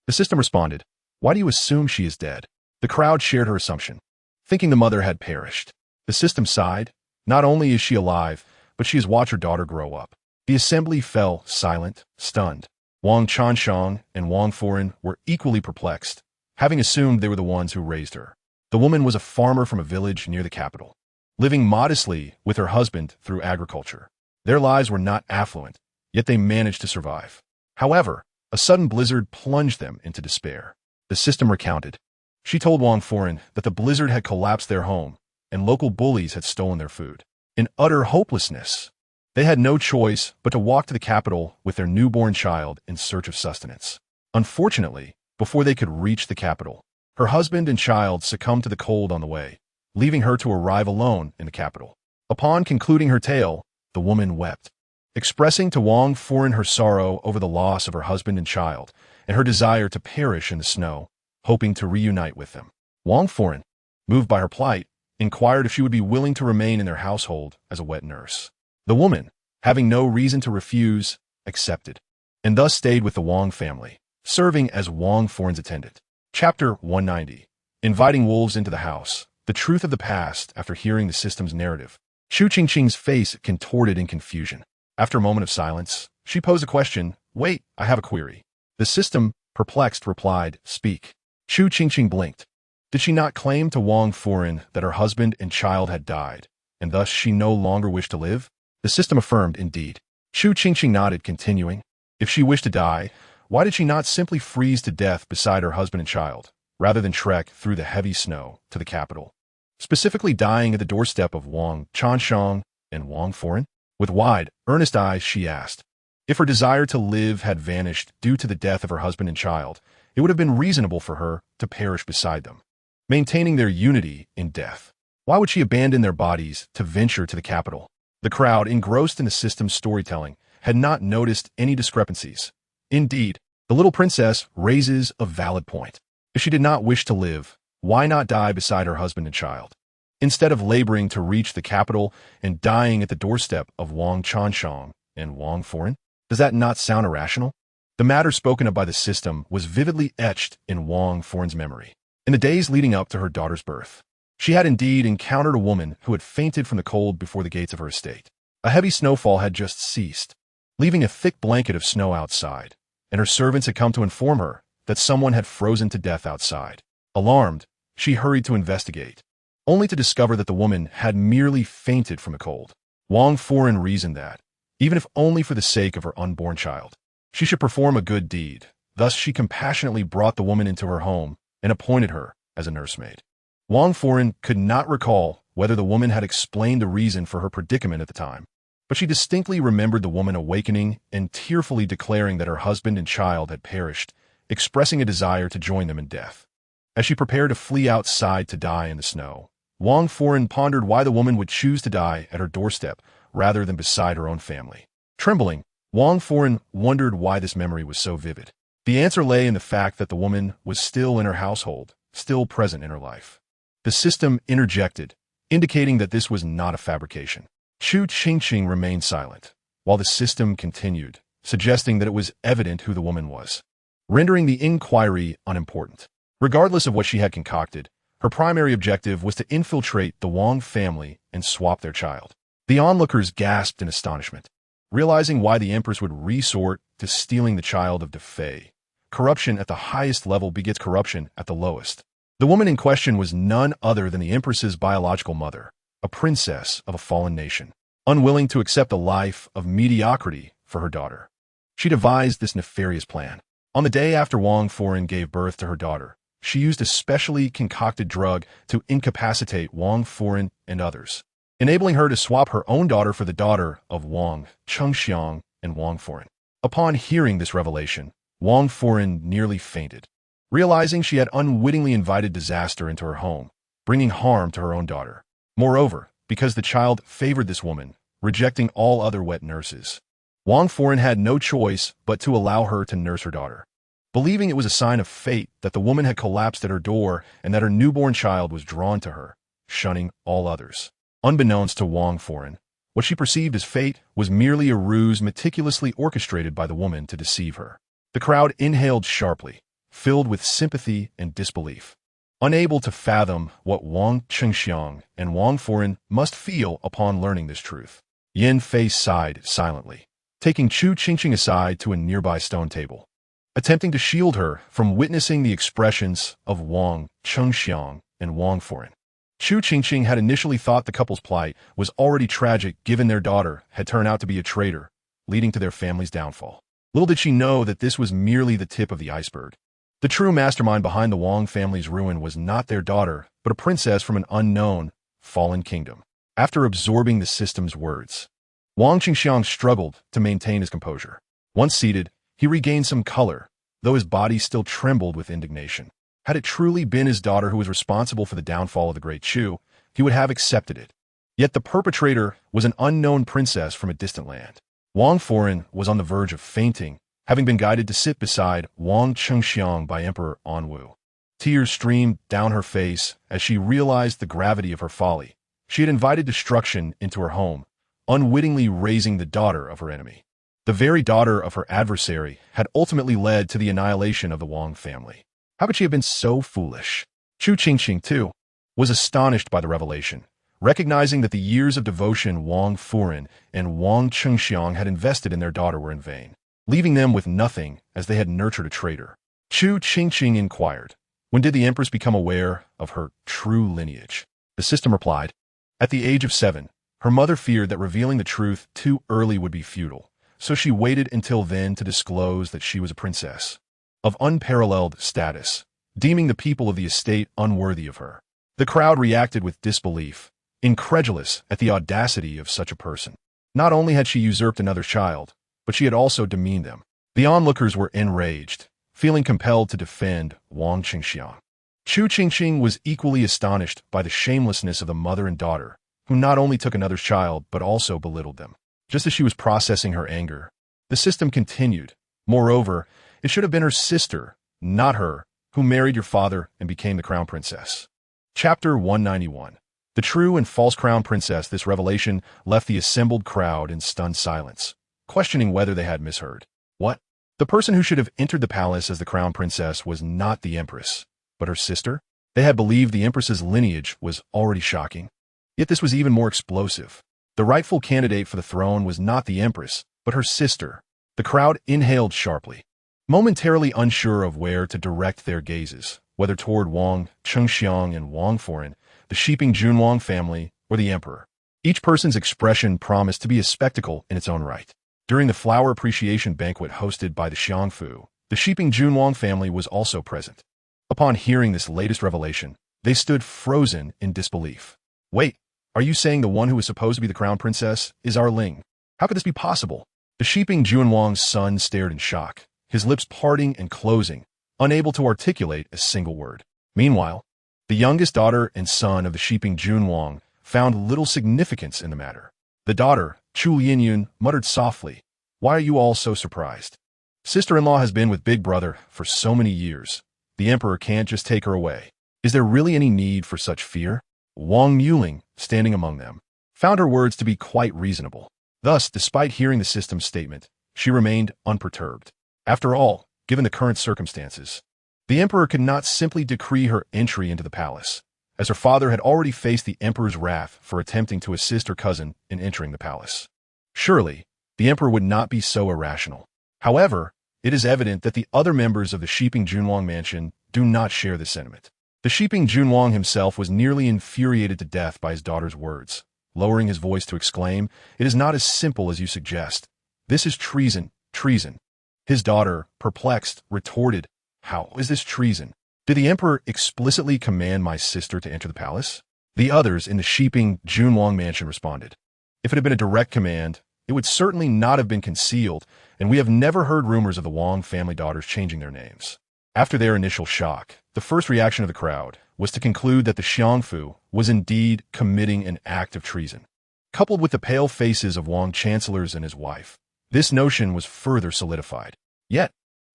The system responded, "Why do you assume she is dead?" The crowd shared her assumption, thinking the mother had perished. The system sighed. "Not only is she alive, but she has watched her daughter grow up." The assembly fell silent, stunned. Wang Chanshang and Wang Foren were equally perplexed, having assumed they were the ones who raised her. The woman was a farmer from a village near the capital, living modestly with her husband through agriculture. Their lives were not affluent, yet they managed to survive. However, a sudden blizzard plunged them into despair. The system recounted. She told Wang Foren that the blizzard had collapsed their home, and local bullies had stolen their food. In utter hopelessness, they had no choice but to walk to the capital with their newborn child in search of sustenance. Unfortunately, before they could reach the capital, her husband and child succumbed to the cold on the way, leaving her to arrive alone in the capital. Upon concluding her tale, the woman wept, expressing to Wang Foren her sorrow over the loss of her husband and child, and her desire to perish in the snow, hoping to reunite with them. Wang Foren, moved by her plight, inquired if she would be willing to remain in their household as a wet nurse. The woman, having no reason to refuse, accepted, and thus stayed with the Wang family, serving as Wang Foren's attendant. Chapter 190. Inviting wolves into the house. The truth of the past after hearing the system's narrative. Chu Qingqing's face contorted in confusion. After a moment of silence, she posed a question. "Wait, I have a query." The system, perplexed, replied, "Speak." Chu Qingqing blinked. Did she not claim to Wang Foren that her husband and child had died, and thus she no longer wished to live? The system affirmed, "Indeed." Chu Qingqing nodded, continuing, "If she wished to die, why did she not simply freeze to death beside her husband and child, rather than trek through the heavy snow to the capital, specifically dying at the doorstep of Wang Chanshang and Wang Foren? With wide, earnest eyes, she asked. If her desire to live had vanished due to the death of her husband and child, it would have been reasonable for her to perish beside them, maintaining their unity in death. Why would she abandon their bodies to venture to the capital? The crowd, engrossed in the system's storytelling, had not noticed any discrepancies. Indeed, the little princess raises a valid point. If she did not wish to live, why not die beside her husband and child? Instead of laboring to reach the capital and dying at the doorstep of Wang Chanxiang and Wang Foren? Does that not sound irrational? The matter spoken of by the system was vividly etched in Wang Foren's memory. In the days leading up to her daughter's birth, she had indeed encountered a woman who had fainted from the cold before the gates of her estate. A heavy snowfall had just ceased, leaving a thick blanket of snow outside, and her servants had come to inform her that someone had frozen to death outside. Alarmed, she hurried to investigate, only to discover that the woman had merely fainted from the cold. Wang Foren reasoned that, even if only for the sake of her unborn child, she should perform a good deed. Thus she compassionately brought the woman into her home and appointed her as a nursemaid. Wang Foren could not recall whether the woman had explained the reason for her predicament at the time, but she distinctly remembered the woman awakening and tearfully declaring that her husband and child had perished, expressing a desire to join them in death. As she prepared to flee outside to die in the snow, Wang Foren pondered why the woman would choose to die at her doorstep rather than beside her own family. Trembling, Wang Foren wondered why this memory was so vivid. The answer lay in the fact that the woman was still in her household, still present in her life. The system interjected, indicating that this was not a fabrication. Chu Qingqing remained silent, while the system continued, suggesting that it was evident who the woman was, rendering the inquiry unimportant. Regardless of what she had concocted, her primary objective was to infiltrate the Wang family and swap their child. The onlookers gasped in astonishment, realizing why the empress would resort to stealing the child of Fei. Corruption at the highest level begets corruption at the lowest. The woman in question was none other than the empress's biological mother, a princess of a fallen nation, unwilling to accept a life of mediocrity for her daughter. She devised this nefarious plan. On the day after Wang Foren gave birth to her daughter, she used a specially concocted drug to incapacitate Wang Foren and others, enabling her to swap her own daughter for the daughter of Wang Chengxiang and Wang Foren. Upon hearing this revelation, Wang Foren nearly fainted, realizing she had unwittingly invited disaster into her home, bringing harm to her own daughter. Moreover, because the child favored this woman, rejecting all other wet nurses, Wang Foren had no choice but to allow her to nurse her daughter. Believing it was a sign of fate that the woman had collapsed at her door and that her newborn child was drawn to her, shunning all others. Unbeknownst to Wang Foren, what she perceived as fate was merely a ruse meticulously orchestrated by the woman to deceive her. The crowd inhaled sharply, filled with sympathy and disbelief, unable to fathom what Wang Chengxiang and Wang Foren must feel upon learning this truth. Yin Fei sighed silently, taking Chu Qingqing aside to a nearby stone table, attempting to shield her from witnessing the expressions of Wang Chengxiang and Wang Foren. Chu Qingqing had initially thought the couple's plight was already tragic given their daughter had turned out to be a traitor, leading to their family's downfall. Little did she know that this was merely the tip of the iceberg. The true mastermind behind the Wang family's ruin was not their daughter, but a princess from an unknown, fallen kingdom. After absorbing the system's words, Wang Qingxiang struggled to maintain his composure. Once seated, he regained some color, though his body still trembled with indignation. Had it truly been his daughter who was responsible for the downfall of the great Chu, he would have accepted it. Yet the perpetrator was an unknown princess from a distant land. Wang Foren was on the verge of fainting, having been guided to sit beside Wang Chengxiang by Emperor Anwu. Tears streamed down her face as she realized the gravity of her folly. She had invited destruction into her home, unwittingly raising the daughter of her enemy. The very daughter of her adversary had ultimately led to the annihilation of the Wang family. How could she have been so foolish? Chu Qingqing, too, was astonished by the revelation, recognizing that the years of devotion Wang Foren and Wang Chengxiang had invested in their daughter were in vain, leaving them with nothing as they had nurtured a traitor. Chu Qingqing inquired, when did the empress become aware of her true lineage? The system replied, at the age of 7, her mother feared that revealing the truth too early would be futile, so she waited until then to disclose that she was a princess of unparalleled status, deeming the people of the estate unworthy of her. The crowd reacted with disbelief, incredulous at the audacity of such a person. Not only had she usurped another child, but she had also demeaned them. The onlookers were enraged, feeling compelled to defend Wang Qingqiang. Chu Qingqing was equally astonished by the shamelessness of the mother and daughter, who not only took another's child but also belittled them. Just as she was processing her anger, the system continued. Moreover, it should have been her sister, not her, who married your father and became the crown princess. Chapter 191. The true and false crown princess. This revelation left the assembled crowd in stunned silence, questioning whether they had misheard. What? The person who should have entered the palace as the crown princess was not the empress, but her sister? They had believed the empress's lineage was already shocking. Yet this was even more explosive. The rightful candidate for the throne was not the empress, but her sister. The crowd inhaled sharply, momentarily unsure of where to direct their gazes, whether toward Wang Qingqiang and Wang Foran, the Qingqing family, or the emperor. Each person's expression promised to be a spectacle in its own right. During the flower appreciation banquet hosted by the Xiangfu, the Qingqing family was also present. Upon hearing this latest revelation, they stood frozen in disbelief. Wait, are you saying the one who is supposed to be the crown princess is our Ling? How could this be possible? The Qingqing son stared in shock, his lips parting and closing, unable to articulate a single word. Meanwhile, the youngest daughter and son of the Qingqing found little significance in the matter. The daughter, Chu Qingqing, muttered softly, "Why are you all so surprised? Sister-in-law has been with Big Brother for so many years. The emperor can't just take her away. Is there really any need for such fear?" Wang Yuling, standing among them, found her words to be quite reasonable. Thus, despite hearing the system's statement, she remained unperturbed. After all, given the current circumstances, the emperor could not simply decree her entry into the palace, as her father had already faced the emperor's wrath for attempting to assist her cousin in entering the palace. Surely, the emperor would not be so irrational. However, it is evident that the other members of the Qingqing mansion do not share this sentiment. The Qingqing himself was nearly infuriated to death by his daughter's words, lowering his voice to exclaim, "It is not as simple as you suggest. This is treason, treason." His daughter, perplexed, retorted, "How is this treason? Did the emperor explicitly command my sister to enter the palace?" The others in the Qingqing mansion responded, "If it had been a direct command, it would certainly not have been concealed, and we have never heard rumors of the Wang family daughters changing their names." After their initial shock, the first reaction of the crowd was to conclude that the Xiangfu was indeed committing an act of treason. Coupled with the pale faces of Wang Chancellors and his wife, this notion was further solidified. Yet,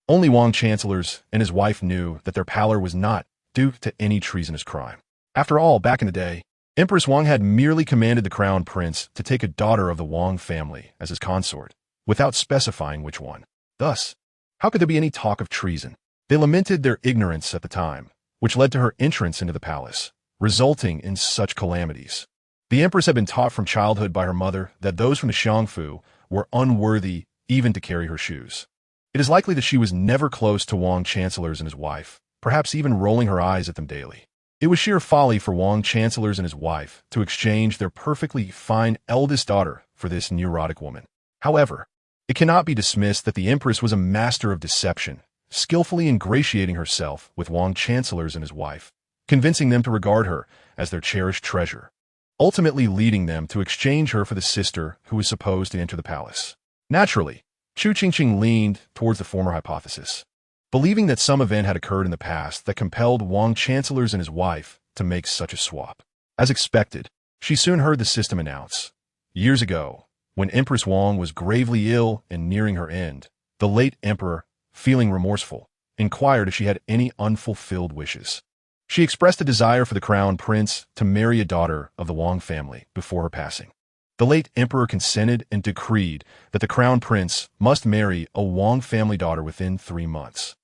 only Wang Chancellors and his wife knew that their pallor was not due to any treasonous crime. After all, back in the day, Empress Wang had merely commanded the crown prince to take a daughter of the Wang family as his consort, without specifying which one. Thus, how could there be any talk of treason? They lamented their ignorance at the time, which led to her entrance into the palace, resulting in such calamities. The empress had been taught from childhood by her mother that those from the Xiangfu were unworthy even to carry her shoes. It is likely that she was never close to Wang Chancellors and his wife, perhaps even rolling her eyes at them daily. It was sheer folly for Wang Chancellors and his wife to exchange their perfectly fine eldest daughter for this neurotic woman. However, it cannot be dismissed that the empress was a master of deception, skillfully ingratiating herself with Wang Chancellors and his wife, convincing them to regard her as their cherished treasure, ultimately leading them to exchange her for the sister who was supposed to enter the palace. Naturally, Chu Qingqing leaned towards the former hypothesis, believing that some event had occurred in the past that compelled Wang Chancellors and his wife to make such a swap. As expected, she soon heard the system announce, years ago, when Empress Wang was gravely ill and nearing her end, the late emperor, feeling remorseful, inquired if she had any unfulfilled wishes. She expressed a desire for the crown prince to marry a daughter of the Wang family before her passing. The late emperor consented and decreed that the crown prince must marry a Wang family daughter within 3 months.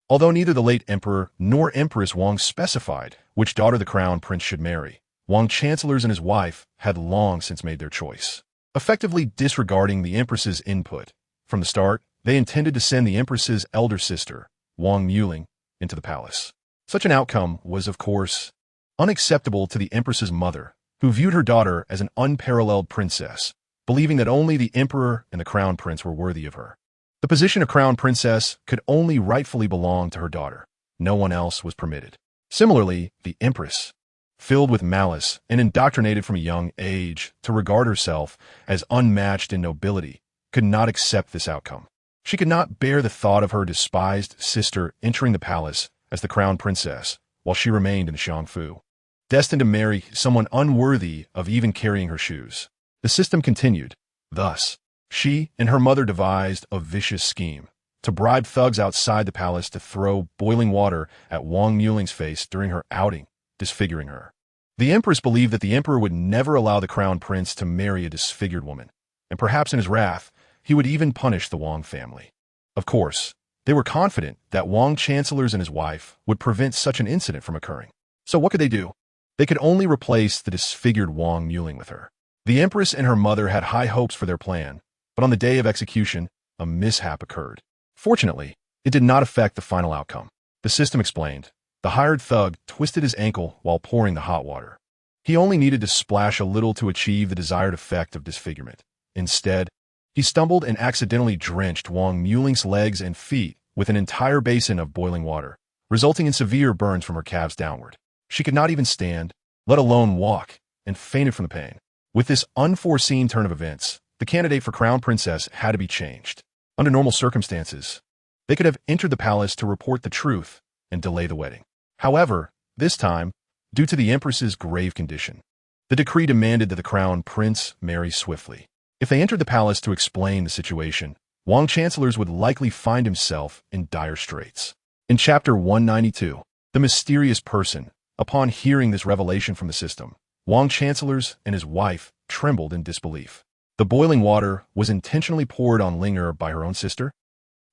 Although neither the late emperor nor Empress Wang specified which daughter the crown prince should marry, Wang Chancellors and his wife had long since made their choice, effectively disregarding the empress's input. From the start, they intended to send the empress's elder sister, Wang Yuling, into the palace. Such an outcome was, of course, unacceptable to the empress's mother, who viewed her daughter as an unparalleled princess, believing that only the emperor and the crown prince were worthy of her. The position of crown princess could only rightfully belong to her daughter. No one else was permitted. Similarly, the empress, filled with malice and indoctrinated from a young age to regard herself as unmatched in nobility, could not accept this outcome. She could not bear the thought of her despised sister entering the palace as the crown princess, while she remained in Xiangfu, destined to marry someone unworthy of even carrying her shoes. The system continued. Thus, she and her mother devised a vicious scheme to bribe thugs outside the palace to throw boiling water at Wang Muling's face during her outing, disfiguring her. The empress believed that the emperor would never allow the crown prince to marry a disfigured woman, and perhaps in his wrath, he would even punish the Wang family. Of course, they were confident that Wang chancellors and his wife would prevent such an incident from occurring. So what could they do? They could only replace the disfigured Wang Muling with her. The empress and her mother had high hopes for their plan, but on the day of execution, a mishap occurred. Fortunately, it did not affect the final outcome. The system explained. The hired thug twisted his ankle while pouring the hot water. He only needed to splash a little to achieve the desired effect of disfigurement. Instead, he stumbled and accidentally drenched Wang Muling's legs and feet with an entire basin of boiling water, resulting in severe burns from her calves downward. She could not even stand, let alone walk, and fainted from the pain. With this unforeseen turn of events, the candidate for crown princess had to be changed. Under normal circumstances, they could have entered the palace to report the truth and delay the wedding. However, this time, due to the empress's grave condition, the decree demanded that the crown prince marry swiftly. If they entered the palace to explain the situation, Wang chancellors would likely find himself in dire straits. In chapter 192, the mysterious person, upon hearing this revelation from the system, Wang chancellors and his wife trembled in disbelief. The boiling water was intentionally poured on Linger by her own sister.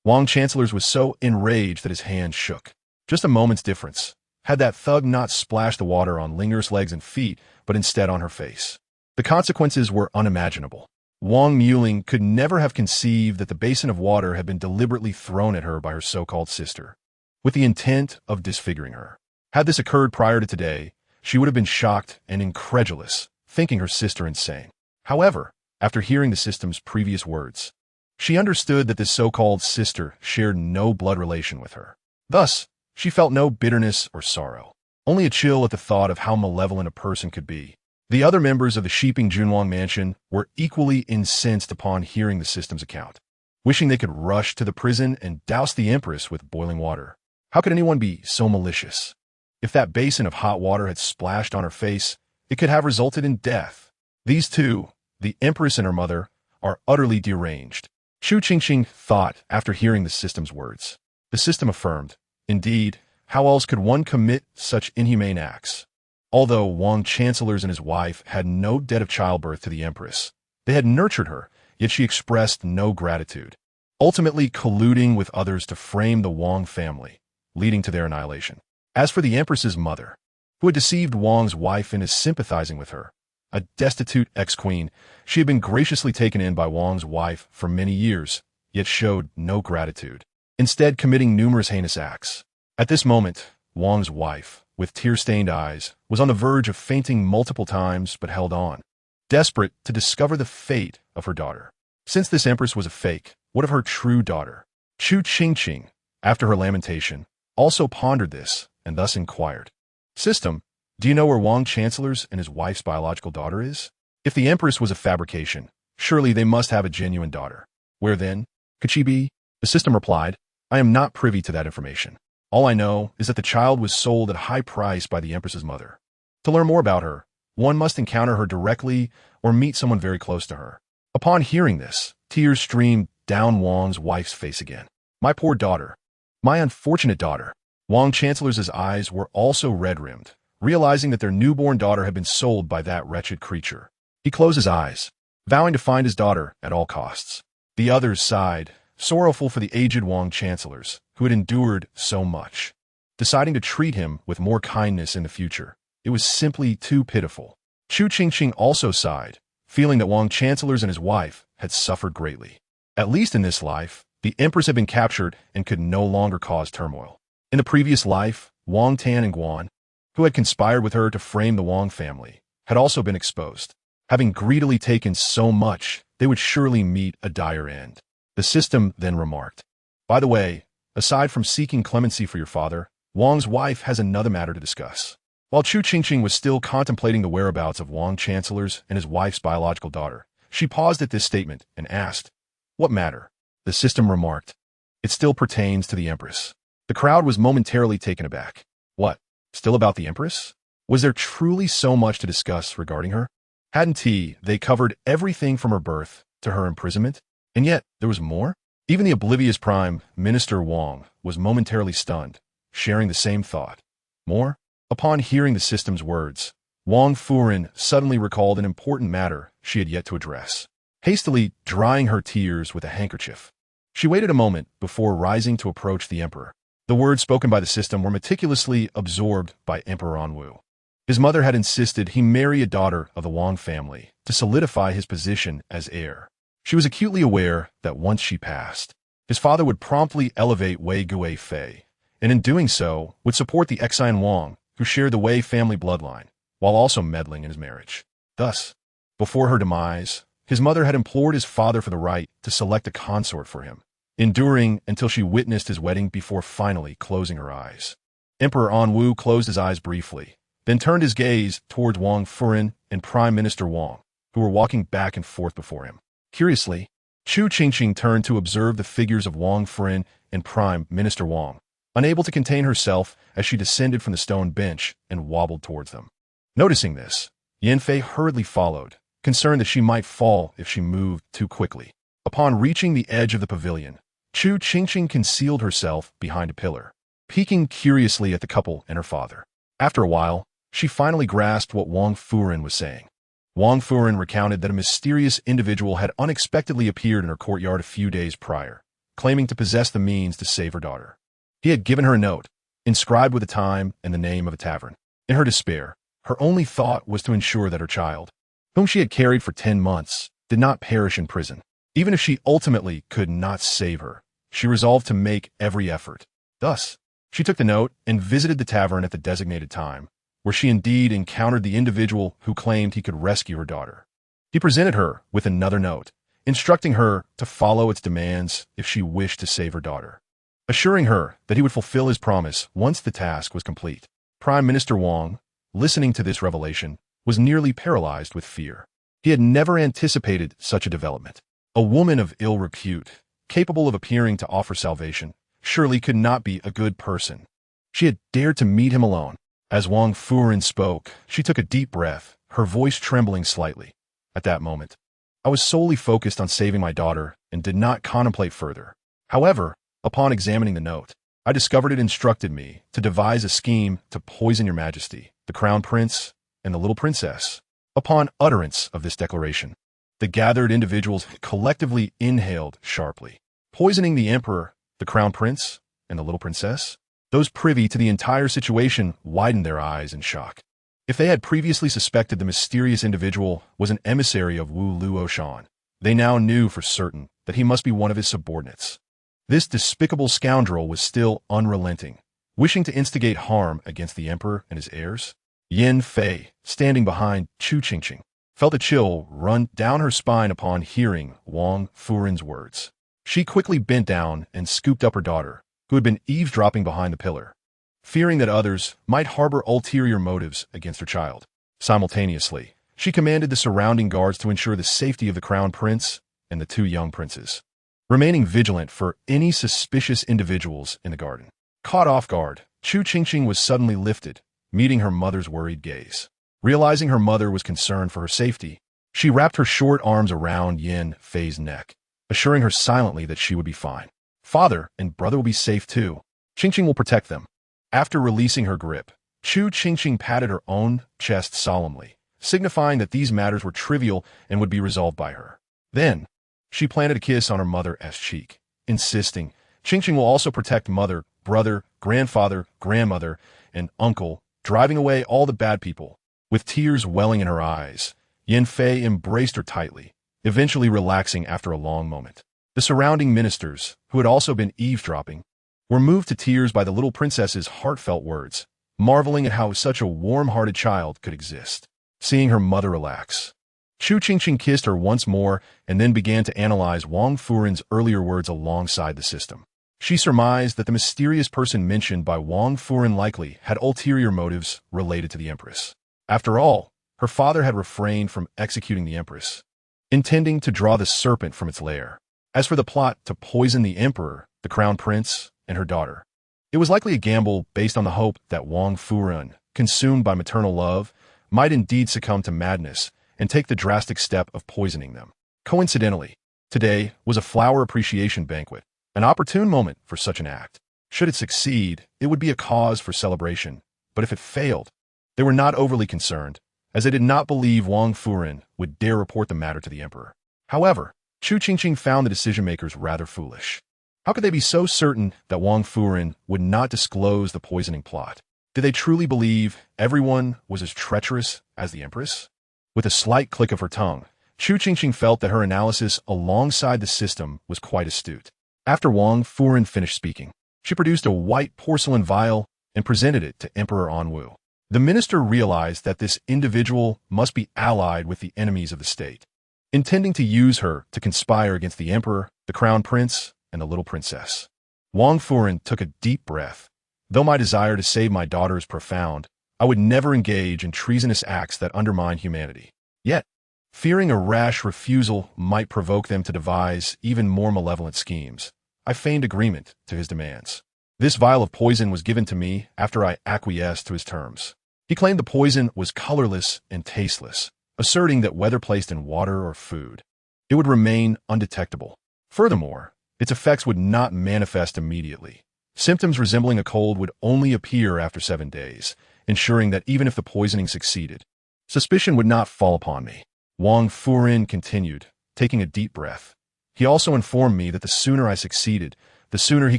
Wang chancellors was so enraged that his hands shook. Just a moment's difference. Had that thug not splashed the water on Linger's legs and feet, but instead on her face. The consequences were unimaginable. Wang Muling could never have conceived that the basin of water had been deliberately thrown at her by her so-called sister, with the intent of disfiguring her. Had this occurred prior to today, she would have been shocked and incredulous, thinking her sister insane. However, after hearing the system's previous words, she understood that this so-called sister shared no blood relation with her. Thus, she felt no bitterness or sorrow, only a chill at the thought of how malevolent a person could be. The other members of the Shiping Junwang mansion were equally incensed upon hearing the system's account, wishing they could rush to the prison and douse the empress with boiling water. How could anyone be so malicious? If that basin of hot water had splashed on her face, it could have resulted in death. These two, the empress and her mother, are utterly deranged. Chu Qingqing thought after hearing the system's words. The system affirmed, indeed, how else could one commit such inhumane acts? Although Wang chancellors and his wife had no debt of childbirth to the empress, they had nurtured her, yet she expressed no gratitude, ultimately colluding with others to frame the Wang family, leading to their annihilation. As for the empress's mother, who had deceived Wang's wife into sympathizing with her, a destitute ex-queen, she had been graciously taken in by Wang's wife for many years, yet showed no gratitude, instead committing numerous heinous acts. At this moment, Wang's wife, with tear-stained eyes, was on the verge of fainting multiple times but held on, desperate to discover the fate of her daughter. Since this empress was a fake, what of her true daughter? Chu Qingqing, after her lamentation, also pondered this and thus inquired, System, do you know where Wang chancellor's and his wife's biological daughter is? If the empress was a fabrication, surely they must have a genuine daughter. Where then could she be? The system replied, I am not privy to that information. All I know is that the child was sold at a high price by the empress's mother. To learn more about her, one must encounter her directly or meet someone very close to her. Upon hearing this, tears streamed down Wang's wife's face again. My poor daughter. My unfortunate daughter. Wang chancellor's eyes were also red-rimmed, realizing that their newborn daughter had been sold by that wretched creature. He closed his eyes, vowing to find his daughter at all costs. The others sighed, sorrowful for the aged Wang chancellors, who had endured so much. Deciding to treat him with more kindness in the future, it was simply too pitiful. Chu Qingqing also sighed, feeling that Wang chancellors and his wife had suffered greatly. At least in this life, the empress had been captured and could no longer cause turmoil. In the previous life, Wang Tan and Guan, who had conspired with her to frame the Wang family, had also been exposed. Having greedily taken so much, they would surely meet a dire end. The system then remarked, By the way, aside from seeking clemency for your father, Wang's wife has another matter to discuss. While Chu Qingqing was still contemplating the whereabouts of Wang chancellors and his wife's biological daughter, she paused at this statement and asked, "What matter?" The system remarked, "It still pertains to the Empress." The crowd was momentarily taken aback. What? Still about the Empress? Was there truly so much to discuss regarding her? Hadn't they covered everything from her birth to her imprisonment? And yet, there was more? Even the oblivious Prime Minister Wang was momentarily stunned, sharing the same thought. More? Upon hearing the system's words, Wang Furen suddenly recalled an important matter she had yet to address. Hastily drying her tears with a handkerchief, she waited a moment before rising to approach the emperor. The words spoken by the system were meticulously absorbed by Emperor Anwu. His mother had insisted he marry a daughter of the Wang family to solidify his position as heir. She was acutely aware that once she passed, his father would promptly elevate Wei Guifei, and in doing so would support the Exine Wang, who shared the Wei family bloodline, while also meddling in his marriage. Thus, before her demise, his mother had implored his father for the right to select a consort for him, enduring until she witnessed his wedding before finally closing her eyes. Emperor Anwu closed his eyes briefly, then turned his gaze towards Wang Furen and Prime Minister Wang, who were walking back and forth before him. Curiously, Chu Qingqing turned to observe the figures of Wang Furen and Prime Minister Wang, unable to contain herself as she descended from the stone bench and wobbled towards them. Noticing this, Yanfei hurriedly followed, concerned that she might fall if she moved too quickly. Upon reaching the edge of the pavilion, Chu Qingqing concealed herself behind a pillar, peeking curiously at the couple and her father. After a while, she finally grasped what Wang Furen was saying. Wang Furen recounted that a mysterious individual had unexpectedly appeared in her courtyard a few days prior, claiming to possess the means to save her daughter. He had given her a note, inscribed with the time and the name of a tavern. In her despair, her only thought was to ensure that her child, whom she had carried for 10 months, did not perish in prison. Even if she ultimately could not save her, she resolved to make every effort. Thus, she took the note and visited the tavern at the designated time, where she indeed encountered the individual who claimed he could rescue her daughter. He presented her with another note, instructing her to follow its demands if she wished to save her daughter, assuring her that he would fulfill his promise once the task was complete. Prime Minister Wang, listening to this revelation, was nearly paralyzed with fear. He had never anticipated such a development. A woman of ill repute, capable of appearing to offer salvation, surely could not be a good person. She had dared to meet him alone. As Wang Furen spoke, she took a deep breath, her voice trembling slightly. At that moment, I was solely focused on saving my daughter and did not contemplate further. However, upon examining the note, I discovered it instructed me to devise a scheme to poison your majesty, the crown prince, and the little princess. Upon utterance of this declaration, the gathered individuals collectively inhaled sharply. Poisoning the emperor, the crown prince, and the little princess? Those privy to the entire situation widened their eyes in shock. If they had previously suspected the mysterious individual was an emissary of Wu Luoshan, they now knew for certain that he must be one of his subordinates. This despicable scoundrel was still unrelenting, wishing to instigate harm against the emperor and his heirs. Yan Fei, standing behind Chu Qingqing, felt a chill run down her spine upon hearing Wang Furen's words. She quickly bent down and scooped up her daughter, who had been eavesdropping behind the pillar, fearing that others might harbor ulterior motives against her child. Simultaneously, she commanded the surrounding guards to ensure the safety of the crown prince and the 2 young princes, remaining vigilant for any suspicious individuals in the garden. Caught off guard, Chu Qingqing was suddenly lifted, meeting her mother's worried gaze. Realizing her mother was concerned for her safety, she wrapped her short arms around Yan Fei's neck, assuring her silently that she would be fine. Father and brother will be safe too. Qingqing will protect them. After releasing her grip, Chu Qingqing patted her own chest solemnly, signifying that these matters were trivial and would be resolved by her. Then, she planted a kiss on her mother's cheek, insisting, Qingqing will also protect mother, brother, grandfather, grandmother, and uncle, driving away all the bad people. With tears welling in her eyes, Yan Fei embraced her tightly, eventually relaxing after a long moment. The surrounding ministers, who had also been eavesdropping, were moved to tears by the little princess's heartfelt words, marveling at how such a warm-hearted child could exist. Seeing her mother relax, Chu Qingqing kissed her once more and then began to analyze Wang Furen's earlier words alongside the system. She surmised that the mysterious person mentioned by Wang Furen likely had ulterior motives related to the empress. After all, her father had refrained from executing the empress, intending to draw the serpent from its lair. As for the plot to poison the emperor, the crown prince, and her daughter, it was likely a gamble based on the hope that Wang Furen, consumed by maternal love, might indeed succumb to madness and take the drastic step of poisoning them. Coincidentally, today was a flower appreciation banquet, an opportune moment for such an act. Should it succeed, it would be a cause for celebration, but if it failed, they were not overly concerned, as they did not believe Wang Furen would dare report the matter to the emperor. However, Chu Qingqing found the decision-makers rather foolish. How could they be so certain that Wang Furen would not disclose the poisoning plot? Did they truly believe everyone was as treacherous as the empress? With a slight click of her tongue, Chu Qingqing felt that her analysis alongside the system was quite astute. After Wang Furen finished speaking, she produced a white porcelain vial and presented it to Emperor Anwu. The minister realized that this individual must be allied with the enemies of the state, intending to use her to conspire against the emperor, the crown prince, and the little princess. Wang Furen took a deep breath. Though my desire to save my daughter is profound, I would never engage in treasonous acts that undermine humanity. Yet, fearing a rash refusal might provoke them to devise even more malevolent schemes, I feigned agreement to his demands. This vial of poison was given to me after I acquiesced to his terms. He claimed the poison was colorless and tasteless, asserting that whether placed in water or food, it would remain undetectable. Furthermore, its effects would not manifest immediately. Symptoms resembling a cold would only appear after 7 days, ensuring that even if the poisoning succeeded, suspicion would not fall upon me. Wang Furen continued, taking a deep breath. He also informed me that the sooner I succeeded, the sooner he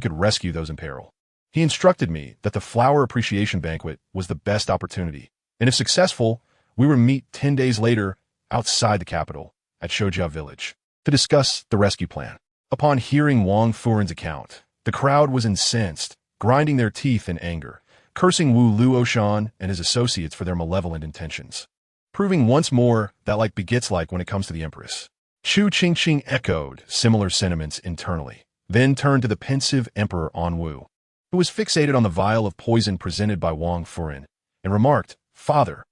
could rescue those in peril. He instructed me that the flower appreciation banquet was the best opportunity, and if successful, we would meet 10 days later outside the capital, at Shoujia village, to discuss the rescue plan. Upon hearing Wang Furen's account, the crowd was incensed, grinding their teeth in anger, cursing Wu Luoshan and his associates for their malevolent intentions, proving once more that like begets like when it comes to the empress. Chu Qingqing echoed similar sentiments internally, then turned to the pensive Emperor Anwu, who was fixated on the vial of poison presented by Wang Furen, and remarked, "Father,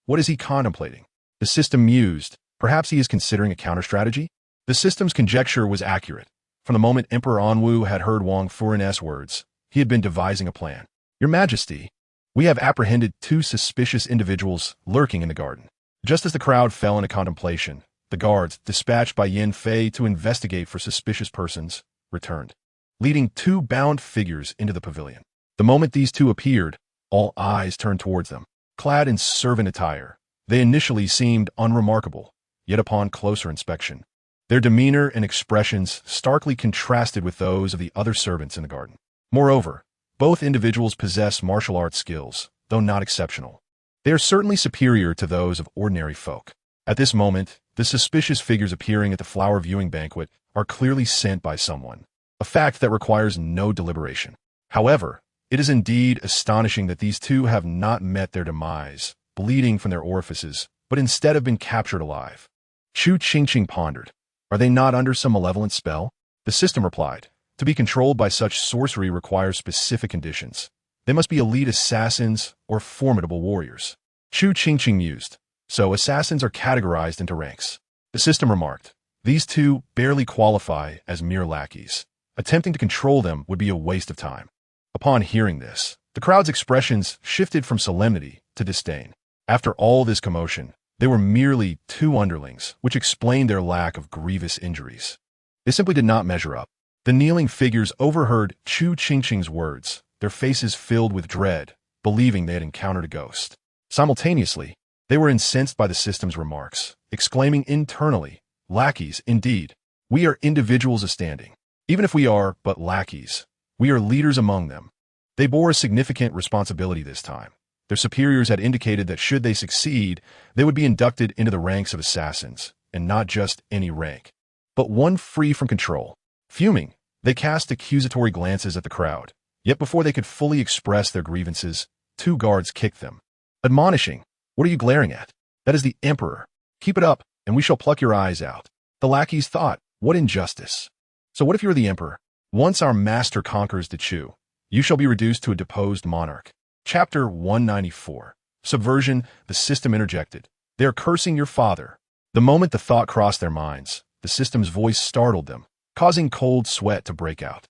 what is he contemplating?" The system mused, "Perhaps he is considering a counter-strategy?" The system's conjecture was accurate. From the moment Emperor Anwu had heard Wang Furen's words, he had been devising a plan. "Your Majesty, we have apprehended 2 suspicious individuals lurking in the garden." Just as the crowd fell into contemplation, the guards, dispatched by Yin Fei to investigate for suspicious persons, returned, leading 2 bound figures into the pavilion. The moment these 2 appeared, all eyes turned towards them. Clad in servant attire, they initially seemed unremarkable, yet upon closer inspection, their demeanor and expressions starkly contrasted with those of the other servants in the garden. Moreover, both individuals possess martial arts skills, though not exceptional. They are certainly superior to those of ordinary folk. At this moment, the suspicious figures appearing at the flower viewing banquet are clearly sent by someone, a fact that requires no deliberation. However, it is indeed astonishing that these 2 have not met their demise, bleeding from their orifices, but instead have been captured alive. Chu Qingqing pondered. Are they not under some malevolent spell? The system replied, to be controlled by such sorcery requires specific conditions. They must be elite assassins or formidable warriors. Chu Qingqing mused. So assassins are categorized into ranks. The system remarked, these 2 barely qualify as mere lackeys. Attempting to control them would be a waste of time. Upon hearing this, the crowd's expressions shifted from solemnity to disdain. After all this commotion, they were merely 2 underlings, which explained their lack of grievous injuries. They simply did not measure up. The kneeling figures overheard Chu Qingqing's words, their faces filled with dread, believing they had encountered a ghost. Simultaneously, they were incensed by the system's remarks, exclaiming internally, lackeys, indeed. We are individuals of standing. Even if we are but lackeys, we are leaders among them. They bore a significant responsibility this time. Their superiors had indicated that should they succeed, they would be inducted into the ranks of assassins, and not just any rank, but one free from control. Fuming, they cast accusatory glances at the crowd, yet before they could fully express their grievances, 2 guards kicked them, admonishing, "What are you glaring at? That is the emperor. Keep it up, and we shall pluck your eyes out." The lackeys thought, what injustice. So what if you're the emperor? Once our master conquers the Chu, you shall be reduced to a deposed monarch. Chapter 194. Subversion, the system interjected. They are cursing your father. The moment the thought crossed their minds, the system's voice startled them, causing cold sweat to break out.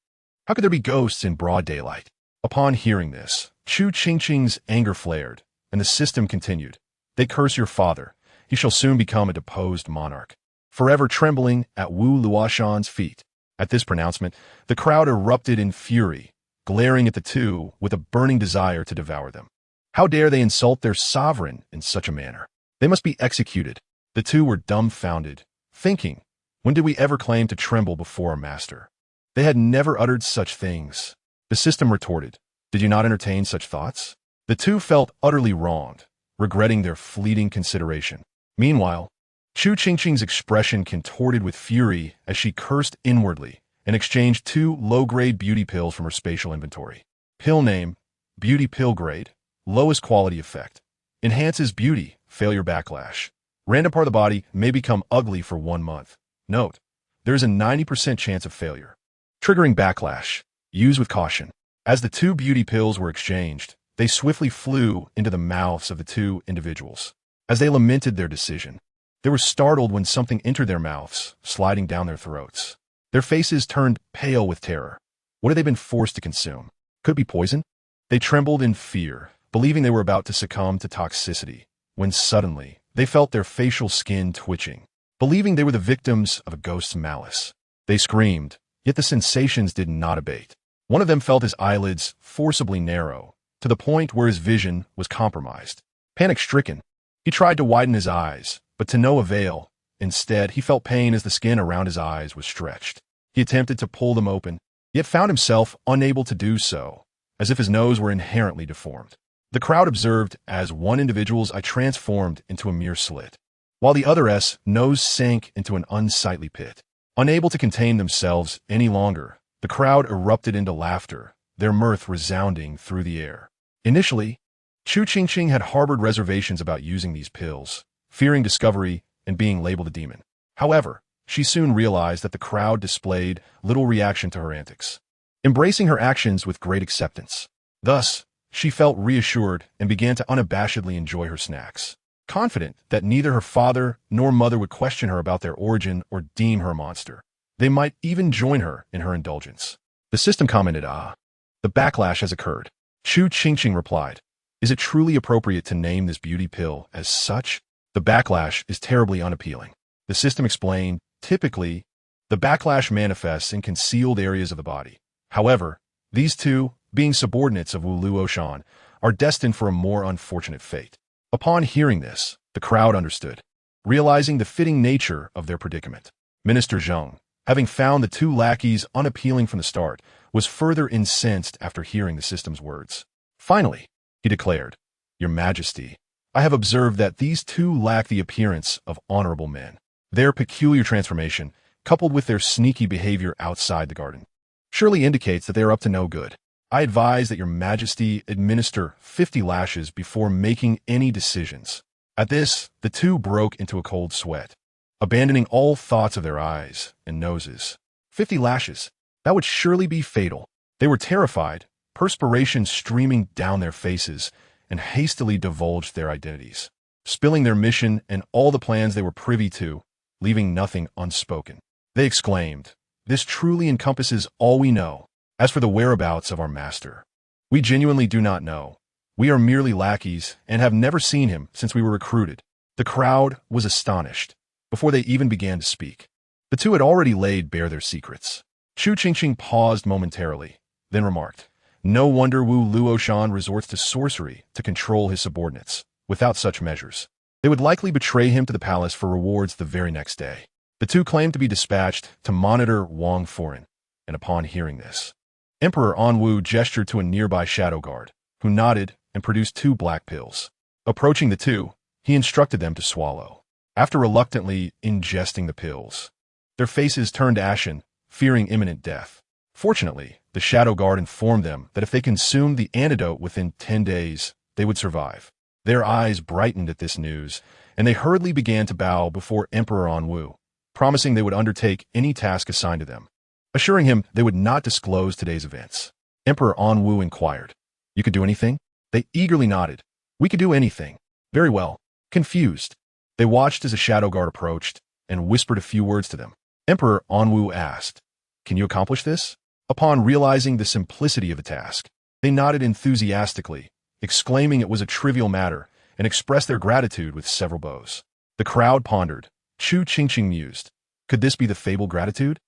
How could there be ghosts in broad daylight? Upon hearing this, Chu Qingqing's anger flared, and the system continued. They curse your father. He shall soon become a deposed monarch, forever trembling at Wu Luoshan's feet. At this pronouncement, the crowd erupted in fury, glaring at the two with a burning desire to devour them. How dare they insult their sovereign in such a manner? They must be executed. The two were dumbfounded, thinking, when did we ever claim to tremble before a master? They had never uttered such things. The system retorted, did you not entertain such thoughts? The two felt utterly wronged, regretting their fleeting consideration. Meanwhile, Chu Qingqing's expression contorted with fury as she cursed inwardly and exchanged 2 low-grade beauty pills from her spatial inventory. Pill name, Beauty Pill Grade, lowest quality effect. Enhances beauty, failure backlash. Random part of the body may become ugly for 1 month. Note, there is a 90% chance of failure. Triggering backlash. Use with caution. As the 2 beauty pills were exchanged, they swiftly flew into the mouths of the 2 individuals. As they lamented their decision, they were startled when something entered their mouths, sliding down their throats. Their faces turned pale with terror. What had they been forced to consume? Could it be poison? They trembled in fear, believing they were about to succumb to toxicity, when suddenly they felt their facial skin twitching, believing they were the victims of a ghost's malice. They screamed, yet the sensations did not abate. One of them felt his eyelids forcibly narrow, to the point where his vision was compromised. Panic-stricken, he tried to widen his eyes, but to no avail. Instead, he felt pain as the skin around his eyes was stretched. He attempted to pull them open, yet found himself unable to do so, as if his nose were inherently deformed. The crowd observed as one individual's eye transformed into a mere slit, while the other's nose sank into an unsightly pit. Unable to contain themselves any longer, the crowd erupted into laughter, their mirth resounding through the air. Initially, Chu Qingqing had harbored reservations about using these pills, fearing discovery and being labeled a demon. However, she soon realized that the crowd displayed little reaction to her antics, embracing her actions with great acceptance. Thus, she felt reassured and began to unabashedly enjoy her snacks, confident that neither her father nor mother would question her about their origin or deem her a monster. They might even join her in her indulgence. The system commented, the backlash has occurred. Chu Qingqing replied, is it truly appropriate to name this beauty pill as such? The backlash is terribly unappealing. The system explained, typically, the backlash manifests in concealed areas of the body. However, these two, being subordinates of Wu Luoshan, are destined for a more unfortunate fate. Upon hearing this, the crowd understood, realizing the fitting nature of their predicament. Minister Zheng, having found the 2 lackeys unappealing from the start, was further incensed after hearing the system's words. Finally, he declared, Your Majesty, I have observed that these 2 lack the appearance of honorable men. Their peculiar transformation, coupled with their sneaky behavior outside the garden, surely indicates that they are up to no good. I advise that Your Majesty administer 50 lashes before making any decisions. At this, the 2 broke into a cold sweat, abandoning all thoughts of their eyes and noses. 50 lashes, that would surely be fatal. They were terrified, perspiration streaming down their faces, and hastily divulged their identities, spilling their mission and all the plans they were privy to, leaving nothing unspoken. They exclaimed, this truly encompasses all we know. As for the whereabouts of our master, we genuinely do not know. We are merely lackeys and have never seen him since we were recruited. The crowd was astonished before they even began to speak. The 2 had already laid bare their secrets. Chu Qingqing paused momentarily, then remarked, no wonder Wu Luoshan resorts to sorcery to control his subordinates. Without such measures, they would likely betray him to the palace for rewards the very next day. The 2 claimed to be dispatched to monitor Wang Foreign, and upon hearing this, Emperor Anwu gestured to a nearby shadow guard, who nodded and produced 2 black pills. Approaching the 2, he instructed them to swallow. After reluctantly ingesting the pills, their faces turned ashen, fearing imminent death. Fortunately, the shadow guard informed them that if they consumed the antidote within 10 days, they would survive. Their eyes brightened at this news, and they hurriedly began to bow before Emperor Anwu, promising they would undertake any task assigned to them. assuring him they would not disclose today's events. Emperor Anwu inquired, "You could do anything?" They eagerly nodded. "We could do anything." "Very well." Confused, they watched as a shadow guard approached and whispered a few words to them. Emperor Anwu asked, "Can you accomplish this?" Upon realizing the simplicity of the task, they nodded enthusiastically, exclaiming it was a trivial matter, and expressed their gratitude with several bows. The crowd pondered. Chu Qingqing mused, "Could this be the fabled gratitude?"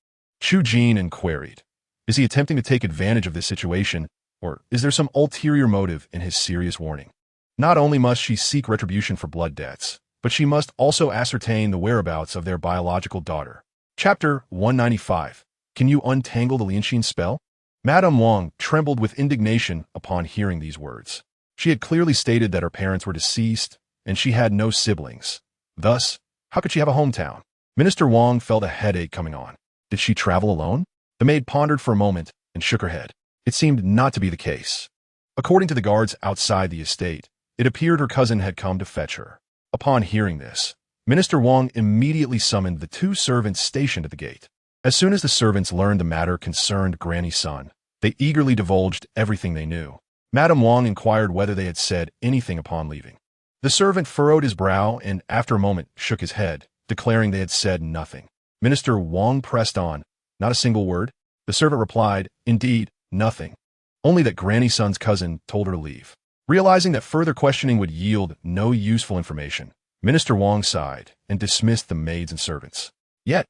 Chu Jin queried, "Is he attempting to take advantage of this situation, or is there some ulterior motive in his serious warning? Not only must she seek retribution for blood debts, but she must also ascertain the whereabouts of their biological daughter." Chapter 195. Can you untangle the Lianxin spell? Madame Wang trembled with indignation upon hearing these words. She had clearly stated that her parents were deceased, and she had no siblings. Thus, how could she have a hometown? Minister Wang felt a headache coming on. Did she travel alone? The maid pondered for a moment and shook her head. It seemed not to be the case. According to the guards outside the estate, it appeared her cousin had come to fetch her. Upon hearing this, Minister Wang immediately summoned the 2 servants stationed at the gate. As soon as the servants learned the matter concerned Granny's son, they eagerly divulged everything they knew. Madame Wang inquired whether they had said anything upon leaving. The servant furrowed his brow and, after a moment, shook his head, declaring they had said nothing. Minister Wang pressed on, "Not a single word?" The servant replied, "Indeed, nothing. Only that Granny's son's cousin told her to leave." Realizing that further questioning would yield no useful information, Minister Wang sighed and dismissed the maids and servants. Yet,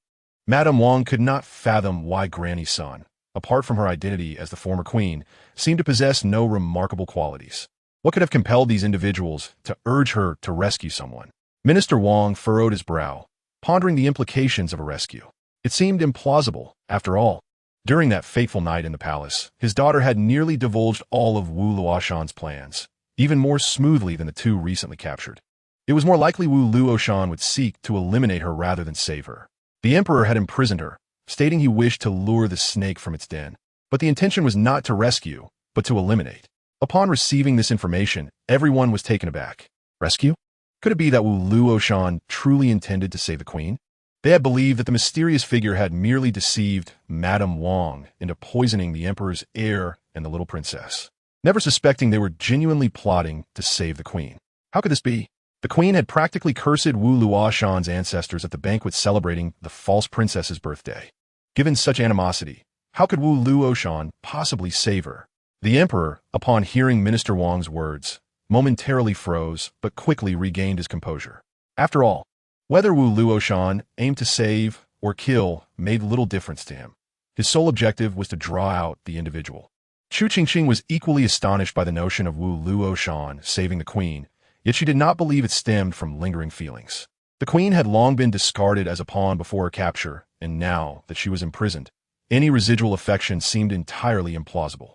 Madame Wang could not fathom why Granny's son, apart from her identity as the former queen, seemed to possess no remarkable qualities. What could have compelled these individuals to urge her to rescue someone? Minister Wang furrowed his brow, pondering the implications of a rescue. It seemed implausible, after all. During that fateful night in the palace, his daughter had nearly divulged all of Wu Luoshan's plans, even more smoothly than the 2 recently captured. It was more likely Wu Luoshan would seek to eliminate her rather than save her. The emperor had imprisoned her, stating he wished to lure the snake from its den. But the intention was not to rescue, but to eliminate. Upon receiving this information, everyone was taken aback. Rescue? Could it be that Wu Luoshan truly intended to save the queen? They had believed that the mysterious figure had merely deceived Madame Wang into poisoning the emperor's heir and the little princess, never suspecting they were genuinely plotting to save the queen. How could this be? The queen had practically cursed Wu Luoshan's ancestors at the banquet celebrating the false princess's birthday. Given such animosity, how could Wu Luoshan possibly save her? The emperor, upon hearing Minister Wang's words, momentarily froze but quickly regained his composure. After all, whether Wu Luoshan aimed to save or kill made little difference to him. His sole objective was to draw out the individual. Chu Qingqing was equally astonished by the notion of Wu Luoshan saving the queen, yet she did not believe it stemmed from lingering feelings. The queen had long been discarded as a pawn before her capture, and now that she was imprisoned, any residual affection seemed entirely implausible.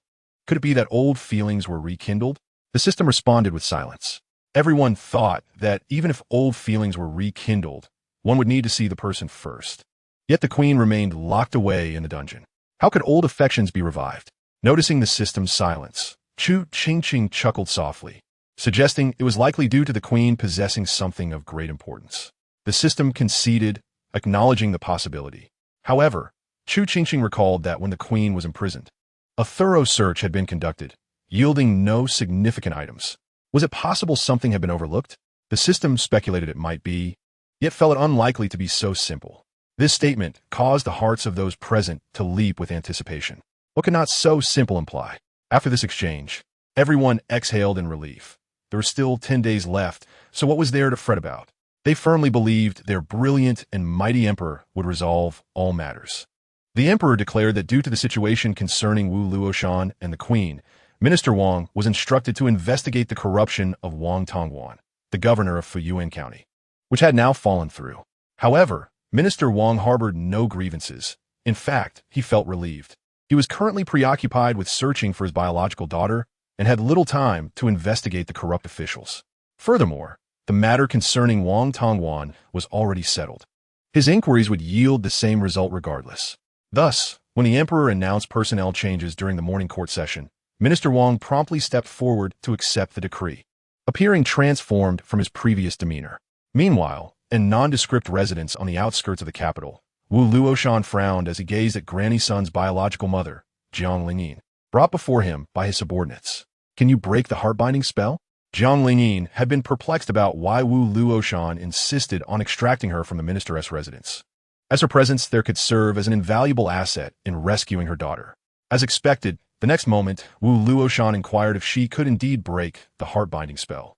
Could it be that old feelings were rekindled? The system responded with silence. Everyone thought that even if old feelings were rekindled, one would need to see the person first. Yet the queen remained locked away in the dungeon. How could old affections be revived? Noticing the system's silence, Chu Qingqing chuckled softly, suggesting it was likely due to the queen possessing something of great importance. The system conceded, acknowledging the possibility. However, Chu Qingqing recalled that when the queen was imprisoned, a thorough search had been conducted, yielding no significant items. Was it possible something had been overlooked? The system speculated it might be, yet felt it unlikely to be so simple. This statement caused the hearts of those present to leap with anticipation. What could not so simple imply? After this exchange, everyone exhaled in relief. There were still 10 days left, so what was there to fret about? They firmly believed their brilliant and mighty emperor would resolve all matters. The emperor declared that due to the situation concerning Wu Luoshan and the queen, Minister Wang was instructed to investigate the corruption of Wang Tongguan, the governor of Fuyuan County, which had now fallen through. However, Minister Wang harbored no grievances. In fact, he felt relieved. He was currently preoccupied with searching for his biological daughter and had little time to investigate the corrupt officials. Furthermore, the matter concerning Wang Tongguan was already settled. His inquiries would yield the same result regardless. Thus, when the emperor announced personnel changes during the morning court session, Minister Wang promptly stepped forward to accept the decree, appearing transformed from his previous demeanor. Meanwhile, in nondescript residence on the outskirts of the capital, Wu Luoshan frowned as he gazed at Granny Sun's biological mother, Jiang Lingyin, brought before him by his subordinates. Can you break the heart-binding spell? Jiang Lingyin had been perplexed about why Wu Luoshan insisted on extracting her from the ministeress' residence, as her presence there could serve as an invaluable asset in rescuing her daughter. As expected, the next moment, Wu Luoshan inquired if she could indeed break the heart-binding spell.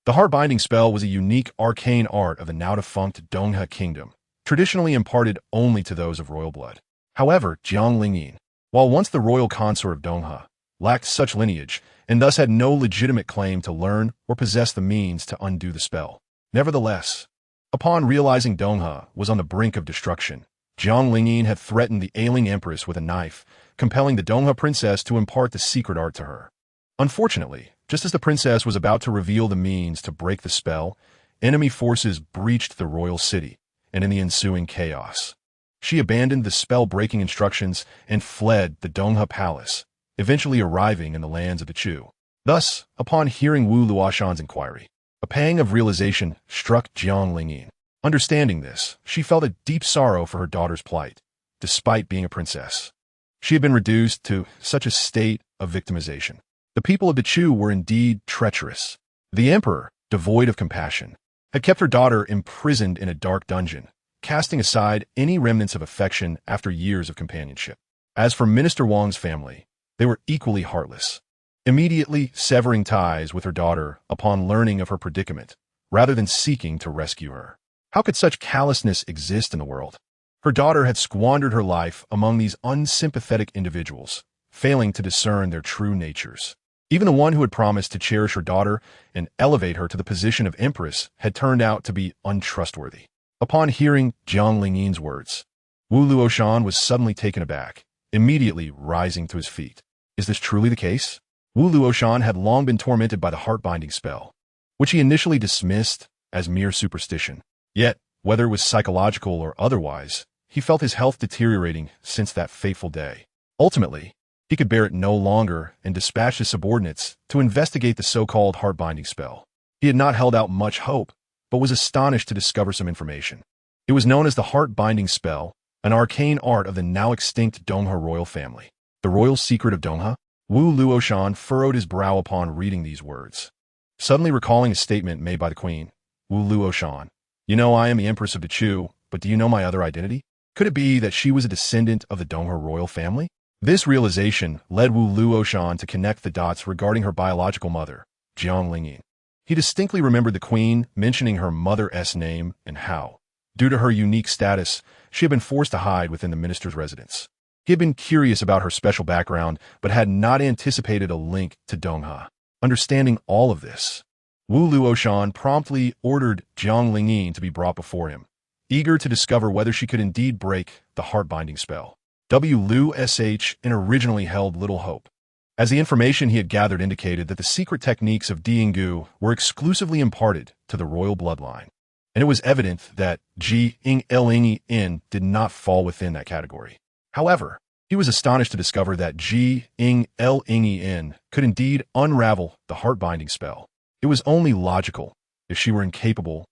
The heart-binding spell was a unique arcane art of the now-defunct Donghe kingdom, traditionally imparted only to those of royal blood. However, Jiang Lingyin, while once the royal consort of Donghe, lacked such lineage and thus had no legitimate claim to learn or possess the means to undo the spell. Nevertheless, upon realizing Donghe was on the brink of destruction, Jiang Lingyin had threatened the ailing empress with a knife, compelling the Donghe princess to impart the secret art to her. Unfortunately, just as the princess was about to reveal the means to break the spell, enemy forces breached the royal city, and in the ensuing chaos, she abandoned the spell-breaking instructions and fled the Donghe palace, eventually arriving in the lands of the Chu. Thus, upon hearing Wu Luoshan's inquiry, a pang of realization struck Jiang Lingyin. Understanding this, she felt a deep sorrow for her daughter's plight, despite being a princess. She had been reduced to such a state of victimization. The people of the Chu were indeed treacherous. The emperor, devoid of compassion, had kept her daughter imprisoned in a dark dungeon, casting aside any remnants of affection after years of companionship. As for Minister Wang's family, they were equally heartless, immediately severing ties with her daughter upon learning of her predicament, rather than seeking to rescue her. How could such callousness exist in the world? Her daughter had squandered her life among these unsympathetic individuals, failing to discern their true natures. Even the one who had promised to cherish her daughter and elevate her to the position of empress had turned out to be untrustworthy. Upon hearing Jiang Lingyin's words, Wu Luoshan was suddenly taken aback, immediately rising to his feet. Is this truly the case? Wu Luoshan had long been tormented by the heart-binding spell, which he initially dismissed as mere superstition. Yet, whether it was psychological or otherwise, he felt his health deteriorating since that fateful day. Ultimately, he could bear it no longer and dispatched his subordinates to investigate the so-called heart-binding spell. He had not held out much hope, but was astonished to discover some information. It was known as the heart-binding spell, an arcane art of the now-extinct Donghe royal family. The royal secret of Donghe? Wu Luoshan furrowed his brow upon reading these words. Suddenly recalling a statement made by the queen, Wu Luoshan, "You know I am the empress of the Chu, but do you know my other identity?" Could it be that she was a descendant of the Donghe royal family? This realization led Wu Luoshan to connect the dots regarding her biological mother, Jiang Lingyin. He distinctly remembered the queen mentioning her mother's name and how, due to her unique status, she had been forced to hide within the minister's residence. He had been curious about her special background, but had not anticipated a link to Donghe. Understanding all of this, Wu Luoshan promptly ordered Jiang Lingyin to be brought before him, eager to discover whether she could indeed break the heart-binding spell. Luosh originally held little hope, as the information he had gathered indicated that the secret techniques of Diangu were exclusively imparted to the royal bloodline, and it was evident that Qingqing did not fall within that category. However, he was astonished to discover that Qingqing could indeed unravel the heart-binding spell. It was only logical. If she were incapable,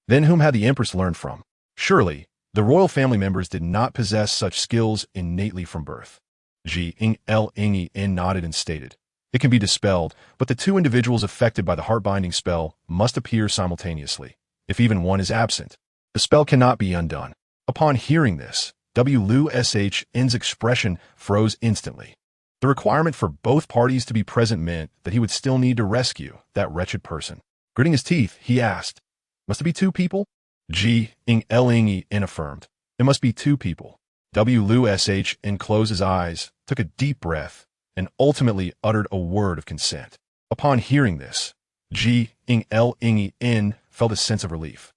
then whom had the empress learned from? Surely, the royal family members did not possess such skills innately from birth. Qingqing nodded and stated, "It can be dispelled, but the two individuals affected by the heart-binding spell must appear simultaneously. If even one is absent, the spell cannot be undone." Upon hearing this, Luosh's expression froze instantly. The requirement for both parties to be present meant that he would still need to rescue that wretched person. Gritting his teeth, he asked, "Must it be two people?" Qingqing affirmed, "It must be two people." Luosh closed his eyes, took a deep breath, and ultimately uttered a word of consent. Upon hearing this, Qingqing felt a sense of relief.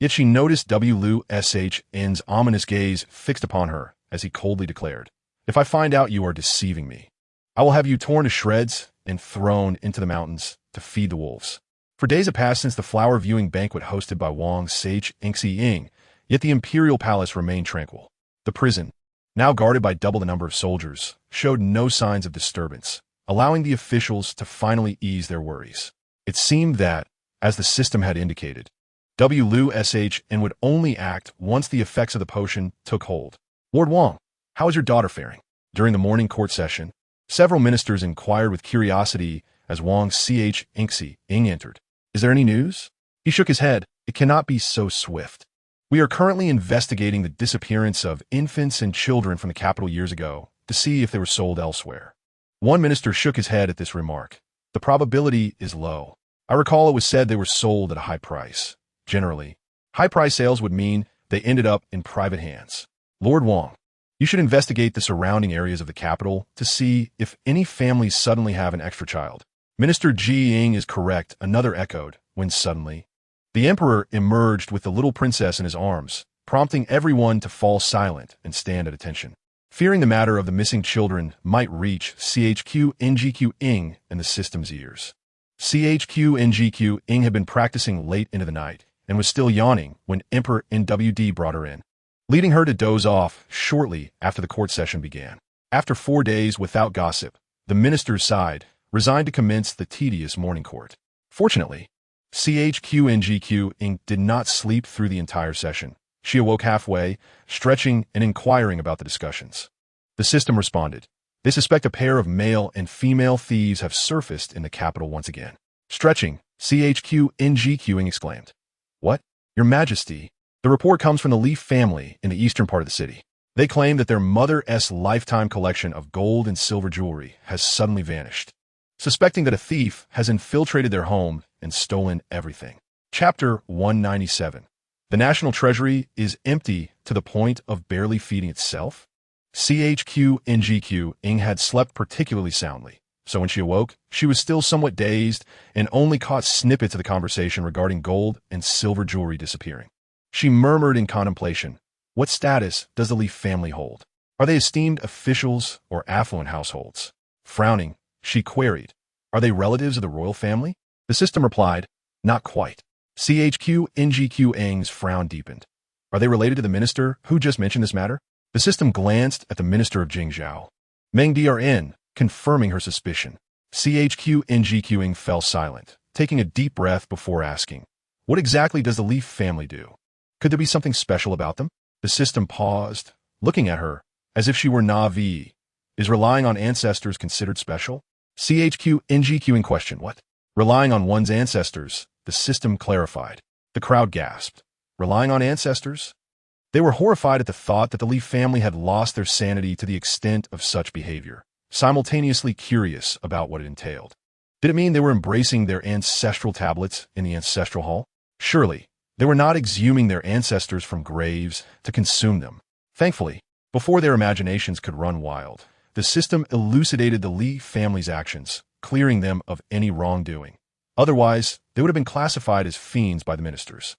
Yet she noticed Luosh's ominous gaze fixed upon her as he coldly declared, "If I find out you are deceiving me, I will have you torn to shreds and thrown into the mountains to feed the wolves." For days had passed since the flower viewing banquet hosted by Wang's sage Qingqing, yet the imperial palace remained tranquil. The prison, now guarded by double the number of soldiers, showed no signs of disturbance, allowing the officials to finally ease their worries. It seemed that, as the system had indicated, WLUSH and would only act once the effects of the potion took hold. Lord Wang, how is your daughter faring? During the morning court session, several ministers inquired with curiosity as Wang Chu Qingqing entered. Is there any news? He shook his head. It cannot be so swift. We are currently investigating the disappearance of infants and children from the capital years ago to see if they were sold elsewhere. One minister shook his head at this remark. The probability is low. I recall it was said they were sold at a high price. Generally, high-price sales would mean they ended up in private hands. Lord Wang, you should investigate the surrounding areas of the capital to see if any families suddenly have an extra child. Minister Ji Ying is correct, another echoed, when suddenly the emperor emerged with the little princess in his arms, prompting everyone to fall silent and stand at attention. Fearing the matter of the missing children might reach Chu Qingqing and the system's ears. Chu Qingqing had been practicing late into the night and was still yawning when Emperor NWD brought her in, leading her to doze off shortly after the court session began. After 4 days without gossip, the ministers sighed, resigned to commence the tedious morning court. Fortunately, Chu Qingqing did not sleep through the entire session. She awoke halfway, stretching and inquiring about the discussions. The system responded. They suspect a pair of male and female thieves have surfaced in the capital once again. Stretching, Chu Qingqing exclaimed. What? Your Majesty? The report comes from the Li family in the eastern part of the city. They claim that their mother's lifetime collection of gold and silver jewelry has suddenly vanished, suspecting that a thief has infiltrated their home and stolen everything. Chapter 197. The national treasury is empty to the point of barely feeding itself? Chu Qingqing had slept particularly soundly, so when she awoke, she was still somewhat dazed and only caught snippets of the conversation regarding gold and silver jewelry disappearing. She murmured in contemplation, what status does the Li family hold? Are they esteemed officials or affluent households? Frowning, she queried, are they relatives of the royal family? The system replied, not quite. Chu Qingqing's frown deepened. Are they related to the minister who just mentioned this matter? The system glanced at the minister of Jingzhou, Meng Drn, confirming her suspicion. Chu Qingqing fell silent, taking a deep breath before asking, what exactly does the Li family do? Could there be something special about them? The system paused, looking at her, as if she were Na'vi. Is relying on ancestors considered special? Chu Qingqing questioned, what? Relying on one's ancestors, the system clarified. The crowd gasped. Relying on ancestors? They were horrified at the thought that the Li family had lost their sanity to the extent of such behavior, simultaneously curious about what it entailed. Did it mean they were embracing their ancestral tablets in the ancestral hall? Surely, they were not exhuming their ancestors from graves to consume them. Thankfully, before their imaginations could run wild, the system elucidated the Li family's actions, clearing them of any wrongdoing. Otherwise, they would have been classified as fiends by the ministers.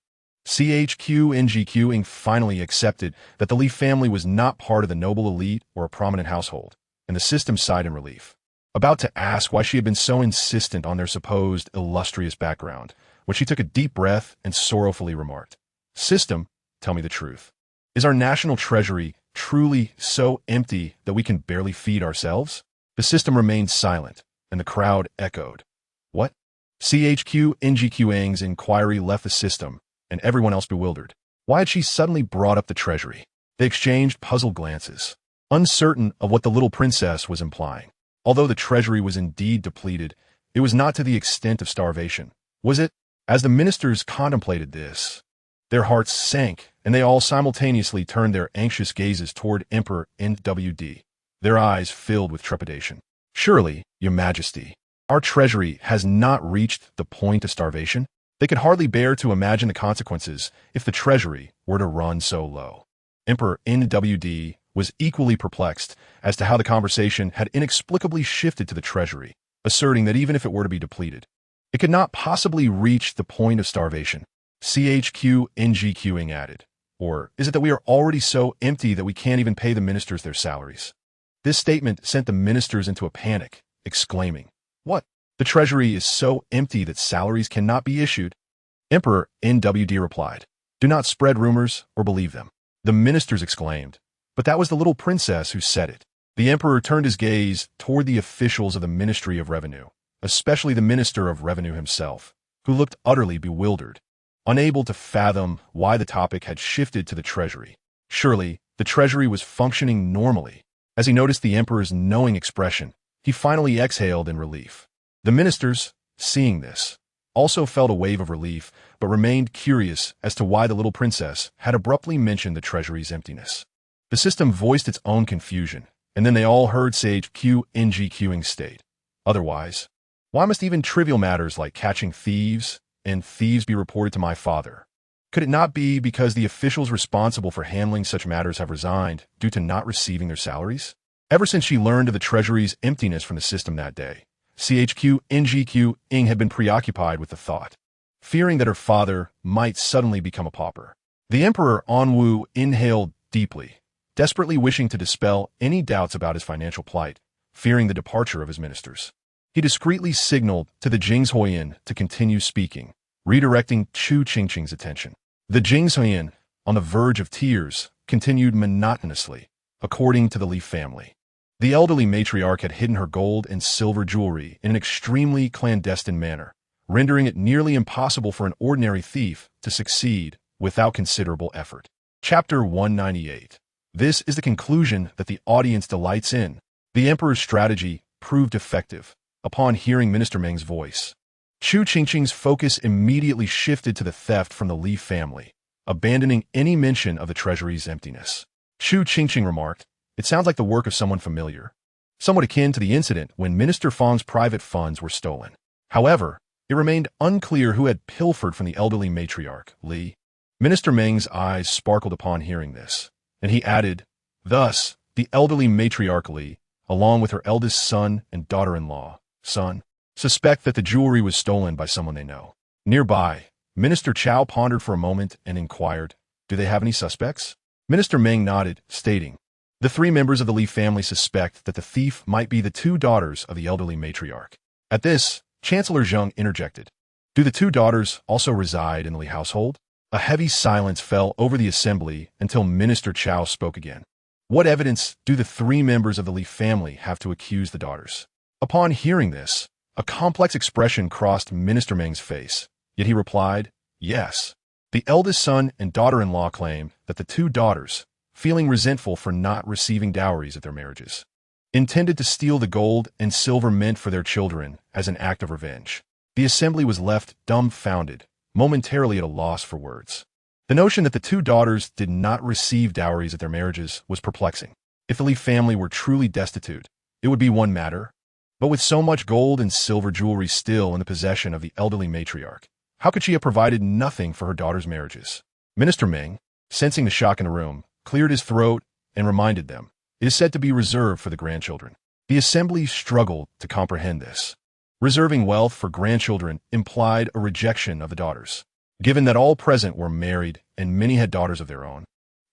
Chu Qingqing finally accepted that the Li family was not part of the noble elite or a prominent household, and the system sighed in relief. About to ask why she had been so insistent on their supposed illustrious background, when she took a deep breath and sorrowfully remarked, System, tell me the truth. Is our national treasury truly so empty that we can barely feed ourselves? The system remained silent, and the crowd echoed. What? Chu Qingqing's inquiry left the system, and everyone else bewildered. Why had she suddenly brought up the treasury? They exchanged puzzled glances, uncertain of what the little princess was implying. Although the treasury was indeed depleted, it was not to the extent of starvation, was it? As the ministers contemplated this, their hearts sank, and they all simultaneously turned their anxious gazes toward Emperor NWD, their eyes filled with trepidation. Surely, Your Majesty, our treasury has not reached the point of starvation? They could hardly bear to imagine the consequences if the treasury were to run so low. Emperor NWD was equally perplexed as to how the conversation had inexplicably shifted to the treasury, asserting that even if it were to be depleted, it could not possibly reach the point of starvation. Chu Qingqing added, or is it that we are already so empty that we can't even pay the ministers their salaries? This statement sent the ministers into a panic, exclaiming, what? The treasury is so empty that salaries cannot be issued? Emperor NWD replied, do not spread rumors or believe them. The ministers exclaimed, but that was the little princess who said it. The emperor turned his gaze toward the officials of the Ministry of Revenue, especially the Minister of Revenue himself, who looked utterly bewildered. unable to fathom why the topic had shifted to the treasury. Surely, the treasury was functioning normally. As he noticed the emperor's knowing expression, he finally exhaled in relief. The ministers, seeing this, also felt a wave of relief, but remained curious as to why the little princess had abruptly mentioned the treasury's emptiness. The system voiced its own confusion, and then they all heard Sage Chu Qingqing state. Otherwise, why must even trivial matters like catching thieves and thieves be reported to my father? Could it not be because the officials responsible for handling such matters have resigned due to not receiving their salaries? Ever since she learned of the treasury's emptiness from the system that day, Chu Qingqing had been preoccupied with the thought, fearing that her father might suddenly become a pauper. The Emperor Anwu inhaled deeply, desperately wishing to dispel any doubts about his financial plight, fearing the departure of his ministers. He discreetly signaled to the Jingzhuiyan to continue speaking, redirecting Chu Qingqing's attention. The Jingzhuiyan, on the verge of tears, continued monotonously, according to the Li family. The elderly matriarch had hidden her gold and silver jewelry in an extremely clandestine manner, rendering it nearly impossible for an ordinary thief to succeed without considerable effort. Chapter 198. This is the conclusion that the audience delights in. The emperor's strategy proved effective. Upon hearing Minister Meng's voice, Chu Qingqing's focus immediately shifted to the theft from the Li family, abandoning any mention of the treasury's emptiness. Chu Qingqing remarked, "It sounds like the work of someone familiar, somewhat akin to the incident when Minister Fang's private funds were stolen." However, it remained unclear who had pilfered from the elderly matriarch, Li. Minister Meng's eyes sparkled upon hearing this, and he added, "Thus, the elderly matriarch Li, along with her eldest son and daughter-in-law, suspect that the jewelry was stolen by someone they know." Nearby, Minister Chao pondered for a moment and inquired, "Do they have any suspects?" Minister Meng nodded, stating, "The 3 members of the Li family suspect that the thief might be the 2 daughters of the elderly matriarch." At this, Chancellor Zheng interjected, "Do the 2 daughters also reside in the Li household?" A heavy silence fell over the assembly until Minister Chao spoke again. "What evidence do the 3 members of the Li family have to accuse the daughters?" Upon hearing this, a complex expression crossed Minister Meng's face, yet he replied, "Yes." The eldest son and daughter-in-law claim that the 2 daughters, feeling resentful for not receiving dowries at their marriages, intended to steal the gold and silver meant for their children as an act of revenge. The assembly was left dumbfounded, momentarily at a loss for words. The notion that the 2 daughters did not receive dowries at their marriages was perplexing. If the Li family were truly destitute, it would be one matter. But with so much gold and silver jewelry still in the possession of the elderly matriarch, how could she have provided nothing for her daughters' marriages? Minister Meng, sensing the shock in the room, cleared his throat and reminded them, "It is said to be reserved for the grandchildren." The assembly struggled to comprehend this. Reserving wealth for grandchildren implied a rejection of the daughters. Given that all present were married and many had daughters of their own,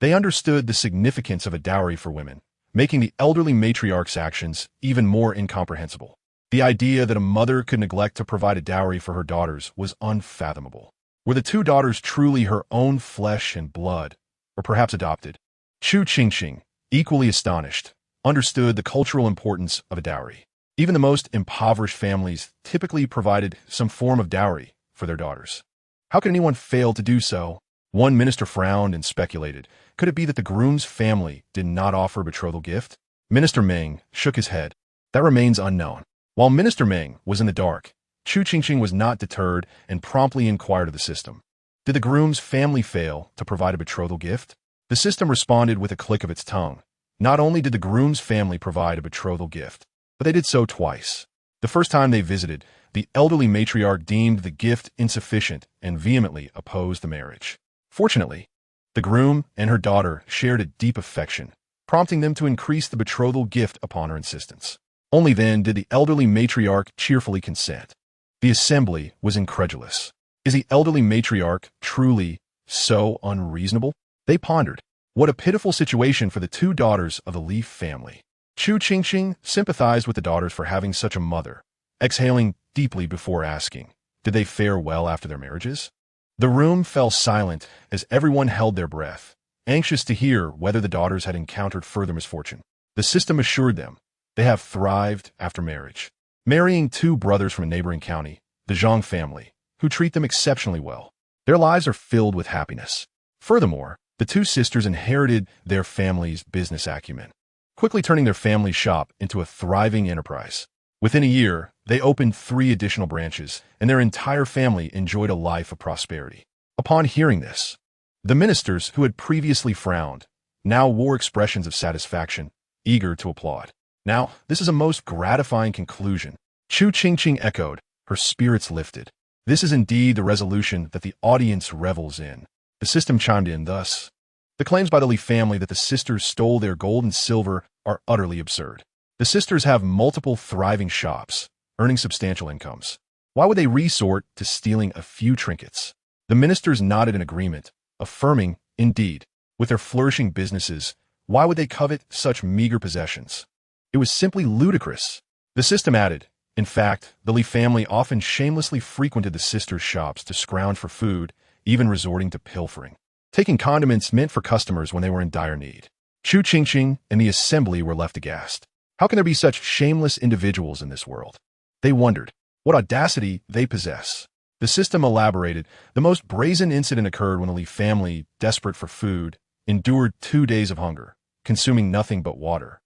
they understood the significance of a dowry for women, making the elderly matriarch's actions even more incomprehensible. The idea that a mother could neglect to provide a dowry for her daughters was unfathomable. Were the 2 daughters truly her own flesh and blood, or perhaps adopted? Chu Qingqing, equally astonished, understood the cultural importance of a dowry. Even the most impoverished families typically provided some form of dowry for their daughters. How could anyone fail to do so? One minister frowned and speculated, could it be that the groom's family did not offer a betrothal gift? Minister Meng shook his head. That remains unknown. While Minister Meng was in the dark, Chu Qingqing was not deterred and promptly inquired of the system. Did the groom's family fail to provide a betrothal gift? The system responded with a click of its tongue. Not only did the groom's family provide a betrothal gift, but they did so twice. The first time they visited, the elderly matriarch deemed the gift insufficient and vehemently opposed the marriage. Fortunately, the groom and her daughter shared a deep affection, prompting them to increase the betrothal gift upon her insistence. Only then did the elderly matriarch cheerfully consent. The assembly was incredulous. Is the elderly matriarch truly so unreasonable? They pondered. What a pitiful situation for the 2 daughters of the Li family. Chu Qingqing sympathized with the daughters for having such a mother, exhaling deeply before asking, did they fare well after their marriages? The room fell silent as everyone held their breath, anxious to hear whether the daughters had encountered further misfortune. The system assured them they have thrived after marriage, marrying 2 brothers from a neighboring county, the Zhang family, who treat them exceptionally well. Their lives are filled with happiness. Furthermore, the two sisters inherited their family's business acumen, quickly turning their family shop into a thriving enterprise. Within a year, they opened 3 additional branches, and their entire family enjoyed a life of prosperity. Upon hearing this, the ministers who had previously frowned now wore expressions of satisfaction, eager to applaud. Now, this is a most gratifying conclusion. Chu Qingqing echoed, her spirits lifted. This is indeed the resolution that the audience revels in. The system chimed in thus. The claims by the Li family that the sisters stole their gold and silver are utterly absurd. The sisters have multiple thriving shops, earning substantial incomes. Why would they resort to stealing a few trinkets? The ministers nodded in agreement, affirming, indeed, with their flourishing businesses, why would they covet such meager possessions? It was simply ludicrous. The system added, in fact, the Li family often shamelessly frequented the sisters' shops to scrounge for food, even resorting to pilfering, taking condiments meant for customers when they were in dire need. Chu Qingqing and the assembly were left aghast. How can there be such shameless individuals in this world? They wondered. What audacity they possess. The system elaborated. The most brazen incident occurred when the Li family, desperate for food, endured 2 days of hunger, consuming nothing but water,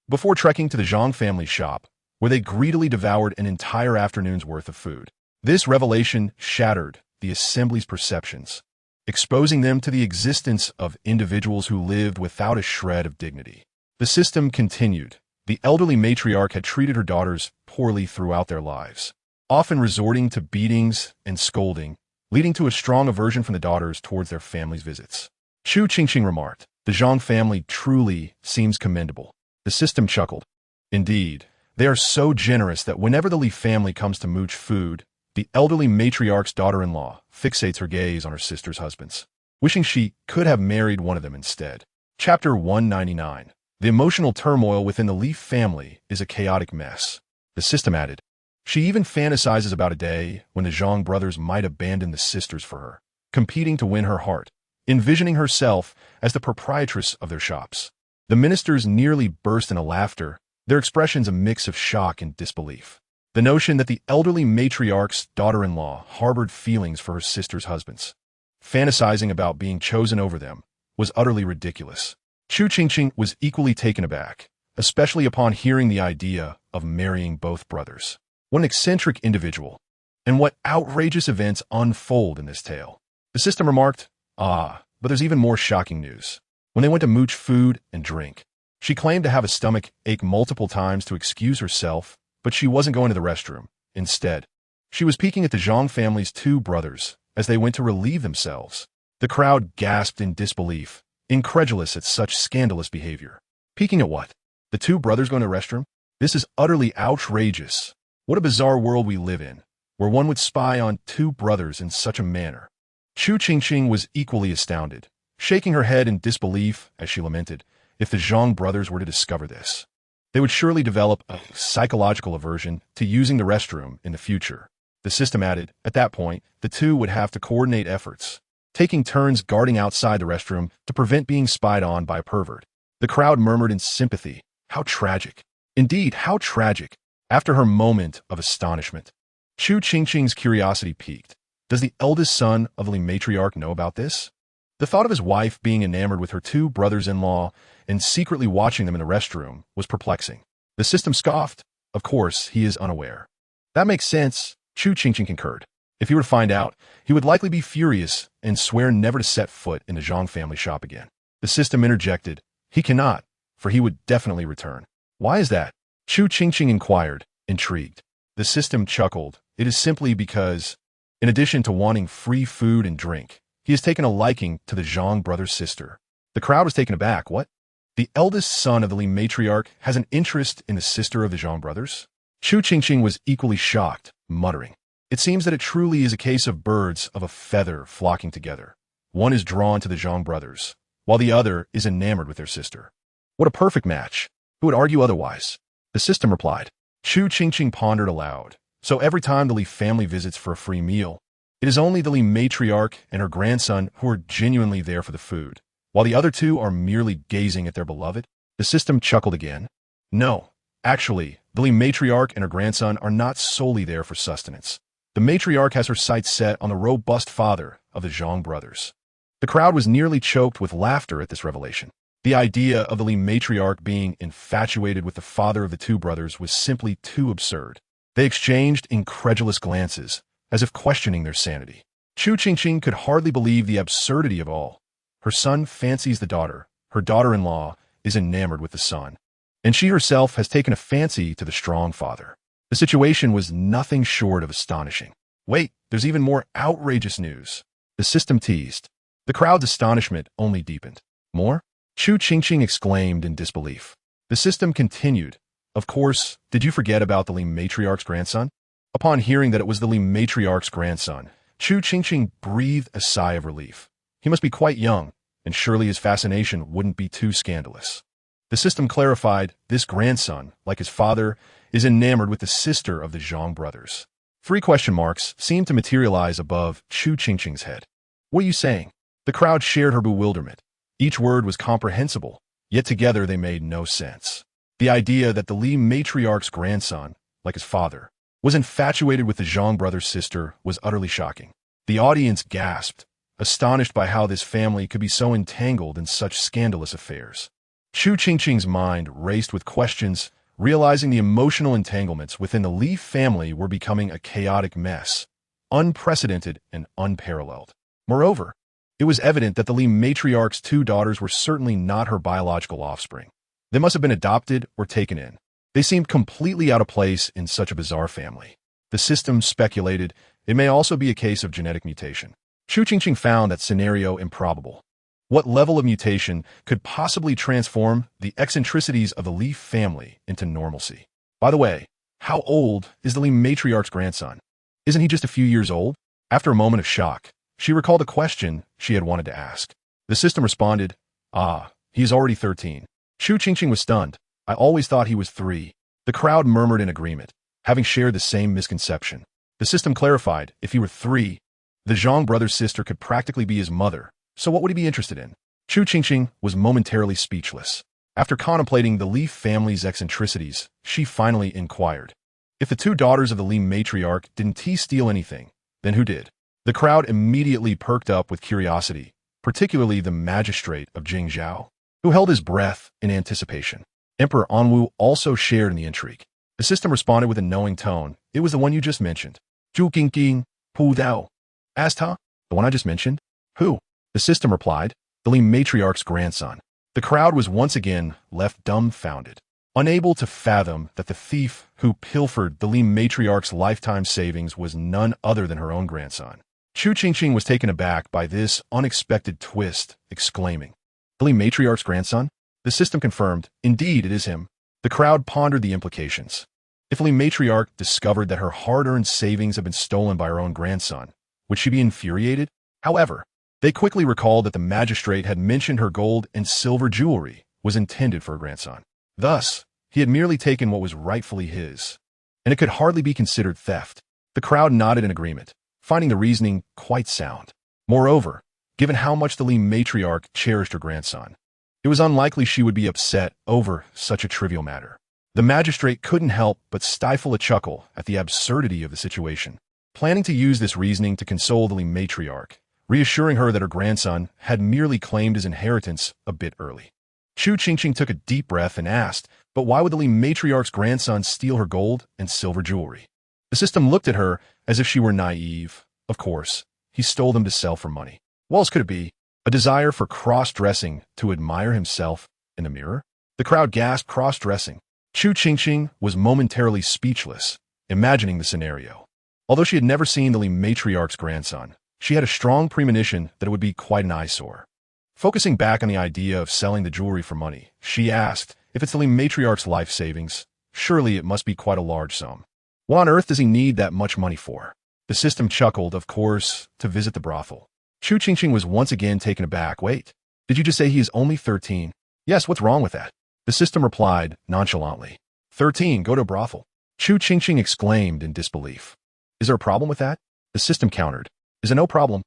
before trekking to the Zhang family shop, where they greedily devoured an entire afternoon's worth of food. This revelation shattered the assembly's perceptions, exposing them to the existence of individuals who lived without a shred of dignity. The system continued. The elderly matriarch had treated her daughters poorly throughout their lives, often resorting to beatings and scolding, leading to a strong aversion from the daughters towards their family's visits. Chu Qingqing remarked, the Zhang family truly seems commendable. The system chuckled. Indeed, they are so generous that whenever the Li family comes to mooch food, the elderly matriarch's daughter-in-law fixates her gaze on her sister's husbands, wishing she could have married one of them instead. Chapter 199. The emotional turmoil within the Li family is a chaotic mess. The system added, she even fantasizes about a day when the Zhang brothers might abandon the sisters for her, competing to win her heart, envisioning herself as the proprietress of their shops. The ministers nearly burst into laughter, their expressions a mix of shock and disbelief. The notion that the elderly matriarch's daughter-in-law harbored feelings for her sister's husbands, fantasizing about being chosen over them, was utterly ridiculous. Chu Qingqing was equally taken aback, especially upon hearing the idea of marrying both brothers. What an eccentric individual, and what outrageous events unfold in this tale. The system remarked, but there's even more shocking news. When they went to mooch food and drink, she claimed to have a stomach ache multiple times to excuse herself, but she wasn't going to the restroom. Instead, she was peeking at the Zhang family's 2 brothers as they went to relieve themselves. The crowd gasped in disbelief, incredulous at such scandalous behavior. Peeking at what? The 2 brothers going to the restroom? This is utterly outrageous. What a bizarre world we live in, where one would spy on 2 brothers in such a manner. Chu Qingqing was equally astounded, shaking her head in disbelief as she lamented, if the Zhang brothers were to discover this, they would surely develop a psychological aversion to using the restroom in the future. The system added, at that point, the 2 would have to coordinate efforts, taking turns guarding outside the restroom to prevent being spied on by a pervert. The crowd murmured in sympathy. How tragic. Indeed, how tragic. After her moment of astonishment, Chu Qingqing's curiosity piqued. Does the eldest son of the Li matriarch know about this? The thought of his wife being enamored with her 2 brothers-in-law and secretly watching them in the restroom was perplexing. The system scoffed. Of course, he is unaware. That makes sense, Chu Qingqing concurred. If he were to find out, he would likely be furious and swear never to set foot in the Zhang family shop again. The system interjected. He cannot, for he would definitely return. Why is that? Chu Qingqing inquired, intrigued. The system chuckled. It is simply because, in addition to wanting free food and drink, he has taken a liking to the Zhang brother's sister. The crowd was taken aback. What? The eldest son of the Li matriarch has an interest in the sister of the Zhang brothers? Chu Qingqing was equally shocked, muttering. It seems that it truly is a case of birds of a feather flocking together. One is drawn to the Zhang brothers, while the other is enamored with their sister. What a perfect match. Who would argue otherwise? The system replied. Chu Qingqing pondered aloud. So every time the Li family visits for a free meal, it is only the Li matriarch and her grandson who are genuinely there for the food, while the other 2 are merely gazing at their beloved? The system chuckled again. No, actually, the Li matriarch and her grandson are not solely there for sustenance. The matriarch has her sights set on the robust father of the Zhang brothers. The crowd was nearly choked with laughter at this revelation. The idea of the Li matriarch being infatuated with the father of the two brothers was simply too absurd. They exchanged incredulous glances, as if questioning their sanity. Chu Qingqing could hardly believe the absurdity of all. Her son fancies the daughter, her daughter-in-law is enamored with the son, and she herself has taken a fancy to the strong father. The situation was nothing short of astonishing. Wait, there's even more outrageous news. The system teased. The crowd's astonishment only deepened. More? Chu Qingqing exclaimed in disbelief. The system continued. Of course, did you forget about the Li matriarch's grandson? Upon hearing that it was the Li matriarch's grandson, Chu Qingqing breathed a sigh of relief. He must be quite young, and surely his fascination wouldn't be too scandalous. The system clarified, this grandson, like his father, is enamored with the sister of the Zhang brothers. 3 question marks seemed to materialize above Chu Qingqing's head. What are you saying? The crowd shared her bewilderment. Each word was comprehensible, yet together they made no sense. The idea that the Li matriarch's grandson, like his father, was infatuated with the Zhang brothers' sister was utterly shocking. The audience gasped, astonished by how this family could be so entangled in such scandalous affairs. Chu Qingqing's mind raced with questions, realizing the emotional entanglements within the Li family were becoming a chaotic mess, unprecedented and unparalleled. Moreover, it was evident that the Li matriarch's 2 daughters were certainly not her biological offspring. They must have been adopted or taken in. They seemed completely out of place in such a bizarre family. The system speculated it may also be a case of genetic mutation. Chu Qingqing found that scenario improbable. What level of mutation could possibly transform the eccentricities of the Li family into normalcy? By the way, how old is the Li matriarch's grandson? Isn't he just a few years old? After a moment of shock, she recalled a question she had wanted to ask. The system responded, he is already 13. Chu Qingqing was stunned. I always thought he was 3. The crowd murmured in agreement, having shared the same misconception. The system clarified, if he were 3, the Zhang brothers' sister could practically be his mother, so what would he be interested in? Chu Qingqing was momentarily speechless. After contemplating the Li family's eccentricities, she finally inquired. If the 2 daughters of the Li matriarch didn't steal anything, then who did? The crowd immediately perked up with curiosity, particularly the magistrate of Jingzhou, who held his breath in anticipation. Emperor Anwu also shared in the intrigue. The system responded with a knowing tone. It was the one you just mentioned. Chu Qingqing, Pu Dao. Asked, huh? The one I just mentioned? Who? The system replied, the Li matriarch's grandson. The crowd was once again left dumbfounded, unable to fathom that the thief who pilfered the Li matriarch's lifetime savings was none other than her own grandson. Chu Qingqing was taken aback by this unexpected twist, exclaiming, the Li matriarch's grandson? The system confirmed, indeed it is him. The crowd pondered the implications. If Li matriarch discovered that her hard-earned savings had been stolen by her own grandson, would she be infuriated? However, they quickly recalled that the magistrate had mentioned her gold and silver jewelry was intended for her grandson. Thus, he had merely taken what was rightfully his, and it could hardly be considered theft. The crowd nodded in agreement, finding the reasoning quite sound. Moreover, given how much the Li matriarch cherished her grandson, it was unlikely she would be upset over such a trivial matter. The magistrate couldn't help but stifle a chuckle at the absurdity of the situation, planning to use this reasoning to console the Li matriarch, reassuring her that her grandson had merely claimed his inheritance a bit early. Chu Qingqing took a deep breath and asked, but why would the Li matriarch's grandson steal her gold and silver jewelry? The system looked at her as if she were naive. Of course, he stole them to sell for money. What else could it be? A desire for cross-dressing to admire himself in the mirror? The crowd gasped, cross-dressing. Chu Qingqing was momentarily speechless, imagining the scenario. Although she had never seen the Li matriarch's grandson, she had a strong premonition that it would be quite an eyesore. Focusing back on the idea of selling the jewelry for money, she asked, if it's the Li matriarch's life savings, surely it must be quite a large sum. What on earth does he need that much money for? The system chuckled, of course, to visit the brothel. Chu Qingqing was once again taken aback. Wait, did you just say he is only 13? Yes, what's wrong with that? The system replied nonchalantly. 13, go to a brothel. Chu Qingqing exclaimed in disbelief. Is there a problem with that? The system countered. Is there no problem?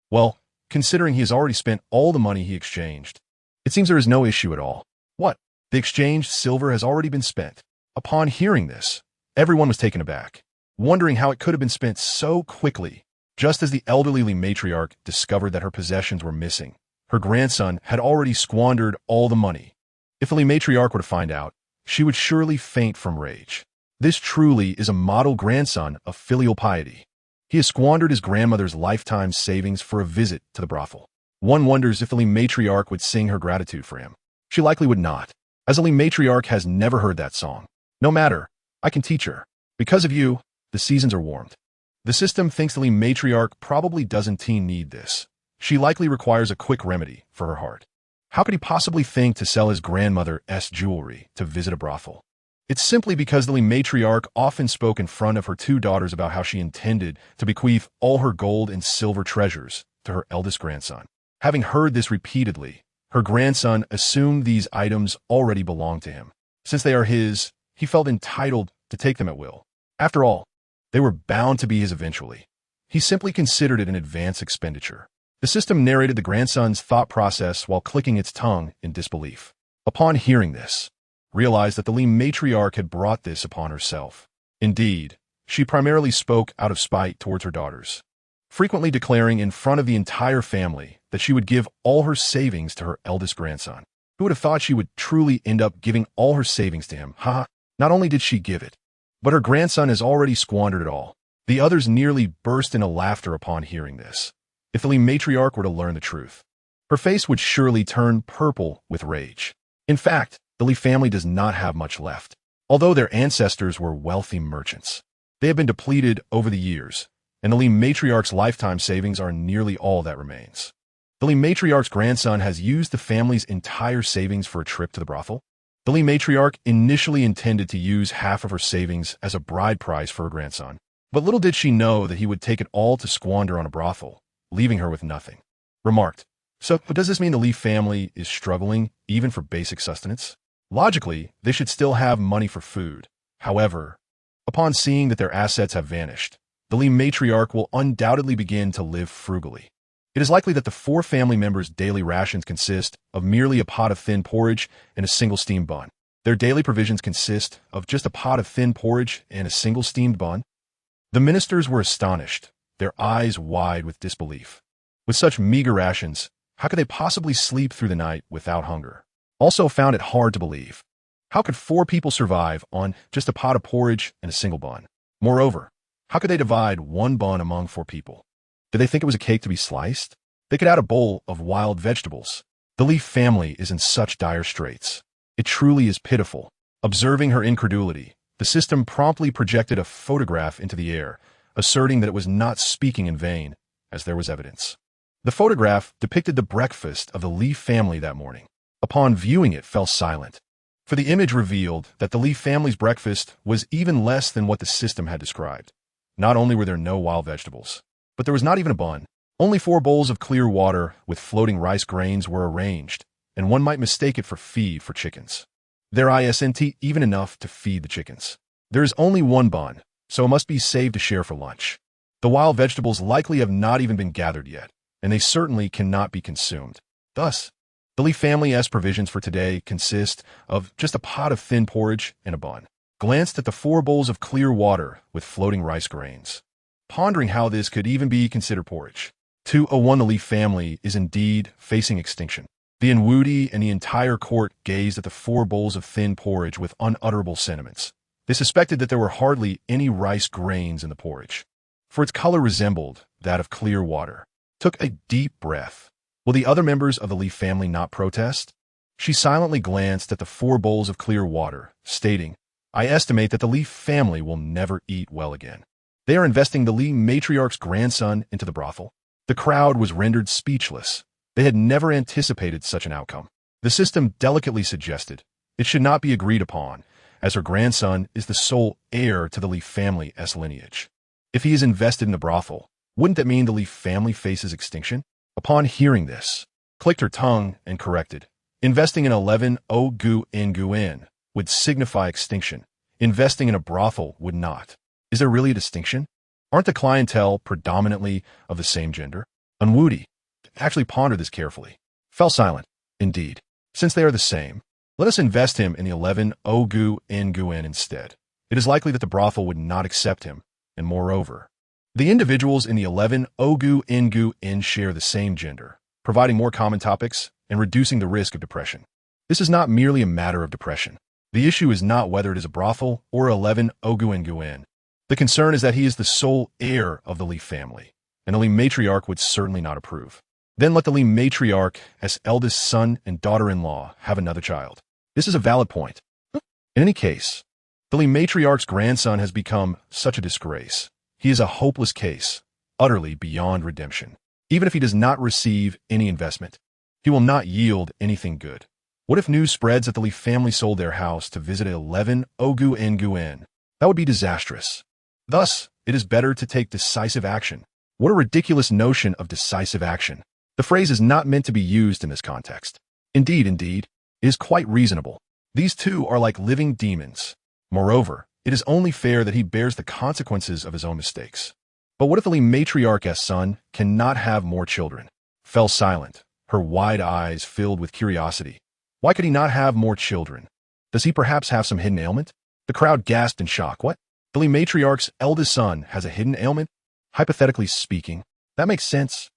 Well, considering he has already spent all the money he exchanged, it seems there is no issue at all. What? The exchanged silver has already been spent. Upon hearing this, everyone was taken aback. wondering how it could have been spent so quickly. Just as the elderly Li matriarch discovered that her possessions were missing, her grandson had already squandered all the money. If the Li matriarch were to find out, she would surely faint from rage. This truly is a model grandson of filial piety. He has squandered his grandmother's lifetime savings for a visit to the brothel. One wonders if the Li matriarch would sing her gratitude for him. She likely would not, as the Li matriarch has never heard that song. No matter, I can teach her. Because of you, the seasons are warmed. The system thinks the Li matriarch probably doesn't need this. She likely requires a quick remedy for her heart. How could he possibly think to sell his grandmother's jewelry to visit a brothel? It's simply because the Li matriarch often spoke in front of her two daughters about how she intended to bequeath all her gold and silver treasures to her eldest grandson. Having heard this repeatedly, her grandson assumed these items already belonged to him. Since they are his, he felt entitled to take them at will. After all, they were bound to be his eventually. He simply considered it an advance expenditure. The system narrated the grandson's thought process while clicking its tongue in disbelief. Upon hearing this, realized that the Li matriarch had brought this upon herself. Indeed, she primarily spoke out of spite towards her daughters, frequently declaring in front of the entire family that she would give all her savings to her eldest grandson. Who would have thought she would truly end up giving all her savings to him? Not only did she give it, but her grandson has already squandered it all. The others nearly burst into laughter upon hearing this. If the Li matriarch were to learn the truth, her face would surely turn purple with rage. In fact, the Li family does not have much left. Although their ancestors were wealthy merchants, they have been depleted over the years, and the Li matriarch's lifetime savings are nearly all that remains. The Li matriarch's grandson has used the family's entire savings for a trip to the brothel. The Li matriarch initially intended to use half of her savings as a bride price for her grandson, but little did she know that he would take it all to squander on a brothel, leaving her with nothing. Remarked, "So, does this mean the Li family is struggling even for basic sustenance? Logically, they should still have money for food. However, upon seeing that their assets have vanished, the Li matriarch will undoubtedly begin to live frugally. It is likely that the four family members' daily rations consist of merely a pot of thin porridge and a single steamed bun. Their daily provisions consist of just a pot of thin porridge and a single steamed bun." The ministers were astonished, their eyes wide with disbelief. With such meager rations, how could they possibly sleep through the night without hunger? Also found it hard to believe. How could four people survive on just a pot of porridge and a single bun? Moreover, how could they divide one bun among four people? Did they think it was a cake to be sliced? They could add a bowl of wild vegetables. The Li family is in such dire straits. It truly is pitiful. Observing her incredulity, the system promptly projected a photograph into the air, asserting that it was not speaking in vain, as there was evidence. The photograph depicted the breakfast of the Li family that morning. Upon viewing it, fell silent, for the image revealed that the Li family's breakfast was even less than what the system had described. Not only were there no wild vegetables, but there was not even a bun. Only 4 bowls of clear water with floating rice grains were arranged, and one might mistake it for feed for chickens. There isn't even enough to feed the chickens. There is only one bun, so it must be saved to share for lunch. The wild vegetables likely have not even been gathered yet, and they certainly cannot be consumed. Thus, the Li family's provisions for today consist of just a pot of thin porridge and a bun. Glanced at the 4 bowls of clear water with floating rice grains, pondering how this could even be considered porridge. 201 The Li family is indeed facing extinction. The Nwudi and the entire court gazed at the 4 bowls of thin porridge with unutterable sentiments. They suspected that there were hardly any rice grains in the porridge, for its color resembled that of clear water. Took a deep breath. Will the other members of the Li family not protest? She silently glanced at the 4 bowls of clear water, stating, "I estimate that the Li family will never eat well again. They are investing the Li matriarch's grandson into the brothel." The crowd was rendered speechless. They had never anticipated such an outcome. The system delicately suggested it should not be agreed upon, as her grandson is the sole heir to the Li family's lineage. If he is invested in the brothel, wouldn't that mean the Li family faces extinction? Upon hearing this, clicked her tongue and corrected. Investing in 11 Ogu Nguyen would signify extinction. Investing in a brothel would not. Is there really a distinction? Aren't the clientele predominantly of the same gender? Nwudi actually pondered this carefully. Fell silent. Indeed, since they are the same, let us invest him in the 11 Ogu Nguyen instead. It is likely that the brothel would not accept him, and moreover, the individuals in the 11 Ogu Ingu In share the same gender, providing more common topics and reducing the risk of depression. This is not merely a matter of depression. The issue is not whether it is a brothel or 11 Ogu Ingu In. The concern is that he is the sole heir of the Li family, and the Li matriarch would certainly not approve. Then let the Li matriarch, as eldest son and daughter-in-law, have another child. This is a valid point. In any case, the Li matriarch's grandson has become such a disgrace. He is a hopeless case, utterly beyond redemption. Even if he does not receive any investment, he will not yield anything good. What if news spreads that the Li family sold their house to visit 11 Ogu Ingu In? That would be disastrous. Thus, it is better to take decisive action. What a ridiculous notion of decisive action. The phrase is not meant to be used in this context. Indeed, it is quite reasonable. These two are like living demons. Moreover, it is only fair that he bears the consequences of his own mistakes. But what if the Li matriarch's son cannot have more children? Fell silent, her wide eyes filled with curiosity. Why could he not have more children? Does he perhaps have some hidden ailment? The crowd gasped in shock. What? The Li matriarch's eldest son has a hidden ailment? Hypothetically speaking, that makes sense.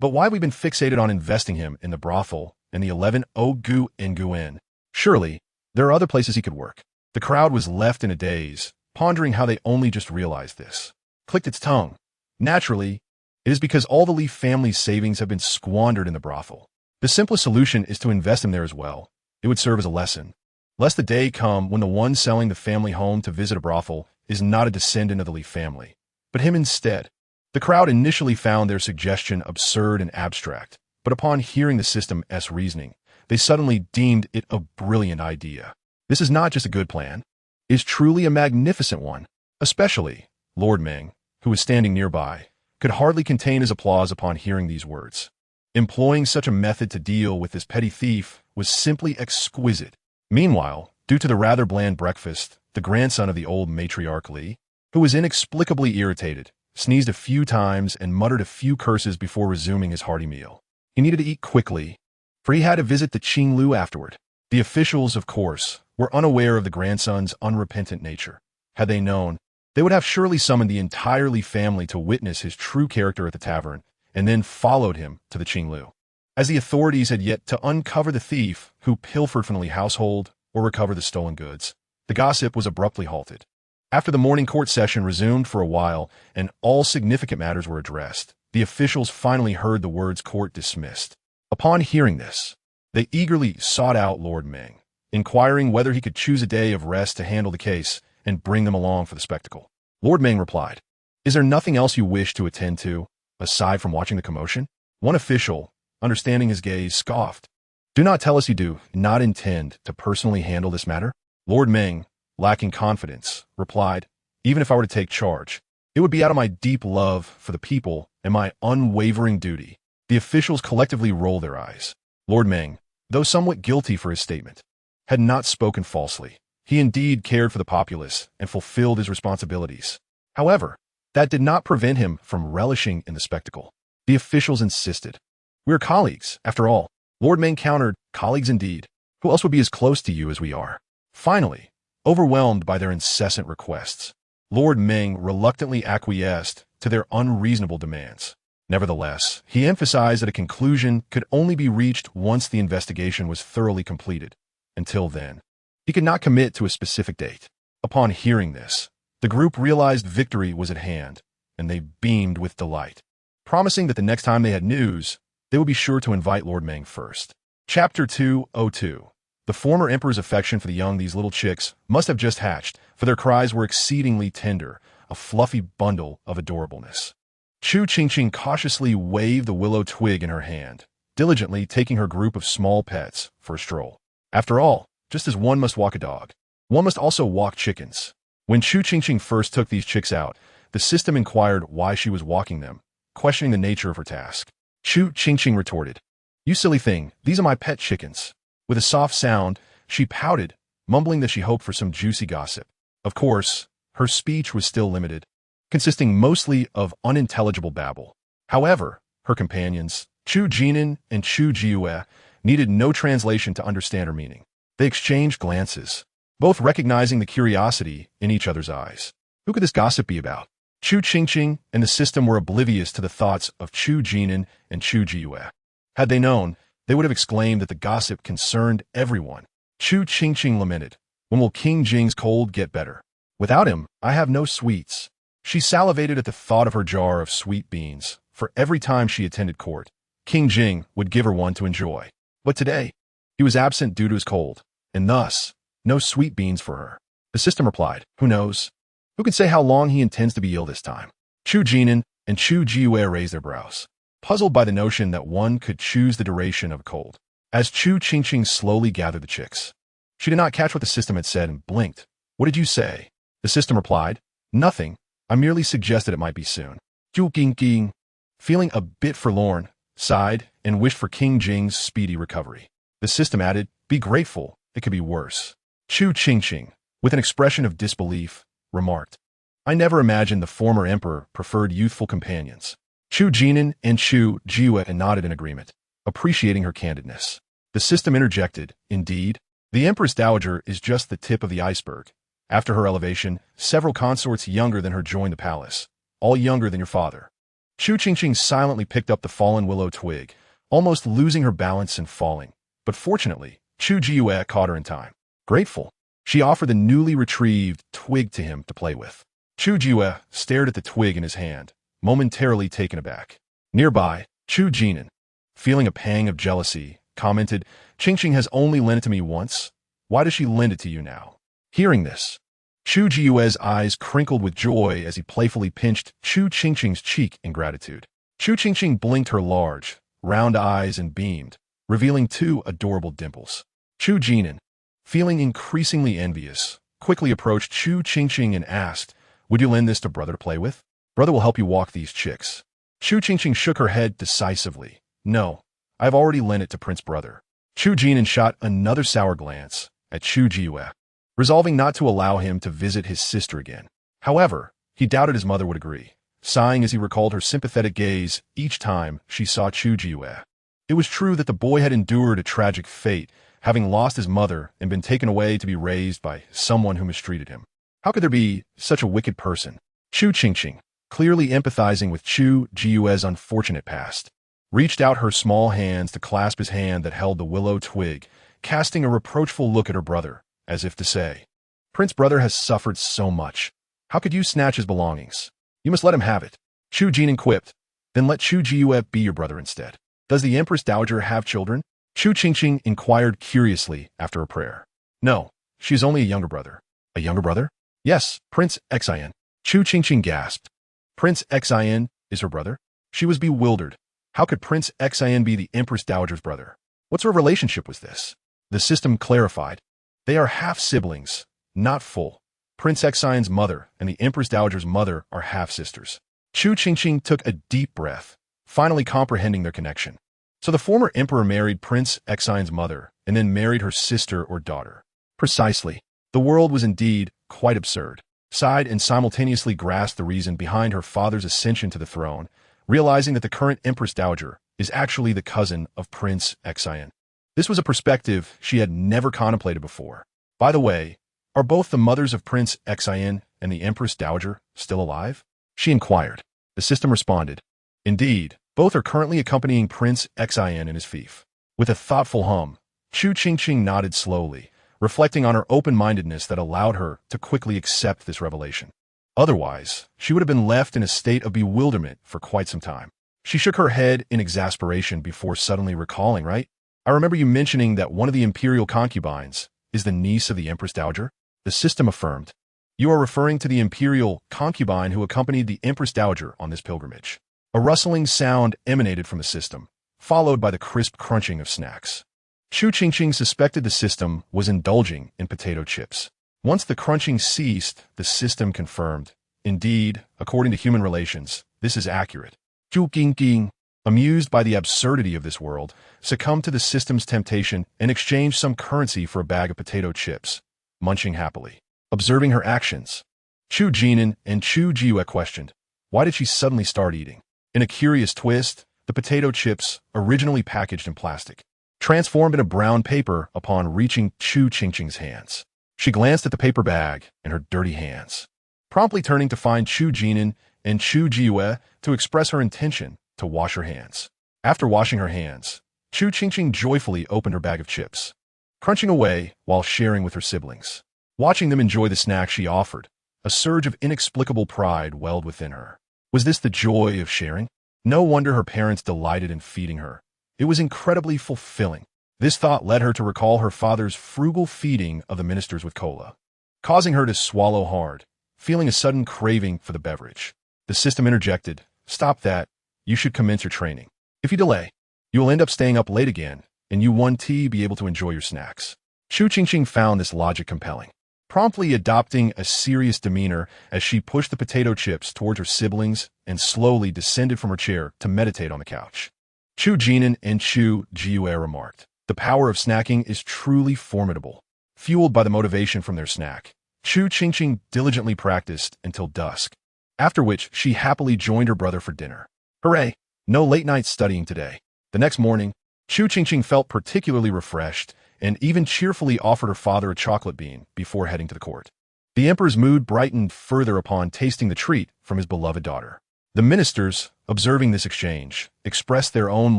But why have we been fixated on investing him in the brothel and the 11 Ogu Ingu In? Surely, there are other places he could work. The crowd was left in a daze, pondering how they only just realized this. Clicked its tongue. Naturally, it is because all the Li family's savings have been squandered in the brothel. The simplest solution is to invest him there as well. It would serve as a lesson. Lest the day come when the one selling the family home to visit a brothel is not a descendant of the Li family, but him instead. The crowd initially found their suggestion absurd and abstract, but upon hearing the system's reasoning, they suddenly deemed it a brilliant idea. This is not just a good plan. It is truly a magnificent one. Especially, Lord Meng, who was standing nearby, could hardly contain his applause upon hearing these words. Employing such a method to deal with this petty thief was simply exquisite. Meanwhile, due to the rather bland breakfast, the grandson of the old matriarch Li, who was inexplicably irritated, sneezed a few times and muttered a few curses before resuming his hearty meal. He needed to eat quickly, for he had to visit the Qinglu afterward. The officials, of course, were unaware of the grandson's unrepentant nature. Had they known, they would have surely summoned the entire Li family to witness his true character at the tavern, and then followed him to the Qinglu. As the authorities had yet to uncover the thief who pilfered from the Li household or recover the stolen goods, the gossip was abruptly halted. After the morning court session resumed for a while and all significant matters were addressed, the officials finally heard the words "court dismissed." Upon hearing this, they eagerly sought out Lord Meng, inquiring whether he could choose a day of rest to handle the case and bring them along for the spectacle. Lord Meng replied, "Is there nothing else you wish to attend to, aside from watching the commotion?" One official, understanding his gaze, scoffed. "Do not tell us you do not intend to personally handle this matter?" Lord Meng, lacking confidence, replied, "Even if I were to take charge, it would be out of my deep love for the people and my unwavering duty." The officials collectively rolled their eyes. Lord Meng, though somewhat guilty for his statement, had not spoken falsely. He indeed cared for the populace and fulfilled his responsibilities. However, that did not prevent him from relishing in the spectacle. The officials insisted. "We are colleagues, after all." Lord Meng countered, "Colleagues indeed. Who else would be as close to you as we are?" Finally, overwhelmed by their incessant requests, Lord Meng reluctantly acquiesced to their unreasonable demands. Nevertheless, he emphasized that a conclusion could only be reached once the investigation was thoroughly completed. Until then, he could not commit to a specific date. Upon hearing this, the group realized victory was at hand, and they beamed with delight, promising that the next time they had news, they would be sure to invite Lord Meng first. Chapter 202. The former emperor's affection for the young these little chicks must have just hatched, for their cries were exceedingly tender, a fluffy bundle of adorableness. Chu Qingqing cautiously waved the willow twig in her hand, diligently taking her group of small pets for a stroll. After all, just as one must walk a dog, one must also walk chickens. When Chu Qingqing first took these chicks out, the system inquired why she was walking them, questioning the nature of her task. Chu Qingqing retorted, "You silly thing, these are my pet chickens." With a soft sound, she pouted, mumbling that she hoped for some juicy gossip. Of course, her speech was still limited, consisting mostly of unintelligible babble. However, her companions, Chu Jinan and Chu Jiue, needed no translation to understand her meaning. They exchanged glances, both recognizing the curiosity in each other's eyes. Who could this gossip be about? Chu Qingqing and the system were oblivious to the thoughts of Chu Jinan and Chu Jiyue. Had they known, they would have exclaimed that the gossip concerned everyone. Chu Qingqing lamented, "When will King Jing's cold get better? Without him, I have no sweets." She salivated at the thought of her jar of sweet beans, for every time she attended court, King Jing would give her one to enjoy. But today, he was absent due to his cold, and thus, no sweet beans for her. The system replied, "Who knows? Who can say how long he intends to be ill this time?" Chu Jinan and Chu Jiyue raised their brows, puzzled by the notion that one could choose the duration of a cold. As Chu Qingqing slowly gathered the chicks, she did not catch what the system had said and blinked. "What did you say?" The system replied, "Nothing. I merely suggested it might be soon." Chu Qingqing, feeling a bit forlorn, sighed and wished for King Jing's speedy recovery. The system added, "Be grateful. It could be worse." Chu Qingqing, with an expression of disbelief, remarked, "I never imagined the former emperor preferred youthful companions." Chu Jinan and Chu Jiyue nodded in agreement, appreciating her candidness. The system interjected, "Indeed, the Empress Dowager is just the tip of the iceberg. After her elevation, several consorts younger than her joined the palace, all younger than your father." Chu Qingqing silently picked up the fallen willow twig, almost losing her balance and falling. But fortunately, Chu Jiyue caught her in time. Grateful, she offered the newly retrieved twig to him to play with. Chu Jiyue stared at the twig in his hand, momentarily taken aback. Nearby, Chu Jinan, feeling a pang of jealousy, commented, "Qingqing has only lent it to me once. Why does she lend it to you now?" Hearing this, Chu Jiyue's eyes crinkled with joy as he playfully pinched Chu Qingqing's cheek in gratitude. Chu Qingqing blinked her large, round eyes and beamed, revealing two adorable dimples. Chu Jinan, feeling increasingly envious, quickly approached Chu Qingqing and asked, "Would you lend this to brother to play with? Brother will help you walk these chicks." Chu Qingqing shook her head decisively. "No, I've already lent it to Prince Brother." Chu Jinan shot another sour glance at Chu Jiyue, resolving not to allow him to visit his sister again. However, he doubted his mother would agree, sighing as he recalled her sympathetic gaze each time she saw Chu Jiyue. It was true that the boy had endured a tragic fate, having lost his mother and been taken away to be raised by someone who mistreated him. How could there be such a wicked person? Chu Qingqing, clearly empathizing with Chu Jiyue's unfortunate past, reached out her small hands to clasp his hand that held the willow twig, casting a reproachful look at her brother, as if to say, "Prince Brother has suffered so much. How could you snatch his belongings? You must let him have it." Chu Jinan quipped, "Then let Chu Jiyue be your brother instead." "Does the Empress Dowager have children?" Chu Qingqing inquired curiously after a prayer. "No, she is only a younger brother." "A younger brother?" "Yes, Prince Xin." Chu Qingqing gasped. "Prince Xin is her brother?" She was bewildered. How could Prince Xin be the Empress Dowager's brother? What sort of relationship was this? The system clarified. They are half-siblings, not full. Prince Xion's mother and the Empress Dowager's mother are half-sisters. Chu Qingqing took a deep breath, finally comprehending their connection. So the former emperor married Prince Xion's mother and then married her sister or daughter. Precisely. The world was indeed quite absurd. Sighed and simultaneously grasped the reason behind her father's ascension to the throne, realizing that the current Empress Dowager is actually the cousin of Prince Xion. This was a perspective she had never contemplated before. By the way, are both the mothers of Prince Xion and the Empress Dowager still alive? She inquired. The system responded. Indeed, both are currently accompanying Prince Xion in his fief. With a thoughtful hum, Chu Qingqing nodded slowly, reflecting on her open-mindedness that allowed her to quickly accept this revelation. Otherwise, she would have been left in a state of bewilderment for quite some time. She shook her head in exasperation before suddenly recalling, "Right? I remember you mentioning that one of the imperial concubines is the niece of the Empress Dowager?" The system affirmed. "You are referring to the imperial concubine who accompanied the Empress Dowager on this pilgrimage." A rustling sound emanated from the system, followed by the crisp crunching of snacks. Chu Qingqing suspected the system was indulging in potato chips. Once the crunching ceased, the system confirmed. Indeed, according to human relations, this is accurate. Chu Qingqing, amused by the absurdity of this world, succumbed to the system's temptation and exchanged some currency for a bag of potato chips, munching happily. Observing her actions, Chu Jinan and Chu Jiyue questioned, why did she suddenly start eating? In a curious twist, the potato chips, originally packaged in plastic, transformed into brown paper upon reaching Chu Qingqing's hands. She glanced at the paper bag and her dirty hands. promptly turning to find Chu Qingqing and Chu Qingqing to express her intention to wash her hands. After washing her hands, Chu Qingqing joyfully opened her bag of chips, crunching away while sharing with her siblings. Watching them enjoy the snack she offered, a surge of inexplicable pride welled within her. Was this the joy of sharing? No wonder her parents delighted in feeding her. It was incredibly fulfilling. This thought led her to recall her father's frugal feeding of the ministers with cola, causing her to swallow hard, feeling a sudden craving for the beverage. The system interjected, "Stop that. You should commence your training. If you delay, you will end up staying up late again, and you won't be able to enjoy your snacks." Chu Qingqing found this logic compelling, promptly adopting a serious demeanor as she pushed the potato chips towards her siblings and slowly descended from her chair to meditate on the couch. Chu Qingqing and Chu Qingqing remarked, "The power of snacking is truly formidable." Fueled by the motivation from their snack, Chu Qingqing diligently practiced until dusk, after which she happily joined her brother for dinner. Hooray! No late-night studying today. The next morning, Chu Qingqing felt particularly refreshed and even cheerfully offered her father a chocolate bean before heading to the court. The emperor's mood brightened further upon tasting the treat from his beloved daughter. The ministers, observing this exchange, expressed their own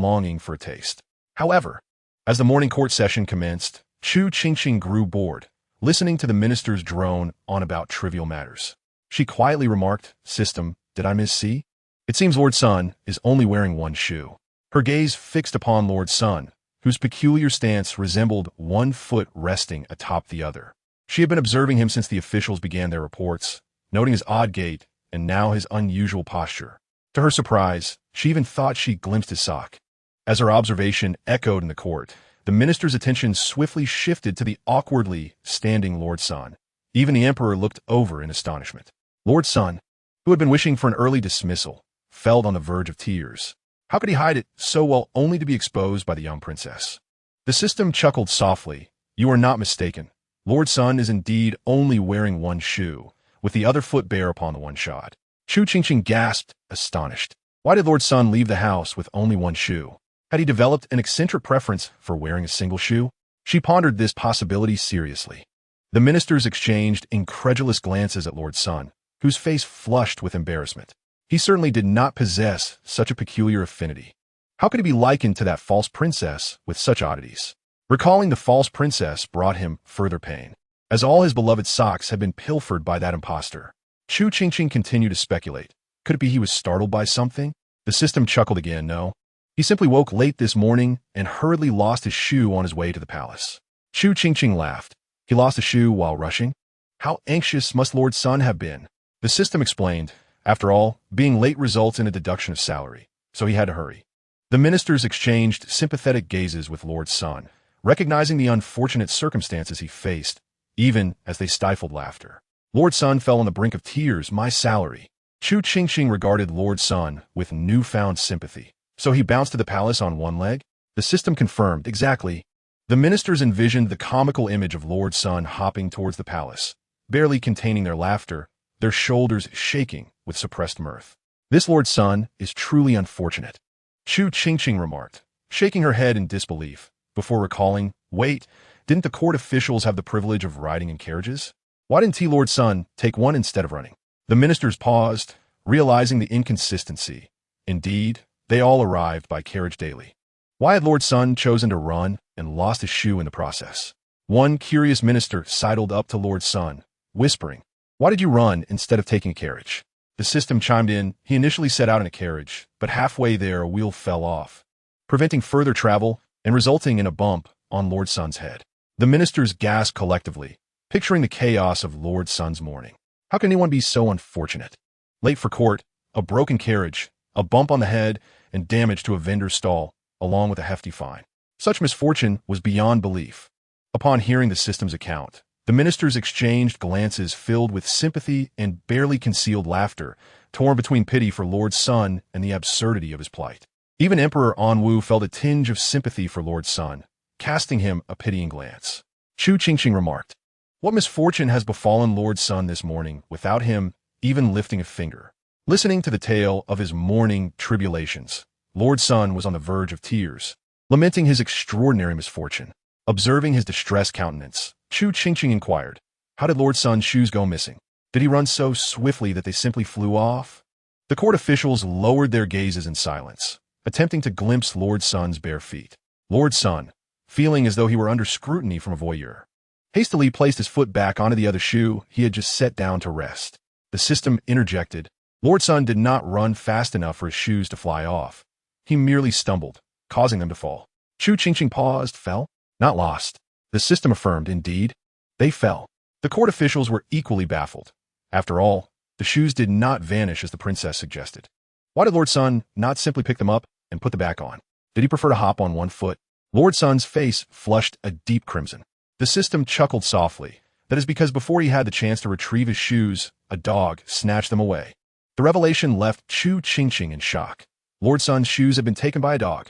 longing for a taste. However, as the morning court session commenced, Chu Qingqing grew bored, listening to the ministers drone on about trivial matters. She quietly remarked, "System, did I miss see? It seems Lord Sun is only wearing one shoe." Her gaze fixed upon Lord Sun, whose peculiar stance resembled one foot resting atop the other. She had been observing him since the officials began their reports, noting his odd gait and now his unusual posture. To her surprise, she even thought she glimpsed his sock. As her observation echoed in the court, the minister's attention swiftly shifted to the awkwardly standing Lord Sun. Even the emperor looked over in astonishment. Lord Sun, who had been wishing for an early dismissal, felt on the verge of tears. How could he hide it so well only to be exposed by the young princess? The system chuckled softly. "You are not mistaken. Lord Sun is indeed only wearing one shoe, with the other foot bare upon the one shod." Chu Qingqing gasped, astonished. Why did Lord Sun leave the house with only one shoe? Had he developed an eccentric preference for wearing a single shoe? She pondered this possibility seriously. The ministers exchanged incredulous glances at Lord Sun, whose face flushed with embarrassment. He certainly did not possess such a peculiar affinity. How could he be likened to that false princess with such oddities? Recalling the false princess brought him further pain, as all his beloved socks had been pilfered by that impostor. Chu Qingqing continued to speculate. Could it be he was startled by something? The system chuckled again. No. He simply woke late this morning and hurriedly lost his shoe on his way to the palace. Chu Qingqing laughed. He lost a shoe while rushing? How anxious must Lord Sun have been? The system explained. After all, being late results in a deduction of salary, so he had to hurry. The ministers exchanged sympathetic gazes with Lord Sun, recognizing the unfortunate circumstances he faced, even as they stifled laughter. Lord Sun fell on the brink of tears. My salary. Chu Qingqing regarded Lord Sun with newfound sympathy. So he bounced to the palace on one leg? The system confirmed. Exactly. The ministers envisioned the comical image of Lord Sun hopping towards the palace, barely containing their laughter, their shoulders shaking with suppressed mirth. This Lord Sun is truly unfortunate, Chu Qingqing remarked, shaking her head in disbelief, before recalling, wait, didn't the court officials have the privilege of riding in carriages? Why didn't Lord Sun take one instead of running? The ministers paused, realizing the inconsistency. Indeed, they all arrived by carriage daily. Why had Lord Sun chosen to run and lost his shoe in the process? One curious minister sidled up to Lord Sun, whispering, "Why did you run instead of taking a carriage?" The system chimed in. He initially set out in a carriage, but halfway there a wheel fell off, preventing further travel and resulting in a bump on Lord Sun's head. The ministers gasped collectively, picturing the chaos of Lord Sun's morning. How can anyone be so unfortunate? Late for court, a broken carriage, a bump on the head, and damage to a vendor's stall, along with a hefty fine. Such misfortune was beyond belief. Upon hearing the system's account, the ministers exchanged glances filled with sympathy and barely concealed laughter, torn between pity for Lord Sun and the absurdity of his plight. Even Emperor Anwu felt a tinge of sympathy for Lord Sun, casting him a pitying glance. Chu Qingqing remarked, "What misfortune has befallen Lord Sun this morning without him even lifting a finger?" Listening to the tale of his morning tribulations, Lord Sun was on the verge of tears, lamenting his extraordinary misfortune. Observing his distressed countenance, Chu Qingqing inquired, "How did Lord Sun's shoes go missing?" Did he run so swiftly that they simply flew off? The court officials lowered their gazes in silence, attempting to glimpse Lord Sun's bare feet. Lord Sun, feeling as though he were under scrutiny from a voyeur, hastily placed his foot back onto the other shoe he had just set down to rest. The system interjected. Lord Sun did not run fast enough for his shoes to fly off. He merely stumbled, causing them to fall. Chu Qingqing paused, fell, not lost. The system affirmed, indeed, they fell. The court officials were equally baffled. After all, the shoes did not vanish as the princess suggested. Why did Lord Sun not simply pick them up and put them back on? Did he prefer to hop on one foot? Lord Sun's face flushed a deep crimson. The system chuckled softly. That is because before he had the chance to retrieve his shoes, a dog snatched them away. The revelation left Chu Qingqing in shock. Lord Sun's shoes had been taken by a dog.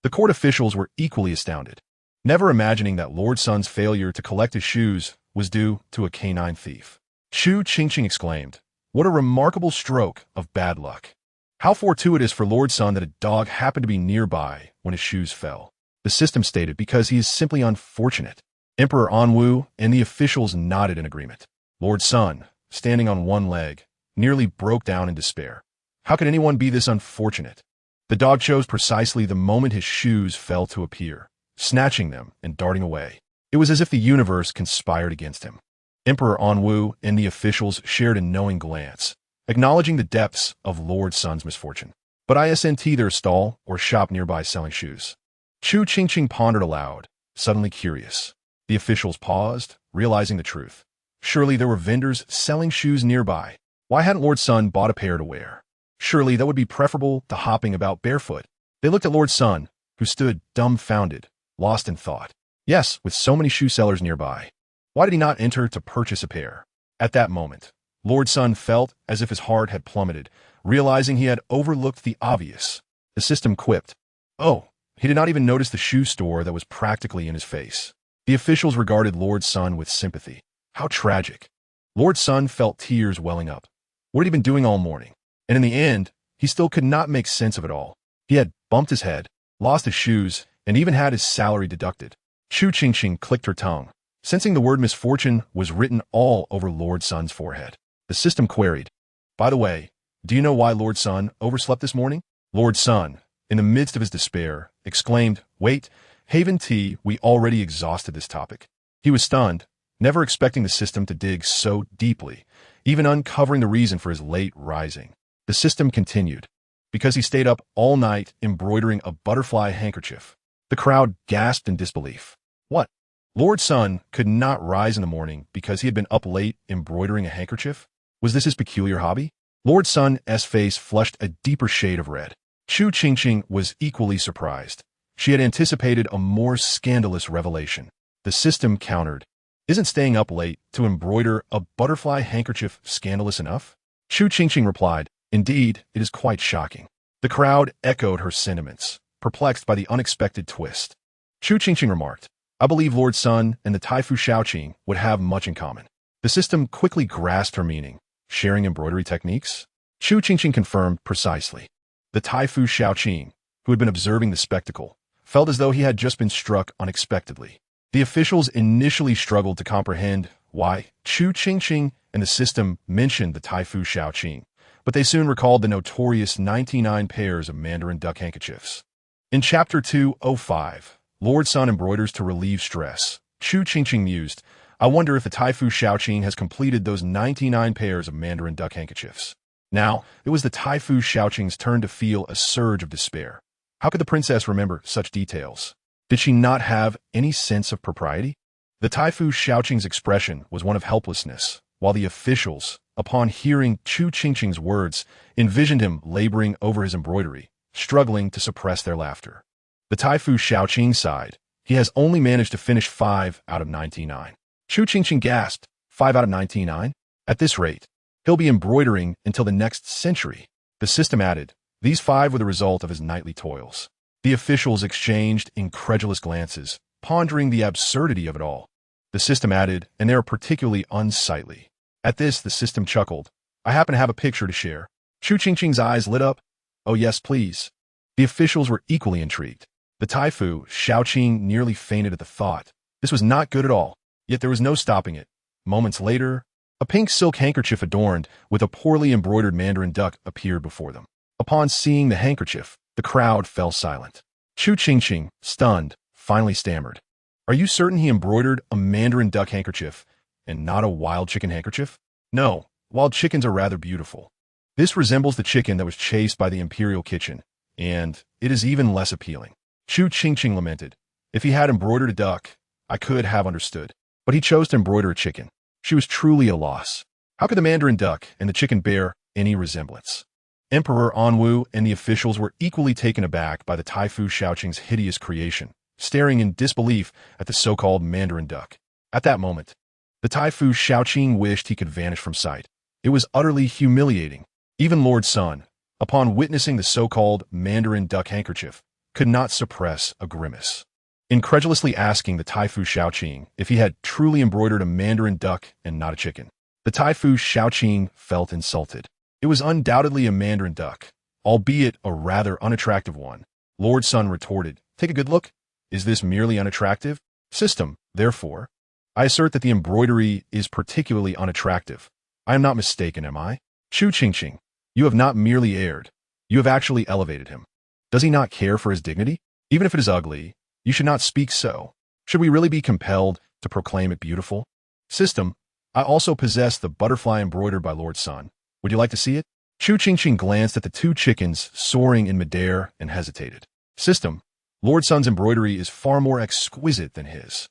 The court officials were equally astounded, never imagining that Lord Sun's failure to collect his shoes was due to a canine thief. Chu Qingqing exclaimed, "What a remarkable stroke of bad luck. How fortuitous for Lord Sun that a dog happened to be nearby when his shoes fell." The system stated, because he is simply unfortunate. Emperor Anwu and the officials nodded in agreement. Lord Sun, standing on one leg, nearly broke down in despair. How could anyone be this unfortunate? The dog chose precisely the moment his shoes fell to appear, snatching them and darting away. It was as if the universe conspired against him. Emperor Anwu and the officials shared a knowing glance, acknowledging the depths of Lord Sun's misfortune. But isn't there a stall or shop nearby selling shoes? Chu Qingqing pondered aloud, suddenly curious. The officials paused, realizing the truth. Surely there were vendors selling shoes nearby. Why hadn't Lord Sun bought a pair to wear? Surely that would be preferable to hopping about barefoot. They looked at Lord Sun, who stood dumbfounded, lost in thought. Yes, with so many shoe sellers nearby. Why did he not enter to purchase a pair? At that moment, Lord Sun felt as if his heart had plummeted, realizing he had overlooked the obvious. The system quipped. Oh, he did not even notice the shoe store that was practically in his face. The officials regarded Lord Sun with sympathy. How tragic. Lord Sun felt tears welling up. What had he been doing all morning? And in the end, he still could not make sense of it all. He had bumped his head, lost his shoes, and even had his salary deducted. Chu Qingqing clicked her tongue, sensing the word misfortune was written all over Lord Sun's forehead. The system queried, "By the way, do you know why Lord Sun overslept this morning?" Lord Sun, in the midst of his despair, exclaimed, "Wait, Haven Tea, we already exhausted this topic." He was stunned, never expecting the system to dig so deeply, even uncovering the reason for his late rising. The system continued, "Because he stayed up all night embroidering a butterfly handkerchief." The crowd gasped in disbelief. What? Lord Sun could not rise in the morning because he had been up late embroidering a handkerchief? Was this his peculiar hobby? Lord Sun's face flushed a deeper shade of red. Chu Qingqing was equally surprised. She had anticipated a more scandalous revelation. The system countered, "Isn't staying up late to embroider a butterfly handkerchief scandalous enough?" Chu Qingqing replied, "Indeed, it is quite shocking." The crowd echoed her sentiments, perplexed by the unexpected twist. Chu Qingqing remarked, "I believe Lord Sun and the Taifu Shaoqing would have much in common." The system quickly grasped her meaning. Sharing embroidery techniques? Chu Qingqing confirmed precisely. The Taifu Shaoqing, who had been observing the spectacle, felt as though he had just been struck unexpectedly. The officials initially struggled to comprehend why Chu Qingqing and the system mentioned the Taifu Shaoqing, but they soon recalled the notorious 99 pairs of Mandarin duck handkerchiefs. In Chapter 205, Lord Sun embroiders to relieve stress. Chu Qingqing mused, "I wonder if the Taifu Shaoqing has completed those 99 pairs of Mandarin duck handkerchiefs." Now, it was the Taifu Shaoqing's turn to feel a surge of despair. How could the princess remember such details? Did she not have any sense of propriety? The Taifu Shaoqing's expression was one of helplessness, while the officials, upon hearing Chu Qingqing's words, envisioned him laboring over his embroidery, struggling to suppress their laughter. The Taifu Shaoqing sighed. He has only managed to finish 5 out of 99. Chu Qingqing gasped, 5 out of 99? At this rate, he'll be embroidering until the next century. The system added, these 5 were the result of his nightly toils. The officials exchanged incredulous glances, pondering the absurdity of it all. The system added, and they are particularly unsightly. At this, the system chuckled. I happen to have a picture to share. Chu Qingqing's eyes lit up. Oh yes, please. The officials were equally intrigued. The Taifu Shaoqing nearly fainted at the thought. This was not good at all, yet there was no stopping it. Moments later, A pink silk handkerchief adorned with a poorly embroidered mandarin duck appeared before them. Upon seeing the handkerchief, the crowd fell silent. Chu Qingqing, stunned, finally stammered. "Are you certain he embroidered a mandarin duck handkerchief and not a wild chicken handkerchief?" "No, wild chickens are rather beautiful. This resembles the chicken that was chased by the imperial kitchen, and it is even less appealing." Chu Qingqing lamented. "If he had embroidered a duck, I could have understood. But he chose to embroider a chicken." She was truly a loss. How could the mandarin duck and the chicken bear any resemblance? Emperor Anwu and the officials were equally taken aback by the Taifu Shaoqing's hideous creation, staring in disbelief at the so-called mandarin duck. At that moment, the Taifu Shaoqing wished he could vanish from sight. It was utterly humiliating. Even Lord Sun, upon witnessing the so-called mandarin duck handkerchief, could not suppress a grimace. Incredulously asking the Taifu Shaoqing if he had truly embroidered a mandarin duck and not a chicken. The Taifu Shaoqing felt insulted. It was undoubtedly a mandarin duck, albeit a rather unattractive one. Lord Sun retorted, "Take a good look. Is this merely unattractive? System, therefore. I assert that the embroidery is particularly unattractive. I am not mistaken, am I? Chu Qingqing, you have not merely erred. You have actually elevated him. Does he not care for his dignity? Even if it is ugly, you should not speak so. Should we really be compelled to proclaim it beautiful? System, I also possess the butterfly embroidered by Lord Sun. Would you like to see it?" Chu Qingqing glanced at the two chickens soaring in midair and hesitated. System, Lord Sun's embroidery is far more exquisite than his.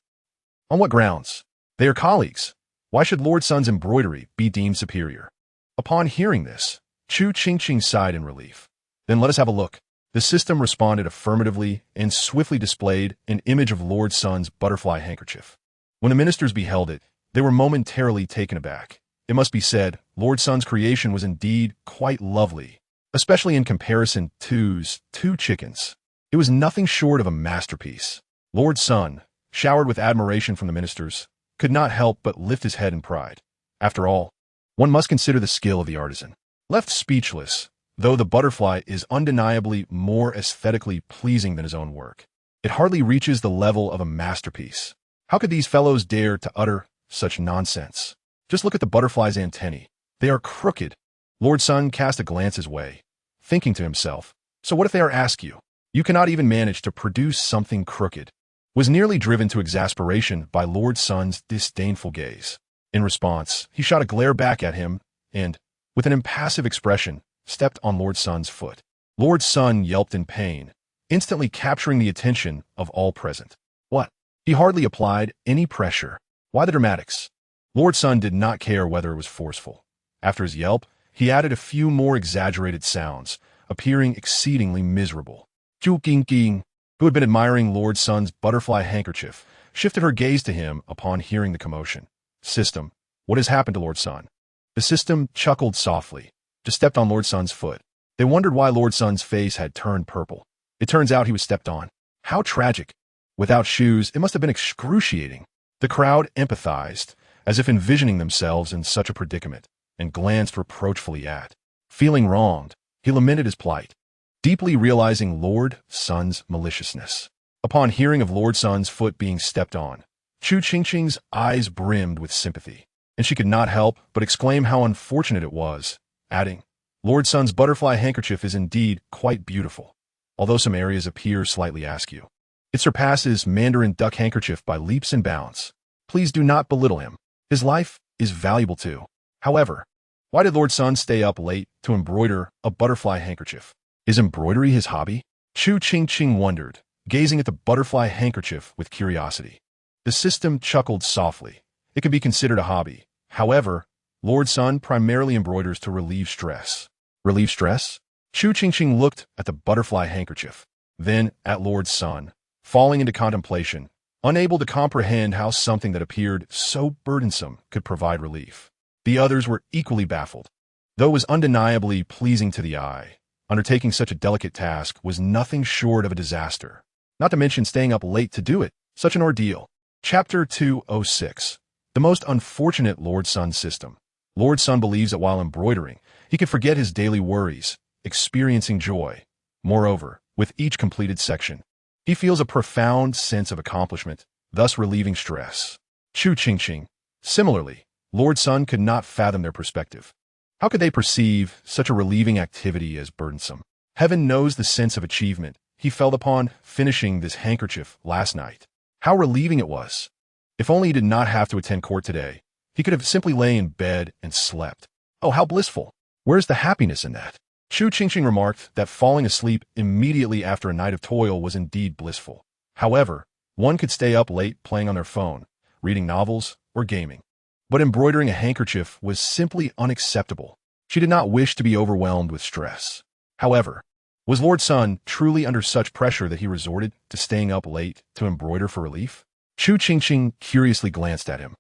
On what grounds? They are colleagues. Why should Lord Sun's embroidery be deemed superior? Upon hearing this, Chu Qingqing sighed in relief. Then let us have a look. The system responded affirmatively and swiftly displayed an image of Lord Sun's butterfly handkerchief. When the ministers beheld it, they were momentarily taken aback. It must be said, Lord Sun's creation was indeed quite lovely, especially in comparison to two chickens. It was nothing short of a masterpiece. Lord Sun, showered with admiration from the ministers, could not help but lift his head in pride. After all, one must consider the skill of the artisan. Left speechless, though the butterfly is undeniably more aesthetically pleasing than his own work, it hardly reaches the level of a masterpiece. How could these fellows dare to utter such nonsense? Just look at the butterfly's antennae. They are crooked. Lord Sun cast a glance his way, thinking to himself, so what if they are askew? You cannot even manage to produce something crooked. Was nearly driven to exasperation by Lord Sun's disdainful gaze. In response, he shot a glare back at him and, with an impassive expression, stepped on Lord Sun's foot. Lord Sun yelped in pain, instantly capturing the attention of all present. What? He hardly applied any pressure. Why the dramatics? Lord Sun did not care whether it was forceful. After his yelp, he added a few more exaggerated sounds, appearing exceedingly miserable. Chu Qingqing, who had been admiring Lord Sun's butterfly handkerchief, shifted her gaze to him upon hearing the commotion. System, what has happened to Lord Sun? The system chuckled softly, just stepped on Lord Sun's foot. They wondered why Lord Sun's face had turned purple. It turns out he was stepped on. How tragic. Without shoes, it must have been excruciating. The crowd empathized, as if envisioning themselves in such a predicament, and glanced reproachfully at. Feeling wronged, he lamented his plight, deeply realizing Lord Sun's maliciousness. Upon hearing of Lord Sun's foot being stepped on, Chu Qingqing's eyes brimmed with sympathy, and she could not help but exclaim how unfortunate it was, adding, Lord Sun's butterfly handkerchief is indeed quite beautiful, although some areas appear slightly askew. It surpasses mandarin duck handkerchief by leaps and bounds. Please do not belittle him. His life is valuable too. However, why did Lord Sun stay up late to embroider a butterfly handkerchief? Is embroidery his hobby? Chu Qingqing wondered, gazing at the butterfly handkerchief with curiosity. The system chuckled softly. It could be considered a hobby. However, Lord Sun primarily embroiders to relieve stress. Relieve stress? Chu Qingqing looked at the butterfly handkerchief, then at Lord Sun, falling into contemplation, unable to comprehend how something that appeared so burdensome could provide relief. The others were equally baffled. Though it was undeniably pleasing to the eye, undertaking such a delicate task was nothing short of a disaster. Not to mention staying up late to do it, such an ordeal. Chapter 206. The most unfortunate Lord Sun system. Lord Sun believes that while embroidering, he can forget his daily worries, experiencing joy. Moreover, with each completed section, he feels a profound sense of accomplishment, thus relieving stress. Chu Qingqing. Similarly, Lord Sun could not fathom their perspective. How could they perceive such a relieving activity as burdensome? Heaven knows the sense of achievement he felt upon finishing this handkerchief last night. How relieving it was. If only he did not have to attend court today. He could have simply lay in bed and slept. Oh, how blissful. Where's the happiness in that? Chu Qingqing remarked that falling asleep immediately after a night of toil was indeed blissful. However, one could stay up late playing on their phone, reading novels, or gaming. But embroidering a handkerchief was simply unacceptable. She did not wish to be overwhelmed with stress. However, was Lord Sun truly under such pressure that he resorted to staying up late to embroider for relief? Chu Qingqing curiously glanced at him,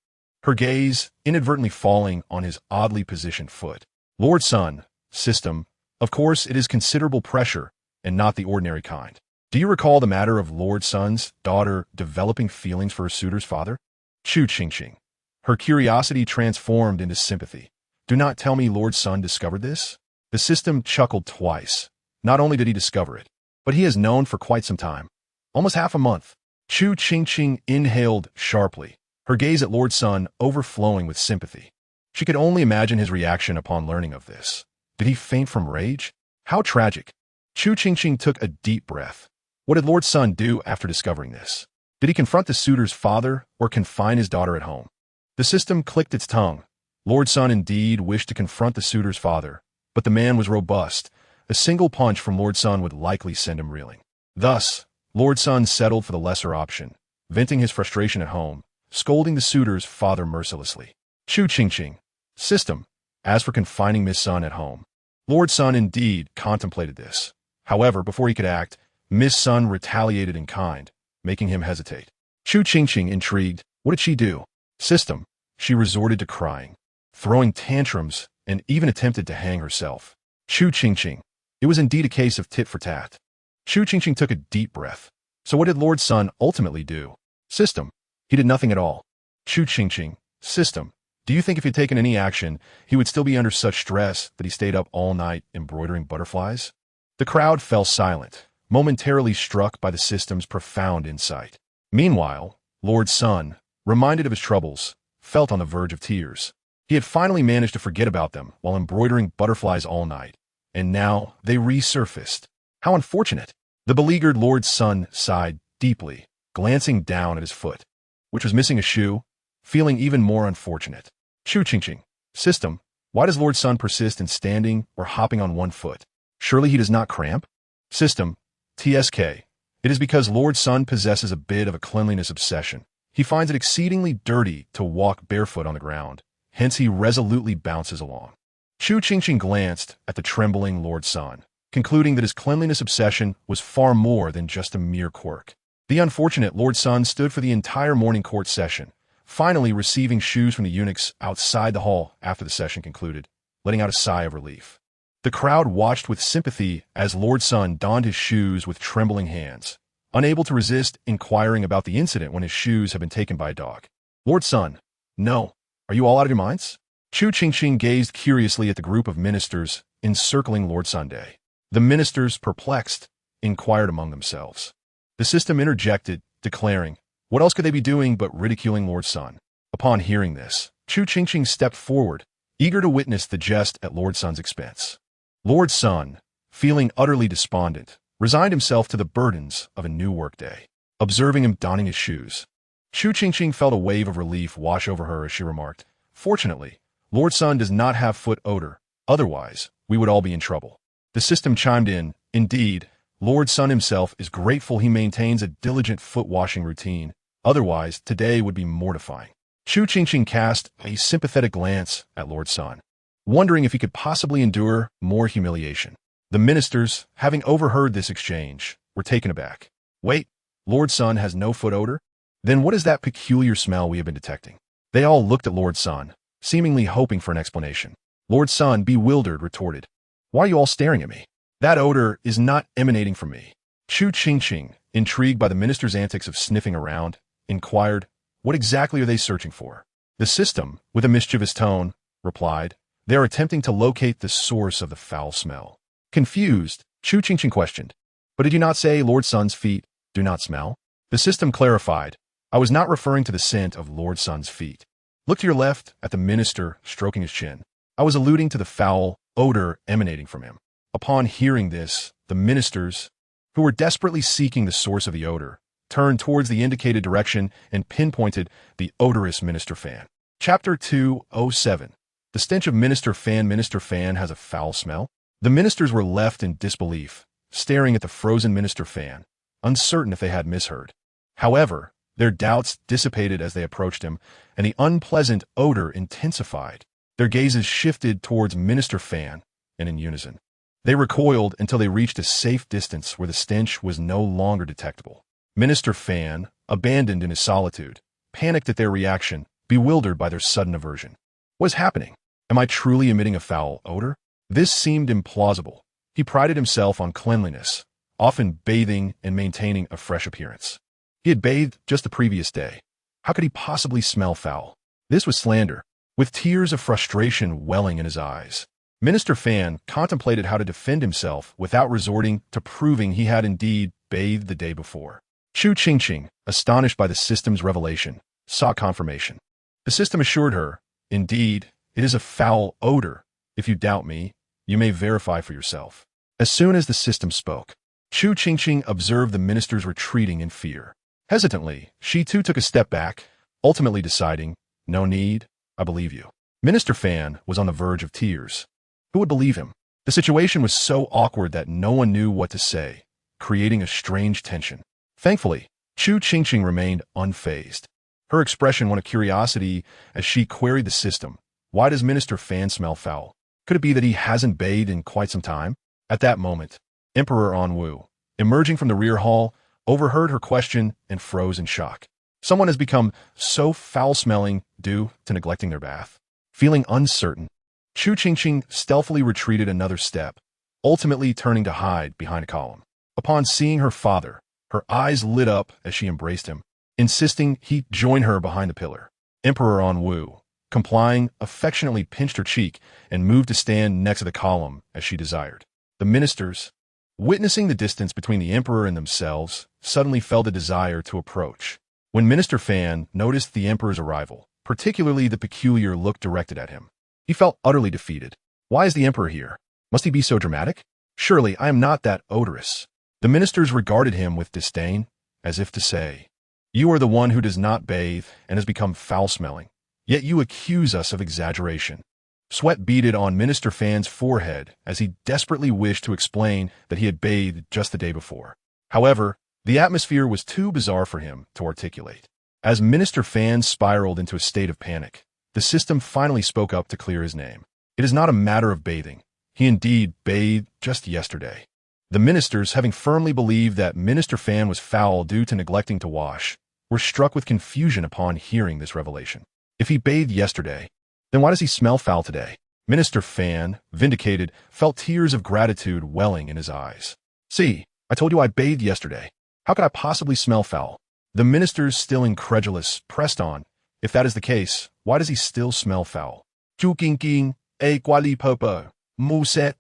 her gaze inadvertently falling on his oddly positioned foot. Lord Sun, system, of course it is considerable pressure, and not the ordinary kind. Do you recall the matter of Lord Sun's daughter developing feelings for her suitor's father? Chu Qingqing. Her curiosity transformed into sympathy. Do not tell me Lord Sun discovered this? The system chuckled twice. Not only did he discover it, but he has known for quite some time. Almost half a month. Chu Qingqing inhaled sharply, her gaze at Lord Sun overflowing with sympathy. She could only imagine his reaction upon learning of this. Did he faint from rage? How tragic. Chu Qingqing took a deep breath. What did Lord Sun do after discovering this? Did he confront the suitor's father or confine his daughter at home? The system clicked its tongue. Lord Sun indeed wished to confront the suitor's father, but the man was robust. A single punch from Lord Sun would likely send him reeling. Thus, Lord Sun settled for the lesser option, venting his frustration at home, scolding the suitor's father mercilessly. Chu Qingqing. System. As for confining Miss Sun at home, Lord Sun indeed contemplated this. However, before he could act, Miss Sun retaliated in kind, making him hesitate. Chu Qingqing, intrigued, what did she do? System. She resorted to crying, throwing tantrums, and even attempted to hang herself. Chu Qingqing. It was indeed a case of tit for tat. Chu Qingqing took a deep breath. So what did Lord Sun ultimately do? System. He did nothing at all. Chu Qingqing. System. Do you think if he had taken any action, he would still be under such stress that he stayed up all night embroidering butterflies? The crowd fell silent, momentarily struck by the system's profound insight. Meanwhile, Lord Sun, reminded of his troubles, felt on the verge of tears. He had finally managed to forget about them while embroidering butterflies all night, and now they resurfaced. How unfortunate! The beleaguered Lord Sun sighed deeply, glancing down at his foot, which was missing a shoe, feeling even more unfortunate. Chu Qingqing. System. Why does Lord Sun persist in standing or hopping on one foot? Surely he does not cramp? System. TSK. It is because Lord Sun possesses a bit of a cleanliness obsession. He finds it exceedingly dirty to walk barefoot on the ground. Hence he resolutely bounces along. Chu Qingqing glanced at the trembling Lord Sun, concluding that his cleanliness obsession was far more than just a mere quirk. The unfortunate Lord Sun stood for the entire morning court session, finally receiving shoes from the eunuchs outside the hall after the session concluded, letting out a sigh of relief. The crowd watched with sympathy as Lord Sun donned his shoes with trembling hands, unable to resist inquiring about the incident when his shoes had been taken by a dog. Lord Sun. No. Are you all out of your minds? Chu Qingqing gazed curiously at the group of ministers encircling Lord Sunday. The ministers, perplexed, inquired among themselves. The system interjected, declaring, what else could they be doing but ridiculing Lord Sun? Upon hearing this, Chu Qingqing stepped forward, eager to witness the jest at Lord Sun's expense. Lord Sun, feeling utterly despondent, resigned himself to the burdens of a new workday. Observing him donning his shoes, Chu Qingqing felt a wave of relief wash over her as she remarked, fortunately, Lord Sun does not have foot odor, otherwise we would all be in trouble. The system chimed in, indeed, Lord Sun himself is grateful he maintains a diligent foot-washing routine, otherwise today would be mortifying. Chu Qingqing cast a sympathetic glance at Lord Sun, wondering if he could possibly endure more humiliation. The ministers, having overheard this exchange, were taken aback. Wait, Lord Sun has no foot odor? Then what is that peculiar smell we have been detecting? They all looked at Lord Sun, seemingly hoping for an explanation. Lord Sun, bewildered, retorted, why are you all staring at me? That odor is not emanating from me. Chu Qingqing, intrigued by the minister's antics of sniffing around, inquired, what exactly are they searching for? The system, with a mischievous tone, replied, they are attempting to locate the source of the foul smell. Confused, Chu Qingqing questioned, but did you not say Lord Sun's feet do not smell? The system clarified, I was not referring to the scent of Lord Sun's feet. Look to your left at the minister stroking his chin. I was alluding to the foul odor emanating from him. Upon hearing this, the ministers, who were desperately seeking the source of the odor, turned towards the indicated direction and pinpointed the odorous minister fan. Chapter 207. The stench of minister fan. Minister fan has a foul smell. The ministers were left in disbelief, staring at the frozen minister fan, uncertain if they had misheard. However, their doubts dissipated as they approached him, and the unpleasant odor intensified. Their gazes shifted towards minister fan, and in unison, they recoiled until they reached a safe distance where the stench was no longer detectable. Minister fan, abandoned in his solitude, panicked at their reaction, bewildered by their sudden aversion. What is happening? Am I truly emitting a foul odor? This seemed implausible. He prided himself on cleanliness, often bathing and maintaining a fresh appearance. He had bathed just the previous day. How could he possibly smell foul? This was slander. With tears of frustration welling in his eyes, Minister Fan contemplated how to defend himself without resorting to proving he had indeed bathed the day before. Chu Qingqing, astonished by the system's revelation, sought confirmation. The system assured her, "Indeed, it is a foul odor. If you doubt me, you may verify for yourself." As soon as the system spoke, Chu Qingqing observed the ministers retreating in fear. Hesitantly, she too took a step back, ultimately deciding, "No need, I believe you." Minister Fan was on the verge of tears. Who would believe him? The situation was so awkward that no one knew what to say, creating a strange tension. Thankfully, Chu Qingqing remained unfazed. Her expression one of curiosity as she queried the system. Why does Minister Fan smell foul? Could it be that he hasn't bathed in quite some time? At that moment, Emperor Anwu, emerging from the rear hall, overheard her question and froze in shock. Someone has become so foul-smelling due to neglecting their bath. Feeling uncertain, Chu Qingqing stealthily retreated another step, ultimately turning to hide behind a column. Upon seeing her father, her eyes lit up as she embraced him, insisting he join her behind the pillar. Emperor Anwu, complying, affectionately pinched her cheek and moved to stand next to the column as she desired. The ministers, witnessing the distance between the emperor and themselves, suddenly felt a desire to approach. When Minister Fan noticed the emperor's arrival, particularly the peculiar look directed at him, he felt utterly defeated. Why is the emperor here? Must he be so dramatic? Surely I am not that odorous. The ministers regarded him with disdain, as if to say, "You are the one who does not bathe and has become foul-smelling, yet you accuse us of exaggeration." Sweat beaded on Minister Fan's forehead as he desperately wished to explain that he had bathed just the day before. However, the atmosphere was too bizarre for him to articulate. As Minister Fan spiraled into a state of panic, the system finally spoke up to clear his name. It is not a matter of bathing. He indeed bathed just yesterday. The ministers, having firmly believed that Minister Fan was foul due to neglecting to wash, were struck with confusion upon hearing this revelation. If he bathed yesterday, then why does he smell foul today? Minister Fan, vindicated, felt tears of gratitude welling in his eyes. "See, I told you I bathed yesterday. How could I possibly smell foul?" The ministers, still incredulous, pressed on. If that is the case, why does he still smell foul? Chu Qingqing, a quali popo, muset.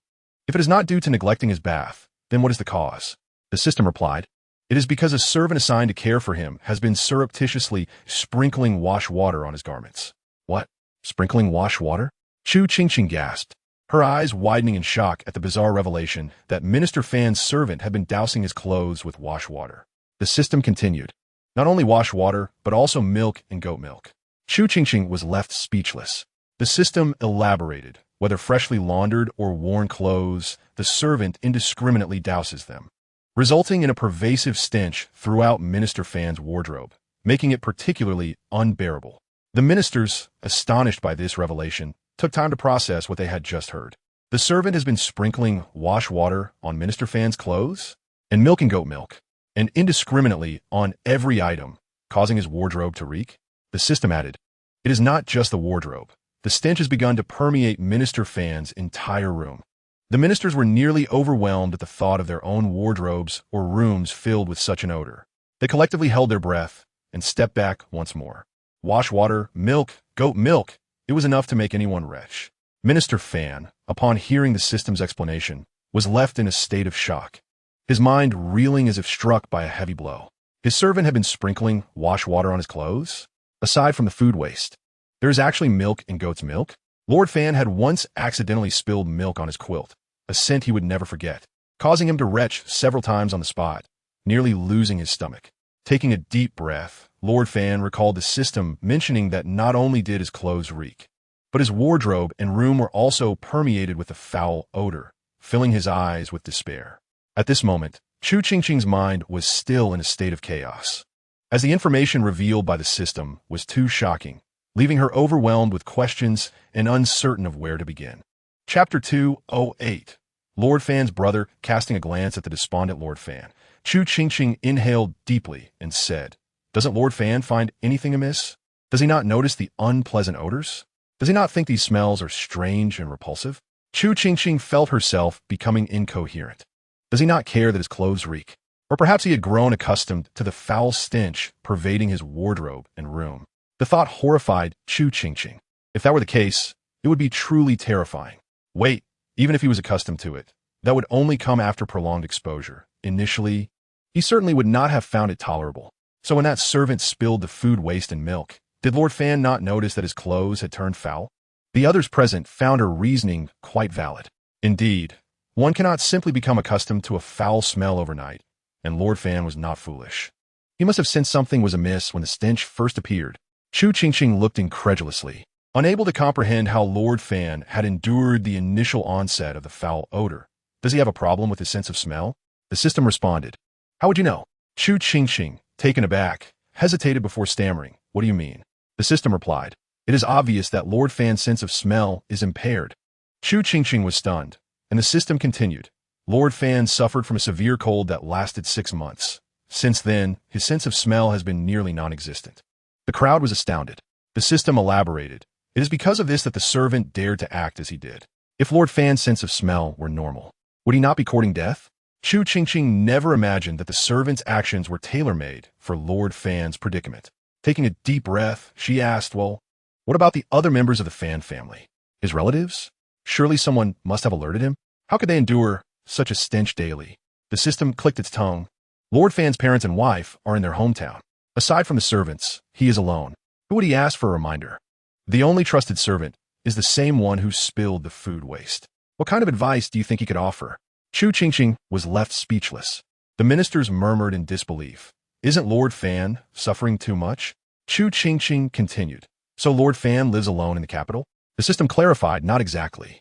If it is not due to neglecting his bath, then what is the cause? The system replied, "It is because a servant assigned to care for him has been surreptitiously sprinkling wash water on his garments." What? Sprinkling wash water? Chu Qingqing gasped, her eyes widening in shock at the bizarre revelation that Minister Fan's servant had been dousing his clothes with wash water. The system continued. Not only wash water, but also milk and goat milk. Chu Qingqing was left speechless. The system elaborated. Whether freshly laundered or worn clothes, the servant indiscriminately douses them, resulting in a pervasive stench throughout Minister Fan's wardrobe, making it particularly unbearable. The ministers, astonished by this revelation, took time to process what they had just heard. The servant has been sprinkling wash water on Minister Fan's clothes, and milk and goat milk, and indiscriminately on every item, causing his wardrobe to reek. The system added, "It is not just the wardrobe. The stench has begun to permeate Minister Fan's entire room." The ministers were nearly overwhelmed at the thought of their own wardrobes or rooms filled with such an odor. They collectively held their breath and stepped back once more. Wash water, milk, goat milk. It was enough to make anyone retch. Minister Fan, upon hearing the system's explanation, was left in a state of shock, his mind reeling as if struck by a heavy blow. His servant had been sprinkling wash water on his clothes? Aside from the food waste, There is actually milk in goat's milk? Lord Fan had once accidentally spilled milk on his quilt, a scent he would never forget, causing him to retch several times on the spot, nearly losing his stomach. Taking a deep breath, Lord Fan recalled the system mentioning that not only did his clothes reek, but his wardrobe and room were also permeated with a foul odor, filling his eyes with despair. At this moment, Chu Qingqing's mind was still in a state of chaos, as the information revealed by the system was too shocking, leaving her overwhelmed with questions and uncertain of where to begin. Chapter 208. Lord Fan's brother. Casting a glance at the despondent Lord Fan, Chu Qingqing inhaled deeply and said, "Doesn't Lord Fan find anything amiss? Does he not notice the unpleasant odors? Does he not think these smells are strange and repulsive?" Chu Qingqing felt herself becoming incoherent. Does he not care that his clothes reek? Or perhaps he had grown accustomed to the foul stench pervading his wardrobe and room. The thought horrified Chu Qingqing. If that were the case, it would be truly terrifying. Wait, even if he was accustomed to it, that would only come after prolonged exposure. Initially, he certainly would not have found it tolerable. So when that servant spilled the food waste and milk, did Lord Fan not notice that his clothes had turned foul? The others present found her reasoning quite valid. Indeed, one cannot simply become accustomed to a foul smell overnight, and Lord Fan was not foolish. He must have sensed something was amiss when the stench first appeared. Chu Qingqing looked incredulously, unable to comprehend how Lord Fan had endured the initial onset of the foul odor. Does he have a problem with his sense of smell? The system responded. How would you know? Chu Qingqing, taken aback, hesitated before stammering. What do you mean? The system replied. It is obvious that Lord Fan's sense of smell is impaired. Chu Qingqing was stunned, and the system continued. Lord Fan suffered from a severe cold that lasted 6 months. Since then, his sense of smell has been nearly non-existent. The crowd was astounded. The system elaborated. It is because of this that the servant dared to act as he did. If Lord Fan's sense of smell were normal, would he not be courting death? Chu Qingqing never imagined that the servant's actions were tailor-made for Lord Fan's predicament. Taking a deep breath, she asked, well, what about the other members of the Fan family? His relatives? Surely someone must have alerted him? How could they endure such a stench daily? The system clicked its tongue. Lord Fan's parents and wife are in their hometown. Aside from the servants, he is alone. Who would he ask for a reminder? The only trusted servant is the same one who spilled the food waste. What kind of advice do you think he could offer? Chu Qingqing was left speechless. The ministers murmured in disbelief. Isn't Lord Fan suffering too much? Chu Qingqing continued. So Lord Fan lives alone in the capital? The system clarified, not exactly.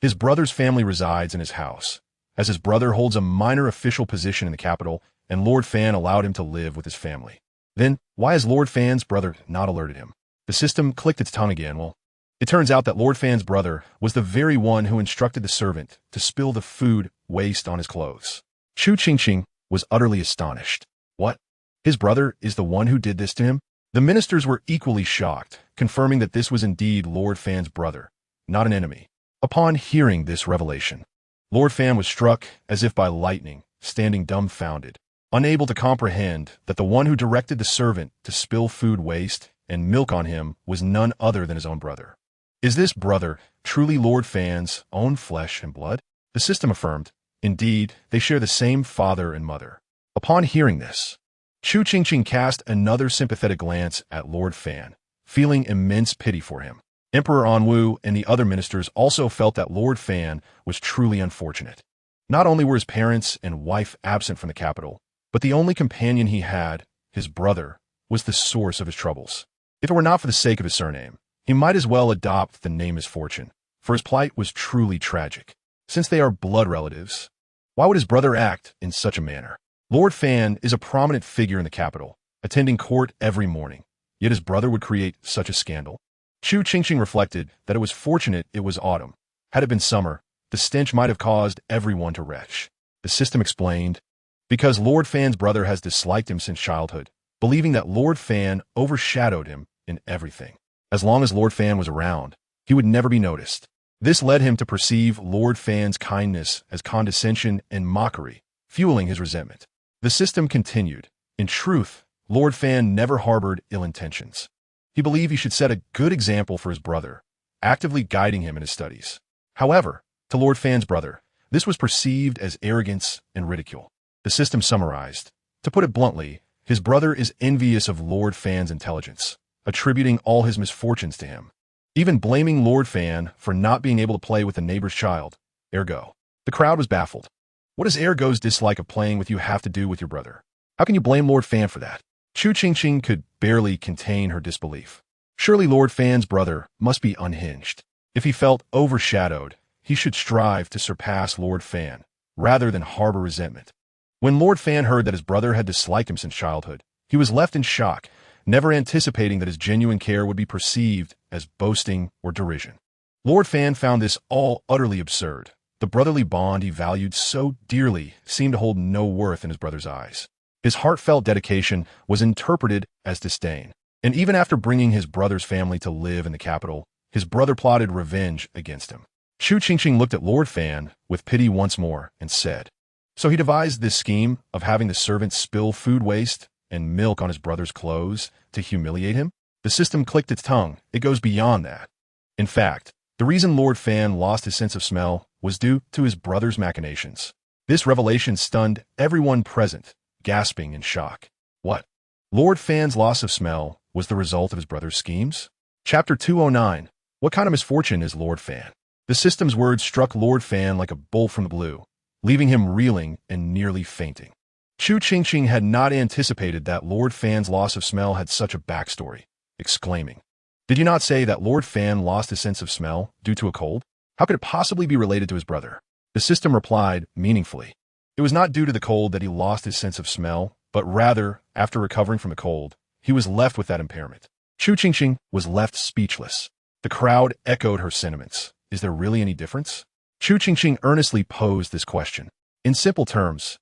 His brother's family resides in his house, as his brother holds a minor official position in the capital, and Lord Fan allowed him to live with his family. Then, why has Lord Fan's brother not alerted him? The system clicked its tongue again. Well, it turns out that Lord Fan's brother was the very one who instructed the servant to spill the food waste on his clothes. Chu Qingqing was utterly astonished. What? His brother is the one who did this to him? The ministers were equally shocked, confirming that this was indeed Lord Fan's brother, not an enemy. Upon hearing this revelation, Lord Fan was struck as if by lightning, standing dumbfounded, unable to comprehend that the one who directed the servant to spill food waste and milk on him was none other than his own brother. Is this brother truly Lord Fan's own flesh and blood? The system affirmed. Indeed, they share the same father and mother. Upon hearing this, Chu Qingqing cast another sympathetic glance at Lord Fan, feeling immense pity for him. Emperor Anwu and the other ministers also felt that Lord Fan was truly unfortunate. Not only were his parents and wife absent from the capital, but the only companion he had, his brother, was the source of his troubles. If it were not for the sake of his surname, he might as well adopt the name Misfortune, for his plight was truly tragic. Since they are blood relatives, why would his brother act in such a manner? Lord Fan is a prominent figure in the capital, attending court every morning, yet his brother would create such a scandal. Chu Qingqing reflected that it was fortunate it was autumn. Had it been summer, the stench might have caused everyone to retch. The system explained, because Lord Fan's brother has disliked him since childhood, believing that Lord Fan overshadowed him in everything. As long as Lord Fan was around, he would never be noticed. This led him to perceive Lord Fan's kindness as condescension and mockery, fueling his resentment. The system continued. In truth, Lord Fan never harbored ill intentions. He believed he should set a good example for his brother, actively guiding him in his studies. However, to Lord Fan's brother, this was perceived as arrogance and ridicule. The system summarized. To put it bluntly, his brother is envious of Lord Fan's intelligence, attributing all his misfortunes to him, even blaming Lord Fan for not being able to play with the neighbor's child, Ergo. The crowd was baffled. What does Ergo's dislike of playing with you have to do with your brother? How can you blame Lord Fan for that? Chu Qingqing could barely contain her disbelief. Surely Lord Fan's brother must be unhinged. If he felt overshadowed, he should strive to surpass Lord Fan, rather than harbor resentment. When Lord Fan heard that his brother had disliked him since childhood, he was left in shock, never anticipating that his genuine care would be perceived as boasting or derision. Lord Fan found this all utterly absurd. The brotherly bond he valued so dearly seemed to hold no worth in his brother's eyes. His heartfelt dedication was interpreted as disdain. And even after bringing his brother's family to live in the capital, his brother plotted revenge against him. Chu Qingqing looked at Lord Fan with pity once more and said, "So he devised this scheme of having the servants spill food waste and milk on his brother's clothes to humiliate him? The system clicked its tongue. It goes beyond that. In fact, the reason Lord Fan lost his sense of smell was due to his brother's machinations." This revelation stunned everyone present, gasping in shock. What? Lord Fan's loss of smell was the result of his brother's schemes? Chapter 209. What kind of misfortune is Lord Fan? The system's words struck Lord Fan like a bolt from the blue, leaving him reeling and nearly fainting. Chu Qingqing had not anticipated that Lord Fan's loss of smell had such a backstory, exclaiming, "Did you not say that Lord Fan lost his sense of smell due to a cold? How could it possibly be related to his brother?" The system replied meaningfully. It was not due to the cold that he lost his sense of smell, but rather, after recovering from the cold, he was left with that impairment. Chu Qingqing was left speechless. The crowd echoed her sentiments. Is there really any difference? Chu Qingqing earnestly posed this question. In simple terms,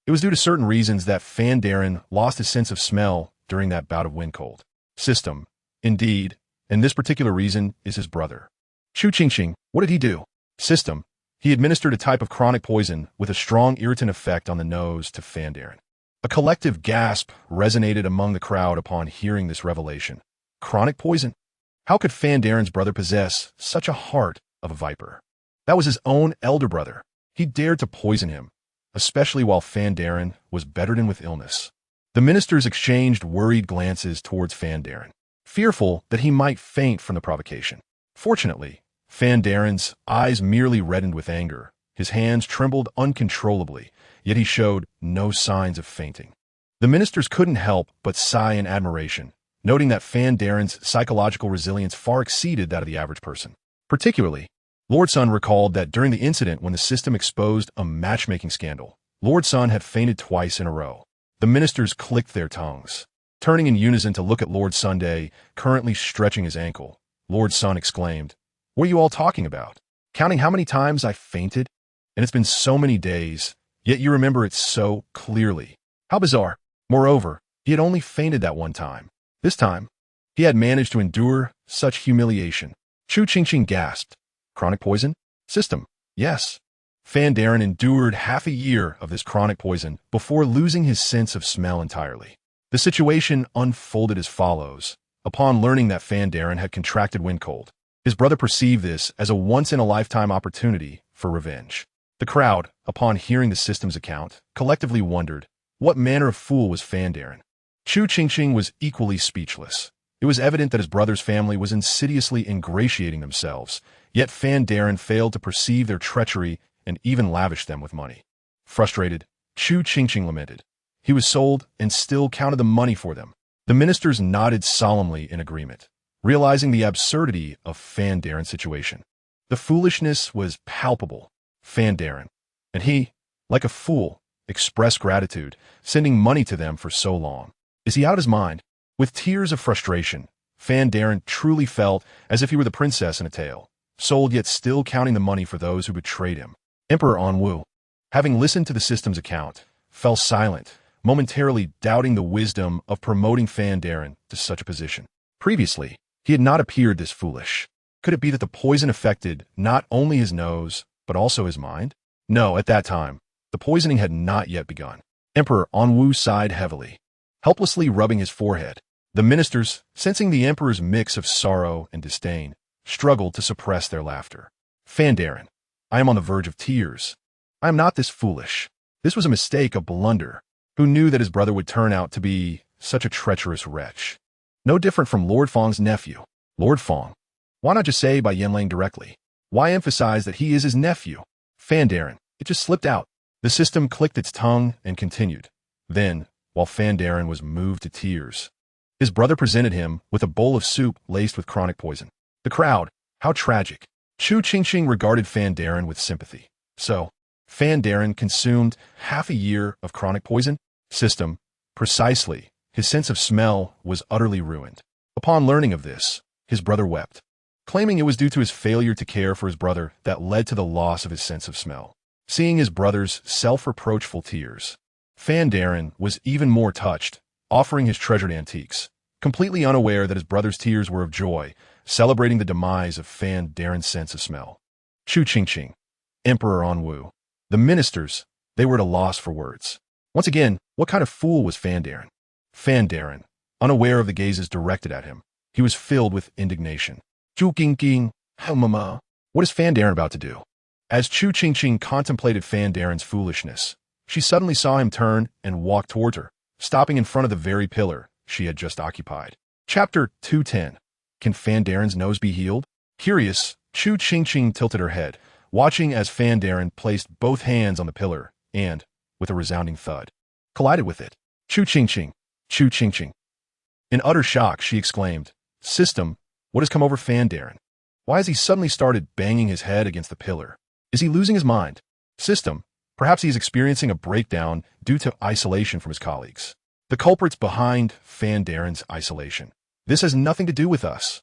it was due to certain reasons that Fan Darren lost his sense of smell during that bout of wind cold. System. Indeed, and this particular reason is his brother. Chu Qingqing, what did he do? System. He administered a type of chronic poison with a strong irritant effect on the nose to Fan Darren. A collective gasp resonated among the crowd upon hearing this revelation. Chronic poison? How could Fan Darren's brother possess such a heart of a viper? That was his own elder brother. He dared to poison him, especially while Fan Darren was bedridden with illness. The ministers exchanged worried glances towards Fan Darren, fearful that he might faint from the provocation. Fortunately, Fan Darren's eyes merely reddened with anger. His hands trembled uncontrollably, yet he showed no signs of fainting. The ministers couldn't help but sigh in admiration, noting that Fan Darren's psychological resilience far exceeded that of the average person. Particularly, Lord Sun recalled that during the incident when the system exposed a matchmaking scandal, Lord Sun had fainted twice in a row. The ministers clicked their tongues. Turning in unison to look at Lord Sunday, currently stretching his ankle, Lord Sun exclaimed, "What are you all talking about? Counting how many times I fainted? And it's been so many days, yet you remember it so clearly. How bizarre. Moreover, he had only fainted that one time. This time, he had managed to endure such humiliation." Chu Qingqing gasped. Chronic poison? System. Yes. Fan Darren endured half a year of this chronic poison before losing his sense of smell entirely. The situation unfolded as follows. Upon learning that Fan Darren had contracted wind cold, his brother perceived this as a once-in-a-lifetime opportunity for revenge. The crowd, upon hearing the system's account, collectively wondered, what manner of fool was Fan Darren? Chu Qingqing was equally speechless. It was evident that his brother's family was insidiously ingratiating themselves, yet Fan Darren failed to perceive their treachery and even lavished them with money. Frustrated, Chu Qingqing lamented. He was sold and still counted the money for them. The ministers nodded solemnly in agreement, realizing the absurdity of Fan Darren's situation. The foolishness was palpable. Fan Darren, and he, like a fool, expressed gratitude, sending money to them for so long. Is he out of his mind? With tears of frustration, Fan Darren truly felt as if he were the princess in a tale, sold yet still counting the money for those who betrayed him. Emperor Anwu, having listened to the system's account, fell silent, momentarily doubting the wisdom of promoting Fan Darren to such a position. Previously, he had not appeared this foolish. Could it be that the poison affected not only his nose, but also his mind? No, at that time, the poisoning had not yet begun. Emperor Anwu sighed heavily, helplessly rubbing his forehead. The ministers, sensing the emperor's mix of sorrow and disdain, struggled to suppress their laughter. Fan Darren, I am on the verge of tears. I am not this foolish. This was a mistake, a blunder. Who knew that his brother would turn out to be such a treacherous wretch? No different from Lord Feng's nephew. Lord Feng. Why not just say by Yanlang directly? Why emphasize that he is his nephew? Fandarin. It just slipped out. The system clicked its tongue and continued. Then, while Fandarin was moved to tears, his brother presented him with a bowl of soup laced with chronic poison. The crowd. How tragic. Chu Qingqing regarded Fandarin with sympathy. So, Fandarin consumed half a year of chronic poison? System. Precisely. His sense of smell was utterly ruined. Upon learning of this, his brother wept, claiming it was due to his failure to care for his brother that led to the loss of his sense of smell. Seeing his brother's self-reproachful tears, Fandarin was even more touched, offering his treasured antiques, completely unaware that his brother's tears were of joy, celebrating the demise of Fandarin's sense of smell. Chu Qingqing, Emperor Anwu. The ministers, they were at a loss for words. Once again, what kind of fool was Fandarin? Fandarin, unaware of the gazes directed at him, he was filled with indignation. Chu Qingqing, mama, what is Fandarin about to do? As Chu Qingqing contemplated Fandarin's foolishness, she suddenly saw him turn and walk toward her, stopping in front of the very pillar she had just occupied. Chapter 210. Can Fandarin's nose be healed? Curious, Chu Qingqing tilted her head, watching as Fandarin placed both hands on the pillar and, with a resounding thud, collided with it. Chu Qingqing, Chu Qingqing. In utter shock, she exclaimed, System, what has come over Fandarin? Why has he suddenly started banging his head against the pillar? Is he losing his mind? System, perhaps he is experiencing a breakdown due to isolation from his colleagues. The culprits behind Fandarin's isolation. This has nothing to do with us.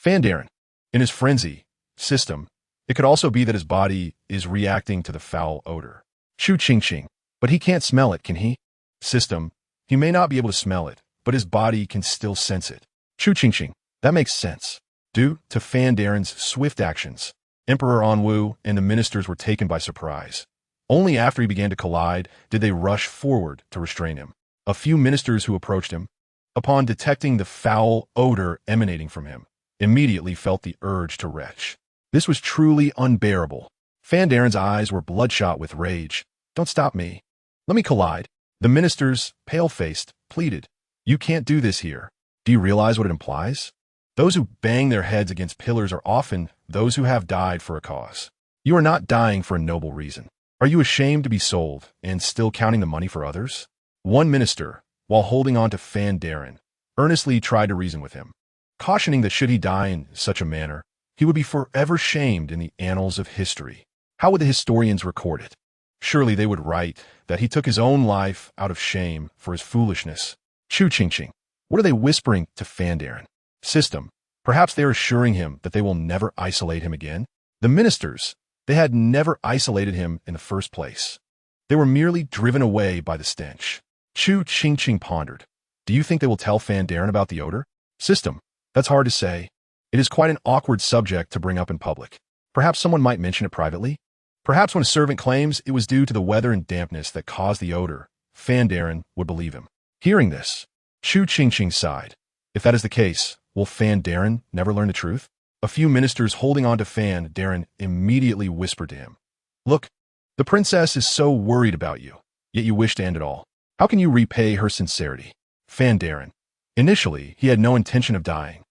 Fandarin, in his frenzy. System, it could also be that his body is reacting to the foul odor. Chu Qingqing, but he can't smell it, can he? System, he may not be able to smell it, but his body can still sense it. Chu Qingqing, that makes sense. Due to Fandarin's swift actions, Emperor Anwu and the ministers were taken by surprise. Only after he began to collide did they rush forward to restrain him. A few ministers who approached him, upon detecting the foul odor emanating from him, immediately felt the urge to retch. This was truly unbearable. Fandarin's eyes were bloodshot with rage. Don't stop me. Let me collide. The ministers, pale-faced, pleaded. You can't do this here. Do you realize what it implies? Those who bang their heads against pillars are often those who have died for a cause. You are not dying for a noble reason. Are you ashamed to be sold and still counting the money for others? One minister, while holding on to Fandarin, earnestly tried to reason with him, cautioning that should he die in such a manner, he would be forever shamed in the annals of history. How would the historians record it? Surely they would write that he took his own life out of shame for his foolishness. Chu Qingqing, what are they whispering to Fandarin? System, perhaps they are assuring him that they will never isolate him again? The ministers, they had never isolated him in the first place. They were merely driven away by the stench. Chu Qingqing pondered. Do you think they will tell Fandarin about the odor? System, that's hard to say. It is quite an awkward subject to bring up in public. Perhaps someone might mention it privately? Perhaps when a servant claims it was due to the weather and dampness that caused the odor, Fandarin would believe him. Hearing this, Chu Qingqing sighed. If that is the case, will Fandarin never learn the truth? A few ministers holding on to Fandarin immediately whispered to him. Look, the princess is so worried about you, yet you wish to end it all. How can you repay her sincerity? Fandarin. Initially, he had no intention of dying.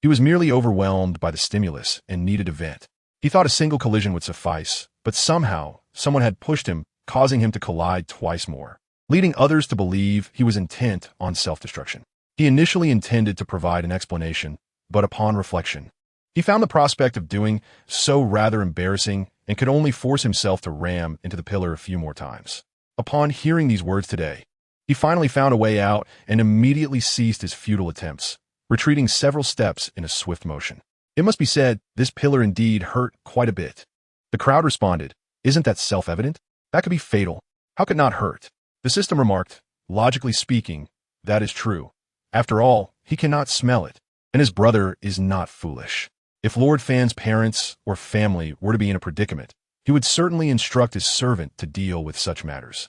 He was merely overwhelmed by the stimulus and needed a vent. He thought a single collision would suffice, but somehow, someone had pushed him, causing him to collide twice more, leading others to believe he was intent on self-destruction. He initially intended to provide an explanation, but upon reflection, he found the prospect of doing so rather embarrassing and could only force himself to ram into the pillar a few more times. Upon hearing these words today, he finally found a way out and immediately ceased his futile attempts, retreating several steps in a swift motion. It must be said, this pillar indeed hurt quite a bit. The crowd responded, isn't that self-evident? That could be fatal. How could it not hurt? The system remarked, logically speaking, that is true. After all, he cannot smell it, and his brother is not foolish. If Lord Fan's parents or family were to be in a predicament, he would certainly instruct his servant to deal with such matters.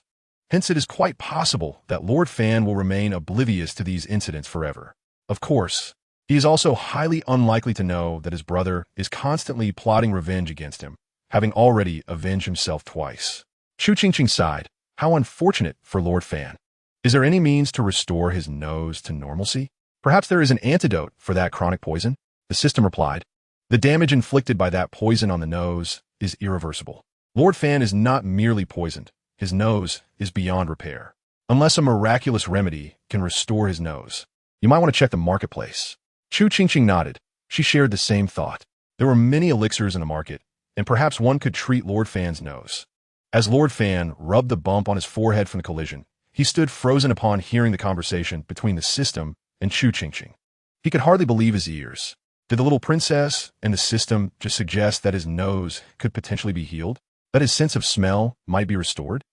Hence, it is quite possible that Lord Fan will remain oblivious to these incidents forever. Of course, he is also highly unlikely to know that his brother is constantly plotting revenge against him, having already avenged himself twice. Chu Qingqing sighed. How unfortunate for Lord Fan. Is there any means to restore his nose to normalcy? Perhaps there is an antidote for that chronic poison? The system replied. The damage inflicted by that poison on the nose is irreversible. Lord Fan is not merely poisoned. His nose is beyond repair. Unless a miraculous remedy can restore his nose, you might want to check the marketplace. Chu Qingqing nodded. She shared the same thought. There were many elixirs in the market, and perhaps one could treat Lord Fan's nose. As Lord Fan rubbed the bump on his forehead from the collision, he stood frozen upon hearing the conversation between the system and Chu Qingqing. He could hardly believe his ears. Did the little princess and the system just suggest that his nose could potentially be healed? That his sense of smell might be restored?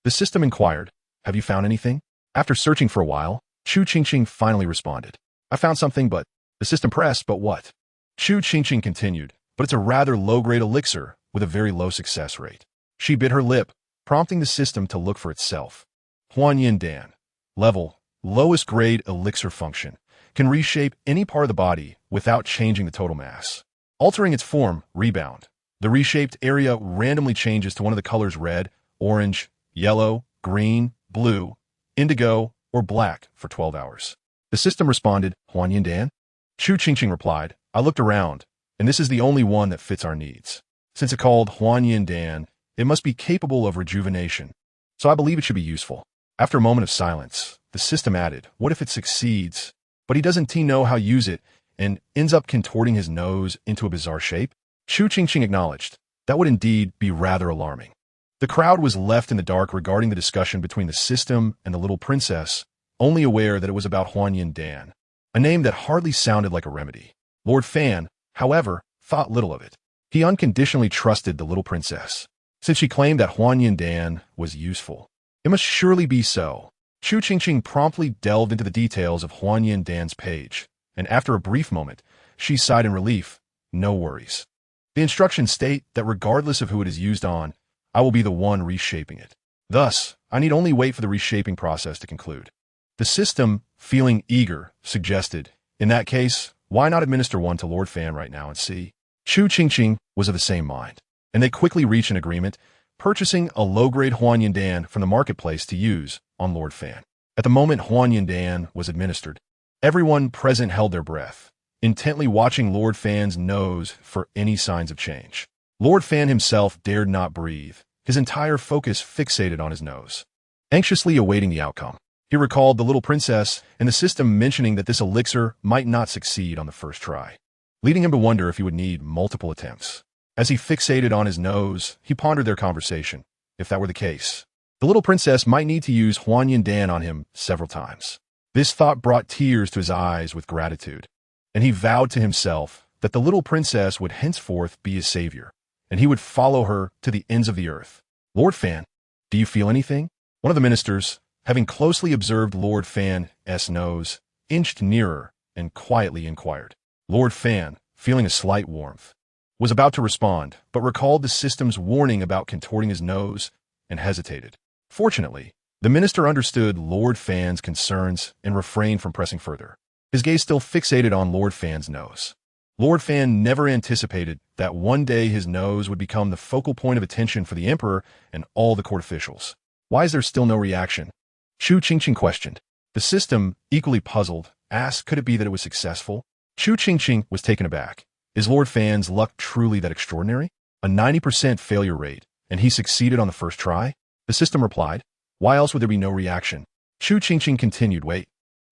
The system inquired, "Have you found anything?" After searching for a while, Chu Qingqing finally responded. "I found something, but..." The system pressed, "But what?" Chu Qingqing continued, "But it's a rather low-grade elixir with a very low success rate." She bit her lip, prompting the system to look for itself. Huanyin Dan. Level, lowest grade elixir function. Can reshape any part of the body without changing the total mass. Altering its form, rebound. The reshaped area randomly changes to one of the colors red, orange, yellow, green, blue, indigo, or black for 12 hours. The system responded, "Huanyin Dan?" Chu Qingqing replied, "I looked around, and this is the only one that fits our needs. Since it's called Huanyin Dan, it must be capable of rejuvenation, so I believe it should be useful." After a moment of silence, the system added, "What if it succeeds, but he doesn't know how to use it and ends up contorting his nose into a bizarre shape?" Chu Qingqing acknowledged, "That would indeed be rather alarming." The crowd was left in the dark regarding the discussion between the system and the little princess, only aware that it was about Huanyin Dan, a name that hardly sounded like a remedy. Lord Fan, however, thought little of it. He unconditionally trusted the little princess. Since she claimed that Huanyin Dan was useful, it must surely be so. Chu Qingqing promptly delved into the details of Huanyin Dan's page, and after a brief moment, she sighed in relief. "No worries. The instructions state that regardless of who it is used on, I will be the one reshaping it. Thus, I need only wait for the reshaping process to conclude." The system, feeling eager, suggested, "In that case, why not administer one to Lord Fan right now and see?" Chu Qingqing was of the same mind, and they quickly reached an agreement, purchasing a low-grade Huanyin Dan from the marketplace to use on Lord Fan. At the moment Huanyin Dan was administered, everyone present held their breath, intently watching Lord Fan's nose for any signs of change. Lord Fan himself dared not breathe, his entire focus fixated on his nose, anxiously awaiting the outcome. He recalled the little princess and the system mentioning that this elixir might not succeed on the first try, leading him to wonder if he would need multiple attempts. As he fixated on his nose, he pondered their conversation. If that were the case, the little princess might need to use Huanyin Dan on him several times. This thought brought tears to his eyes with gratitude, and he vowed to himself that the little princess would henceforth be his savior, and he would follow her to the ends of the earth. "Lord Fan, do you feel anything?" One of the ministers, having closely observed Lord Fan's nose, inched nearer and quietly inquired. Lord Fan, feeling a slight warmth, was about to respond, but recalled the system's warning about contorting his nose and hesitated. Fortunately, the minister understood Lord Fan's concerns and refrained from pressing further, his gaze still fixated on Lord Fan's nose. Lord Fan never anticipated that one day his nose would become the focal point of attention for the emperor and all the court officials. "Why is there still no reaction?" Chu Qingqing questioned. The system, equally puzzled, asked could it be that it was successful? Chu Qingqing was taken aback. Is Lord Fan's luck truly that extraordinary? A 90% failure rate, and he succeeded on the first try? The system replied, "Why else would there be no reaction?" Chu Qingqing continued, "Wait,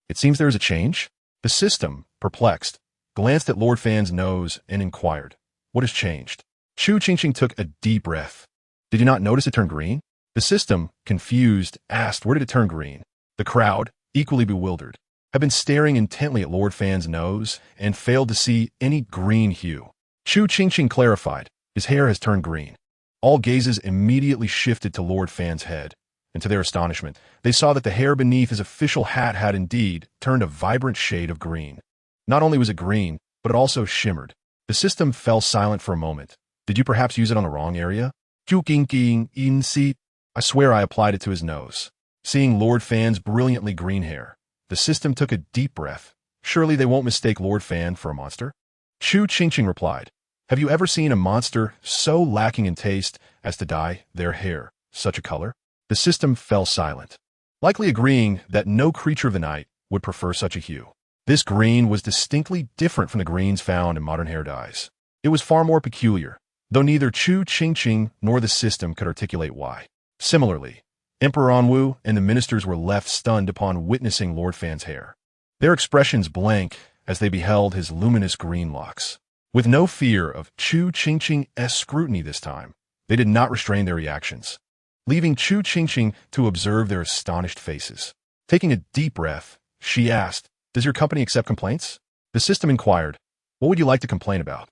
it seems there is a change?" The system, perplexed, glanced at Lord Fan's nose and inquired, "What has changed?" Chu Qingqing took a deep breath. "Did you not notice it turned green?" The system, confused, asked, "Where did it turn green?" The crowd, equally bewildered, had been staring intently at Lord Fan's nose and failed to see any green hue. Chu Qingqing clarified, "His hair has turned green." All gazes immediately shifted to Lord Fan's head, and to their astonishment, they saw that the hair beneath his official hat had indeed turned a vibrant shade of green. Not only was it green, but it also shimmered. The system fell silent for a moment. "Did you perhaps use it on the wrong area?" Chu Qingqing in-seat. "I swear I applied it to his nose." Seeing Lord Fan's brilliantly green hair, the system took a deep breath. "Surely they won't mistake Lord Fan for a monster?" Chu Qingqing replied, "Have you ever seen a monster so lacking in taste as to dye their hair such a color?" The system fell silent, likely agreeing that no creature of the night would prefer such a hue. This green was distinctly different from the greens found in modern hair dyes. It was far more peculiar, though neither Chu Qingqing nor the system could articulate why. Similarly, Emperor Anwu and the ministers were left stunned upon witnessing Lord Fan's hair. Their expressions blank as they beheld his luminous green locks. With no fear of Chu Qingqing's scrutiny this time, they did not restrain their reactions, leaving Chu Qingqing to observe their astonished faces. Taking a deep breath, she asked, "Does your company accept complaints?" The system inquired, "What would you like to complain about?"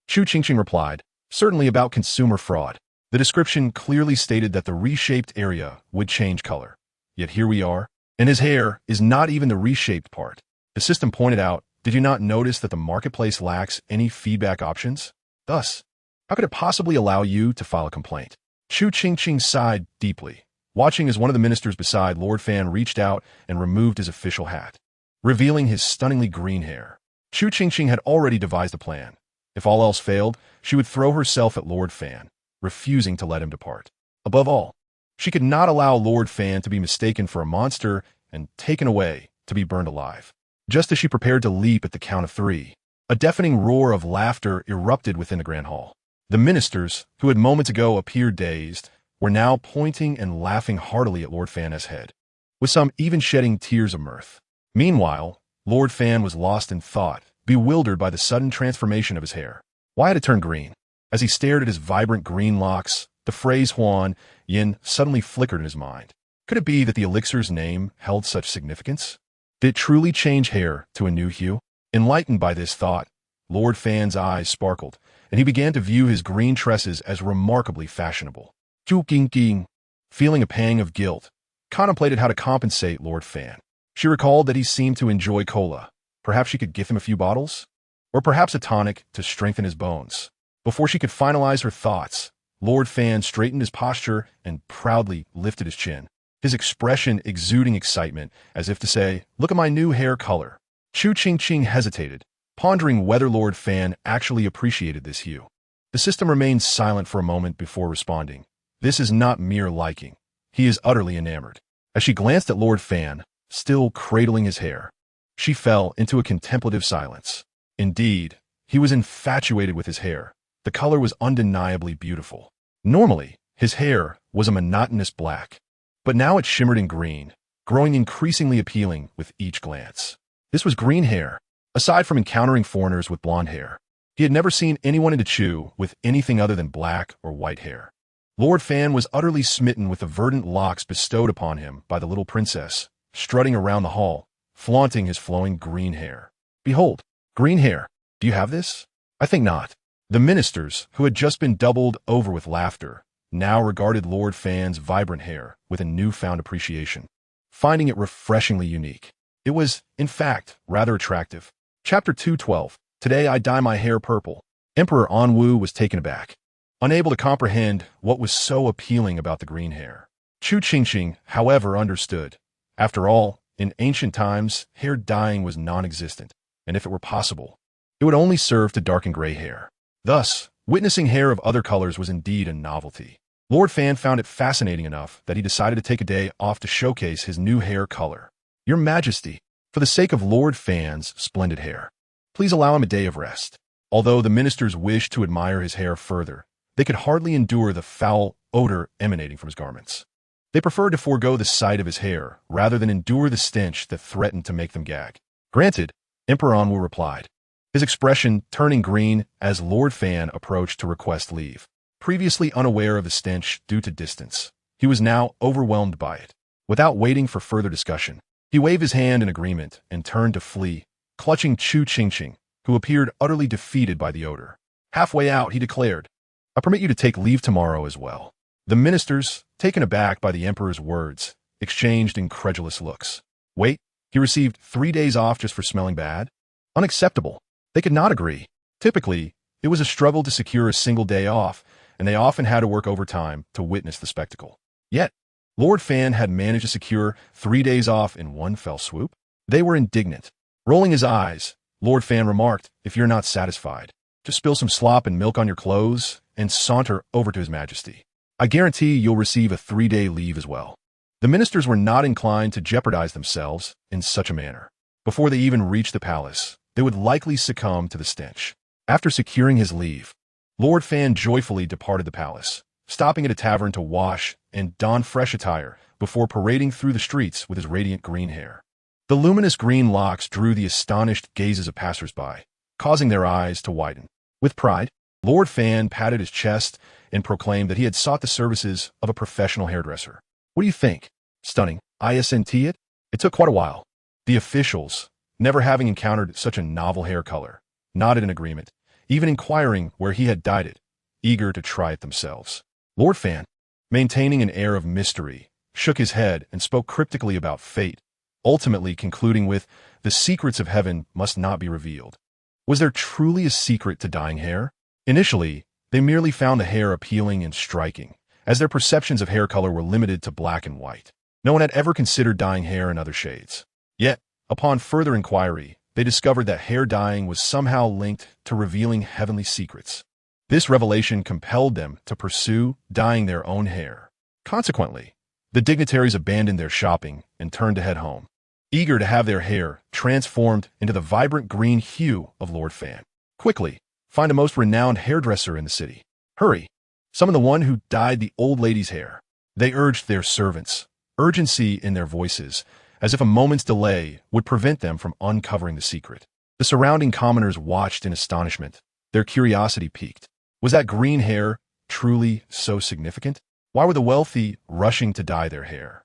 Chu Qingqing replied, "Certainly about consumer fraud." The description clearly stated that the reshaped area would change color. Yet here we are, and his hair is not even the reshaped part. The system pointed out, "Did you not notice that the marketplace lacks any feedback options? Thus, how could it possibly allow you to file a complaint?" Chu Qingqing sighed deeply, watching as one of the ministers beside Lord Fan reached out and removed his official hat, revealing his stunningly green hair. Chu Qingqing had already devised a plan. If all else failed, she would throw herself at Lord Fan, refusing to let him depart. Above all, she could not allow Lord Fan to be mistaken for a monster and taken away to be burned alive. Just as she prepared to leap at the count of 3, a deafening roar of laughter erupted within the grand hall. The ministers, who had moments ago appeared dazed, were now pointing and laughing heartily at Lord Fan's head, with some even shedding tears of mirth. Meanwhile, Lord Fan was lost in thought, bewildered by the sudden transformation of his hair. Why had it turned green? As he stared at his vibrant green locks, the phrase Huan Yin suddenly flickered in his mind. Could it be that the elixir's name held such significance? Did it truly change hair to a new hue? Enlightened by this thought, Lord Fan's eyes sparkled, and he began to view his green tresses as remarkably fashionable. Chu Qingqing, feeling a pang of guilt, contemplated how to compensate Lord Fan. She recalled that he seemed to enjoy cola. Perhaps she could gift him a few bottles? Or perhaps a tonic to strengthen his bones. Before she could finalize her thoughts, Lord Fan straightened his posture and proudly lifted his chin, his expression exuding excitement, as if to say, "Look at my new hair color." Chu Qingqing hesitated, pondering whether Lord Fan actually appreciated this hue. The system remained silent for a moment before responding. "This is not mere liking. He is utterly enamored." As she glanced at Lord Fan, still cradling his hair, she fell into a contemplative silence. Indeed, he was infatuated with his hair. The color was undeniably beautiful. Normally, his hair was a monotonous black, but now it shimmered in green, growing increasingly appealing with each glance. This was green hair. Aside from encountering foreigners with blonde hair, he had never seen anyone in Chu with anything other than black or white hair. Lord Fan was utterly smitten with the verdant locks bestowed upon him by the little princess, strutting around the hall, flaunting his flowing green hair. "Behold, green hair. Do you have this?" "I think not." The ministers, who had just been doubled over with laughter, now regarded Lord Fan's vibrant hair with a newfound appreciation, finding it refreshingly unique. It was, in fact, rather attractive. Chapter 2:12. Today I dye my hair purple. Emperor Anwu was taken aback, unable to comprehend what was so appealing about the green hair. Chu Qingqing, however, understood. After all, in ancient times, hair dyeing was non-existent, and if it were possible, it would only serve to darken gray hair. Thus, witnessing hair of other colors was indeed a novelty. Lord Fan found it fascinating enough that he decided to take a day off to showcase his new hair color. "Your Majesty, for the sake of Lord Fan's splendid hair, please allow him a day of rest." Although the ministers wished to admire his hair further, they could hardly endure the foul odor emanating from his garments. They preferred to forego the sight of his hair rather than endure the stench that threatened to make them gag. "Granted," Emperor Anwu replied, his expression turning green as Lord Fan approached to request leave. Previously unaware of the stench due to distance, he was now overwhelmed by it. Without waiting for further discussion, he waved his hand in agreement and turned to flee, clutching Chu Qingqing, who appeared utterly defeated by the odor. Halfway out, he declared, "I permit you to take leave tomorrow as well." The ministers, taken aback by the emperor's words, exchanged incredulous looks. Wait, he received 3 days off just for smelling bad? Unacceptable. They could not agree. Typically, it was a struggle to secure a single day off, and they often had to work overtime to witness the spectacle. Yet, Lord Fan had managed to secure 3 days off in one fell swoop. They were indignant. Rolling his eyes, Lord Fan remarked, "If you're not satisfied, just spill some slop and milk on your clothes and saunter over to His Majesty. I guarantee you'll receive a 3-day leave as well." The ministers were not inclined to jeopardize themselves in such a manner. Before they even reached the palace, they would likely succumb to the stench. After securing his leave, Lord Fan joyfully departed the palace, stopping at a tavern to wash and don fresh attire before parading through the streets with his radiant green hair. The luminous green locks drew the astonished gazes of passers-by, causing their eyes to widen. With pride, Lord Fan patted his chest and proclaimed that he had sought the services of a professional hairdresser. What do you think? Stunning, isn't it? It took quite a while. The officials, never having encountered such a novel hair color, nodded in agreement, even inquiring where he had dyed it, eager to try it themselves. Lord Fan, maintaining an air of mystery, shook his head and spoke cryptically about fate, ultimately concluding with, "The secrets of heaven must not be revealed." Was there truly a secret to dyeing hair? Initially, they merely found the hair appealing and striking, as their perceptions of hair color were limited to black and white. No one had ever considered dyeing hair in other shades. Yet, upon further inquiry, they discovered that hair dyeing was somehow linked to revealing heavenly secrets. This revelation compelled them to pursue dyeing their own hair. Consequently, the dignitaries abandoned their shopping and turned to head home, eager to have their hair transformed into the vibrant green hue of Lord Fan. Quickly, find a most renowned hairdresser in the city. Hurry, summon the one who dyed the old lady's hair. They urged their servants, urgency in their voices, as if a moment's delay would prevent them from uncovering the secret. The surrounding commoners watched in astonishment, their curiosity piqued. Was that green hair truly so significant? Why were the wealthy rushing to dye their hair?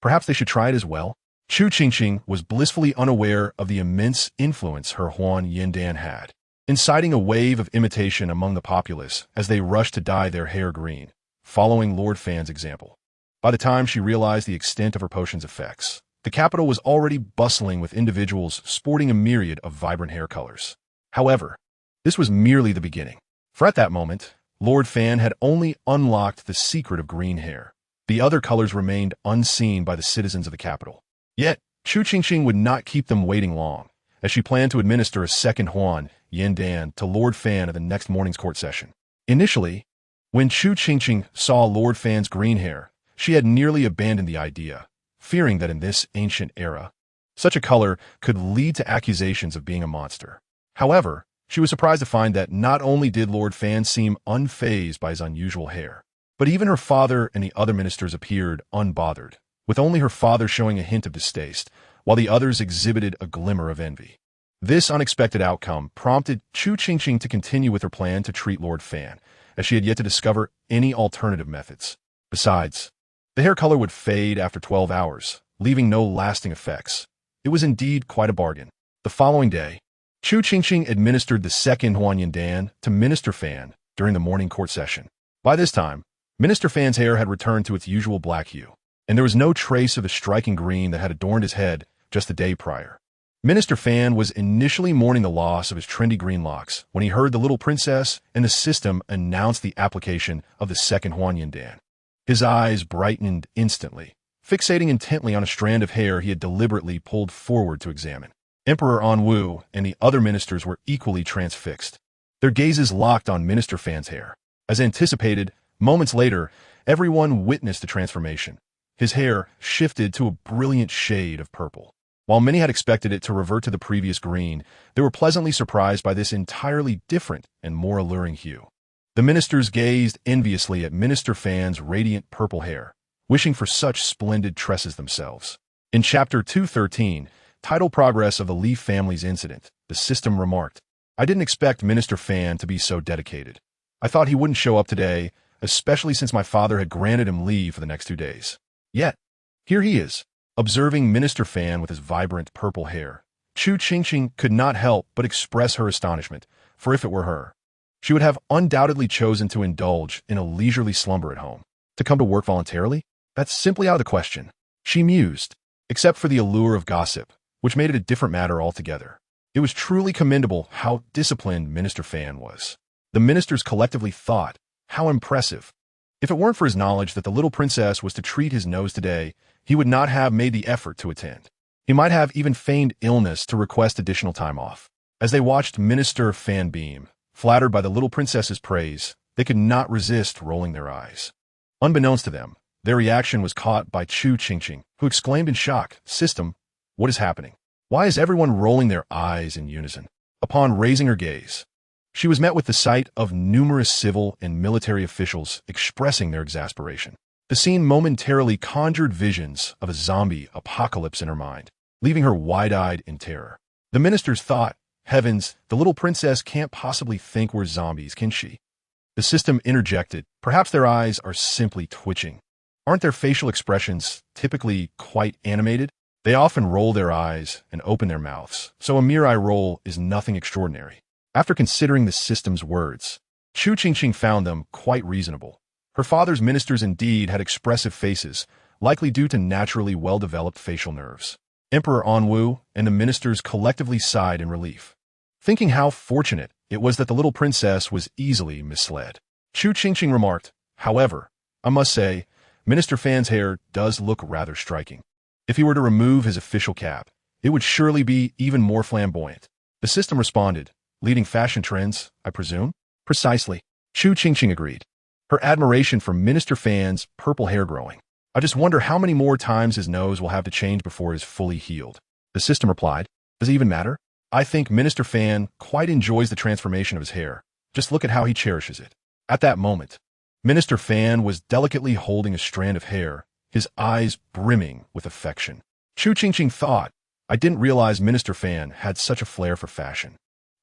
Perhaps they should try it as well? Chu Qingqing was blissfully unaware of the immense influence her Huan Yindan had, inciting a wave of imitation among the populace as they rushed to dye their hair green, following Lord Fan's example. By the time she realized the extent of her potion's effects, the capital was already bustling with individuals sporting a myriad of vibrant hair colors. However, this was merely the beginning. For at that moment, Lord Fan had only unlocked the secret of green hair. The other colors remained unseen by the citizens of the capital. Yet, Chu Qingqing would not keep them waiting long, as she planned to administer a second Huan Yindan to Lord Fan at the next morning's court session. Initially, when Chu Qingqing saw Lord Fan's green hair, she had nearly abandoned the idea, fearing that in this ancient era, such a color could lead to accusations of being a monster. However, she was surprised to find that not only did Lord Fan seem unfazed by his unusual hair, but even her father and the other ministers appeared unbothered, with only her father showing a hint of distaste, while the others exhibited a glimmer of envy. This unexpected outcome prompted Chu Qingqing to continue with her plan to treat Lord Fan, as she had yet to discover any alternative methods. Besides, the hair color would fade after 12 hours, leaving no lasting effects. It was indeed quite a bargain. The following day, Chu Qingqing administered the second Huan Yindan to Minister Fan during the morning court session. By this time, Minister Fan's hair had returned to its usual black hue, and there was no trace of the striking green that had adorned his head just the day prior. Minister Fan was initially mourning the loss of his trendy green locks when he heard the little princess and the system announce the application of the second Huan Yindan. His eyes brightened instantly, fixating intently on a strand of hair he had deliberately pulled forward to examine. Emperor Anwu and the other ministers were equally transfixed, their gazes locked on Minister Fan's hair. As anticipated, moments later, everyone witnessed the transformation. His hair shifted to a brilliant shade of purple. While many had expected it to revert to the previous green, they were pleasantly surprised by this entirely different and more alluring hue. The ministers gazed enviously at Minister Fan's radiant purple hair, wishing for such splendid tresses themselves. In Chapter 213, titled Progress of the Leaf Family's Incident, the system remarked, "I didn't expect Minister Fan to be so dedicated. I thought he wouldn't show up today, especially since my father had granted him leave for the next 2 days. Yet, here he is." Observing Minister Fan with his vibrant purple hair, Chu Qingqing could not help but express her astonishment, for if it were her, she would have undoubtedly chosen to indulge in a leisurely slumber at home. To come to work voluntarily? That's simply out of the question, she mused, except for the allure of gossip, which made it a different matter altogether. It was truly commendable how disciplined Minister Fan was. The ministers collectively thought, how impressive. If it weren't for his knowledge that the little princess was to treat his nose today, he would not have made the effort to attend. He might have even feigned illness to request additional time off. As they watched Minister Fan beam, flattered by the little princess's praise, they could not resist rolling their eyes. Unbeknownst to them, their reaction was caught by Chu Qingqing, who exclaimed in shock, "System, what is happening? Why is everyone rolling their eyes in unison? Upon raising her gaze, she was met with the sight of numerous civil and military officials expressing their exasperation. The scene momentarily conjured visions of a zombie apocalypse in her mind, leaving her wide-eyed in terror. The ministers thought, heavens, the little princess can't possibly think we're zombies, can she? The system interjected, perhaps their eyes are simply twitching. Aren't their facial expressions typically quite animated? They often roll their eyes and open their mouths, so a mere eye roll is nothing extraordinary. After considering the system's words, Chu Qingqing found them quite reasonable. Her father's ministers indeed had expressive faces, likely due to naturally well-developed facial nerves. Emperor Anwu and the ministers collectively sighed in relief, thinking how fortunate it was that the little princess was easily misled. Chu Qingqing remarked, however, I must say, Minister Fan's hair does look rather striking. If he were to remove his official cap, it would surely be even more flamboyant. The system responded, leading fashion trends, I presume? Precisely. Chu Qingqing agreed, her admiration for Minister Fan's purple hair growing. I just wonder how many more times his nose will have to change before it is fully healed. The system replied, does it even matter? I think Minister Fan quite enjoys the transformation of his hair. Just look at how he cherishes it. At that moment, Minister Fan was delicately holding a strand of hair, his eyes brimming with affection. Chu Qingqing thought, I didn't realize Minister Fan had such a flair for fashion.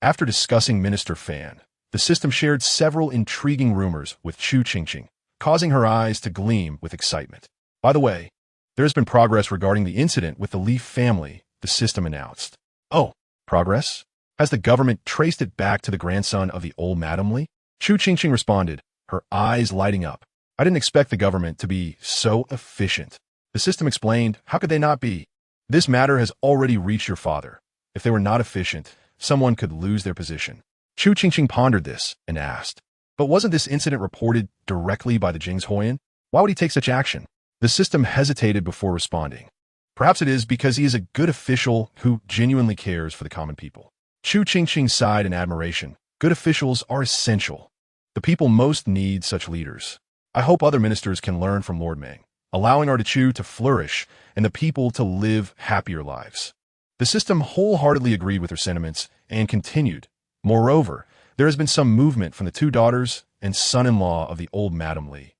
After discussing Minister Fan, the system shared several intriguing rumors with Chu Qingqing, causing her eyes to gleam with excitement. By the way, there has been progress regarding the incident with the Li family, the system announced. Oh, progress? Has the government traced it back to the grandson of the old Madam Li? Chu Qingqing responded, her eyes lighting up. I didn't expect the government to be so efficient. The system explained, how could they not be? This matter has already reached your father. If they were not efficient, someone could lose their position. Chu Qingqing pondered this and asked, but wasn't this incident reported directly by the Jingshuoyan? Why would he take such action? The system hesitated before responding. Perhaps it is because he is a good official who genuinely cares for the common people. Chu Qingqing sighed in admiration. Good officials are essential. The people most need such leaders. I hope other ministers can learn from Lord Meng, allowing our Chu to flourish and the people to live happier lives. The system wholeheartedly agreed with her sentiments and continued. Moreover, there has been some movement from the two daughters and son-in-law of the old Madam Li.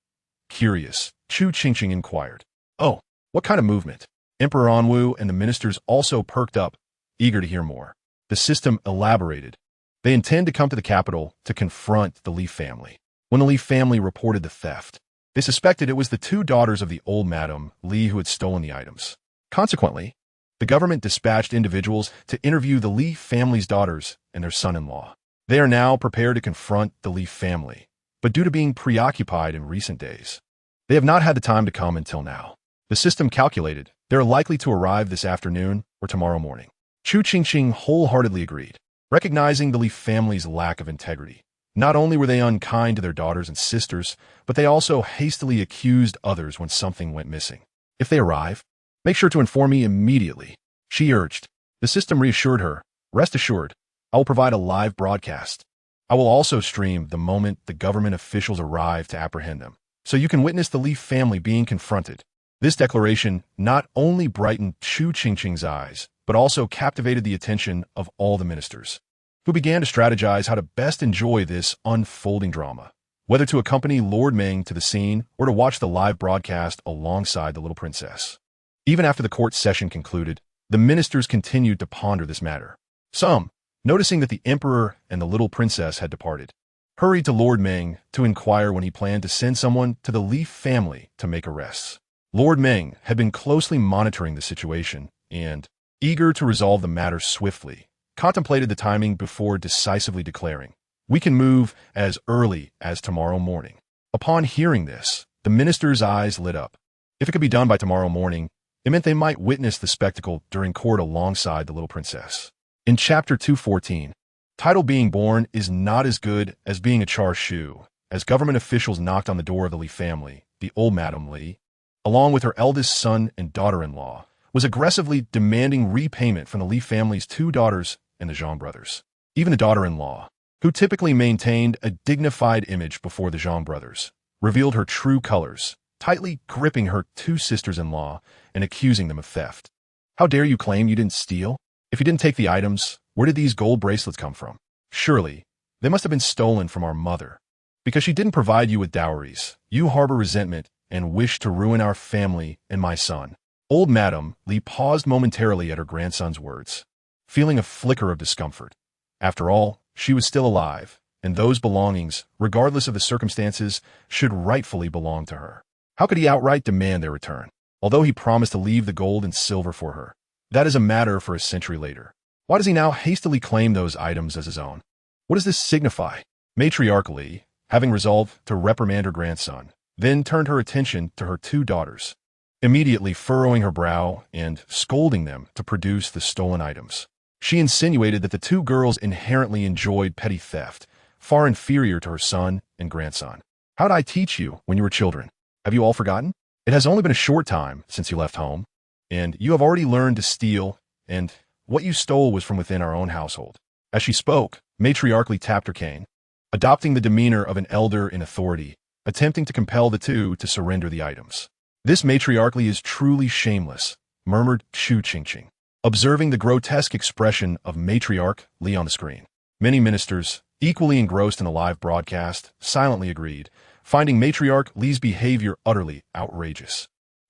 Curious, Chu Qingqing inquired. Oh, what kind of movement? Emperor Anwu and the ministers also perked up, eager to hear more. The system elaborated. They intend to come to the capital to confront the Li family. When the Li family reported the theft, they suspected it was the two daughters of the old Madam Li who had stolen the items. Consequently, the government dispatched individuals to interview the Li family's daughters and their son-in-law. They are now prepared to confront the Li family, but due to being preoccupied in recent days, they have not had the time to come until now. The system calculated they are likely to arrive this afternoon or tomorrow morning. Chu Qingqing wholeheartedly agreed, recognizing the Li family's lack of integrity. Not only were they unkind to their daughters and sisters, but they also hastily accused others when something went missing. If they arrive, make sure to inform me immediately, she urged. The system reassured her, rest assured, I will provide a live broadcast. I will also stream the moment the government officials arrive to apprehend them, so you can witness the Li family being confronted. This declaration not only brightened Chu Qingqing's eyes, but also captivated the attention of all the ministers, who began to strategize how to best enjoy this unfolding drama, whether to accompany Lord Meng to the scene or to watch the live broadcast alongside the little princess. Even after the court session concluded, the ministers continued to ponder this matter. Some, noticing that the emperor and the little princess had departed, hurried to Lord Meng to inquire when he planned to send someone to the Li family to make arrests. Lord Meng had been closely monitoring the situation and, eager to resolve the matter swiftly, contemplated the timing before decisively declaring, we can move as early as tomorrow morning. Upon hearing this, the minister's eyes lit up. If it could be done by tomorrow morning, it meant they might witness the spectacle during court alongside the little princess. In Chapter 214, title being born is not as good as being a Char Shu, as government officials knocked on the door of the Li family, the old Madam Li, along with her eldest son and daughter-in-law, was aggressively demanding repayment from the Li family's two daughters and the Zhang brothers. Even the daughter-in-law, who typically maintained a dignified image before the Zhang brothers, revealed her true colors, tightly gripping her two sisters-in-law and accusing them of theft. How dare you claim you didn't steal? If you didn't take the items, where did these gold bracelets come from? Surely, they must have been stolen from our mother. Because she didn't provide you with dowries, you harbor resentment and wish to ruin our family and my son. Old Madame Li paused momentarily at her grandson's words, feeling a flicker of discomfort. After all, she was still alive, and those belongings, regardless of the circumstances, should rightfully belong to her. How could he outright demand their return, although he promised to leave the gold and silver for her? That is a matter for a century later. Why does he now hastily claim those items as his own? What does this signify? Matriarchally, having resolved to reprimand her grandson, then turned her attention to her two daughters, immediately furrowing her brow and scolding them to produce the stolen items. She insinuated that the two girls inherently enjoyed petty theft, far inferior to her son and grandson. How did I teach you when you were children? Have you all forgotten? It has only been a short time since you left home, and you have already learned to steal, and what you stole was from within our own household. As she spoke, matriarchally tapped her cane, adopting the demeanor of an elder in authority, attempting to compel the two to surrender the items. This matriarchally is truly shameless, murmured Chu Qingqing, observing the grotesque expression of matriarch Li on the screen. Many ministers, equally engrossed in a live broadcast, silently agreed, finding matriarch Li's behavior utterly outrageous.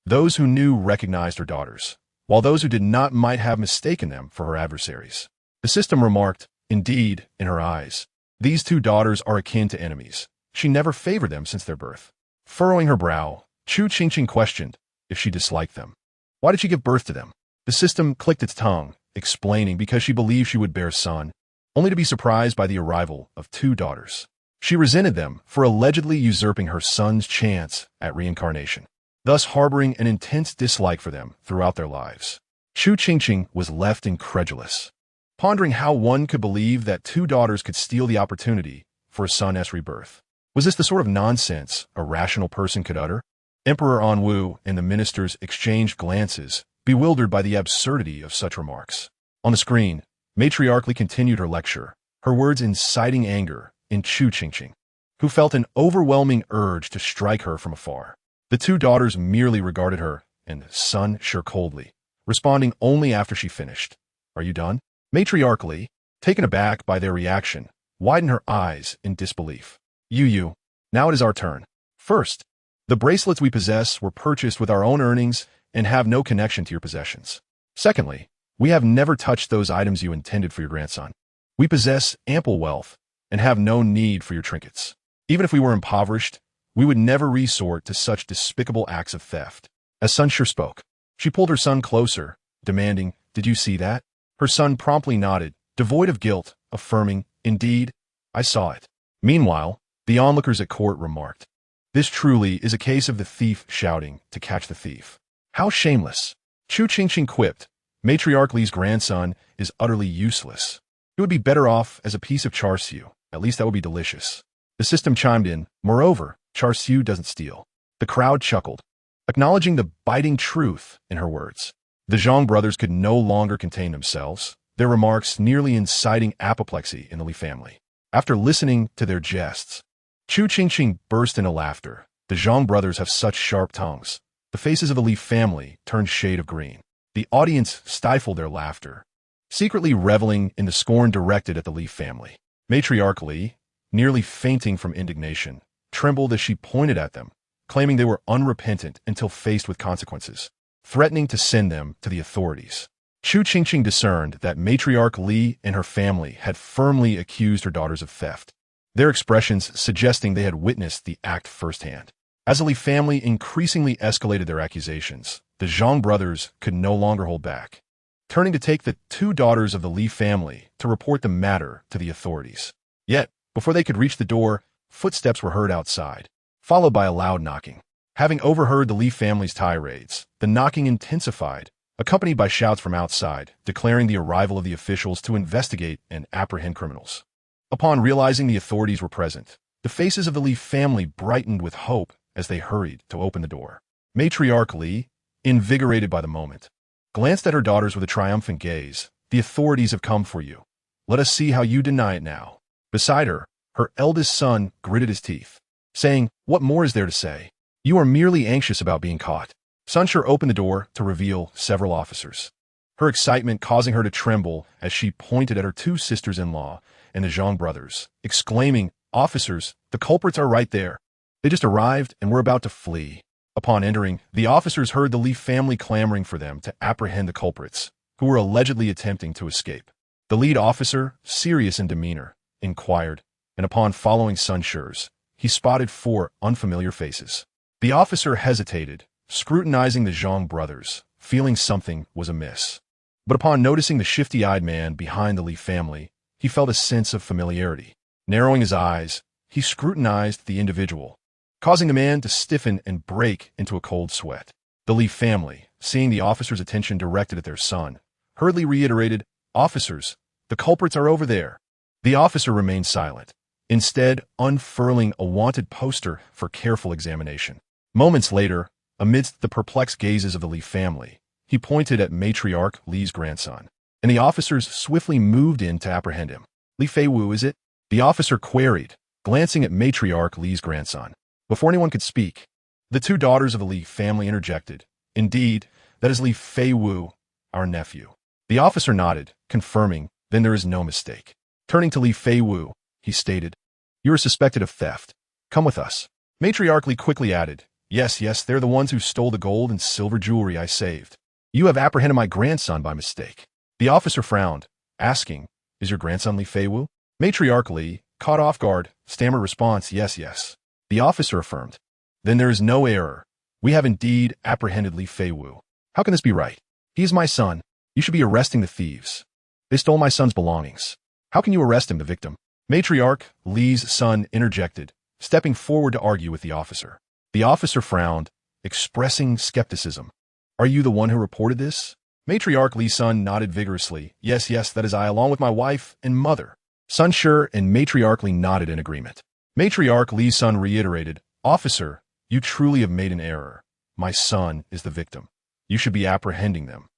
Those who knew recognized her daughters, while those who did not might have mistaken them for her adversaries. The system remarked, indeed, in her eyes, these two daughters are akin to enemies. She never favored them since their birth. Furrowing her brow, Chu Qingqing questioned if she disliked them. Why did she give birth to them? The system clicked its tongue, explaining because she believed she would bear a son, only to be surprised by the arrival of two daughters. She resented them for allegedly usurping her son's chance at reincarnation, thus harboring an intense dislike for them throughout their lives. Chu Qingqing was left incredulous, pondering how one could believe that two daughters could steal the opportunity for a son's rebirth. Was this the sort of nonsense a rational person could utter? Emperor Anwu and the ministers exchanged glances, bewildered by the absurdity of such remarks. On the screen, matriarchally continued her lecture, her words inciting anger in Chu Qingqing, who felt an overwhelming urge to strike her from afar. The two daughters merely regarded her and son Sure coldly, responding only after she finished. Are you done? Matriarchally, taken aback by their reaction, widened her eyes in disbelief. You. Now it is our turn. First, the bracelets we possess were purchased with our own earnings and have no connection to your possessions. Secondly, we have never touched those items you intended for your grandson. We possess ample wealth and have no need for your trinkets. Even if we were impoverished, we would never resort to such despicable acts of theft. As Sun Sure spoke, she pulled her son closer, demanding, "Did you see that?" Her son promptly nodded, devoid of guilt, affirming, "Indeed, I saw it." Meanwhile, the onlookers at court remarked, "This truly is a case of the thief shouting to catch the thief." How shameless! Chu Qingqing quipped, Matriarch Li's grandson is utterly useless. He would be better off as a piece of char siu. At least that would be delicious. The system chimed in, moreover, char siu doesn't steal. The crowd chuckled, acknowledging the biting truth in her words. The Zhang brothers could no longer contain themselves, their remarks nearly inciting apoplexy in the Li family. After listening to their jests, Chu Qingqing burst into laughter. The Zhang brothers have such sharp tongues. The faces of the Li family turned shade of green. The audience stifled their laughter, secretly reveling in the scorn directed at the Li family. Matriarch Li, nearly fainting from indignation, trembled as she pointed at them, claiming they were unrepentant until faced with consequences, threatening to send them to the authorities. Chu Qingqing discerned that Matriarch Li and her family had firmly accused her daughters of theft, their expressions suggesting they had witnessed the act firsthand. As the Li family increasingly escalated their accusations, the Zhang brothers could no longer hold back, turning to take the two daughters of the Li family to report the matter to the authorities. Yet, before they could reach the door, footsteps were heard outside, followed by a loud knocking. Having overheard the Li family's tirades, the knocking intensified, accompanied by shouts from outside, declaring the arrival of the officials to investigate and apprehend criminals. Upon realizing the authorities were present, the faces of the Li family brightened with hope as they hurried to open the door. Matriarch Li, invigorated by the moment, glanced at her daughters with a triumphant gaze. The authorities have come for you. Let us see how you deny it now. Beside her, her eldest son gritted his teeth, saying, "What more is there to say? You are merely anxious about being caught." Sunsure opened the door to reveal several officers. her excitement causing her to tremble as she pointed at her two sisters-in-law and the Zhang brothers, exclaiming, "Officers, the culprits are right there. They just arrived and were about to flee." Upon entering, the officers heard the Li family clamoring for them to apprehend the culprits, who were allegedly attempting to escape. The lead officer, serious in demeanor, inquired, and upon following Sun Shi's, he spotted four unfamiliar faces. The officer hesitated, scrutinizing the Zhang brothers, feeling something was amiss. But upon noticing the shifty-eyed man behind the Li family, he felt a sense of familiarity. Narrowing his eyes, he scrutinized the individual, causing the man to stiffen and break into a cold sweat. The Li family, seeing the officer's attention directed at their son, hurriedly reiterated, "Officers, the culprits are over there." The officer remained silent, instead unfurling a wanted poster for careful examination. Moments later, amidst the perplexed gazes of the Li family, he pointed at matriarch Li's grandson, and the officers swiftly moved in to apprehend him. "Li Feiwu, is it?" the officer queried, glancing at matriarch Li's grandson. Before anyone could speak, the two daughters of the Li family interjected, "Indeed, that is Li Feiwu, our nephew." The officer nodded, confirming, "Then there is no mistake." Turning to Li Feiwu, he stated, "You are suspected of theft. Come with us." Matriarch Li quickly added, Yes, they're the ones who stole the gold and silver jewelry I saved. You have apprehended my grandson by mistake." The officer frowned, asking, "Is your grandson Li Feiwu?" Matriarch Li, caught off guard, stammered response, Yes. The officer affirmed, "Then there is no error. We have indeed apprehended Li Feiwu. How can this be right? He is my son. You should be arresting the thieves. They stole my son's belongings. How can you arrest him, the victim?" Matriarch Li's son interjected, stepping forward to argue with the officer. The officer frowned, expressing skepticism. "Are you the one who reported this?" Matriarch Li's son nodded vigorously. Yes, that is I, along with my wife and mother." Sun Shi and Matriarch Li nodded in agreement. Matriarch Li's son reiterated, "Officer, you truly have made an error. My son is the victim. You should be apprehending them,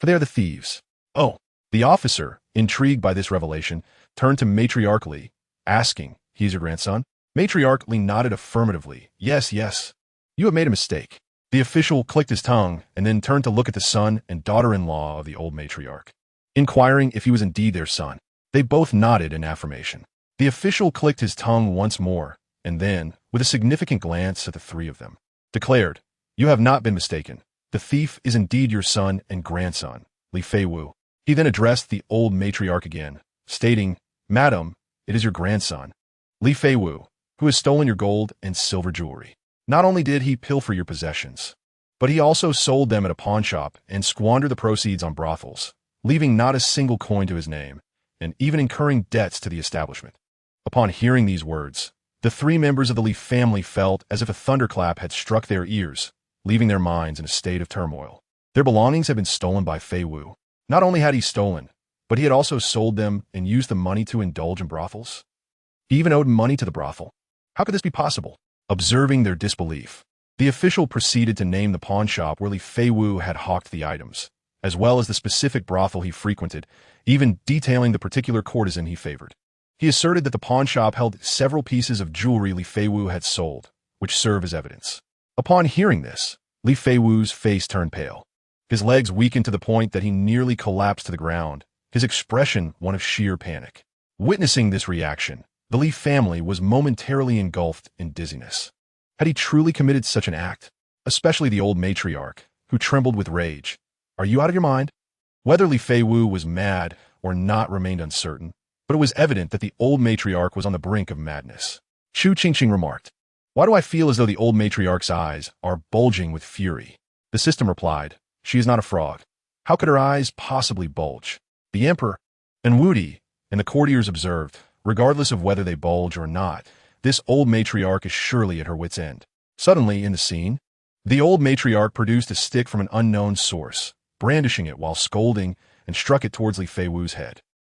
for they are the thieves." "Oh." The officer, intrigued by this revelation, turned to Matriarch Li, asking, "He is your grandson?" Matriarch Li nodded affirmatively. Yes. You have made a mistake." The official clicked his tongue and then turned to look at the son and daughter-in-law of the old matriarch, inquiring if he was indeed their son. They both nodded in affirmation. The official clicked his tongue once more, and then, with a significant glance at the three of them, declared, "You have not been mistaken. The thief is indeed your son and grandson, Li Feiwu." He then addressed the old matriarch again, stating, "Madam, it is your grandson, Li Feiwu, who has stolen your gold and silver jewelry. Not only did he pilfer your possessions, but he also sold them at a pawn shop and squandered the proceeds on brothels, leaving not a single coin to his name, and even incurring debts to the establishment." Upon hearing these words, the three members of the Li family felt as if a thunderclap had struck their ears, leaving their minds in a state of turmoil. Their belongings had been stolen by Feiwu. Not only had he stolen, but he had also sold them and used the money to indulge in brothels. He even owed money to the brothel. How could this be possible? Observing their disbelief, the official proceeded to name the pawn shop where Li Feiwu had hawked the items, as well as the specific brothel he frequented, even detailing the particular courtesan he favored. He asserted that the pawn shop held several pieces of jewelry Li Feiwu had sold, which serve as evidence. Upon hearing this, Li Feiwu's face turned pale. His legs weakened to the point that he nearly collapsed to the ground, his expression one of sheer panic. Witnessing this reaction, the Li family was momentarily engulfed in dizziness. Had he truly committed such an act? Especially the old matriarch, who trembled with rage. "Are you out of your mind?" Whether Li Feiwu was mad or not remained uncertain, but it was evident that the old matriarch was on the brink of madness. Chu Qingqing remarked, "Why do I feel as though the old matriarch's eyes are bulging with fury?" The system replied, "She is not a frog. How could her eyes possibly bulge?" The emperor and Wudi and the courtiers observed, regardless of whether they bulge or not, this old matriarch is surely at her wit's end. Suddenly, in the scene, the old matriarch produced a stick from an unknown source, brandishing it while scolding, and struck it towards Li Feiwu's head.